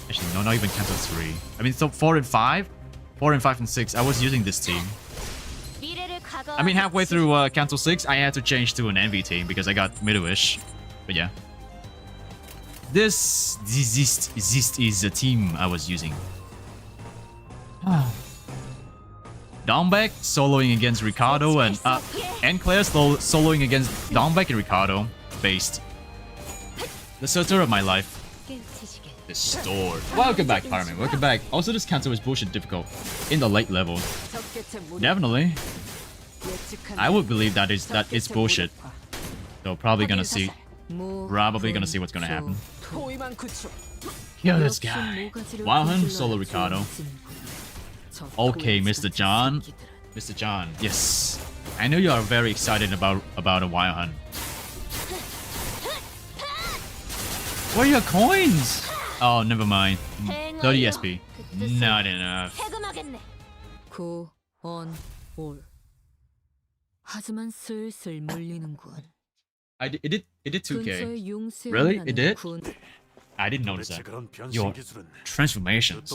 Actually, no, not even Canto 3. I mean, so 4 and 5, 4 and 5 and 6. I was using this team. I mean, halfway through Canto 6, I had to change to an Envy team because I got middle-ish. But yeah. This is the team I was using. Downback soloing against Ricardo and Claire soloing against Downback and Ricardo. Based. The center of my life. Restored. Welcome back, Fireman. Welcome back. Also, this Canto is bullshit difficult in the late levels. Definitely. I would believe that it's bullshit. So probably gonna see what's gonna happen. Kill this guy. Wildhun, solo Ricardo. Okay, Mr. John. Mr. John, yes. I know you are very excited about a Wildhun. Where are your coins? Oh, never mind. 30 SP. Not enough. 하지만 슬슬 물리는군. It did 2k. Really? It did? I didn't notice that. Your transformations.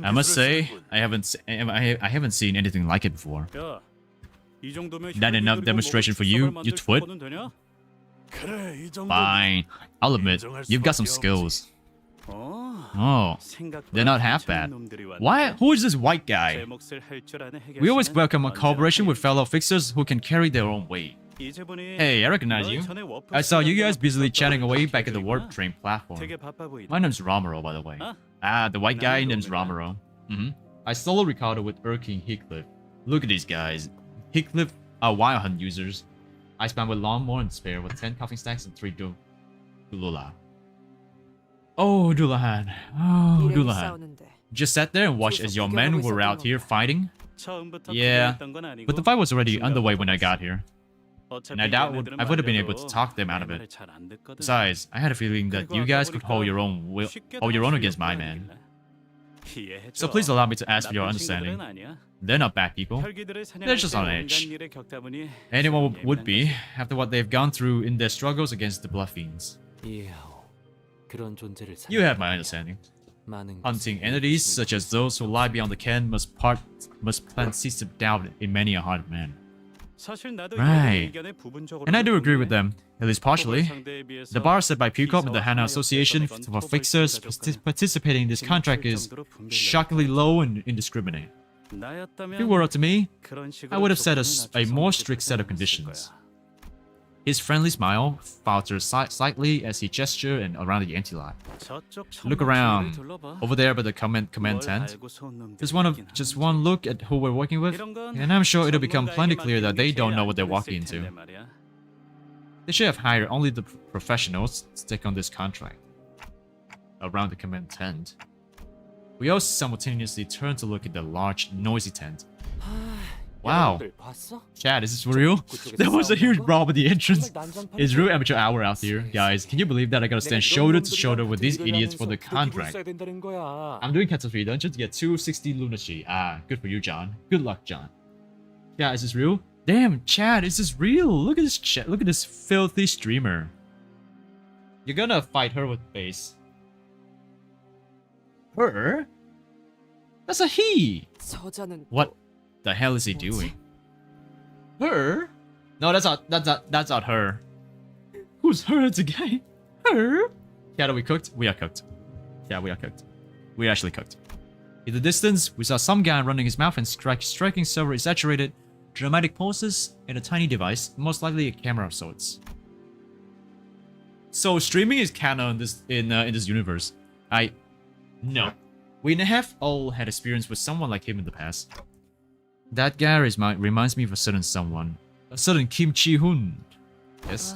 I must say, I haven't seen anything like it before. That enough demonstration for you, you twit? Fine. I'll admit, you've got some skills. Oh, they're not half bad. Why? Who is this white guy? We always welcome a cooperation with fellow fixers who can carry their own weight. Hey, I recognize you. I saw you guys busily chatting away back at the warp train platform. My name's Romero, by the way. Ah, the white guy name's Romero. I solo Ricardo with Erking Heathcliff. Look at these guys. Heathcliff are Wildhun users. I spam with Longmore and Spare with 10 coughing stacks and 3 Dulula. Oh, Dulahan. Oh, Dulahan. Just sat there and watched as your men were out here fighting? Yeah, but the fight was already underway when I got here. And I doubt I would have been able to talk them out of it. Besides, I had a feeling that you guys could hold your own against my man. So please allow me to ask for your understanding. They're not bad people. They're just on edge. Anyone would be, after what they've gone through in their struggles against the Blood Fiends. You have my understanding. Hunting entities such as those who lie beyond the ken must plant seeds of doubt in many a heart of man. Right. And I do agree with them, at least partially. The bar set by PCOP and the HANA Association for Fixers participating in this contract is shockingly low and indiscriminate. If it were up to me, I would have set a more strict set of conditions. His friendly smile faltered slightly as he gestured and around the empty lot. Look around. Over there by the command tent. Just one look at who we're working with, and I'm sure it'll become plenty clear that they don't know what they're walking into. They should have hired only the professionals to take on this contract. Around the command tent. We all simultaneously turned to look at the large, noisy tent. Wow. Chad, is this for real? There was a huge brawl at the entrance. It's real amateur hour out here. Guys, can you believe that I gotta stand shoulder to shoulder with these idiots for the contract? I'm doing Canto 3 dungeon to get 260 lunacy. Ah, good for you, John. Good luck, John. Yeah, is this real? Damn, Chad, is this real? Look at this chat. Look at this filthy streamer. You're gonna fight her with face. Her? That's a he. What the hell is he doing? Her? No, that's not her. Who's her? It's a guy. Her? Yeah, are we cooked? We are cooked. Yeah, we are cooked. We actually cooked. In the distance, we saw some guy running his mouth and striking several exaggerated, dramatic poses in a tiny device, most likely a camera of sorts. So streaming is canon in this universe. No. We have all had experience with someone like him in the past. That guy reminds me of a certain someone. A certain Kim Chi-hoon. Yes?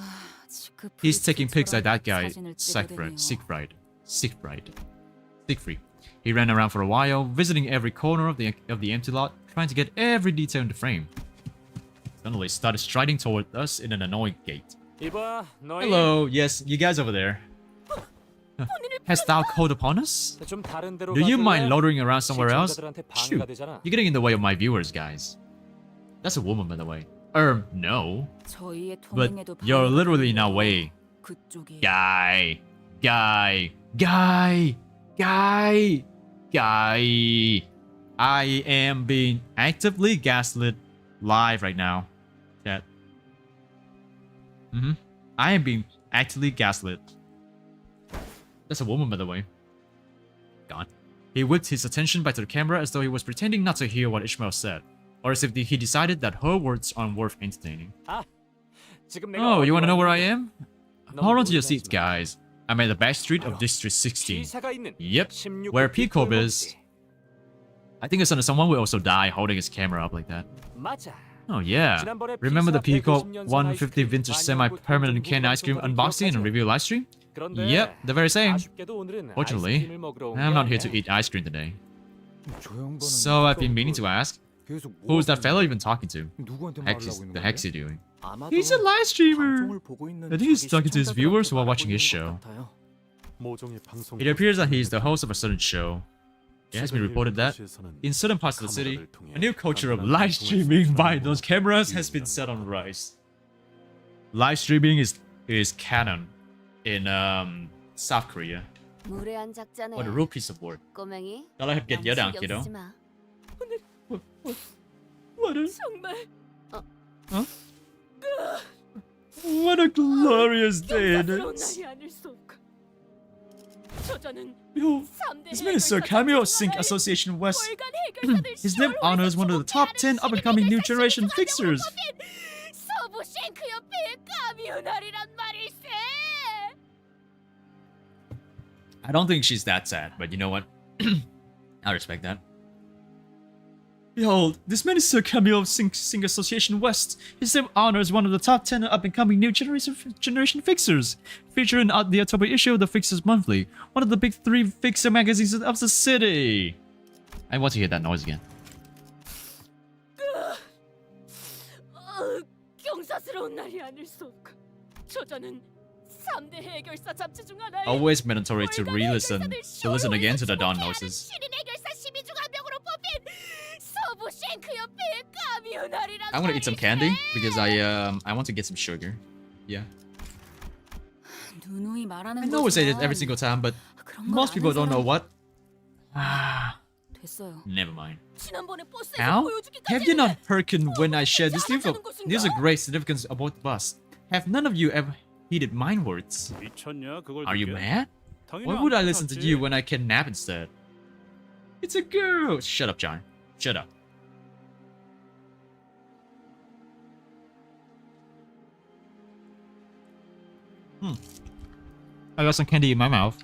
He's taking pics like that guy, Siegfried. He ran around for a while, visiting every corner of the empty lot, trying to get every detail in the frame. Suddenly started striding toward us in an annoying gait. Hello, yes, you guys over there. Hast thou called upon us? Do you mind loitering around somewhere else? Shoot, you're getting in the way of my viewers, guys. That's a woman, by the way. No. But you're literally in our way. Guy. I am being actively gaslit live right now. Chat. I am being actively gaslit. That's a woman, by the way. Gone. He whipped his attention back to the camera as though he was pretending not to hear what Ishmael said, or as if he decided that her words aren't worth entertaining. Oh, you want to know where I am? Hold on to your seats, guys. I'm at the back street of District 16. Yep, where P-Corp is. I think it's someone will also die holding his camera up like that. Oh yeah. Remember the Peacock 150 vintage semi-permanent canned ice cream unboxing and review live stream? Yep, the very same. Fortunately, I'm not here to eat ice cream today. So I've been meaning to ask, who's that fellow even talking to? The heck's he doing? He's a live streamer! I think he's talking to his viewers while watching his show. It appears that he is the host of a certain show. It has been reported that, in certain parts of the city, a new culture of live streaming by those cameras has been set on the rise. Live streaming is canon in South Korea. What a real piece of work. 연락했겠냐, 안 그래도? What a... Huh? What a glorious day it is. Yo, this man is Sir Cameo Sync Association West. His name honors one of the top 10 up-and-coming new generation fixers. I don't think she's that sad, but you know what? I respect that. Behold, this man is Sir Cameo Sync Association West. His name honors one of the top 10 up-and-coming new generation fixers. Featured in the October issue of the Fixers Monthly, one of the big 3 fixer magazines of the city. I want to hear that noise again. Always mandatory to listen again to the dawn noises. I'm gonna eat some candy because I want to get some sugar. Yeah. I know we say it every single time, but most people don't know what. Never mind. How? Have you not hearkened when I shared this news of great significance about the bus? Have none of you ever heeded mine words? Are you mad? Why would I listen to you when I can nap instead? It's a girl! Shut up, John. Shut up. I got some candy in my mouth.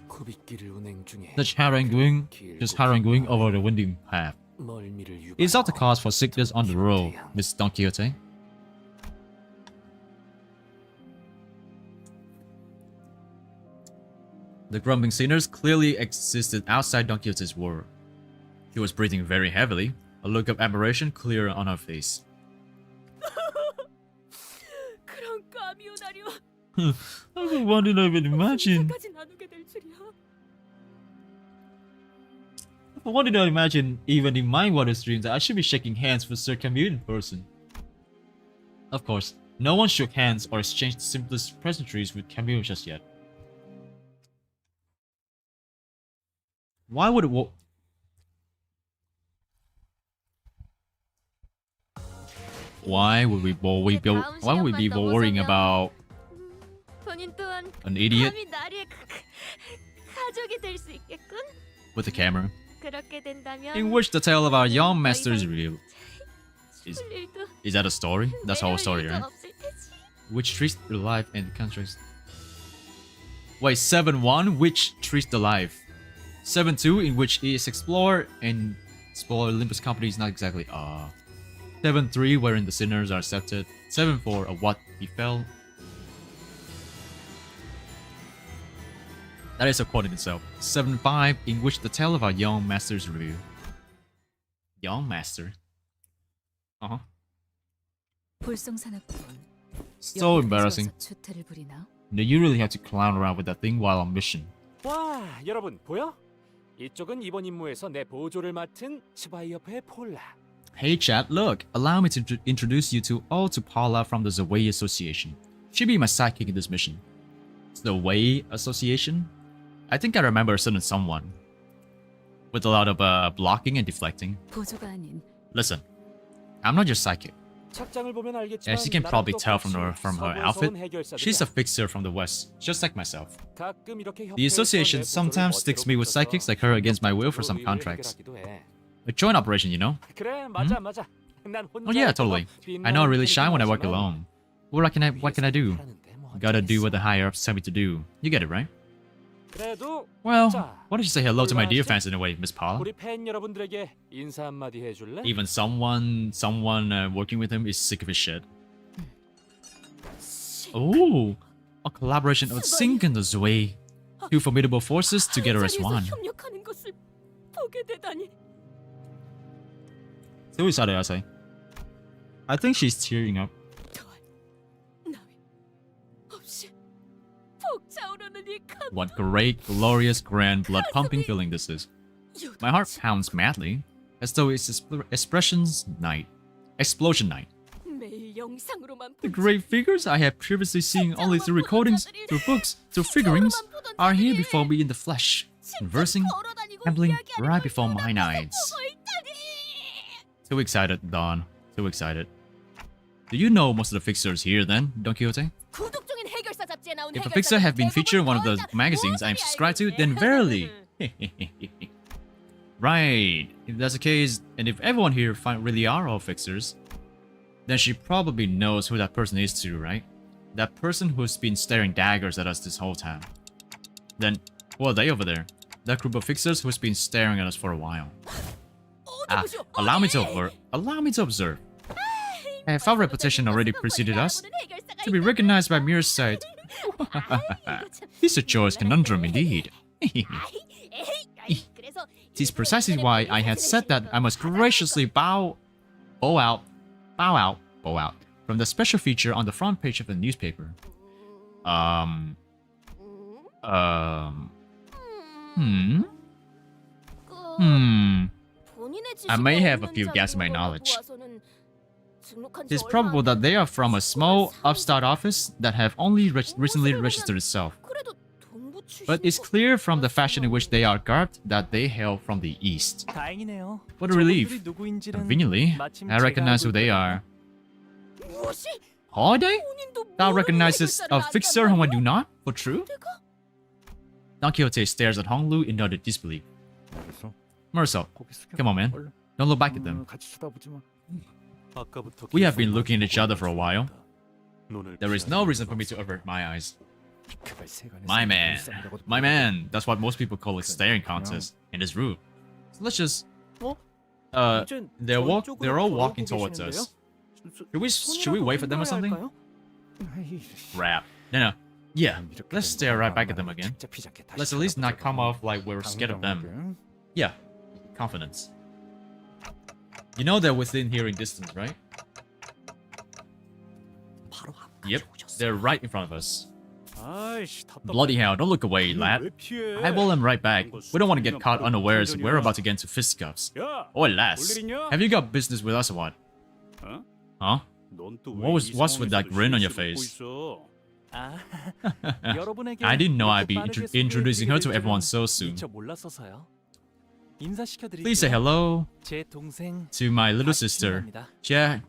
Just haranguing over the winding path. It's not the cause for sickness on the road, Miss Don Quixote. The grumbling sinners clearly existed outside Don Quixote's world. She was breathing very heavily, a look of admiration clear on her face. Why did I even imagine? What did I imagine, even in my wildest dreams, that I should be shaking hands with Sir Camille in person? Of course, no one shook hands or exchanged the simplest pleasantries with Camille just yet. Why would it Why would we be worrying about an idiot with a camera, in which the tale of our young master is revealed? Is that a story? That's the whole story, right? Which treats the life and countries. Wait, 7-1, which treats the life. 7-2, in which it is explored and explore Limbus company is not exactly 7-3, wherein the sinners are accepted. 7-4, of what befell. That is a quote in itself. 7-5, in which the tale of our young master is revealed. Young master? So embarrassing. Do you really have to clown around with that thing while on mission? 와, 여러분 보여? 이쪽은 이번 임무에서 내 보조를 맡은 스바이어프의 폴라. Hey chat, look, allow me to introduce you to Paula from the Zaway Association. She'll be my sidekick in this mission. Zaway Association? I think I remember a certain someone. With a lot of blocking and deflecting. Listen, I'm not your sidekick. As you can probably tell from her outfit, she's a fixer from the West, just like myself. The association sometimes sticks me with sidekicks like her against my will for some contracts. A joint operation, you know? Oh yeah, totally. I know I'm really shy when I work alone. What can I do? Gotta do what the higher ups tell me to do. You get it, right? 그래도 Well, 자, why don't you say hello to my dear 올라가시죠. fans in a way, Miss Paula? 우리 팬 여러분들에게 인사 한마디 해줄래? Even someone working with him is sick of his shit. Oh, a collaboration of Sync and the Zwei. Two formidable forces together as one. 협력하는 것을 보게 되다니. So excited, I say. I think she's tearing up. 없이 벅차오르는 이 감. What great, glorious, grand, blood-pumping feeling this is. My heart pounds madly, as though it's explosion night. 매일 영상으로만 The great figures I have previously seen only through recordings, through books, through figurines, are here before me in the flesh, conversing, trembling right before mine eyes. Too excited, Dawn. Too excited. Do you know most of the fixers here then, Don Quixote? If a fixer have been featured in one of the magazines I am subscribed to, then verily. Right. If that's the case, and if everyone here really are all fixers, then she probably knows who that person is too, right? That person who's been staring daggers at us this whole time. Then, who are they over there? That group of fixers who's been staring at us for a while. Allow me to observe. Have our reputation already preceded us? To be recognized by mere sight. This is a choice conundrum indeed. It is precisely why I had said that I must graciously bow out from the special feature on the front page of the newspaper. I may have a few gaps in my knowledge. It is probable that they are from a small upstart office that have only recently registered itself. But it's clear from the fashion in which they are garbed that they hail from the east. What a relief. Conveniently, I recognize who they are. Holiday? Thou recognizes a fixer whom I do not, for true? Don Quixote stares at Hong Lu in utter disbelief. Mercel, come on man, don't look back at them. We have been looking at each other for a while. There is no reason for me to avert my eyes. My man, that's what most people call a staring contest, and it's rude. So let's just... they're all walking towards us. Should we wait for them or something? Crap. No. Yeah, let's stare right back at them again. Let's at least not come off like we're scared of them. Yeah, confidence. You know they're within hearing distance, right? Yep, they're right in front of us. Bloody hell, don't look away, lad. Eyeball them right back. We don't want to get caught unawares. We're about to get into fisticuffs. Oi, lass. Have you got business with us or what? Huh? What's with that grin on your face? I didn't know I'd be introducing her to everyone so soon. Please say hello to my little sister, Jia.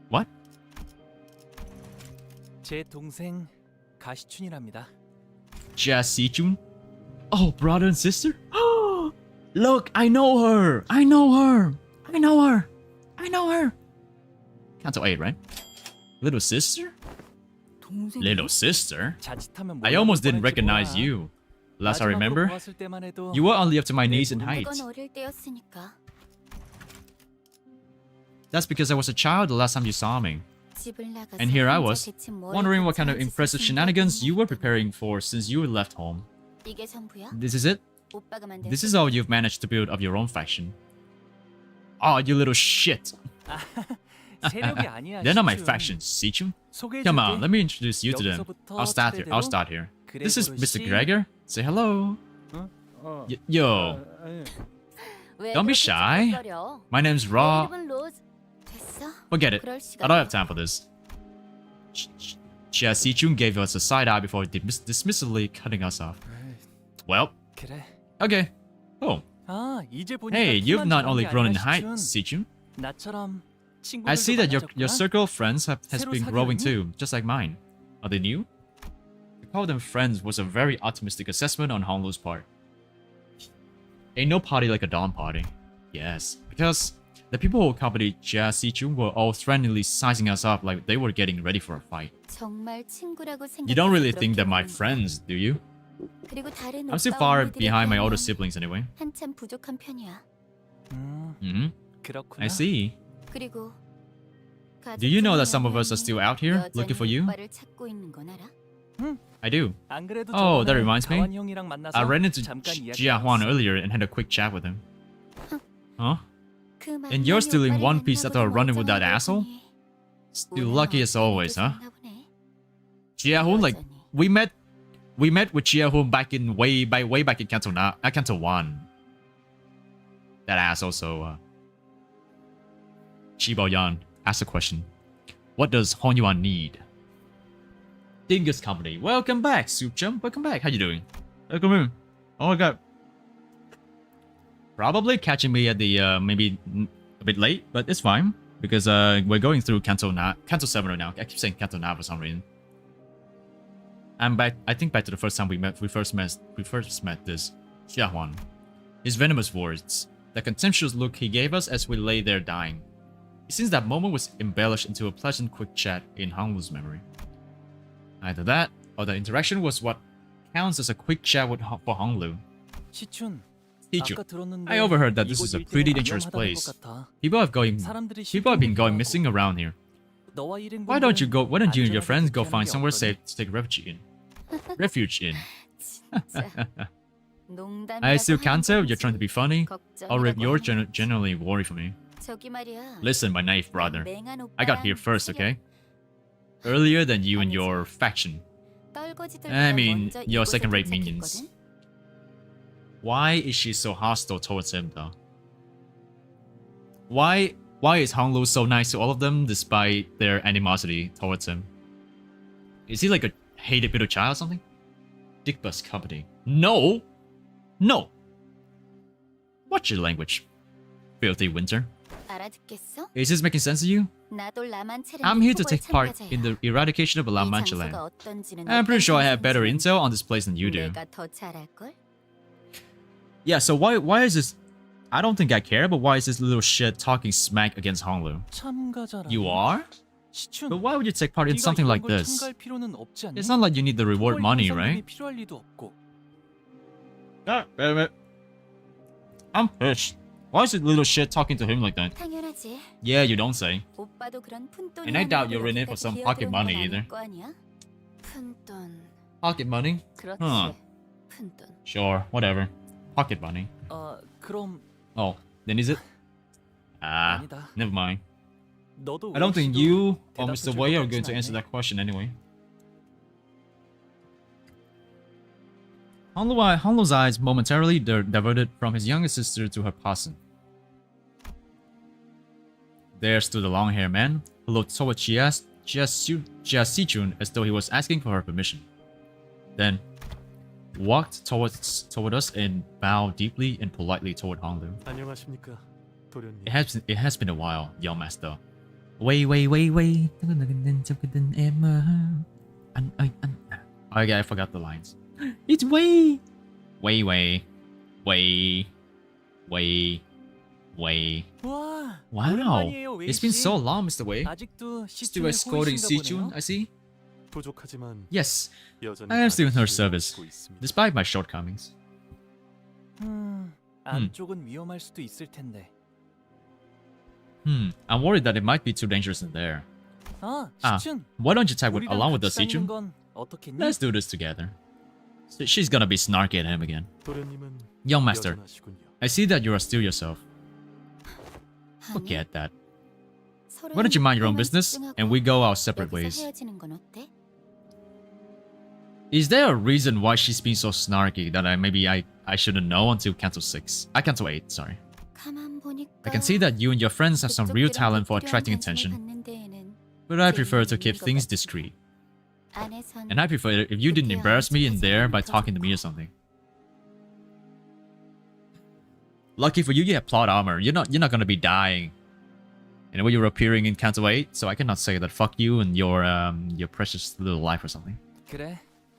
What? Jia Sichun? Oh, brother and sister? Look, I know her! Canto 8, right? Little sister? Little sister? I almost didn't recognize you. Last I remember, you were only up to my knees in height. That's because I was a child the last time you saw me. And here I was, wondering what kind of impressive shenanigans you were preparing for since you left home. This is it? This is all you've managed to build of your own faction. Oh, you little shit. They're not my faction, Sichun. Come on, let me introduce you to them. I'll start here. This is Mr. Gregor. Say hello. Yo. Don't be shy. My name's Raw. Forget it. I don't have time for this. Jia Sichun gave us a side eye before dismissively cutting us off. Well. Okay. Oh. Hey, you've not only grown in height, Sichun. I see that your circle of friends has been growing too, just like mine. Are they new? To call them friends was a very optimistic assessment on Honglu's part. Ain't no party like a dawn party. Yes, because the people who accompanied Jia Sichun were all threateningly sizing us up like they were getting ready for a fight. You don't really think they're my friends, do you? 그리고 다른 I'm still 오빠 far 언니들에 behind my 비하면 older siblings anyway. 한참 부족한 편이야. I see. 그리고 Do you know that some of us are still out here looking for you? 오빠를 찾고 있는 건 알아? I do. Oh, that reminds me. I ran into Jiahwan earlier and had a quick chat with him. Huh? And you're still in one piece after running with that asshole? Still lucky as always, huh? Jiahwan, like we met with Jiahwan back in way back in Canto 1. That asshole. So Chibo Yan asked a question. What does Honyuan need? Dingus Company. Welcome back, Soup Chum. Welcome back. How you doing? Welcome in. Oh my god. Probably catching me at the maybe a bit late, but it's fine because we're going through Canto 7 right now. I keep saying Canto 9 for some reason. I'm back. I think back to the first time we first met this Xiahuan. His venomous words, the contemptuous look he gave us as we lay there dying. It seems that moment was embellished into a pleasant quick chat in Honglu's memory. Either that, or the interaction was what counts as a quick chat for Honglu. Sichun, I overheard that this is a pretty dangerous place. People have been going missing around here. Why don't you and your friends go find somewhere safe to take refuge in? I still can't tell if you're trying to be funny, or if you're genuinely worried for me. Listen, my naive brother. I got here first, okay? Earlier than you and your faction. I mean, your second-rate minions. Why is she so hostile towards him, though? Why is Honglu so nice to all of them despite their animosity towards him? Is he like a hated little child or something? Limbus Company. No! No! Watch your language, filthy winter. Is this making sense to you? I'm here to take part in the eradication of La Mancha land. I'm pretty sure I have better intel on this place than you do. Yeah, so why is this... I don't think I care, but why is this little shit talking smack against Honglu? You are? But why would you take part in something like this? It's not like you need the reward money, right? God damn it. I'm pissed. Why is this little shit talking to him like that? Yeah, you don't say. And I doubt you're in it for some pocket money either. Pocket money? Huh. Sure, whatever. Pocket money. Oh, then is it? Ah, never mind. I don't think you or Mr. Wei are going to answer that question anyway. Honglu's eyes momentarily diverted from his younger sister to her cousin. There stood the long-haired man, who looked toward Jia Sichun as though he was asking for her permission. Then, walked toward us and bowed deeply and politely toward Honglu. It has been a while, young master. Wait. Okay, I forgot the lines. It's Wei. Wei. Wow, it's been so long, Mr. Wei. Still escorting Sichun, I see. Yes, I am still in her service, despite my shortcomings. I'm worried that it might be too dangerous in there. Why don't you tag along with us, Sichun? Let's do this together. She's gonna be snarky at him again. Young master, I see that you are still yourself. Forget that. Why don't you mind your own business and we go our separate ways? Is there a reason why she's been so snarky that I shouldn't know until Canto 6? Canto 8, sorry. I can see that you and your friends have some real talent for attracting attention, but I prefer to keep things discreet. And I prefer it if you didn't embarrass me in there by talking to me or something. Lucky for you, you have plot armor. You're not gonna be dying. And when you're appearing in Canto 8, so I cannot say that fuck you and your precious little life or something.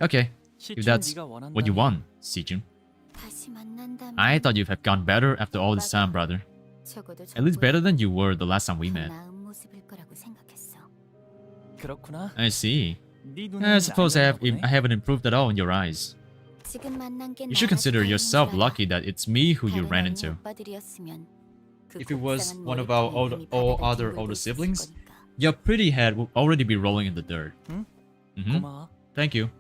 Okay, if that's what you want, Sichun. I thought you'd have gone better after all this time, brother. At least better than you were the last time we met. I see. I suppose I haven't improved at all in your eyes. 지금 만난 게 You should consider 나라서 yourself 다행인 줄 lucky that it's me who you 다른 ran 어린 into. 오빠들이었으면 그 If it was 곱상한 one of our 머리통에 all 힘이 other 바다를 older 둥글고 siblings, 있을 거니까. your pretty head would already be rolling in the dirt. 응? Mm-hmm. 고마워. Thank you.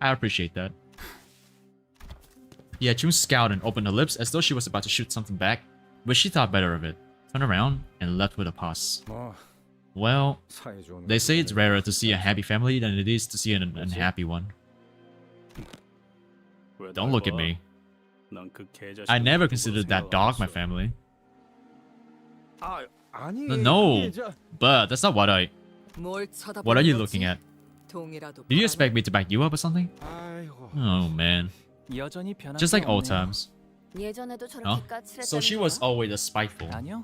I appreciate that. Yeah, June scowled and opened her lips as though she was about to shoot something back, but she thought better of it, turned around, and left with a pause. Well, they say it's rarer to see a happy family than it is to see an unhappy one. Don't look at me. I never considered that dog my family. No, but that's not what I... What are you looking at? Do you expect me to back you up or something? Oh man. Just like old times. 예전에도 Huh? 저렇게 까칠했다는 So she 거야? was always a spiteful. 아니요.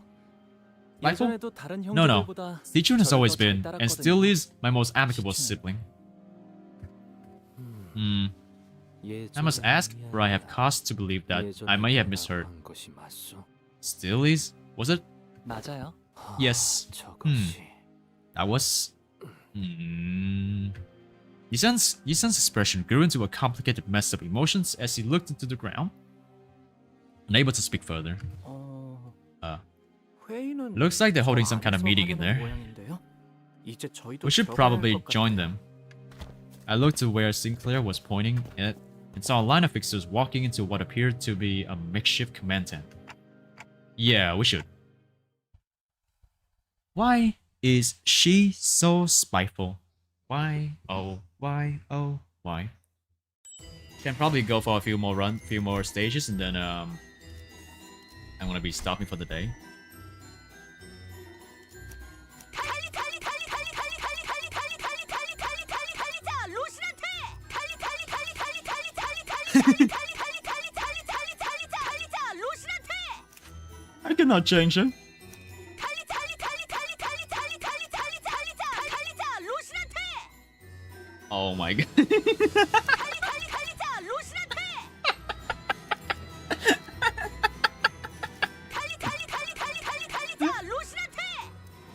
Spiteful? 예전에도 다른 No, no. 형제들보다 Sejun has 저를 always 더잘 been, and still 따랐거든요. is, my most amicable sibling. I must ask, for I have cause to believe that I may have misheard. 한 것이 맞소? Still is? Was it? 맞아요. Yes. 저것이 That was... Yisun's expression grew into a complicated mess of emotions as he looked into the ground, unable to speak further. 회의는 Looks like they're holding some kind of 저 meeting in 안에서 there. 하는 모양인데요? 이제 저희도 We should 들어가야 probably 할 것 join 같아요. them. I looked to where Sinclair was pointing at and saw a line of fixers walking into what appeared to be a makeshift command tent. Yeah, we should. Why is she so spiteful? Why? Oh, why? Oh, why? Can probably go for a few more stages, and then I'm gonna be stopping for the day. I cannot change it. Oh my god.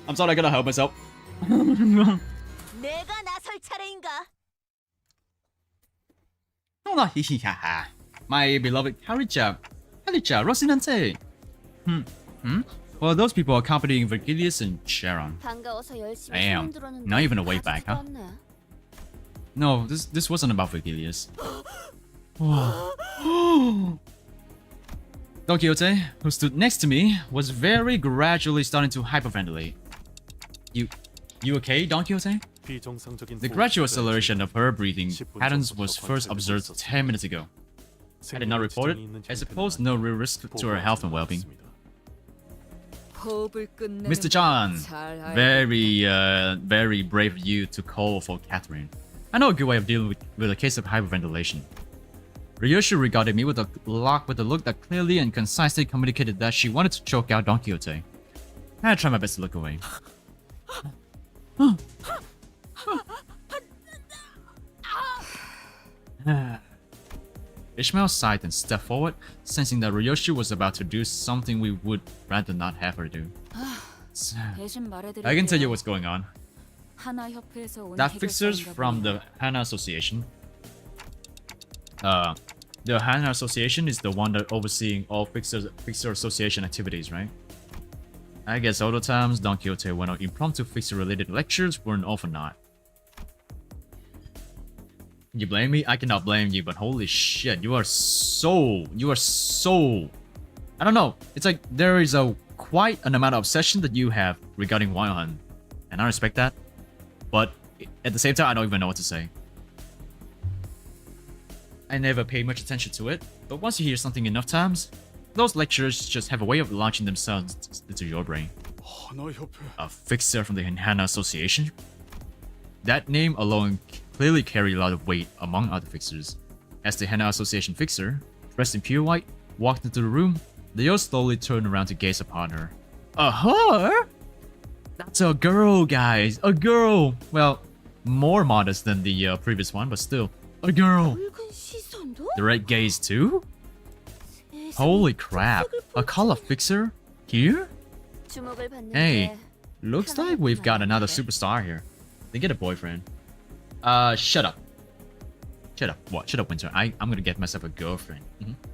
I'm sorry, I gotta help myself. 내가 나설 차례인가? My beloved Harija, Rosinante. Well, those people accompanying Virgilius and Sharon. 반가워서 열심히 Damn, 소문 들었는데 not even a way 가지도 back, huh? 않네. No, this wasn't about Virgilius. Don Quixote, who stood next to me, was very gradually starting to hyperventilate. You okay, Don Quixote? The gradual acceleration of her breathing patterns was first observed 10 minutes ago. I did not report it, as it posed no real risk to her health and well-being. Mr. John, very brave of you to call for Catherine. I know a good way of dealing with a case of hyperventilation. Ryoshi regarded me with a look that clearly and concisely communicated that she wanted to choke out Don Quixote. I tried my best to look away. Ishmael sighed and stepped forward, sensing that Ryoshi was about to do something we would rather not have her do. I can tell you what's going on. That fixers from the Hana Association. The Hana Association is the one that overseeing all Fixer Association activities, right? I guess all the times Don Quixote went on impromptu Fixer-related lectures weren't often not. You blame me? I cannot blame you, but holy shit, you are so... I don't know, it's like there is quite an amount of obsession that you have regarding Wyohan, and I respect that, but at the same time, I don't even know what to say. I never pay much attention to it, but once you hear something enough times, those lectures just have a way of launching themselves into your brain. A fixer from the Hana Association? That name alone clearly carried a lot of weight among other fixers. As the Hana Association fixer, dressed in pure white, walked into the room, they all slowly turned around to gaze upon her. Her? That's a girl, guys. A girl. Well, more modest than the previous one, but still. A girl. The red gaze too? Holy crap. A color fixer? Here? Hey, looks like we've got another superstar here. They get a boyfriend. Shut up. Shut up. What? Shut up, Winter. I'm gonna get myself a girlfriend.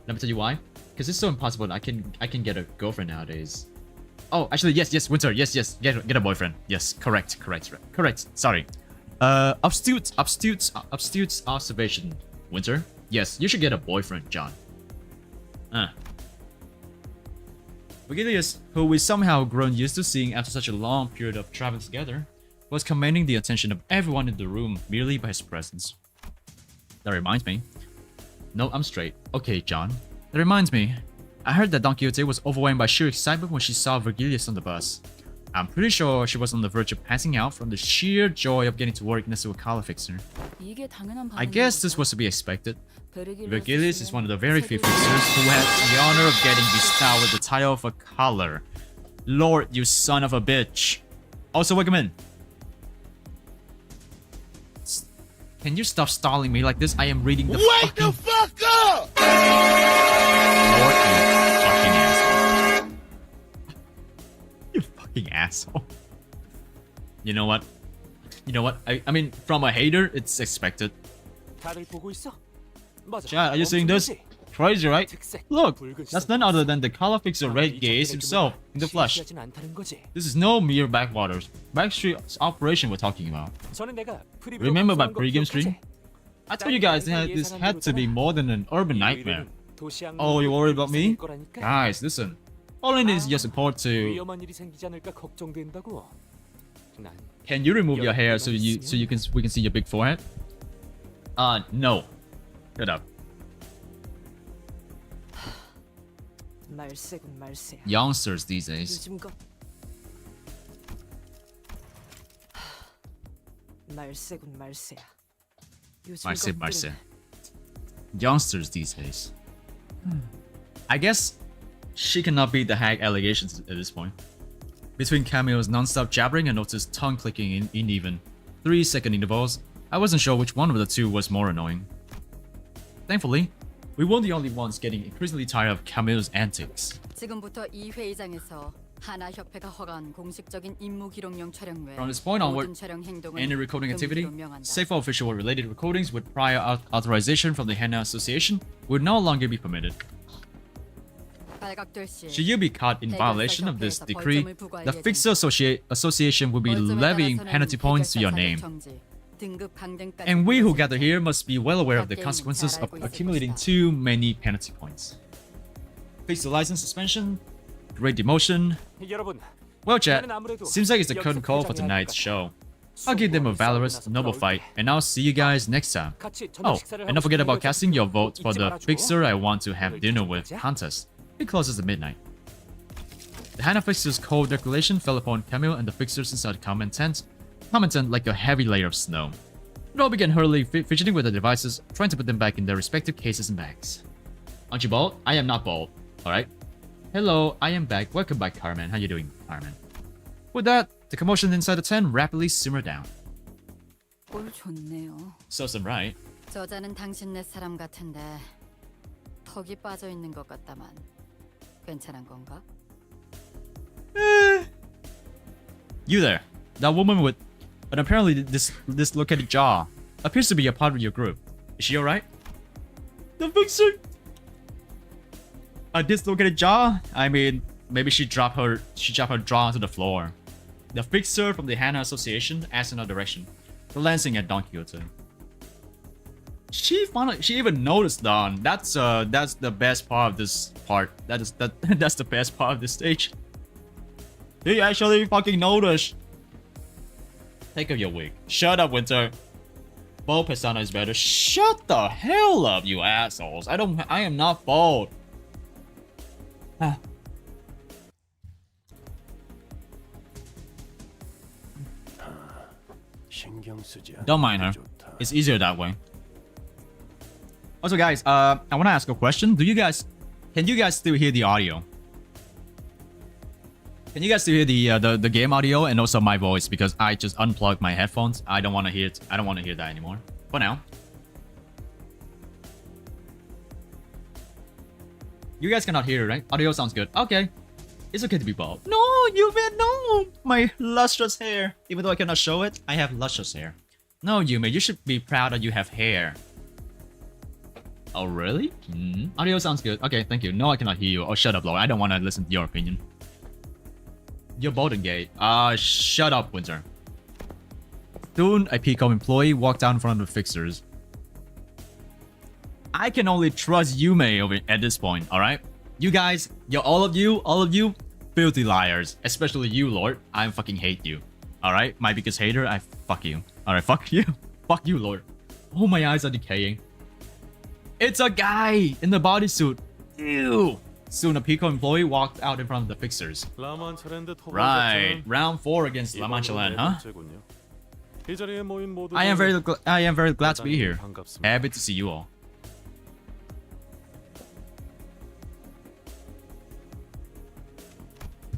Let me tell you why. Because it's so impossible. I can get a girlfriend nowadays. Oh, actually, yes, Winter. Yes. Get a boyfriend. Yes, correct. Sorry. Astute observation, Winter. Yes, you should get a boyfriend, John. Virgilius, who we somehow grown used to seeing after such a long period of traveling together, was commanding the attention of everyone in the room merely by his presence. That reminds me. No, I'm straight. Okay, John. That reminds me. I heard that Don Quixote was overwhelmed by sheer excitement when she saw Virgilius on the bus. I'm pretty sure she was on the verge of passing out from the sheer joy of getting to work next to a collar fixer. I guess this was to be expected. Virgilius is one of the very few fixers who had the honor of getting bestowed with the title of a collar. Lord, you son of a bitch. Also, welcome in. Can you stop stalling me like this? I am reading the Wake the fuck up! Lord, you fucking asshole. You know what? I mean, from a hater, it's expected. Chad, are you seeing this? Crazy, right? Look, that's none other than the color fixer Red Gaze himself in the flesh. This is no mere backwaters. Backstreet's operation we're talking about. Remember my pre-game stream? I told you guys this had to be more than an urban nightmare. Oh, you worried about me? Guys, listen. All I need is your support to... Can you remove your hair so we can see your big forehead? No. Shut up. Youngsters these days. 말세. Youngsters these days. I guess she cannot beat the hack allegations at this point. Between Camille's non-stop jabbering and Otis' tongue clicking in even 3-second intervals, I wasn't sure which one of the two was more annoying. Thankfully, we weren't the only ones getting increasingly tired of Camille's antics. 지금부터 이 회의장에서 하나협회가 허가한 공식적인 임무 기록용 촬영 외 From this point onward, any recording activity, save for official related recordings with prior authorization from the Henna Association, would no longer be permitted. Should you be caught in violation of this decree, the Fixer Association will be levying penalty points to your name. And we who gather here must be well aware of the consequences of accumulating too many penalty points. Fixer license suspension, grade demotion. Well, chat, seems like it's the curtain call for tonight's show. I'll give them a valorous, noble fight, and I'll see you guys next time. Oh, and don't forget about casting your vote for the Fixer I want to have dinner with contest. It closes at midnight. The Hannah Fixer's cold declaration fell upon Camille and the Fixers inside the common tent like a heavy layer of snow. They all began hurriedly fidgeting with their devices, trying to put them back in their respective cases and bags. Aren't you bald? I am not bald. Alright. Hello, I am back. Welcome back, Carmen. How you doing, Carmen? With that, the commotion inside the tent rapidly simmered down. 꼴 좋네요. So some right. 저자는 당신네 사람 같은데 턱이 빠져 있는 것 같다만 괜찮은 건가? You there. That woman with an apparently dislocated jaw appears to be a part of your group. Is she alright? The Fixer! A dislocated jaw? I mean, maybe she dropped her jaw onto the floor. The Fixer from the Hannah Association asked in our direction, glancing at Don Quixote. She even noticed Don. That's the best part of this part. That's the best part of this stage. He actually fucking noticed. Take off your wig. Shut up, Winter. Bald persona is better. Shut the hell up, you assholes. I am not bald. Don't mind her. It's easier that way. Also, guys, I want to ask a question. Can you guys still hear the audio? Can you guys still hear the game audio and also my voice? Because I just unplugged my headphones. I don't want to hear it. I don't want to hear that anymore. For now. You guys cannot hear it, right? Audio sounds good. Okay. It's okay to be bald. No, Yume, no! My lustrous hair. Even though I cannot show it, I have lustrous hair. No, Yume, you should be proud that you have hair. Oh, really? Audio sounds good. Okay, thank you. No, I cannot hear you. Oh, shut up, Laura. I don't want to listen to your opinion. You're bold and gay. Shut up, Winter. Soon, a Peacock employee walked out in front of the fixers. I can only trust Yume over at this point, alright? You guys, all of you, filthy liars. Especially you, Lord. I fucking hate you. Alright? My biggest hater, I fuck you. Alright, fuck you. Fuck you, Lord. Oh, my eyes are decaying. It's a guy in the bodysuit. Ew. Soon, a Pico employee walked out in front of the fixers. Right. Round 4 against La Mancha-Land, huh? I am very glad to be here. Happy to see you all.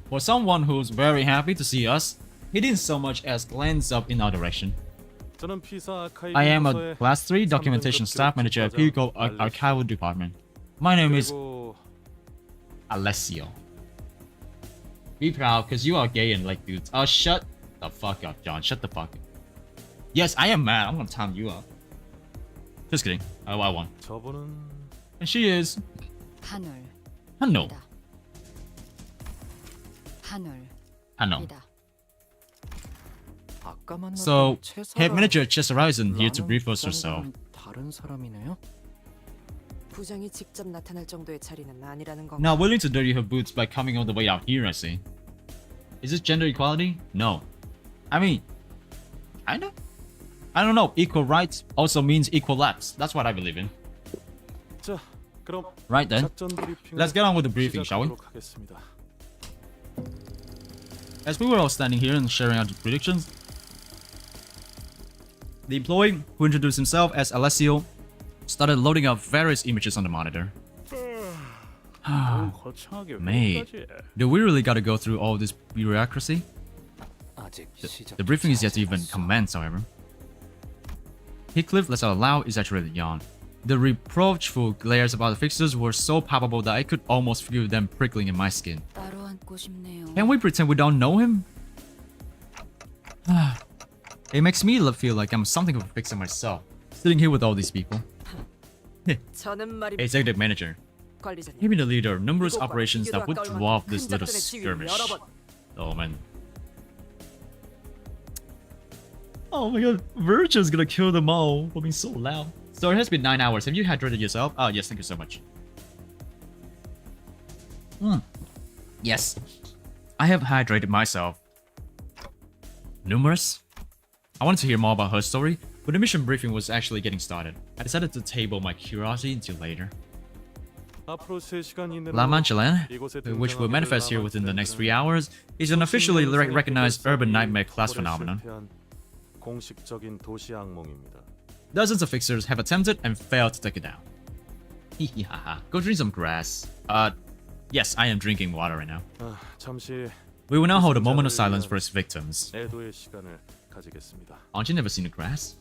For someone who's very happy to see us, he didn't so much as glance up in our direction. I am a Class 3 documentation staff manager at Pico Archival Department. My name is Alessio. Be proud, because you are gay and like dudes. Oh, shut the fuck up, John. Shut the fuck up. Yes, I am mad. I'm gonna time you up. Just kidding. I won. And she is... Hano. So, head manager Chess Horizon here to brief us herself. Not willing to dirty her boots by coming all the way out here, I see. Is this gender equality? No. I mean, kinda? I don't know. Equal rights also means equal laps. That's what I believe in. Right then. Let's get on with the briefing, shall we? As we were all standing here and sharing out the predictions, the employee, who introduced himself as Alessio, started loading up various images on the monitor. Mate, do we really gotta go through all this bureaucracy? The briefing is yet to even commence, however. Heathcliff lets out a loud, exaggerated yawn. The reproachful glares about the fixtures were so palpable that I could almost feel them prickling in my skin. Can we pretend we don't know him? It makes me feel like I'm something of a fixer myself, sitting here with all these people. Executive manager. Maybe the leader of numerous operations that would draw off this little skirmish. Oh man. Oh my god, Virgil's gonna kill them all for being so loud. So it has been 9 hours. Have you hydrated yourself? Oh yes, thank you so much. Yes. I have hydrated myself. Numerous? I wanted to hear more about her story, but the mission briefing was actually getting started. I decided to table my curiosity until later. La Mancha-Land, which will manifest here within the next 3 hours, is an officially recognized urban nightmare class phenomenon. Dozens of fixers have attempted and failed to take it down. Hihihaha. Go drink some grass. Yes, I am drinking water right now. We will now hold a moment of silence for its victims. Aren't you never seen the grass?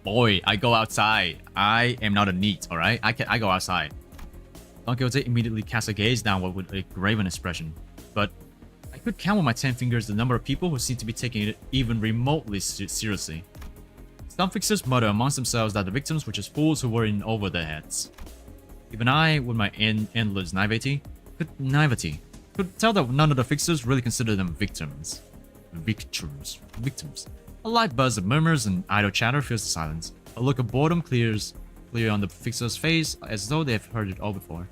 Boy, I go outside. I am not a NEET, alright? I go outside. Don Quixote immediately cast a gaze downward with a graven expression. But I could count with my 10 fingers the number of people who seem to be taking it even remotely seriously. Some fixers mutter amongst themselves that the victims were just fools who were in over their heads. Even I, with my endless naivety, could tell that none of the fixers really considered them victims. Victims. A light buzz of murmurs and idle chatter fills the silence. A look of boredom clear on the fixer's face, as though they have heard it all before.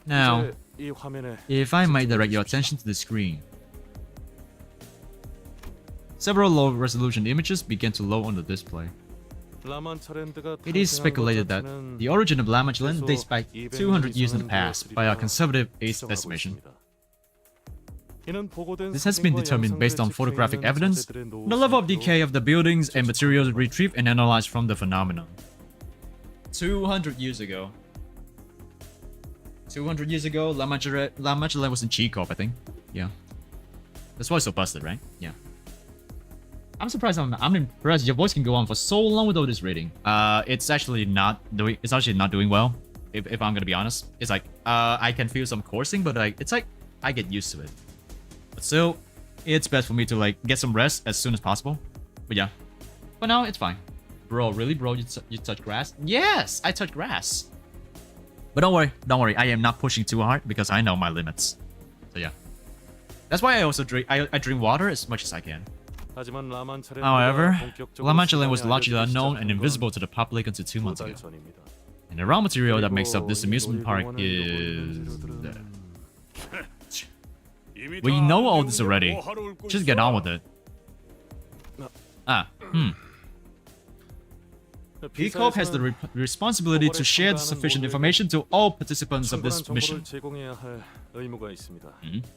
Now, if I might direct your attention to the screen. Several low-resolution images began to load on the display. It is speculated that the origin of La Mancha-Land dates back 200 years in the past by a conservative estimation. This has been determined based on photographic evidence, the level of decay of the buildings and materials retrieved and analyzed from the phenomenon. 200 years ago. 200 years ago, La Mancha-Land was in Chico, I think. Yeah. That's why it's so busted, right? Yeah. I'm surprised. I'm impressed. Your voice can go on for so long without this rating. It's actually not doing well. If I'm gonna be honest, it's like I can feel some coursing, but it's like I get used to it. But still, it's best for me to like get some rest as soon as possible. But yeah, for now it's fine. Bro, really, bro? You touch grass? Yes, I touch grass. But don't worry. I am not pushing too hard because I know my limits. So yeah, that's why I also drink. I drink water as much as I can. However, La Mancha Land was largely unknown and invisible to the public until 2 months ago. And the raw material that makes up this amusement park is... We know all this already. Just get on with it. P-Corp has the responsibility to share sufficient information to all participants of this mission.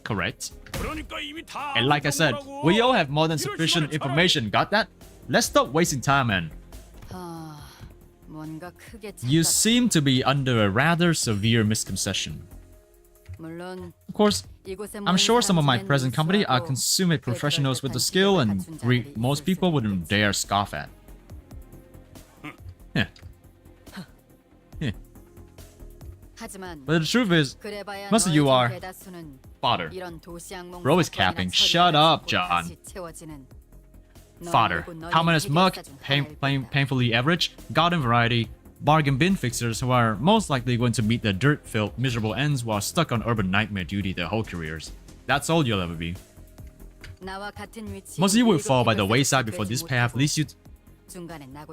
Correct. And like I said, we all have more than sufficient information, got that? Let's stop wasting time, man. You seem to be under a rather severe misconception. Of course, I'm sure some of my present company are consummate professionals with the skill and breed most people wouldn't dare scoff at. But the truth is, most of you are fodder. Bro is capping. Shut up, John. Fodder. Common as muck, painfully average, garden variety, bargain bin fixers who are most likely going to meet their dirt-filled, miserable ends while stuck on urban nightmare duty their whole careers. That's all you'll ever be. Most of you will fall by the wayside before this path leads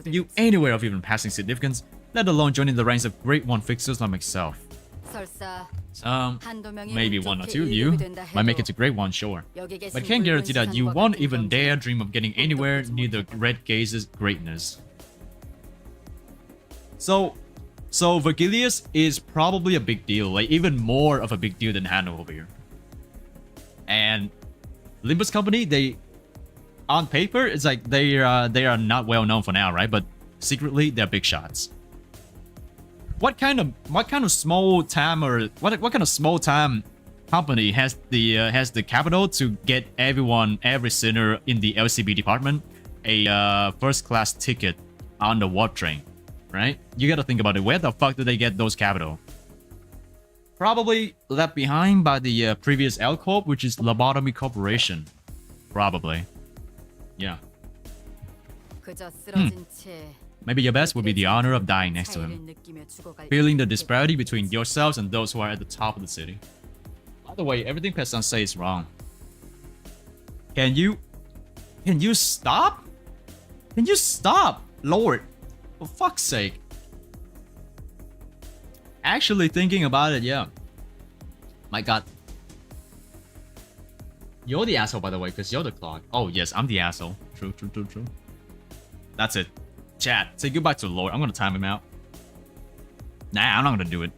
you anywhere of even passing significance, let alone joining the ranks of Grade 1 fixers like myself. Maybe one or two of you might make it to Grade 1, sure. But I can't guarantee that you won't even dare dream of getting anywhere near the Red Gaze's greatness. So Vergilius is probably a big deal, like even more of a big deal than Hanno over here. And Limbus Company, they, on paper, it's like they are not well known for now, right? But secretly, they're big shots. What kind of small time or what kind of small time company has the capital to get every sinner in the LCB department a first class ticket on the warp train, right? You gotta think about it. Where the fuck did they get those capital? Probably left behind by the previous L Corp, which is Lobotomy Corporation. Probably. Yeah. Maybe your best would be the honor of dying next to him. Feeling the disparity between yourselves and those who are at the top of the city. By the way, everything Pessan says is wrong. Can you stop? Can you stop? Lord, for fuck's sake. Actually thinking about it, yeah. My god. You're the asshole, by the way, because you're the clock. Oh, yes, I'm the asshole. True. That's it. Chat, say goodbye to Lord. I'm gonna time him out. Nah, I'm not gonna do it.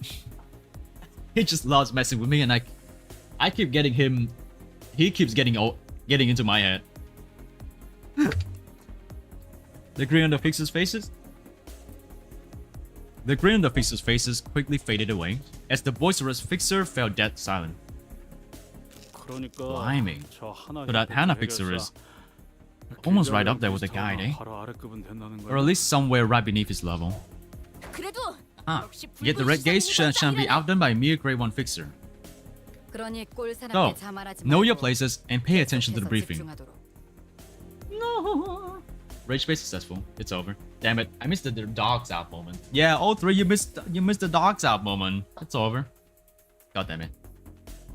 He just loves messing with me, and I keep getting him. He keeps getting into my head. The grin on the fixers' faces. The grin on the fixers' faces quickly faded away as the boisterous fixer fell dead silent. Blimey. So that Hana fixer is almost right up there with the guide, eh? Or at least somewhere right beneath his level. Yet the Red Gaze shan't be outdone by a mere Grade 1 fixer. So, know your places and pay attention to the briefing. No. Rage base successful. It's over. Damn it, I missed the dogs out moment. Yeah, all three, you missed the dogs out moment. It's over. God damn it.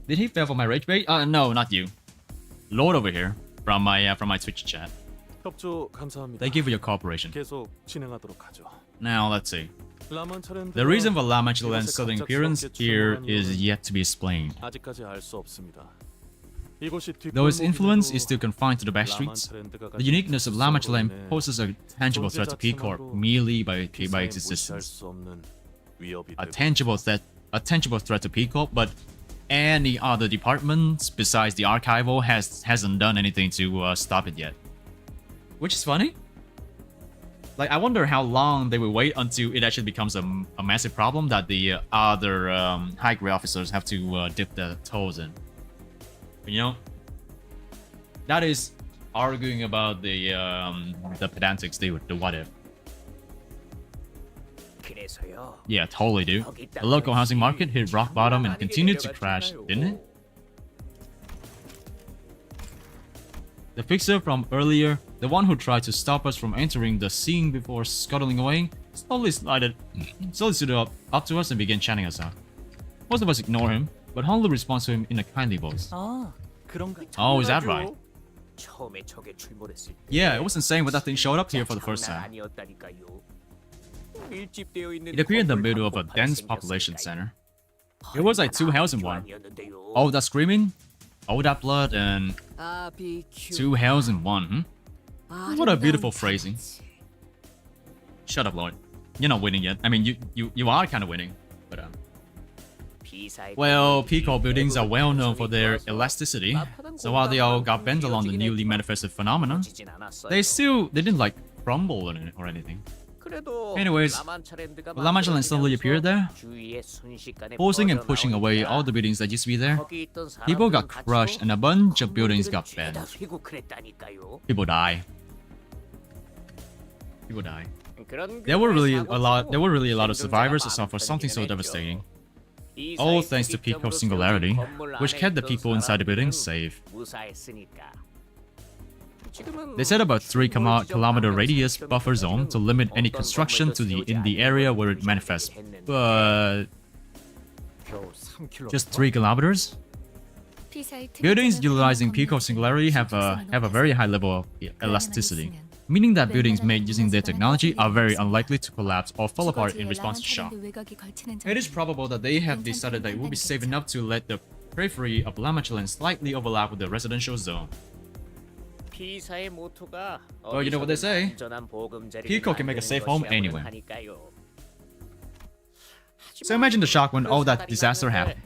Did he fail for my rage bait? No, not you. Lord over here from my Twitch chat. Thank you for your cooperation. Now let's see. The reason for La Mancha Land's southern appearance here is yet to be explained. Though its influence is still confined to the back streets, the uniqueness of La Mancha Land poses a tangible threat to P-Corp merely by its existence. A tangible threat to P-Corp, but any other departments besides the archival hasn't done anything to stop it yet. Which is funny. Like, I wonder how long they will wait until it actually becomes a massive problem that the other high-grade officers have to dip their toes in. But, you know, that is arguing about the pedantics, the what if. Yeah, totally, dude. The local housing market hit rock bottom and continued to crash, didn't it? The fixer from earlier The one who tried to stop us from entering the scene before scuttling away slowly stood up to us and began chanting us out. Most of us ignore him, but Honlu responds to him in a kindly voice. Oh, is that right? Yeah, it was insane when that thing showed up here for the first time. It appeared in the middle of a dense population center. It was like two hells in one. All that screaming, all that blood, and two hells in one, What a beautiful phrasing. Shut up, Lord. You're not winning yet. I mean, you are kind of winning, but well, Peacock buildings are well known for their elasticity, so while they all got bent along the newly manifested phenomenon, they didn't like crumble or anything. Anyways, La Mancha Land suddenly appeared there, forcing and pushing away all the buildings that used to be there. People got crushed and a bunch of buildings got bent. People die. People die. There were really a lot of survivors who suffered something so devastating. All thanks to Peacock's singularity, which kept the people inside the buildings safe. They set about 3-kilometer radius buffer zone to limit any construction in the area where it manifests, but just 3 kilometers? Buildings utilizing Peacock's singularity have a very high level of elasticity, meaning that buildings made using their technology are very unlikely to collapse or fall apart in response to shock. It is probable that they have decided that it would be safe enough to let the periphery of La Mancha Land slightly overlap with the residential zone. Well, you know what they say, Peacock can make a safe home anywhere. So imagine the shock when all that disaster happened.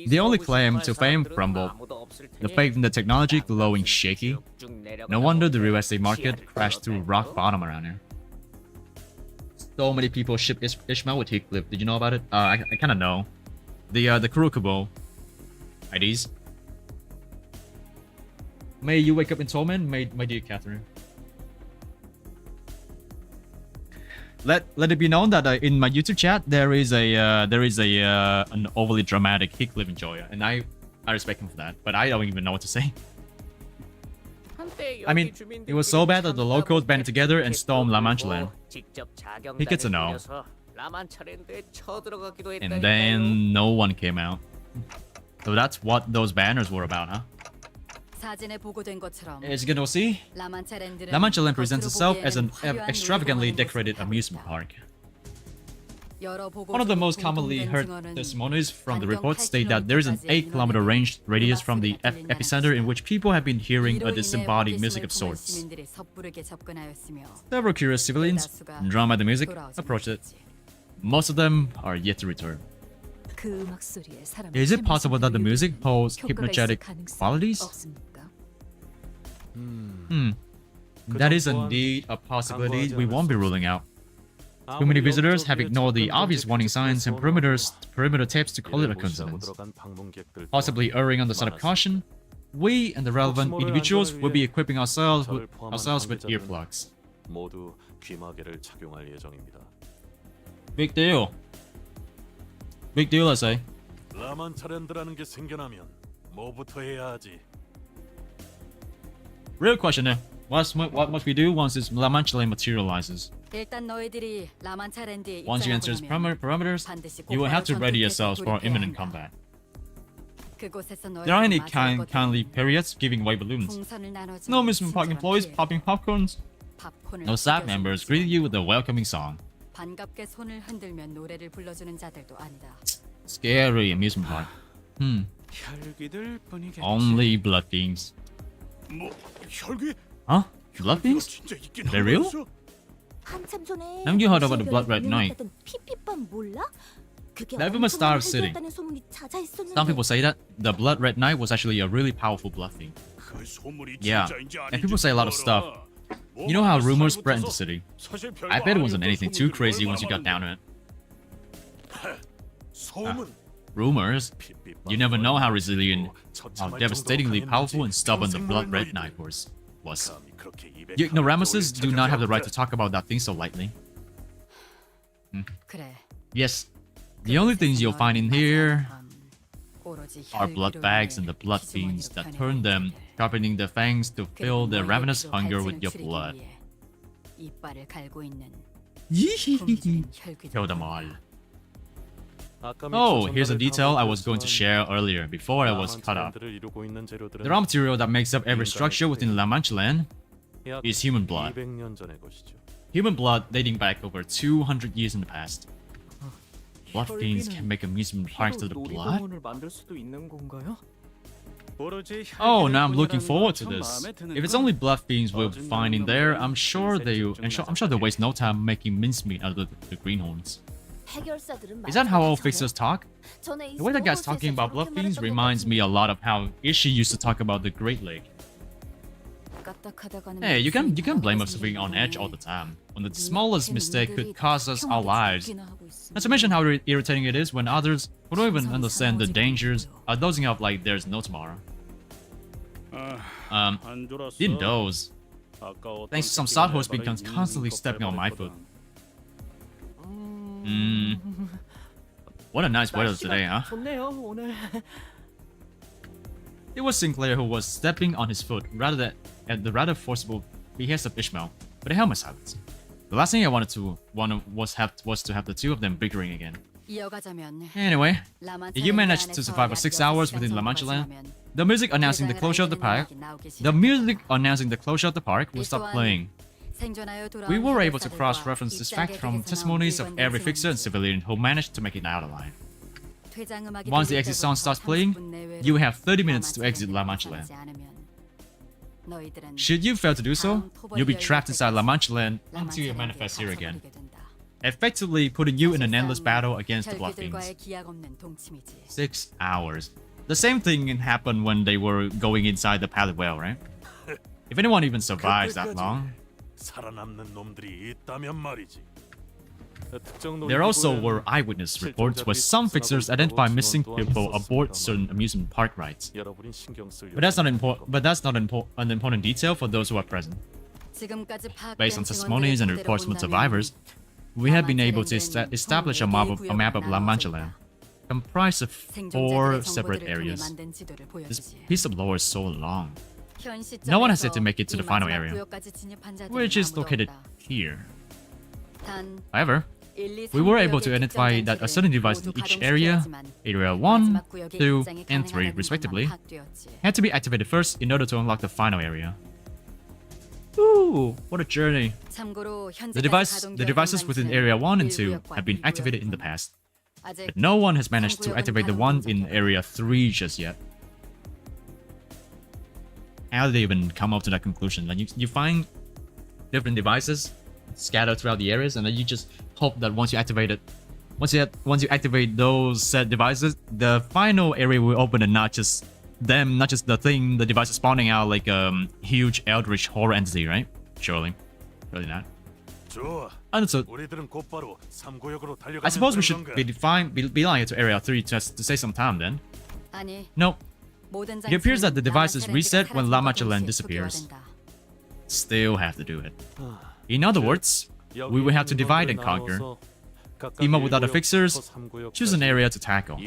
The only claim to fame crumbled, the faith in the technology glowing shaky. No wonder the real estate market crashed through rock bottom around here. So many people ship Ishmael with Heathcliff. Did you know about it? I kind of know. The Kurokubo IDs. May you wake up in torment, my dear Catherine. Let it be known that in my YouTube chat there is an overly dramatic Heathcliff enjoyer, and I respect him for that, but I don't even know what to say. I mean, it was so bad that the locals banded together and stormed La Mancha Land. He gets a no. And then no one came out. So that's what those banners were about, huh? As you can all see, La Mancha Land presents itself as an extravagantly decorated amusement park. One of the most commonly heard testimonies from the report state that there is an 8-kilometer range radius from the epicenter in which people have been hearing a disembodied music of sorts. Several curious civilians, drawn by the music, approached it. Most of them are yet to return. Is it possible that the music holds hypnotic qualities? That is indeed a possibility we won't be ruling out. Too many visitors have ignored the obvious warning signs and perimeter tapes to call it a coincidence. Possibly erring on the side of caution, we and the relevant individuals will be equipping ourselves with earplugs. Big deal. Big deal, I say. Real question there. What must we do once this La Mancha Land materializes? Once you enter its parameters, you will have to ready yourselves for imminent combat. There aren't any kindly periods giving away balloons. No amusement park employees popping popcorns. No staff members greeting you with a welcoming song. Scary amusement park. Only blood fiends. Huh? Blood fiends? They're real? Haven't you heard about the Blood Red Night? The infamous Star of City. Some people say that the Blood Red Knight was actually a really powerful blood fiend. Yeah, and people say a lot of stuff. You know how rumors spread in the city? I bet it wasn't anything too crazy once you got down to it. Rumors? You never know how resilient, how devastatingly powerful and stubborn the Blood Red Knight was. You ignoramuses do not have the right to talk about that thing so lightly. Yes, the only things you'll find in here are blood bags and the blood fiends that turn them, sharpening their fangs to fill their ravenous hunger with your blood. Kill them all. Oh, here's a detail I was going to share earlier, before I was cut off. The raw material that makes up every structure within La Mancha land is human blood. Human blood dating back over 200 years in the past. Blood fiends can make amusement parks to the blood? Oh, now I'm looking forward to this. If it's only blood fiends we'll find in there, I'm sure they'll waste no time making mincemeat out of the greenhorns. Is that how all fixers talk? The way that guy's talking about blood fiends reminds me a lot of how Ishi used to talk about the Great Lake. Hey, you can't blame us for being on edge all the time, when the smallest mistake could cost us our lives. Not to mention how irritating it is when others who don't even understand the dangers are dozing off like there's no tomorrow. Didn't doze. Thanks to some sod who's been constantly stepping on my foot. What a nice weather today, huh? It was Sinclair who was stepping on his foot at the rather forcible behest of Ishmael, but I held my silence. The last thing I wanted was to have the two of them bickering again. Anyway, you managed to survive for 6 hours within La Mancha land. The music announcing the closure of the park will stop playing. We were able to cross-reference this fact from testimonies of every fixer and civilian who managed to make it out alive. Once the exit song starts playing, you have 30 minutes to exit La Mancha land. Should you fail to do so, you'll be trapped inside La Mancha land until you manifest here again, effectively putting you in an endless battle against the blood fiends. 6 hours. The same thing happened when they were going inside the pallet well, right? If anyone even survives that long. There also were eyewitness reports where some fixers identify missing people aboard certain amusement park rides. But that's not an important detail for those who are present. Based on testimonies and reports from survivors, we have been able to establish a map of La Mancha land, comprised of 4 separate areas. This piece of lore is so long. No one has yet to make it to the final area, which is located here. However, we were able to identify that a certain device in each area, Area 1, 2, and 3 respectively, had to be activated first in order to unlock the final area. Ooh, what a journey. The devices within Area 1 and 2 have been activated in the past, but no one has managed to activate the one in Area 3 just yet. How did they even come up to that conclusion? Like you find different devices scattered throughout the areas, and then you just hope that once you activate those set devices, the final area will open, and not just the device spawning out like a huge eldritch horror entity, right? Surely not. Understood. I suppose we should be lying to Area 3 just to save some time then. Nope. It appears that the device is reset when La Mancha land disappears. Still have to do it. In other words, we will have to divide and conquer. Team up with other fixers, choose an area to tackle.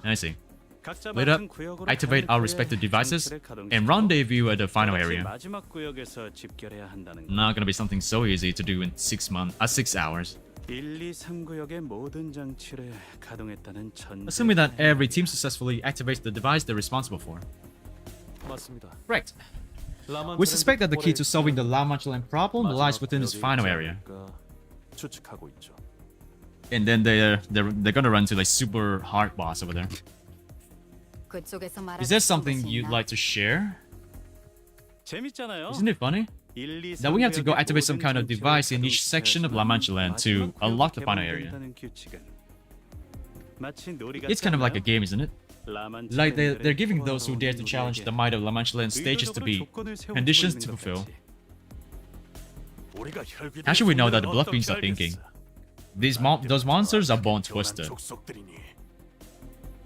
I see. Split up, activate our respective devices, and rendezvous at the final area. Not gonna be something so easy to do in 6 hours. Assuming that every team successfully activates the device they're responsible for. Correct. We suspect that the key to solving the La Mancha land problem lies within this final area. And then they're gonna run to like super hard boss over there. Is there something you'd like to share? Isn't it funny that we have to go activate some kind of device in each section of La Mancha land to unlock the final area? It's kind of like a game, isn't it? Like they're giving those who dare to challenge the might of La Mancha land stages to be conditions to fulfill. How should we know that the blood fiends are thinking? Those monsters are born twisted.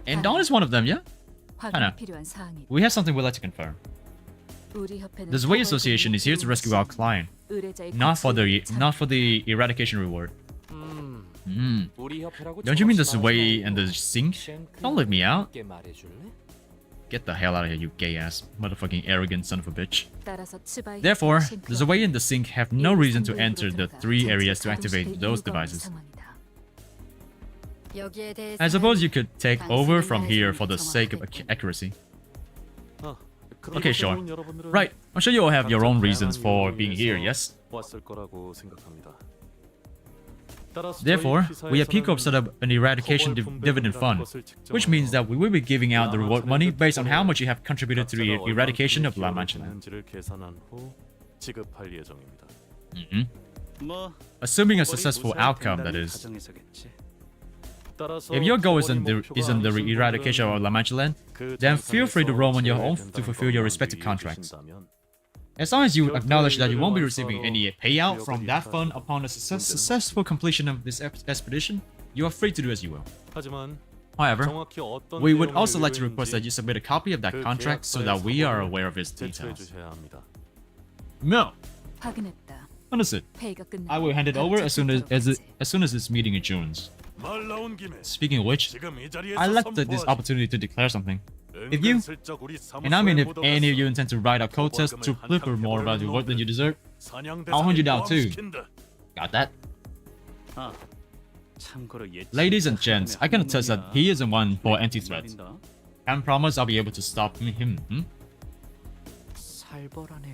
And Dawn is one of them, yeah? Hannah, we have something we'd like to confirm. The Zwei Association is here to rescue our client, not for the eradication reward. Don't you mean the sway and the sink? Don't leave me out. Get the hell out of here, you gay-ass, motherfucking arrogant son of a bitch. Therefore, the sway and the sink have no reason to enter the 3 areas to activate those devices. I suppose you could take over from here for the sake of accuracy. Okay, sure. Right, I'm sure you all have your own reasons for being here, yes? Therefore, we at P-Corp set up an eradication dividend fund, which means that we will be giving out the reward money based on how much you have contributed to the eradication of La Mancha Land. Assuming a successful outcome, that is. If your goal isn't the eradication of La Mancha Land, then feel free to roam on your own to fulfill your respective contracts. As long as you acknowledge that you won't be receiving any payout from that fund upon the successful completion of this expedition, you are free to do as you will. However, we would also like to request that you submit a copy of that contract so that we are aware of its details. No. Understood. I will hand it over as soon as this meeting adjourns. Speaking of which, I'd like this opportunity to declare something. If you, and I mean if any of you intend to write a protest to flipper more about your work than you deserve, I'll hunt you down too. Got that? Ladies and gents, I can attest that he isn't one for empty threats. Can promise I'll be able to stop him.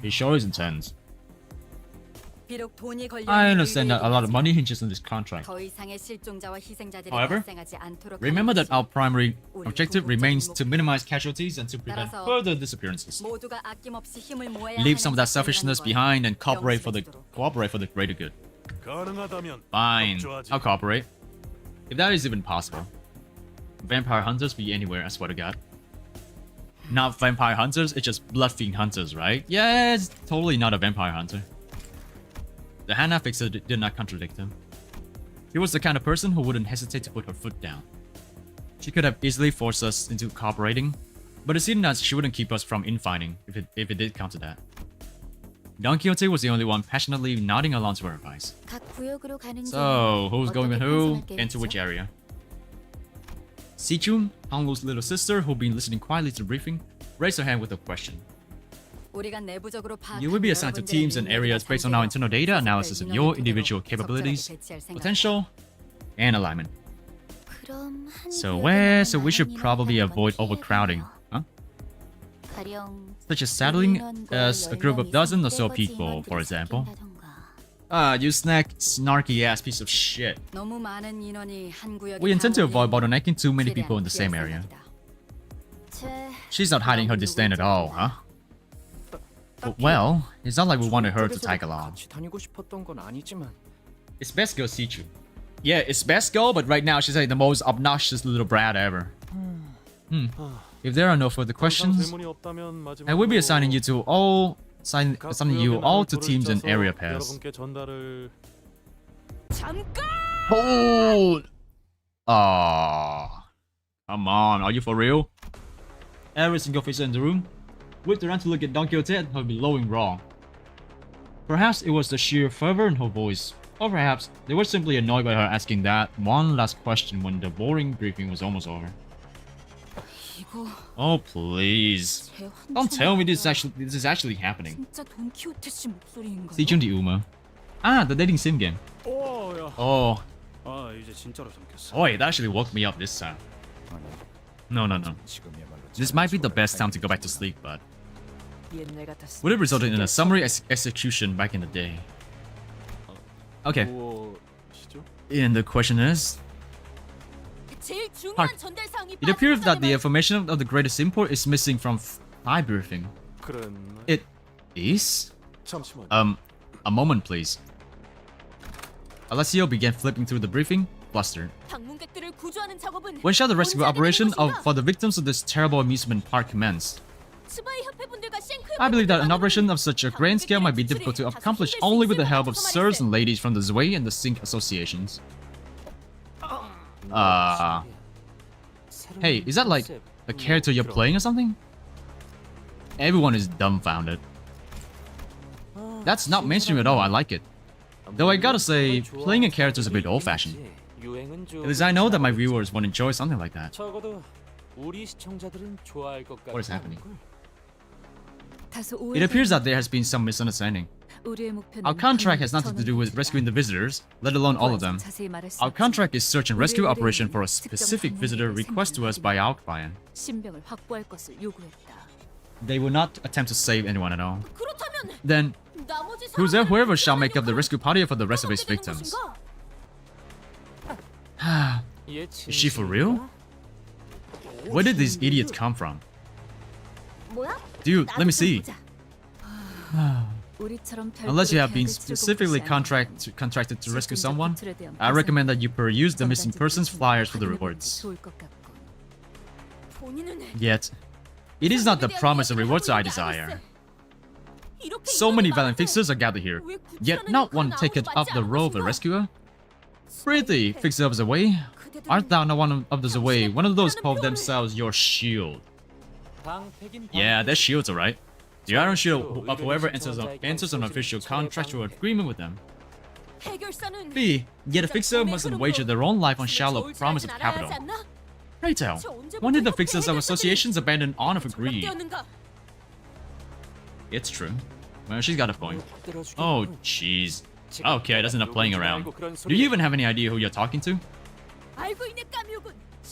He sure is intense. I understand that a lot of money hinges on this contract. However, remember that our primary objective remains to minimize casualties and to prevent further disappearances. Leave some of that selfishness behind and cooperate for the greater good. Fine, I'll cooperate. If that is even possible. Vampire hunters be anywhere, I swear to God. Not vampire hunters, it's just blood fiend hunters, right? Yeah, it's totally not a vampire hunter. The Hannah fixer did not contradict him. He was the kind of person who wouldn't hesitate to put her foot down. She could have easily forced us into cooperating, but it seemed that she wouldn't keep us from infighting if it did come to that. Don Quixote was the only one passionately nodding along to her advice. So, who's going with who, and to which area? Si-chun, Honglu's little sister, who'd been listening quietly to the briefing, raised her hand with a question. You will be assigned to teams and areas based on our internal data analysis of your individual capabilities, potential, and alignment. So we should probably avoid overcrowding, huh? Such as saddling as a group of dozen or so people, for example. You snarky ass piece of shit. We intend to avoid bottlenecking too many people in the same area. She's not hiding her disdain at all, huh? But, well, it's not like we wanted her to tag along. It's best girl Sichu. Yeah, it's best girl, but right now she's like the most obnoxious little brat ever. If there are no further questions, I will be assigning you all to teams and area pairs. Hold! Aww. Come on, are you for real? Every single face in the room whipped around to look at Don Quixote and her bellowing wrong. Perhaps it was the sheer fervor in her voice, or perhaps they were simply annoyed by her asking that one last question when the boring briefing was almost over. Oh please! Don't tell me this is actually happening. Si-chun di Uma. Ah, the dating sim game. Oh. Boy, it actually woke me up this time. No. This might be the best time to go back to sleep, but would have resulted in a summary execution back in the day. Okay. And the question is... It appears that the information of the greatest import is missing from my briefing. It is? A moment please. Alessio began flipping through the briefing, flustered. When shall the rescue operation for the victims of this terrible amusement park commence? I believe that an operation of such a grand scale might be difficult to accomplish only with the help of sirs and ladies from the Zwei and the Sink associations. Hey, is that like a character you're playing or something? Everyone is dumbfounded. That's not mainstream at all, I like it. Though I gotta say, playing a character is a bit old-fashioned. 기분 좋은. At least I know that my viewers would enjoy something like that. 적어도 우리 시청자들은 좋아할 것 같아. What is happening? 다소 It appears that there has been some misunderstanding. 우리의 목표는 Our contract has nothing to do with rescuing the visitors, let alone all of them. 자세히 말할 수 Our 없지만 contract is search and rescue 우리의 operation for a 의뢰인은 specific 특정 visitor 항목에 request to us by our client. 신병을 확보할 것을 요구했다. They will not attempt to save anyone at all. 그렇다면 Then, 나머지 whoever shall make up the rescue party for the rest of his victims. Is she for real? Where did these idiots come from? Dude, let me see. Unless you have been specifically contracted to rescue someone, I recommend that you peruse the missing persons flyers for the rewards. Yet, it is not the promise of rewards I desire. So many valiant fixers are gathered here, yet not one taken up the role of a rescuer. Pretty, fixer of the way. Art thou not one of the way? One of those call themselves your shield. Yeah, their shields, alright. The Iron Shield of whoever enters an official contractual agreement with them. B. Yet a fixer mustn't wager their own life on shallow promise of capital. Pray tell, when did the fixers of associations abandon honor for greed? It's true. Well, she's got a point. Oh, jeez. Okay, that's enough playing around. Do you even have any idea who you're talking to?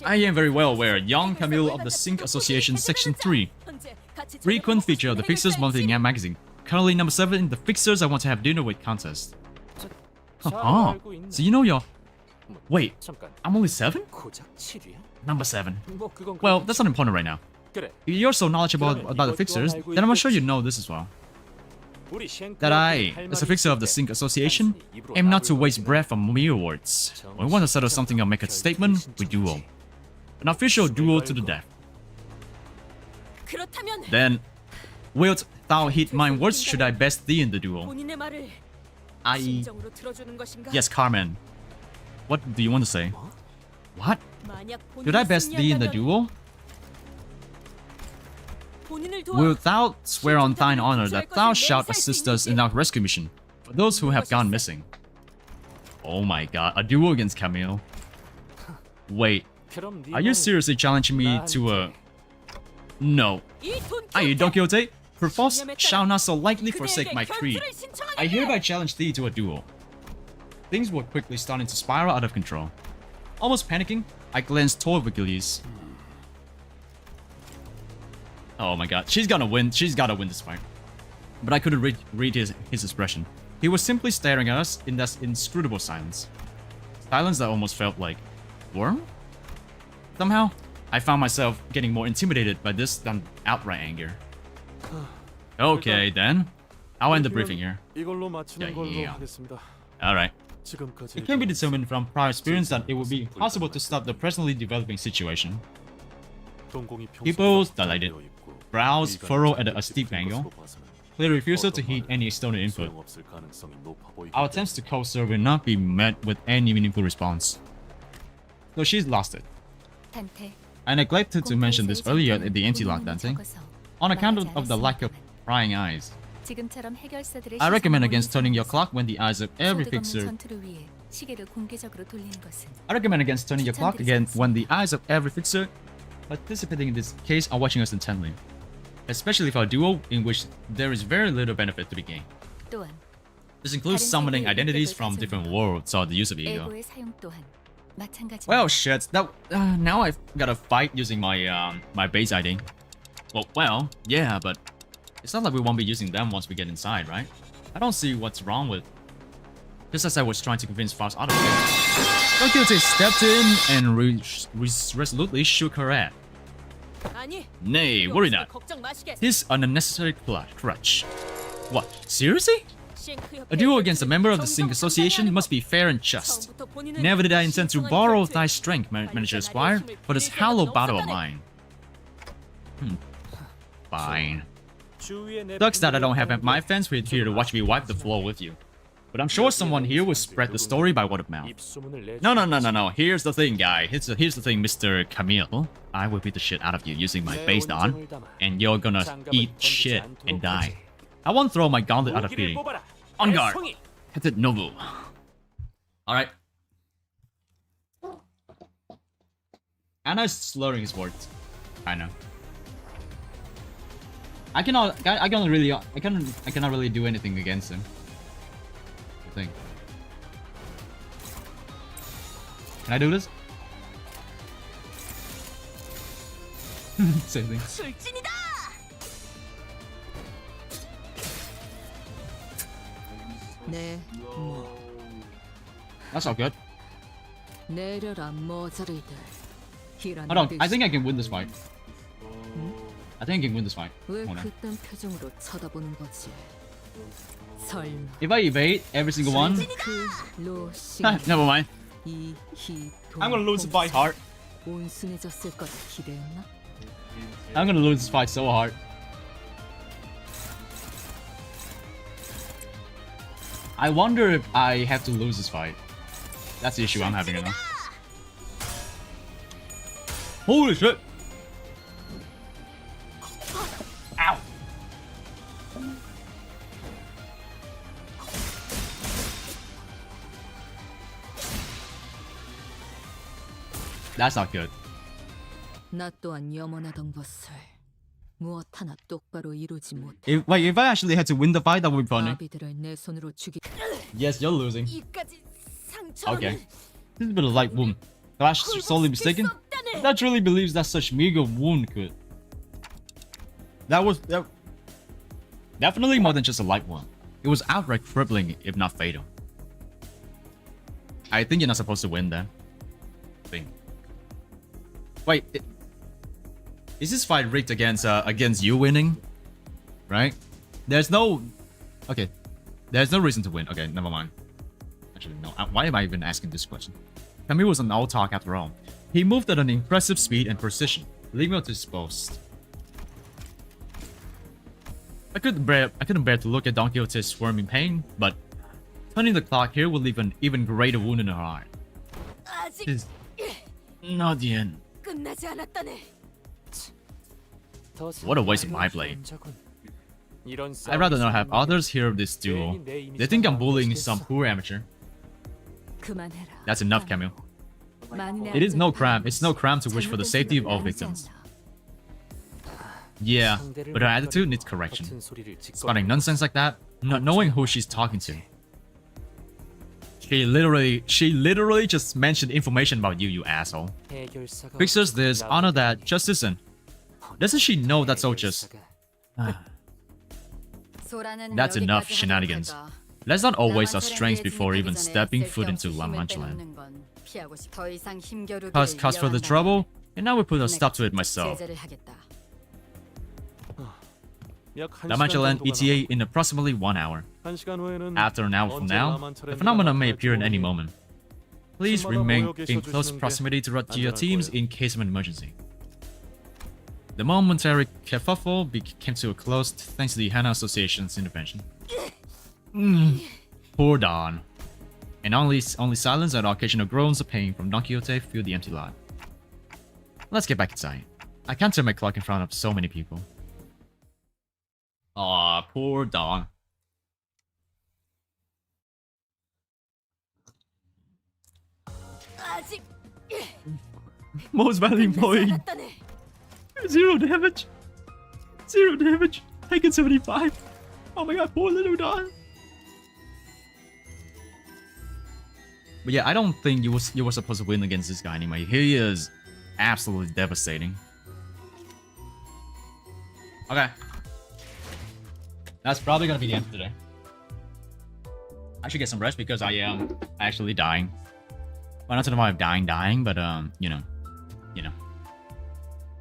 I am very well aware. Young Camille of the Sync Association Section 3. Frequent feature of the Fixers Monthly magazine. Currently number 7 in the Fixers I Want to Have Dinner With contest. So you know you're... Wait, I'm only 7? Number 7. Well, that's not important right now. If you're so knowledgeable about the Fixers, then I'm sure you know this as well. That I, as a fixer of the Sync Association, aim not to waste breath from mere words. When we want to settle something or make a statement, we duel. An official duel to the death. Then, wilt thou heed my words should I best thee in the duel? Yes, Carmen. What do you want to say? What? Should I best thee in the duel? Wilt thou swear on thine honor that thou shalt assist us in our rescue mission for those who have gone missing? Oh my god, a duel against Camille. Wait, are you seriously challenging me to a... No. Aye, Don Quixote, perforce shall not so lightly forsake my creed. I hereby challenge thee to a duel. Things were quickly starting to spiral out of control. Almost panicking, I glanced toward Vigilius. Oh my god, she's gotta win this fight. But I couldn't read his expression. He was simply staring at us in that inscrutable silence. Silence that almost felt like... worm? Somehow, I found myself getting more intimidated by this than outright anger. Okay, then. I'll end the briefing here. Alright. It can be determined from prior experience that it would be possible to stop the presently developing situation. People dilated. Brows furrowed at a steep angle. Clear refusal to heed any external input. Our attempts to coax her will not be met with any meaningful response. So she's lost it. I neglected to mention this earlier at the empty lot dancing. On account of the lack of prying eyes. I recommend against turning your clock when the eyes of every fixer... I recommend against turning your clock again when the eyes of every fixer participating in this case are watching us intently. Especially for a duel in which there is very little benefit to be gained. This includes summoning identities from different worlds or the use of ego. Well, shit. That now I've got to fight using my my base ID. Well, yeah, but it's not like we won't be using them once we get inside, right? I don't see what's wrong with. Just as I was trying to convince Faust out of it, Don Quixote stepped in and resolutely shook her head. Nay, worry not. This unnecessary crutch. What? Seriously? A duel against a member of the Sync Association must be fair and just. Never did I intend to borrow thy strength, Manager Squire, for this hallowed battle of mine. Fine. Sucks that I don't have my fans here to watch me wipe the floor with you. But I'm sure someone here will spread the story by word of mouth. No. Here's the thing, guy. Here's the thing, Mr. Camille. I will beat the shit out of you using my base on, and you're gonna eat shit and die. I won't throw my gauntlet out of pity. On guard. Captain Nobu. Alright. Anna's slurring his words. I know. I cannot really do anything against him. I think. Can I do this? Same thing. That's all good. Hold on, I think I can win this fight. I think I can win this fight. Hold on. If I evade every single one, never mind. I'm gonna lose the fight hard. I'm gonna lose this fight so hard. I wonder if I have to lose this fight. That's the issue I'm having right now. Holy shit! Ow! That's not good. If I actually had to win the fight, that would be funny. Yes, you're losing. Okay. This is a bit of light wound. Flash solely mistaken? That truly believes that such meager wound could. That was definitely more than just a light one. It was outright crippling, if not fatal. I think you're not supposed to win then. Wait, is this fight rigged against you winning? Right? There's no... Okay. There's no reason to win. Okay, never mind. Actually, no. Why am I even asking this question? Camille was an old talk after all. He moved at an impressive speed and precision, leaving us to his post. I couldn't bear to look at Don Quixote's squirming pain, but turning the clock here will leave an even greater wound in her heart. It's not the end. What a waste of my blade. I'd rather not have others hear of this duel. They think I'm bullying some poor amateur. That's enough, Camille. It is no crime. It's no crime to wish for the safety of all victims. Yeah, but her attitude needs correction. Spouting nonsense like that, not knowing who she's talking to. She literally just mentioned information about you, you asshole. Fixers this, honor that, justice and... Doesn't she know that's all just... That's enough shenanigans. Let's not all waste our strength before even stepping foot into La Mancha land. Cause further trouble, and now we put a stop to it myself. La Mancha land ETA in approximately 1 hour. After an hour from now, the phenomenon may appear in any moment. Please remain in close proximity to your teams in case of an emergency. The momentary kerfuffle came to a close thanks to the Hana Association's intervention. Poor Don. And only silence and occasional groans of pain from Don Quixote filled the empty lot. Let's get back inside. I can't turn my clock in front of so many people. Aw, poor Don. Most valuable employee. 0 damage. 0 damage. Taken 75. Oh my god, poor little Don. But yeah, I don't think you were supposed to win against this guy anyway. He is absolutely devastating. Okay. That's probably gonna be the end for today. I should get some rest because I am actually dying. Well, not to the point of dying, but you know.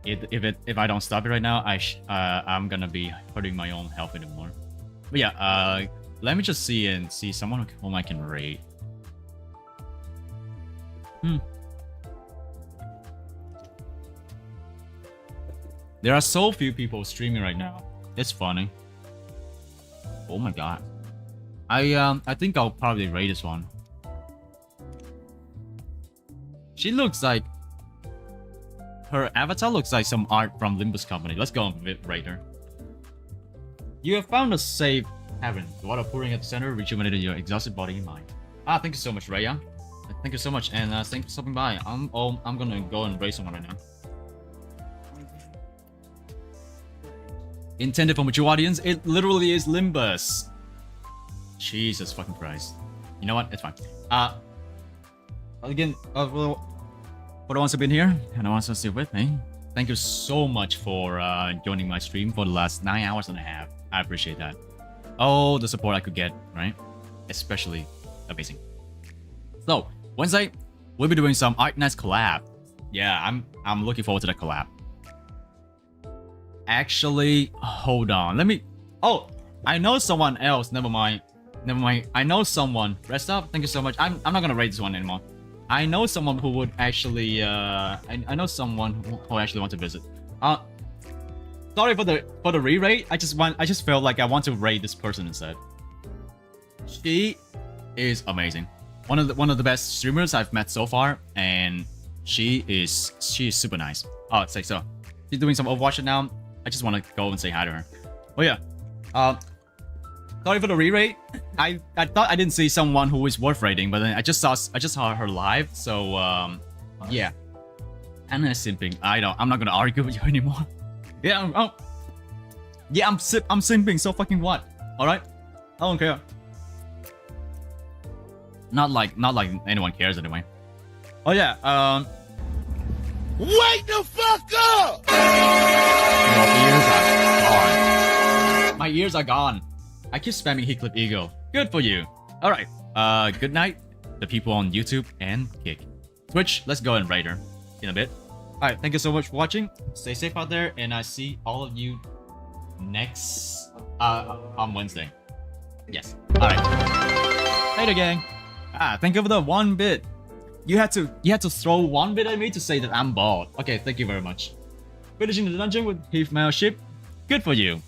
If I don't stop it right now, I'm gonna be hurting my own health even more. But yeah, let me just see someone whom I can raid. There are so few people streaming right now. It's funny. Oh my god. I think I'll probably raid this one. She looks like... Her avatar looks like some art from Limbus company. Let's go and raid her. You have found a safe haven. The water pouring at the center rejuvenated your exhausted body and mind. Ah, thank you so much, Raya. Thank you so much, and thanks for stopping by. I'm gonna go and raise someone right now. Intended for mature audience, it literally is Limbus. Jesus fucking Christ. You know what? It's fine. Again, for the ones who've been here and the ones who are still with me, thank you so much for joining my stream for the last 9 hours and a half. I appreciate that. Oh, the support I could get, right? Especially amazing. So, Wednesday, we'll be doing some Art Nights collab. Yeah, I'm looking forward to that collab. Actually, hold on. Let me... Oh, I know someone else. Never mind. I know someone. Rest up. Thank you so much. I'm not gonna rate this one anymore. I know someone who would actually... I know someone who actually want to visit. Sorry for the re-rate. I just felt like I want to rate this person instead. She is amazing. One of the best streamers I've met so far, and she is super nice. Oh, it's like so. She's doing some Overwatch now. I just want to go and say hi to her. Oh yeah. Sorry for the re-rate. I thought I didn't see someone who is worth rating, but then I just saw her live. So yeah. Anna is simping. I'm not gonna argue with you anymore. Yeah. I'm simping. So fucking what? All right. I don't care. Not like anyone cares anyway. Oh yeah. Wake the fuck up! My ears are gone. I keep spamming Heathcliff Eagle. Good for you. Alright. Good night, the people on YouTube and Kick. Twitch, let's go and raid her in a bit. Alright, thank you so much for watching. Stay safe out there, and I see all of you next on Wednesday. Yes. Alright. Later, gang. Thank you for the 1 bit. You had to throw 1 bit at me to say that I'm bald. Okay, thank you very much. Finishing the dungeon with Heath Mail Ship. Good for you.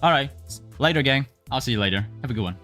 Alright. Later, gang. I'll see you later. Have a good one.